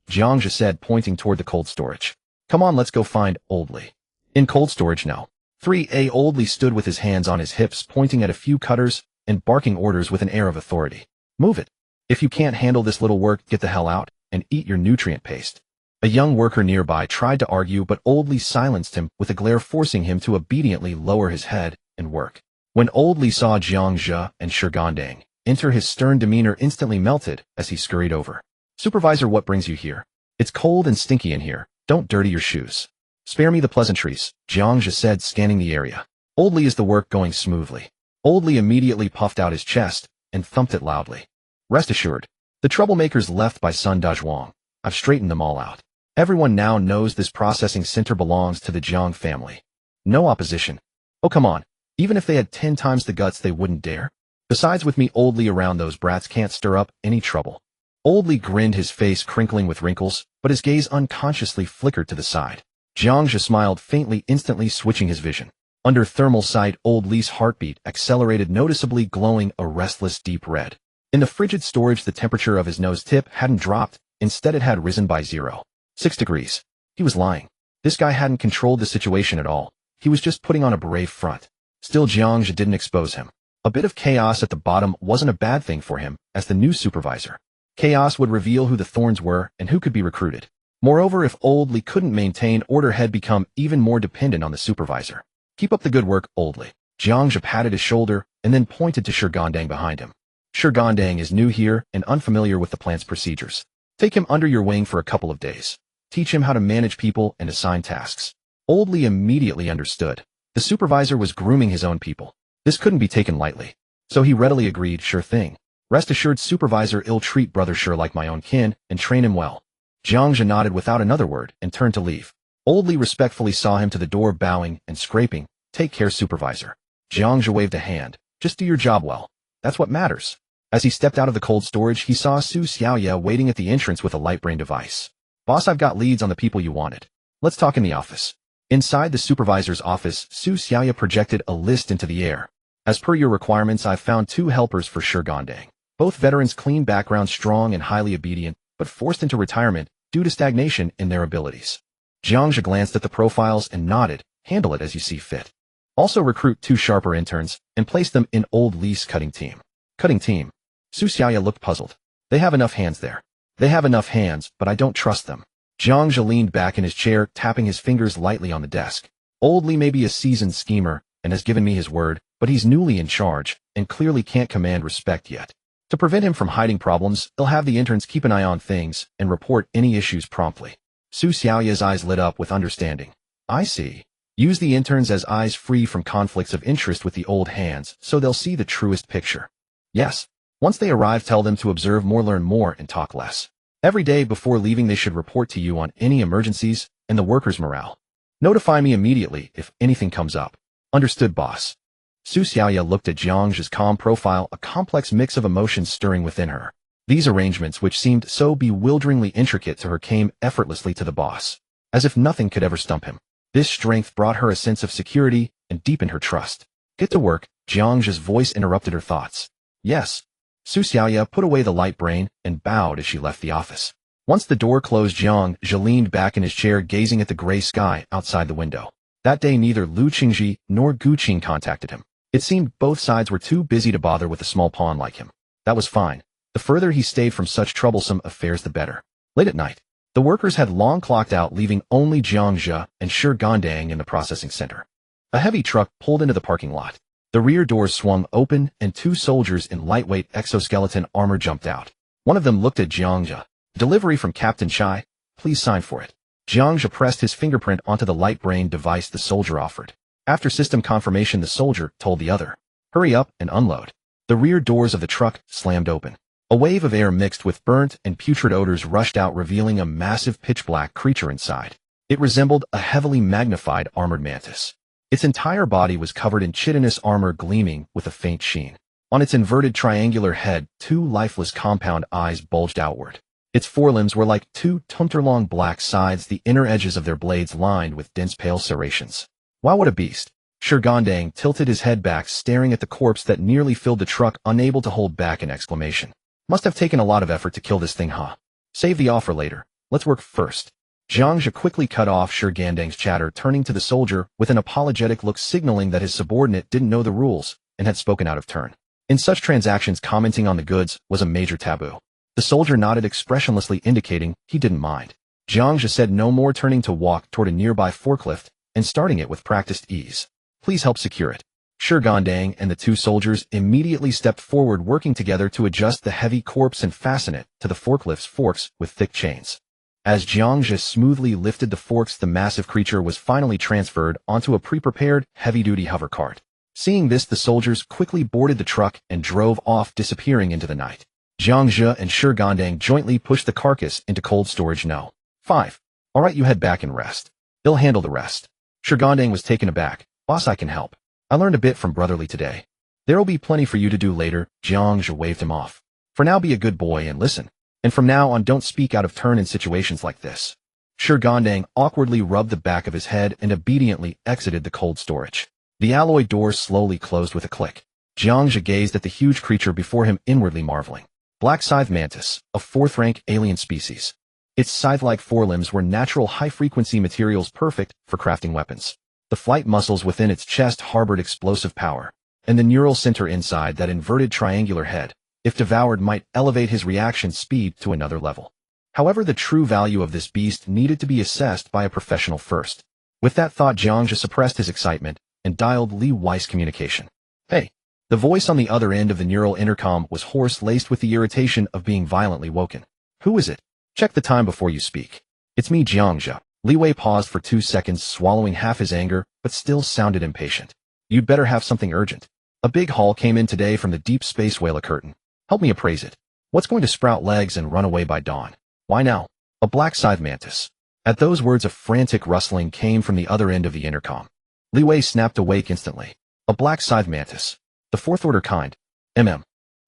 Jiang Zhe said, pointing toward the cold storage. Come on, let's go find Old Li. In cold storage now. 3A. Old Li stood with his hands on his hips, pointing at a few cutters and barking orders with an air of authority. Move it. If you can't handle this little work, get the hell out and eat your nutrient paste. A young worker nearby tried to argue, but Old Li silenced him with a glare, forcing him to obediently lower his head and work. When Old Li saw Jiang Zhe and Gandang enter, his stern demeanor instantly melted as he scurried over. Supervisor, what brings you here? It's cold and stinky in here. Don't dirty your shoes. Spare me the pleasantries, Jiang Zhe said, scanning the area. Old Li, is the work going smoothly? Old Li immediately puffed out his chest and thumped it loudly. Rest assured, the troublemakers left by Sun Dazhuang, I've straightened them all out. Everyone now knows this processing center belongs to the Jiang family. No opposition. Oh, come on. Even if they had 10 times the guts, they wouldn't dare. Besides, with me, Old Li around, those brats can't stir up any trouble. Old Li grinned, his face crinkling with wrinkles, but his gaze unconsciously flickered to the side. Jiang Zhe smiled faintly, instantly switching his vision. Under thermal sight, Old Li's heartbeat accelerated, noticeably glowing a restless deep red. In the frigid storage, the temperature of his nose tip hadn't dropped. Instead, it had risen by 0.6 degrees. He was lying. This guy hadn't controlled the situation at all. He was just putting on a brave front. Still, Jiang Zhe didn't expose him. A bit of chaos at the bottom wasn't a bad thing for him, as the new supervisor. Chaos would reveal who the thorns were and who could be recruited. Moreover, if Old Li couldn't maintain order, had become even more dependent on the supervisor. Keep up the good work, Old Li. Jiang Zhe patted his shoulder and then pointed to Gandang behind him. Gandang is new here and unfamiliar with the plant's procedures. Take him under your wing for a couple of days. Teach him how to manage people and assign tasks. Old Li immediately understood. The supervisor was grooming his own people. This couldn't be taken lightly. So he readily agreed, sure thing. Rest assured, supervisor, I'll treat brother sure like my own kin and train him well. Jiang Zhe nodded without another word and turned to leave. Old Li respectfully saw him to the door, bowing and scraping. Take care, supervisor. Jiang Zhe waved a hand. Just do your job well. That's what matters. As he stepped out of the cold storage, he saw Su Xiaoya waiting at the entrance with a light brain device. Boss, I've got leads on the people you wanted. Let's talk in the office. Inside the supervisor's office, Su Xiaoya projected a list into the air. As per your requirements, I've found 2 helpers for Gandang. Both veterans, clean backgrounds, strong and highly obedient, but forced into retirement due to stagnation in their abilities. Jiang Zhe glanced at the profiles and nodded. Handle it as you see fit. Also recruit 2 sharper interns and place them in Old Li's cutting team. Cutting team. Su Xiaoya looked puzzled. They have enough hands there. They have enough hands, but I don't trust them. Jiang Zhe leaned back in his chair, tapping his fingers lightly on the desk. Old Li may be a seasoned schemer and has given me his word, but he's newly in charge and clearly can't command respect yet. To prevent him from hiding problems, he'll have the interns keep an eye on things and report any issues promptly. Su Xiaoya's eyes lit up with understanding. I see. Use the interns as eyes free from conflicts of interest with the old hands, so they'll see the truest picture. Yes. Once they arrive, tell them to observe more, learn more, and talk less. Every day before leaving they should report to you on any emergencies and the workers' morale. Notify me immediately if anything comes up. Understood, boss. Su Xiaoya looked at Jiang Zhe's calm profile, a complex mix of emotions stirring within her. These arrangements, which seemed so bewilderingly intricate to her, came effortlessly to the boss, as if nothing could ever stump him. This strength brought her a sense of security and deepened her trust. Get to work, Jiang Zhe's voice interrupted her thoughts. Yes. Su Xiaoya put away the light brain and bowed as she left the office. Once the door closed, Jiang Zhe leaned back in his chair, gazing at the gray sky outside the window. That day neither Lu Qingji nor Gu Qing contacted him. It seemed both sides were too busy to bother with a small pawn like him. That was fine. The further he stayed from such troublesome affairs, the better. Late at night, the workers had long clocked out, leaving only Jiang Zhe and Shi Gandang in the processing center. A heavy truck pulled into the parking lot. The rear doors swung open, and two soldiers in lightweight exoskeleton armor jumped out. One of them looked at Jiang Zhe. Delivery from Captain Chai. Please sign for it. Jiang Zhe pressed his fingerprint onto the light brain device the soldier offered. After system confirmation, the soldier told the other, hurry up and unload. The rear doors of the truck slammed open. A wave of air mixed with burnt and putrid odors rushed out, revealing a massive pitch-black creature inside. It resembled a heavily magnified armored mantis. Its entire body was covered in chitinous armor, gleaming with a faint sheen. On its inverted triangular head, two lifeless compound eyes bulged outward. Its forelimbs were like two tunter-long black sides, the inner edges of their blades lined with dense pale serrations. Wow, what a beast! Shi Gandang tilted his head back, staring at the corpse that nearly filled the truck, unable to hold back an exclamation. Must have taken a lot of effort to kill this thing, huh? Save the offer later. Let's work first. Jiang Zhe quickly cut off Shi Gandang's chatter, turning to the soldier with an apologetic look, signaling that his subordinate didn't know the rules and had spoken out of turn. In such transactions, commenting on the goods was a major taboo. The soldier nodded expressionlessly, indicating he didn't mind. Jiang Zhe said no more, turning to walk toward a nearby forklift and starting it with practiced ease. Please help secure it. Shi Gandang and the two soldiers immediately stepped forward, working together to adjust the heavy corpse and fasten it to the forklift's forks with thick chains. As Jiang Zhe smoothly lifted the forks, the massive creature was finally transferred onto a pre-prepared, heavy-duty hover cart. Seeing this, the soldiers quickly boarded the truck and drove off, disappearing into the night. Jiang Zhe and Shi Gandang jointly pushed the carcass into cold storage. No. 5. All right, you head back and rest. They'll handle the rest. Shi Gandang was taken aback. Boss, I can help. I learned a bit from Brotherly today. There'll be plenty for you to do later. Jiang Zhe waved him off. For now, be a good boy and listen. And from now on, don't speak out of turn in situations like this. Shi Gandang awkwardly rubbed the back of his head and obediently exited the cold storage. The alloy doors slowly closed with a click. Jiang Zhe gazed at the huge creature before him, inwardly marveling. Black scythe mantis, a fourth-rank alien species. Its scythe-like forelimbs were natural high-frequency materials, perfect for crafting weapons. The flight muscles within its chest harbored explosive power, and the neural center inside that inverted triangular head, if devoured, might elevate his reaction speed to another level. However, the true value of this beast needed to be assessed by a professional first. With that thought, Jiang Zhe suppressed his excitement and dialed Li Weiss communication. Hey. The voice on the other end of the neural intercom was hoarse, laced with the irritation of being violently woken. Who is it? Check the time before you speak. It's me, Jiang Zhe. Li Wei paused for 2 seconds, swallowing half his anger, but still sounded impatient. You'd better have something urgent. A big haul came in today from the deep space whaler curtain. Help me appraise it. What's going to sprout legs and run away by dawn? Why now? A black scythe mantis. At those words, a frantic rustling came from the other end of the intercom. Li Wei snapped awake instantly. A black scythe mantis. The fourth order kind.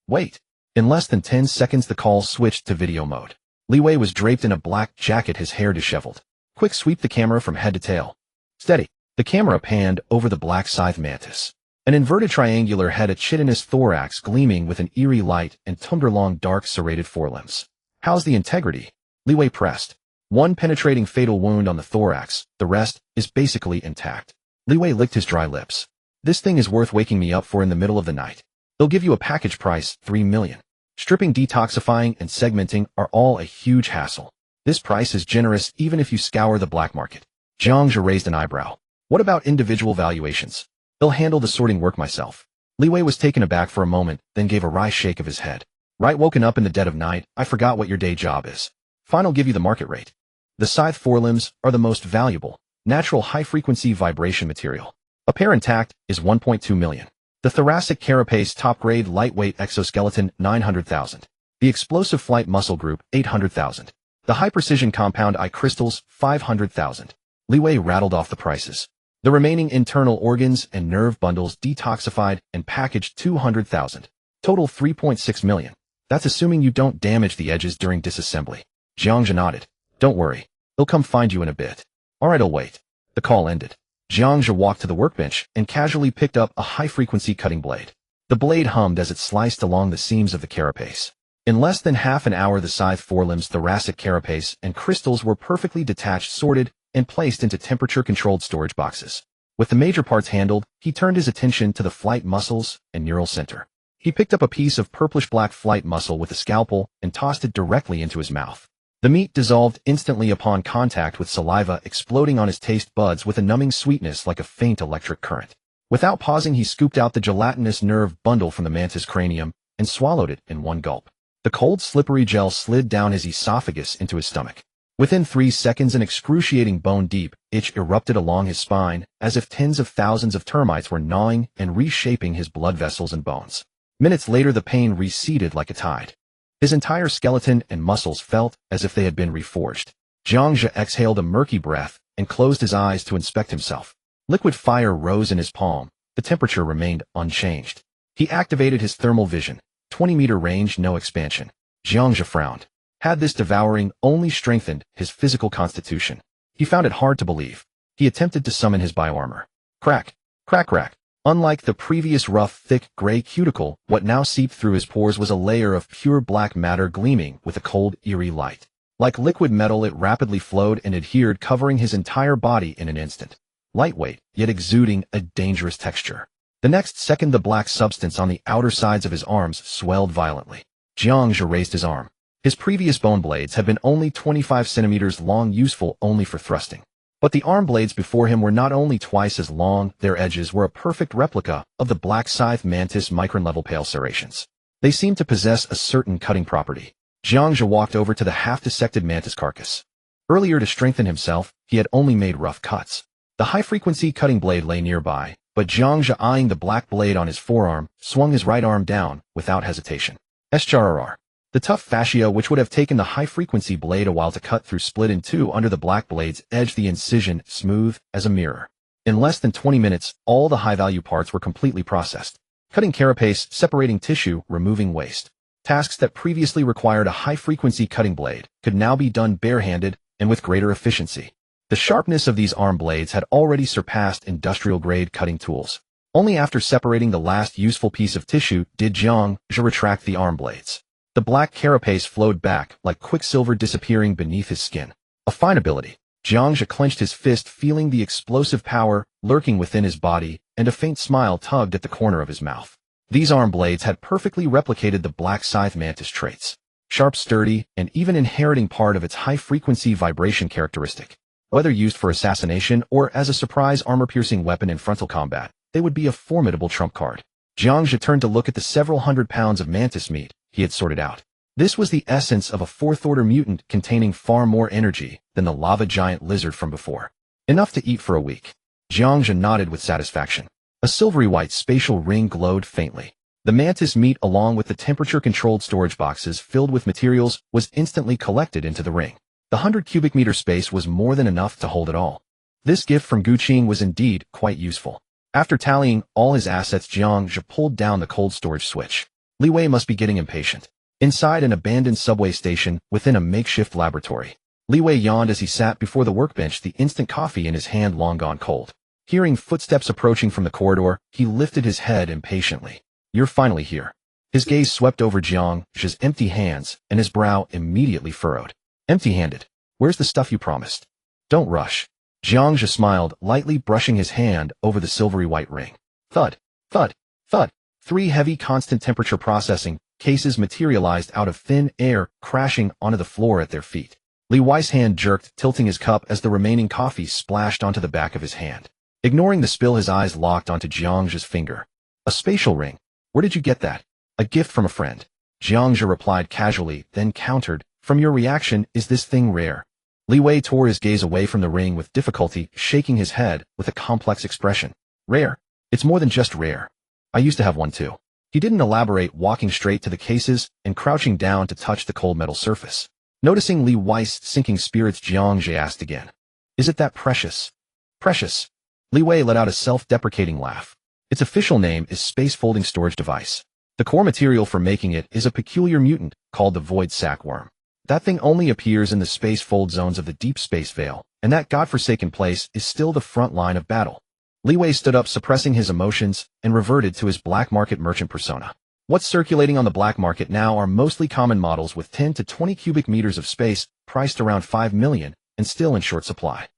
Wait. In less than 10 seconds, the call switched to video mode. Li Wei was draped in a black jacket, his hair disheveled. Quick, sweep the camera from head to tail. Steady. The camera panned over the black scythe mantis. An inverted triangular head, a chitinous thorax gleaming with an eerie light, and tundra-long dark serrated forelimbs. How's the integrity? Li Wei pressed. One penetrating fatal wound on the thorax. The rest is basically intact. Li Wei licked his dry lips. This thing is worth waking me up for in the middle of the night. They'll give you a package price, 3 million. Stripping, detoxifying, and segmenting are all a huge hassle. This price is generous even if you scour the black market. Jiang Zhe raised an eyebrow. What about individual valuations? They'll handle the sorting work myself. Li Wei was taken aback for a moment, then gave a wry shake of his head. Right, woken up in the dead of night, I forgot what your day job is. Fine, I'll give you the market rate. The scythe forelimbs are the most valuable. natural high-frequency vibration material. A pair intact is 1.2 million. The thoracic carapace top-grade lightweight exoskeleton 900,000. The explosive flight muscle group 800,000. The high-precision compound eye crystals 500,000. Li Wei rattled off the prices. The remaining internal organs and nerve bundles detoxified and packaged 200,000. Total 3.6 million. That's assuming you don't damage the edges during disassembly. Jiang Zhe nodded. Don't worry. He'll come find you in a bit. Alright, I'll wait. The call ended. Jiang Zhe walked to the workbench and casually picked up a high-frequency cutting blade. The blade hummed as it sliced along the seams of the carapace. In less than half an hour, the scythe forelimbs, thoracic carapace, and crystals were perfectly detached, sorted, and placed into temperature-controlled storage boxes. With the major parts handled, he turned his attention to the flight muscles and neural center. He picked up a piece of purplish-black flight muscle with a scalpel and tossed it directly into his mouth. The meat dissolved instantly upon contact with saliva, exploding on his taste buds with a numbing sweetness like a faint electric current. Without pausing, he scooped out the gelatinous nerve bundle from the mantis cranium and swallowed it in one gulp. The cold, slippery gel slid down his esophagus into his stomach. Within 3 seconds, an excruciating bone-deep itch erupted along his spine, as if tens of thousands of termites were gnawing and reshaping his blood vessels and bones. Minutes later, the pain receded like a tide. His entire skeleton and muscles felt as if they had been reforged. Jiang Zhe exhaled a murky breath and closed his eyes to inspect himself. Liquid fire rose in his palm. The temperature remained unchanged. He activated his thermal vision. 20-meter range, no expansion. Jiang Zhe frowned. Had this devouring only strengthened his physical constitution? He found it hard to believe. He attempted to summon his bioarmor. Crack, crack, crack. Unlike the previous rough, thick, gray cuticle, what now seeped through his pores was a layer of pure black matter gleaming with a cold, eerie light. Like liquid metal, it rapidly flowed and adhered, covering his entire body in an instant. Lightweight, yet exuding a dangerous texture. The next second, the black substance on the outer sides of his arms swelled violently. Jiang Zhe raised his arm. His previous bone blades had been only 25 centimeters long, useful only for thrusting. But the arm blades before him were not only twice as long, their edges were a perfect replica of the black scythe mantis micron-level pale serrations. They seemed to possess a certain cutting property. Jiang Zhe walked over to the half-dissected mantis carcass. Earlier, to strengthen himself, he had only made rough cuts. The high-frequency cutting blade lay nearby, but Jiang Zhe, eyeing the black blade on his forearm, swung his right arm down without hesitation. SRR. The tough fascia, which would have taken the high-frequency blade a while to cut through, split in two under the black blade's edge, the incision smooth as a mirror. In less than 20 minutes, all the high-value parts were completely processed. Cutting carapace, separating tissue, removing waste. Tasks that previously required a high-frequency cutting blade could now be done barehanded and with greater efficiency. The sharpness of these arm blades had already surpassed industrial-grade cutting tools. Only after separating the last useful piece of tissue did Jiang Zhe retract the arm blades. The black carapace flowed back like quicksilver, disappearing beneath his skin. A fine ability. Jiang Zhe clenched his fist, feeling the explosive power lurking within his body, and a faint smile tugged at the corner of his mouth. These arm blades had perfectly replicated the black scythe mantis traits. Sharp, sturdy, and even inheriting part of its high-frequency vibration characteristic. Whether used for assassination or as a surprise armor-piercing weapon in frontal combat, they would be a formidable trump card. Jiang Zhe turned to look at the several hundred pounds of mantis meat he had sorted out. This was the essence of a fourth-order mutant containing far more energy than the lava giant lizard from before. Enough to eat for a week. Jiang Zhe nodded with satisfaction. A silvery white spatial ring glowed faintly. The mantis meat, along with the temperature-controlled storage boxes filled with materials, was instantly collected into the ring. The 100 cubic meter space was more than enough to hold it all. This gift from Guqing was indeed quite useful. After tallying all his assets, Jiang Zhe pulled down the cold storage switch. Li Wei must be getting impatient. Inside an abandoned subway station, within a makeshift laboratory, Li Wei yawned as he sat before the workbench, the instant coffee in his hand long gone cold. Hearing footsteps approaching from the corridor, he lifted his head impatiently. You're finally here. His gaze swept over Jiang Zhe's empty hands, and his brow immediately furrowed. Empty-handed. Where's the stuff you promised? Don't rush. Jiang Zhe smiled, lightly brushing his hand over the silvery white ring. Thud, thud, thud. 3 heavy constant temperature processing cases materialized out of thin air, crashing onto the floor at their feet. Li Wei's hand jerked, tilting his cup as the remaining coffee splashed onto the back of his hand. Ignoring the spill, his eyes locked onto Jiang Zhe's finger. A spatial ring. Where did you get that? A gift from a friend. Jiang Zhe replied casually, then countered. From your reaction, is this thing rare? Li Wei tore his gaze away from the ring with difficulty, shaking his head with a complex expression. Rare. It's more than just rare. I used to have one too. He didn't elaborate, walking straight to the cases and crouching down to touch the cold metal surface. Noticing Li Wei's sinking spirits, Jiang Zhe asked again. Is it that precious? Precious. Li Wei let out a self-deprecating laugh. Its official name is Space Folding Storage Device. The core material for making it is a peculiar mutant called the Void Sackworm. That thing only appears in the space fold zones of the deep space veil, and that godforsaken place is still the front line of battle. Li Wei stood up, suppressing his emotions, and reverted to his black market merchant persona. What's circulating on the black market now are mostly common models with 10 to 20 cubic meters of space, priced around 5 million, and still in short supply.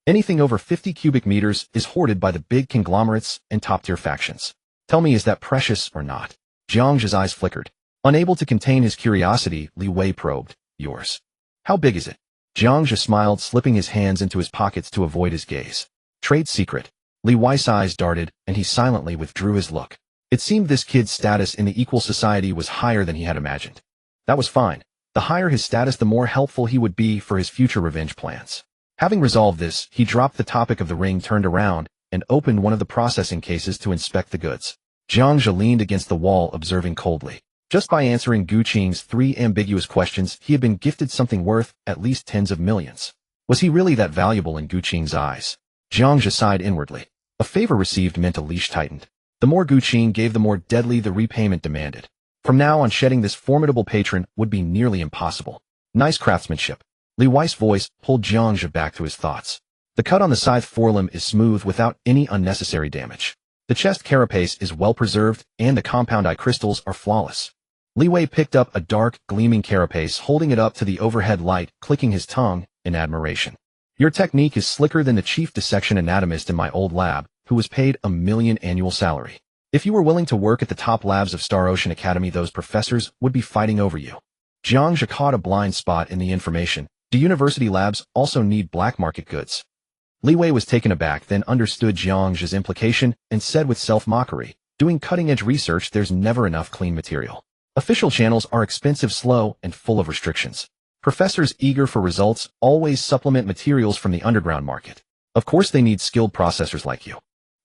Anything over 50 cubic meters is hoarded by the big conglomerates and top-tier factions. Tell me, is that precious or not? Jiang Zhe's eyes flickered. Unable to contain his curiosity, Li Wei probed. Yours. How big is it? Jiang Zhe smiled, slipping his hands into his pockets to avoid his gaze. Trade secret. Li Wei's eyes darted, and he silently withdrew his look. It seemed this kid's status in the equal society was higher than he had imagined. That was fine. The higher his status, the more helpful he would be for his future revenge plans. Having resolved this, he dropped the topic of the ring, turned around, and opened one of the processing cases to inspect the goods. Jiang Zhe leaned against the wall, observing coldly. Just by answering Gu Qing's 3 ambiguous questions, he had been gifted something worth at least tens of millions. Was he really that valuable in Gu Qing's eyes? Jiang Zhe sighed inwardly. A favor received meant a leash tightened. The more Gu Qing gave, the more deadly the repayment demanded. From now on, shedding this formidable patron would be nearly impossible. Nice craftsmanship. Li Wei's voice pulled Jiang Zhe back to his thoughts. The cut on the scythe forelimb is smooth without any unnecessary damage. The chest carapace is well preserved, and the compound eye crystals are flawless. Li Wei picked up a dark, gleaming carapace, holding it up to the overhead light, clicking his tongue in admiration. Your technique is slicker than the chief dissection anatomist in my old lab, who was paid $1 million annual salary. If you were willing to work at the top labs of Star Ocean Academy, those professors would be fighting over you. Jiang Zhe caught a blind spot in the information. Do university labs also need black market goods? Li Wei was taken aback, then understood Jiang Zhe's implication and said with self-mockery, doing cutting-edge research, there's never enough clean material. Official channels are expensive, slow, and full of restrictions. Professors eager for results always supplement materials from the underground market. Of course they need skilled processors like you.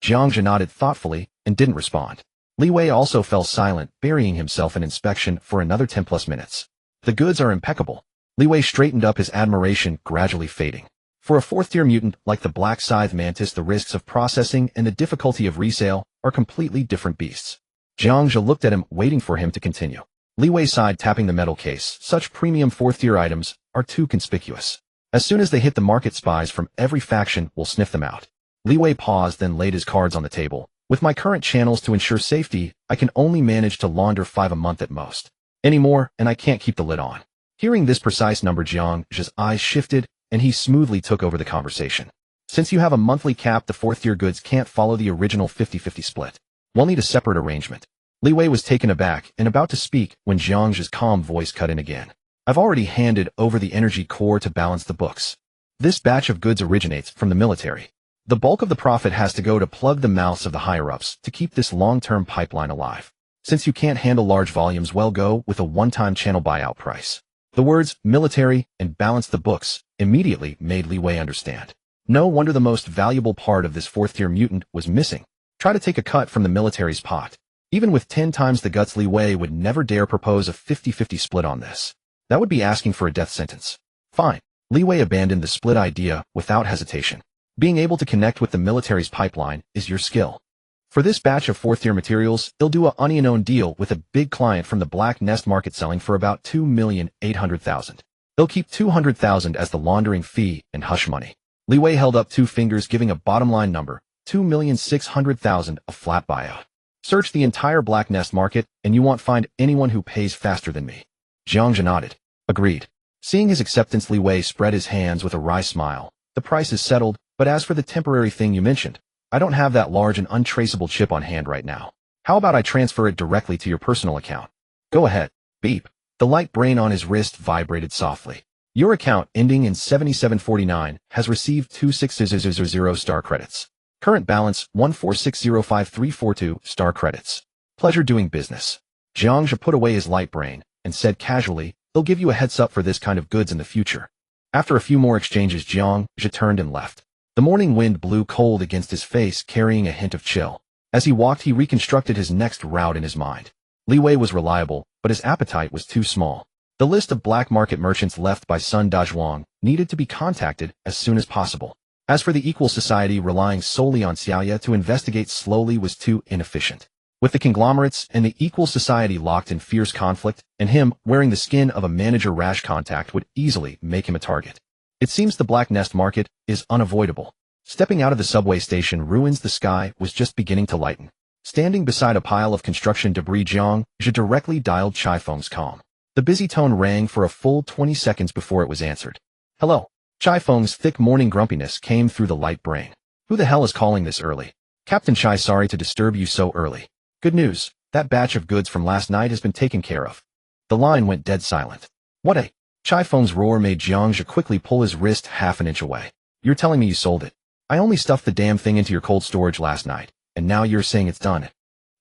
Jiang Zhe nodded thoughtfully and didn't respond. Li Wei also fell silent, burying himself in inspection for another 10+ minutes. The goods are impeccable. Li Wei straightened up, his admiration gradually fading. For a 4th-tier mutant like the Black Scythe Mantis, the risks of processing and the difficulty of resale are completely different beasts. Jiang Zhe looked at him, waiting for him to continue. Li Wei sighed, tapping the metal case. Such premium 4th-tier items are too conspicuous. As soon as they hit the market, spies from every faction will sniff them out. Li Wei paused, then laid his cards on the table. With my current channels to ensure safety, I can only manage to launder 5 a month at most. Any more, and I can't keep the lid on. Hearing this precise number, Jiang Zhe's eyes shifted, and he smoothly took over the conversation. Since you have a monthly cap, the 4th-tier goods can't follow the original 50-50 split. We'll need a separate arrangement. Li Wei was taken aback and about to speak when Jiang Zhe's calm voice cut in again. I've already handed over the energy core to balance the books. This batch of goods originates from the military. The bulk of the profit has to go to plug the mouths of the higher-ups to keep this long-term pipeline alive. Since you can't handle large volumes, well, go with a one-time channel buyout price. The words military and balance the books immediately made Li Wei understand. No wonder the most valuable part of this 4th-tier mutant was missing. Try to take a cut from the military's pot. Even with 10 times the guts, Li Wei would never dare propose a 50-50 split on this. That would be asking for a death sentence. Fine. Li Wei abandoned the split idea without hesitation. Being able to connect with the military's pipeline is your skill. For this batch of 4th-tier materials, he'll do a onion-owned deal with a big client from the Black Nest market, selling for about 2,800,000. He'll keep 200,000 as the laundering fee and hush money. Li Wei held up 2 fingers, giving a bottom-line number, 2,600,000, a flat buyout. Search the entire Black Nest market, and you won't find anyone who pays faster than me. Jiang Zhe nodded. Agreed. Seeing his acceptance, Li Wei spread his hands with a wry smile. The price is settled, but as for the temporary thing you mentioned, I don't have that large and untraceable chip on hand right now. How about I transfer it directly to your personal account? Go ahead. Beep. The light brain on his wrist vibrated softly. Your account, ending in 7749, has received 26000 star credits. Current balance, 14605,342 star credits. Pleasure doing business. Jiang Zhe put away his light brain and said casually, they'll give you a heads up for this kind of goods in the future. After a few more exchanges, Jiang Zhe turned and left. The morning wind blew cold against his face, carrying a hint of chill. As he walked, he reconstructed his next route in his mind. Li Wei was reliable, but his appetite was too small. The list of black market merchants left by Sun Dazhuang needed to be contacted as soon as possible. As for the Equal Society, relying solely on Xiaoya to investigate slowly was too inefficient. With the conglomerates and the Equal Society locked in fierce conflict, and him wearing the skin of a manager, rash contact would easily make him a target. It seems the Black Nest market is unavoidable. Stepping out of the subway station ruins, the sky was just beginning to lighten. Standing beside a pile of construction debris, Jiang Zhe directly dialed Chai Feng's comm. The busy tone rang for a full 20 seconds before it was answered. Hello. Chai Feng's thick morning grumpiness came through the light brain. Who the hell is calling this early? Captain Chai, sorry to disturb you so early. Good news. That batch of goods from last night has been taken care of. The line went dead silent. What a... Chai Feng's roar made Jiang Zhe quickly pull his wrist half an inch away. You're telling me you sold it? I only stuffed the damn thing into your cold storage last night, and now you're saying it's done.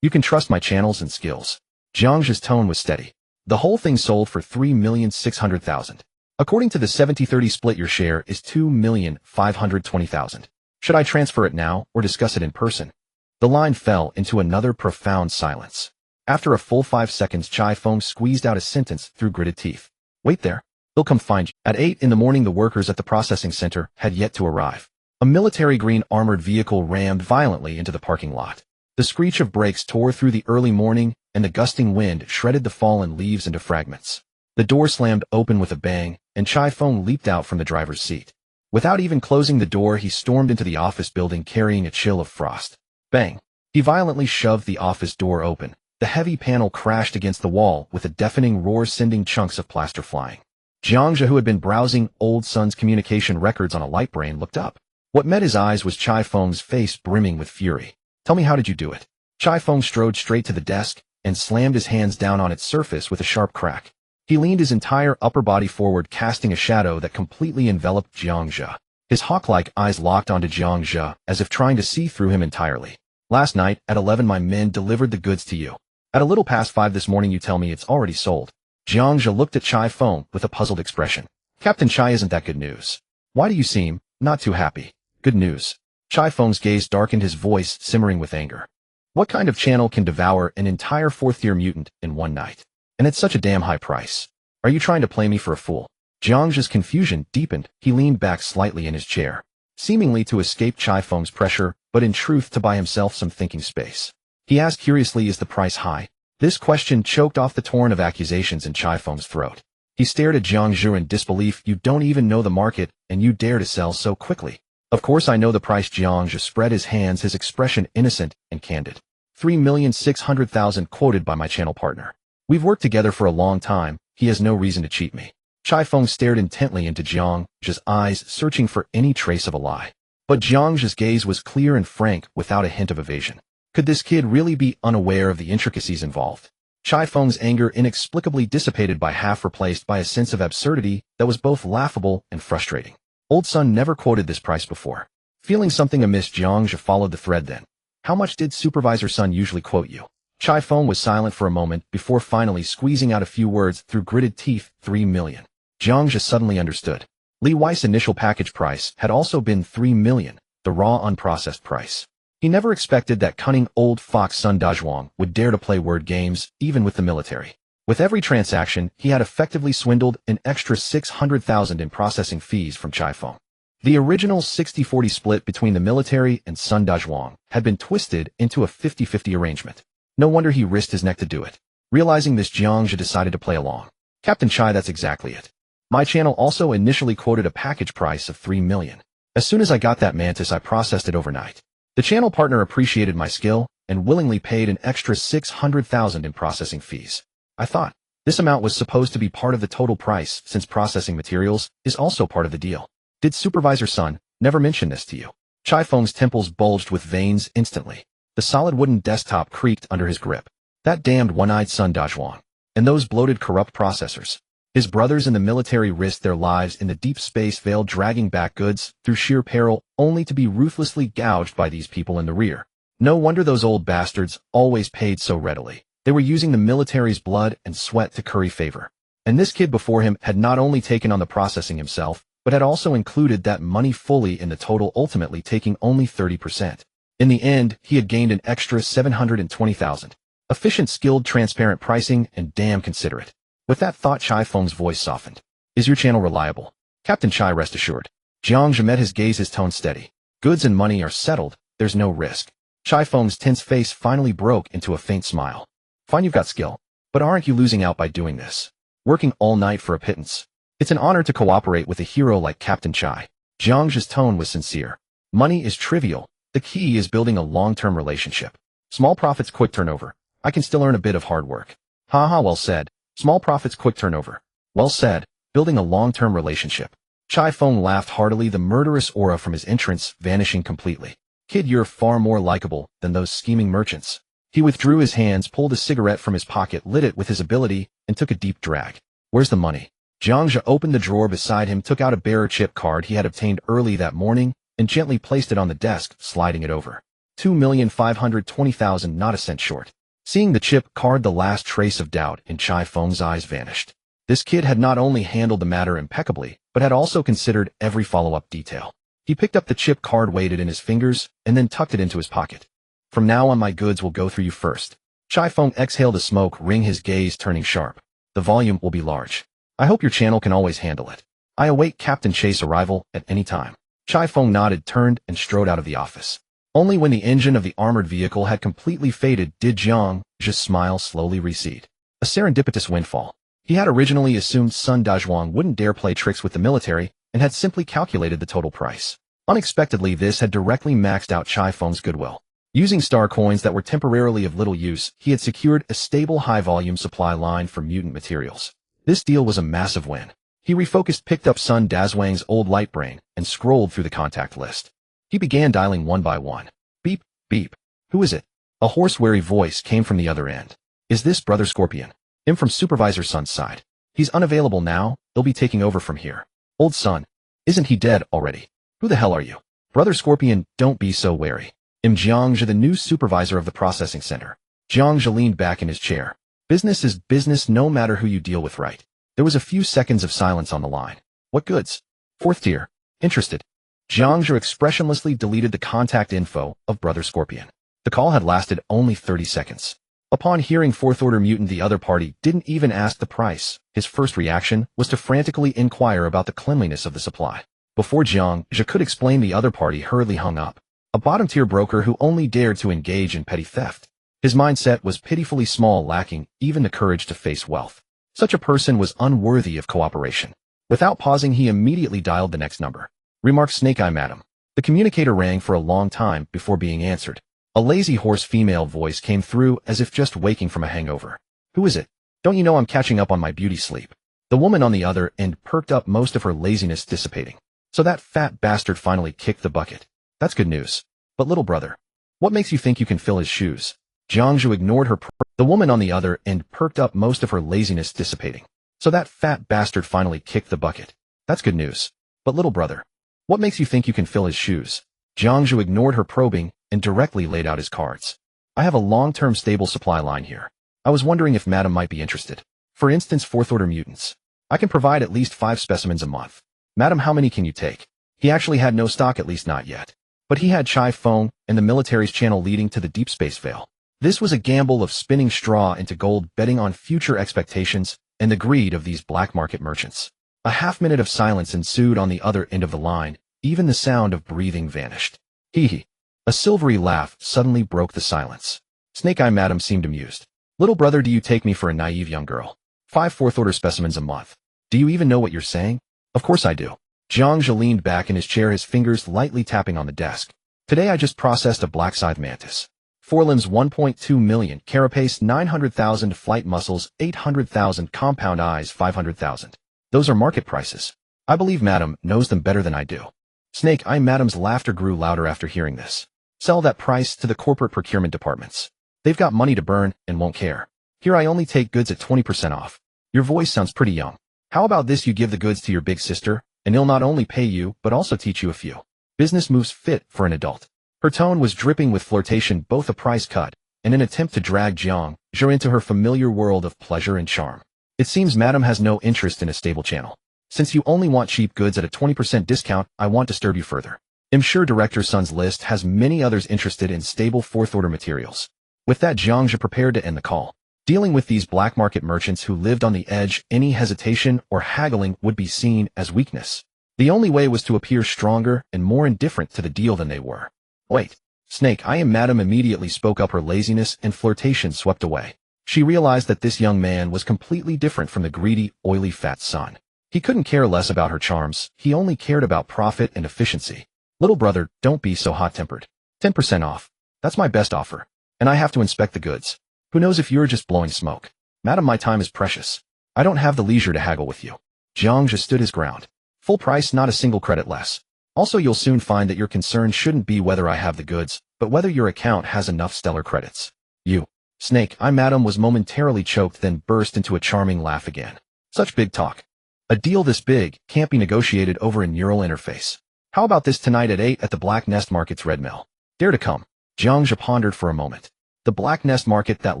You can trust my channels and skills. Jiang Zhe's tone was steady. The whole thing sold for 3,600,000. According to the 70-30 split, your share is 2,520,000. Should I transfer it now or discuss it in person? The line fell into another profound silence. After a full 5 seconds, Chai Feng squeezed out a sentence through gritted teeth. Wait there. They'll come find you. At 8 in the morning, the workers at the processing center had yet to arrive. A military green armored vehicle rammed violently into the parking lot. The screech of brakes tore through the early morning, and the gusting wind shredded the fallen leaves into fragments. The door slammed open with a bang, and Chai Feng leaped out from the driver's seat. Without even closing the door, he stormed into the office building, carrying a chill of frost. Bang! He violently shoved the office door open. The heavy panel crashed against the wall with a deafening roar, sending chunks of plaster flying. Jiang Zhe, who had been browsing old Sun's communication records on a light brain, looked up. What met his eyes was Chai Feng's face brimming with fury. Tell me, how did you do it? Chai Feng strode straight to the desk and slammed his hands down on its surface with a sharp crack. He leaned his entire upper body forward, casting a shadow that completely enveloped Jiang Zhe. His hawk-like eyes locked onto Jiang Zhe, as if trying to see through him entirely. Last night, at 11, my men delivered the goods to you. At a little past 5 this morning, you tell me it's already sold. Jiang Zhe looked at Chai Feng with a puzzled expression. Captain Chai, isn't that good news? Why do you seem not too happy? Good news. Chai Feng's gaze darkened, his voice simmering with anger. What kind of channel can devour an entire 4th-tier mutant in one night? And it's such a damn high price. Are you trying to play me for a fool? Jiang Zhe's confusion deepened. He leaned back slightly in his chair, seemingly to escape Chai Feng's pressure, but in truth to buy himself some thinking space. He asked curiously, is the price high? This question choked off the torrent of accusations in Chai Feng's throat. He stared at Jiang Zhe in disbelief. You don't even know the market, and you dare to sell so quickly. Of course I know the price. Jiang Zhe spread his hands, his expression innocent and candid. 3,600,000 quoted by my channel partner. We've worked together for a long time. He has no reason to cheat me. Chai Feng stared intently into Jiang Zhe's eyes, searching for any trace of a lie. But Jiang Zhe's gaze was clear and frank, without a hint of evasion. Could this kid really be unaware of the intricacies involved? Chai Feng's anger inexplicably dissipated by half replaced by a sense of absurdity that was both laughable and frustrating. Old Sun never quoted this price before. Feeling something amiss, Jiang Zhe followed the thread then. How much did Supervisor Sun usually quote you? Chai Feng was silent for a moment before finally squeezing out a few words through gritted teeth. 3 million. Jiang Zhe suddenly understood. Li Wei's initial package price had also been 3 million, the raw unprocessed price. He never expected that cunning old fox Sun Dazhuang would dare to play word games, even with the military. With every transaction, he had effectively swindled an extra 600,000 in processing fees from Chai Feng. The original 60-40 split between the military and Sun Dazhuang had been twisted into a 50-50 arrangement. No wonder he risked his neck to do it. Realizing this, Jiang Zhe decided to play along. Captain Chai, that's exactly it. My channel also initially quoted a package price of 3 million. As soon as I got that mantis, I processed it overnight. The channel partner appreciated my skill and willingly paid an extra 600,000 in processing fees. I thought this amount was supposed to be part of the total price, since processing materials is also part of the deal. Did Supervisor Sun never mention this to you? Chai Feng's temples bulged with veins instantly. The solid wooden desktop creaked under his grip. That damned one-eyed Sun Dazhuang. And those bloated corrupt processors. His brothers in the military risked their lives in the deep space veil, dragging back goods through sheer peril, only to be ruthlessly gouged by these people in the rear. No wonder those old bastards always paid so readily. They were using the military's blood and sweat to curry favor. And this kid before him had not only taken on the processing himself, but had also included that money fully in the total, ultimately taking only 30%. In the end, he had gained an extra 720,000. Efficient, skilled, transparent pricing, and damn considerate. With that thought, Chai Feng's voice softened. Is your channel reliable? Captain Chai, rest assured. Jiang Zhe met his gaze, his tone steady. Goods and money are settled, there's no risk. Chai Feng's tense face finally broke into a faint smile. Fine, you've got skill. But aren't you losing out by doing this? Working all night for a pittance? It's an honor to cooperate with a hero like Captain Chai. Jiang Zhe's tone was sincere. Money is trivial. The key is building a long-term relationship. Small profits, quick turnover. I can still earn a bit of hard work. Haha, well said. Small profits, quick turnover. Well said. Building a long-term relationship. Chai Feng laughed heartily, the murderous aura from his entrance vanishing completely. Kid, you're far more likable than those scheming merchants. He withdrew his hands, pulled a cigarette from his pocket, lit it with his ability, and took a deep drag. Where's the money? Jiang Zhe opened the drawer beside him, took out a bearer chip card he had obtained early that morning, and gently placed it on the desk, sliding it over. 2,520,000, not a cent short. Seeing the chip card, the last trace of doubt in Chai Feng's eyes vanished. This kid had not only handled the matter impeccably, but had also considered every follow-up detail. He picked up the chip card, weighed it in his fingers, and then tucked it into his pocket. From now on, my goods will go through you first. Chai Feng exhaled a smoke ring, his gaze turning sharp. The volume will be large. I hope your channel can always handle it. I await Captain Chai's arrival at any time. Chai Feng nodded, turned, and strode out of the office. Only when the engine of the armored vehicle had completely faded did Jiang Zhe's smile slowly recede. A serendipitous windfall. He had originally assumed Sun Dazhuang wouldn't dare play tricks with the military and had simply calculated the total price. Unexpectedly, this had directly maxed out Chai Feng's goodwill. Using star coins that were temporarily of little use, he had secured a stable high-volume supply line for mutant materials. This deal was a massive win. He refocused, picked up Sun Dazhuang's old light brain, and scrolled through the contact list. He began dialing one by one. Beep, beep. Who is it? A hoarse, wary voice came from the other end. Is this Brother Scorpion? I'm from Supervisor Sun's side. He's unavailable now, he'll be taking over from here. Old Sun. Isn't he dead already? Who the hell are you? Brother Scorpion, don't be so wary. I'm Jiang Zhe, the new supervisor of the processing center. Jiang Zhe leaned back in his chair. Business is business, no matter who you deal with, right? There was a few seconds of silence on the line. What goods? Fourth tier. Interested. Jiang Zhe expressionlessly deleted the contact info of Brother Scorpion. The call had lasted only 30 seconds. Upon hearing fourth order mutant, the other party didn't even ask the price. His first reaction was to frantically inquire about the cleanliness of the supply. Before Jiang Zhe could explain, the other party hurriedly hung up. A bottom-tier broker who only dared to engage in petty theft. His mindset was pitifully small, lacking even the courage to face wealth. Such a person was unworthy of cooperation. Without pausing, he immediately dialed the next number. Remarked Snake Eye Madam. The communicator rang for a long time before being answered. A lazy, hoarse female voice came through as if just waking from a hangover. Who is it? Don't you know I'm catching up on my beauty sleep? The woman on the other end perked up, most of her laziness dissipating. So that fat bastard finally kicked the bucket. That's good news. But little brother, what makes you think you can fill his shoes? Jiang Zhe ignored her. The woman on the other end perked up, most of her laziness dissipating. So that fat bastard finally kicked the bucket. That's good news. But little brother, what makes you think you can fill his shoes? Jiang Zhe ignored her probing and directly laid out his cards. I have a long-term stable supply line here. I was wondering if Madam might be interested. For instance, fourth order mutants. I can provide at least 5 specimens a month. Madam, how many can you take? He actually had no stock, at least not yet. But he had Chai Feng and the military's channel leading to the deep space veil. This was a gamble of spinning straw into gold, betting on future expectations and the greed of these black market merchants. A half-minute of silence ensued on the other end of the line. Even the sound of breathing vanished. Hee. A silvery laugh suddenly broke the silence. Snake Eye Madam seemed amused. Little brother, do you take me for a naive young girl? 5 fourth-order specimens a month. Do you even know what you're saying? Of course I do. Jiang Zhe leaned back in his chair, his fingers lightly tapping on the desk. Today I just processed a black scythe mantis. Forelimbs 1.2 million, carapace 900,000, flight muscles 800,000, compound eyes 500,000. Those are market prices. I believe Madam knows them better than I do. Snake Eye Madam's laughter grew louder after hearing this. Sell that price to the corporate procurement departments. They've got money to burn and won't care. Here I only take goods at 20% off. Your voice sounds pretty young. How about this, you give the goods to your big sister, and he'll not only pay you, but also teach you a few business moves fit for an adult. Her tone was dripping with flirtation, both a price cut and an attempt to drag Jiang Zhe into her familiar world of pleasure and charm. It seems Madam has no interest in a stable channel. Since you only want cheap goods at a 20% discount, I won't disturb you further. I'm sure Director Sun's list has many others interested in stable fourth-order materials. With that, Jiang Zhe prepared to end the call. Dealing with these black market merchants who lived on the edge, any hesitation or haggling would be seen as weakness. The only way was to appear stronger and more indifferent to the deal than they were. Wait, Snake, I am Madam, immediately spoke up, her laziness and flirtation swept away. She realized that this young man was completely different from the greedy, oily fat son. He couldn't care less about her charms, he only cared about profit and efficiency. Little brother, don't be so hot-tempered. 10% off. That's my best offer. And I have to inspect the goods. Who knows if you're just blowing smoke? Madam, my time is precious. I don't have the leisure to haggle with you. Jiang Zhe stood his ground. Full price, not a single credit less. Also, you'll soon find that your concern shouldn't be whether I have the goods, but whether your account has enough stellar credits. You. Snake, I, Madam, was momentarily choked, then burst into a charming laugh again. Such big talk. A deal this big can't be negotiated over a neural interface. How about this tonight at 8 at the Black Nest Market's Red Mill? Dare to come? Jiang Zhe pondered for a moment. The Black Nest Market, that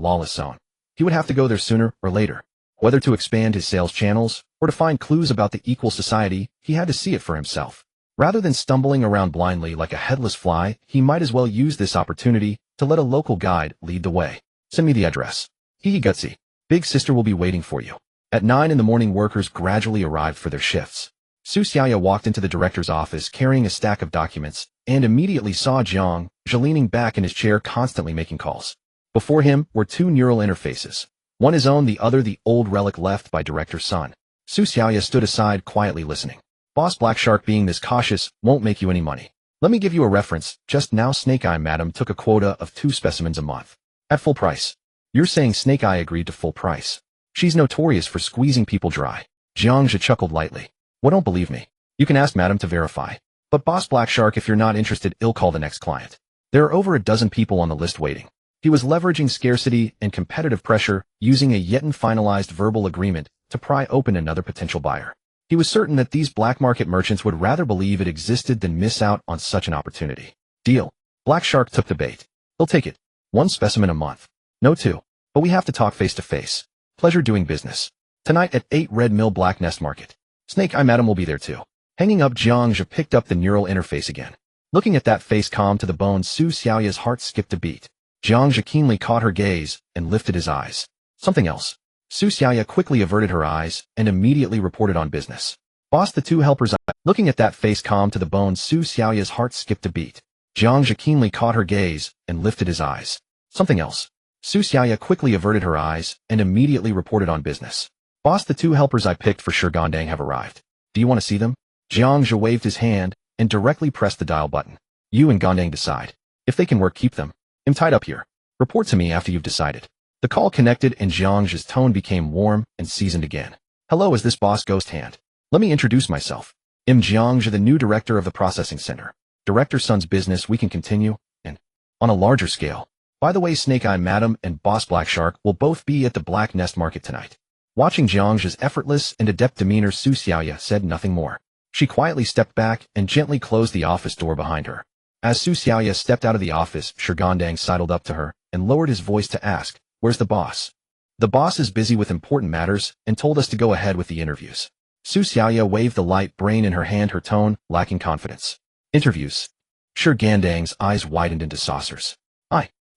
lawless zone. He would have to go there sooner or later. Whether to expand his sales channels or to find clues about the equal society, he had to see it for himself. Rather than stumbling around blindly like a headless fly, he might as well use this opportunity to let a local guide lead the way. Send me the address. Hee gutsy. Big sister will be waiting for you. At 9 in the morning, workers gradually arrived for their shifts. Su Xiaoya walked into the director's office carrying a stack of documents and immediately saw Jiang Zhe leaning back in his chair, constantly making calls. Before him were two neural interfaces. One his own, the other the old relic left by Director Sun. Su Xiaoya stood aside, quietly listening. Boss Black Shark being this cautious won't make you any money. Let me give you a reference. Just now Snake Eye Madam took a quota of 2 specimens a month. At full price. You're saying Snake Eye agreed to full price? She's notorious for squeezing people dry. Jiang Zhe chuckled lightly. Well, don't believe me. You can ask Madam to verify. But Boss Black Shark, if you're not interested, I'll call the next client. There are over a dozen people on the list waiting. He was leveraging scarcity and competitive pressure, using a yet unfinalized verbal agreement to pry open another potential buyer. He was certain that these black market merchants would rather believe it existed than miss out on such an opportunity. Deal. Black Shark took the bait. He'll take it. 1 specimen a month. No 2. But we have to talk face to face. Pleasure doing business. Tonight at 8 Red Mill Black Nest Market. Snake Eye Madam will be there too. Hanging up, Jiang Zhe picked up the neural interface again. Looking at that face calm to the bone, Su Xiaoya's heart skipped a beat. Jiang Zhe keenly caught her gaze and lifted his eyes. Something else. Su Xiaoya quickly averted her eyes and immediately reported on business. Boss, the 2 helpers. Looking at that face calm to the bone, Su Xiaoya's heart skipped a beat. Jiang Zhe keenly caught her gaze and lifted his eyes. Something else. Su Xiaoya quickly averted her eyes and immediately reported on business. Boss, the 2 helpers I picked for sure Gondang have arrived. Do you want to see them? Jiang Zhe waved his hand and directly pressed the dial button. You and Gondang decide. If they can work, keep them. I'm tied up here. Report to me after you've decided. The call connected and Jiang Zhe's tone became warm and seasoned again. Hello, is this Boss Ghost Hand? Let me introduce myself. I'm Jiang Zhe, the new director of the processing center. Director Sun's business we can continue, and on a larger scale. By the way, Snake Eye Madam and Boss Black Shark will both be at the Black Nest Market tonight. Watching Jiang Zhe's effortless and adept demeanor, Su Xiaoya said nothing more. She quietly stepped back and gently closed the office door behind her. As Su Xiaoya stepped out of the office, Shigandang sidled up to her and lowered his voice to ask, "Where's the boss?" "The boss is busy with important matters and told us to go ahead with the interviews." Su Xiaoya waved the light brain in her hand, her tone lacking confidence. "Interviews?" Shigandang's eyes widened into saucers.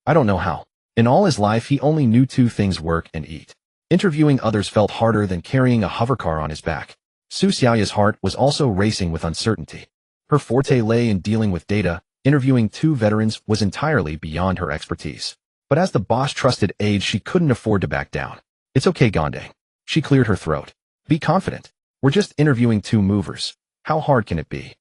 I don't know how. In all his life, he only knew 2 things: work and eat. Interviewing others felt harder than carrying a hovercar on his back. Su Xiaoya's heart was also racing with uncertainty. Her forte lay in dealing with data. Interviewing 2 veterans was entirely beyond her expertise. But as the boss' trusted aide, she couldn't afford to back down. It's okay, Gondang. She cleared her throat. Be confident. We're just interviewing 2 movers. How hard can it be?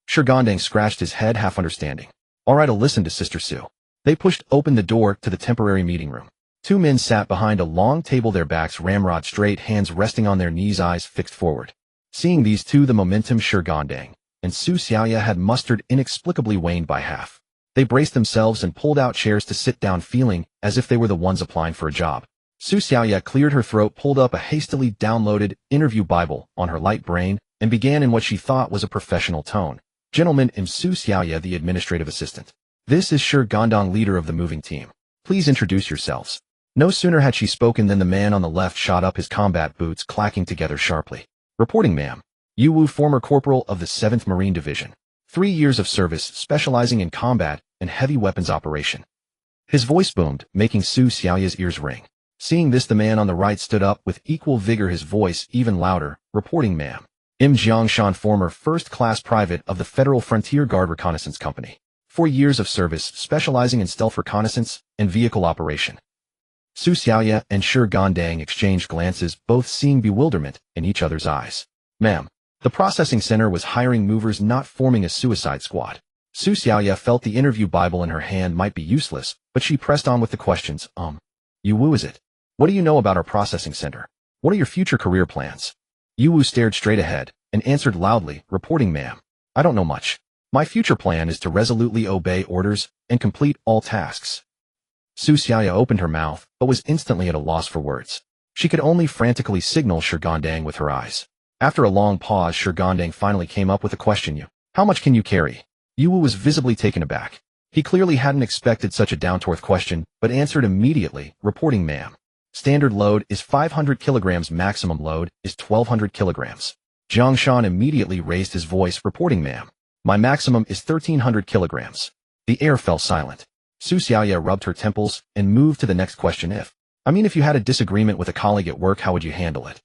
Shigandang scratched his head, half understanding. All right, I'll listen to Sister Su. They pushed open the door to the temporary meeting room. 2 men sat behind a long table, their backs ramrod straight, hands resting on their knees, eyes fixed forward. Seeing these 2, the momentum Shigandang and Su Xiaoya had mustered inexplicably waned by half. They braced themselves and pulled out chairs to sit down, feeling as if they were the ones applying for a job. Su Xiaoya cleared her throat, pulled up a hastily downloaded interview Bible on her light brain, and began in what she thought was a professional tone. Gentlemen, I'm Su Xiaoya, the administrative assistant. This is Shigandang, leader of the moving team. Please introduce yourselves. No sooner had she spoken than the man on the left shot up, his combat boots clacking together sharply. Reporting, ma'am. Yu Wu, former corporal of the 7th Marine Division. 3 years of service specializing in combat and heavy weapons operation. His voice boomed, making Su Xiaoya's ears ring. Seeing this, the man on the right stood up with equal vigor, his voice even louder, reporting, "Ma'am. Jiang Zhe, former first-class private of the Federal Frontier Guard Reconnaissance Company. 4 years of service specializing in stealth reconnaissance and vehicle operation." Su Xiaoya and Shi Gandang exchanged glances, both seeing bewilderment in each other's eyes. "Ma'am, the processing center was hiring movers, not forming a suicide squad." Su Xiaoya felt the interview Bible in her hand might be useless, but she pressed on with the questions. Yu Wu, is it? What do you know about our processing center? What are your future career plans?" Yu Wu stared straight ahead and answered loudly, reporting, "Ma'am, I don't know much. My future plan is to resolutely obey orders and complete all tasks." Su Xiaoya opened her mouth, but was instantly at a loss for words. She could only frantically signal Shi Gandang with her eyes. After a long pause, Shi Gandang finally came up with a question. How much can you carry?" Yu Wu was visibly taken aback. He clearly hadn't expected such a down-to-earth question, but answered immediately, reporting, "Ma'am. Standard load is 500 kilograms, maximum load is 1200 kilograms. Jiang Zhe immediately raised his voice, reporting, "Ma'am. My maximum is 1300 kilograms. The air fell silent. Su Xiaoya rubbed her temples and moved to the next question. If you had a disagreement with a colleague at work, how would you handle it?"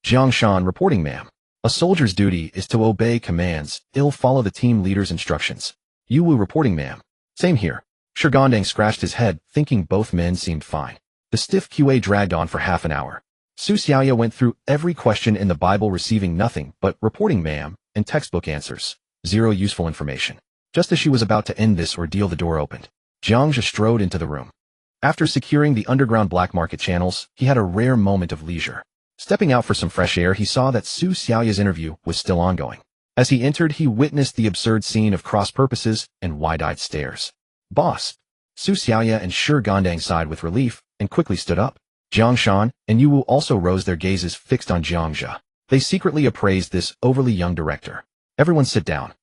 Jiang Zhe reporting, "Ma'am. A soldier's duty is to obey commands, follow the team leader's instructions." Yu Wu reporting, "Ma'am. Same here." Shi Gandang scratched his head, thinking both men seemed fine. The stiff QA dragged on for half an hour. Su Xiaoya went through every question in the Bible, receiving nothing but reporting, "Ma'am," and textbook answers. Zero useful information. Just as she was about to end this ordeal, the door opened. Jiang Zhe strode into the room. After securing the underground black market channels, he had a rare moment of leisure. Stepping out for some fresh air, he saw that Su Xiaoya's interview was still ongoing. As he entered, he witnessed the absurd scene of cross purposes and wide-eyed stares. "Boss." Su Xiaoya and Shi Gandang sighed with relief and quickly stood up. Jiang Zhe and Yu Wu also rose, their gazes fixed on Jiang Zhe. They secretly appraised this overly young director. "Everyone sit down."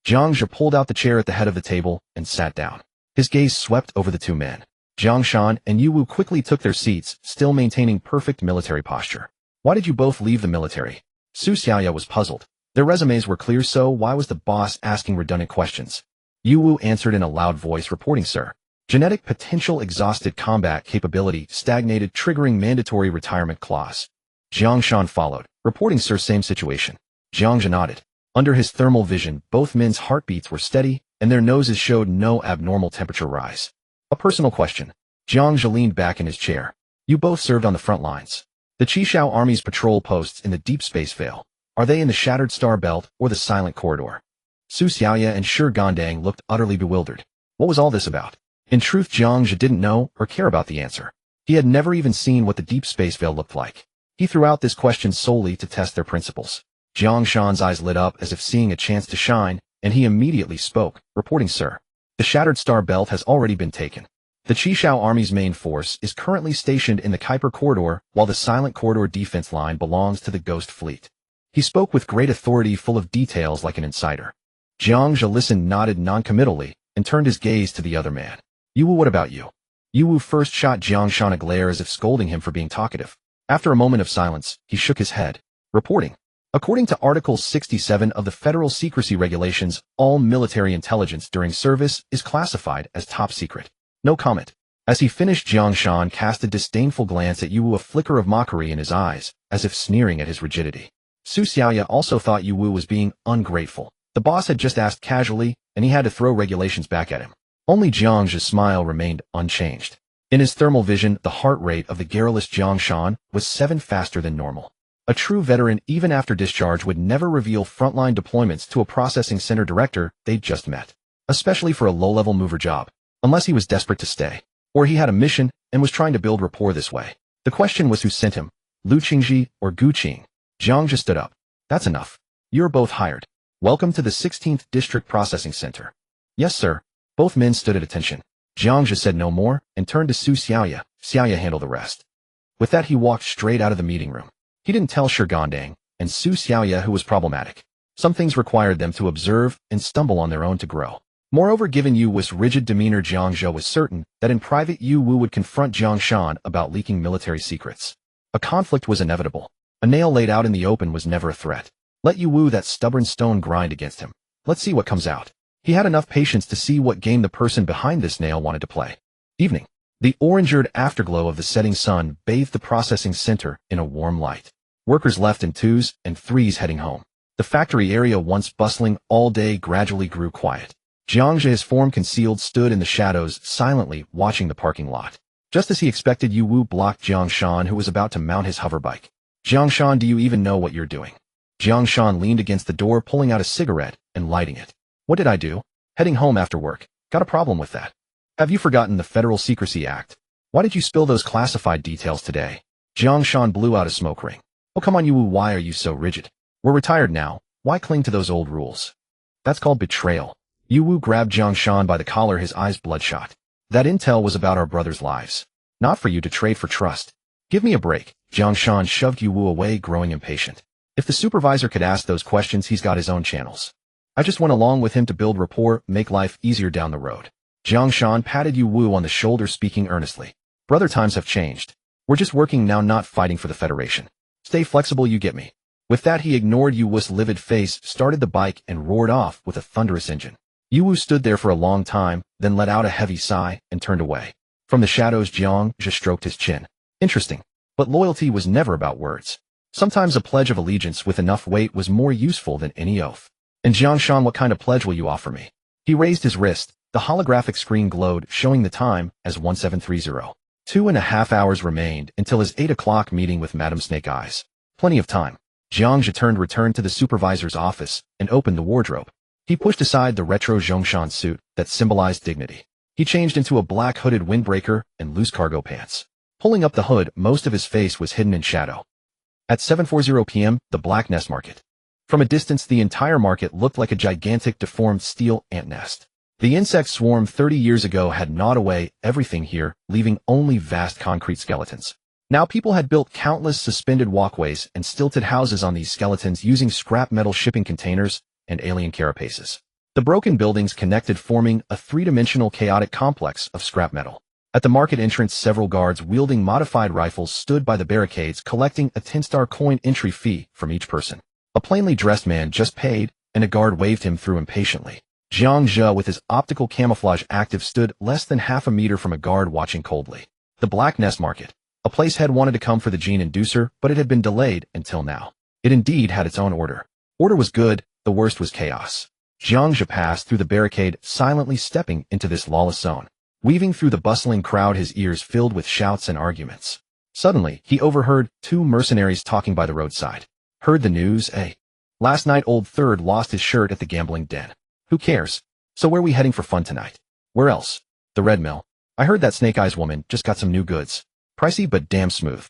Jiang Zhe pulled out the chair at the head of the table and sat down. His gaze swept over the two men. Jiang Zhe and Yu Wu quickly took their seats, still maintaining perfect military posture. "Why did you both leave the military?" Su Xiaoya was puzzled. Their resumes were clear, so why was the boss asking redundant questions? Yu Wu answered in a loud voice, reporting, "Sir. Genetic potential exhausted, combat capability stagnated, triggering mandatory retirement clause." Jiang Zhe followed, reporting, "Sir, same situation." Jiang Zhe nodded. Under his thermal vision, both men's heartbeats were steady, and their noses showed no abnormal temperature rise. "A personal question." Jiang Zhe leaned back in his chair. "You both served on the front lines. The Qishao Army's patrol posts in the deep space veil. Are they in the Shattered Star Belt or the Silent Corridor?" Su Xiaoya and Shi Gandang looked utterly bewildered. What was all this about? In truth, Jiang Zhe didn't know or care about the answer. He had never even seen what the deep space veil looked like. He threw out this question solely to test their principles. Jiang Zhe's eyes lit up as if seeing a chance to shine, and he immediately spoke, reporting, "Sir. The Shattered Star Belt has already been taken. The Qishao Army's main force is currently stationed in the Kuiper Corridor, while the Silent Corridor defense line belongs to the Ghost Fleet." He spoke with great authority, full of details like an insider. Jiang Zhe listened, nodded noncommittally, and turned his gaze to the other man. "Yu Wu, what about you?" Yu Wu first shot Jiang Zhe a glare as if scolding him for being talkative. After a moment of silence, he shook his head, reporting, "According to Article 67 of the Federal Secrecy Regulations, all military intelligence during service is classified as top secret. No comment." As he finished, Jiang Zhe cast a disdainful glance at Yu Wu, a flicker of mockery in his eyes, as if sneering at his rigidity. Su Xiaoya also thought Yu Wu was being ungrateful. The boss had just asked casually, and he had to throw regulations back at him. Only Jiang Zhe's smile remained unchanged. In his thermal vision, the heart rate of the garrulous Jiang Zhe was 7 faster than normal. A true veteran, even after discharge, would never reveal frontline deployments to a processing center director they'd just met, especially for a low-level mover job, unless he was desperate to stay, or he had a mission and was trying to build rapport this way. The question was who sent him, Lu Qingji or Gu Qing. Jiang Zhe stood up. "That's enough. You're both hired. Welcome to the 16th District Processing Center." "Yes, sir." Both men stood at attention. Jiang Zhe said no more and turned to Su Xiaoya. "Xiaoya, handle the rest." With that, he walked straight out of the meeting room. He didn't tell Shi Gandang and Su Xiaoya who was problematic. Some things required them to observe and stumble on their own to grow. Moreover, given Yu Wu's rigid demeanor, Jiang Zhe was certain that in private Yu Wu would confront Jiang Zhe about leaking military secrets. A conflict was inevitable. A nail laid out in the open was never a threat. Let Yu Wu that stubborn stone grind against him. Let's see what comes out. He had enough patience to see what game the person behind this nail wanted to play. Evening. The orangered afterglow of the setting sun bathed the processing center in a warm light. Workers left in 2s and 3s heading home. The factory area, once bustling all day, gradually grew quiet. Jiang Zhe, his form concealed, stood in the shadows, silently watching the parking lot. Just as he expected, Yu Wu blocked Jiang Shan, who was about to mount his hoverbike. Jiang Shan, do you even know what you're doing? Jiang Shan leaned against the door, pulling out a cigarette and lighting it. What did I do? Heading home after work. Got a problem with that. Have you forgotten the Federal Secrecy Act? Why did you spill those classified details today? Jiang Shan blew out a smoke ring. Oh, come on, Yu Wu, why are you so rigid? We're retired now. Why cling to those old rules? That's called betrayal. Yu Wu grabbed Jiang Shan by the collar, his eyes bloodshot. That intel was about our brothers' lives. Not for you to trade for trust. Give me a break. Jiang Shan shoved Yu Wu away, growing impatient. If the supervisor could ask those questions, he's got his own channels. I just went along with him to build rapport, make life easier down the road. Jiang Shan patted Yu Wu on the shoulder, speaking earnestly. Brother, times have changed. We're just working now, not fighting for the Federation. Stay flexible, you get me. With that, he ignored Yu Wu's livid face, started the bike, and roared off with a thunderous engine. Yu Wu stood there for a long time, then let out a heavy sigh and turned away. From the shadows, Jiang Zhe stroked his chin. Interesting. But loyalty was never about words. Sometimes a pledge of allegiance with enough weight was more useful than any oath. And Jiang Shan, what kind of pledge will you offer me? He raised his wrist. The holographic screen glowed, showing the time as 1730. 2.5 hours remained until his 8 o'clock meeting with Madame Snake Eyes. Plenty of time. Jiang Zhe returned to the supervisor's office and opened the wardrobe. He pushed aside the retro Zhongshan suit that symbolized dignity. He changed into a black hooded windbreaker and loose cargo pants. Pulling up the hood, most of his face was hidden in shadow. At 7:40 p.m., the Black Nest Market. From a distance, the entire market looked like a gigantic deformed steel ant nest. The insect swarm 30 years ago had gnawed away everything here, leaving only vast concrete skeletons. Now people had built countless suspended walkways and stilted houses on these skeletons using scrap metal shipping containers and alien carapaces. The broken buildings connected, forming a three-dimensional chaotic complex of scrap metal. At the market entrance, several guards wielding modified rifles stood by the barricades, collecting a 10-star coin entry fee from each person. A plainly dressed man just paid, and a guard waved him through impatiently. Jiang Zhe, with his optical camouflage active, stood less than half a meter from a guard, watching coldly. The Black Nest Market. A place had wanted to come for the gene inducer, but it had been delayed until now. It indeed had its own order. Order was good, the worst was chaos. Jiang Zhe passed through the barricade, silently stepping into this lawless zone. Weaving through the bustling crowd, his ears filled with shouts and arguments. Suddenly, he overheard two mercenaries talking by the roadside. Heard the news, eh? Last night old Third lost his shirt at the gambling den. Who cares? So where we heading for fun tonight? Where else? The Red Mill. I heard that Snake Eyes woman just got some new goods. Pricey but damn smooth.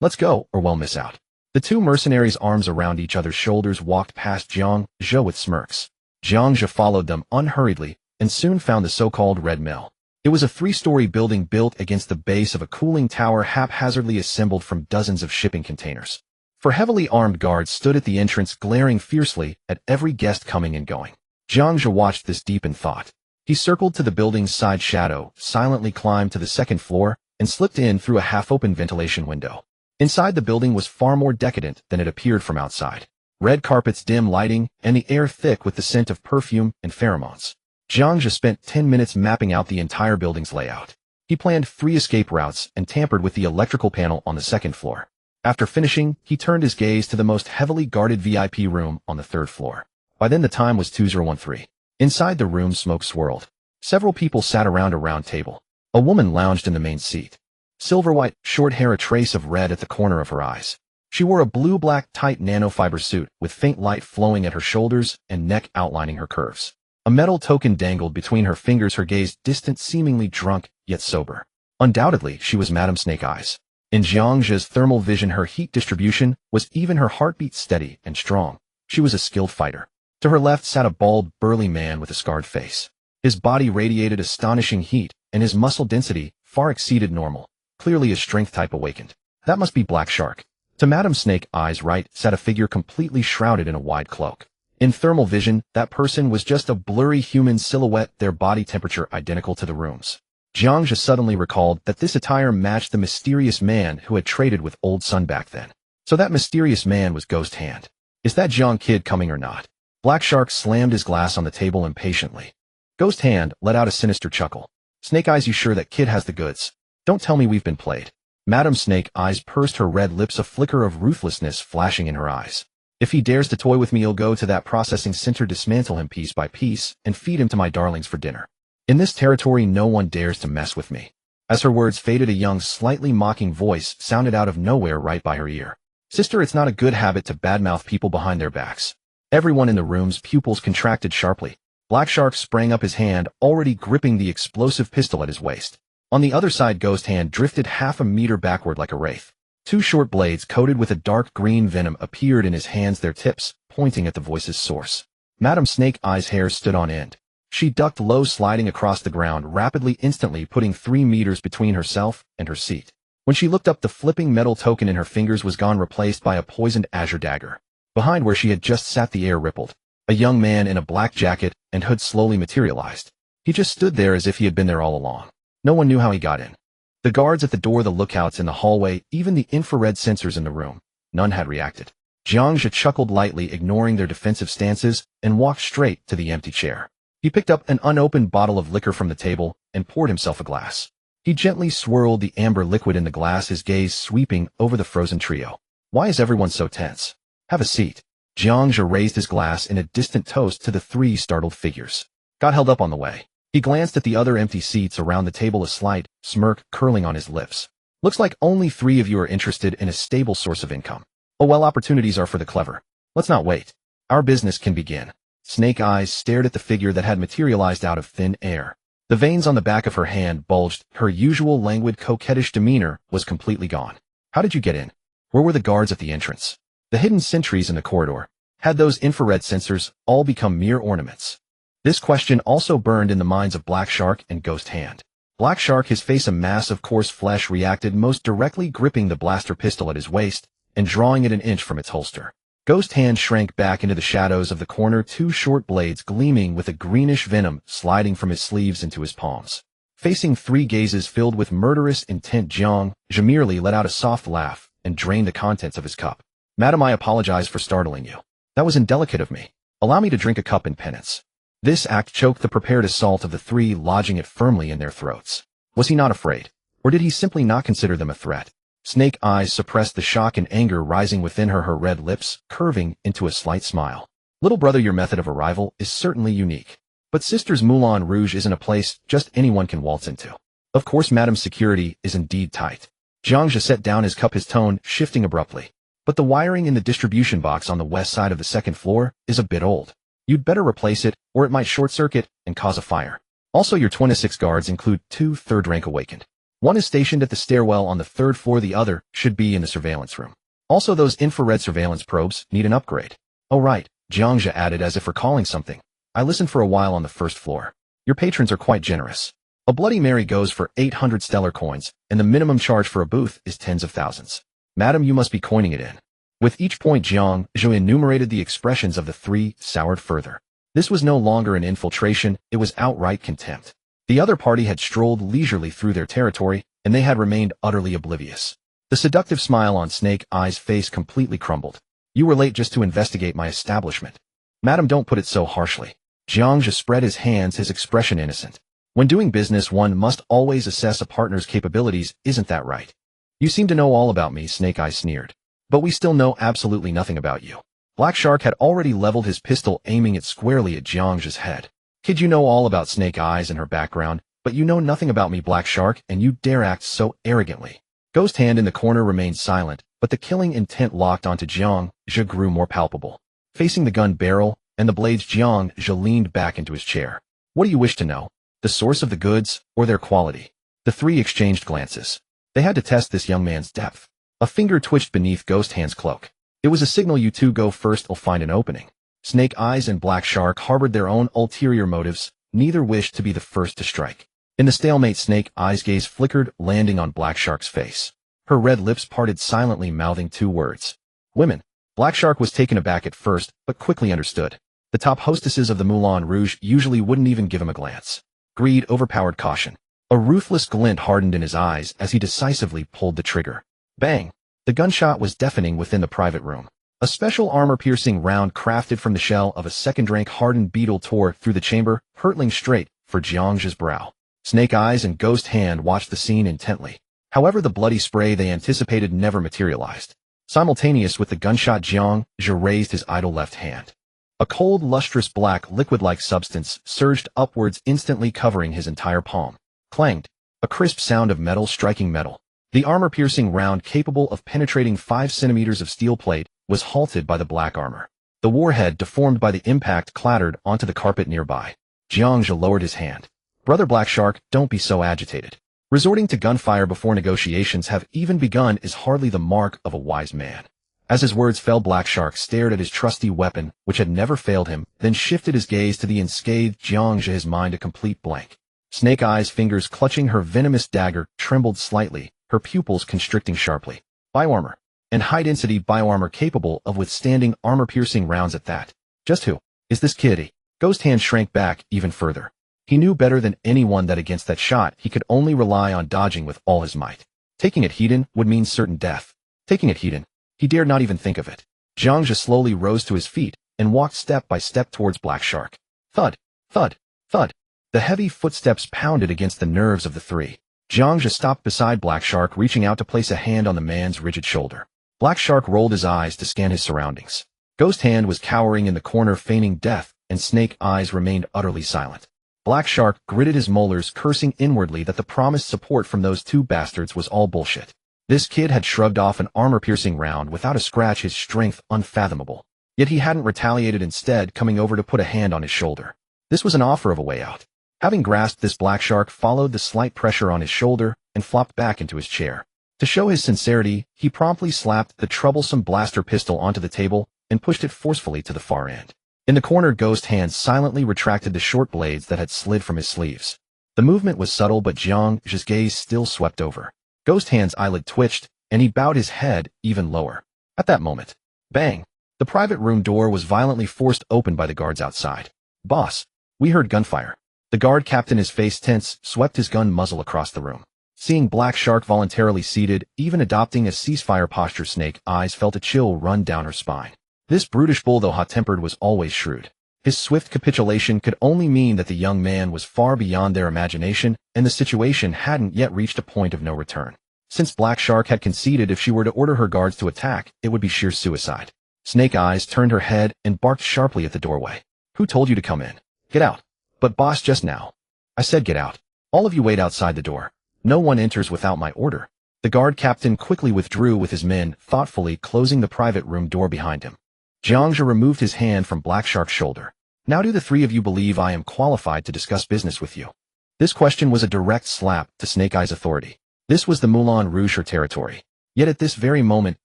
Let's go, or we'll miss out. The two mercenaries, arms around each other's shoulders, walked past Jiang Zhe with smirks. Jiang Zhe followed them unhurriedly and soon found the so-called Red Mill. It was a 3-story building built against the base of a cooling tower, haphazardly assembled from dozens of shipping containers. Four heavily armed guards stood at the entrance, glaring fiercely at every guest coming and going. Jiang Zhe watched this deep in thought. He circled to the building's side shadow, silently climbed to the second floor, and slipped in through a half-open ventilation window. Inside, the building was far more decadent than it appeared from outside. Red carpets, dim lighting, and the air thick with the scent of perfume and pheromones. Jiang Zhe spent 10 minutes mapping out the entire building's layout. He planned 3 escape routes and tampered with the electrical panel on the second floor. After finishing, he turned his gaze to the most heavily guarded VIP room on the 3rd floor. By then the time was 2013. Inside the room, smoke swirled. Several people sat around a round table. A woman lounged in the main seat. Silver-white, short hair, a trace of red at the corner of her eyes. She wore a blue-black tight nanofiber suit with faint light flowing at her shoulders and neck, outlining her curves. A metal token dangled between her fingers, her gaze distant, seemingly drunk, yet sober. Undoubtedly, she was Madame Snake Eyes. In Jiang Zhe's thermal vision, her heat distribution was even, her heartbeat steady and strong. She was a skilled fighter. To her left sat a bald, burly man with a scarred face. His body radiated astonishing heat, and his muscle density far exceeded normal. Clearly a strength type awakened. That must be Black Shark. To Madame Snake Eyes' right sat a figure completely shrouded in a wide cloak. In thermal vision, that person was just a blurry human silhouette, their body temperature identical to the room's. Jiang Zhe suddenly recalled that this attire matched the mysterious man who had traded with Old Sun back then. So that mysterious man was Ghost Hand. Is that Jiang kid coming or not? Black Shark slammed his glass on the table impatiently. Ghost Hand let out a sinister chuckle. Snake Eyes, you sure that kid has the goods? Don't tell me we've been played. Madam Snake Eyes pursed her red lips, a flicker of ruthlessness flashing in her eyes. If he dares to toy with me, I'll go to that processing center, dismantle him piece by piece, and feed him to my darlings for dinner. In this territory, no one dares to mess with me. As her words faded, a young, slightly mocking voice sounded out of nowhere right by her ear. Sister, it's not a good habit to badmouth people behind their backs. Everyone in the room's pupils contracted sharply. Black Shark sprang up, his hand already gripping the explosive pistol at his waist. On the other side, Ghost Hand drifted half a meter backward like a wraith. Two short blades coated with a dark green venom appeared in his hands, their tips pointing at the voice's source. Madam Snake Eyes' hair stood on end. She ducked low, sliding across the ground rapidly, instantly putting 3 meters between herself and her seat. When she looked up, the flipping metal token in her fingers was gone, replaced by a poisoned azure dagger. Behind where she had just sat, the air rippled. A young man in a black jacket and hood slowly materialized. He just stood there as if he had been there all along. No one knew how he got in. The guards at the door, the lookouts in the hallway, even the infrared sensors in the room. None had reacted. Jiang Zhe chuckled lightly, ignoring their defensive stances, and walked straight to the empty chair. He picked up an unopened bottle of liquor from the table and poured himself a glass. He gently swirled the amber liquid in the glass, his gaze sweeping over the frozen trio. Why is everyone so tense? Have a seat. Jiang Zhe raised his glass in a distant toast to the 3 startled figures. Got held up on the way. He glanced at the other empty seats around the table, a slight smirk curling on his lips. Looks like only 3 of you are interested in a stable source of income. Oh well, opportunities are for the clever. Let's not wait. Our business can begin. Snake Eyes stared at the figure that had materialized out of thin air. The veins on the back of her hand bulged. Her usual languid, coquettish demeanor was completely gone. How did you get in? Where were the guards at the entrance? The hidden sentries in the corridor? Had those infrared sensors all become mere ornaments? This question also burned in the minds of Black Shark and Ghost Hand. Black Shark, his face a mass of coarse flesh, reacted most directly, gripping the blaster pistol at his waist and drawing it an inch from its holster. Ghost Hand shrank back into the shadows of the corner, 2 short blades gleaming with a greenish venom sliding from his sleeves into his palms. Facing 3 gazes filled with murderous intent, Jiang Zhe merely let out a soft laugh and drained the contents of his cup. Madam, I apologize for startling you. That was indelicate of me. Allow me to drink a cup in penance. This act choked the prepared assault of the 3, lodging it firmly in their throats. Was he not afraid? Or did he simply not consider them a threat? Snake Eyes suppressed the shock and anger rising within her, her red lips curving into a slight smile. Little brother, your method of arrival is certainly unique. But Sister's Moulin Rouge isn't a place just anyone can waltz into. Of course, Madam's security is indeed tight. Jiang Zhe set down his cup, his tone shifting abruptly. But the wiring in the distribution box on the west side of the 2nd floor is a bit old. You'd better replace it, or it might short-circuit and cause a fire. Also, your 26 guards include 2 third-rank awakened. One is stationed at the stairwell on the 3rd floor, the other should be in the surveillance room. Also, those infrared surveillance probes need an upgrade. Oh right, Jiang Zhe added as if recalling something. I listened for a while on the 1st floor. Your patrons are quite generous. A Bloody Mary goes for 800 stellar coins, and the minimum charge for a booth is tens of thousands. Madam, you must be coining it in. With each point, Jiang Zhe enumerated the expressions of the 3, soured further. This was no longer an infiltration, it was outright contempt. The other party had strolled leisurely through their territory, and they had remained utterly oblivious. The seductive smile on Snake Eyes' face completely crumbled. You were late just to investigate my establishment. Madam, don't put it so harshly. Jiang Zhe spread his hands, his expression innocent. When doing business, one must always assess a partner's capabilities, isn't that right? You seem to know all about me, Snake Eyes sneered. But we still know absolutely nothing about you. Black Shark had already leveled his pistol, aiming it squarely at Jiang Zhe's head. Kid, you know all about Snake Eyes and her background, but you know nothing about me, Black Shark, and you dare act so arrogantly. Ghost Hand in the corner remained silent, but the killing intent locked onto Jiang Zhe grew more palpable. Facing the gun barrel and the blades, Jiang Zhe leaned back into his chair. What do you wish to know? The source of the goods, or their quality? The 3 exchanged glances. They had to test this young man's depth. A finger twitched beneath Ghost Hand's cloak. It was a signal. You 2 go first, I'll find an opening. Snake Eyes and Black Shark harbored their own ulterior motives. Neither wished to be the first to strike. In the stalemate, Snake Eyes' gaze flickered, landing on Black Shark's face. Her red lips parted silently, mouthing 2 words. Women. Black Shark was taken aback at first, but quickly understood. The top hostesses of the Moulin Rouge usually wouldn't even give him a glance. Greed overpowered caution. A ruthless glint hardened in his eyes as he decisively pulled the trigger. Bang! The gunshot was deafening within the private room. A special armor-piercing round crafted from the shell of a second-rank hardened beetle tore through the chamber, hurtling straight for Jiang Zhe's brow. Snake Eyes and Ghost Hand watched the scene intently. However, the bloody spray they anticipated never materialized. Simultaneous with the gunshot, Jiang Zhe raised his idle left hand. A cold, lustrous black, liquid-like substance surged upwards, instantly covering his entire palm. Clanged. A crisp sound of metal striking metal. The armor-piercing round, capable of penetrating 5 centimeters of steel plate, was halted by the black armor. The warhead, deformed by the impact, clattered onto the carpet nearby. Jiang Zhe lowered his hand. Brother Black Shark, don't be so agitated. Resorting to gunfire before negotiations have even begun is hardly the mark of a wise man. As his words fell, Black Shark stared at his trusty weapon, which had never failed him, then shifted his gaze to the unscathed Jiang Zhe, his mind a complete blank. Snake Eyes' fingers clutching her venomous dagger trembled slightly, her pupils constricting sharply. Bioarmor. And high-density bioarmor capable of withstanding armor-piercing rounds at that. Just who is this kid? Ghost Hand shrank back even further. He knew better than anyone that against that shot he could only rely on dodging with all his might. Taking it hidden would mean certain death. Taking it hidden. He dared not even think of it. Jiang Zhe slowly rose to his feet and walked step by step towards Black Shark. Thud, thud, thud. The heavy footsteps pounded against the nerves of the three. Jiang Zhe stopped beside Black Shark, reaching out to place a hand on the man's rigid shoulder. Black Shark rolled his eyes to scan his surroundings. Ghost Hand was cowering in the corner, feigning death, and Snake Eyes remained utterly silent. Black Shark gritted his molars, cursing inwardly that the promised support from those two bastards was all bullshit. This kid had shrugged off an armor-piercing round without a scratch, his strength unfathomable. Yet he hadn't retaliated, instead coming over to put a hand on his shoulder. This was an offer of a way out. Having grasped this, Black Shark followed the slight pressure on his shoulder and flopped back into his chair. To show his sincerity, he promptly slapped the troublesome blaster pistol onto the table and pushed it forcefully to the far end. In the corner, Ghost Hand silently retracted the short blades that had slid from his sleeves. The movement was subtle, but Jiang Zhe's gaze still swept over. Ghost Hand's eyelid twitched, and he bowed his head even lower. At that moment, bang! The private room door was violently forced open by the guards outside. "Boss, we heard gunfire." The guard captain, his face tense, swept his gun muzzle across the room. Seeing Black Shark voluntarily seated, even adopting a ceasefire posture, Snake Eyes felt a chill run down her spine. This brutish bull, though hot-tempered, was always shrewd. His swift capitulation could only mean that the young man was far beyond their imagination, and the situation hadn't yet reached a point of no return. Since Black Shark had conceded if she were to order her guards to attack, it would be sheer suicide. Snake Eyes turned her head and barked sharply at the doorway. "Who told you to come in? Get out." "But boss, just now." "I said get out. All of you wait outside the door. No one enters without my order." The guard captain quickly withdrew with his men, thoughtfully closing the private room door behind him. Jiang Zhe removed his hand from Black Shark's shoulder. "Now do the three of you believe I am qualified to discuss business with you?" This question was a direct slap to Snake Eyes' authority. This was the Moulin Rouge, her territory. Yet at this very moment,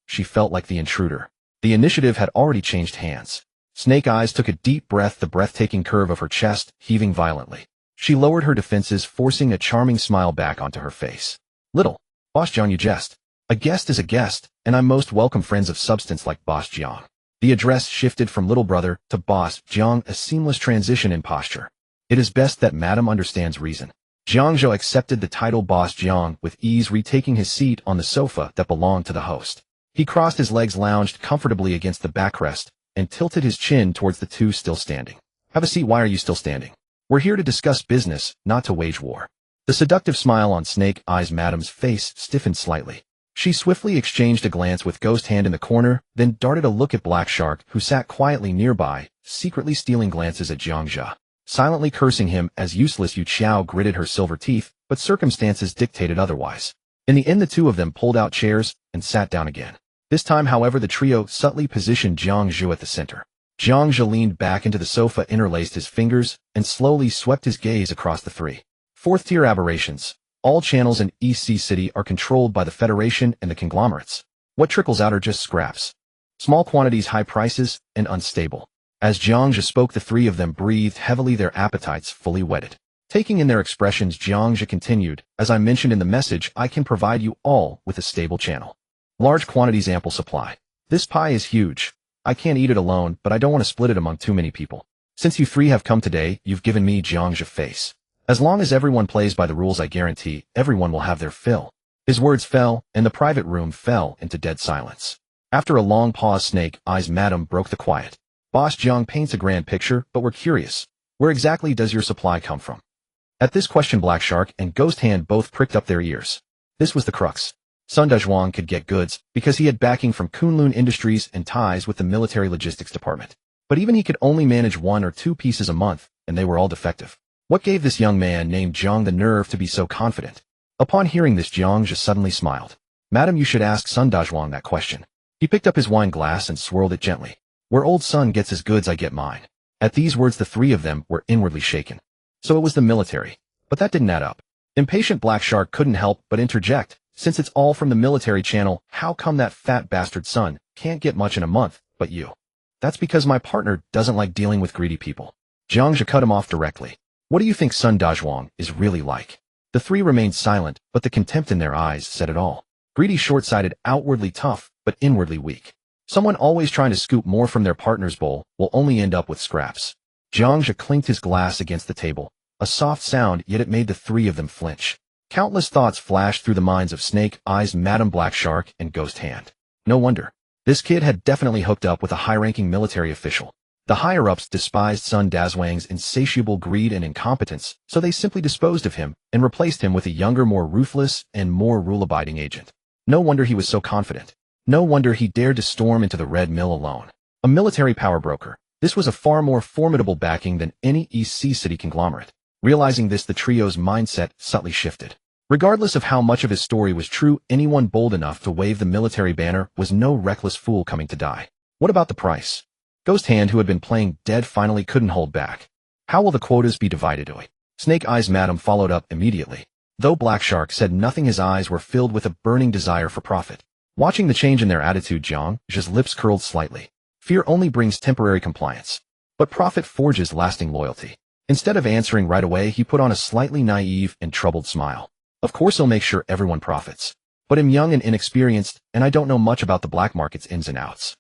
she felt like the intruder. The initiative had already changed hands. Snake Eyes took a deep breath, the breathtaking curve of her chest heaving violently. She lowered her defenses, forcing a charming smile back onto her face. "Little Boss Jiang, you jest. A guest is a guest, and I'm most welcome friends of substance like Boss Jiang." The address shifted from little brother to Boss Jiang, a seamless transition in posture. "It is best that Madam understands reason." Jiang Zhe accepted the title Boss Jiang with ease, retaking his seat on the sofa that belonged to the host. He crossed his legs, lounged comfortably against the backrest, and tilted his chin towards the two still standing. "Have a seat." "Why are you still standing?" "We're here to discuss business, not to wage war." The seductive smile on Snake Eyes' Madam's face stiffened slightly. She swiftly exchanged a glance with Ghost Hand in the corner, then darted a look at Black Shark, who sat quietly nearby, secretly stealing glances at Jiang Zhe. Silently cursing him as useless, Yu Qiao gritted her silver teeth, but circumstances dictated otherwise. In the end, the two of them pulled out chairs and sat down again. This time, however, the trio subtly positioned Jiang Zhe at the center. Jiang Zhe leaned back into the sofa, interlaced his fingers, and slowly swept his gaze across the three. "Fourth-tier aberrations. All channels in EC City are controlled by the Federation and the conglomerates. What trickles out are just scraps. Small quantities, high prices, and unstable." As Jiang Zhe spoke, the three of them breathed heavily, their appetites fully whetted. Taking in their expressions, Jiang Zhe continued, "As I mentioned in the message, I can provide you all with a stable channel. Large quantities, ample supply. This pie is huge. I can't eat it alone, but I don't want to split it among too many people. Since you three have come today, you've given me Jiang Zhe face. As long as everyone plays by the rules, I guarantee everyone will have their fill." His words fell, and the private room fell into dead silence. After a long pause, Snake Eyes Madam broke the quiet. Boss Jiang paints a grand picture, but we're curious. Where exactly does your supply come from? At this question, Black Shark and Ghost Hand both pricked up their ears. This was the crux. Sun Dezhuang could get goods because he had backing from Kunlun Industries and ties with the military logistics department. But even he could only manage 1 or 2 pieces a month, and they were all defective. What gave this young man named Jiang the nerve to be so confident? Upon hearing this, Jiang Zhe suddenly smiled. Madam, you should ask Sun Dezhuang that question. He picked up his wine glass and swirled it gently. Where old Sun gets his goods, I get mine. At these words, the three of them were inwardly shaken. So it was the military. But that didn't add up. Impatient Black Shark couldn't help but interject. Since it's all from the military channel, how come that fat bastard Sun can't get much in a month, but you? That's because my partner doesn't like dealing with greedy people. Jiang Zhe cut him off directly. What do you think Sun Dezhuang is really like? The three remained silent, but the contempt in their eyes said it all. Greedy, short-sighted, outwardly tough, but inwardly weak. Someone always trying to scoop more from their partner's bowl will only end up with scraps. Jiang Zhe clinked his glass against the table. A soft sound, yet it made the three of them flinch. Countless thoughts flashed through the minds of Snake Eyes Madam Black Shark and Ghost Hand. No wonder. This kid had definitely hooked up with a high-ranking military official. The higher-ups despised Sun Dezhuang's insatiable greed and incompetence, so they simply disposed of him and replaced him with a younger, more ruthless, and more rule-abiding agent. No wonder he was so confident. No wonder he dared to storm into the Red Mill alone. A military power broker. This was a far more formidable backing than any East Sea city conglomerate. Realizing this, the trio's mindset subtly shifted. Regardless of how much of his story was true, anyone bold enough to wave the military banner was no reckless fool coming to die. What about the price? Ghost Hand, who had been playing dead, finally couldn't hold back. How will the quotas be divided? Snake Eyes Madam followed up immediately. Though Black Shark said nothing, his eyes were filled with a burning desire for profit. Watching the change in their attitude, Jiang Zhe's lips curled slightly. Fear only brings temporary compliance, but profit forges lasting loyalty. Instead of answering right away, he put on a slightly naive and troubled smile. Of course he'll make sure everyone profits. But I'm young and inexperienced, and I don't know much about the black market's ins and outs.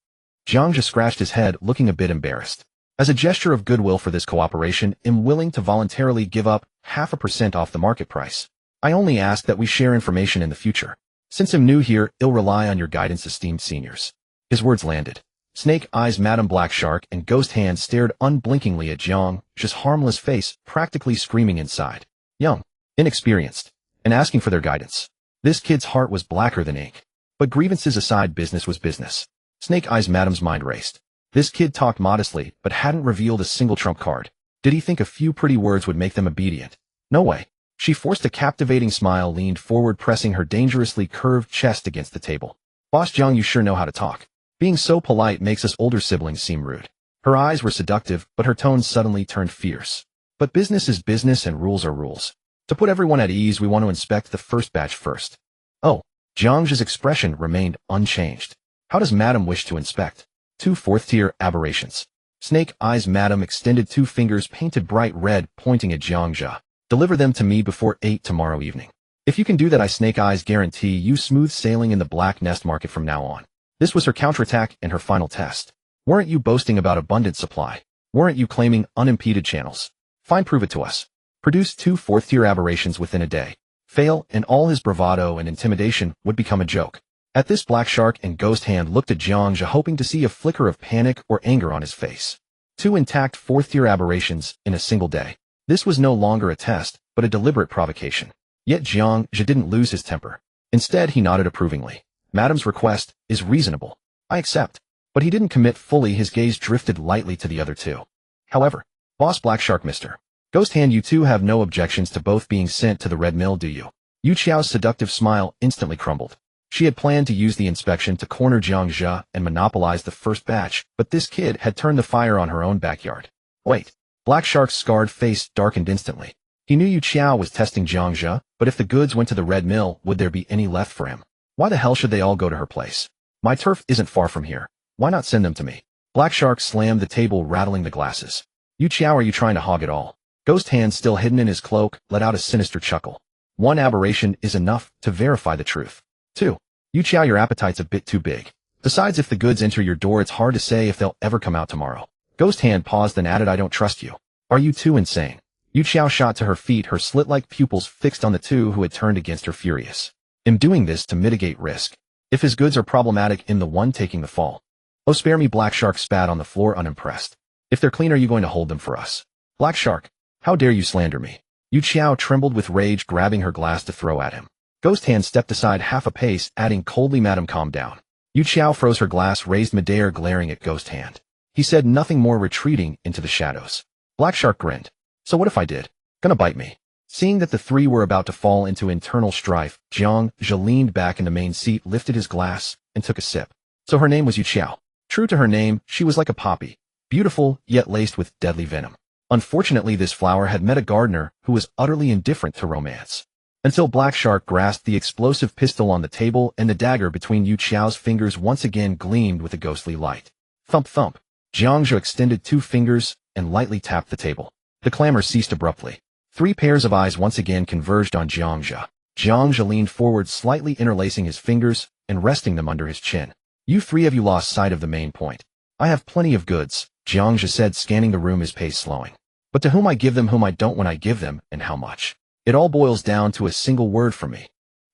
Jiang Zhe scratched his head, looking a bit embarrassed. As a gesture of goodwill for this cooperation, I'm willing to voluntarily give up 0.5% off the market price. I only ask that we share information in the future. Since I'm new here, I'll rely on your guidance, esteemed seniors. His words landed. Snake Eyes Madam Black Shark and Ghost Hand stared unblinkingly at Jiang Zhe's harmless face, practically screaming inside. Young, inexperienced, and asking for their guidance. This kid's heart was blacker than ink. But grievances aside, business was business. Snake Eyes Madam's mind raced. This kid talked modestly, but hadn't revealed a single trump card. Did he think a few pretty words would make them obedient? No way. She forced a captivating smile, leaned forward, pressing her dangerously curved chest against the table. Boss Jiang, you sure know how to talk. Being so polite makes us older siblings seem rude. Her eyes were seductive, but her tone suddenly turned fierce. But business is business and rules are rules. To put everyone at ease, we want to inspect the first batch first. Oh, Jiang Zhe's expression remained unchanged. How does Madam wish to inspect? 2 fourth-tier aberrations. Snake Eyes Madam extended 2 fingers painted bright red, pointing at Jiang Zhe. Deliver them to me before 8 tomorrow evening. If you can do that, I Snake Eyes guarantee you smooth sailing in the black nest market from now on. This was her counterattack and her final test. Weren't you boasting about abundant supply? Weren't you claiming unimpeded channels? Fine, prove it to us. Produce 2 fourth-tier aberrations within a day. Fail, and all his bravado and intimidation would become a joke. At this, Black Shark and Ghost Hand looked at Jiang Zhe, hoping to see a flicker of panic or anger on his face. 2 intact fourth-tier aberrations in a single day. This was no longer a test, but a deliberate provocation. Yet Jiang Zhe didn't lose his temper. Instead, he nodded approvingly. Madam's request is reasonable. I accept. But he didn't commit fully. His gaze drifted lightly to the other 2. However, Boss Black Shark, Mr. Ghost Hand, you 2 have no objections to both being sent to the Red Mill, do you? Yu Qiao's seductive smile instantly crumbled. She had planned to use the inspection to corner Jiang Zhe and monopolize the first batch, but this kid had turned the fire on her own backyard. Wait. Black Shark's scarred face darkened instantly. He knew Yu Qiao was testing Jiang Zhe, but if the goods went to the Red Mill, would there be any left for him? Why the hell should they all go to her place? My turf isn't far from here. Why not send them to me? Black Shark slammed the table, rattling the glasses. Yu Qiao, are you trying to hog it all? Ghost Hand, still hidden in his cloak, let out a sinister chuckle. 1 aberration is enough to verify the truth. 2. Yu Qiao, your appetite's a bit too big. Besides, if the goods enter your door, it's hard to say if they'll ever come out tomorrow. Ghost Hand paused, then added, I don't trust you. Are you 2 insane? Yu Qiao shot to her feet, her slit-like pupils fixed on the 2 who had turned against her, furious. I'm doing this to mitigate risk. if his goods are problematic, I'm the one taking the fall. Oh, spare me, Black Shark spat on the floor unimpressed. If they're clean, are you going to hold them for us? Black Shark, how dare you slander me? Yu Qiao trembled with rage, grabbing her glass to throw at him. Ghost Hand stepped aside half a pace, adding coldly, Madam, calm down. Yu Qiao froze her glass, raised midair, glaring at Ghost Hand. He said nothing more, retreating into the shadows. Black Shark grinned. So what if I did? Gonna bite me? Seeing that the three were about to fall into internal strife, Jiang Zhe leaned back in the main seat, lifted his glass, and took a sip. So her name was Yu Qiao. True to her name, she was like a poppy, beautiful, yet laced with deadly venom. Unfortunately, this flower had met a gardener who was utterly indifferent to romance. Until Black Shark grasped the explosive pistol on the table and the dagger between Yu Qiao's fingers once again gleamed with a ghostly light. Thump thump. Jiang Zhe extended 2 fingers and lightly tapped the table. The clamor ceased abruptly. 3 pairs of eyes once again converged on Jiang Zhe. Jiang Zhe leaned forward, slightly interlacing his fingers and resting them under his chin. You 3 of you lost sight of the main point. I have plenty of goods, Jiang Zhe said, scanning the room, his pace slowing. But to whom I give them, whom I don't, when I give them, and how much. It all boils down to a single word for me.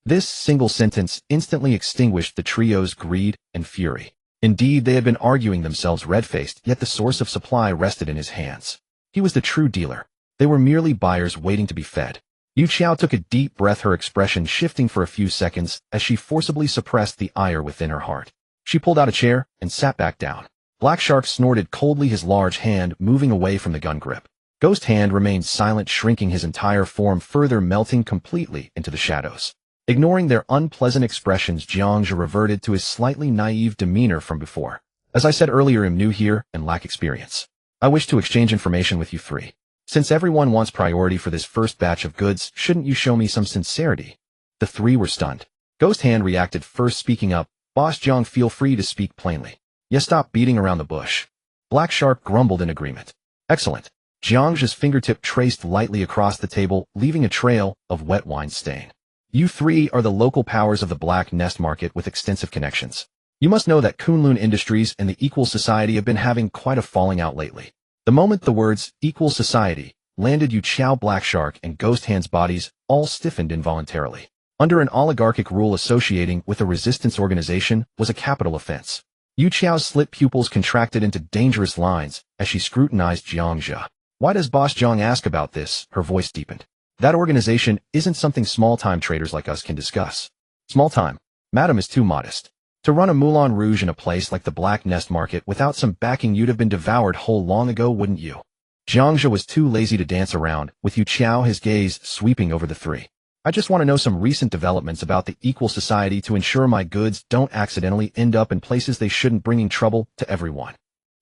This single sentence instantly extinguished the trio's greed and fury. Indeed, they had been arguing themselves red-faced, yet the source of supply rested in his hands. He was the true dealer. They were merely buyers waiting to be fed. Yu Qiao took a deep breath, her expression shifting for a few seconds as she forcibly suppressed the ire within her heart. She pulled out a chair and sat back down. Black Shark snorted coldly, his large hand moving away from the gun grip. Ghost Hand remained silent, shrinking his entire form further, melting completely into the shadows. Ignoring their unpleasant expressions, Jiang Zhe reverted to his slightly naive demeanor from before. As I said earlier, I'm new here and lack experience. I wish to exchange information with you 3. Since everyone wants priority for this first batch of goods, shouldn't you show me some sincerity? The 3 were stunned. Ghost Hand reacted first, speaking up. Boss Jiang, feel free to speak plainly. Yes, stop beating around the bush. Black Shark grumbled in agreement. Excellent. Jiang Zhe's fingertip traced lightly across the table, leaving a trail of wet wine stain. You 3 are the local powers of the Black Nest market with extensive connections. You must know that Kunlun Industries and the Equal Society have been having quite a falling out lately. The moment the words Equal Society landed, Yu Qiao, Black Shark, and Ghost Hand's bodies all stiffened involuntarily. Under an oligarchic rule, associating with a resistance organization was a capital offense. Yu Qiao's slit pupils contracted into dangerous lines as she scrutinized Jiang Zhe. Why does Boss Jiang ask about this? Her voice deepened. That organization isn't something small-time traders like us can discuss. Small-time? Madam is too modest. To run a Moulin Rouge in a place like the Black Nest market without some backing, you'd have been devoured whole long ago, wouldn't you? Jiang Zhe was too lazy to dance around, with Yu Qiao, his gaze sweeping over the 3. I just want to know some recent developments about the Equal Society to ensure my goods don't accidentally end up in places they shouldn't, bringing trouble to everyone.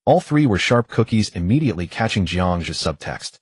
All 3 were sharp cookies, immediately catching Jiang Zhe's subtext.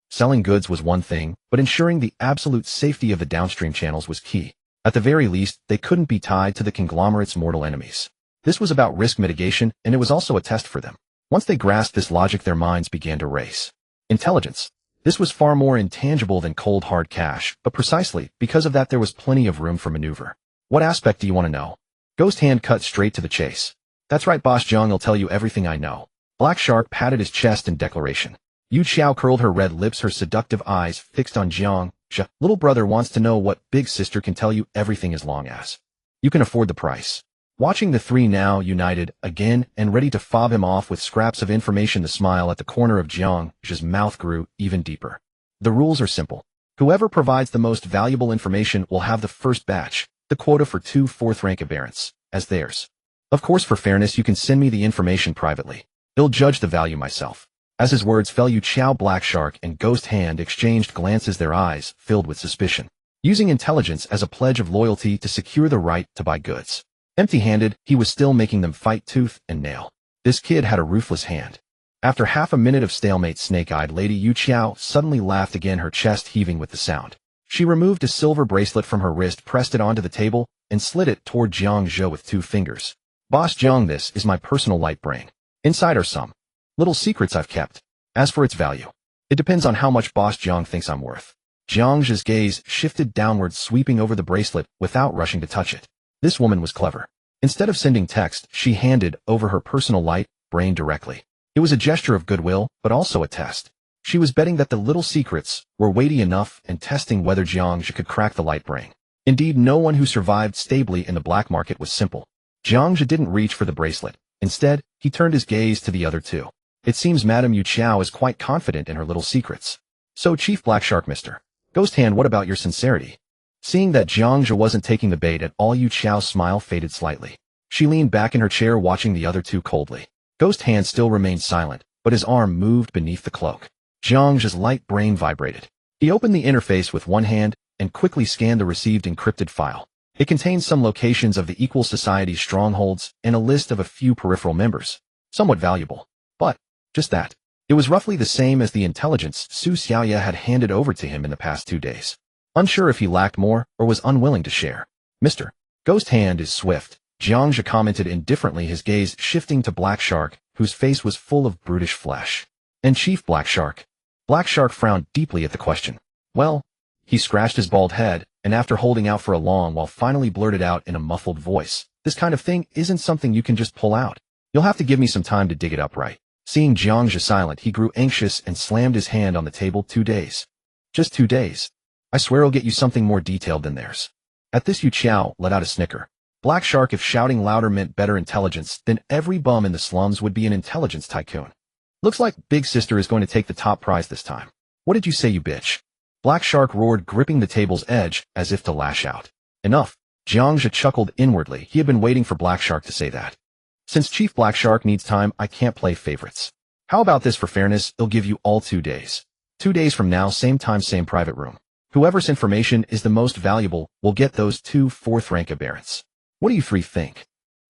Selling goods was one thing, but ensuring the absolute safety of the downstream channels was key. At the very least, they couldn't be tied to the conglomerate's mortal enemies. This was about risk mitigation, and it was also a test for them. Once they grasped this logic, their minds began to race. Intelligence. This was far more intangible than cold hard cash, but precisely because of that there was plenty of room for maneuver. What aspect do you want to know? Ghost Hand cut straight to the chase. That's right, Boss Jiang, I'll tell you everything I know. Black Shark patted his chest in declaration. Yu Qiao curled her red lips, her seductive eyes fixed on Jiang Zhe. Little brother wants to know what big sister can tell you everything as long as you can afford the price. Watching the 3 now united again and ready to fob him off with scraps of information, the smile at the corner of Jiang Zhe's mouth grew even deeper. The rules are simple. Whoever provides the most valuable information will have the first batch, the quota for 2 4th-rank aberrants, as theirs. Of course, for fairness, you can send me the information privately. I'll judge the value myself. As his words fell, Yu Qiao, Black Shark, and Ghost Hand exchanged glances, their eyes filled with suspicion. Using intelligence as a pledge of loyalty to secure the right to buy goods. Empty-handed, he was still making them fight tooth and nail. This kid had a ruthless hand. After half a minute of stalemate, snake-eyed Lady Yu Qiao suddenly laughed again, her chest heaving with the sound. She removed a silver bracelet from her wrist, pressed it onto the table, and slid it toward Jiang Zhe with 2 fingers. Boss Jiang, this is my personal light brain. Inside are some little secrets I've kept. As for its value, it depends on how much Boss Jiang thinks I'm worth. Jiang Zhe's gaze shifted downward, sweeping over the bracelet without rushing to touch it. This woman was clever. Instead of sending text, she handed over her personal light brain directly. It was a gesture of goodwill, but also a test. She was betting that the little secrets were weighty enough and testing whether Jiang Zhe could crack the light brain. Indeed, no one who survived stably in the black market was simple. Jiang Zhe didn't reach for the bracelet. Instead, he turned his gaze to the other two. It seems Madame Yu Qiao is quite confident in her little secrets. So Chief Black Shark, Mr. Ghost Hand, what about your sincerity? Seeing that Jiang Zhe wasn't taking the bait at all, Yu Qiao's smile faded slightly. She leaned back in her chair, watching the other two coldly. Ghost Hand still remained silent, but his arm moved beneath the cloak. Jiang Zhe's light brain vibrated. He opened the interface with one hand and quickly scanned the received encrypted file. It contained some locations of the Equal Society's strongholds and a list of a few peripheral members. Somewhat valuable. But, just that. It was roughly the same as the intelligence Su Xiaoye had handed over to him in the past 2 days. Unsure if he lacked more or was unwilling to share. Mr. Ghost Hand is swift, Jiang Zhe commented indifferently, his gaze shifting to Black Shark, whose face was full of brutish flesh. And Chief Black Shark? Black Shark frowned deeply at the question. Well, he scratched his bald head, and after holding out for a long while finally blurted out in a muffled voice, this kind of thing isn't something you can just pull out. You'll have to give me some time to dig it up right. Seeing Jiang Zhe silent, he grew anxious and slammed his hand on the table. 2 days. Just 2 days. I swear I'll get you something more detailed than theirs. At this, Yu Qiao let out a snicker. Black Shark, if shouting louder meant better intelligence, then every bum in the slums would be an intelligence tycoon. Looks like Big Sister is going to take the top prize this time. What did you say, you bitch? Black Shark roared, gripping the table's edge as if to lash out. Enough. Jiang Zhe chuckled inwardly. He had been waiting for Black Shark to say that. Since Chief Black Shark needs time, I can't play favorites. How about this for fairness? I'll give you all 2 days. 2 days from now, same time, same private room. Whoever's information is the most valuable will get those 2 fourth-rank aberrants. What do you three think?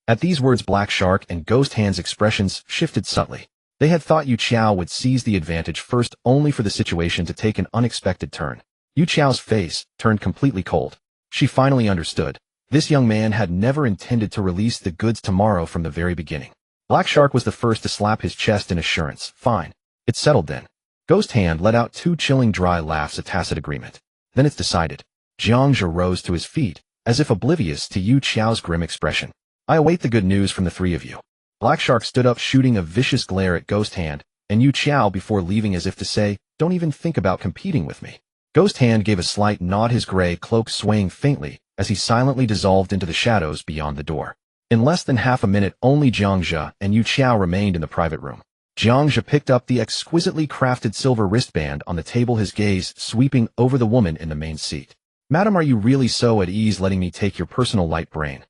At these words, Black Shark and Ghost Hand's expressions shifted subtly. They had thought Yu Qiao would seize the advantage first, only for the situation to take an unexpected turn. Yu Qiao's face turned completely cold. She finally understood. This young man had never intended to release the goods tomorrow from the very beginning. Black Shark was the first to slap his chest in assurance. Fine. It's settled then. Ghost Hand let out 2 chilling dry laughs, a tacit agreement. Then it's decided. Jiang Zhe rose to his feet, as if oblivious to Yu Qiao's grim expression. I await the good news from the 3 of you. Black Shark stood up, shooting a vicious glare at Ghost Hand and Yu Qiao before leaving, as if to say, don't even think about competing with me. Ghost Hand gave a slight nod, his gray cloak swaying faintly as he silently dissolved into the shadows beyond the door. In less than half a minute, only Jiang Zhe and Yu Qiao remained in the private room. Jiang Zhe picked up the exquisitely crafted silver wristband on the table, his gaze sweeping over the woman in the main seat. Madam, are you really so at ease letting me take your personal light brain?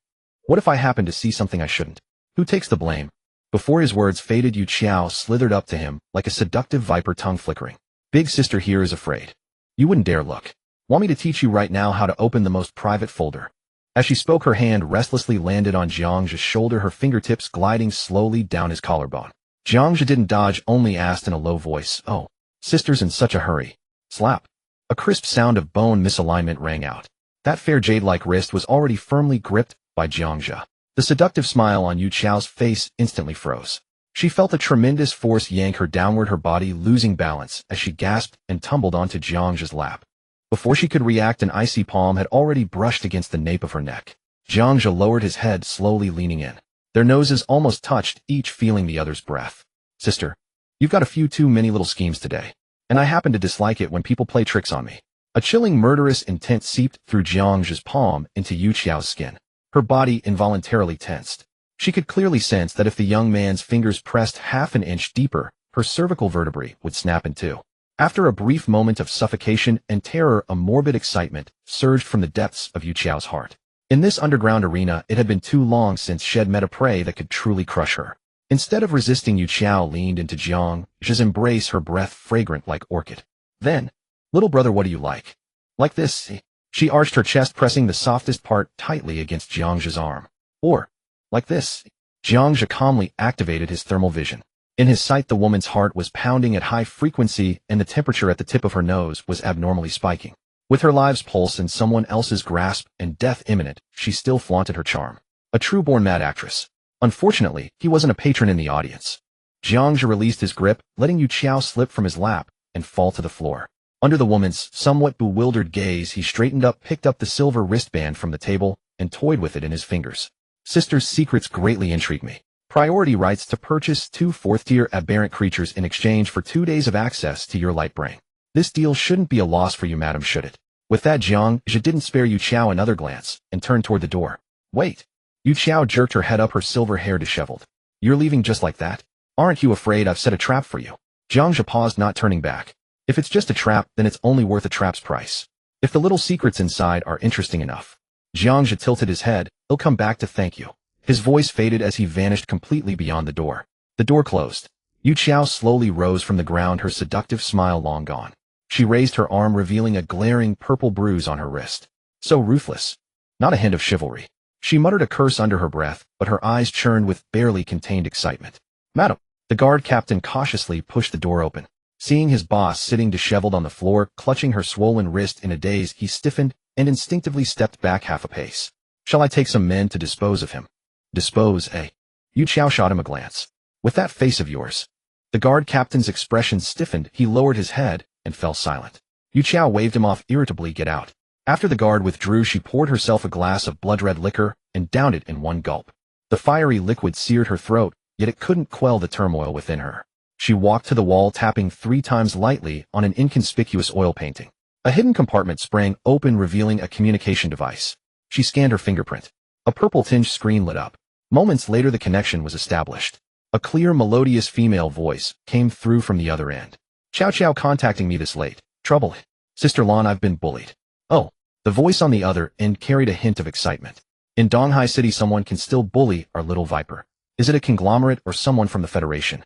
What if I happen to see something I shouldn't? Who takes the blame? Before his words faded, Yu Qiao slithered up to him like a seductive viper, tongue flickering. Big Sister here is afraid. You wouldn't dare look. Want me to teach you right now how to open the most private folder? As she spoke, her hand restlessly landed on Jiang Zhe's shoulder, her fingertips gliding slowly down his collarbone. Jiang Zhe didn't dodge, only asked in a low voice, oh, sister's in such a hurry. Slap. A crisp sound of bone misalignment rang out. That fair jade-like wrist was already firmly gripped by Jiang Zhe. The seductive smile on Yu Qiao's face instantly froze. She felt a tremendous force yank her downward, her body losing balance as she gasped and tumbled onto Jiang Zhe's lap. Before she could react, an icy palm had already brushed against the nape of her neck. Jiang Zhe lowered his head, slowly leaning in. Their noses almost touched, each feeling the other's breath. Sister, you've got a few too many little schemes today. And I happen to dislike it when people play tricks on me. A chilling, murderous intent seeped through Jiang Zhe's palm into Yu Qiao's skin. Her body involuntarily tensed. She could clearly sense that if the young man's fingers pressed half an inch deeper, her cervical vertebrae would snap in two. After a brief moment of suffocation and terror, a morbid excitement surged from the depths of Yu Qiao's heart. In this underground arena, it had been too long since she had met a prey that could truly crush her. Instead of resisting, Yu Qiao leaned into Jiang Zhe's embrace, her breath fragrant like orchid. Then, little brother, what do you like? Like this? She arched her chest, pressing the softest part tightly against Jiang Zhe's arm. Or, like this? Jiang Zhe calmly activated his thermal vision. In his sight, the woman's heart was pounding at high frequency, and the temperature at the tip of her nose was abnormally spiking. With her lives pulse in someone else's grasp and death imminent, she still flaunted her charm. A true-born mad actress. Unfortunately, he wasn't a patron in the audience. Jiang Zhe released his grip, letting Yu Qiao slip from his lap and fall to the floor. Under the woman's somewhat bewildered gaze, he straightened up, picked up the silver wristband from the table, and toyed with it in his fingers. Sister's secrets greatly intrigue me. Priority rights to purchase 2 fourth-tier aberrant creatures in exchange for 2 days of access to your light brain. This deal shouldn't be a loss for you, madam, should it? With that, Jiang Zhe didn't spare Yu Qiao another glance and turned toward the door. Wait. Yu Qiao jerked her head up, her silver hair disheveled. You're leaving just like that? Aren't you afraid I've set a trap for you? Jiang Zhe paused, not turning back. If it's just a trap, then it's only worth a trap's price. If the little secrets inside are interesting enough. Jiang Zhe tilted his head. He'll come back to thank you. His voice faded as he vanished completely beyond the door. The door closed. Yu Qiao slowly rose from the ground, her seductive smile long gone. She raised her arm, revealing a glaring purple bruise on her wrist. So ruthless. Not a hint of chivalry. She muttered a curse under her breath, but her eyes churned with barely contained excitement. Madam. The guard captain cautiously pushed the door open. Seeing his boss sitting disheveled on the floor, clutching her swollen wrist in a daze, he stiffened and instinctively stepped back half a pace. Shall I take some men to dispose of him? Dispose, eh? Yu Qiao shot him a glance. With that face of yours. The guard captain's expression stiffened, he lowered his head and fell silent. Yu Qiao waved him off irritably. Get out. After the guard withdrew, she poured herself a glass of blood-red liquor and downed it in one gulp. The fiery liquid seared her throat, yet it couldn't quell the turmoil within her. She walked to the wall, tapping 3 times lightly on an inconspicuous oil painting. A hidden compartment sprang open, revealing a communication device. She scanned her fingerprint. A purple-tinged screen lit up. Moments later, the connection was established. A clear, melodious female voice came through from the other end. Chow Chow contacting me this late. Trouble? Sister Lan, I've been bullied. Oh. The voice on the other end carried a hint of excitement. In Donghai City, someone can still bully our little viper. Is it a conglomerate or someone from the Federation?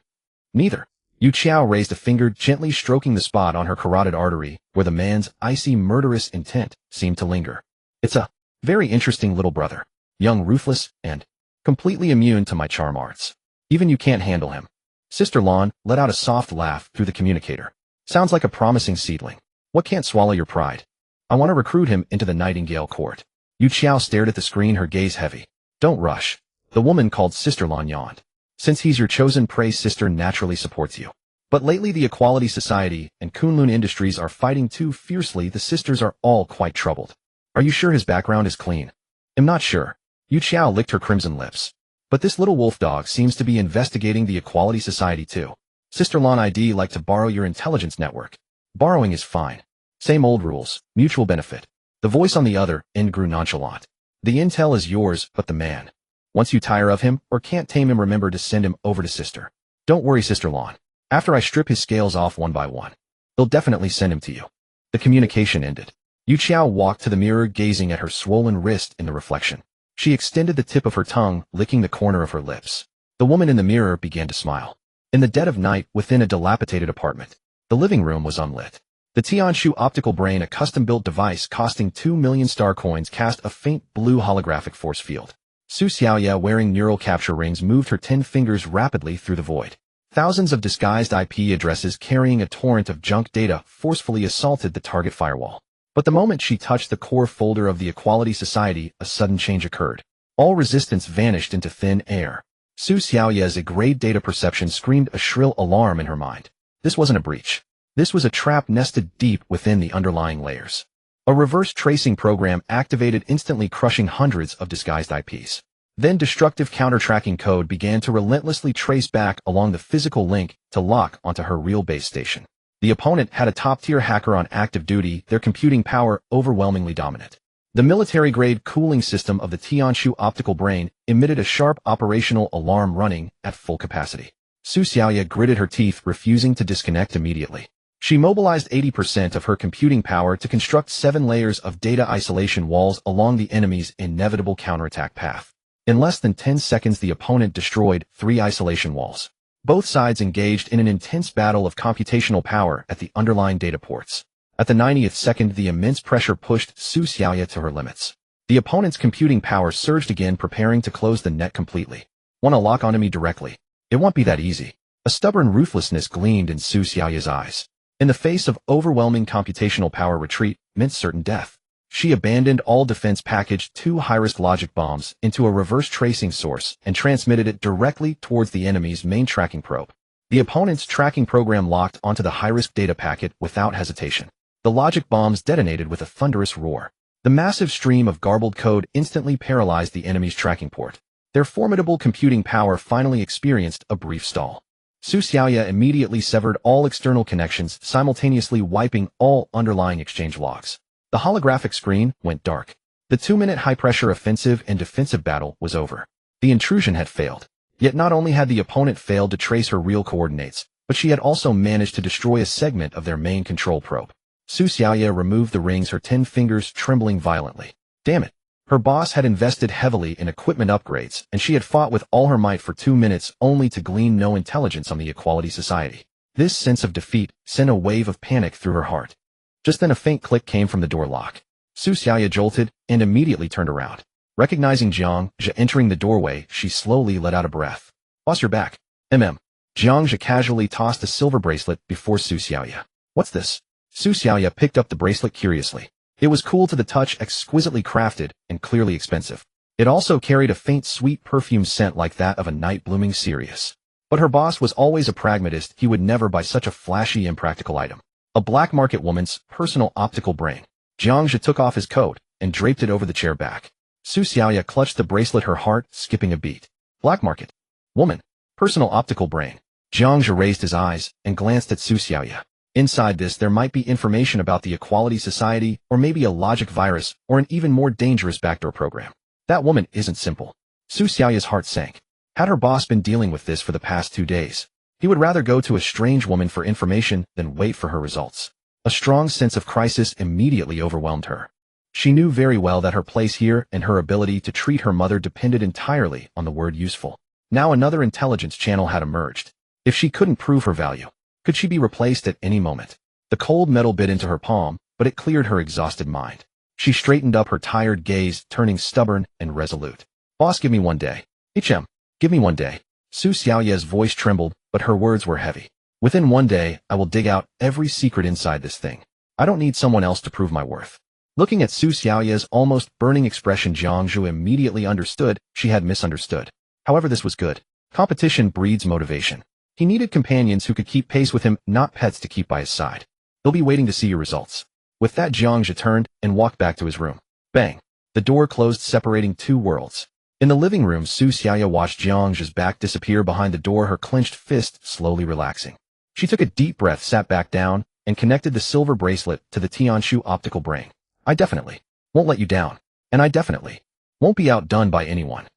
Neither. Yu Qiao raised a finger, gently stroking the spot on her carotid artery, where the man's icy, murderous intent seemed to linger. It's a very interesting little brother. Young, ruthless, and completely immune to my charm arts. Even you can't handle him. Sister Lan let out a soft laugh through the communicator. Sounds like a promising seedling. What can't swallow your pride? I want to recruit him into the Nightingale Court. Yu Qiao stared at the screen, her gaze heavy. Don't rush. The woman called Sister Lan yawned. Since he's your chosen prey, sister naturally supports you. But lately the Equality Society and Kunlun Industries are fighting too fiercely. The sisters are all quite troubled. Are you sure his background is clean? I'm not sure. Yu Qiao licked her crimson lips. But this little wolf dog seems to be investigating the Equality Society too. Sister Lan, I'd like to borrow your intelligence network. Borrowing is fine. Same old rules, mutual benefit. The voice on the other end grew nonchalant. The intel is yours, but the man. Once you tire of him or can't tame him, remember to send him over to sister. Don't worry, Sister Lan. After I strip his scales off one by one, they'll definitely send him to you. The communication ended. Yu Qiao walked to the mirror, gazing at her swollen wrist in the reflection. She extended the tip of her tongue, licking the corner of her lips. The woman in the mirror began to smile. In the dead of night, within a dilapidated apartment, the living room was unlit. The Tianshu optical brain, a custom-built device costing 2 million star coins, cast a faint blue holographic force field. Su Xiaoya, wearing neural capture rings, moved her 10 fingers rapidly through the void. Thousands of disguised IP addresses carrying a torrent of junk data forcefully assaulted the target firewall. But the moment she touched the core folder of the Equality Society, a sudden change occurred. All resistance vanished into thin air. Su Xiaoya's grade data perception screamed a shrill alarm in her mind. This wasn't a breach. This was a trap nested deep within the underlying layers. A reverse tracing program activated, instantly crushing hundreds of disguised IPs. Then destructive counter-tracking code began to relentlessly trace back along the physical link to lock onto her real base station. The opponent had a top-tier hacker on active duty, their computing power overwhelmingly dominant. The military-grade cooling system of the Tianshu optical brain emitted a sharp operational alarm running at full capacity. Su Xiaoya gritted her teeth, refusing to disconnect immediately. She mobilized 80% of her computing power to construct 7 layers of data isolation walls along the enemy's inevitable counterattack path. In less than 10 seconds, the opponent destroyed 3 isolation walls. Both sides engaged in an intense battle of computational power at the underlying data ports. At the 90th second, the immense pressure pushed Su Xiaoya to her limits. The opponent's computing power surged again, preparing to close the net completely. Want to lock onto me directly? It won't be that easy. A stubborn ruthlessness gleamed in Su Xiaoya's eyes. In the face of overwhelming computational power, retreat meant certain death. She abandoned all defense, packaged 2 high-risk logic bombs into a reverse tracing source, and transmitted it directly towards the enemy's main tracking probe. The opponent's tracking program locked onto the high-risk data packet without hesitation. The logic bombs detonated with a thunderous roar. The massive stream of garbled code instantly paralyzed the enemy's tracking port. Their formidable computing power finally experienced a brief stall. Su Xiaoya immediately severed all external connections, simultaneously wiping all underlying exchange logs. The holographic screen went dark. The 2-minute high-pressure offensive and defensive battle was over. The intrusion had failed. Yet not only had the opponent failed to trace her real coordinates, but she had also managed to destroy a segment of their main control probe. Su Xiaoya removed the rings, her 10 fingers trembling violently. Damn it. Her boss had invested heavily in equipment upgrades, and she had fought with all her might for 2 minutes only to glean no intelligence on the Equality Society. This sense of defeat sent a wave of panic through her heart. Just then a faint click came from the door lock. Su Xiaoya jolted and immediately turned around. Recognizing Jiang Zhe entering the doorway, she slowly let out a breath. Boss, you're back. Jiang Zhe casually tossed a silver bracelet before Su Xiaoya. What's this? Su Xiaoya picked up the bracelet curiously. It was cool to the touch, exquisitely crafted, and clearly expensive. It also carried a faint sweet perfume scent like that of a night blooming cereus. But her boss was always a pragmatist. He would never buy such a flashy, impractical item. A black market woman's personal optical brain. Jiang Zhe took off his coat and draped it over the chair back. Su Xiaoya clutched the bracelet, her heart skipping a beat. Black market woman. Personal optical brain. Jiang Zhe raised his eyes and glanced at Su Xiaoya. Inside this there might be information about the Equality Society, or maybe a logic virus, or an even more dangerous backdoor program. That woman isn't simple. Su Xiaoya's heart sank. Had her boss been dealing with this for the past 2 days? He would rather go to a strange woman for information than wait for her results. A strong sense of crisis immediately overwhelmed her. She knew very well that her place here and her ability to treat her mother depended entirely on the word useful. Now another intelligence channel had emerged. If she couldn't prove her value, could she be replaced at any moment? The cold metal bit into her palm, but it cleared her exhausted mind. She straightened up, her tired gaze turning stubborn and resolute. Boss, give me 1 day. Give me 1 day. Su Xiaoya's voice trembled, but her words were heavy. Within 1 day, I will dig out every secret inside this thing. I don't need someone else to prove my worth. Looking at Su Xiaoya's almost burning expression, Jiang Zhe immediately understood she had misunderstood. However, this was good. Competition breeds motivation. He needed companions who could keep pace with him, not pets to keep by his side. He'll be waiting to see your results. With that, Jiang Zhe turned and walked back to his room. Bang! The door closed, separating 2 worlds. In the living room, Su Xiaoya watched Jiang Zhe's back disappear behind the door, her clenched fist slowly relaxing. She took a deep breath, sat back down, and connected the silver bracelet to the Tianshu optical brain. I definitely won't let you down, and I definitely won't be outdone by anyone.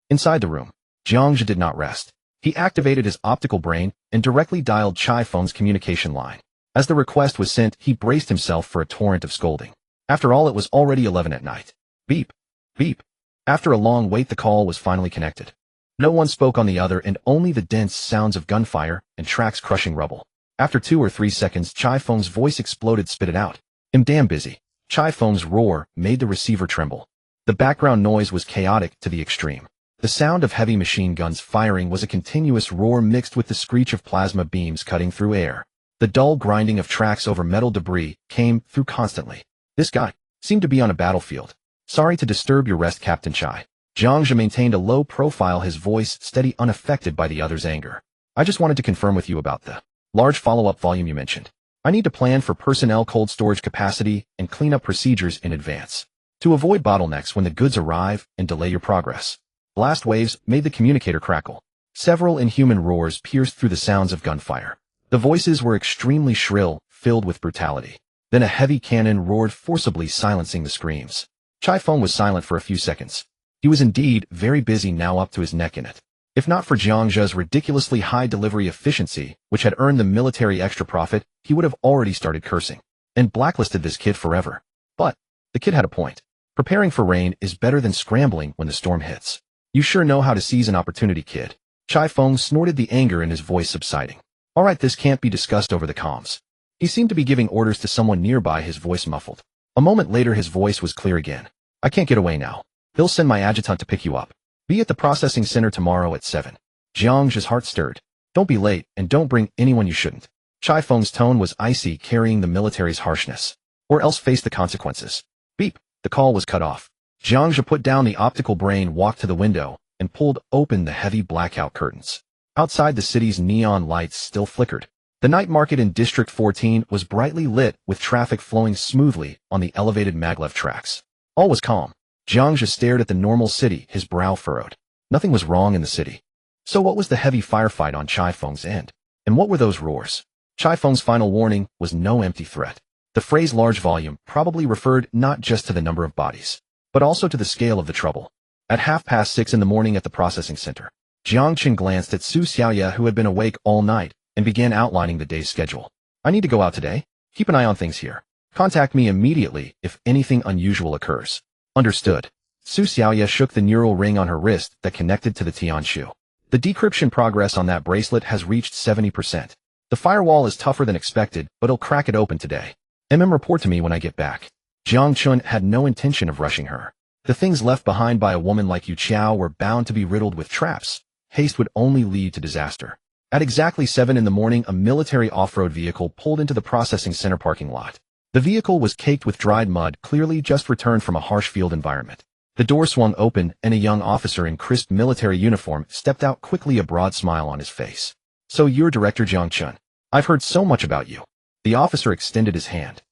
Inside the room, Jiang Zhe did not rest. He activated his optical brain and directly dialed Chai Feng's communication line. As the request was sent, he braced himself for a torrent of scolding. After all, it was already 11 at night. Beep. Beep. After a long wait, the call was finally connected. No one spoke on the other, and only the dense sounds of gunfire and tracks crushing rubble. After 2 or 3 seconds, Chai Feng's voice exploded, spit it out. I'm damn busy. Chai Feng's roar made the receiver tremble. The background noise was chaotic to the extreme. The sound of heavy machine guns firing was a continuous roar mixed with the screech of plasma beams cutting through air. The dull grinding of tracks over metal debris came through constantly. This guy seemed to be on a battlefield. Sorry to disturb your rest, Captain Chai. Jiang Zhe maintained a low profile, his voice steady, unaffected by the other's anger. I just wanted to confirm with you about the large follow-up volume you mentioned. I need to plan for personnel, cold storage capacity, and cleanup procedures in advance to avoid bottlenecks when the goods arrive and delay your progress. Blast waves made the communicator crackle. Several inhuman roars pierced through the sounds of gunfire. The voices were extremely shrill, filled with brutality. Then a heavy cannon roared forcibly, silencing the screams. Chai Feng was silent for a few seconds. He was indeed very busy, now up to his neck in it. If not for Jiang Zhe's ridiculously high delivery efficiency, which had earned the military extra profit, he would have already started cursing and blacklisted this kid forever. But the kid had a point. Preparing for rain is better than scrambling when the storm hits. You sure know how to seize an opportunity, kid. Chai Feng snorted, the anger in his voice subsiding. All right, this can't be discussed over the comms. He seemed to be giving orders to someone nearby, his voice muffled. A moment later, his voice was clear again. I can't get away now. They'll send my adjutant to pick you up. Be at the processing center tomorrow at 7. Jiang Zhe's heart stirred. Don't be late, and don't bring anyone you shouldn't. Chai Feng's tone was icy, carrying the military's harshness. Or else face the consequences. Beep. The call was cut off. Jiang Zhe put down the optical brain, walked to the window, and pulled open the heavy blackout curtains. Outside, the city's neon lights still flickered. The night market in District 14 was brightly lit, with traffic flowing smoothly on the elevated maglev tracks. All was calm. Jiang Zhe stared at the normal city, his brow furrowed. Nothing was wrong in the city. So what was the heavy firefight on Chai Feng's end? And what were those roars? Chai Feng's final warning was no empty threat. The phrase large volume probably referred not just to the number of bodies, but also to the scale of the trouble. At 6:30 in the morning at the processing center, Jiang Zhe glanced at Su Xiaoye, who had been awake all night, and began outlining the day's schedule. I need to go out today. Keep an eye on things here. Contact me immediately if anything unusual occurs. Understood. Su Xiaoye shook the neural ring on her wrist that connected to the Tianshu. The decryption progress on that bracelet has reached 70%. The firewall is tougher than expected, but I'll crack it open today. Report to me when I get back. Jiang Zhe had no intention of rushing her. The things left behind by a woman like Yu Qiao were bound to be riddled with traps. Haste would only lead to disaster. At exactly 7 in the morning, a military off-road vehicle pulled into the processing center parking lot. The vehicle was caked with dried mud, clearly just returned from a harsh field environment. The door swung open, and a young officer in crisp military uniform stepped out quickly, a broad smile on his face. So you're Director Jiang Zhe. I've heard so much about you. The officer extended his hand.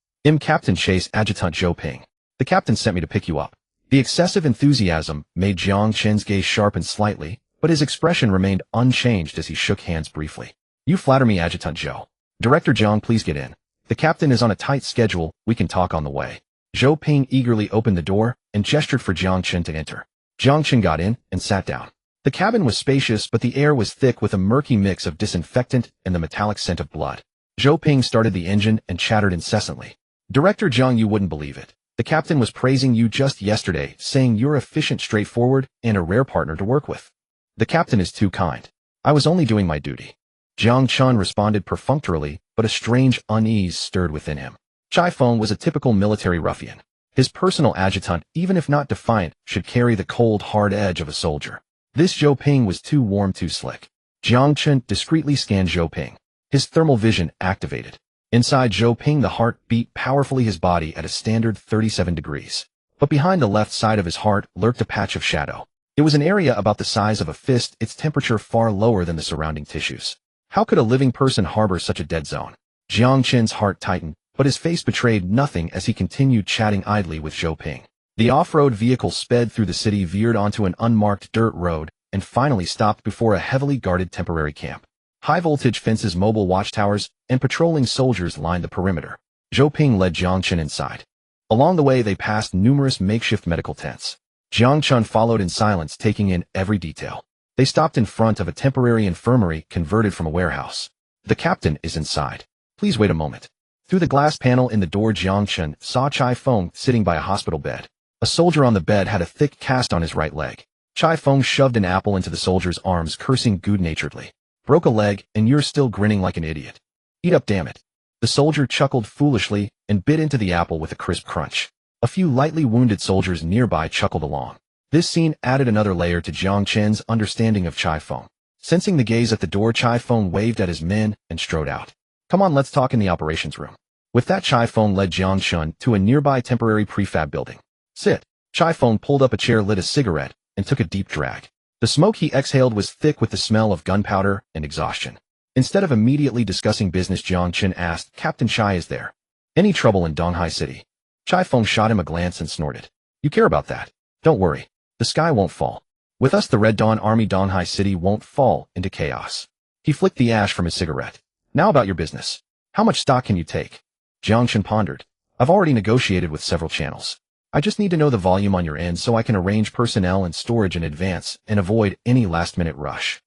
Captain Chase Adjutant Zhou Ping. The captain sent me to pick you up. The excessive enthusiasm made Jiang Zhe's gaze sharpen slightly, but his expression remained unchanged as he shook hands briefly. You flatter me, Adjutant Zhou. Director Jiang, please get in. The captain is on a tight schedule, we can talk on the way. Zhou Ping eagerly opened the door and gestured for Jiang Zhe to enter. Jiang Zhe got in and sat down. The cabin was spacious, but the air was thick with a murky mix of disinfectant and the metallic scent of blood. Zhou Ping started the engine and chattered incessantly. Director Jiang, you wouldn't believe it. The captain was praising you just yesterday, saying you're efficient, straightforward, and a rare partner to work with. The captain is too kind. I was only doing my duty. Jiang Zhe responded perfunctorily, but a strange unease stirred within him. Chai Feng was a typical military ruffian. His personal adjutant, even if not defiant, should carry the cold, hard edge of a soldier. This Zhou Ping was too warm, too slick. Jiang Zhe discreetly scanned Zhou Ping. His thermal vision activated. Inside Zhou Ping, the heart beat powerfully, his body at a standard 37 degrees. But behind the left side of his heart lurked a patch of shadow. It was an area about the size of a fist, its temperature far lower than the surrounding tissues. How could a living person harbor such a dead zone? Jiang Zhe's heart tightened, but his face betrayed nothing as he continued chatting idly with Zhou Ping. The off-road vehicle sped through the city, veered onto an unmarked dirt road, and finally stopped before a heavily guarded temporary camp. High-voltage fences, mobile watchtowers, and patrolling soldiers lined the perimeter. Zhou Ping led Jiang Zhe inside. Along the way, they passed numerous makeshift medical tents. Jiang Zhe followed in silence, taking in every detail. They stopped in front of a temporary infirmary converted from a warehouse. The captain is inside. Please wait a moment. Through the glass panel in the door, Jiang Zhe saw Chai Feng sitting by a hospital bed. A soldier on the bed had a thick cast on his right leg. Chai Feng shoved an apple into the soldier's arms, cursing good-naturedly. Broke a leg, and you're still grinning like an idiot. Eat up, damn it. The soldier chuckled foolishly and bit into the apple with a crisp crunch. A few lightly wounded soldiers nearby chuckled along. This scene added another layer to Jiang Zhe's understanding of Chai Feng. Sensing the gaze at the door, Chai Feng waved at his men and strode out. Come on, let's talk in the operations room. With that, Chai Feng led Jiang Zhe to a nearby temporary prefab building. Sit. Chai Feng pulled up a chair, lit a cigarette, and took a deep drag. The smoke he exhaled was thick with the smell of gunpowder and exhaustion. Instead of immediately discussing business, Jiang Zhe asked, Captain Chai is there? Any trouble in Donghai City? Chai Feng shot him a glance and snorted. You care about that? Don't worry. The sky won't fall. With us, the Red Dawn Army, Donghai City won't fall into chaos. He flicked the ash from his cigarette. Now about your business. How much stock can you take? Jiang Zhe pondered. I've already negotiated with several channels. I just need to know the volume on your end so I can arrange personnel and storage in advance and avoid any last-minute rush.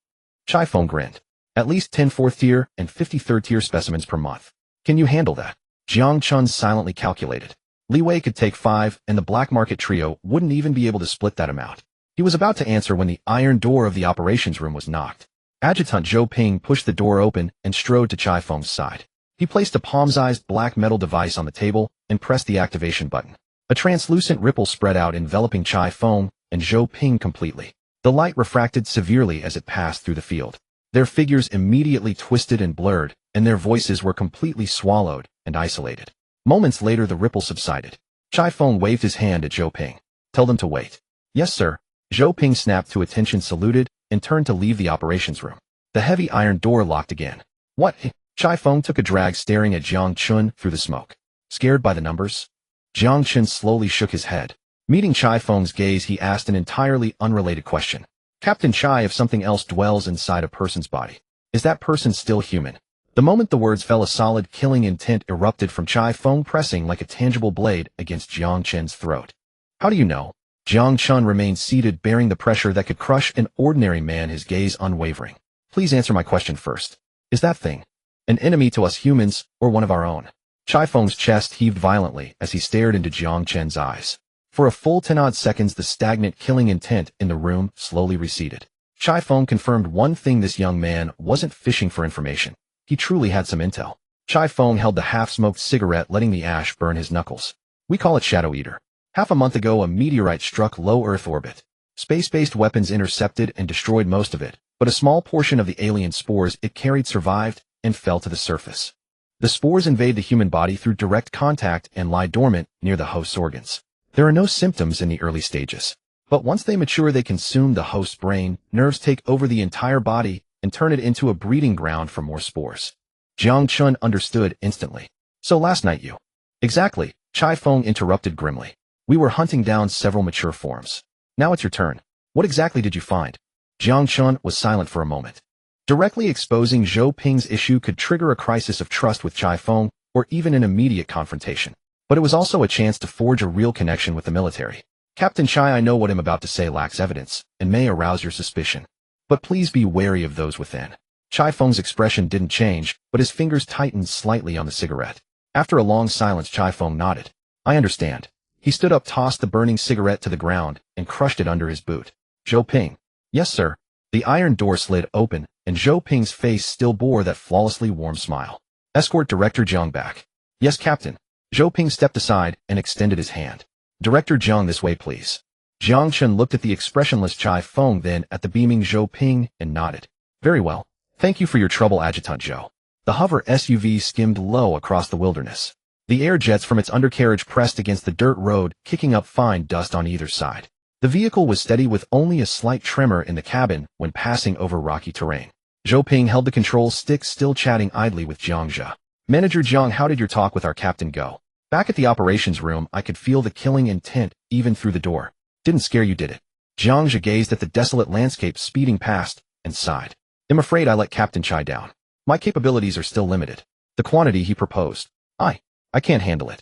Chai Feng grinned. At least 10 4th-tier and 50 3rd-tier specimens per month. Can you handle that? Jiang Zhe silently calculated. Li Wei could take 5, and the black market trio wouldn't even be able to split that amount. He was about to answer when the iron door of the operations room was knocked. Adjutant Zhou Ping pushed the door open and strode to Chai Feng's side. He placed a palm-sized black metal device on the table and pressed the activation button. A translucent ripple spread out, enveloping Chai Feng and Zhou Ping completely. The light refracted severely as it passed through the field. Their figures immediately twisted and blurred, and their voices were completely swallowed and isolated. Moments later, the ripple subsided. Chai Feng waved his hand at Zhou Ping. Tell them to wait. Yes, sir. Zhou Ping snapped to attention, saluted, and turned to leave the operations room. The heavy iron door locked again. What? Chai Feng took a drag, staring at Jiang Zhe through the smoke. Scared by the numbers? Jiang Zhe slowly shook his head. Meeting Chai Feng's gaze, he asked an entirely unrelated question. Captain Chai, if something else dwells inside a person's body, is that person still human? The moment the words fell, a solid killing intent erupted from Chai Feng, pressing like a tangible blade against Jiang Chen's throat. How do you know? Jiang Chen remained seated, bearing the pressure that could crush an ordinary man, his gaze unwavering. Please answer my question first. Is that thing an enemy to us humans, or one of our own? Chai Feng's chest heaved violently as he stared into Jiang Chen's eyes. For a full 10-odd seconds, the stagnant killing intent in the room slowly receded. Chai Feng confirmed one thing: this young man wasn't fishing for information. He truly had some intel. Chai Feng held the half-smoked cigarette, letting the ash burn his knuckles. We call it Shadow Eater. Half a month ago, a meteorite struck low Earth orbit. Space-based weapons intercepted and destroyed most of it, but a small portion of the alien spores it carried survived and fell to the surface. The spores invade the human body through direct contact and lie dormant near the host's organs. There are no symptoms in the early stages, but once they mature, they consume the host's brain, nerves, take over the entire body, and turn it into a breeding ground for more spores. Jiang Chen understood instantly. So last night you... Exactly, Chai Feng interrupted grimly. We were hunting down several mature forms. Now it's your turn. What exactly did you find? Jiang Chen was silent for a moment. Directly exposing Zhou Ping's issue could trigger a crisis of trust with Chai Feng, or even an immediate confrontation. But it was also a chance to forge a real connection with the military. Captain Chai, I know what I'm about to say lacks evidence, and may arouse your suspicion. But please be wary of those within. Chai Feng's expression didn't change, but his fingers tightened slightly on the cigarette. After a long silence, Chai Feng nodded. I understand. He stood up, tossed the burning cigarette to the ground, and crushed it under his boot. Zhou Ping. Yes, sir. The iron door slid open, and Zhou Ping's face still bore that flawlessly warm smile. Escort Director Jiang back. Yes, Captain. Zhou Ping stepped aside and extended his hand. Director Jiang, this way, please. Jiang Chen looked at the expressionless Chai Feng, then at the beaming Zhou Ping, and nodded. Very well. Thank you for your trouble, Adjutant Zhou. The hover SUV skimmed low across the wilderness. The air jets from its undercarriage pressed against the dirt road, kicking up fine dust on either side. The vehicle was steady, with only a slight tremor in the cabin when passing over rocky terrain. Zhou Ping held the control stick, still chatting idly with Jiang Zhe. Manager Jiang, how did your talk with our captain go? Back at the operations room, I could feel the killing intent even through the door. Didn't scare you, did it? Jiang Zhe gazed at the desolate landscape speeding past and sighed. I'm afraid I let Captain Chai down. My capabilities are still limited. The quantity he proposed, I can't handle it.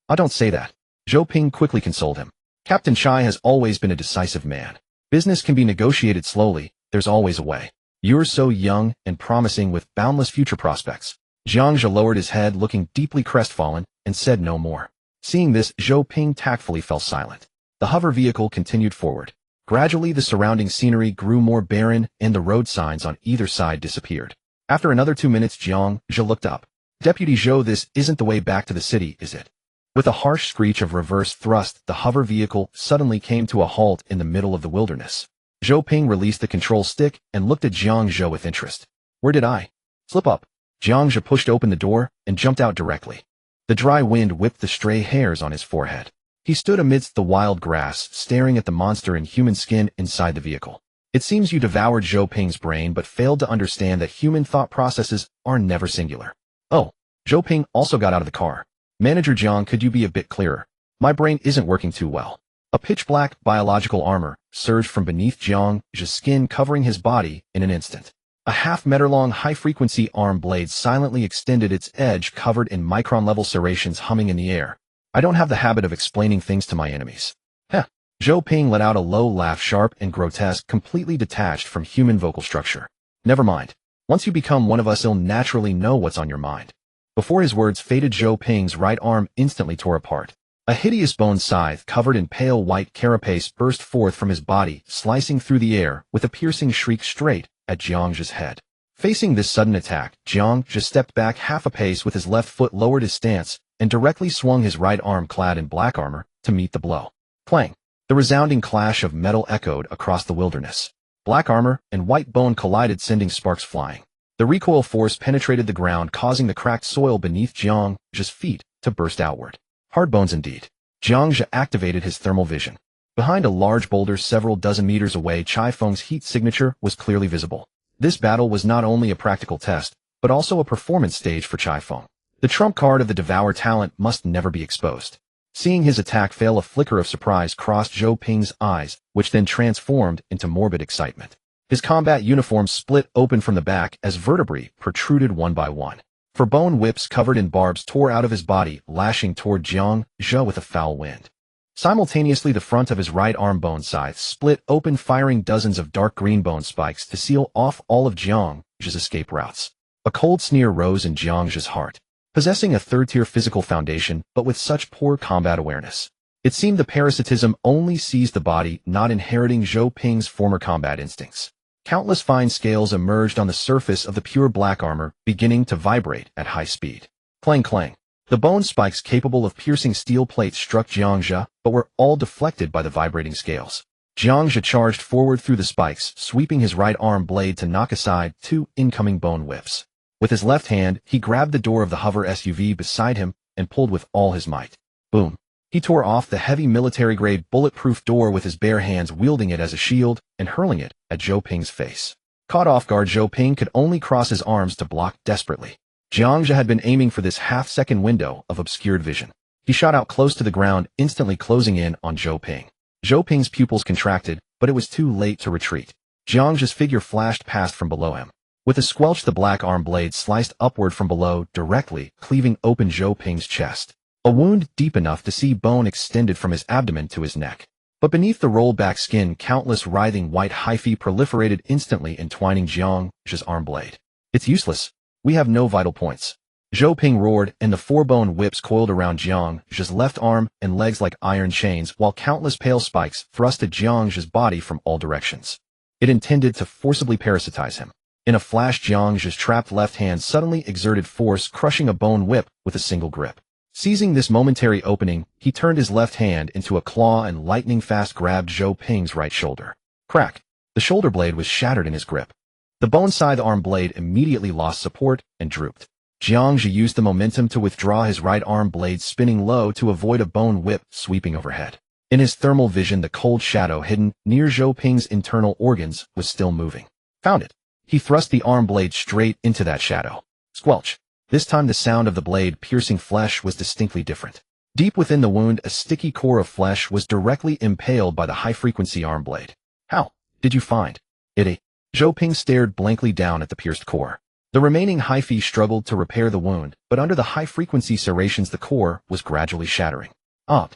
I don't say that. Zhou Ping quickly consoled him. Captain Chai has always been a decisive man. Business can be negotiated slowly, there's always a way. You're so young and promising with boundless future prospects. Jiang Zhe lowered his head, looking deeply crestfallen, and said no more. Seeing this, Zhou Ping tactfully fell silent. The hover vehicle continued forward. Gradually, the surrounding scenery grew more barren, and the road signs on either side disappeared. After another 2 minutes, Jiang Zhe looked up. Deputy Zhou, this isn't the way back to the city, is it? With a harsh screech of reverse thrust, the hover vehicle suddenly came to a halt in the middle of the wilderness. Zhou Ping released the control stick and looked at Jiang Zhe with interest. Where did I slip up? Jiang Zhe pushed open the door and jumped out directly. The dry wind whipped the stray hairs on his forehead. He stood amidst the wild grass, staring at the monster in human skin inside the vehicle. It seems you devoured Zhou Ping's brain but failed to understand that human thought processes are never singular. Oh, Zhou Ping also got out of the car. Manager Jiang, could you be a bit clearer? My brain isn't working too well. A pitch-black biological armor surged from beneath Jiang Zhe's skin, covering his body in an instant. A half-meter-long high-frequency arm blade silently extended, its edge covered in micron-level serrations humming in the air. I don't have the habit of explaining things to my enemies. Heh. Zhou Ping let out a low laugh, sharp and grotesque, completely detached from human vocal structure. Never mind. Once you become one of us, you'll naturally know what's on your mind. Before his words faded, Zhou Ping's right arm instantly tore apart. A hideous bone scythe covered in pale white carapace burst forth from his body, slicing through the air with a piercing shriek straight at Jiang Zhe's head. Facing this sudden attack, Jiang Zhe stepped back half a pace, with his left foot, lowered his stance, and directly swung his right arm, clad in black armor, to meet the blow. Clang! The resounding clash of metal echoed across the wilderness. Black armor and white bone collided, sending sparks flying. The recoil force penetrated the ground, causing the cracked soil beneath Jiang Zhe's feet to burst outward. Hard bones indeed. Jiang Zhe activated his thermal vision. Behind a large boulder several dozen meters away, Chai Feng's heat signature was clearly visible. This battle was not only a practical test, but also a performance stage for Chai Feng. The trump card of the Devour talent must never be exposed. Seeing his attack fail, a flicker of surprise crossed Zhou Ping's eyes, which then transformed into morbid excitement. His combat uniform split open from the back as vertebrae protruded one by one. For bone whips covered in barbs tore out of his body, lashing toward Jiang Zhe with a foul wind. Simultaneously, the front of his right arm bone scythe split open, firing dozens of dark green bone spikes to seal off all of Jiang Zhe's escape routes. A cold sneer rose in Jiang Zhe's heart. Possessing a third-tier physical foundation, but with such poor combat awareness. It seemed the parasitism only seized the body, not inheriting Zhou Ping's former combat instincts. Countless fine scales emerged on the surface of the pure black armor, beginning to vibrate at high speed. Clang clang. The bone spikes capable of piercing steel plates struck Jiang Zhe, but were all deflected by the vibrating scales. Jiang Zhe charged forward through the spikes, sweeping his right arm blade to knock aside 2 incoming bone whips. With his left hand, he grabbed the door of the hover SUV beside him and pulled with all his might. Boom. He tore off the heavy military-grade bulletproof door with his bare hands, wielding it as a shield and hurling it at Zhou Ping's face. Caught off guard, Zhou Ping could only cross his arms to block desperately. Jiang Zhe had been aiming for this half-second window of obscured vision. He shot out close to the ground, instantly closing in on Zhou Ping. Zhou Ping's pupils contracted, but it was too late to retreat. Jiang Zhe's figure flashed past from below him. With a squelch, the black arm blade sliced upward from below, directly cleaving open Zhou Ping's chest. A wound deep enough to see bone extended from his abdomen to his neck. But beneath the rolled-back skin, countless writhing white hyphae proliferated instantly, entwining Jiang Zhe's arm blade. It's useless. We have no vital points. Zhou Ping roared, and the 4 bone whips coiled around Jiang Zhe's left arm and legs like iron chains, while countless pale spikes thrusted Jiang Zhe's body from all directions. It intended to forcibly parasitize him. In a flash, Jiang Zhe's trapped left hand suddenly exerted force, crushing a bone whip with a single grip. Seizing this momentary opening, he turned his left hand into a claw and lightning-fast grabbed Zhou Ping's right shoulder. Crack! The shoulder blade was shattered in his grip. The bone scythe arm blade immediately lost support and drooped. Jiang Zhe used the momentum to withdraw his right arm blade, spinning low to avoid a bone whip sweeping overhead. In his thermal vision, the cold shadow hidden near Zhou Ping's internal organs was still moving. Found it. He thrust the arm blade straight into that shadow. Squelch. This time the sound of the blade piercing flesh was distinctly different. Deep within the wound, a sticky core of flesh was directly impaled by the high-frequency arm blade. How did you find it? Zhou Ping stared blankly down at the pierced core. The remaining hyphae struggled to repair the wound, but under the high-frequency serrations the core was gradually shattering. A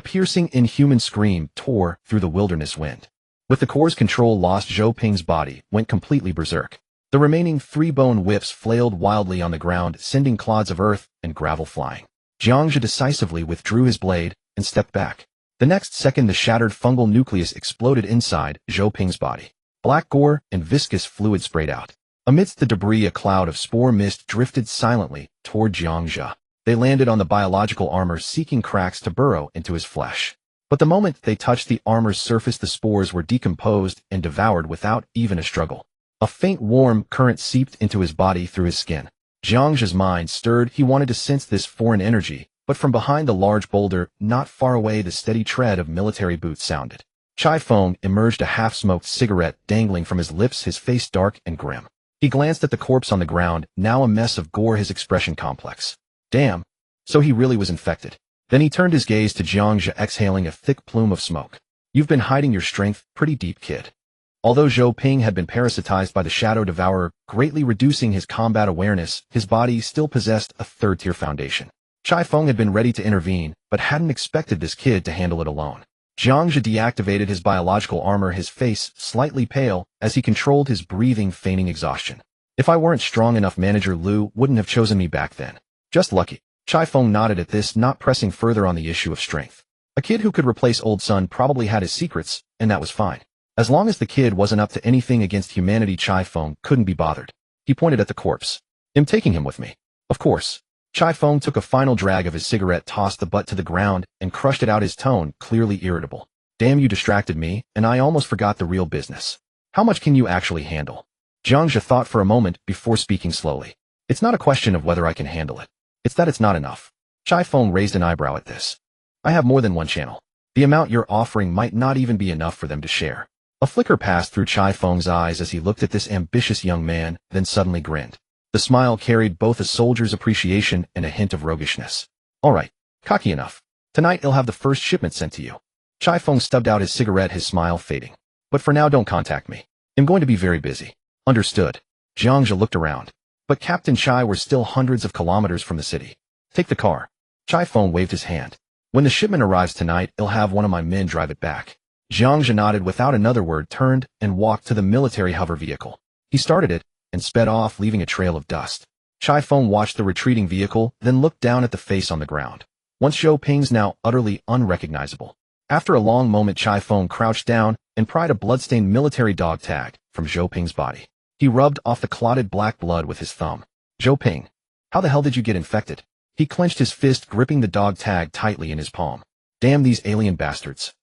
piercing, inhuman scream tore through the wilderness wind. With the core's control lost, Zhou Ping's body went completely berserk. The remaining 3 bone whips flailed wildly on the ground, sending clods of earth and gravel flying. Jiang Zhe decisively withdrew his blade and stepped back. The next second, the shattered fungal nucleus exploded inside Zhou Ping's body. Black gore and viscous fluid sprayed out. Amidst the debris, a cloud of spore mist drifted silently toward Jiang Zhe. They landed on the biological armor, seeking cracks to burrow into his flesh. But the moment they touched the armor's surface, the spores were decomposed and devoured without even a struggle. A faint warm current seeped into his body through his skin. Jiang Zhe's mind stirred. He wanted to sense this foreign energy, but from behind the large boulder, not far away, the steady tread of military boots sounded. Chai Feng emerged, a half-smoked cigarette dangling from his lips, his face dark and grim. He glanced at the corpse on the ground, now a mess of gore, his expression complex. Damn. So he really was infected. Then he turned his gaze to Jiang Zhe, exhaling a thick plume of smoke. You've been hiding your strength pretty deep, kid. Although Zhou Ping had been parasitized by the Shadow Devourer, greatly reducing his combat awareness, his body still possessed a third-tier foundation. Chai Feng had been ready to intervene, but hadn't expected this kid to handle it alone. Jiang Zhe deactivated his biological armor, his face slightly pale, as he controlled his breathing, feigning exhaustion. If I weren't strong enough, Manager Liu wouldn't have chosen me back then. Just lucky. Chai Feng nodded at this, not pressing further on the issue of strength. A kid who could replace old Sun probably had his secrets, and that was fine. As long as the kid wasn't up to anything against humanity, Chai Feng couldn't be bothered. He pointed at the corpse. I'm taking him with me. Of course. Chai Feng took a final drag of his cigarette, tossed the butt to the ground, and crushed it out, his tone clearly irritable. Damn, you distracted me, and I almost forgot the real business. How much can you actually handle? Jiang Zhe thought for a moment before speaking slowly. It's not a question of whether I can handle it. It's that it's not enough. Chai Feng raised an eyebrow at this. I have more than one channel. The amount you're offering might not even be enough for them to share. A flicker passed through Chai Feng's eyes as he looked at this ambitious young man, then suddenly grinned. The smile carried both a soldier's appreciation and a hint of roguishness. All right, cocky enough. Tonight he'll have the first shipment sent to you. Chai Feng stubbed out his cigarette, his smile fading. But for now, don't contact me. I'm going to be very busy. Understood. Jiang Zhe looked around. But Captain Chai were still hundreds of kilometers from the city. Take the car. Chai Feng waved his hand. When the shipment arrives tonight, I'll have one of my men drive it back. Jiang Zhe nodded without another word, turned, and walked to the military hover vehicle. He started it, and sped off, leaving a trail of dust. Chai Feng watched the retreating vehicle, then looked down at the face on the ground. Once Zhou Ping's now utterly unrecognizable. After a long moment, Chai Feng crouched down and pried a bloodstained military dog tag from Zhou Ping's body. He rubbed off the clotted black blood with his thumb. Zhou Ping, how the hell did you get infected? He clenched his fist, gripping the dog tag tightly in his palm. Damn these alien bastards.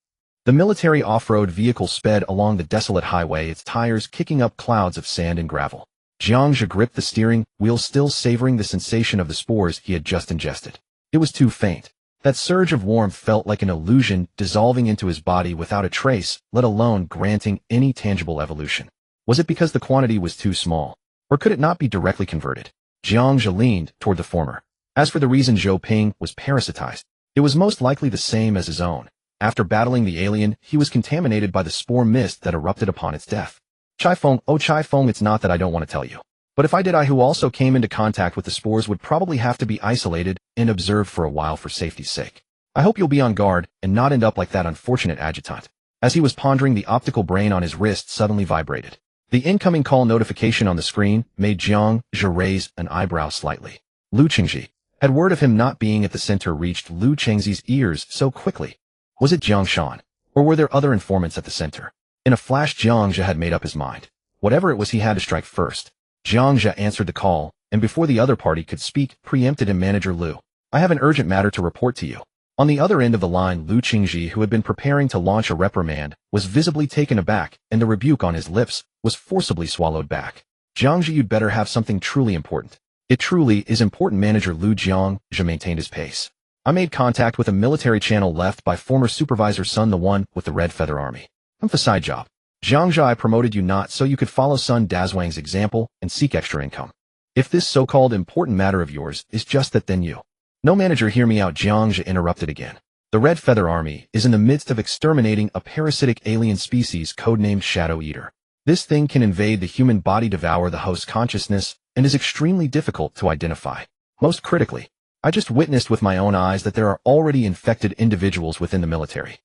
The military off-road vehicle sped along the desolate highway, its tires kicking up clouds of sand and gravel. Jiang Zhe gripped the steering wheel, still savoring the sensation of the spores he had just ingested. It was too faint. That surge of warmth felt like an illusion, dissolving into his body without a trace, let alone granting any tangible evolution. Was it because the quantity was too small? Or could it not be directly converted? Jiang Zhe leaned toward the former. As for the reason Zhou Ping was parasitized, it was most likely the same as his own. After battling the alien, he was contaminated by the spore mist that erupted upon its death. Chai Feng, oh Chai Feng, it's not that I don't want to tell you. But if I did, I who also came into contact with the spores would probably have to be isolated and observed for a while for safety's sake. I hope you'll be on guard and not end up like that unfortunate adjutant. As he was pondering, the optical brain on his wrist suddenly vibrated. The incoming call notification on the screen made Jiang Zhe raise an eyebrow slightly. Lu Qingji. Had word of him not being at the center reached Lu Chengzi's ears so quickly? Was it Jiang Shan? Or were there other informants at the center? In a flash, Jiang Zhe had made up his mind. Whatever it was, he had to strike first. Jiang Zhe answered the call, and before the other party could speak, preempted him. Manager Lu, I have an urgent matter to report to you. On the other end of the line, Lu Qingji, who had been preparing to launch a reprimand, was visibly taken aback, and the rebuke on his lips was forcibly swallowed back. Jiang Zhe, you'd better have something truly important. It truly is important. Manager Lu. Jiang Zhe maintained his pace. I made contact with a military channel left by former supervisor Sun, the one with the Red Feather Army. Emphasize job. Jiang Zhe, I promoted you not so you could follow Sun Dazwang's example and seek extra income. If this so-called important matter of yours is just that, then you. No, manager, hear me out. Jiang Zhe interrupted again. The Red Feather Army is in the midst of exterminating a parasitic alien species codenamed Shadow Eater. This thing can invade the human body, devour the host's consciousness, and is extremely difficult to identify. Most critically, I just witnessed with my own eyes that there are already infected individuals within the military.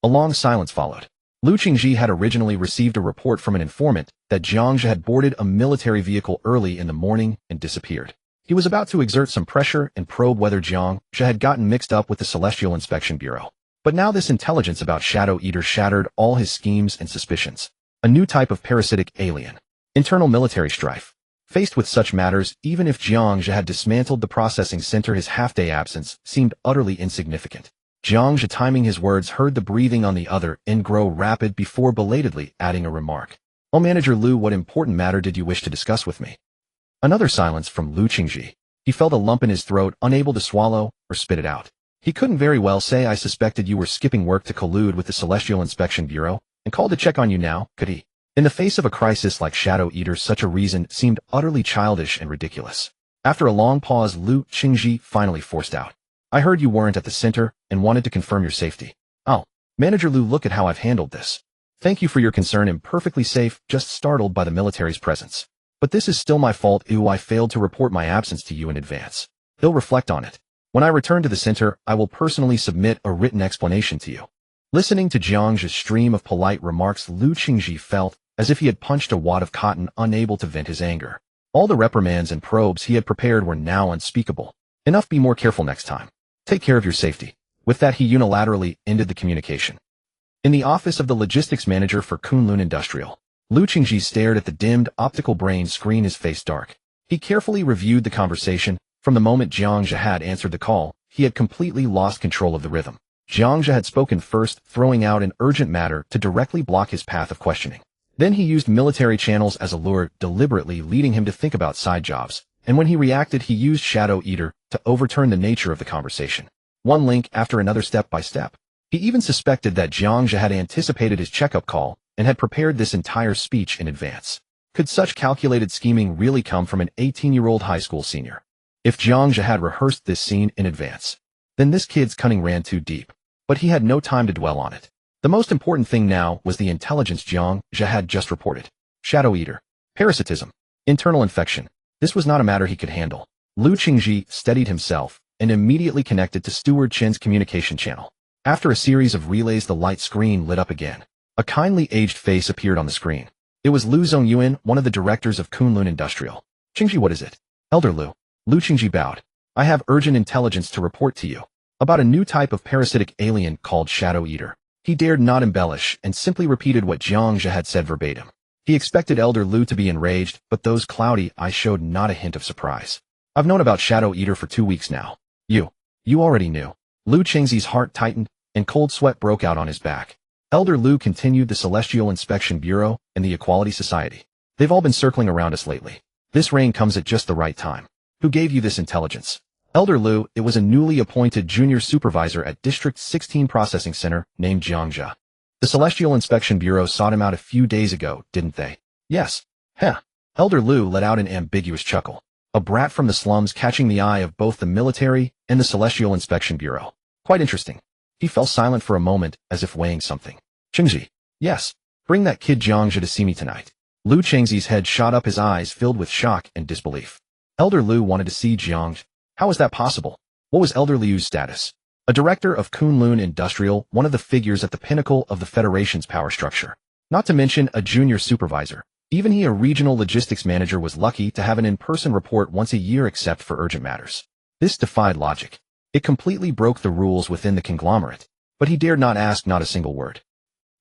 A long silence followed. Lu Qingji had originally received a report from an informant that Jiang Zhe had boarded a military vehicle early in the morning and disappeared. He was about to exert some pressure and probe whether Jiang Zhe had gotten mixed up with the Celestial Inspection Bureau. But now this intelligence about Shadow Eater shattered all his schemes and suspicions. A new type of parasitic alien. Internal military strife. Faced with such matters, even if Jiang Zhe had dismantled the processing center, his half-day absence seemed utterly insignificant. Jiang Zhe, timing his words, heard the breathing on the other end grow rapid before belatedly adding a remark. Oh, Manager Lu, what important matter did you wish to discuss with me? Another silence from Lu Qingji. He felt a lump in his throat, unable to swallow or spit it out. He couldn't very well say, I suspected you were skipping work to collude with the Celestial Inspection Bureau and called to check on you now, could he? In the face of a crisis like Shadow Eater, such a reason seemed utterly childish and ridiculous. After a long pause, Lu Qingji finally forced out. I heard you weren't at the center and wanted to confirm your safety. Oh, Manager Lu, look at how I've handled this. Thank you for your concern. I'm perfectly safe, just startled by the military's presence. But this is still my fault. I failed to report my absence to you in advance. He'll reflect on it. When I return to the center, I will personally submit a written explanation to you. Listening to Jiang Zhe's stream of polite remarks, Lu Qingji felt as if he had punched a wad of cotton, unable to vent his anger. All the reprimands and probes he had prepared were now unspeakable. Enough, be more careful next time. Take care of your safety. With that, he unilaterally ended the communication. In the office of the logistics manager for Kunlun Industrial, Lu Qingji stared at the dimmed optical brain screen, his face dark. He carefully reviewed the conversation. From the moment Jiang Zhe had answered the call, he had completely lost control of the rhythm. Jiang Zhe had spoken first, throwing out an urgent matter to directly block his path of questioning. Then he used military channels as a lure, deliberately leading him to think about side jobs. And when he reacted, he used Shadow Eater to overturn the nature of the conversation. One link after another, step by step. He even suspected that Jiang Zhe had anticipated his checkup call and had prepared this entire speech in advance. Could such calculated scheming really come from an 18-year-old high school senior? If Jiang Zhe had rehearsed this scene in advance, then this kid's cunning ran too deep. But he had no time to dwell on it. The most important thing now was the intelligence Jiang Zhe had just reported. Shadow Eater. Parasitism. Internal infection. This was not a matter he could handle. Lu Qingji steadied himself and immediately connected to Steward Chen's communication channel. After a series of relays, the light screen lit up again. A kindly aged face appeared on the screen. It was Lu Zongyuan, one of the directors of Kunlun Industrial. Qingji, what is it? Elder Lu. Lu Qingji bowed. I have urgent intelligence to report to you. About a new type of parasitic alien called Shadow Eater. He dared not embellish and simply repeated what Jiang Zhe had said verbatim. He expected Elder Lu to be enraged, but those cloudy eyes showed not a hint of surprise. I've known about Shadow Eater for 2 weeks now. You already knew. Lu Qingzi's heart tightened, and cold sweat broke out on his back. Elder Lu continued. The Celestial Inspection Bureau and the Equality Society. They've all been circling around us lately. This rain comes at just the right time. Who gave you this intelligence? Elder Lu, it was a newly appointed junior supervisor at District 16 Processing Center named Jiang Zhe. The Celestial Inspection Bureau sought him out a few days ago, didn't they? Yes. Heh. Elder Lu let out an ambiguous chuckle. A brat from the slums catching the eye of both the military and the Celestial Inspection Bureau. Quite interesting. He fell silent for a moment, as if weighing something. Qingji. Yes. Bring that kid Jiang Zhe to see me tonight. Lu Qingzi's head shot up, his eyes filled with shock and disbelief. Elder Lu wanted to see Jiang Zhe. How was that possible? What was Elder Lu's status? A director of Kunlun Industrial, one of the figures at the pinnacle of the Federation's power structure. Not to mention a junior supervisor. Even he, a regional logistics manager, was lucky to have an in-person report once a year except for urgent matters. This defied logic. It completely broke the rules within the conglomerate. But he dared not ask not a single word.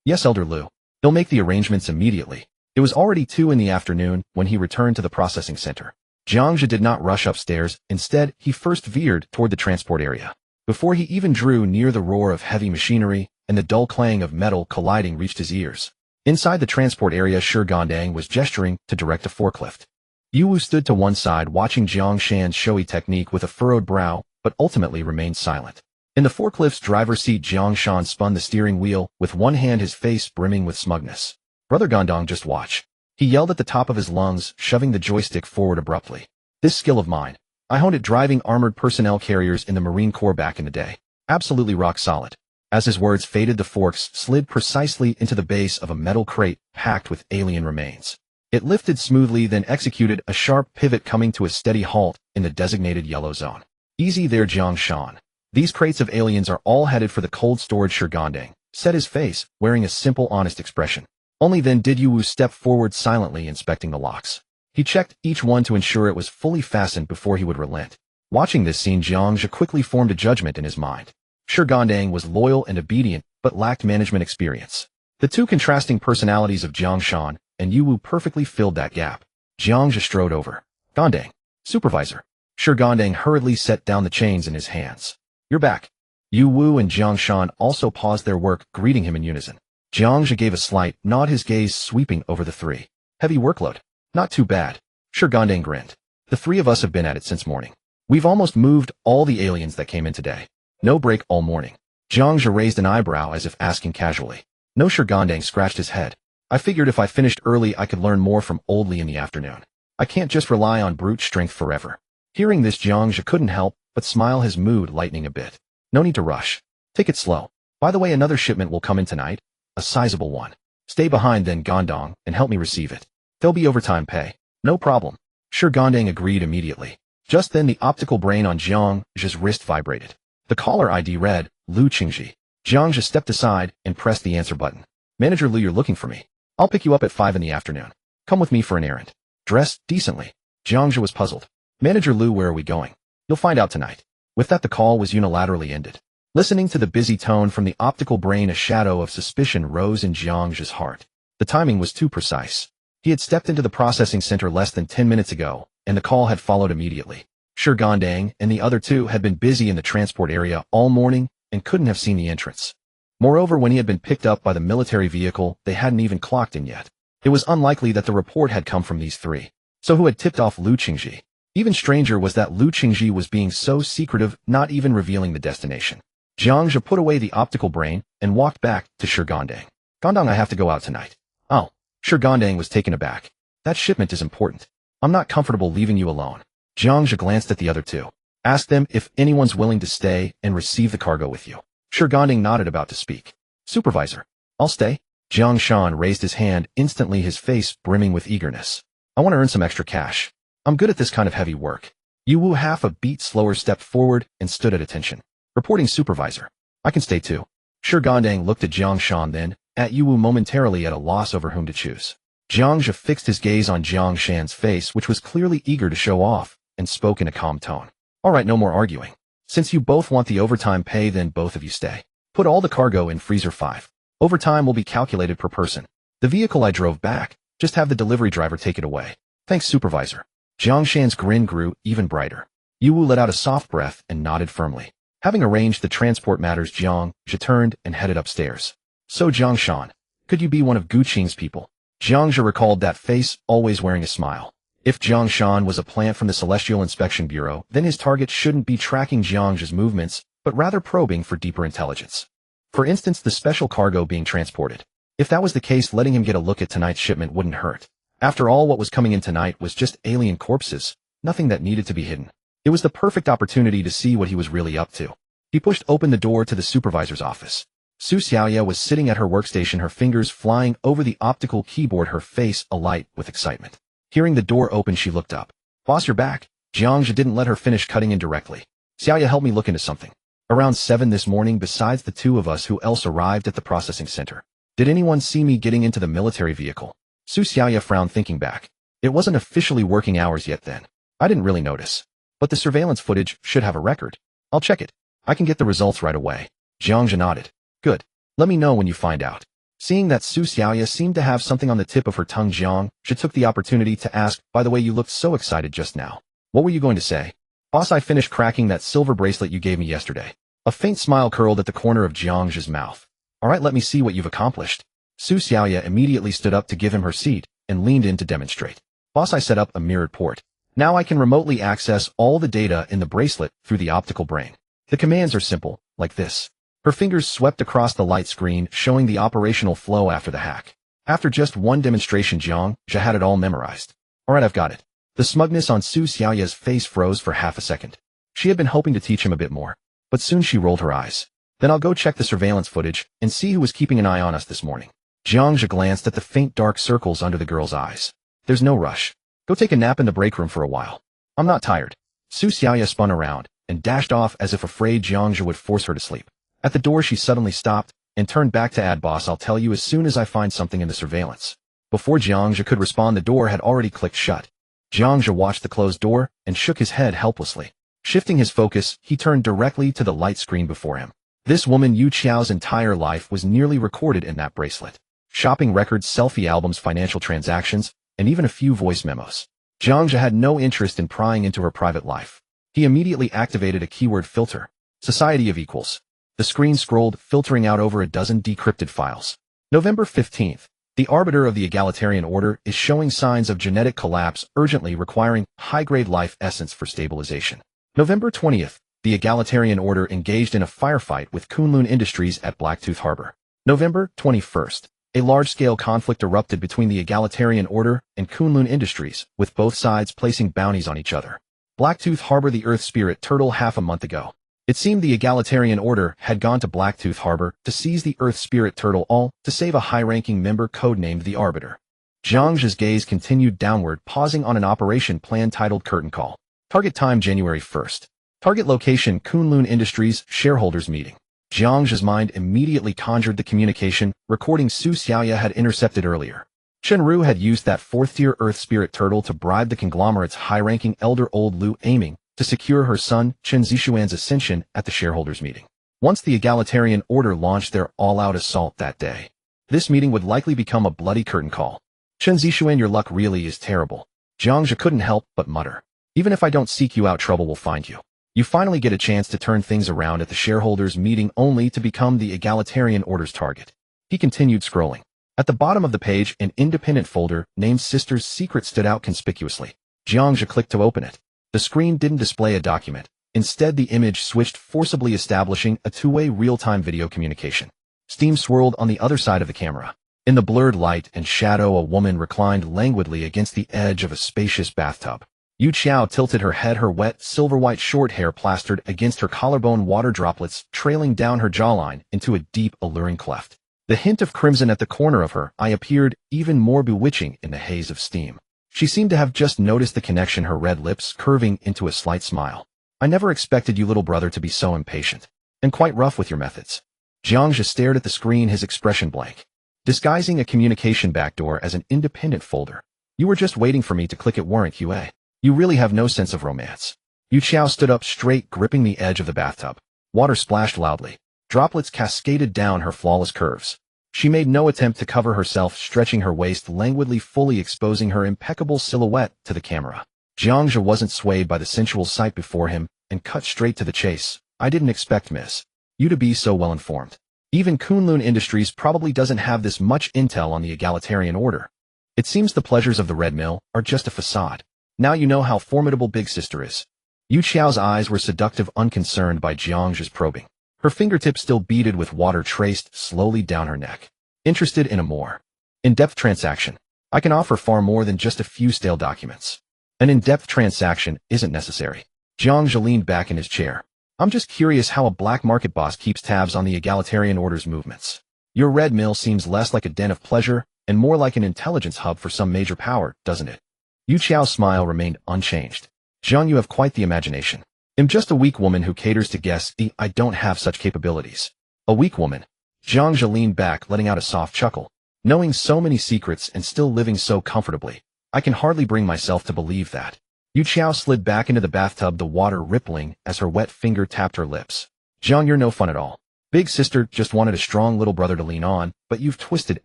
Yes, Elder Lu. He'll make the arrangements immediately. It was already 2 in the afternoon when he returned to the processing center. Jiang Zhe did not rush upstairs. Instead, he first veered toward the transport area. Before he even drew near, the roar of heavy machinery and the dull clang of metal colliding reached his ears. Inside the transport area, Shi Gandang was gesturing to direct a forklift. Yu Wu stood to one side watching Jiang Shan's showy technique with a furrowed brow, but ultimately remained silent. In the forklift's driver's seat, Jiang Shan spun the steering wheel, with one hand, his face brimming with smugness. Brother Gandang, just watch. He yelled at the top of his lungs, shoving the joystick forward abruptly. This skill of mine. I honed it driving armored personnel carriers in the Marine Corps back in the day. Absolutely rock solid. As his words faded, the forks slid precisely into the base of a metal crate packed with alien remains. It lifted smoothly, then executed a sharp pivot, coming to a steady halt in the designated yellow zone. Easy there, Jiang Shan. These crates of aliens are all headed for the cold storage. Shi Gandang said, his face wearing a simple, honest expression. Only then did Yu Wu step forward, silently inspecting the locks. He checked each one to ensure it was fully fastened before he would relent. Watching this scene, Jiang Zhe quickly formed a judgment in his mind. Shi Gandang was loyal and obedient, but lacked management experience. The two contrasting personalities of Jiang Shan and Yu Wu perfectly filled that gap. Jiang Zhe strode over. Gandang. Supervisor. Shi Gandang hurriedly set down the chains in his hands. You're back. Yu Wu and Jiang Shan also paused their work, greeting him in unison. Jiang Zhe gave a slight nod, his gaze sweeping over the three. Heavy workload. Not too bad. Shi Gandang grinned. The 3 of us have been at it since morning. We've almost moved all the aliens that came in today. No break all morning. Jiang Zhe raised an eyebrow as if asking casually. No. Shi Gandang scratched his head. I figured if I finished early I could learn more from Old Li in the afternoon. I can't just rely on brute strength forever. Hearing this, Jiang Zhe couldn't help but smile, his mood lightening a bit. No need to rush. Take it slow. By the way, another shipment will come in tonight. A sizable one. Stay behind then, Gandang, and help me receive it. There'll be overtime pay. No problem. Shi Gandang agreed immediately. Just then, the optical brain on Jiang Zhe's wrist vibrated. The caller ID read, Lu Qingji. Jiang Zhe stepped aside and pressed the answer button. Manager Lu, you're looking for me. I'll pick you up at 5 in the afternoon. Come with me for an errand. Dress decently. Jiang Zhe was puzzled. Manager Lu, where are we going? You'll find out tonight. With that, the call was unilaterally ended. Listening to the busy tone from the optical brain, a shadow of suspicion rose in Jiang Zhe's heart. The timing was too precise. He had stepped into the processing center less than 10 minutes ago, and the call had followed immediately. Shi Gandang and the other 2 had been busy in the transport area all morning and couldn't have seen the entrance. Moreover, when he had been picked up by the military vehicle, they hadn't even clocked in yet. It was unlikely that the report had come from these 3. So who had tipped off Lu Qingji? Even stranger was that Lu Qingji was being so secretive, not even revealing the destination. Jiang Zhe put away the optical brain and walked back to Shi Gandang. Gandang, I have to go out tonight. Oh. Shi Gandang was taken aback. That shipment is important. I'm not comfortable leaving you alone. Jiang Zhe glanced at the other 2. Ask them if anyone's willing to stay and receive the cargo with you. Shi Gandang nodded, about to speak. Supervisor. I'll stay. Jiang Shan raised his hand, instantly his face brimming with eagerness. I want to earn some extra cash. I'm good at this kind of heavy work. Yu Wu half a beat slower stepped forward and stood at attention. Reporting supervisor. I can stay too. Shi Gandang looked at Jiang Shan then, at Yu Wu momentarily at a loss over whom to choose. Jiang Zhe fixed his gaze on Jiang Shan's face, which was clearly eager to show off, and spoke in a calm tone. All right, no more arguing. Since you both want the overtime pay, then both of you stay. Put all the cargo in freezer 5. Overtime will be calculated per person. The vehicle I drove back, just have the delivery driver take it away. Thanks, supervisor. Jiang Shan's grin grew even brighter. Yu Wu let out a soft breath and nodded firmly. Having arranged the transport matters, Jiang Zhe turned and headed upstairs. So Jiang Shan, could you be one of Gu Qing's people? Jiang Zhe recalled that face, always wearing a smile. If Jiang Shan was a plant from the Celestial Inspection Bureau, then his target shouldn't be tracking Jiang Zhe's movements, but rather probing for deeper intelligence. For instance, the special cargo being transported. If that was the case, letting him get a look at tonight's shipment wouldn't hurt. After all, what was coming in tonight was just alien corpses, nothing that needed to be hidden. It was the perfect opportunity to see what he was really up to. He pushed open the door to the supervisor's office. Su Xiaoya was sitting at her workstation, her fingers flying over the optical keyboard, her face alight with excitement. Hearing the door open, she looked up. Boss, you're back. Jiang Zhe didn't let her finish cutting in directly. Xiaoya, help me look into something. Around 7 this morning, besides the two of us, who else arrived at the processing center? Did anyone see me getting into the military vehicle? Su Xiaoya frowned, thinking back. It wasn't officially working hours yet then. I didn't really notice. But the surveillance footage should have a record. I'll check it. I can get the results right away. Jiang Zhe nodded. Good. Let me know when you find out. Seeing that Su Xiaoya seemed to have something on the tip of her tongue, Jiang Zhe took the opportunity to ask, by the way, you looked so excited just now. What were you going to say? Boss, I finished cracking that silver bracelet you gave me yesterday. A faint smile curled at the corner of Jiang Zhe's mouth. All right, let me see what you've accomplished. Su Xiaoya immediately stood up to give him her seat and leaned in to demonstrate. Boss, I set up a mirrored port. Now I can remotely access all the data in the bracelet through the optical brain. The commands are simple, like this. Her fingers swept across the light screen, showing the operational flow after the hack. After just one demonstration, Jiang Zhe had it all memorized. All right, I've got it. The smugness on Su Xiaoya's face froze for half a second. She had been hoping to teach him a bit more, but soon she rolled her eyes. Then I'll go check the surveillance footage and see who was keeping an eye on us this morning. Jiang Zhe glanced at the faint dark circles under the girl's eyes. There's no rush. Go take a nap in the break room for a while. I'm not tired. Su Xiaoya spun around and dashed off as if afraid Jiang Zhe would force her to sleep. At the door, she suddenly stopped and turned back to add, Boss, I'll tell you as soon as I find something in the surveillance. Before Jiang Zhe could respond, the door had already clicked shut. Jiang Zhe watched the closed door and shook his head helplessly. Shifting his focus, he turned directly to the light screen before him. This woman Yu Qiao's entire life was nearly recorded in that bracelet. Shopping records, selfie albums, financial transactions, and even a few voice memos. Jiang Zhe had no interest in prying into her private life. He immediately activated a keyword filter. Society of Equals. The screen scrolled, filtering out over a dozen decrypted files. November 15th. The arbiter of the egalitarian order is showing signs of genetic collapse, urgently requiring high-grade life essence for stabilization. November 20th. The egalitarian order engaged in a firefight with Kunlun Industries at Blacktooth Harbor. November 21st. A large-scale conflict erupted between the egalitarian order and Kunlun Industries, with both sides placing bounties on each other. Blacktooth Harbor. The Earth Spirit Turtle. Half a month ago, it seemed the egalitarian order had gone to Blacktooth Harbor to seize the Earth Spirit Turtle, all to save a high-ranking member codenamed the Arbiter. Jiang Zhe's gaze continued downward, pausing on an operation plan titled Curtain Call. Target time January 1st. Target location Kunlun Industries shareholders meeting. Jiang Zhe's mind immediately conjured the communication recording Su Xiaoya had intercepted earlier. Chen Ru had used that 4th-tier Earth Spirit Turtle to bribe the conglomerate's high-ranking elder Old Lu, aiming to secure her son Chen Zixuan's ascension at the shareholders meeting. Once the egalitarian order launched their all-out assault that day, this meeting would likely become a bloody curtain call. Chen Zixuan, your luck really is terrible. Jiang Zhe couldn't help but mutter. Even if I don't seek you out, trouble will find you. You finally get a chance to turn things around at the shareholders meeting, only to become the egalitarian order's target. He continued scrolling. At the bottom of the page, an independent folder named Sister's Secret stood out conspicuously. Jiang Zhe clicked to open it. The screen didn't display a document. Instead, the image switched, forcibly establishing a two-way real-time video communication. Steam swirled on the other side of the camera. In the blurred light and shadow, a woman reclined languidly against the edge of a spacious bathtub. Yu Qiao tilted her head, her wet, silver-white short hair plastered against her collarbone, water droplets trailing down her jawline into a deep, alluring cleft. The hint of crimson at the corner of her eye appeared even more bewitching in the haze of steam. She seemed to have just noticed the connection, her red lips curving into a slight smile. I never expected you, little brother, to be so impatient. And quite rough with your methods. Jiang Zhe stared at the screen, his expression blank. Disguising a communication backdoor as an independent folder. You were just waiting for me to click it, weren't you, eh? You really have no sense of romance. Yu Qiao stood up straight, gripping the edge of the bathtub. Water splashed loudly. Droplets cascaded down her flawless curves. She made no attempt to cover herself, stretching her waist languidly, fully exposing her impeccable silhouette to the camera. Jiang Zhe wasn't swayed by the sensual sight before him and cut straight to the chase. I didn't expect, miss, you to be so well informed. Even Kunlun Industries probably doesn't have this much intel on the egalitarian order. It seems the pleasures of the Red Mill are just a facade. Now you know how formidable Big Sister is. Yu Qiao's eyes were seductive, unconcerned by Jiang Zhe's probing. Her fingertips still beaded with water traced slowly down her neck. Interested in a more in-depth transaction? I can offer far more than just a few stale documents. An in-depth transaction isn't necessary. Jiang Zhe leaned back in his chair. I'm just curious how a black market boss keeps tabs on the egalitarian order's movements. Your Red Mill seems less like a den of pleasure and more like an intelligence hub for some major power, doesn't it? Yu Qiao's smile remained unchanged. Jiang, you have quite the imagination. I'm just a weak woman who caters to guests. I don't have such capabilities. A weak woman? Jiang Zhe leaned back, letting out a soft chuckle. Knowing so many secrets and still living so comfortably, I can hardly bring myself to believe that. Yu Qiao slid back into the bathtub, the water rippling as her wet finger tapped her lips. Jiang, you're no fun at all. Big Sister just wanted a strong little brother to lean on, but you've twisted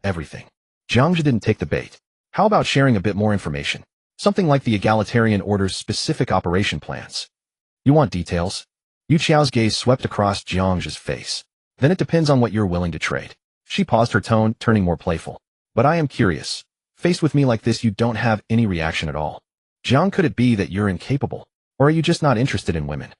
everything. Jiang Zhe didn't take the bait. How about sharing a bit more information? Something like the egalitarian order's specific operation plans. You want details? Yu Qiao's gaze swept across Jiang Zhe's face. Then it depends on what you're willing to trade. She paused, her tone turning more playful. But I am curious. Faced with me like this, you don't have any reaction at all. Jiang, could it be that you're incapable? Or are you just not interested in women?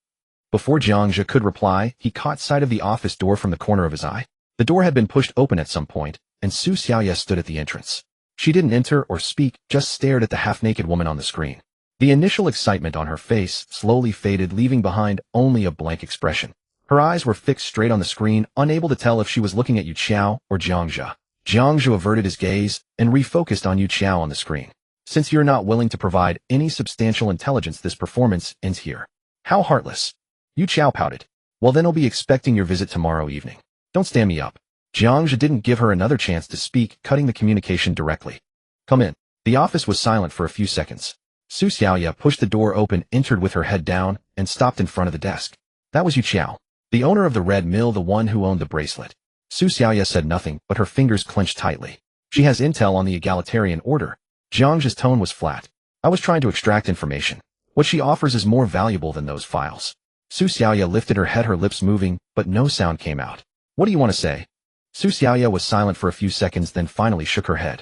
Before Jiang Zhe could reply, he caught sight of the office door from the corner of his eye. The door had been pushed open at some point, and Su Xiaoye stood at the entrance. She didn't enter or speak, just stared at the half-naked woman on the screen. The initial excitement on her face slowly faded, leaving behind only a blank expression. Her eyes were fixed straight on the screen, unable to tell if she was looking at Yu Qiao or Jiang Zhe. Jiang Zhe averted his gaze and refocused on Yu Qiao on the screen. Since you're not willing to provide any substantial intelligence, this performance ends here. How heartless. Yu Qiao pouted. Well, then I'll be expecting your visit tomorrow evening. Don't stand me up. Jiang Zhe didn't give her another chance to speak, cutting the communication directly. Come in. The office was silent for a few seconds. Su Xiaoye pushed the door open, entered with her head down, and stopped in front of the desk. That was Yu Qiao, the owner of the Red Mill, the one who owned the bracelet. Su Xiaoye said nothing, but her fingers clenched tightly. She has intel on the egalitarian order. Jiang Zhe's tone was flat. I was trying to extract information. What she offers is more valuable than those files. Su Xiaoye lifted her head, her lips moving, but no sound came out. What do you want to say? Su Xiaoye was silent for a few seconds, then finally shook her head.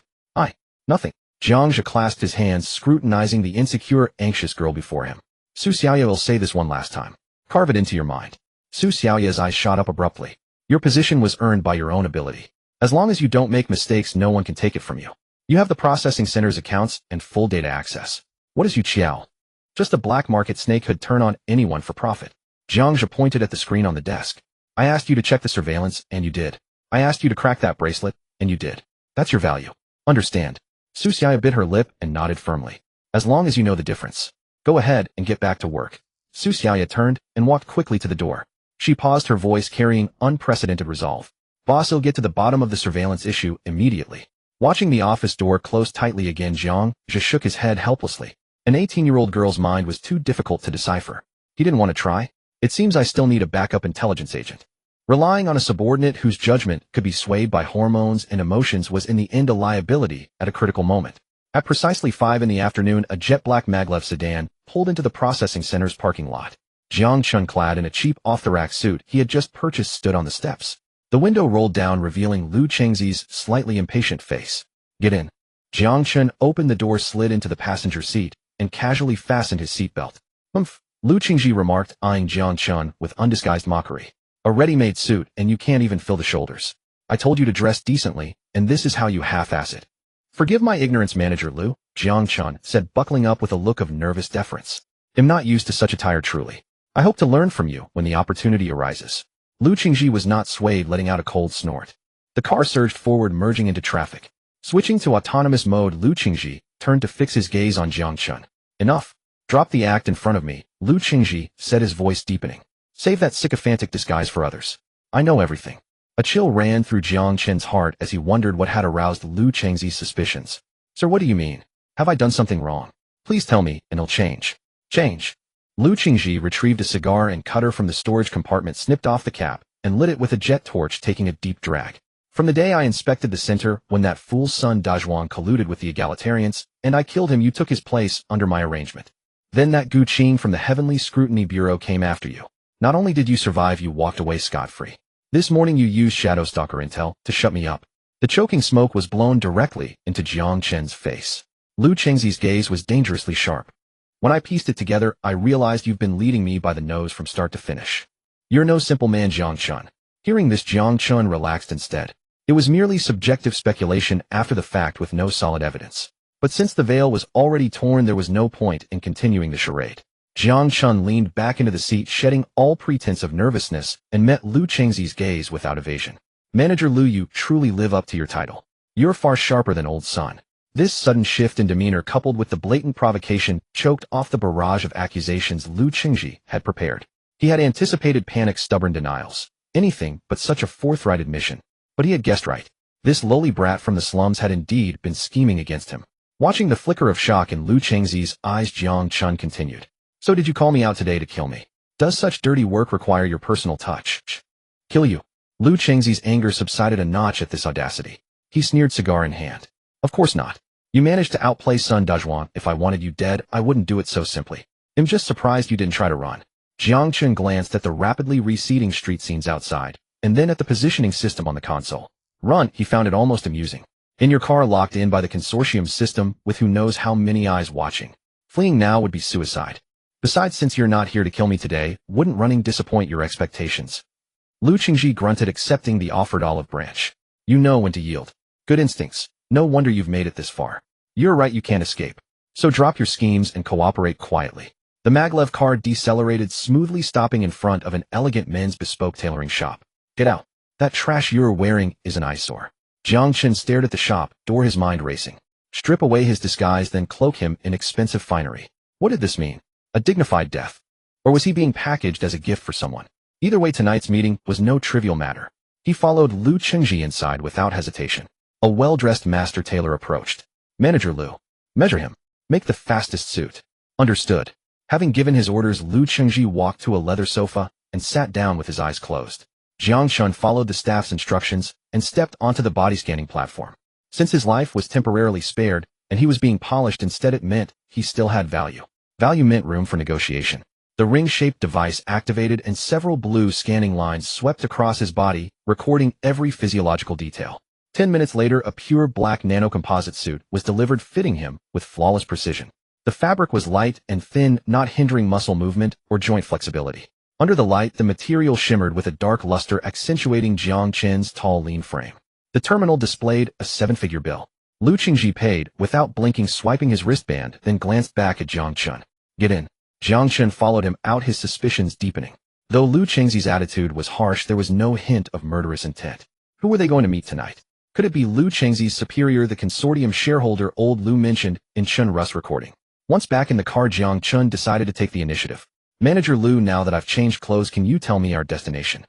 Nothing. Jiang Zhe clasped his hands, scrutinizing the insecure, anxious girl before him. Su Xiaoye, will say this one last time. Carve it into your mind. Su Xiaoye's eyes shot up abruptly. Your position was earned by your own ability. As long as you don't make mistakes, no one can take it from you. You have the processing center's accounts and full data access. What is Yu Qiao? Just a black market snake who'd turn on anyone for profit. Jiang Zhe pointed at the screen on the desk. I asked you to check the surveillance, and you did. I asked you to crack that bracelet, and you did. That's your value. Understand? Su Xiaoye bit her lip and nodded firmly. As long as you know the difference. Go ahead and get back to work. Su Xiaoye turned and walked quickly to the door. She paused, her voice carrying unprecedented resolve. Boss, will get to the bottom of the surveillance issue immediately. Watching the office door close tightly again, Jiang Zhe shook his head helplessly. An 18-year-old girl's mind was too difficult to decipher. He didn't want to try. It seems I still need a backup intelligence agent. Relying on a subordinate whose judgment could be swayed by hormones and emotions was in the end a liability at a critical moment. At precisely 5 p.m, a jet-black maglev sedan pulled into the processing center's parking lot. Jiang Chun, clad in a cheap off-the-rack suit he had just purchased, stood on the steps. The window rolled down, revealing Lu Chengzi's slightly impatient face. Get in. Jiang Chun opened the door, slid into the passenger seat, and casually fastened his seatbelt. Humph, Lu Chengzi remarked, eyeing Jiang Chun with undisguised mockery. A ready-made suit, and you can't even fill the shoulders. I told you to dress decently, and this is how you half-ass it. Forgive my ignorance, Manager Lu, Jiang Chun said, buckling up with a look of nervous deference. I'm not used to such attire, truly. I hope to learn from you when the opportunity arises. Lu Chengzi was not swayed, letting out a cold snort. The car surged forward, merging into traffic. Switching to autonomous mode, Lu Qingji turned to fix his gaze on Jiang Zhe. Enough. Drop the act in front of me, Lu Qingji said, his voice deepening. Save that sycophantic disguise for others. I know everything. A chill ran through Jiang Zhe's heart as he wondered what had aroused Lu Qingji's suspicions. Sir, what do you mean? Have I done something wrong? Please tell me, and it'll change. Change. Lu Qingji retrieved a cigar and cutter from the storage compartment, snipped off the cap, and lit it with a jet torch, taking a deep drag. From the day I inspected the center, when that fool's son Dazhuang colluded with the egalitarians, and I killed him, you took his place under my arrangement. Then that Gu Qing from the Heavenly Scrutiny Bureau came after you. Not only did you survive, you walked away scot-free. This morning you used Shadowstalker intel to shut me up. The choking smoke was blown directly into Jiang Zhe's face. Lu Qingji's gaze was dangerously sharp. When I pieced it together, I realized you've been leading me by the nose from start to finish. You're no simple man, Jiang Zhe. Hearing this, Jiang Zhe relaxed instead. It was merely subjective speculation after the fact with no solid evidence. But since the veil was already torn, there was no point in continuing the charade. Jiang Zhe leaned back into the seat, shedding all pretense of nervousness, and met Lu Qingji's gaze without evasion. Manager Lu, you truly live up to your title. You're far sharper than old son. This sudden shift in demeanor, coupled with the blatant provocation, choked off the barrage of accusations Lu Qingji had prepared. He had anticipated panic, stubborn denials. Anything but such a forthright admission. But he had guessed right. This lowly brat from the slums had indeed been scheming against him. Watching the flicker of shock in Lu Qingji's eyes, Jiang Zhe continued. So did you call me out today to kill me? Does such dirty work require your personal touch? Kill you? Lu Qingji's anger subsided a notch at this audacity. He sneered, cigar in hand. Of course not. You managed to outplay son Dazhuang. If I wanted you dead, I wouldn't do it so simply. I'm just surprised you didn't try to run. Jiang Zhe glanced at the rapidly receding street scenes outside, and then at the positioning system on the console. Run, he found it almost amusing. In your car, locked in by the consortium system, with who knows how many eyes watching. Fleeing now would be suicide. Besides, since you're not here to kill me today, wouldn't running disappoint your expectations? Lu Qingji grunted, accepting the offered olive branch. You know when to yield. Good instincts. No wonder you've made it this far. You're right, you can't escape. So drop your schemes and cooperate quietly. The maglev car decelerated smoothly, stopping in front of an elegant men's bespoke tailoring shop. Get out. That trash you're wearing is an eyesore. Jiang Zhe stared at the shop door, his mind racing. Strip away his disguise, then cloak him in expensive finery. What did this mean? A dignified death? Or was he being packaged as a gift for someone? Either way, tonight's meeting was no trivial matter. He followed Lu Qingji inside without hesitation. A well-dressed master tailor approached. Manager Lu. Measure him. Make the fastest suit. Understood. Having given his orders, Lu Qingji walked to a leather sofa and sat down with his eyes closed. Jiang Zhe followed the staff's instructions and stepped onto the body-scanning platform. Since his life was temporarily spared and he was being polished instead, it meant he still had value. Value meant room for negotiation. The ring-shaped device activated and several blue scanning lines swept across his body, recording every physiological detail. 10 minutes later, a pure black nanocomposite suit was delivered, fitting him with flawless precision. The fabric was light and thin, not hindering muscle movement or joint flexibility. Under the light, the material shimmered with a dark luster, accentuating Jiang Zhe's tall, lean frame. The terminal displayed a 7-figure bill. Lu Qingji paid without blinking, swiping his wristband, then glanced back at Jiang Zhe. Get in. Jiang Zhe followed him out, his suspicions deepening. Though Lu Qingji's attitude was harsh, there was no hint of murderous intent. Who were they going to meet tonight? Could it be Lu Qingji's superior, the consortium shareholder old Lu mentioned in Chen Russ recording? Once back in the car, Jiang Zhe decided to take the initiative. Manager Lu, now that I've changed clothes, can you tell me our destination?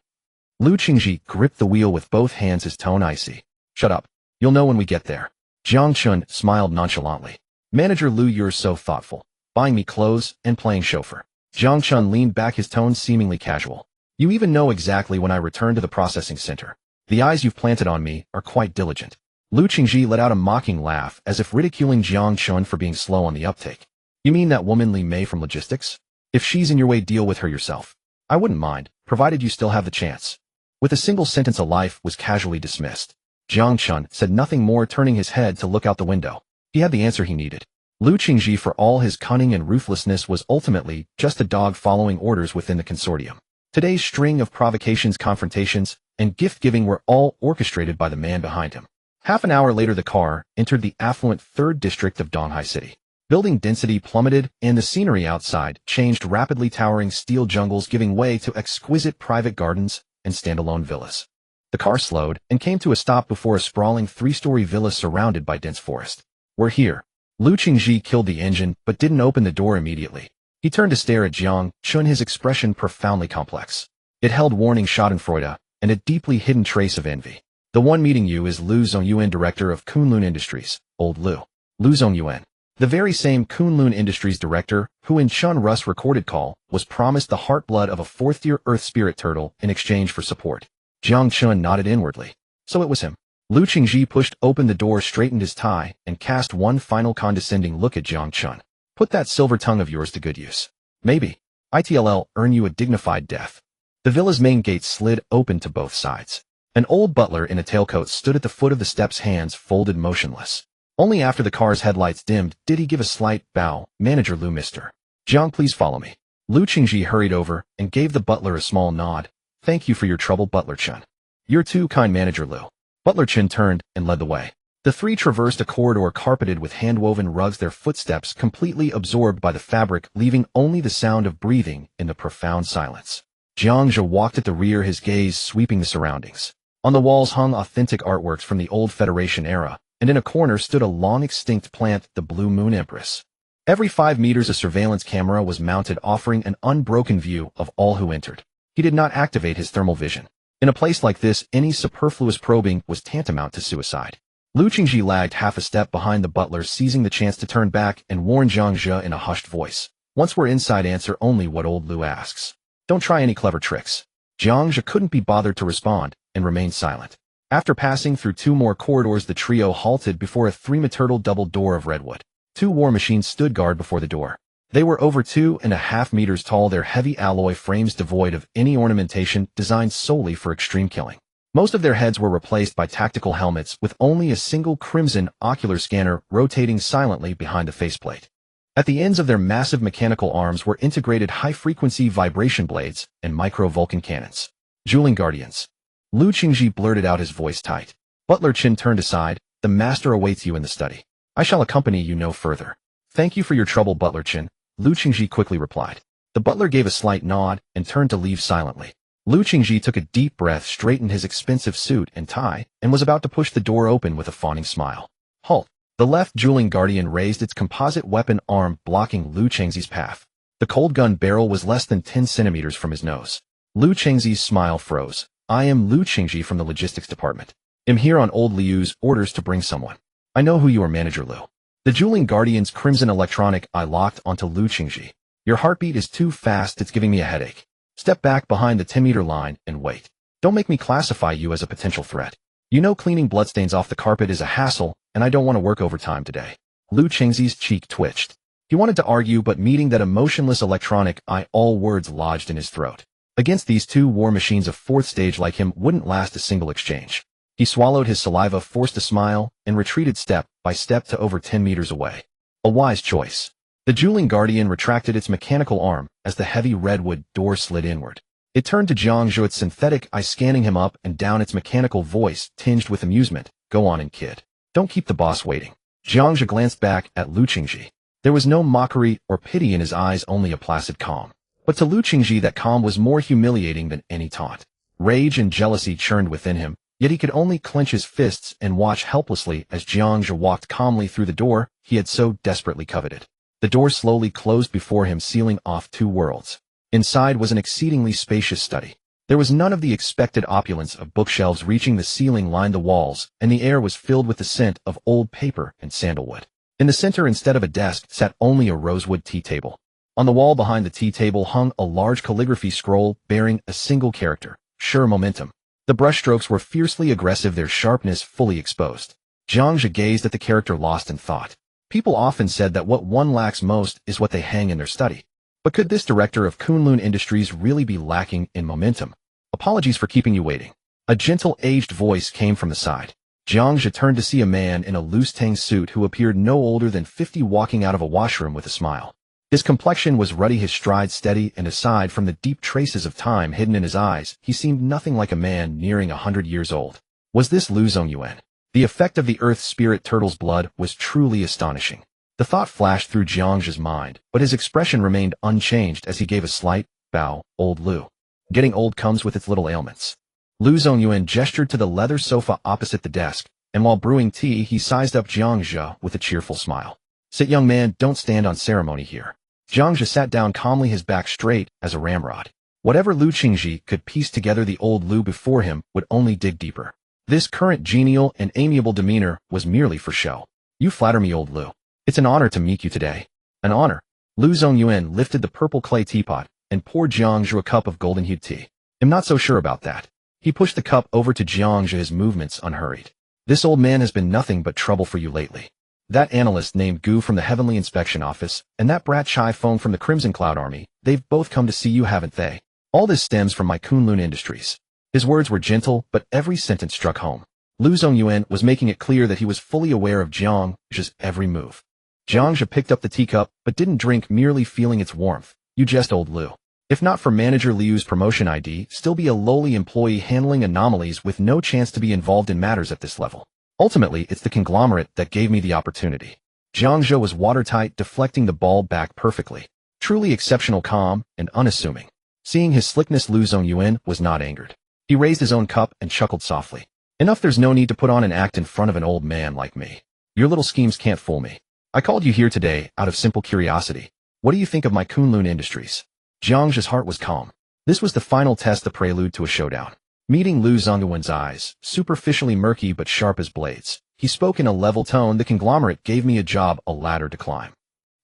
Lu Qingji gripped the wheel with both hands, his tone icy. Shut up. You'll know when we get there. Jiang Zhe smiled nonchalantly. Manager Lu, you're so thoughtful. Buying me clothes and playing chauffeur. Jiang Zhe leaned back, his tone seemingly casual. You even know exactly when I return to the processing center. The eyes you've planted on me are quite diligent. Lu Qingji let out a mocking laugh, as if ridiculing Jiang Zhe for being slow on the uptake. You mean that woman Li Mei from logistics? If she's in your way, deal with her yourself. I wouldn't mind, provided you still have the chance. With a single sentence, a life was casually dismissed. Jiang Zhe said nothing more, turning his head to look out the window. He had the answer he needed. Lu Qingji, for all his cunning and ruthlessness, was ultimately just a dog following orders within the consortium. Today's string of provocations, confrontations, and gift-giving were all orchestrated by the man behind him. Half an hour later, the car entered the affluent 3rd district of Donghai City. Building density plummeted, and the scenery outside changed rapidly, towering steel jungles giving way to exquisite private gardens and standalone villas. The car slowed and came to a stop before a sprawling three-story villa surrounded by dense forest. "We're here." Lu Qingji killed the engine but didn't open the door immediately. He turned to stare at Jiang Zhe, his expression profoundly complex. It held warning schadenfreude and a deeply hidden trace of envy. "The one meeting you is Lu Zongyuan, director of Kunlun Industries, old Lu." Lu Zongyuan. The very same Kunlun Industries director who in Chun Russ' recorded call was promised the heartblood of a fourth-tier Earth spirit turtle in exchange for support. Jiang Chun nodded inwardly. So it was him. Lu Qingji pushed open the door, straightened his tie, and cast one final condescending look at Jiang Chun. "Put that silver tongue of yours to good use. Maybe it'll earn you a dignified death." The villa's main gate slid open to both sides. An old butler in a tailcoat stood at the foot of the steps, hands folded, motionless. Only after the car's headlights dimmed did he give a slight bow. "Manager Lu, Mr. Jiang, please follow me." Lu Qingji hurried over and gave the butler a small nod. "Thank you for your trouble, Butler Chen." "You're too kind, Manager Lu." Butler Chen turned and led the way. The three traversed a corridor carpeted with hand-woven rugs, their footsteps completely absorbed by the fabric, leaving only the sound of breathing in the profound silence. Jiang Zhe walked at the rear, his gaze sweeping the surroundings. On the walls hung authentic artworks from the old Federation era, and in a corner stood a long-extinct plant, the Blue Moon Empress. Every 5 meters a surveillance camera was mounted, offering an unbroken view of all who entered. He did not activate his thermal vision. In a place like this, any superfluous probing was tantamount to suicide. Lu Qingji lagged half a step behind the butler, seizing the chance to turn back and warn Jiang Zhe in a hushed voice. "Once we're inside, answer only what old Lu asks. Don't try any clever tricks." Jiang Zhe couldn't be bothered to respond and remained silent. After passing through 2 more corridors, the trio halted before a 3-meter double door of redwood. 2 war machines stood guard before the door. They were over 2.5 meters tall, their heavy alloy frames devoid of any ornamentation, designed solely for extreme killing. Most of their heads were replaced by tactical helmets with only a single crimson ocular scanner rotating silently behind the faceplate. At the ends of their massive mechanical arms were integrated high-frequency vibration blades and micro-Vulcan cannons. "Dueling Guardians." Lu Qingji blurted out, his voice tight. Butler Chen turned aside. "The master awaits you in the study. I shall accompany you no further." "Thank you for your trouble, Butler Chen," Lu Qingji quickly replied. The butler gave a slight nod and turned to leave silently. Lu Qingji took a deep breath, straightened his expensive suit and tie, and was about to push the door open with a fawning smile. "Halt!" The left Dueling Guardian raised its composite weapon arm, blocking Lu Qingji's path. The cold gun barrel was less than 10 centimeters from his nose. Lu Qingji's smile froze. "I am Lu Qingji from the logistics department. I'm here on old Liu's orders to bring someone." "I know who you are, Manager Lu." The Dueling Guardian's crimson electronic eye locked onto Lu Qingji. "Your heartbeat is too fast, it's giving me a headache. Step back behind the 10-meter line and wait. Don't make me classify you as a potential threat. You know cleaning bloodstains off the carpet is a hassle, and I don't want to work overtime today." Lu Qingji's cheek twitched. He wanted to argue, but meeting that emotionless electronic eye, all words lodged in his throat. Against these 2 war machines, a 4th stage like him wouldn't last a single exchange. He swallowed his saliva, forced a smile, and retreated step by step to over 10 meters away. A wise choice. The Dueling Guardian retracted its mechanical arm as the heavy redwood door slid inward. It turned to Jiang Zhe, its synthetic eye scanning him up and down, its mechanical voice tinged with amusement. "Go on in, kid. Don't keep the boss waiting." Jiang Zhe glanced back at Lu Qingji. There was no mockery or pity in his eyes, only a placid calm. But to Lu Qingji, that calm was more humiliating than any taunt. Rage and jealousy churned within him, yet he could only clench his fists and watch helplessly as Jiang Zhe walked calmly through the door he had so desperately coveted. The door slowly closed before him, sealing off 2 worlds. Inside was an exceedingly spacious study. There was none of the expected opulence of bookshelves reaching the ceiling lined the walls, and the air was filled with the scent of old paper and sandalwood. In the center, instead of a desk, sat only a rosewood tea table. On the wall behind the tea table hung a large calligraphy scroll bearing a single character, "Sure Momentum." The brushstrokes were fiercely aggressive, their sharpness fully exposed. Jiang Zhe gazed at the character, lost in thought. People often said that what one lacks most is what they hang in their study. But could this director of Kunlun Industries really be lacking in momentum? "Apologies for keeping you waiting." A gentle, aged voice came from the side. Jiang Zhe turned to see a man in a loose tang suit who appeared no older than 50 walking out of a washroom with a smile. His complexion was ruddy, his stride steady, and aside from the deep traces of time hidden in his eyes, he seemed nothing like a man nearing 100 years old. Was this Lu Zongyuan? The effect of the Earth Spirit Turtle's blood was truly astonishing. The thought flashed through Jiang Zhe's mind, but his expression remained unchanged as he gave a slight bow. "Old Lu. Getting old comes with its little ailments." Lu Zongyuan gestured to the leather sofa opposite the desk, and while brewing tea he sized up Jiang Zhe with a cheerful smile. Sit, young man, don't stand on ceremony here. Jiang Zhe sat down calmly, his back straight as a ramrod. Whatever Lu Qingji could piece together, the old Lu before him would only dig deeper. This current genial and amiable demeanor was merely for show. You flatter me, old Lu. It's an honor to meet you today. An honor. Lu Zongyuan lifted the purple clay teapot and poured Jiang Zhe a cup of golden-hued tea. I'm not so sure about that. He pushed the cup over to Jiang Zhe, his movements unhurried. This old man has been nothing but trouble for you lately. That analyst named Gu from the Heavenly Inspection Office and that brat Chai Feng from the Crimson Cloud Army, they've both come to see you, haven't they? All this stems from my Kunlun Industries. His words were gentle, but every sentence struck home. Lu Zongyuan was making it clear that he was fully aware of Jiang Zhe's every move. Jiang Zhe picked up the teacup, but didn't drink, merely feeling its warmth. You jest, old Lu. If not for Manager Liu's promotion, I'd still be a lowly employee handling anomalies with no chance to be involved in matters at this level. Ultimately, it's the conglomerate that gave me the opportunity. Jiang Zhe was watertight, deflecting the ball back perfectly. Truly exceptional, calm, and unassuming. Seeing his slickness, Lu Zongyuan was not angered. He raised his own cup and chuckled softly. Enough, there's no need to put on an act in front of an old man like me. Your little schemes can't fool me. I called you here today out of simple curiosity. What do you think of my Kunlun Industries? Jiang Zhe's heart was calm. This was the final test, the prelude to a showdown. Meeting Lu Zongyuan's eyes, superficially murky but sharp as blades, he spoke in a level tone. The conglomerate gave me a job, a ladder to climb.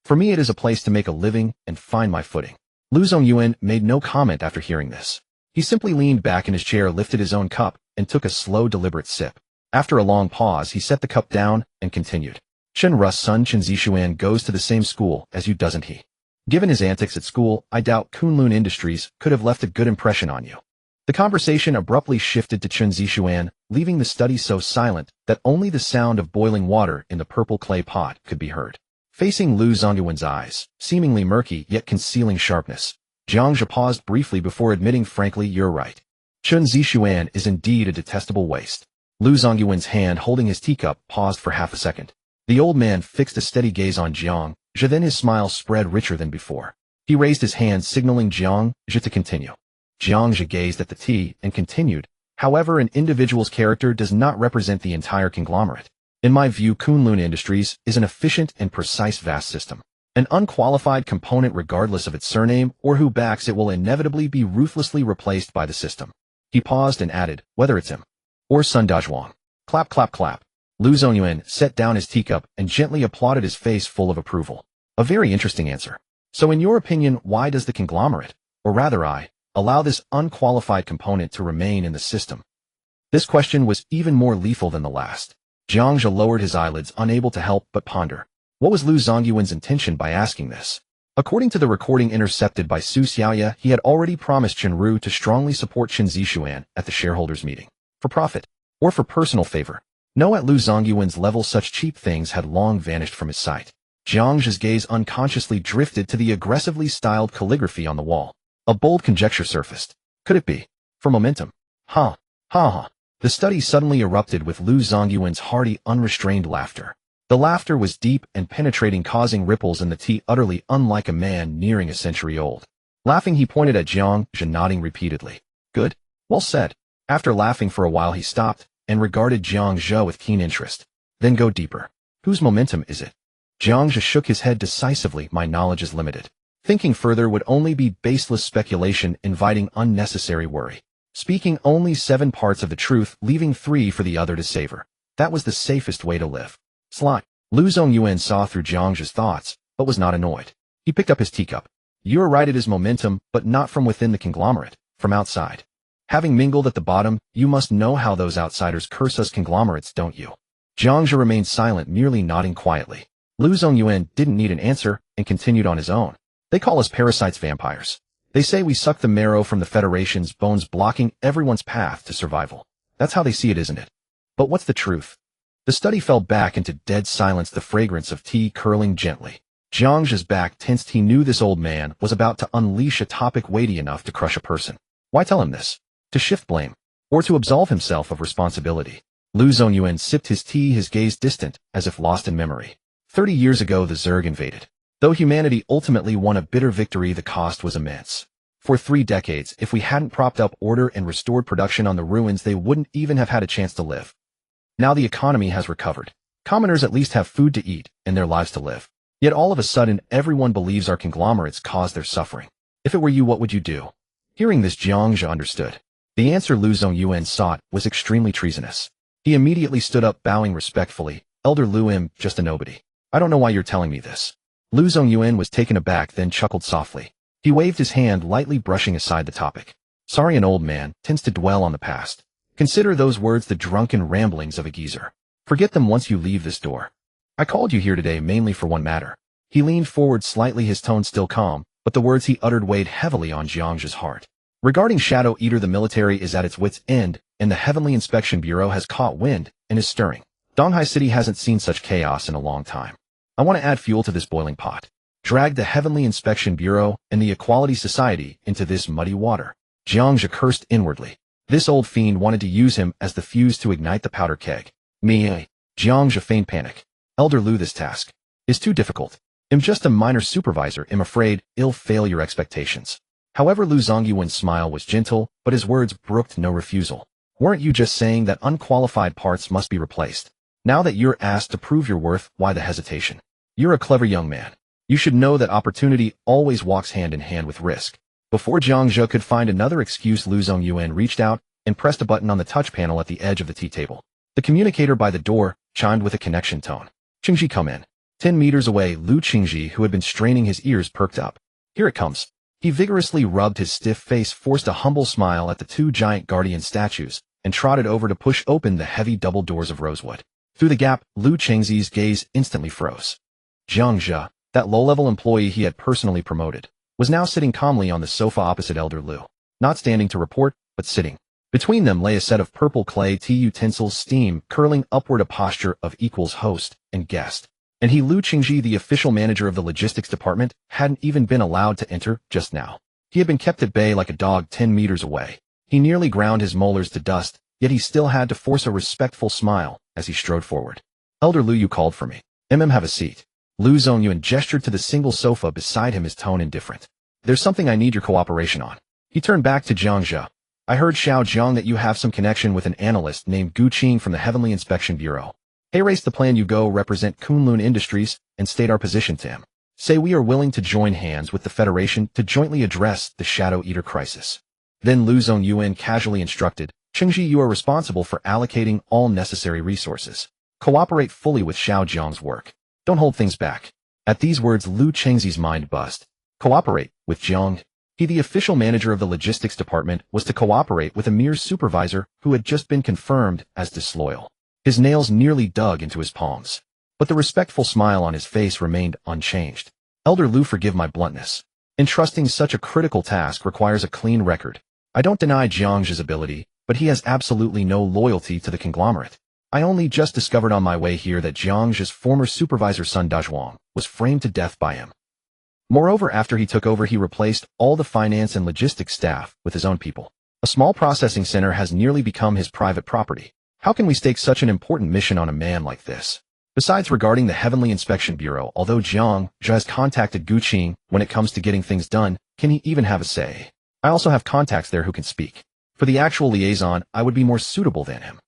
For me, it is a place to make a living and find my footing. Lu Zongyuan made no comment after hearing this. He simply leaned back in his chair, lifted his own cup, and took a slow, deliberate sip. After a long pause, he set the cup down and continued. Chen Ru's son Chen Zixuan goes to the same school as you, doesn't he? Given his antics at school, I doubt Kunlun Industries could have left a good impression on you. The conversation abruptly shifted to Chen Zixuan, leaving the study so silent that only the sound of boiling water in the purple clay pot could be heard. Facing Lu Zongyuan's eyes, seemingly murky yet concealing sharpness, Jiang Zhe paused briefly before admitting, frankly, you're right. Chen Zixuan is indeed a detestable waste. Lu Zongyuan's hand holding his teacup paused for half a second. The old man fixed a steady gaze on Jiang Zhe, then his smile spread richer than before. He raised his hand, signaling Jiang Zhe to continue. Jiang Zhe gazed at the tea and continued. However, an individual's character does not represent the entire conglomerate. In my view, Kunlun Industries is an efficient and precise vast system. An unqualified component, regardless of its surname or who backs it, will inevitably be ruthlessly replaced by the system. He paused and added, whether it's him or Sun Dazhuang. Clap, clap, clap. Lu Zongyuan set down his teacup and gently applauded, his face full of approval. A very interesting answer. So in your opinion, why does the conglomerate, or rather I, allow this unqualified component to remain in the system? This question was even more lethal than the last. Jiang Zhe lowered his eyelids, unable to help but ponder. What was Lu Zongyuan's intention by asking this? According to the recording intercepted by Su Xiaoya, he had already promised Chen Ru to strongly support Chen Zixuan at the shareholders' meeting. For profit, or for personal favor. No, at Lu Zongyuan's level, such cheap things had long vanished from his sight. Jiang Zhe's gaze unconsciously drifted to the aggressively styled calligraphy on the wall. A bold conjecture surfaced. Could it be for momentum? Ha, ha, ha. The study suddenly erupted with Lu Zongyuan's hearty, unrestrained laughter. The laughter was deep and penetrating, causing ripples in the tea, utterly unlike a man nearing a century old. Laughing, he pointed at Jiang Zhe, nodding repeatedly. Good. Well said. After laughing for a while, he stopped and regarded Jiang Zhe with keen interest. Then go deeper. Whose momentum is it? Jiang Zhe shook his head decisively. My knowledge is limited. Thinking further would only be baseless speculation, inviting unnecessary worry. Speaking only 7 parts of the truth, leaving 3 for the other to savor. That was the safest way to live. Sly. Lu Zongyuan saw through Jiang Zhe's thoughts, but was not annoyed. He picked up his teacup. You're right, it is momentum, but not from within the conglomerate, from outside. Having mingled at the bottom, you must know how those outsiders curse us conglomerates, don't you? Jiang Zhe remained silent, merely nodding quietly. Lu Zongyuan didn't need an answer and continued on his own. They call us parasites, vampires. They say we suck the marrow from the Federation's bones, blocking everyone's path to survival. That's how they see it, isn't it? But what's the truth? The study fell back into dead silence, the fragrance of tea curling gently. Jiang Zhe's back tensed. He knew this old man was about to unleash a topic weighty enough to crush a person. Why tell him this? To shift blame, or to absolve himself of responsibility? Lu Zongyuan sipped his tea, his gaze distant, as if lost in memory. 30 years ago the Zerg invaded. Though humanity ultimately won a bitter victory, the cost was immense. For 3 decades, if we hadn't propped up order and restored production on the ruins, they wouldn't even have had a chance to live. Now the economy has recovered. Commoners at least have food to eat and their lives to live. Yet all of a sudden, everyone believes our conglomerates caused their suffering. If it were you, what would you do? Hearing this, Jiang Zhe understood. The answer Lu Zongyuan sought was extremely treasonous. He immediately stood up, bowing respectfully. Elder Lu, I'm just a nobody. I don't know why you're telling me this. Lu Zongyuan was taken aback, then chuckled softly. He waved his hand, lightly brushing aside the topic. Sorry, an old man tends to dwell on the past. Consider those words the drunken ramblings of a geezer. Forget them once you leave this door. I called you here today mainly for one matter. He leaned forward slightly, his tone still calm, but the words he uttered weighed heavily on Jiang Zhe's heart. Regarding Shadow Eater, the military is at its wit's end, and the Heavenly Inspection Bureau has caught wind and is stirring. Donghai City hasn't seen such chaos in a long time. I want to add fuel to this boiling pot. Drag the Heavenly Inspection Bureau and the Equality Society into this muddy water. Jiang Zhe cursed inwardly. This old fiend wanted to use him as the fuse to ignite the powder keg. Me. Jiang Zhe feigned panic. Elder Lu, this task is too difficult. I'm just a minor supervisor. I'm afraid it'll fail your expectations. However, Lu Zongyuan's smile was gentle, but his words brooked no refusal. Weren't you just saying that unqualified parts must be replaced? Now that you're asked to prove your worth, why the hesitation? You're a clever young man. You should know that opportunity always walks hand in hand with risk. Before Jiang Zhe could find another excuse, Lu Zongyuan reached out and pressed a button on the touch panel at the edge of the tea table. The communicator by the door chimed with a connection tone. Qingji, come in. 10 meters away, Lu Qingji, who had been straining his ears, perked up. Here it comes. He vigorously rubbed his stiff face, forced a humble smile at the 2 giant guardian statues, and trotted over to push open the heavy double doors of rosewood. Through the gap, Lu Qingji's gaze instantly froze. Jiang Zhe, that low-level employee he had personally promoted, was now sitting calmly on the sofa opposite Elder Lu. Not standing to report, but sitting. Between them lay a set of purple clay tea utensils, steam curling upward, a posture of equals host and guest. And he, Lu Qingji, the official manager of the logistics department, hadn't even been allowed to enter just now. He had been kept at bay like a dog 10 meters away. He nearly ground his molars to dust, yet he still had to force a respectful smile as he strode forward. Elder Lu, you called for me. Have a seat. Lu Zongyuan gestured to the single sofa beside him, his tone indifferent. There's something I need your cooperation on. He turned back to Jiang Zhe. I heard Xiao Jiang that you have some connection with an analyst named Gu Qing from the Heavenly Inspection Bureau. Erase the plan, you go represent Kunlun Industries and state our position to him. Say we are willing to join hands with the Federation to jointly address the Shadow Eater crisis. Then Lu Zongyuan casually instructed, Qingji, you are responsible for allocating all necessary resources. Cooperate fully with Xiao Jiang's work. Don't hold things back. At these words, Lu Qingji's mind buzzed. Cooperate with Jiang? He, the official manager of the logistics department, was to cooperate with a mere supervisor who had just been confirmed as disloyal. His nails nearly dug into his palms. But the respectful smile on his face remained unchanged. Elder Lu, forgive my bluntness. Entrusting such a critical task requires a clean record. I don't deny Jiang Zhe's ability, but he has absolutely no loyalty to the conglomerate. I only just discovered on my way here that Jiang Zhe's former supervisor Sun Dazhuang was framed to death by him. Moreover, after he took over, he replaced all the finance and logistics staff with his own people. A small processing center has nearly become his private property. How can we stake such an important mission on a man like this? Besides, regarding the Heavenly Inspection Bureau, although Jiang Zhe has contacted Gu Qing when it comes to getting things done, can he even have a say? I also have contacts there who can speak. For the actual liaison, I would be more suitable than him.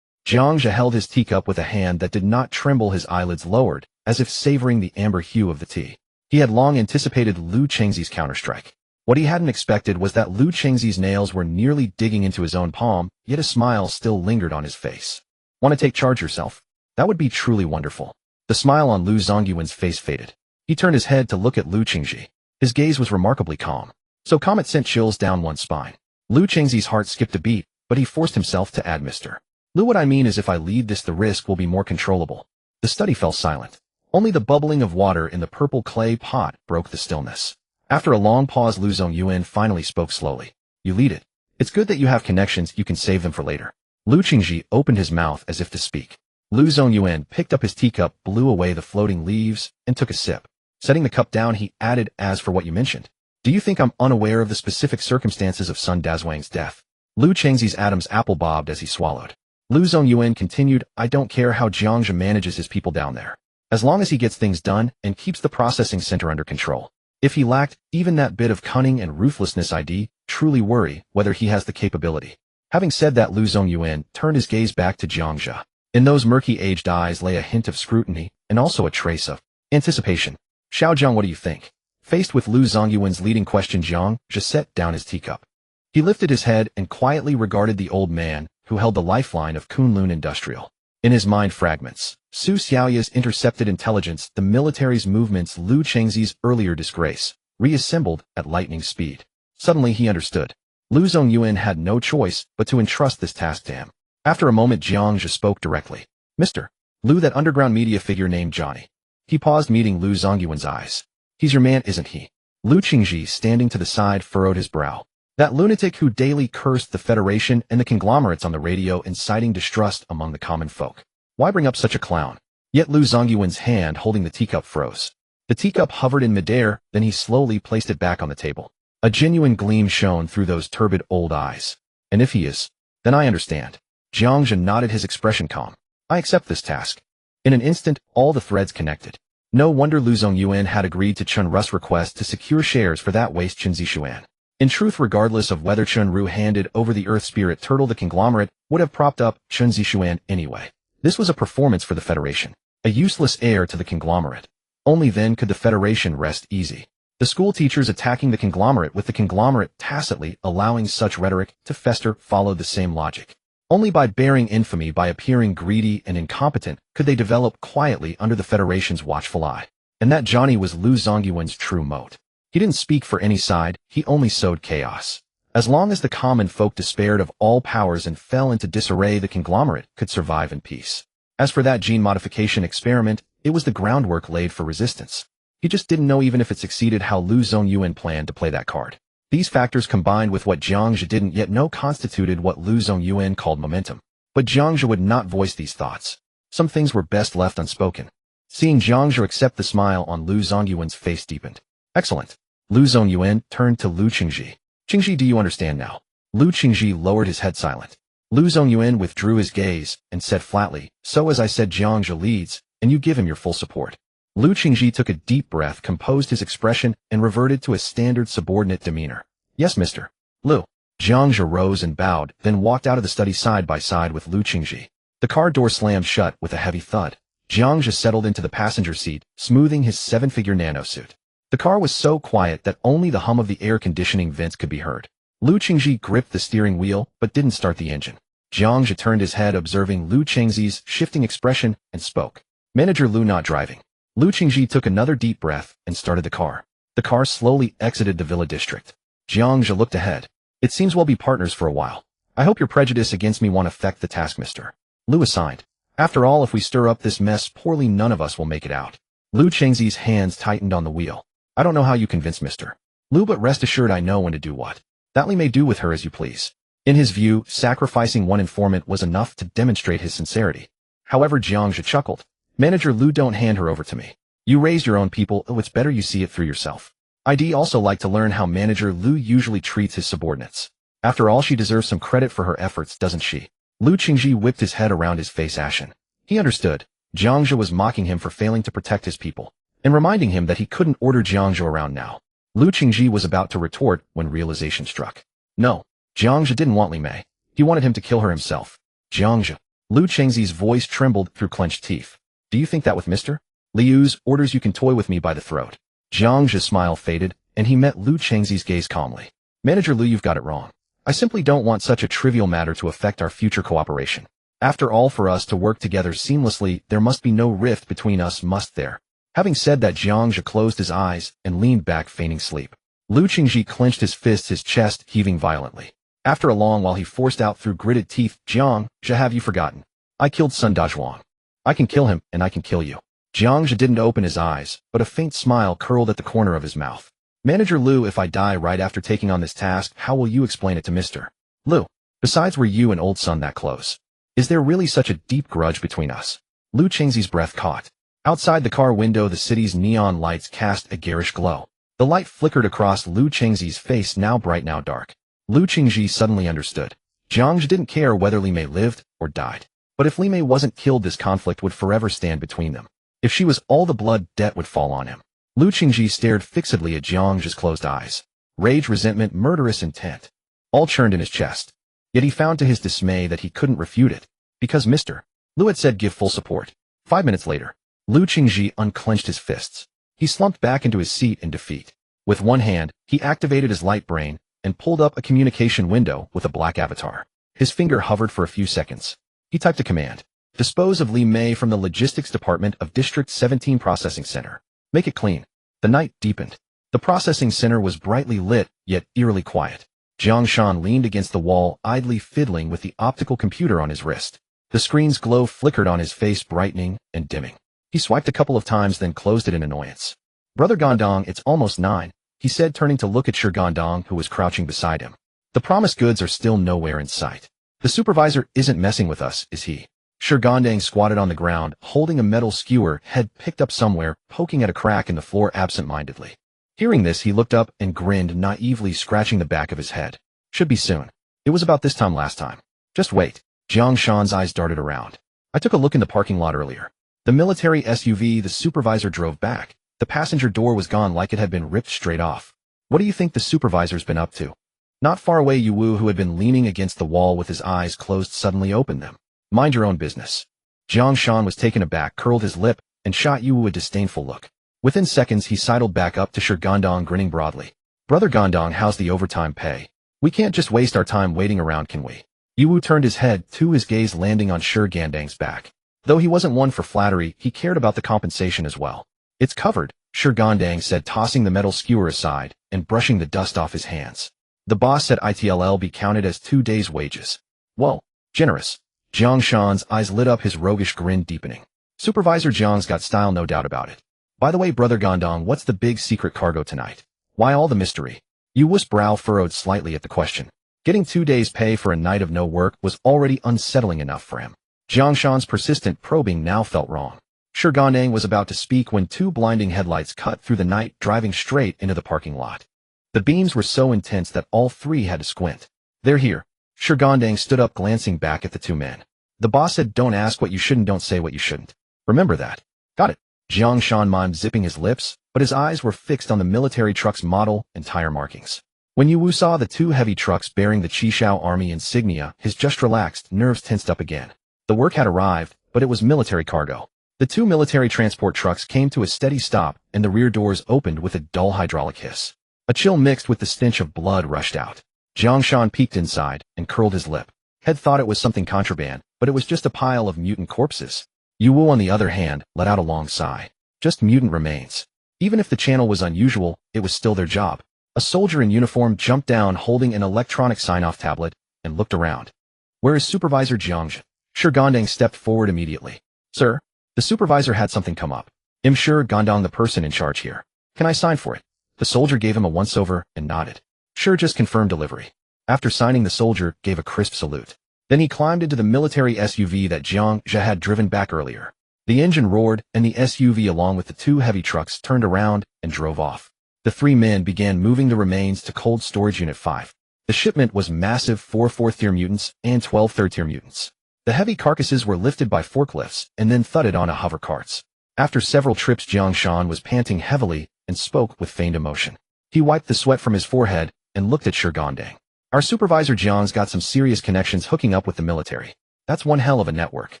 Jiang Zhe held his teacup with a hand that did not tremble, his eyelids lowered, as if savoring the amber hue of the tea. He had long anticipated Lu Qingji's counterstrike. What he hadn't expected was that Lu Qingji's nails were nearly digging into his own palm, yet a smile still lingered on his face. Want to take charge yourself? That would be truly wonderful. The smile on Lu Zongyuan's face faded. He turned his head to look at Lu Qingji. His gaze was remarkably calm. So calm it sent chills down one's spine. Lu Qingji's heart skipped a beat, but he forced himself to add, Mr. Lu, what I mean is if I lead this, the risk will be more controllable. The study fell silent. Only the bubbling of water in the purple clay pot broke the stillness. After a long pause, Lu Zongyuan finally spoke slowly. You lead it. It's good that you have connections, you can save them for later. Lu Qingji opened his mouth as if to speak. Lu Zongyuan picked up his teacup, blew away the floating leaves, and took a sip. Setting the cup down, he added, as for what you mentioned, do you think I'm unaware of the specific circumstances of Sun Dazhuang's death? Lu Qingji's Adam's apple bobbed as he swallowed. Lu Zongyuan continued, I don't care how Jiang Zhe manages his people down there. As long as he gets things done and keeps the processing center under control. If he lacked even that bit of cunning and ruthlessness, I'd truly worry whether he has the capability. Having said that, Lu Zongyuan turned his gaze back to Jiang Zhe. In those murky aged eyes lay a hint of scrutiny and also a trace of anticipation. Xiao Zhang, what do you think? Faced with Lu Zongyuan's leading question, Jiang Zhe set down his teacup. He lifted his head and quietly regarded the old man who held the lifeline of Kunlun Industrial. In his mind fragments, Su Xiaoya's intercepted intelligence, the military's movements, Lu Chengxi's earlier disgrace, reassembled at lightning speed. Suddenly he understood. Lu Zongyuan had no choice but to entrust this task to him. After a moment, Jiang Zhe spoke directly. Mr. Lu, that underground media figure named Johnny. He paused, meeting Lu Zongyuan's eyes. He's your man, isn't he? Lu Qingji, standing to the side, furrowed his brow. That lunatic who daily cursed the Federation and the conglomerates on the radio, inciting distrust among the common folk. Why bring up such a clown? Yet Lu Zongyuan's hand holding the teacup froze. The teacup hovered in midair, then he slowly placed it back on the table. A genuine gleam shone through those turbid old eyes. And if he is, then I understand. Jiang Zhe nodded, his expression calm. I accept this task. In an instant, all the threads connected. No wonder Lu Zongyuan had agreed to Chen Ru's request to secure shares for that waste Chen Zixuan. In truth, regardless of whether Chen Ru handed over the Earth Spirit Turtle, the conglomerate would have propped up Chen Zixuan anyway. This was a performance for the Federation, a useless heir to the conglomerate. Only then could the Federation rest easy. The school teachers attacking the conglomerate, with the conglomerate tacitly allowing such rhetoric to fester, followed the same logic. Only by bearing infamy, by appearing greedy and incompetent, could they develop quietly under the Federation's watchful eye. And that Johnny was Lu Zongyuan's true moat. He didn't speak for any side, he only sowed chaos. As long as the common folk despaired of all powers and fell into disarray, the conglomerate could survive in peace. As for that gene modification experiment, it was the groundwork laid for resistance. He just didn't know, even if it succeeded, how Lu Zongyuan planned to play that card. These factors, combined with what Jiang Zhe didn't yet know, constituted what Lu Zongyuan called momentum. But Jiang Zhe would not voice these thoughts. Some things were best left unspoken. Seeing Jiang Zhe accept, the smile on Lu Zongyuan's face deepened. Excellent. Lu Zongyuan turned to Lu Qingji. Qingji, do you understand now? Lu Qingji lowered his head, silent. Lu Zongyuan withdrew his gaze and said flatly, so as I said, Jiang Zhe leads, and you give him your full support. Lu Qingji took a deep breath, composed his expression, and reverted to his standard subordinate demeanor. Yes, Mr. Lu. Jiang Zhe rose and bowed, then walked out of the study side by side with Lu Qingji. The car door slammed shut with a heavy thud. Jiang Zhe settled into the passenger seat, smoothing his 7-figure nanosuit. The car was so quiet that only the hum of the air conditioning vents could be heard. Lu Qingji gripped the steering wheel but didn't start the engine. Jiang Zhe turned his head, observing Lu Chengxi's shifting expression, and spoke. Manager Lu not driving. Lu Qingji took another deep breath and started the car. The car slowly exited the villa district. Jiang Zhe looked ahead. It seems we'll be partners for a while. I hope your prejudice against me won't affect the task, Mr. Lu assigned. After all, if we stir up this mess poorly, none of us will make it out. Lu Chengxi's hands tightened on the wheel. I don't know how you convinced Mr. Lu, but rest assured I know when to do what. That we may do with her as you please. In his view, sacrificing one informant was enough to demonstrate his sincerity. However, Jiang Zhe chuckled. Manager Lu, don't hand her over to me. You raised your own people, it's better you see it through yourself. I'd also like to learn how Manager Lu usually treats his subordinates. After all, she deserves some credit for her efforts, doesn't she? Lu Qingji whipped his head around, his face ashen. He understood. Jiang Zhe was mocking him for failing to protect his people, and reminding him that he couldn't order Jiang Zhe around now. Lu Qingji was about to retort when realization struck. No, Jiang Zhe didn't want Li Mei. He wanted him to kill her himself. Jiang Zhe. Lu Chengxi's voice trembled through clenched teeth. Do you think that with Mr. Liu's orders you can toy with me by the throat? Jiang Zhe's smile faded, and he met Lu Chengxi's gaze calmly. Manager Lu, you've got it wrong. I simply don't want such a trivial matter to affect our future cooperation. After all, for us to work together seamlessly, there must be no rift between us, must there? Having said that, Jiang Zhe closed his eyes and leaned back, feigning sleep. Lu Qingji clenched his fists, his chest heaving violently. After a long while, he forced out through gritted teeth, Jiang Zhe, have you forgotten? I killed Sun Dazhuang. I can kill him, and I can kill you. Jiang Zhe didn't open his eyes, but a faint smile curled at the corner of his mouth. Manager Lu, if I die right after taking on this task, how will you explain it to Mr. Lu? Besides, were you and old Sun that close? Is there really such a deep grudge between us? Lu Chengxi's breath caught. Outside the car window, the city's neon lights cast a garish glow. The light flickered across Lu Chengxi's face, now bright, now dark. Lu Qingji suddenly understood. Jiang Zhe didn't care whether Li Mei lived or died. But if Li Mei wasn't killed, this conflict would forever stand between them. If she was, all the blood debt would fall on him. Lu Qingji stared fixedly at Jiang Zhe's closed eyes. Rage, resentment, murderous intent. All churned in his chest. Yet he found to his dismay that he couldn't refute it, because Mr. Lu had said give full support. 5 minutes later, Lu Qingji unclenched his fists. He slumped back into his seat in defeat. With one hand, he activated his light brain and pulled up a communication window with a black avatar. His finger hovered for a few seconds. He typed a command. Dispose of Li Mei from the logistics department of District 17 Processing Center. Make it clean. The night deepened. The processing center was brightly lit, yet eerily quiet. Jiang Shan leaned against the wall, idly fiddling with the optical computer on his wrist. The screen's glow flickered on his face, brightening and dimming. He swiped a couple of times, then closed it in annoyance. Brother Gondong, it's almost 9, he said, turning to look at Shi Gondong, who was crouching beside him. The promised goods are still nowhere in sight. The supervisor isn't messing with us, is he? Shi Gondong squatted on the ground, holding a metal skewer, head picked up somewhere, poking at a crack in the floor absent-mindedly. Hearing this, he looked up and grinned, naively scratching the back of his head. Should be soon. It was about this time last time. Just wait. Jiang Shan's eyes darted around. I took a look in the parking lot earlier. The military SUV the supervisor drove back. The passenger door was gone like it had been ripped straight off. What do you think the supervisor's been up to? Not far away, Yuwu, who had been leaning against the wall with his eyes closed, suddenly opened them. Mind your own business. Jiang Shan was taken aback, curled his lip, and shot Yuwu a disdainful look. Within seconds, he sidled back up to Shi Gondong, grinning broadly. Brother Gondong, how's the overtime pay? We can't just waste our time waiting around, can we? Yuwu turned his head, too, his gaze landing on Shi Gondong's back. Though he wasn't one for flattery, he cared about the compensation as well. It's covered, Shi Gondong said, tossing the metal skewer aside and brushing the dust off his hands. The boss said it'll be counted as 2 days' wages. Whoa, generous. Jiang Shan's eyes lit up, his roguish grin deepening. Supervisor Jiang's got style, no doubt about it. By the way, Brother Gondong, what's the big secret cargo tonight? Why all the mystery? Yuwu's brow furrowed slightly at the question. Getting 2 days' pay for a night of no work was already unsettling enough for him. Jiang Shan's persistent probing now felt wrong. Shi Gondong was about to speak when 2 blinding headlights cut through the night, driving straight into the parking lot. The beams were so intense that all 3 had to squint. They're here. Shi Gondong stood up, glancing back at the 2 men. The boss said, don't ask what you shouldn't, don't say what you shouldn't. Remember that. Got it. Jiang Shan mimed, zipping his lips, but his eyes were fixed on the military truck's model and tire markings. When Yuwu saw the 2 heavy trucks bearing the Qishao Army insignia, his just relaxed nerves tensed up again. The work had arrived, but it was military cargo. The 2 military transport trucks came to a steady stop, and the rear doors opened with a dull hydraulic hiss. A chill mixed with the stench of blood rushed out. Jiang Shan peeked inside and curled his lip. Had thought it was something contraband, but it was just a pile of mutant corpses. Yuwu, on the other hand, let out a long sigh. Just mutant remains. Even if the channel was unusual, it was still their job. A soldier in uniform jumped down holding an electronic sign-off tablet and looked around. Where is Supervisor Jiang Zhe? Shi Gondong stepped forward immediately. Sir, the supervisor had something come up. I'm Shi Gondong, the person in charge here. Can I sign for it? The soldier gave him a once-over and nodded. Shi just confirmed delivery. After signing, the soldier gave a crisp salute. Then he climbed into the military SUV that Jiang Zhe had driven back earlier. The engine roared, and the SUV along with the 2 heavy trucks turned around and drove off. The 3 men began moving the remains to Cold Storage Unit 5. The shipment was massive: 4 4th-tier mutants and 12 third-tier mutants. The heavy carcasses were lifted by forklifts and then thudded onto hover carts. After several trips, Jiang Shan was panting heavily and spoke with feigned emotion. He wiped the sweat from his forehead and looked at Shi Gondong. Our supervisor Jiang's got some serious connections hooking up with the military. That's one hell of a network.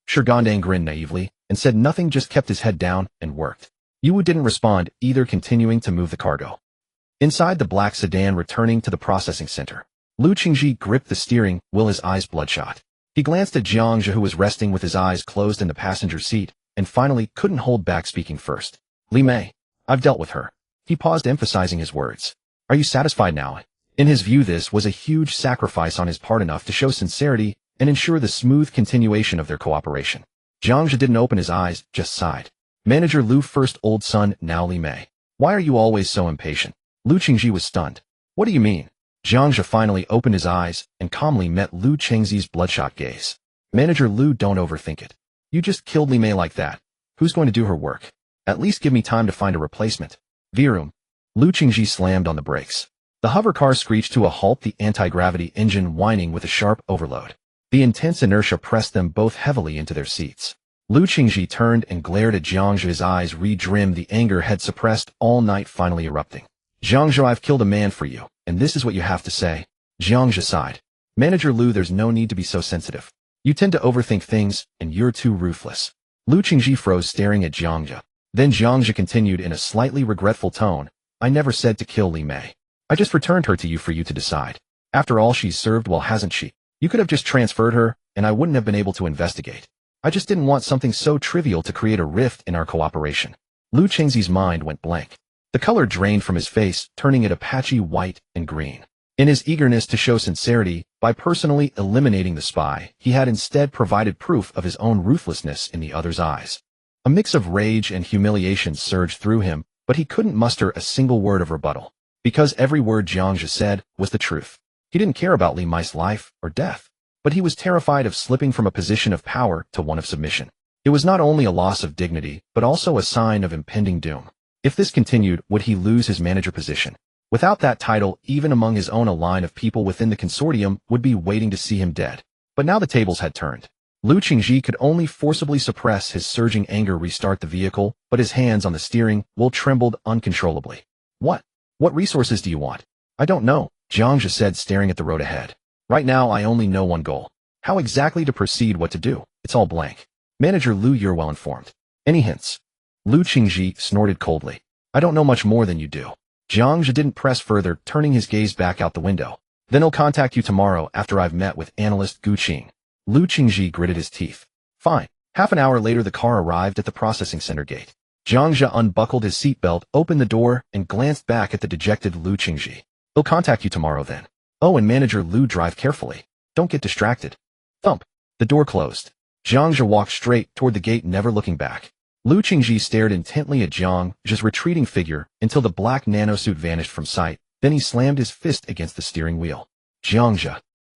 Shi Gondong grinned naively and said nothing, just kept his head down and worked. Yuwu didn't respond either, continuing to move the cargo. Inside the black sedan returning to the processing center, Lu Qingji gripped the steering wheel, his eyes bloodshot. He glanced at Jiang Zhe, who was resting with his eyes closed in the passenger seat, and finally couldn't hold back, speaking first. Li Mei, I've dealt with her. He paused, emphasizing his words. Are you satisfied now? In his view, this was a huge sacrifice on his part, enough to show sincerity and ensure the smooth continuation of their cooperation. Jiang Zhe didn't open his eyes, just sighed. Manager Lu, first old son, now Li Mei. Why are you always so impatient? Lu Qingji was stunned. What do you mean? Jiang Zhe finally opened his eyes and calmly met Lu Qingji's bloodshot gaze. Manager Lu, don't overthink it. You just killed Li Mei like that. Who's going to do her work? At least give me time to find a replacement. Virum. Lu Qingji slammed on the brakes. The hover car screeched to a halt, the anti-gravity engine whining with a sharp overload. The intense inertia pressed them both heavily into their seats. Lu Qingji turned and glared at Jiang Zhe, his eyes re-dimmed, the anger had suppressed all night finally erupting. Jiang Zhe, I've killed a man for you, and this is what you have to say? Jiang Zhe sighed. Manager Lu, there's no need to be so sensitive. You tend to overthink things, and you're too ruthless. Lu Qingji froze, staring at Jiang Zhe. Then Jiang Zhe continued in a slightly regretful tone, I never said to kill Li Mei. I just returned her to you for you to decide. After all, she's served well, hasn't she? You could have just transferred her, and I wouldn't have been able to investigate. I just didn't want something so trivial to create a rift in our cooperation. Lu Qingji's mind went blank. The color drained from his face, turning it a patchy white and green. In his eagerness to show sincerity, by personally eliminating the spy, he had instead provided proof of his own ruthlessness in the other's eyes. A mix of rage and humiliation surged through him, but he couldn't muster a single word of rebuttal. Because every word Jiang Zhe said was the truth. He didn't care about Li Mei's life or death. But he was terrified of slipping from a position of power to one of submission. It was not only a loss of dignity, but also a sign of impending doom. If this continued, would he lose his manager position? Without that title, even among his own, a line of people within the consortium would be waiting to see him dead. But now the tables had turned. Lu Qingji could only forcibly suppress his surging anger, restart the vehicle, but his hands on the steering wheel trembled uncontrollably. What resources do you want? I don't know, Jiang Zhe said, staring at the road ahead. Right now I only know one goal. How exactly to proceed, what to do. It's all blank. Manager Lu, you're well informed. Any hints? Lu Qingji snorted coldly. I don't know much more than you do. Jiang Zhe didn't press further, turning his gaze back out the window. Then I'll contact you tomorrow after I've met with analyst Gu Qing. Lu Qingji gritted his teeth. Fine. Half an hour later the car arrived at the processing center gate. Jiang Zhe unbuckled his seatbelt, opened the door, and glanced back at the dejected Lu Qingji. He'll contact you tomorrow then. Oh, and Manager Lu, drive carefully. Don't get distracted. Thump. The door closed. Jiang Zhe walked straight toward the gate, never looking back. Lu Qingji stared intently at Jiang Zhe's retreating figure until the black nanosuit vanished from sight. Then he slammed his fist against the steering wheel. Jiang Zhe.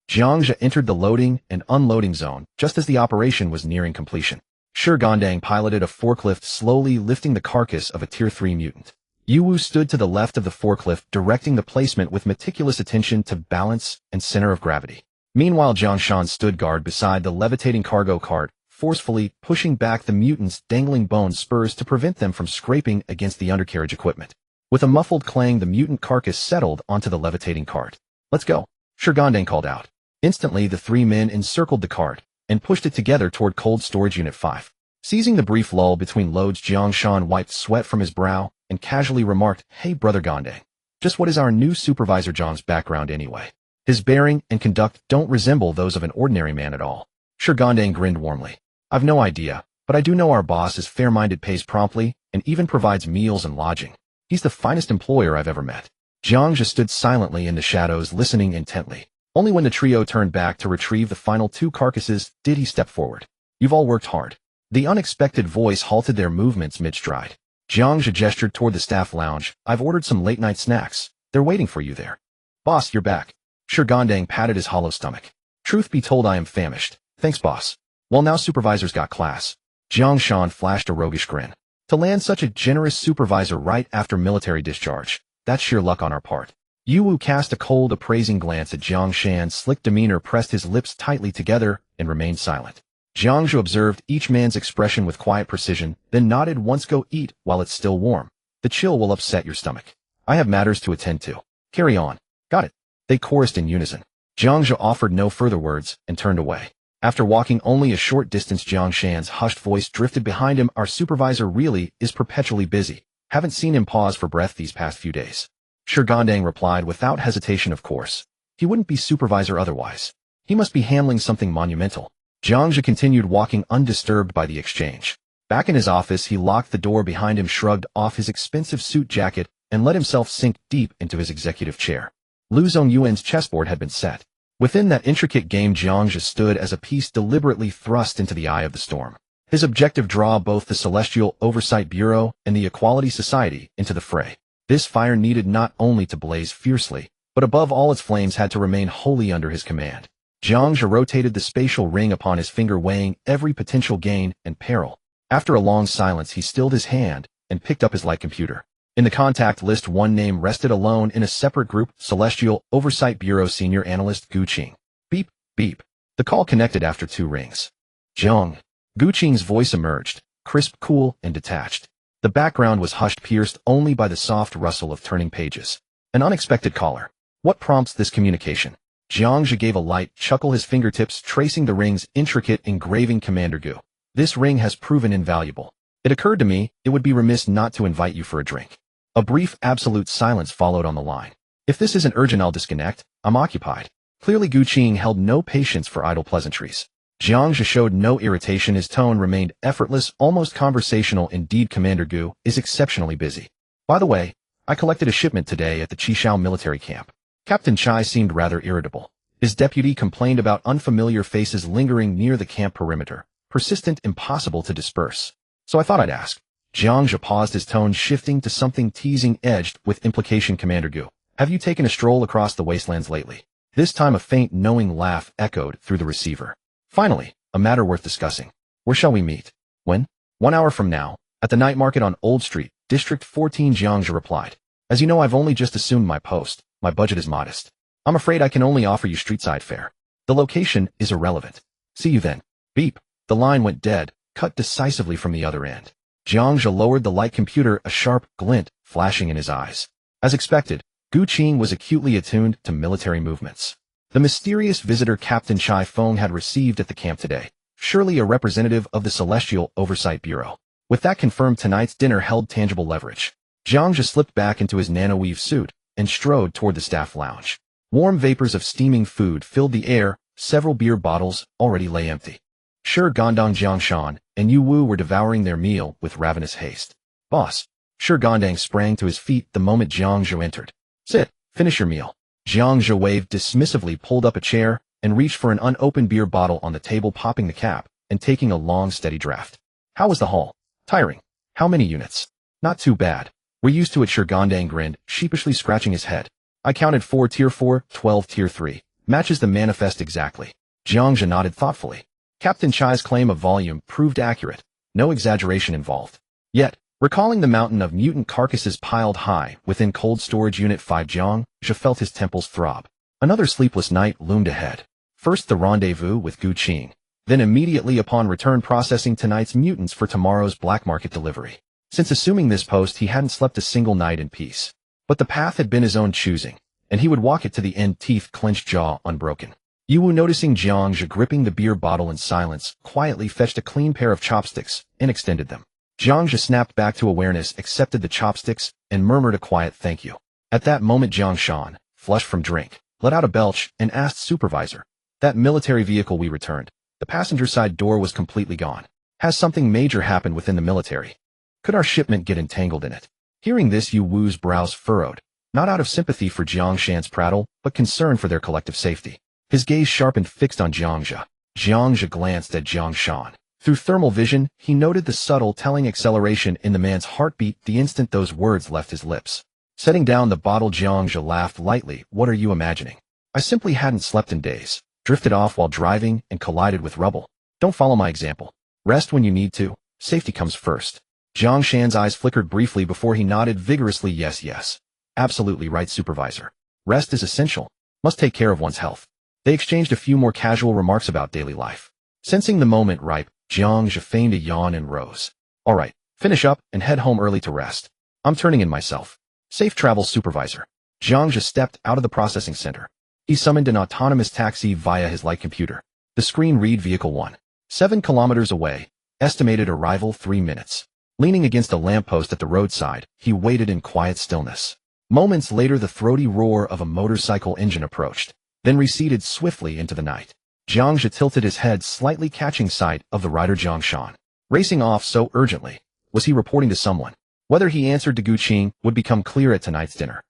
Jiang Zhe entered the loading and unloading zone just as the operation was nearing completion. Shi Gandang piloted a forklift, slowly lifting the carcass of a Tier 3 mutant. Yu Wu stood to the left of the forklift, directing the placement with meticulous attention to balance and center of gravity. Meanwhile, Jiang Shan stood guard beside the levitating cargo cart, forcefully pushing back the mutants' dangling bone spurs to prevent them from scraping against the undercarriage equipment. With a muffled clang, the mutant carcass settled onto the levitating cart. Let's go, Shi Gandang called out. Instantly, the three men encircled the cart and pushed it together toward Cold Storage Unit 5. Seizing the brief lull between loads, Jiang Shan wiped sweat from his brow and casually remarked, Hey brother Gandang, just what is our new supervisor Zhang's background anyway? His bearing and conduct don't resemble those of an ordinary man at all. Shi Gandang grinned warmly. I've no idea, but I do know our boss is fair-minded, pays promptly, and even provides meals and lodging. He's the finest employer I've ever met. Jiang Zhe stood silently in the shadows, listening intently. Only when the trio turned back to retrieve the final two carcasses did he step forward. You've all worked hard. The unexpected voice halted their movements mid-stride. Jiang Zhe gestured toward the staff lounge. I've ordered some late-night snacks. They're waiting for you there. Boss, you're back. Shi Gandang patted his hollow stomach. Truth be told, I am famished. Thanks, boss. Well, now supervisor's got class. Jiang Shan flashed a roguish grin. To land such a generous supervisor right after military discharge, that's sheer luck on our part. Yu Wu cast a cold, appraising glance at Jiang Shan's slick demeanor, pressed his lips tightly together, and remained silent. Jiang Zhe observed each man's expression with quiet precision, then nodded. Once go eat while it's still warm. The chill will upset your stomach. I have matters to attend to. Carry on. Got it. They chorused in unison. Jiang Zhe offered no further words and turned away. After walking only a short distance, Jiang Shan's hushed voice drifted behind him. Our supervisor really is perpetually busy. Haven't seen him pause for breath these past few days. Shi Gandang replied without hesitation, of course. He wouldn't be supervisor otherwise. He must be handling something monumental. Jiang Zhe continued walking undisturbed by the exchange. Back in his office, he locked the door behind him, shrugged off his expensive suit jacket, and let himself sink deep into his executive chair. Lu Zongyuan's chessboard had been set. Within that intricate game, Jiang Zhe stood as a piece deliberately thrust into the eye of the storm. His objective: draw both the Celestial Oversight Bureau and the Equality Society into the fray. This fire needed not only to blaze fiercely, but above all, its flames had to remain wholly under his command. Jiang Zhe rotated the spatial ring upon his finger, weighing every potential gain and peril. After a long silence, he stilled his hand and picked up his light computer. In the contact list, one name rested alone in a separate group: Celestial Oversight Bureau Senior Analyst Gu Qing. Beep, beep. The call connected after 2 rings. Jiang. Gu Qing's voice emerged, crisp, cool, and detached. The background was hushed, pierced only by the soft rustle of turning pages. An unexpected caller. What prompts this communication? Jiang Zhe gave a light chuckle, his fingertips tracing the ring's intricate engraving. Commander Gu. This ring has proven invaluable. It occurred to me, it would be remiss not to invite you for a drink. A brief, absolute silence followed on the line. If this isn't urgent, I'll disconnect. I'm occupied. Clearly Gu Qing held no patience for idle pleasantries. Jiang Zhe showed no irritation, his tone remained effortless, almost conversational. Indeed, Commander Gu is exceptionally busy. By the way, I collected a shipment today at the Qishao military camp. Captain Chai seemed rather irritable. His deputy complained about unfamiliar faces lingering near the camp perimeter, persistent, impossible to disperse. So I thought I'd ask. Jiang Zhe paused, his tone shifting to something teasing edged with implication. Commander Gu, have you taken a stroll across the wastelands lately? This time a faint, knowing laugh echoed through the receiver. Finally, a matter worth discussing. Where shall we meet? When? 1 hour from now, at the night market on Old Street, District 14, Jiang Zhe replied. As you know, I've only just assumed my post. My budget is modest. I'm afraid I can only offer you street-side fare. The location is irrelevant. See you then. Beep. The line went dead, cut decisively from the other end. Jiang Zhe lowered the light computer, a sharp glint flashing in his eyes. As expected, Gu Qing was acutely attuned to military movements. The mysterious visitor Captain Chai Feng had received at the camp today, surely a representative of the Celestial Oversight Bureau. With that confirmed, tonight's dinner held tangible leverage. Jiang Zhe slipped back into his nanoweave suit and strode toward the staff lounge. Warm vapors of steaming food filled the air, several beer bottles already lay empty. Shi Gandang, Jiangshan, and Yu Wu were devouring their meal with ravenous haste. Boss. Shi Gandang sprang to his feet the moment Jiang Zhe entered. Sit, finish your meal. Jiang Zhe waved dismissively, pulled up a chair, and reached for an unopened beer bottle on the table, popping the cap and taking a long, steady draft. How was the haul? Tiring. How many units? Not too bad. We're used to it. Shi Gandang grinned, sheepishly scratching his head. I counted 4 tier 4, 12 tier 3. Matches the manifest exactly. Jiang Zhe nodded thoughtfully. Captain Chai's claim of volume proved accurate. No exaggeration involved. Yet, recalling the mountain of mutant carcasses piled high within cold storage unit 5, Jiang Zhe felt his temples throb. Another sleepless night loomed ahead. First the rendezvous with Gu Qing, then immediately upon return processing tonight's mutants for tomorrow's black market delivery. Since assuming this post, he hadn't slept a single night in peace. But the path had been his own choosing, and he would walk it to the end, teeth clenched, jaw unbroken. Yu Wu, noticing Jiang Zhe gripping the beer bottle in silence, quietly fetched a clean pair of chopsticks and extended them. Jiang Zhe snapped back to awareness, accepted the chopsticks, and murmured a quiet thank you. At that moment Jiangshan, flushed from drink, let out a belch and asked Supervisor. That military vehicle we returned, the passenger side door was completely gone. Has something major happened within the military? Could our shipment get entangled in it? Hearing this, Yu Wu's brows furrowed, not out of sympathy for Jiangshan's prattle, but concern for their collective safety. His gaze sharpened, fixed on Jiang Zhe. Jiang Zhe glanced at Jiangshan. Through thermal vision, he noted the subtle, telling acceleration in the man's heartbeat the instant those words left his lips. Setting down the bottle, Jiang Zhe laughed lightly. What are you imagining? I simply hadn't slept in days, drifted off while driving, and collided with rubble. Don't follow my example. Rest when you need to. Safety comes first. Jiangshan's eyes flickered briefly before he nodded vigorously. Yes, yes. Absolutely right, Supervisor. Rest is essential. Must take care of one's health. They exchanged a few more casual remarks about daily life. Sensing the moment ripe, Jiang Zhe feigned a yawn and rose. All right, finish up and head home early to rest. I'm turning in myself. Safe travels, Supervisor. Jiang Zhe stepped out of the processing center. He summoned an autonomous taxi via his light computer. The screen read Vehicle 1. 7 kilometers away. Estimated arrival 3 minutes. Leaning against a lamppost at the roadside, he waited in quiet stillness. Moments later, the throaty roar of a motorcycle engine approached, then receded swiftly into the night. Jiang Zhe tilted his head, slightly catching sight of the rider Jiangshan. Racing off so urgently. Was he reporting to someone? Whether he answered to Gu Qing would become clear at tonight's dinner.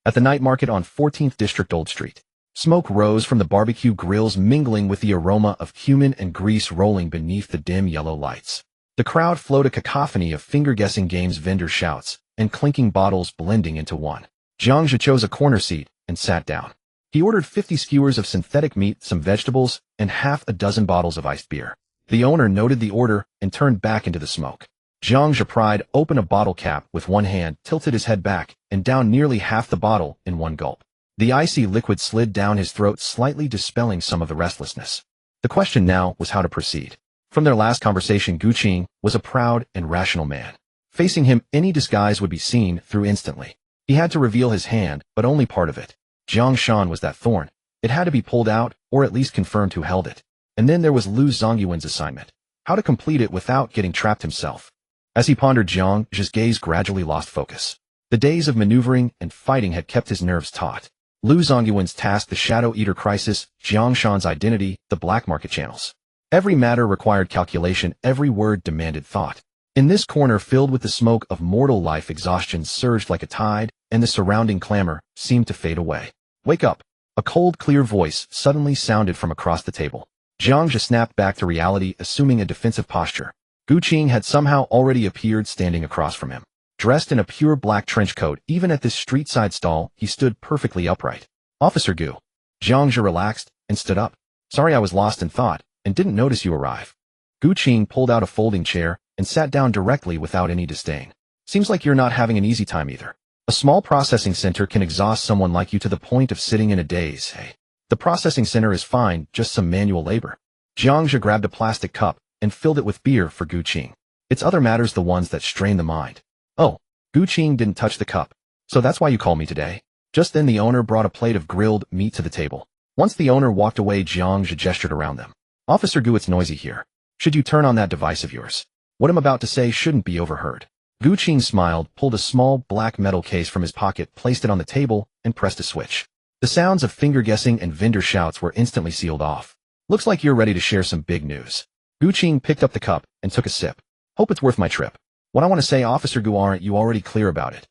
At the night market on 14th District, Old Street. Smoke rose from the barbecue grills, mingling with the aroma of cumin and grease rolling beneath the dim yellow lights. The crowd flowed, a cacophony of finger-guessing games, vendor shouts, and clinking bottles blending into one. Jiang Zhe chose a corner seat and sat down. He ordered 50 skewers of synthetic meat, some vegetables, and half a dozen bottles of iced beer. The owner noted the order and turned back into the smoke. Jiang Zhe pried open a bottle cap with one hand, tilted his head back, and downed nearly half the bottle in one gulp. The icy liquid slid down his throat, slightly dispelling some of the restlessness. The question now was how to proceed. From their last conversation, Gu Qing was a proud and rational man. Facing him, any disguise would be seen through instantly. He had to reveal his hand, but only part of it. Jiang Shan was that thorn. It had to be pulled out, or at least confirmed who held it. And then there was Lu Zongyuan's assignment. How to complete it without getting trapped himself. As he pondered, Jiang Zhe's gaze gradually lost focus. The days of maneuvering and fighting had kept his nerves taut. Lu Zongyuan's task, the Shadow Eater crisis, Jiang Shan's identity, the black market channels. Every matter required calculation, every word demanded thought. In this corner filled with the smoke of mortal life, exhaustion surged like a tide, and the surrounding clamor seemed to fade away. Wake up! A cold, clear voice suddenly sounded from across the table. Jiang Zhe snapped back to reality, assuming a defensive posture. Gu Qing had somehow already appeared standing across from him. Dressed in a pure black trench coat, even at this street-side stall, he stood perfectly upright. Officer Gu. Jiang Zhe relaxed and stood up. Sorry, I was lost in thought and didn't notice you arrive. Gu Qing pulled out a folding chair and sat down directly without any disdain. Seems like you're not having an easy time either. A small processing center can exhaust someone like you to the point of sitting in a daze. Hey, the processing center is fine, just some manual labor. Jiang Zhe grabbed a plastic cup and filled it with beer for Gu Qing. It's other matters, the ones that strain the mind. Oh, Gu Qing didn't touch the cup. So that's why you called me today? Just then the owner brought a plate of grilled meat to the table. Once the owner walked away, Jiang Zhe gestured around them. Officer Gu, it's noisy here. Should you turn on that device of yours? What I'm about to say shouldn't be overheard. Gu Qing smiled, pulled a small black metal case from his pocket, placed it on the table, and pressed a switch. The sounds of finger guessing and vendor shouts were instantly sealed off. Looks like you're ready to share some big news. Gu Qing picked up the cup and took a sip. Hope it's worth my trip. What I want to say, Officer Gu, aren't you already clear about it?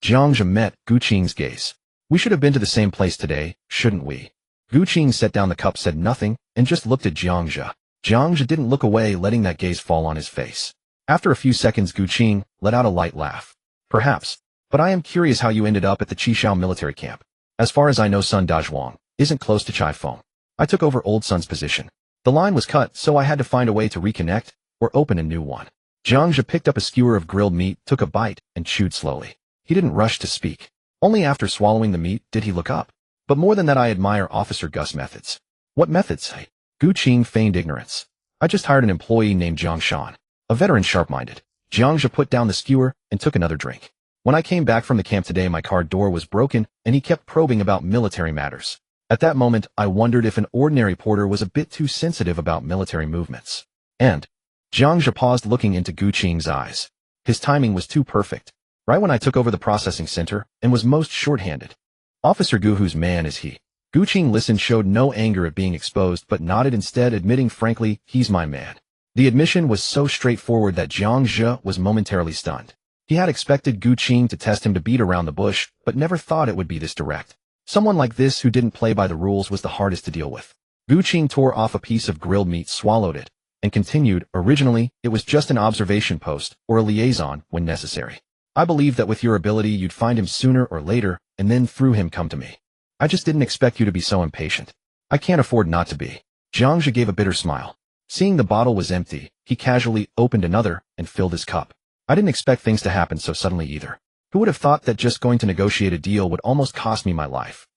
Jiang Zhe met Gu Qing's gaze. We should have been to the same place today, shouldn't we? Gu Qing set down the cup, said nothing, and just looked at Jiang Zhe. Jiang Zhe didn't look away, letting that gaze fall on his face. After a few seconds, Gu Qing let out a light laugh. Perhaps, but I am curious how you ended up at the Qishao military camp. As far as I know, Sun Dazhuang isn't close to Chai Feng. I took over Old Sun's position. The line was cut, so I had to find a way to reconnect or open a new one. Jiang Zhe picked up a skewer of grilled meat, took a bite, and chewed slowly. He didn't rush to speak. Only after swallowing the meat did he look up. But more than that, I admire Officer Gus' methods. What methods? Gu Qing feigned ignorance. I just hired an employee named Jiang Shan. A veteran, sharp-minded. Jiang Zhe put down the skewer and took another drink. When I came back from the camp today, my car door was broken, and he kept probing about military matters. At that moment, I wondered if an ordinary porter was a bit too sensitive about military movements. And Jiang Zhe paused, looking into Gu Qing's eyes. His timing was too perfect. Right when I took over the processing center and was most short-handed. Officer Gu, whose man is he? Gu Qing listened, showed no anger at being exposed, but nodded instead, admitting frankly, he's my man. The admission was so straightforward that Jiang Zhe was momentarily stunned. He had expected Gu Qing to test him, to beat around the bush, but never thought it would be this direct. Someone like this who didn't play by the rules was the hardest to deal with. Gu Qing tore off a piece of grilled meat, swallowed it, and continued, originally, it was just an observation post, or a liaison, when necessary. I believed that with your ability you'd find him sooner or later, and then through him come to me. I just didn't expect you to be so impatient. I can't afford not to be. Jiang Zhe gave a bitter smile. Seeing the bottle was empty, he casually opened another and filled his cup. I didn't expect things to happen so suddenly either. Who would have thought that just going to negotiate a deal would almost cost me my life?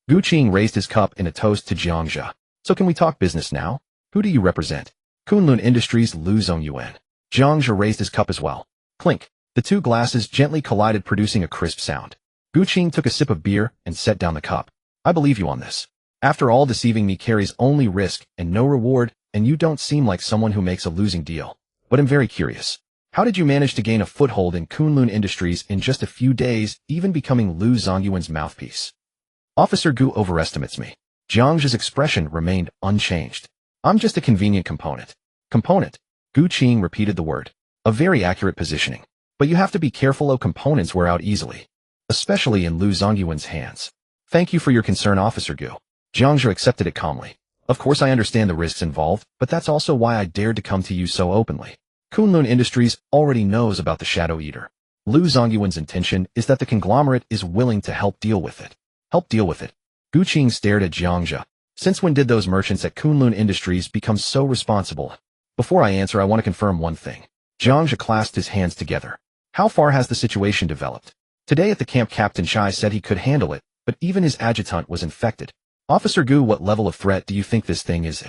Gu Qing raised his cup in a toast to Jiang Zhe. So can we talk business now? Who do you represent? Kunlun Industries, Lu Zongyuan. Jiang Zhe raised his cup as well. Clink. The two glasses gently collided, producing a crisp sound. Gu Qing took a sip of beer and set down the cup. I believe you on this. After all, deceiving me carries only risk and no reward, and you don't seem like someone who makes a losing deal. But I'm very curious. How did you manage to gain a foothold in Kunlun Industries in just a few days, even becoming Lu Zongyuan's mouthpiece? Officer Gu overestimates me. Jiang Zhe's expression remained unchanged. I'm just a convenient component. Component. Gu Qing repeated the word. A very accurate positioning. But you have to be careful, oh, components wear out easily. Especially in Lu Zongyuan's hands. Thank you for your concern, Officer Gu. Jiang Zhe accepted it calmly. Of course I understand the risks involved, but that's also why I dared to come to you so openly. Kunlun Industries already knows about the Shadow Eater. Lu Zongyuan's intention is that the conglomerate is willing to help deal with it. Help deal with it. Gu Qing stared at Jiang Zhe. Since when did those merchants at Kunlun Industries become so responsible? Before I answer, I want to confirm one thing. Jiang Zhe clasped his hands together. How far has the situation developed? Today at the camp, Captain Chai said he could handle it, but even his adjutant was infected. Officer Gu, what level of threat do you think this thing is?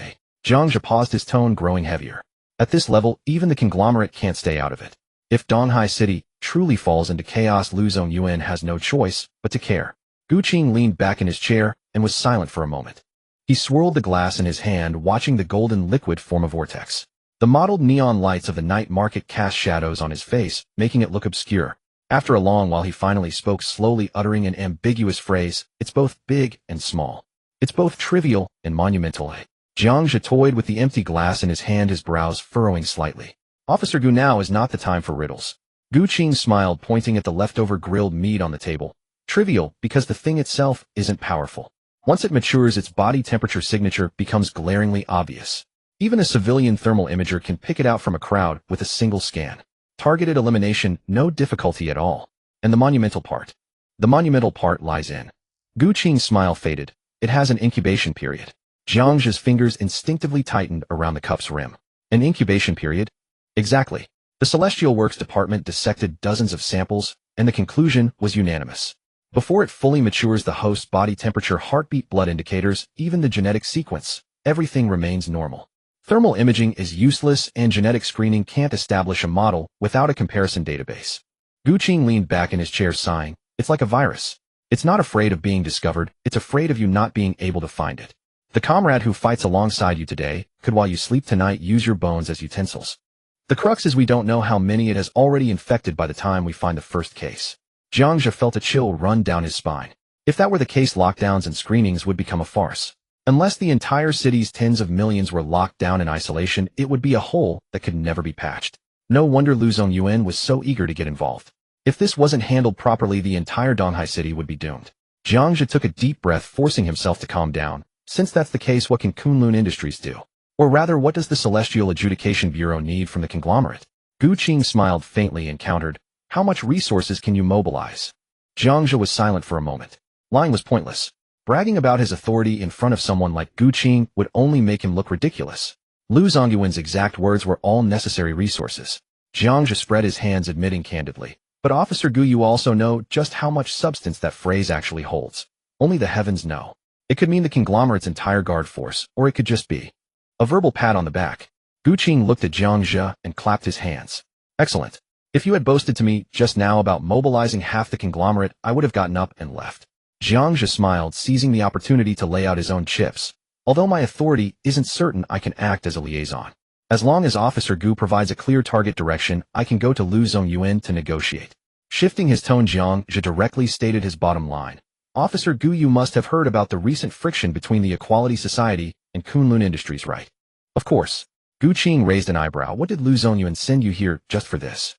Jiang Zhe paused, his tone growing heavier. At this level, even the conglomerate can't stay out of it. If Donghai City truly falls into chaos, Lu Zongyuan has no choice but to care. Gu Qing leaned back in his chair and was silent for a moment. He swirled the glass in his hand, watching the golden liquid form a vortex. The mottled neon lights of the night market cast shadows on his face, making it look obscure. After a long while he finally spoke, slowly uttering an ambiguous phrase. It's both big and small. It's both trivial and monumental. Jiang Zhe toyed with the empty glass in his hand, his brows furrowing slightly. Officer Gu, now is not the time for riddles. Gu Qing smiled, pointing at the leftover grilled meat on the table. Trivial, because the thing itself isn't powerful. Once it matures, its body temperature signature becomes glaringly obvious. Even a civilian thermal imager can pick it out from a crowd with a single scan. Targeted elimination, no difficulty at all. And the monumental part? The monumental part lies in. Gu Qing's smile faded. It has an incubation period. Jiang Zhe's fingers instinctively tightened around the cup's rim. An incubation period? Exactly. The Celestial Works Department dissected dozens of samples, and the conclusion was unanimous. Before it fully matures, the host's body temperature, heartbeat, blood indicators, even the genetic sequence, everything remains normal. Thermal imaging is useless, and genetic screening can't establish a model without a comparison database. Gu Qing leaned back in his chair, sighing. It's like a virus. It's not afraid of being discovered, it's afraid of you not being able to find it. The comrade who fights alongside you today could, while you sleep tonight, use your bones as utensils. The crux is we don't know how many it has already infected by the time we find the first case. Jiang Zhe felt a chill run down his spine. If that were the case, lockdowns and screenings would become a farce. Unless the entire city's tens of millions were locked down in isolation, it would be a hole that could never be patched. No wonder Lu Zongyuan was so eager to get involved. If this wasn't handled properly, the entire Donghai City would be doomed. Jiang Zhe took a deep breath, forcing himself to calm down. Since that's the case, what can Kunlun Industries do? Or rather, what does the Celestial Adjudication Bureau need from the conglomerate? Gu Qing smiled faintly and countered. How much resources can you mobilize? Jiang Zhe was silent for a moment. Lying was pointless. Bragging about his authority in front of someone like Gu Qing would only make him look ridiculous. Lu Zongyuan's exact words were all necessary resources. Jiang Zhe spread his hands, admitting candidly. But Officer Gu, you also know just how much substance that phrase actually holds. Only the heavens know. It could mean the conglomerate's entire guard force, or it could just be a verbal pat on the back. Gu Qing looked at Jiang Zhe and clapped his hands. Excellent. If you had boasted to me just now about mobilizing half the conglomerate, I would have gotten up and left. Jiang Zhe smiled, seizing the opportunity to lay out his own chips. Although my authority isn't certain, I can act as a liaison. As long as Officer Gu provides a clear target direction, I can go to Lu Zongyuan to negotiate. Shifting his tone, Jiang Zhe directly stated his bottom line. Officer Gu, you must have heard about the recent friction between the Equality Society and Kunlun Industries, right? Of course. Gu Qing raised an eyebrow. What did Lu Zongyuan send you here just for this?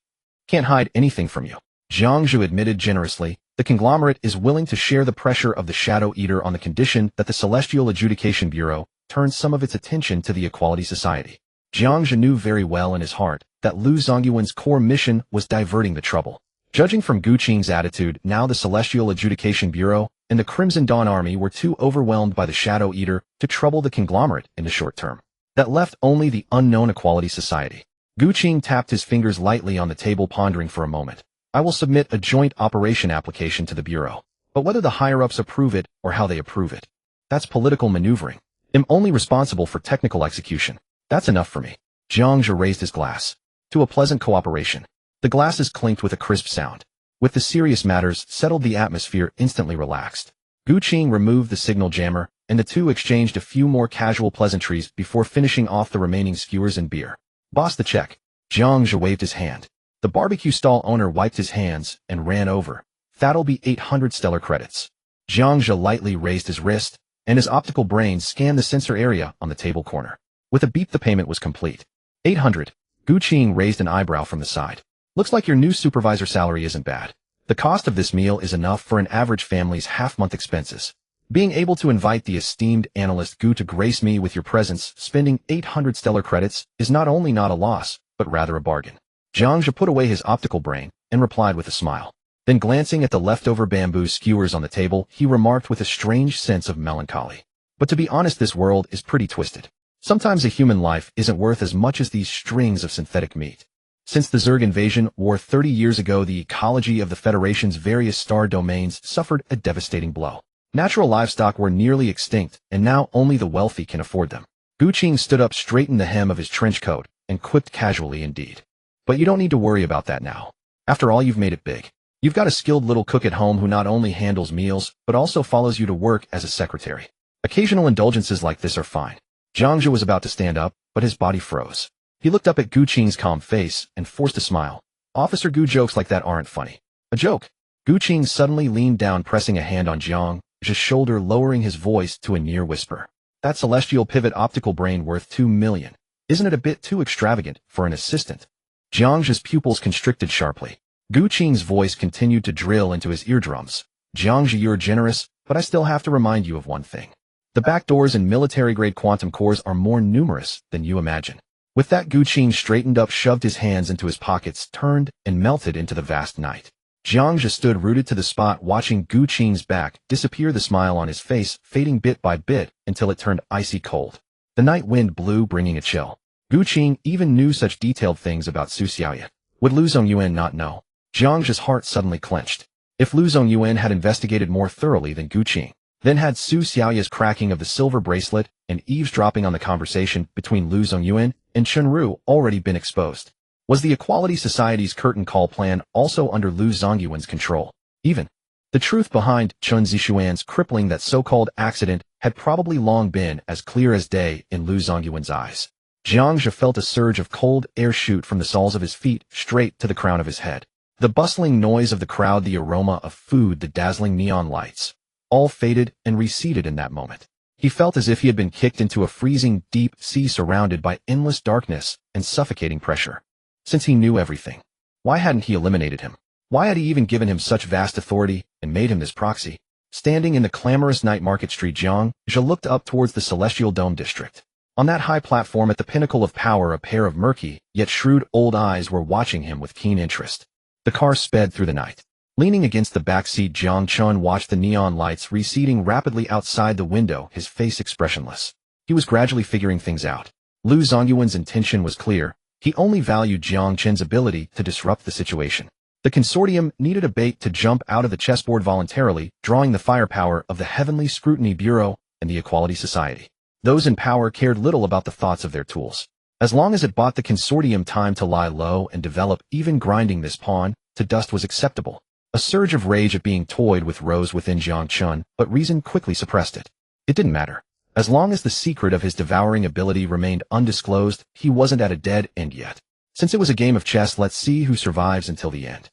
Can't hide anything from you. Jiang Zhe admitted generously. The conglomerate is willing to share the pressure of the Shadow Eater on the condition that the Celestial Adjudication Bureau turns some of its attention to the Equality Society. Jiang Zhe knew very well in his heart that Lu Zongyuan's core mission was diverting the trouble. Judging from Gu Qing's attitude, now the Celestial Adjudication Bureau and the Crimson Dawn Army were too overwhelmed by the Shadow Eater to trouble the conglomerate in the short term. That left only the unknown Equality Society. Gu Qing tapped his fingers lightly on the table, pondering for a moment. I will submit a joint operation application to the Bureau. But whether the higher-ups approve it or how they approve it, that's political maneuvering. I'm only responsible for technical execution. That's enough for me. Jiang Zhe raised his glass. To a pleasant cooperation. The glasses clinked with a crisp sound. With the serious matters settled, the atmosphere instantly relaxed. Gu Qing removed the signal jammer, and the two exchanged a few more casual pleasantries before finishing off the remaining skewers and beer. Boss, the check. Jiang Zhe waved his hand. The barbecue stall owner wiped his hands and ran over. That'll be 800 stellar credits. Jiang Zhe lightly raised his wrist, and his optical brain scanned the sensor area on the table corner. With a beep, the payment was complete. 800. Gu Qing raised an eyebrow from the side. Looks like your new supervisor salary isn't bad. The cost of this meal is enough for an average family's half-month expenses. Being able to invite the esteemed analyst Gu to grace me with your presence, spending 800 stellar credits, is not only not a loss, but rather a bargain. Jiang Zhe put away his optical brain and replied with a smile. Then, glancing at the leftover bamboo skewers on the table, he remarked with a strange sense of melancholy. But to be honest, this world is pretty twisted. Sometimes a human life isn't worth as much as these strings of synthetic meat. Since the Zerg invasion war 30 years ago, the ecology of the Federation's various star domains suffered a devastating blow. Natural livestock were nearly extinct, and now only the wealthy can afford them. Gu Qing stood up, straightened the hem of his trench coat, and quipped casually indeed. But you don't need to worry about that now. After all, you've made it big. You've got a skilled little cook at home who not only handles meals, but also follows you to work as a secretary. Occasional indulgences like this are fine. Jiang Zhe was about to stand up, but his body froze. He looked up at Gu Qing's calm face and forced a smile. Officer Gu, jokes like that aren't funny. A joke? Gu Qing suddenly leaned down, pressing a hand on Jiang Zhe's shoulder, lowering his voice to a near whisper. That celestial pivot optical brain worth 2 million. Isn't it a bit too extravagant for an assistant? Jiang Zhe's pupils constricted sharply. Gu Qing's voice continued to drill into his eardrums. Jiang Zhe, you're generous, but I still have to remind you of one thing. The backdoors in military-grade quantum cores are more numerous than you imagine. With that, Gu Qing straightened up, shoved his hands into his pockets, turned, and melted into the vast night. Jiang Zhe stood rooted to the spot, watching Gu Qing's back disappear, the smile on his face fading bit by bit until it turned icy cold. The night wind blew, bringing a chill. Gu Qing even knew such detailed things about Su Xiaoye. Would Lu Zongyuan not know? Jiang Zhe's heart suddenly clenched. If Lu Zongyuan had investigated more thoroughly than Gu Qing, then had Su Xiaoye's cracking of the silver bracelet and eavesdropping on the conversation between Lu Zongyuan and Chunru already been exposed? Was the Equality Society's curtain call plan also under Lu Zongyuan's control? Even the truth behind Chun Zixuan's crippling that so-called accident had probably long been as clear as day in Lu Zongyuan's eyes. Jiang Zhe felt a surge of cold air shoot from the soles of his feet straight to the crown of his head. The bustling noise of the crowd, the aroma of food, the dazzling neon lights, all faded and receded in that moment. He felt as if he had been kicked into a freezing deep sea surrounded by endless darkness and suffocating pressure. Since he knew everything, why hadn't he eliminated him? Why had he even given him such vast authority and made him this proxy? Standing in the clamorous night market street, Jiang Zhe looked up towards the celestial dome district. On that high platform at the pinnacle of power, a pair of murky, yet shrewd old eyes were watching him with keen interest. The car sped through the night. Leaning against the back seat, Jiang Chun watched the neon lights receding rapidly outside the window, his face expressionless. He was gradually figuring things out. Lu Zongyuan's intention was clear. He only valued Jiang Chen's ability to disrupt the situation. The consortium needed a bait to jump out of the chessboard voluntarily, drawing the firepower of the Heavenly Scrutiny Bureau and the Equality Society. Those in power cared little about the thoughts of their tools. As long as it bought the consortium time to lie low and develop, even grinding this pawn to dust was acceptable. A surge of rage at being toyed with rose within Jiang Chun, but reason quickly suppressed it. It didn't matter. As long as the secret of his devouring ability remained undisclosed, he wasn't at a dead end yet. Since it was a game of chess, let's see who survives until the end.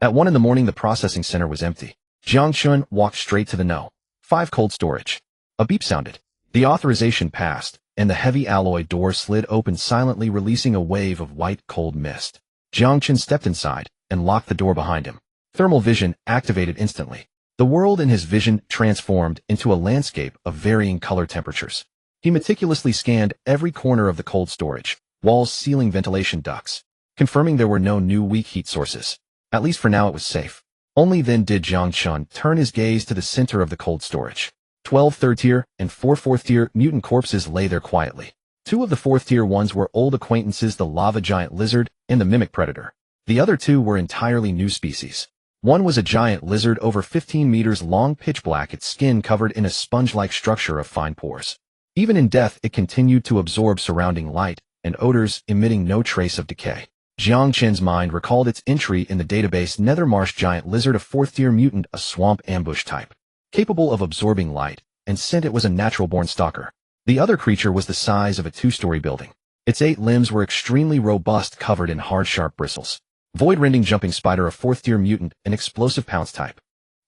At 1 in the morning, the processing center was empty. Jiang Chun walked straight to the No. 5 cold storage. A beep sounded. The authorization passed, and the heavy alloy door slid open silently, releasing a wave of white, cold mist. Jiang Chun stepped inside and locked the door behind him. Thermal vision activated instantly. The world in his vision transformed into a landscape of varying color temperatures. He meticulously scanned every corner of the cold storage, walls, ceiling, ventilation ducts, confirming there were no new weak heat sources. At least for now it was safe. Only then did Jiang Chun turn his gaze to the center of the cold storage. 12 third-tier and 4 fourth-tier mutant corpses lay there quietly. 2 of the fourth-tier ones were old acquaintances, the lava giant lizard and the mimic predator. The other 2 were entirely new species. One was a giant lizard over 15 meters long, pitch black, its skin covered in a sponge-like structure of fine pores. Even in death, it continued to absorb surrounding light and odors, emitting no trace of decay. Jiang Chen's mind recalled its entry in the database: Nethermarsh giant lizard, a 4th-tier mutant, a swamp ambush type. Capable of absorbing light and scent, it was a natural-born stalker. The other creature was the size of a 2-story building. Its 8 limbs were extremely robust, covered in hard, sharp bristles. Void-rending jumping spider, a 4th-tier mutant, an explosive pounce type.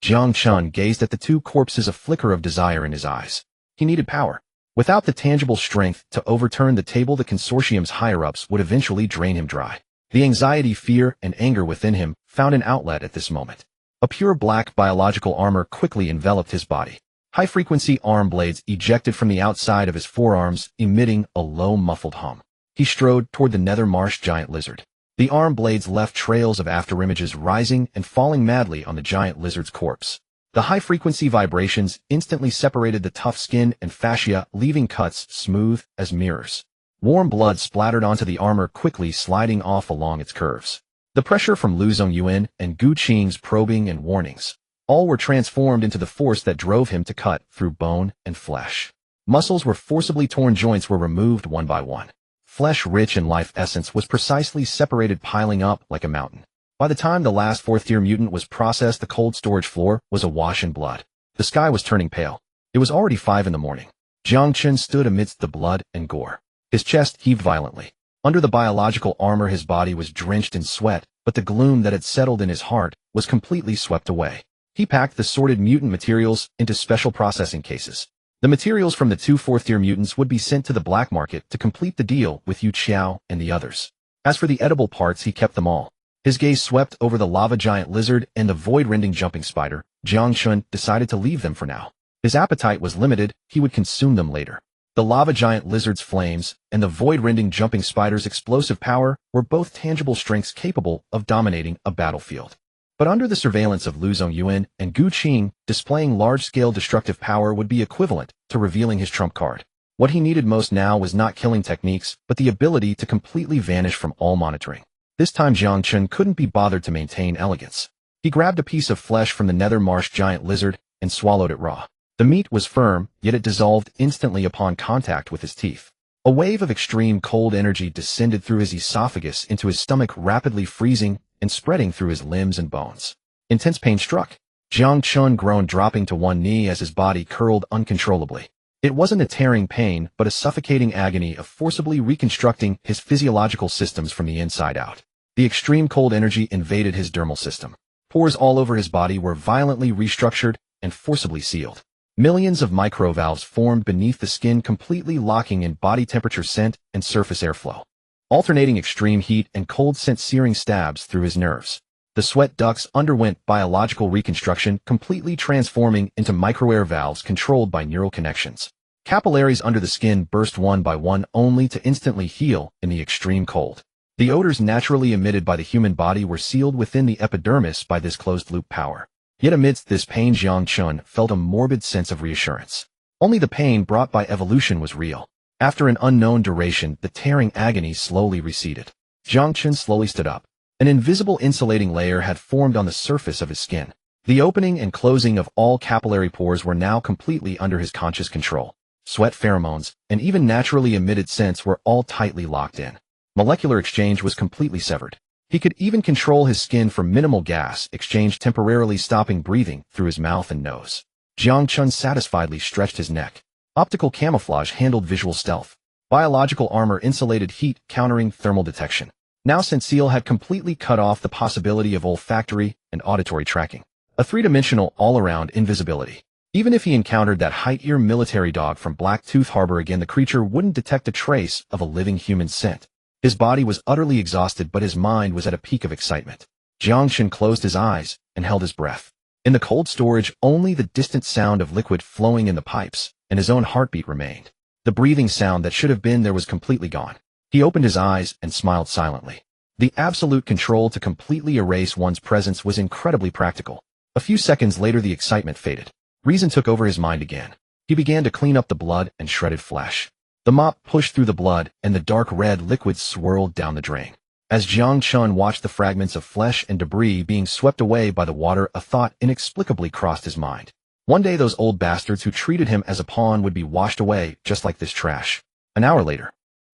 Jiang Chun gazed at the 2 corpses, a flicker of desire in his eyes. He needed power. Without the tangible strength to overturn the table, the consortium's higher-ups would eventually drain him dry. The anxiety, fear, and anger within him found an outlet at this moment. A pure black biological armor quickly enveloped his body. High-frequency arm blades ejected from the outside of his forearms, emitting a low, muffled hum. He strode toward the Nethermarsh giant lizard. The arm blades left trails of afterimages rising and falling madly on the giant lizard's corpse. The high-frequency vibrations instantly separated the tough skin and fascia, leaving cuts smooth as mirrors. Warm blood splattered onto the armor, quickly sliding off along its curves. The pressure from Lu Zongyuan and Gu Qing's probing and warnings, all were transformed into the force that drove him to cut through bone and flesh. Muscles were forcibly torn, joints were removed one by one. flesh rich in life essence was precisely separated, piling up like a mountain. By the time the last fourth-tier mutant was processed, the cold storage floor was awash in blood. The sky was turning pale. It was already 5 in the morning. Jiang Zhe stood amidst the blood and gore. His chest heaved violently. Under the biological armor, his body was drenched in sweat, but the gloom that had settled in his heart was completely swept away. He packed the sorted mutant materials into special processing cases. The materials from the 2 fourth-tier mutants would be sent to the black market to complete the deal with Yu Qiao and the others. As for the edible parts, he kept them all. His gaze swept over the lava giant lizard and the void-rending jumping spider. Jiang Zhe decided to leave them for now. His appetite was limited, he would consume them later. The lava giant lizard's flames and the void-rending jumping spider's explosive power were both tangible strengths capable of dominating a battlefield. But under the surveillance of Lu Zongyuan and Gu Qing, displaying large-scale destructive power would be equivalent to revealing his trump card. What he needed most now was not killing techniques, but the ability to completely vanish from all monitoring. This time Jiang Zhe couldn't be bothered to maintain elegance. He grabbed a piece of flesh from the nether marsh giant lizard and swallowed it raw. The meat was firm, yet it dissolved instantly upon contact with his teeth. A wave of extreme cold energy descended through his esophagus into his stomach, rapidly freezing and spreading through his limbs and bones. Intense pain struck. Jiang Zhe groaned, dropping to one knee as his body curled uncontrollably. It wasn't a tearing pain, but a suffocating agony of forcibly reconstructing his physiological systems from the inside out. The extreme cold energy invaded his dermal system. Pores all over his body were violently restructured and forcibly sealed. Millions of microvalves formed beneath the skin, completely locking in body temperature, scent, and surface airflow. Alternating extreme heat and cold sent searing stabs through his nerves. The sweat ducts underwent biological reconstruction, completely transforming into microair valves controlled by neural connections. Capillaries under the skin burst one by one, only to instantly heal in the extreme cold. The odors naturally emitted by the human body were sealed within the epidermis by this closed-loop power. Yet amidst this pain, Jiang Zhe felt a morbid sense of reassurance. Only the pain brought by evolution was real. After an unknown duration, the tearing agony slowly receded. Jiang Zhe slowly stood up. An invisible insulating layer had formed on the surface of his skin. The opening and closing of all capillary pores were now completely under his conscious control. Sweat, pheromones, and even naturally emitted scents were all tightly locked in. Molecular exchange was completely severed. He could even control his skin for minimal gas exchange, temporarily stopping breathing through his mouth and nose. Jiang Zhe satisfiedly stretched his neck. Optical camouflage handled visual stealth. Biological armor insulated heat, countering thermal detection. Now Sensile had completely cut off the possibility of olfactory and auditory tracking. A three-dimensional, all-around invisibility. Even if he encountered that height-ear military dog from Blacktooth Harbor again, the creature wouldn't detect a trace of a living human scent. His body was utterly exhausted, but his mind was at a peak of excitement. Jiang Zhe closed his eyes and held his breath. In the cold storage, only the distant sound of liquid flowing in the pipes and his own heartbeat remained. The breathing sound that should have been there was completely gone. He opened his eyes and smiled silently. The absolute control to completely erase one's presence was incredibly practical. A few seconds later, the excitement faded. Reason took over his mind again. He began to clean up the blood and shredded flesh. The mop pushed through the blood, and the dark red liquid swirled down the drain. As Jiang Zhe watched the fragments of flesh and debris being swept away by the water, a thought inexplicably crossed his mind. One day those old bastards who treated him as a pawn would be washed away just like this trash. An hour later,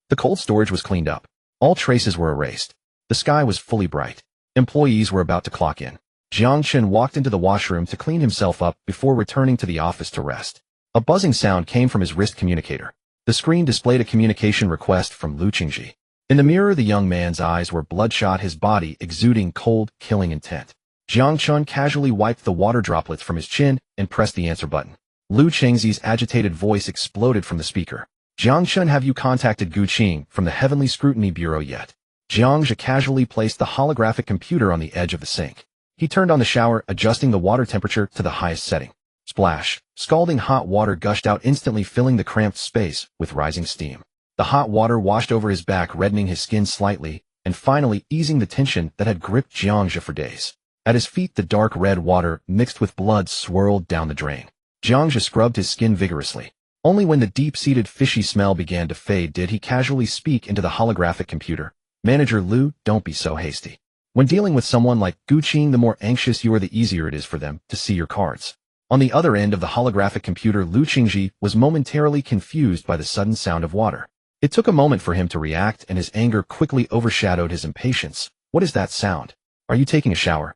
the cold storage was cleaned up. All traces were erased. The sky was fully bright. Employees were about to clock in. Jiang Zhe walked into the washroom to clean himself up before returning to the office to rest. A buzzing sound came from his wrist communicator. The screen displayed a communication request from Lu Qingji. In the mirror, the young man's eyes were bloodshot, his body exuding cold, killing intent. Jiang Zhe casually wiped the water droplets from his chin and pressed the answer button. Lu Qingji's agitated voice exploded from the speaker. Jiang Zhe, have you contacted Gu Qing from the Heavenly Scrutiny Bureau yet? Jiang Zhe casually placed the holographic computer on the edge of the sink. He turned on the shower, adjusting the water temperature to the highest setting. Splash! Scalding hot water gushed out, instantly filling the cramped space with rising steam. The hot water washed over his back, reddening his skin slightly, and finally easing the tension that had gripped Jiang Zhe for days. At his feet, the dark red water, mixed with blood, swirled down the drain. Jiang Zhe scrubbed his skin vigorously. Only when the deep-seated fishy smell began to fade did he casually speak into the holographic computer. Manager Lu, don't be so hasty. When dealing with someone like Gu Qing, the more anxious you are, the easier it is for them to see your cards. On the other end of the holographic computer, Lu Qingji was momentarily confused by the sudden sound of water. It took a moment for him to react, and his anger quickly overshadowed his impatience. What is that sound? Are you taking a shower?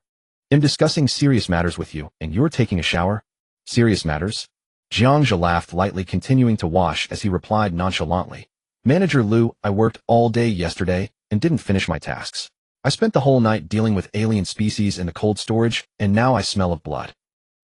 I'm discussing serious matters with you, and you're taking a shower? Serious matters? Jiang Zhe laughed lightly, continuing to wash as he replied nonchalantly. Manager Liu, I worked all day yesterday and didn't finish my tasks. I spent the whole night dealing with alien species in the cold storage, and now I smell of blood.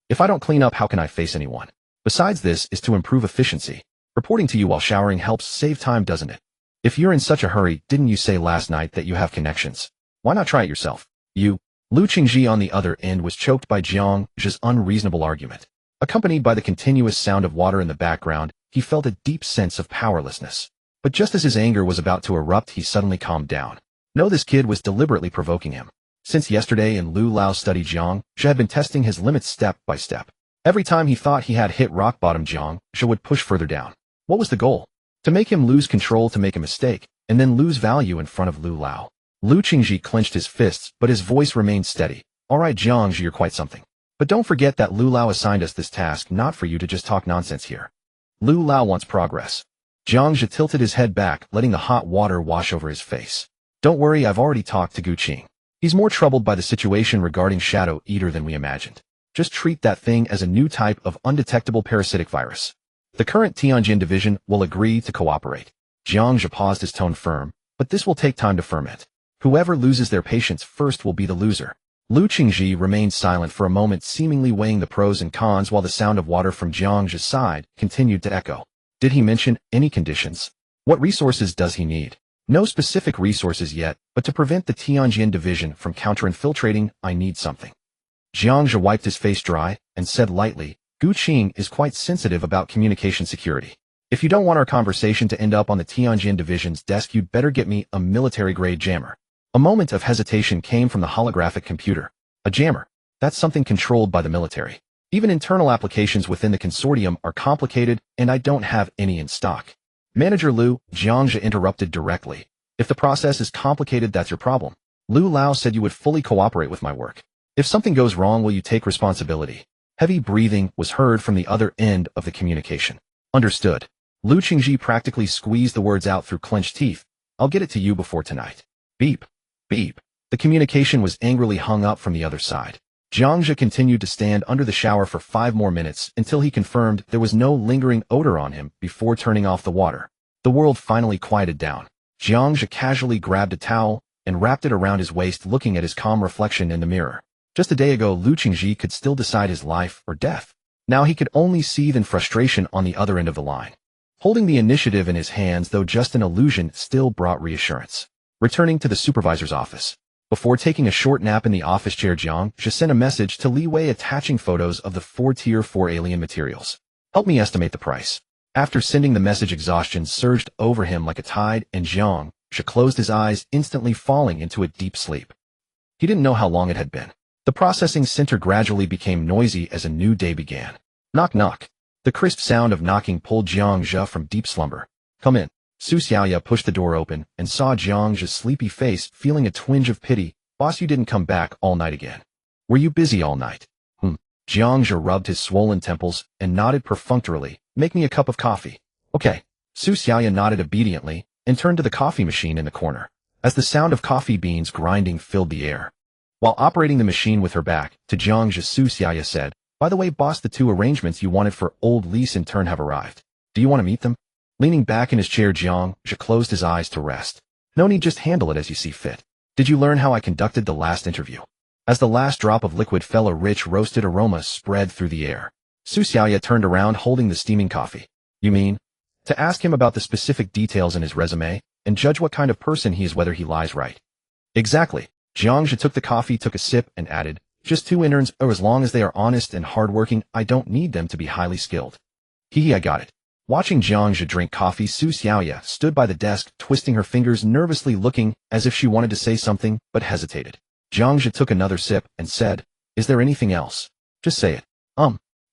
If I don't clean up, how can I face anyone? Besides, this is to improve efficiency. Reporting to you while showering helps save time, doesn't it? If you're in such a hurry, didn't you say last night that you have connections? Why not try it yourself? You. Lu Qingji on the other end was choked by Jiang Zhe's unreasonable argument. Accompanied by the continuous sound of water in the background, he felt a deep sense of powerlessness. But just as his anger was about to erupt, he suddenly calmed down. No, this kid was deliberately provoking him. Since yesterday in Lu Lao's study, Jiang Zhe had been testing his limits step by step. Every time he thought he had hit rock bottom, Jiang Zhe would push further down. What was the goal? To make him lose control, to make a mistake, and then lose value in front of Lu Lao. Lu Qingji clenched his fists, but his voice remained steady. All right, Jiang Zhe, you're quite something. But don't forget that Lu Lao assigned us this task, not for you to just talk nonsense here. Lu Lao wants progress. Jiang Zhe tilted his head back, letting the hot water wash over his face. Don't worry, I've already talked to Gu Qing. He's more troubled by the situation regarding Shadow Eater than we imagined. Just treat that thing as a new type of undetectable parasitic virus. The current Tianjin division will agree to cooperate. Jiang Zhe paused, his tone firm, but this will take time to ferment. Whoever loses their patience first will be the loser. Lu Qingji remained silent for a moment, seemingly weighing the pros and cons, while the sound of water from Jiang Zhe's side continued to echo. Did he mention any conditions? What resources does he need? No specific resources yet, but to prevent the Tianjin division from counter-infiltrating, I need something. Jiang Zhe wiped his face dry and said lightly, Gu Qing is quite sensitive about communication security. If you don't want our conversation to end up on the Tianjin division's desk, you'd better get me a military-grade jammer. A moment of hesitation came from the holographic computer. A jammer. That's something controlled by the military. Even internal applications within the consortium are complicated, and I don't have any in stock. Manager Liu, Jiang Zhe interrupted directly. If the process is complicated, that's your problem. Lu Lao said you would fully cooperate with my work. If something goes wrong, will you take responsibility? Heavy breathing was heard from the other end of the communication. Understood. Lu Qingji practically squeezed the words out through clenched teeth. I'll get it to you before tonight. Beep. Beep. The communication was angrily hung up from the other side. Jiang Zhe continued to stand under the shower for 5 more minutes until he confirmed there was no lingering odor on him before turning off the water. The world finally quieted down. Jiang Zhe casually grabbed a towel and wrapped it around his waist, looking at his calm reflection in the mirror. Just a day ago, Lu Qingji could still decide his life or death. Now he could only seethe in frustration on the other end of the line. Holding the initiative in his hands, though just an illusion, still brought reassurance. Returning to the supervisor's office. Before taking a short nap in the office chair, Jiang Zhe sent a message to Li Wei attaching photos of the 4 Tier 4 alien materials. Help me estimate the price. After sending the message, exhaustion surged over him like a tide, and Jiang Zhe closed his eyes, instantly falling into a deep sleep. He didn't know how long it had been. The processing center gradually became noisy as a new day began. Knock knock. The crisp sound of knocking pulled Jiang Zhe from deep slumber. Come in. Su Xiaoya pushed the door open and saw Jiang Zhe's sleepy face, feeling a twinge of pity. Boss, you didn't come back all night again. Were you busy all night? Jiang Zhe rubbed his swollen temples and nodded perfunctorily. Make me a cup of coffee. Okay. Su Xiaoya nodded obediently and turned to the coffee machine in the corner. As the sound of coffee beans grinding filled the air. While operating the machine with her back to Jiang Zhe, Su Xiaoya said, by the way, boss, the 2 arrangements you wanted for old Lease in turn have arrived. Do you want to meet them? Leaning back in his chair, Jiang Zhe closed his eyes to rest. No need, just handle it as you see fit. Did you learn how I conducted the last interview? As the last drop of liquid fell, a rich roasted aroma spread through the air. Su Xiaoya turned around, holding the steaming coffee. You mean? To ask him about the specific details in his resume, and judge what kind of person he is, whether he lies right. Exactly. Jiang Zhe took the coffee, took a sip, and added, just 2 interns, or as long as they are honest and hardworking, I don't need them to be highly skilled. I got it. Watching Jiang Zhe drink coffee, Su Xiaoya stood by the desk, twisting her fingers nervously, looking as if she wanted to say something, but hesitated. Jiang Zhe took another sip and said, is there anything else? Just say it.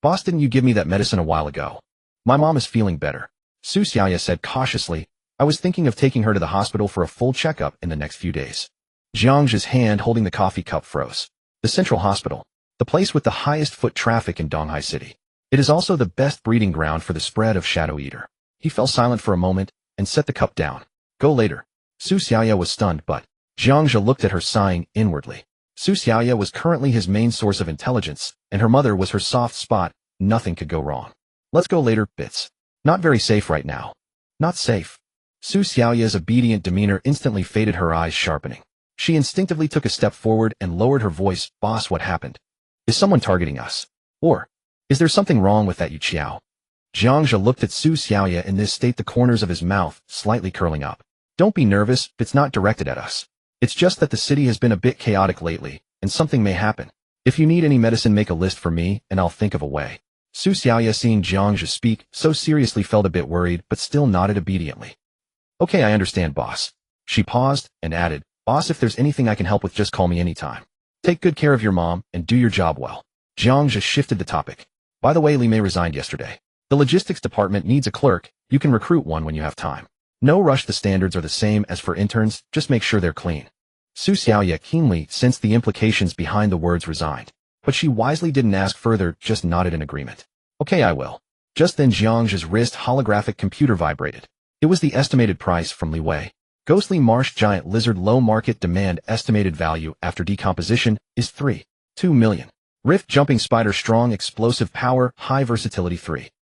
Boss, didn't you give me that medicine a while ago? My mom is feeling better. Su Xiaoya said cautiously, I was thinking of taking her to the hospital for a full checkup in the next few days. Jiang Zhe's hand holding the coffee cup froze. The Central Hospital. The place with the highest foot traffic in Donghai City. It is also the best breeding ground for the spread of Shadow Eater. He fell silent for a moment, and set the cup down. Go later. Su Xiaoya was stunned, but Jiang Zhe looked at her, sighing inwardly. Su Xiaoya was currently his main source of intelligence, and her mother was her soft spot. Nothing could go wrong. Let's go later, Bits. Not very safe right now. Not safe. Su Xiaoya's obedient demeanor instantly faded, her eyes sharpening. She instinctively took a step forward and lowered her voice. Boss, what happened? Is someone targeting us? Or is there something wrong with that Yu Qiao? Jiang Zhe looked at Su Xiaoya in this state, the corners of his mouth slightly curling up. Don't be nervous, it's not directed at us. It's just that the city has been a bit chaotic lately, and something may happen. If you need any medicine, make a list for me, and I'll think of a way. Su Xiaoya, seeing Jiang Zhe speak so seriously, felt a bit worried, but still nodded obediently. Okay, I understand, boss. She paused and added, Boss, if there's anything I can help with, just call me anytime. Take good care of your mom, and do your job well. Jiang Zhe shifted the topic. By the way, Li Mei resigned yesterday. The logistics department needs a clerk. You can recruit one when you have time. No rush, the standards are the same as for interns, just make sure they're clean. Su Xiaoya keenly sensed the implications behind the words resigned, but she wisely didn't ask further, just nodded in agreement. Okay, I will. Just then Jiang Zhe's wrist holographic computer vibrated. It was the estimated price from Li Wei. Ghostly marsh giant lizard, low market demand, estimated value after decomposition is 2 million. Rift jumping spider, strong explosive power, high versatility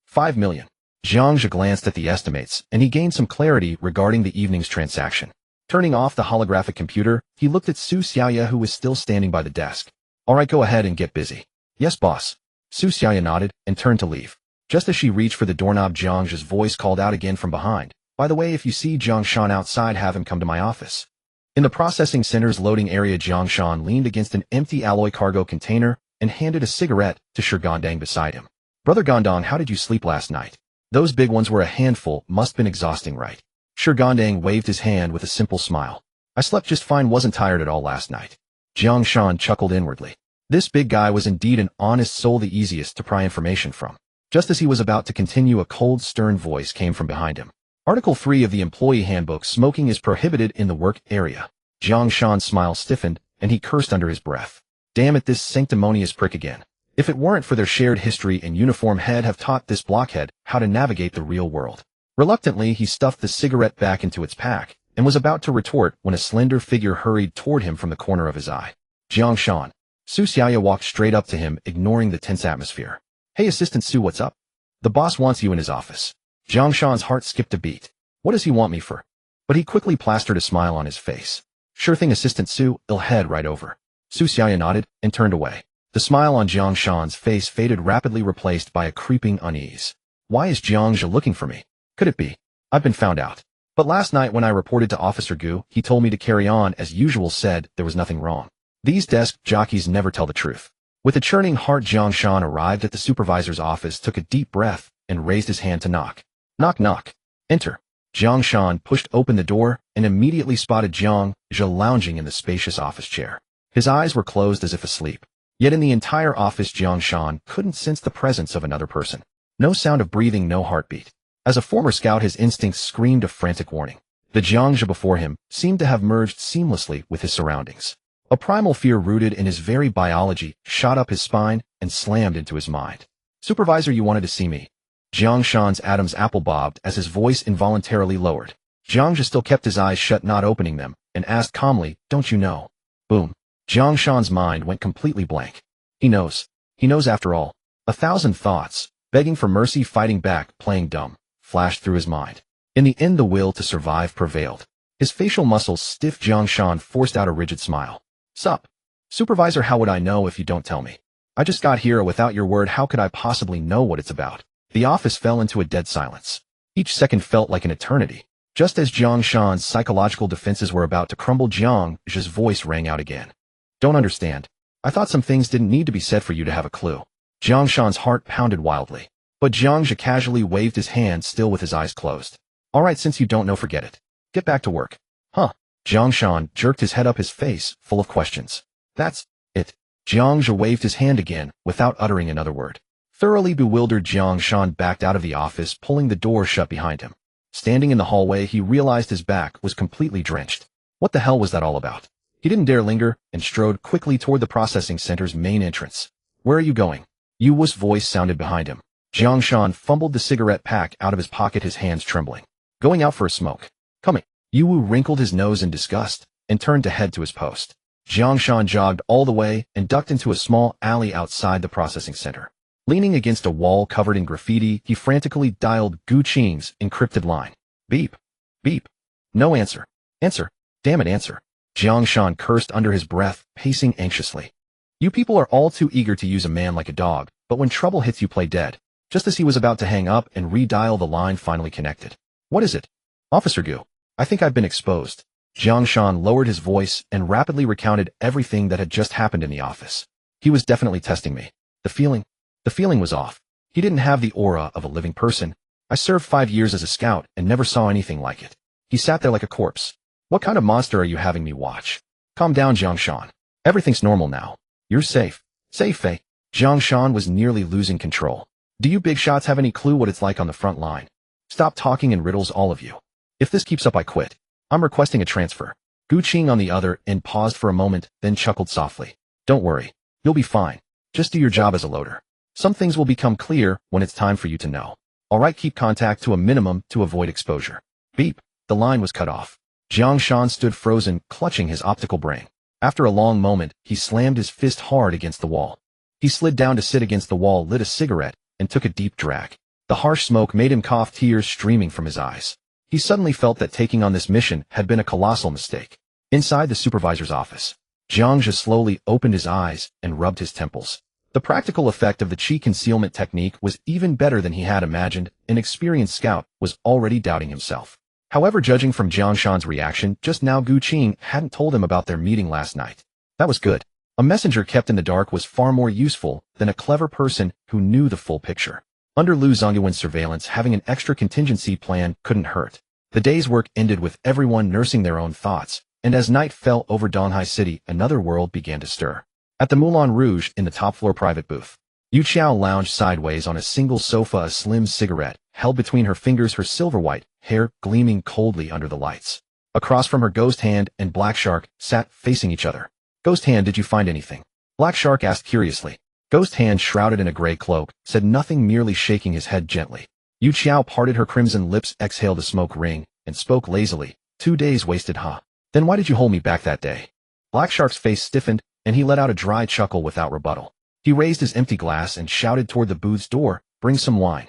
5 million. Jiang Zhe glanced at the estimates, and he gained some clarity regarding the evening's transaction. Turning off the holographic computer, he looked at Su Xiaoya, who was still standing by the desk. All right, go ahead and get busy. Yes, boss. Su Xiaoya nodded and turned to leave. Just as she reached for the doorknob, Jiang Zhe's voice called out again from behind. By the way, if you see Jiang Shan outside, have him come to my office. In the processing center's loading area, Jiang Shan leaned against an empty alloy cargo container and handed a cigarette to Shi Gandang beside him. Brother Gandang, how did you sleep last night? Those big ones were a handful, must been exhausting, right? Shi Gandang waved his hand with a simple smile. I slept just fine, wasn't tired at all last night. Jiang Shan chuckled inwardly. This big guy was indeed an honest soul, the easiest to pry information from. Just as he was about to continue, a cold, stern voice came from behind him. Article 3 of the Employee Handbook, smoking is prohibited in the work area. Jiang Shan's smile stiffened, and he cursed under his breath. Damn it, this sanctimonious prick again. If it weren't for their shared history and uniform, head have taught this blockhead how to navigate the real world. Reluctantly, he stuffed the cigarette back into its pack, and was about to retort when a slender figure hurried toward him from the corner of his eye. Jiang Shan. Su Xiaoya walked straight up to him, ignoring the tense atmosphere. Hey, Assistant Su, what's up? The boss wants you in his office. Jiang Shan's heart skipped a beat. What does he want me for? But he quickly plastered a smile on his face. Sure thing, Assistant Su, I'll head right over. Su Xiaoya nodded and turned away. The smile on Jiang Shan's face faded, rapidly replaced by a creeping unease. Why is Jiang Zhe looking for me? Could it be I've been found out? But last night when I reported to Officer Gu, he told me to carry on as usual, said there was nothing wrong. These desk jockeys never tell the truth. With a churning heart, Jiang Shan arrived at the supervisor's office, took a deep breath, and raised his hand to knock. Knock, knock. Enter. Jiang Shan pushed open the door and immediately spotted Jiang Zhe lounging in the spacious office chair. His eyes were closed as if asleep. Yet in the entire office, Jiang Shan couldn't sense the presence of another person. No sound of breathing, no heartbeat. As a former scout, his instincts screamed a frantic warning. The Jiang Zhe before him seemed to have merged seamlessly with his surroundings. A primal fear rooted in his very biology shot up his spine and slammed into his mind. Supervisor, you wanted to see me. Jiang Shan's Adam's apple bobbed as his voice involuntarily lowered. Jiang Zhe still kept his eyes shut, not opening them, and asked calmly, don't you know? Boom. Jiang Shan's mind went completely blank. He knows. He knows after all. 1,000 thoughts, begging for mercy, fighting back, playing dumb, flashed through his mind. In the end, the will to survive prevailed. His facial muscles stiff, Jiang Shan forced out a rigid smile. Sup? Supervisor, how would I know if you don't tell me? I just got here. Without your word, how could I possibly know what it's about? The office fell into a dead silence. Each second felt like an eternity. Just as Jiang Shan's psychological defenses were about to crumble, Jiang Zhe's voice rang out again. Don't understand. I thought some things didn't need to be said for you to have a clue. Jiang Shan's heart pounded wildly. But Jiang Zhe casually waved his hand, still with his eyes closed. All right, since you don't know, forget it. Get back to work. Huh? Jiang Shan jerked his head up, his face full of questions. That's it. Jiang Zhe waved his hand again, without uttering another word. Thoroughly bewildered, Jiang Shan backed out of the office, pulling the door shut behind him. Standing in the hallway, he realized his back was completely drenched. What the hell was that all about? He didn't dare linger and strode quickly toward the processing center's main entrance. Where are you going? Yu Wu's voice sounded behind him. Jiang Shan fumbled the cigarette pack out of his pocket, his hands trembling. Going out for a smoke. Coming. Yu Wu wrinkled his nose in disgust and turned to head to his post. Jiang Zhe jogged all the way and ducked into a small alley outside the processing center. Leaning against a wall covered in graffiti, he frantically dialed Gu Qing's encrypted line. Beep. Beep. No answer. Answer. Damn it, answer. Jiang Zhe cursed under his breath, pacing anxiously. You people are all too eager to use a man like a dog, but when trouble hits you play dead. Just as he was about to hang up and redial, the line finally connected. What is it? Officer Gu. I think I've been exposed. Jiang Zhe lowered his voice and rapidly recounted everything that had just happened in the office. He was definitely testing me. The feeling was off. He didn't have the aura of a living person. I served 5 years as a scout and never saw anything like it. He sat there like a corpse. What kind of monster are you having me watch? Calm down, Jiang Zhe. Everything's normal now. You're safe. Safe, Fei. Jiang Zhe was nearly losing control. Do you big shots have any clue what it's like on the front line? Stop talking in riddles, all of you. If this keeps up, I quit. I'm requesting a transfer. Gu Qing on the other end paused for a moment, then chuckled softly. Don't worry. You'll be fine. Just do your job as a loader. Some things will become clear when it's time for you to know. Alright, keep contact to a minimum to avoid exposure. Beep. The line was cut off. Jiang Zhe stood frozen, clutching his optical brain. After a long moment, he slammed his fist hard against the wall. He slid down to sit against the wall, lit a cigarette, and took a deep drag. The harsh smoke made him cough, tears streaming from his eyes. He suddenly felt that taking on this mission had been a colossal mistake. Inside the supervisor's office, Jiang Zhe slowly opened his eyes and rubbed his temples. The practical effect of the chi concealment technique was even better than he had imagined. An experienced scout was already doubting himself. However, judging from Jiang Zhe's reaction just now, Gu Qing hadn't told him about their meeting last night. That was good. A messenger kept in the dark was far more useful than a clever person who knew the full picture. Under Lu Zongyuan's surveillance, having an extra contingency plan couldn't hurt. The day's work ended with everyone nursing their own thoughts, and as night fell over Donghai City, another world began to stir. At the Moulin Rouge, in the top-floor private booth, Yu Qiao lounged sideways on a single sofa, a slim cigarette held between her fingers, her silver-white hair gleaming coldly under the lights. Across from her, Ghost Hand and Black Shark sat facing each other. Ghost Hand, did you find anything? Black Shark asked curiously. Ghost Hand, shrouded in a gray cloak, said nothing, merely shaking his head gently. Yu Qiao parted her crimson lips, exhaled a smoke ring, and spoke lazily. 2 days wasted, huh? Then why did you hold me back that day? Black Shark's face stiffened, and he let out a dry chuckle without rebuttal. He raised his empty glass and shouted toward the booth's door, bring some wine.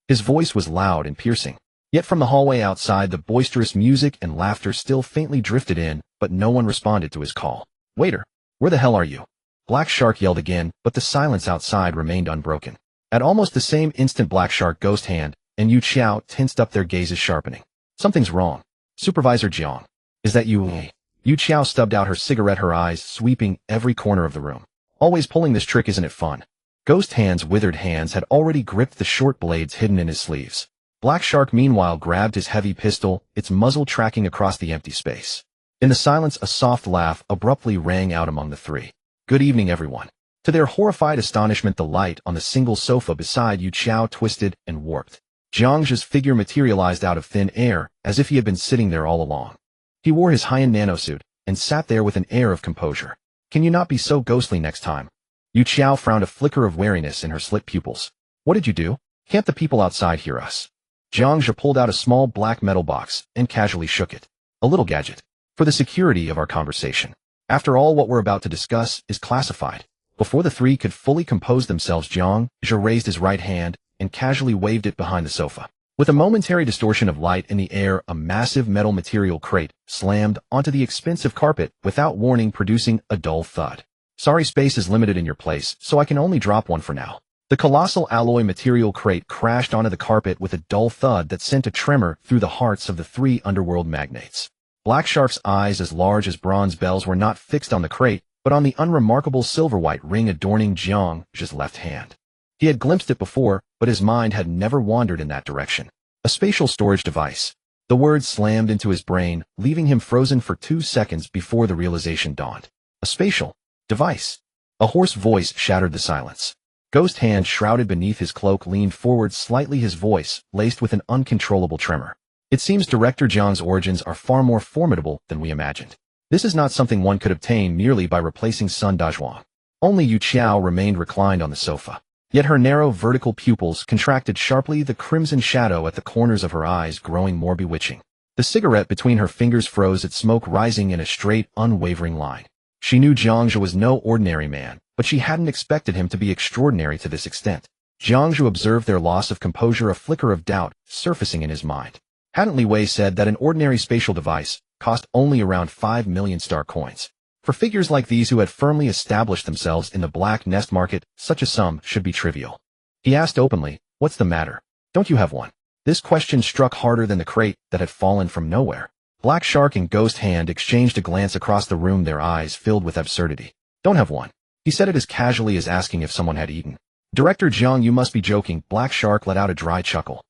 His voice was loud and piercing. Yet from the hallway outside, the boisterous music and laughter still faintly drifted in, but no one responded to his call. Waiter, where the hell are you? Black Shark yelled again, but the silence outside remained unbroken. At almost the same instant, Black Shark, Ghost Hand, and Yu Qiao tensed up, their gazes sharpening. Something's wrong. Supervisor Jiang. Is that you? Yu Qiao stubbed out her cigarette, her eyes sweeping every corner of the room. Always pulling this trick, isn't it fun? Ghost Hand's withered hands had already gripped the short blades hidden in his sleeves. Black Shark meanwhile grabbed his heavy pistol, its muzzle tracking across the empty space. In the silence, a soft laugh abruptly rang out among the three. Good evening, everyone. To their horrified astonishment, the light on the single sofa beside Yu Qiao twisted and warped. Jiang Zhe's figure materialized out of thin air, as if he had been sitting there all along. He wore his high-end nanosuit, and sat there with an air of composure. Can you not be so ghostly next time? Yu Qiao frowned, a flicker of wariness in her slit pupils. What did you do? Can't the people outside hear us? Jiang Zhe pulled out a small black metal box and casually shook it. A little gadget. For the security of our conversation. After all, what we're about to discuss is classified. Before the three could fully compose themselves, Jiang Zhe raised his right hand and casually waved it behind the sofa. With a momentary distortion of light in the air, a massive metal material crate slammed onto the expensive carpet without warning, producing a dull thud. Sorry, space is limited in your place, so I can only drop one for now. The colossal alloy material crate crashed onto the carpet with a dull thud that sent a tremor through the hearts of the three underworld magnates. Black Shark's eyes, as large as bronze bells, were not fixed on the crate, but on the unremarkable silver-white ring adorning Jiang Zhe's left hand. He had glimpsed it before, but his mind had never wandered in that direction. A spatial storage device. The word slammed into his brain, leaving him frozen for 2 seconds before the realization dawned. A spatial device. A hoarse voice shattered the silence. Ghost Hand, shrouded beneath his cloak, leaned forward slightly, his voice laced with an uncontrollable tremor. It seems Director Jiang's origins are far more formidable than we imagined. This is not something one could obtain merely by replacing Sun Dazhuang. Only Yu Qiao remained reclined on the sofa. Yet her narrow vertical pupils contracted sharply, the crimson shadow at the corners of her eyes growing more bewitching. The cigarette between her fingers froze, its smoke rising in a straight, unwavering line. She knew Jiang Zhe was no ordinary man, but she hadn't expected him to be extraordinary to this extent. Jiang Zhe observed their loss of composure, a flicker of doubt surfacing in his mind. Hadn't Li Wei said that an ordinary spatial device cost only around 5 million star coins? For figures like these who had firmly established themselves in the black nest market, such a sum should be trivial. He asked openly, "What's the matter? Don't you have one?" This question struck harder than the crate that had fallen from nowhere. Black Shark and Ghost Hand exchanged a glance across the room, their eyes filled with absurdity. "Don't have one." He said it as casually as asking if someone had eaten. "Director Jiang, you must be joking." Black Shark let out a dry chuckle.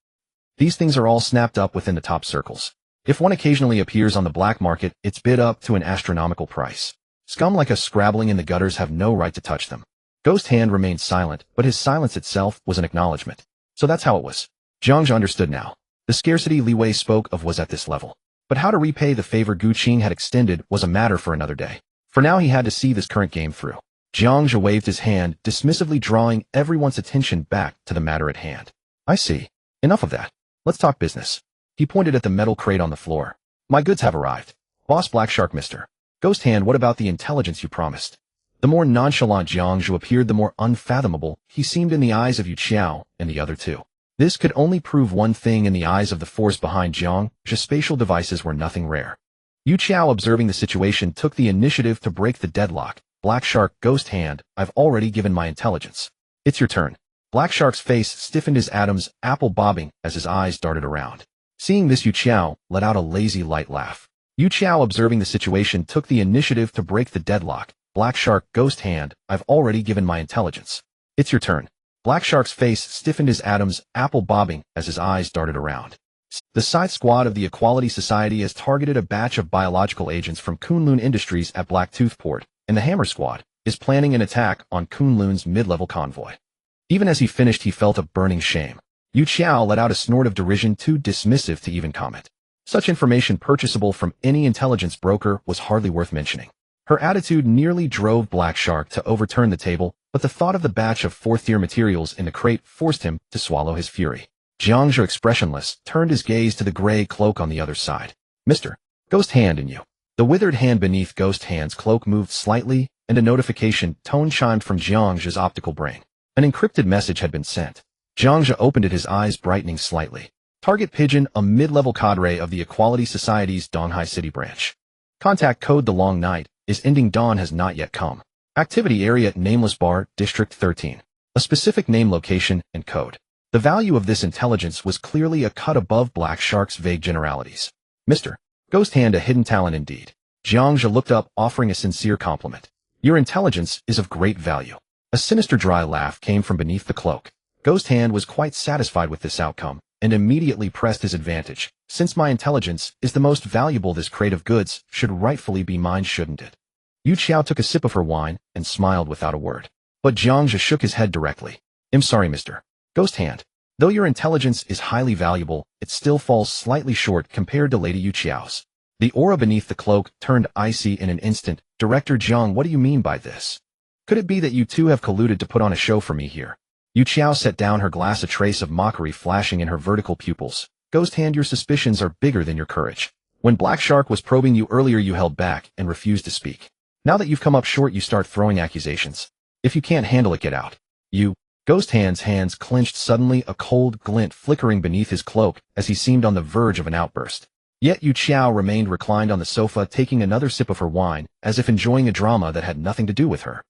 "These things are all snapped up within the top circles. If one occasionally appears on the black market, it's bid up to an astronomical price. Scum like us scrabbling in the gutters have no right to touch them." Ghost Hand remained silent, but his silence itself was an acknowledgement. So that's how it was. Jiang Zhe understood now. The scarcity Li Wei spoke of was at this level. But how to repay the favor Gu Qing had extended was a matter for another day. For now he had to see this current game through. Jiang Zhe waved his hand, dismissively drawing everyone's attention back to the matter at hand. "I see. Enough of that. Let's talk business." He pointed at the metal crate on the floor. "My goods have arrived. Boss Black Shark, Mr. Ghost Hand, what about the intelligence you promised?" The more nonchalant Jiang Zhe appeared, the more unfathomable he seemed in the eyes of Yu Qiao and the other two. This could only prove one thing in the eyes of the force behind Jiang Zhe: spatial devices were nothing rare. Yu Qiao, observing the situation, took the initiative to break the deadlock. "Black Shark, Ghost Hand, I've already given my intelligence. It's your turn." Black Shark's face stiffened, his Adam's apple bobbing as his eyes darted around. Seeing this, Yu Qiao let out a lazy, light laugh. Yu Qiao, observing the situation, took the initiative to break the deadlock. "Black Shark, Ghost Hand, I've already given my intelligence. It's your turn." Black Shark's face stiffened, his Adam's apple bobbing as his eyes darted around. "The Scythe Squad of the Equality Society has targeted a batch of biological agents from Kunlun Industries at Blacktooth Port, and the Hammer Squad is planning an attack on Kunlun's mid-level convoy." Even as he finished, he felt a burning shame. Yu Qiao let out a snort of derision, too dismissive to even comment. Such information, purchasable from any intelligence broker, was hardly worth mentioning. Her attitude nearly drove Black Shark to overturn the table, but the thought of the batch of fourth-tier materials in the crate forced him to swallow his fury. Jiang Zhe, expressionless, turned his gaze to the gray cloak on the other side. "Mr. Ghost Hand, and you." The withered hand beneath Ghost Hand's cloak moved slightly, and a notification tone chimed from Jiang Zhe's optical brain. An encrypted message had been sent. Jiang Zhe opened it, his eyes brightening slightly. "Target Pigeon, a mid-level cadre of the Equality Society's Donghai City branch. Contact code The Long Night is ending. Dawn has not yet come. Activity area Nameless Bar, District 13. A specific name, location, and code." The value of this intelligence was clearly a cut above Black Shark's vague generalities. "Mr. Ghost Hand, a hidden talent indeed." Jiang Zhe looked up, offering a sincere compliment. "Your intelligence is of great value." A sinister dry laugh came from beneath the cloak. Ghost Hand was quite satisfied with this outcome, and immediately pressed his advantage. "Since my intelligence is the most valuable, this crate of goods should rightfully be mine, shouldn't it?" Yu Qiao took a sip of her wine and smiled without a word. But Jiang Zhe shook his head directly. "I'm sorry, Mr. Ghost Hand. Though your intelligence is highly valuable, it still falls slightly short compared to Lady Yu Qiao's." The aura beneath the cloak turned icy in an instant. "Director Jiang, what do you mean by this? Could it be that you two have colluded to put on a show for me here?" Yu Qiao set down her glass, a trace of mockery flashing in her vertical pupils. "Ghost Hand, your suspicions are bigger than your courage. When Black Shark was probing you earlier, you held back and refused to speak. Now that you've come up short, you start throwing accusations. If you can't handle it, get out." Ghost Hand's hands clenched suddenly, a cold glint flickering beneath his cloak as he seemed on the verge of an outburst. Yet Yu Qiao remained reclined on the sofa, taking another sip of her wine, as if enjoying a drama that had nothing to do with her.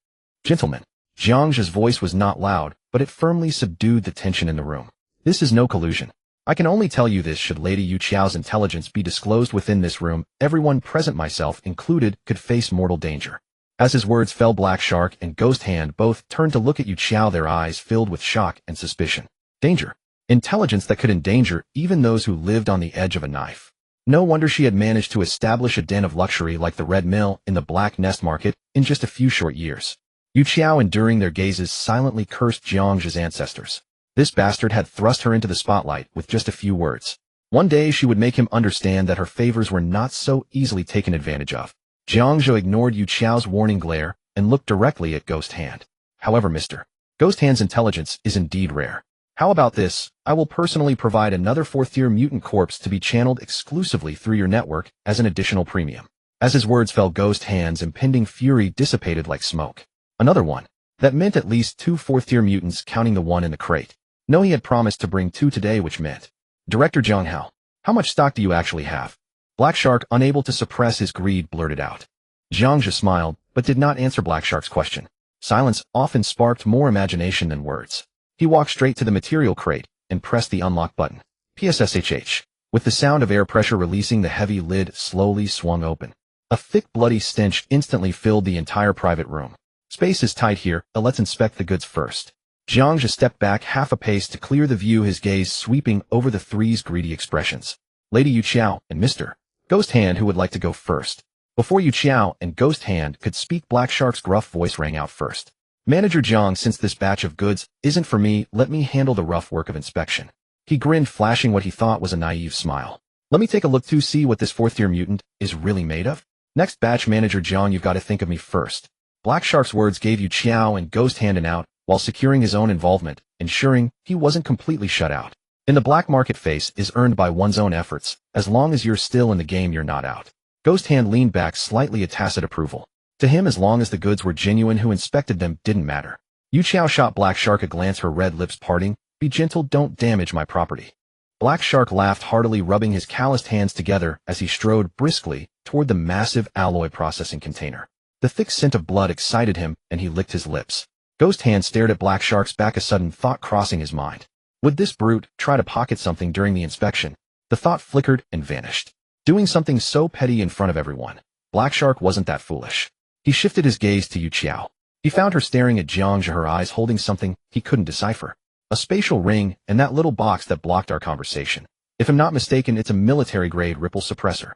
"Gentlemen." Jiang Zhe's voice was not loud, but it firmly subdued the tension in the room. "This is no collusion. I can only tell you this: should Lady Yu Qiao's intelligence be disclosed within this room, everyone present, myself included, could face mortal danger." As his words fell, Black Shark and Ghost Hand both turned to look at Yu Qiao, their eyes filled with shock and suspicion. Danger. Intelligence that could endanger even those who lived on the edge of a knife. No wonder she had managed to establish a den of luxury like the Red Mill in the Black Nest market in just a few short years. Yu Qiao, enduring their gazes, silently cursed Jiang Zhe's ancestors. This bastard had thrust her into the spotlight with just a few words. One day she would make him understand that her favors were not so easily taken advantage of. Jiang Zhe ignored Yu Qiao's warning glare and looked directly at Ghost Hand. "However, Mr. Ghost Hand's intelligence is indeed rare. How about this? I will personally provide another 4th-tier mutant corpse to be channeled exclusively through your network as an additional premium. As his words fell, Ghost Hand's impending fury dissipated like smoke. Another one. That meant at least 2 4th-tier mutants, counting the one in the crate. No, he had promised to bring 2 today, which meant, Director Jiang Zhe, how much stock do you actually have? Black Shark, unable to suppress his greed, blurted out. Jiang Zhe smiled, but did not answer Black Shark's question. Silence often sparked more imagination than words. He walked straight to the material crate and pressed the unlock button. PSSHH. With the sound of air pressure releasing, the heavy lid slowly swung open. A thick, bloody stench instantly filled the entire private room. Space is tight here, let's inspect the goods first. Jiang Zhe stepped back half a pace to clear the view, his gaze sweeping over the 3's greedy expressions. Lady Yu Qiao and Mr. Ghost Hand, who would like to go first? Before Yu Qiao and Ghost Hand could speak, Black Shark's gruff voice rang out first. Manager Jiang, since this batch of goods isn't for me, let me handle the rough work of inspection. He grinned, flashing what he thought was a naive smile. Let me take a look to see what this 4th-tier mutant is really made of. Next batch, Manager Jiang, you've got to think of me first. Black Shark's words gave Yu Qiao and Ghost Hand an out, while securing his own involvement, ensuring he wasn't completely shut out. In the black market, face is earned by one's own efforts. As long as you're still in the game, you're not out. Ghost Hand leaned back slightly, a tacit approval. To him, as long as the goods were genuine, who inspected them didn't matter. Yu Qiao shot Black Shark a glance, her red lips parting. Be gentle, don't damage my property. Black Shark laughed heartily, rubbing his calloused hands together as he strode briskly toward the massive alloy processing container. The thick scent of blood excited him, and he licked his lips. Ghost Hand stared at Black Shark's back, a sudden thought crossing his mind. Would this brute try to pocket something during the inspection? The thought flickered and vanished. Doing something so petty in front of everyone. Black Shark wasn't that foolish. He shifted his gaze to Yu Qiao. He found her staring at Jiang Zhe, her eyes holding something he couldn't decipher. A spatial ring and that little box that blocked our conversation. If I'm not mistaken, it's a military-grade ripple suppressor.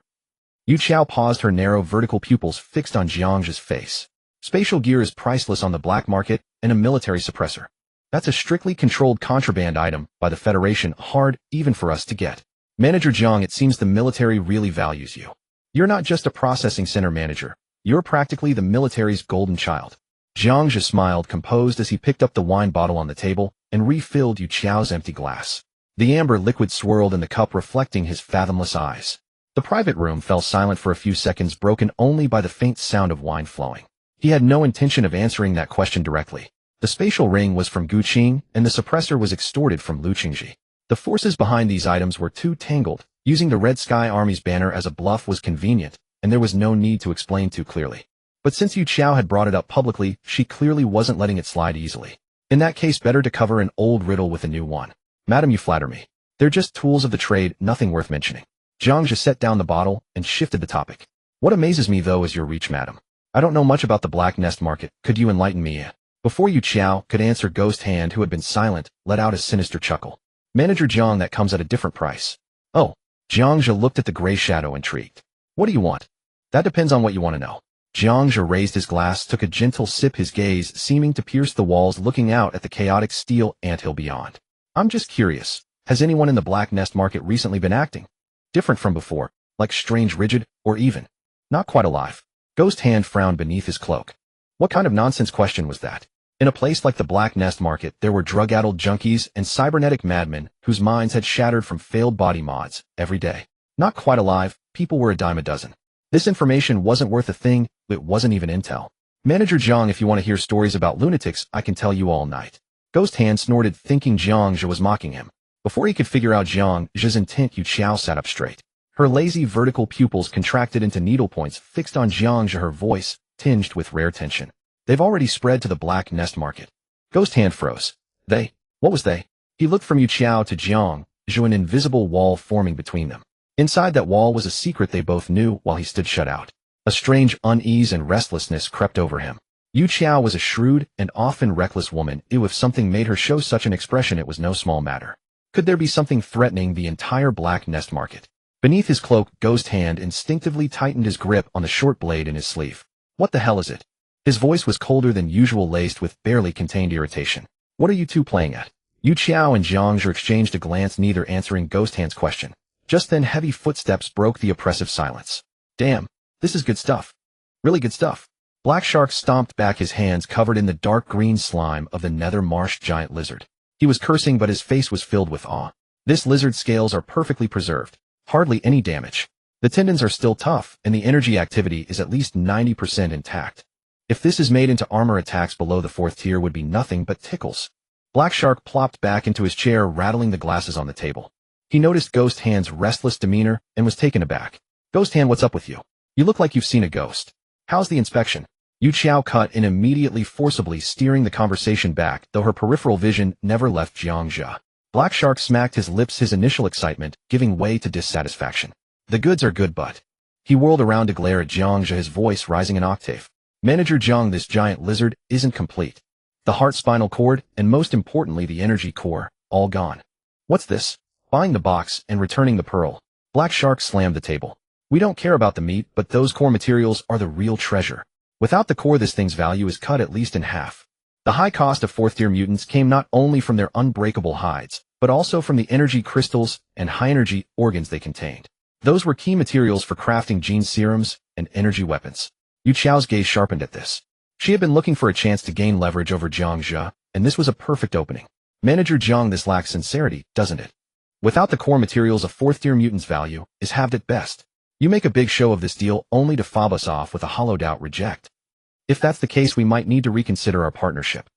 Yu Qiao paused, her narrow vertical pupils fixed on Jiang Zhe's face. Spatial gear is priceless on the black market, and a military suppressor. That's a strictly controlled contraband item by the Federation, hard even for us to get. Manager Jiang, it seems the military really values you. You're not just a processing center manager. You're practically the military's golden child. Jiang Zhe smiled, composed, as he picked up the wine bottle on the table and refilled Yu Qiao's empty glass. The amber liquid swirled in the cup, reflecting his fathomless eyes. The private room fell silent for a few seconds, broken only by the faint sound of wine flowing. He had no intention of answering that question directly. The spatial ring was from Gu Qing, and the suppressor was extorted from Lu Qingji. The forces behind these items were too tangled. Using the Red Sky Army's banner as a bluff was convenient, and there was no need to explain too clearly. But since Yu Qiao had brought it up publicly, she clearly wasn't letting it slide easily. In that case, better to cover an old riddle with a new one. Madam, you flatter me. They're just tools of the trade, nothing worth mentioning. Jiang Zhe set down the bottle and shifted the topic. What amazes me, though, is your reach, madam. I don't know much about the black nest market. Could you enlighten me? Before Yu Qiao could answer, Ghost Hand, who had been silent, let out a sinister chuckle. Manager Jiang, that comes at a different price. Oh. Jiang Zhe looked at the gray shadow, intrigued. What do you want? That depends on what you want to know. Jiang Zhe raised his glass, took a gentle sip, his gaze seeming to pierce the walls, looking out at the chaotic steel anthill beyond. I'm just curious. Has anyone in the black nest market recently been acting different from before, like strange, rigid, or even not quite alive? Ghost Hand frowned beneath his cloak. What kind of nonsense question was that? In a place like the black nest market, there were drug-addled junkies and cybernetic madmen whose minds had shattered from failed body mods every day. Not quite alive, people were a dime a dozen. This information wasn't worth a thing, it wasn't even intel. Manager Jiang, if you want to hear stories about lunatics, I can tell you all night. Ghost Hand snorted, thinking Jiang Zhe was mocking him. Before he could figure out Jiang Zhe's intent, Yu Qiao sat up straight. Her lazy vertical pupils contracted into needlepoints fixed on Jiang Zhe, her voice tinged with rare tension. They've already spread to the black nest market. Ghost Hand froze. They? What was they? He looked from Yu Qiao to Jiang Zhe, an invisible wall forming between them. Inside that wall was a secret they both knew while he stood shut out. A strange unease and restlessness crept over him. Yu Qiao was a shrewd and often reckless woman. If something made her show such an expression, it was no small matter. Could there be something threatening the entire black nest market? Beneath his cloak, Ghost Hand instinctively tightened his grip on the short blade in his sleeve. What the hell is it? His voice was colder than usual, laced with barely contained irritation. What are you two playing at? Yu Qiao and Jiang Zhe exchanged a glance, neither answering Ghost Hand's question. Just then, heavy footsteps broke the oppressive silence. Damn, this is good stuff. Really good stuff. Black Shark stomped back, his hands covered in the dark green slime of the nether marsh giant lizard. He was cursing, but his face was filled with awe. This lizard's scales are perfectly preserved. Hardly any damage. The tendons are still tough, and the energy activity is at least 90% intact. If this is made into armor, attacks below the 4th tier would be nothing but tickles. Black Shark plopped back into his chair, rattling the glasses on the table. He noticed Ghost Hand's restless demeanor and was taken aback. Ghost Hand, what's up with you? You look like you've seen a ghost. How's the inspection? Yu Qiao cut in immediately, forcibly steering the conversation back, though her peripheral vision never left Jiang Zhe. Black Shark smacked his lips, his initial excitement giving way to dissatisfaction. The goods are good, but... He whirled around to glare at Jiang Zhe, his voice rising an octave. Manager Jiang, this giant lizard isn't complete. The heart, spinal cord, and most importantly the energy core, all gone. What's this? Buying the box and returning the pearl. Black Shark slammed the table. We don't care about the meat, but those core materials are the real treasure. Without the core, this thing's value is cut at least in half. The high cost of 4th tier mutants came not only from their unbreakable hides, but also from the energy crystals and high-energy organs they contained. Those were key materials for crafting gene serums and energy weapons. Yu Qiao's gaze sharpened at this. She had been looking for a chance to gain leverage over Jiang Zhe, and this was a perfect opening. Manager Jiang, this lacks sincerity, doesn't it? Without the core materials, a 4th tier mutant's value is halved at best. You make a big show of this deal only to fob us off with a hollowed out reject. If that's the case, we might need to reconsider our partnership.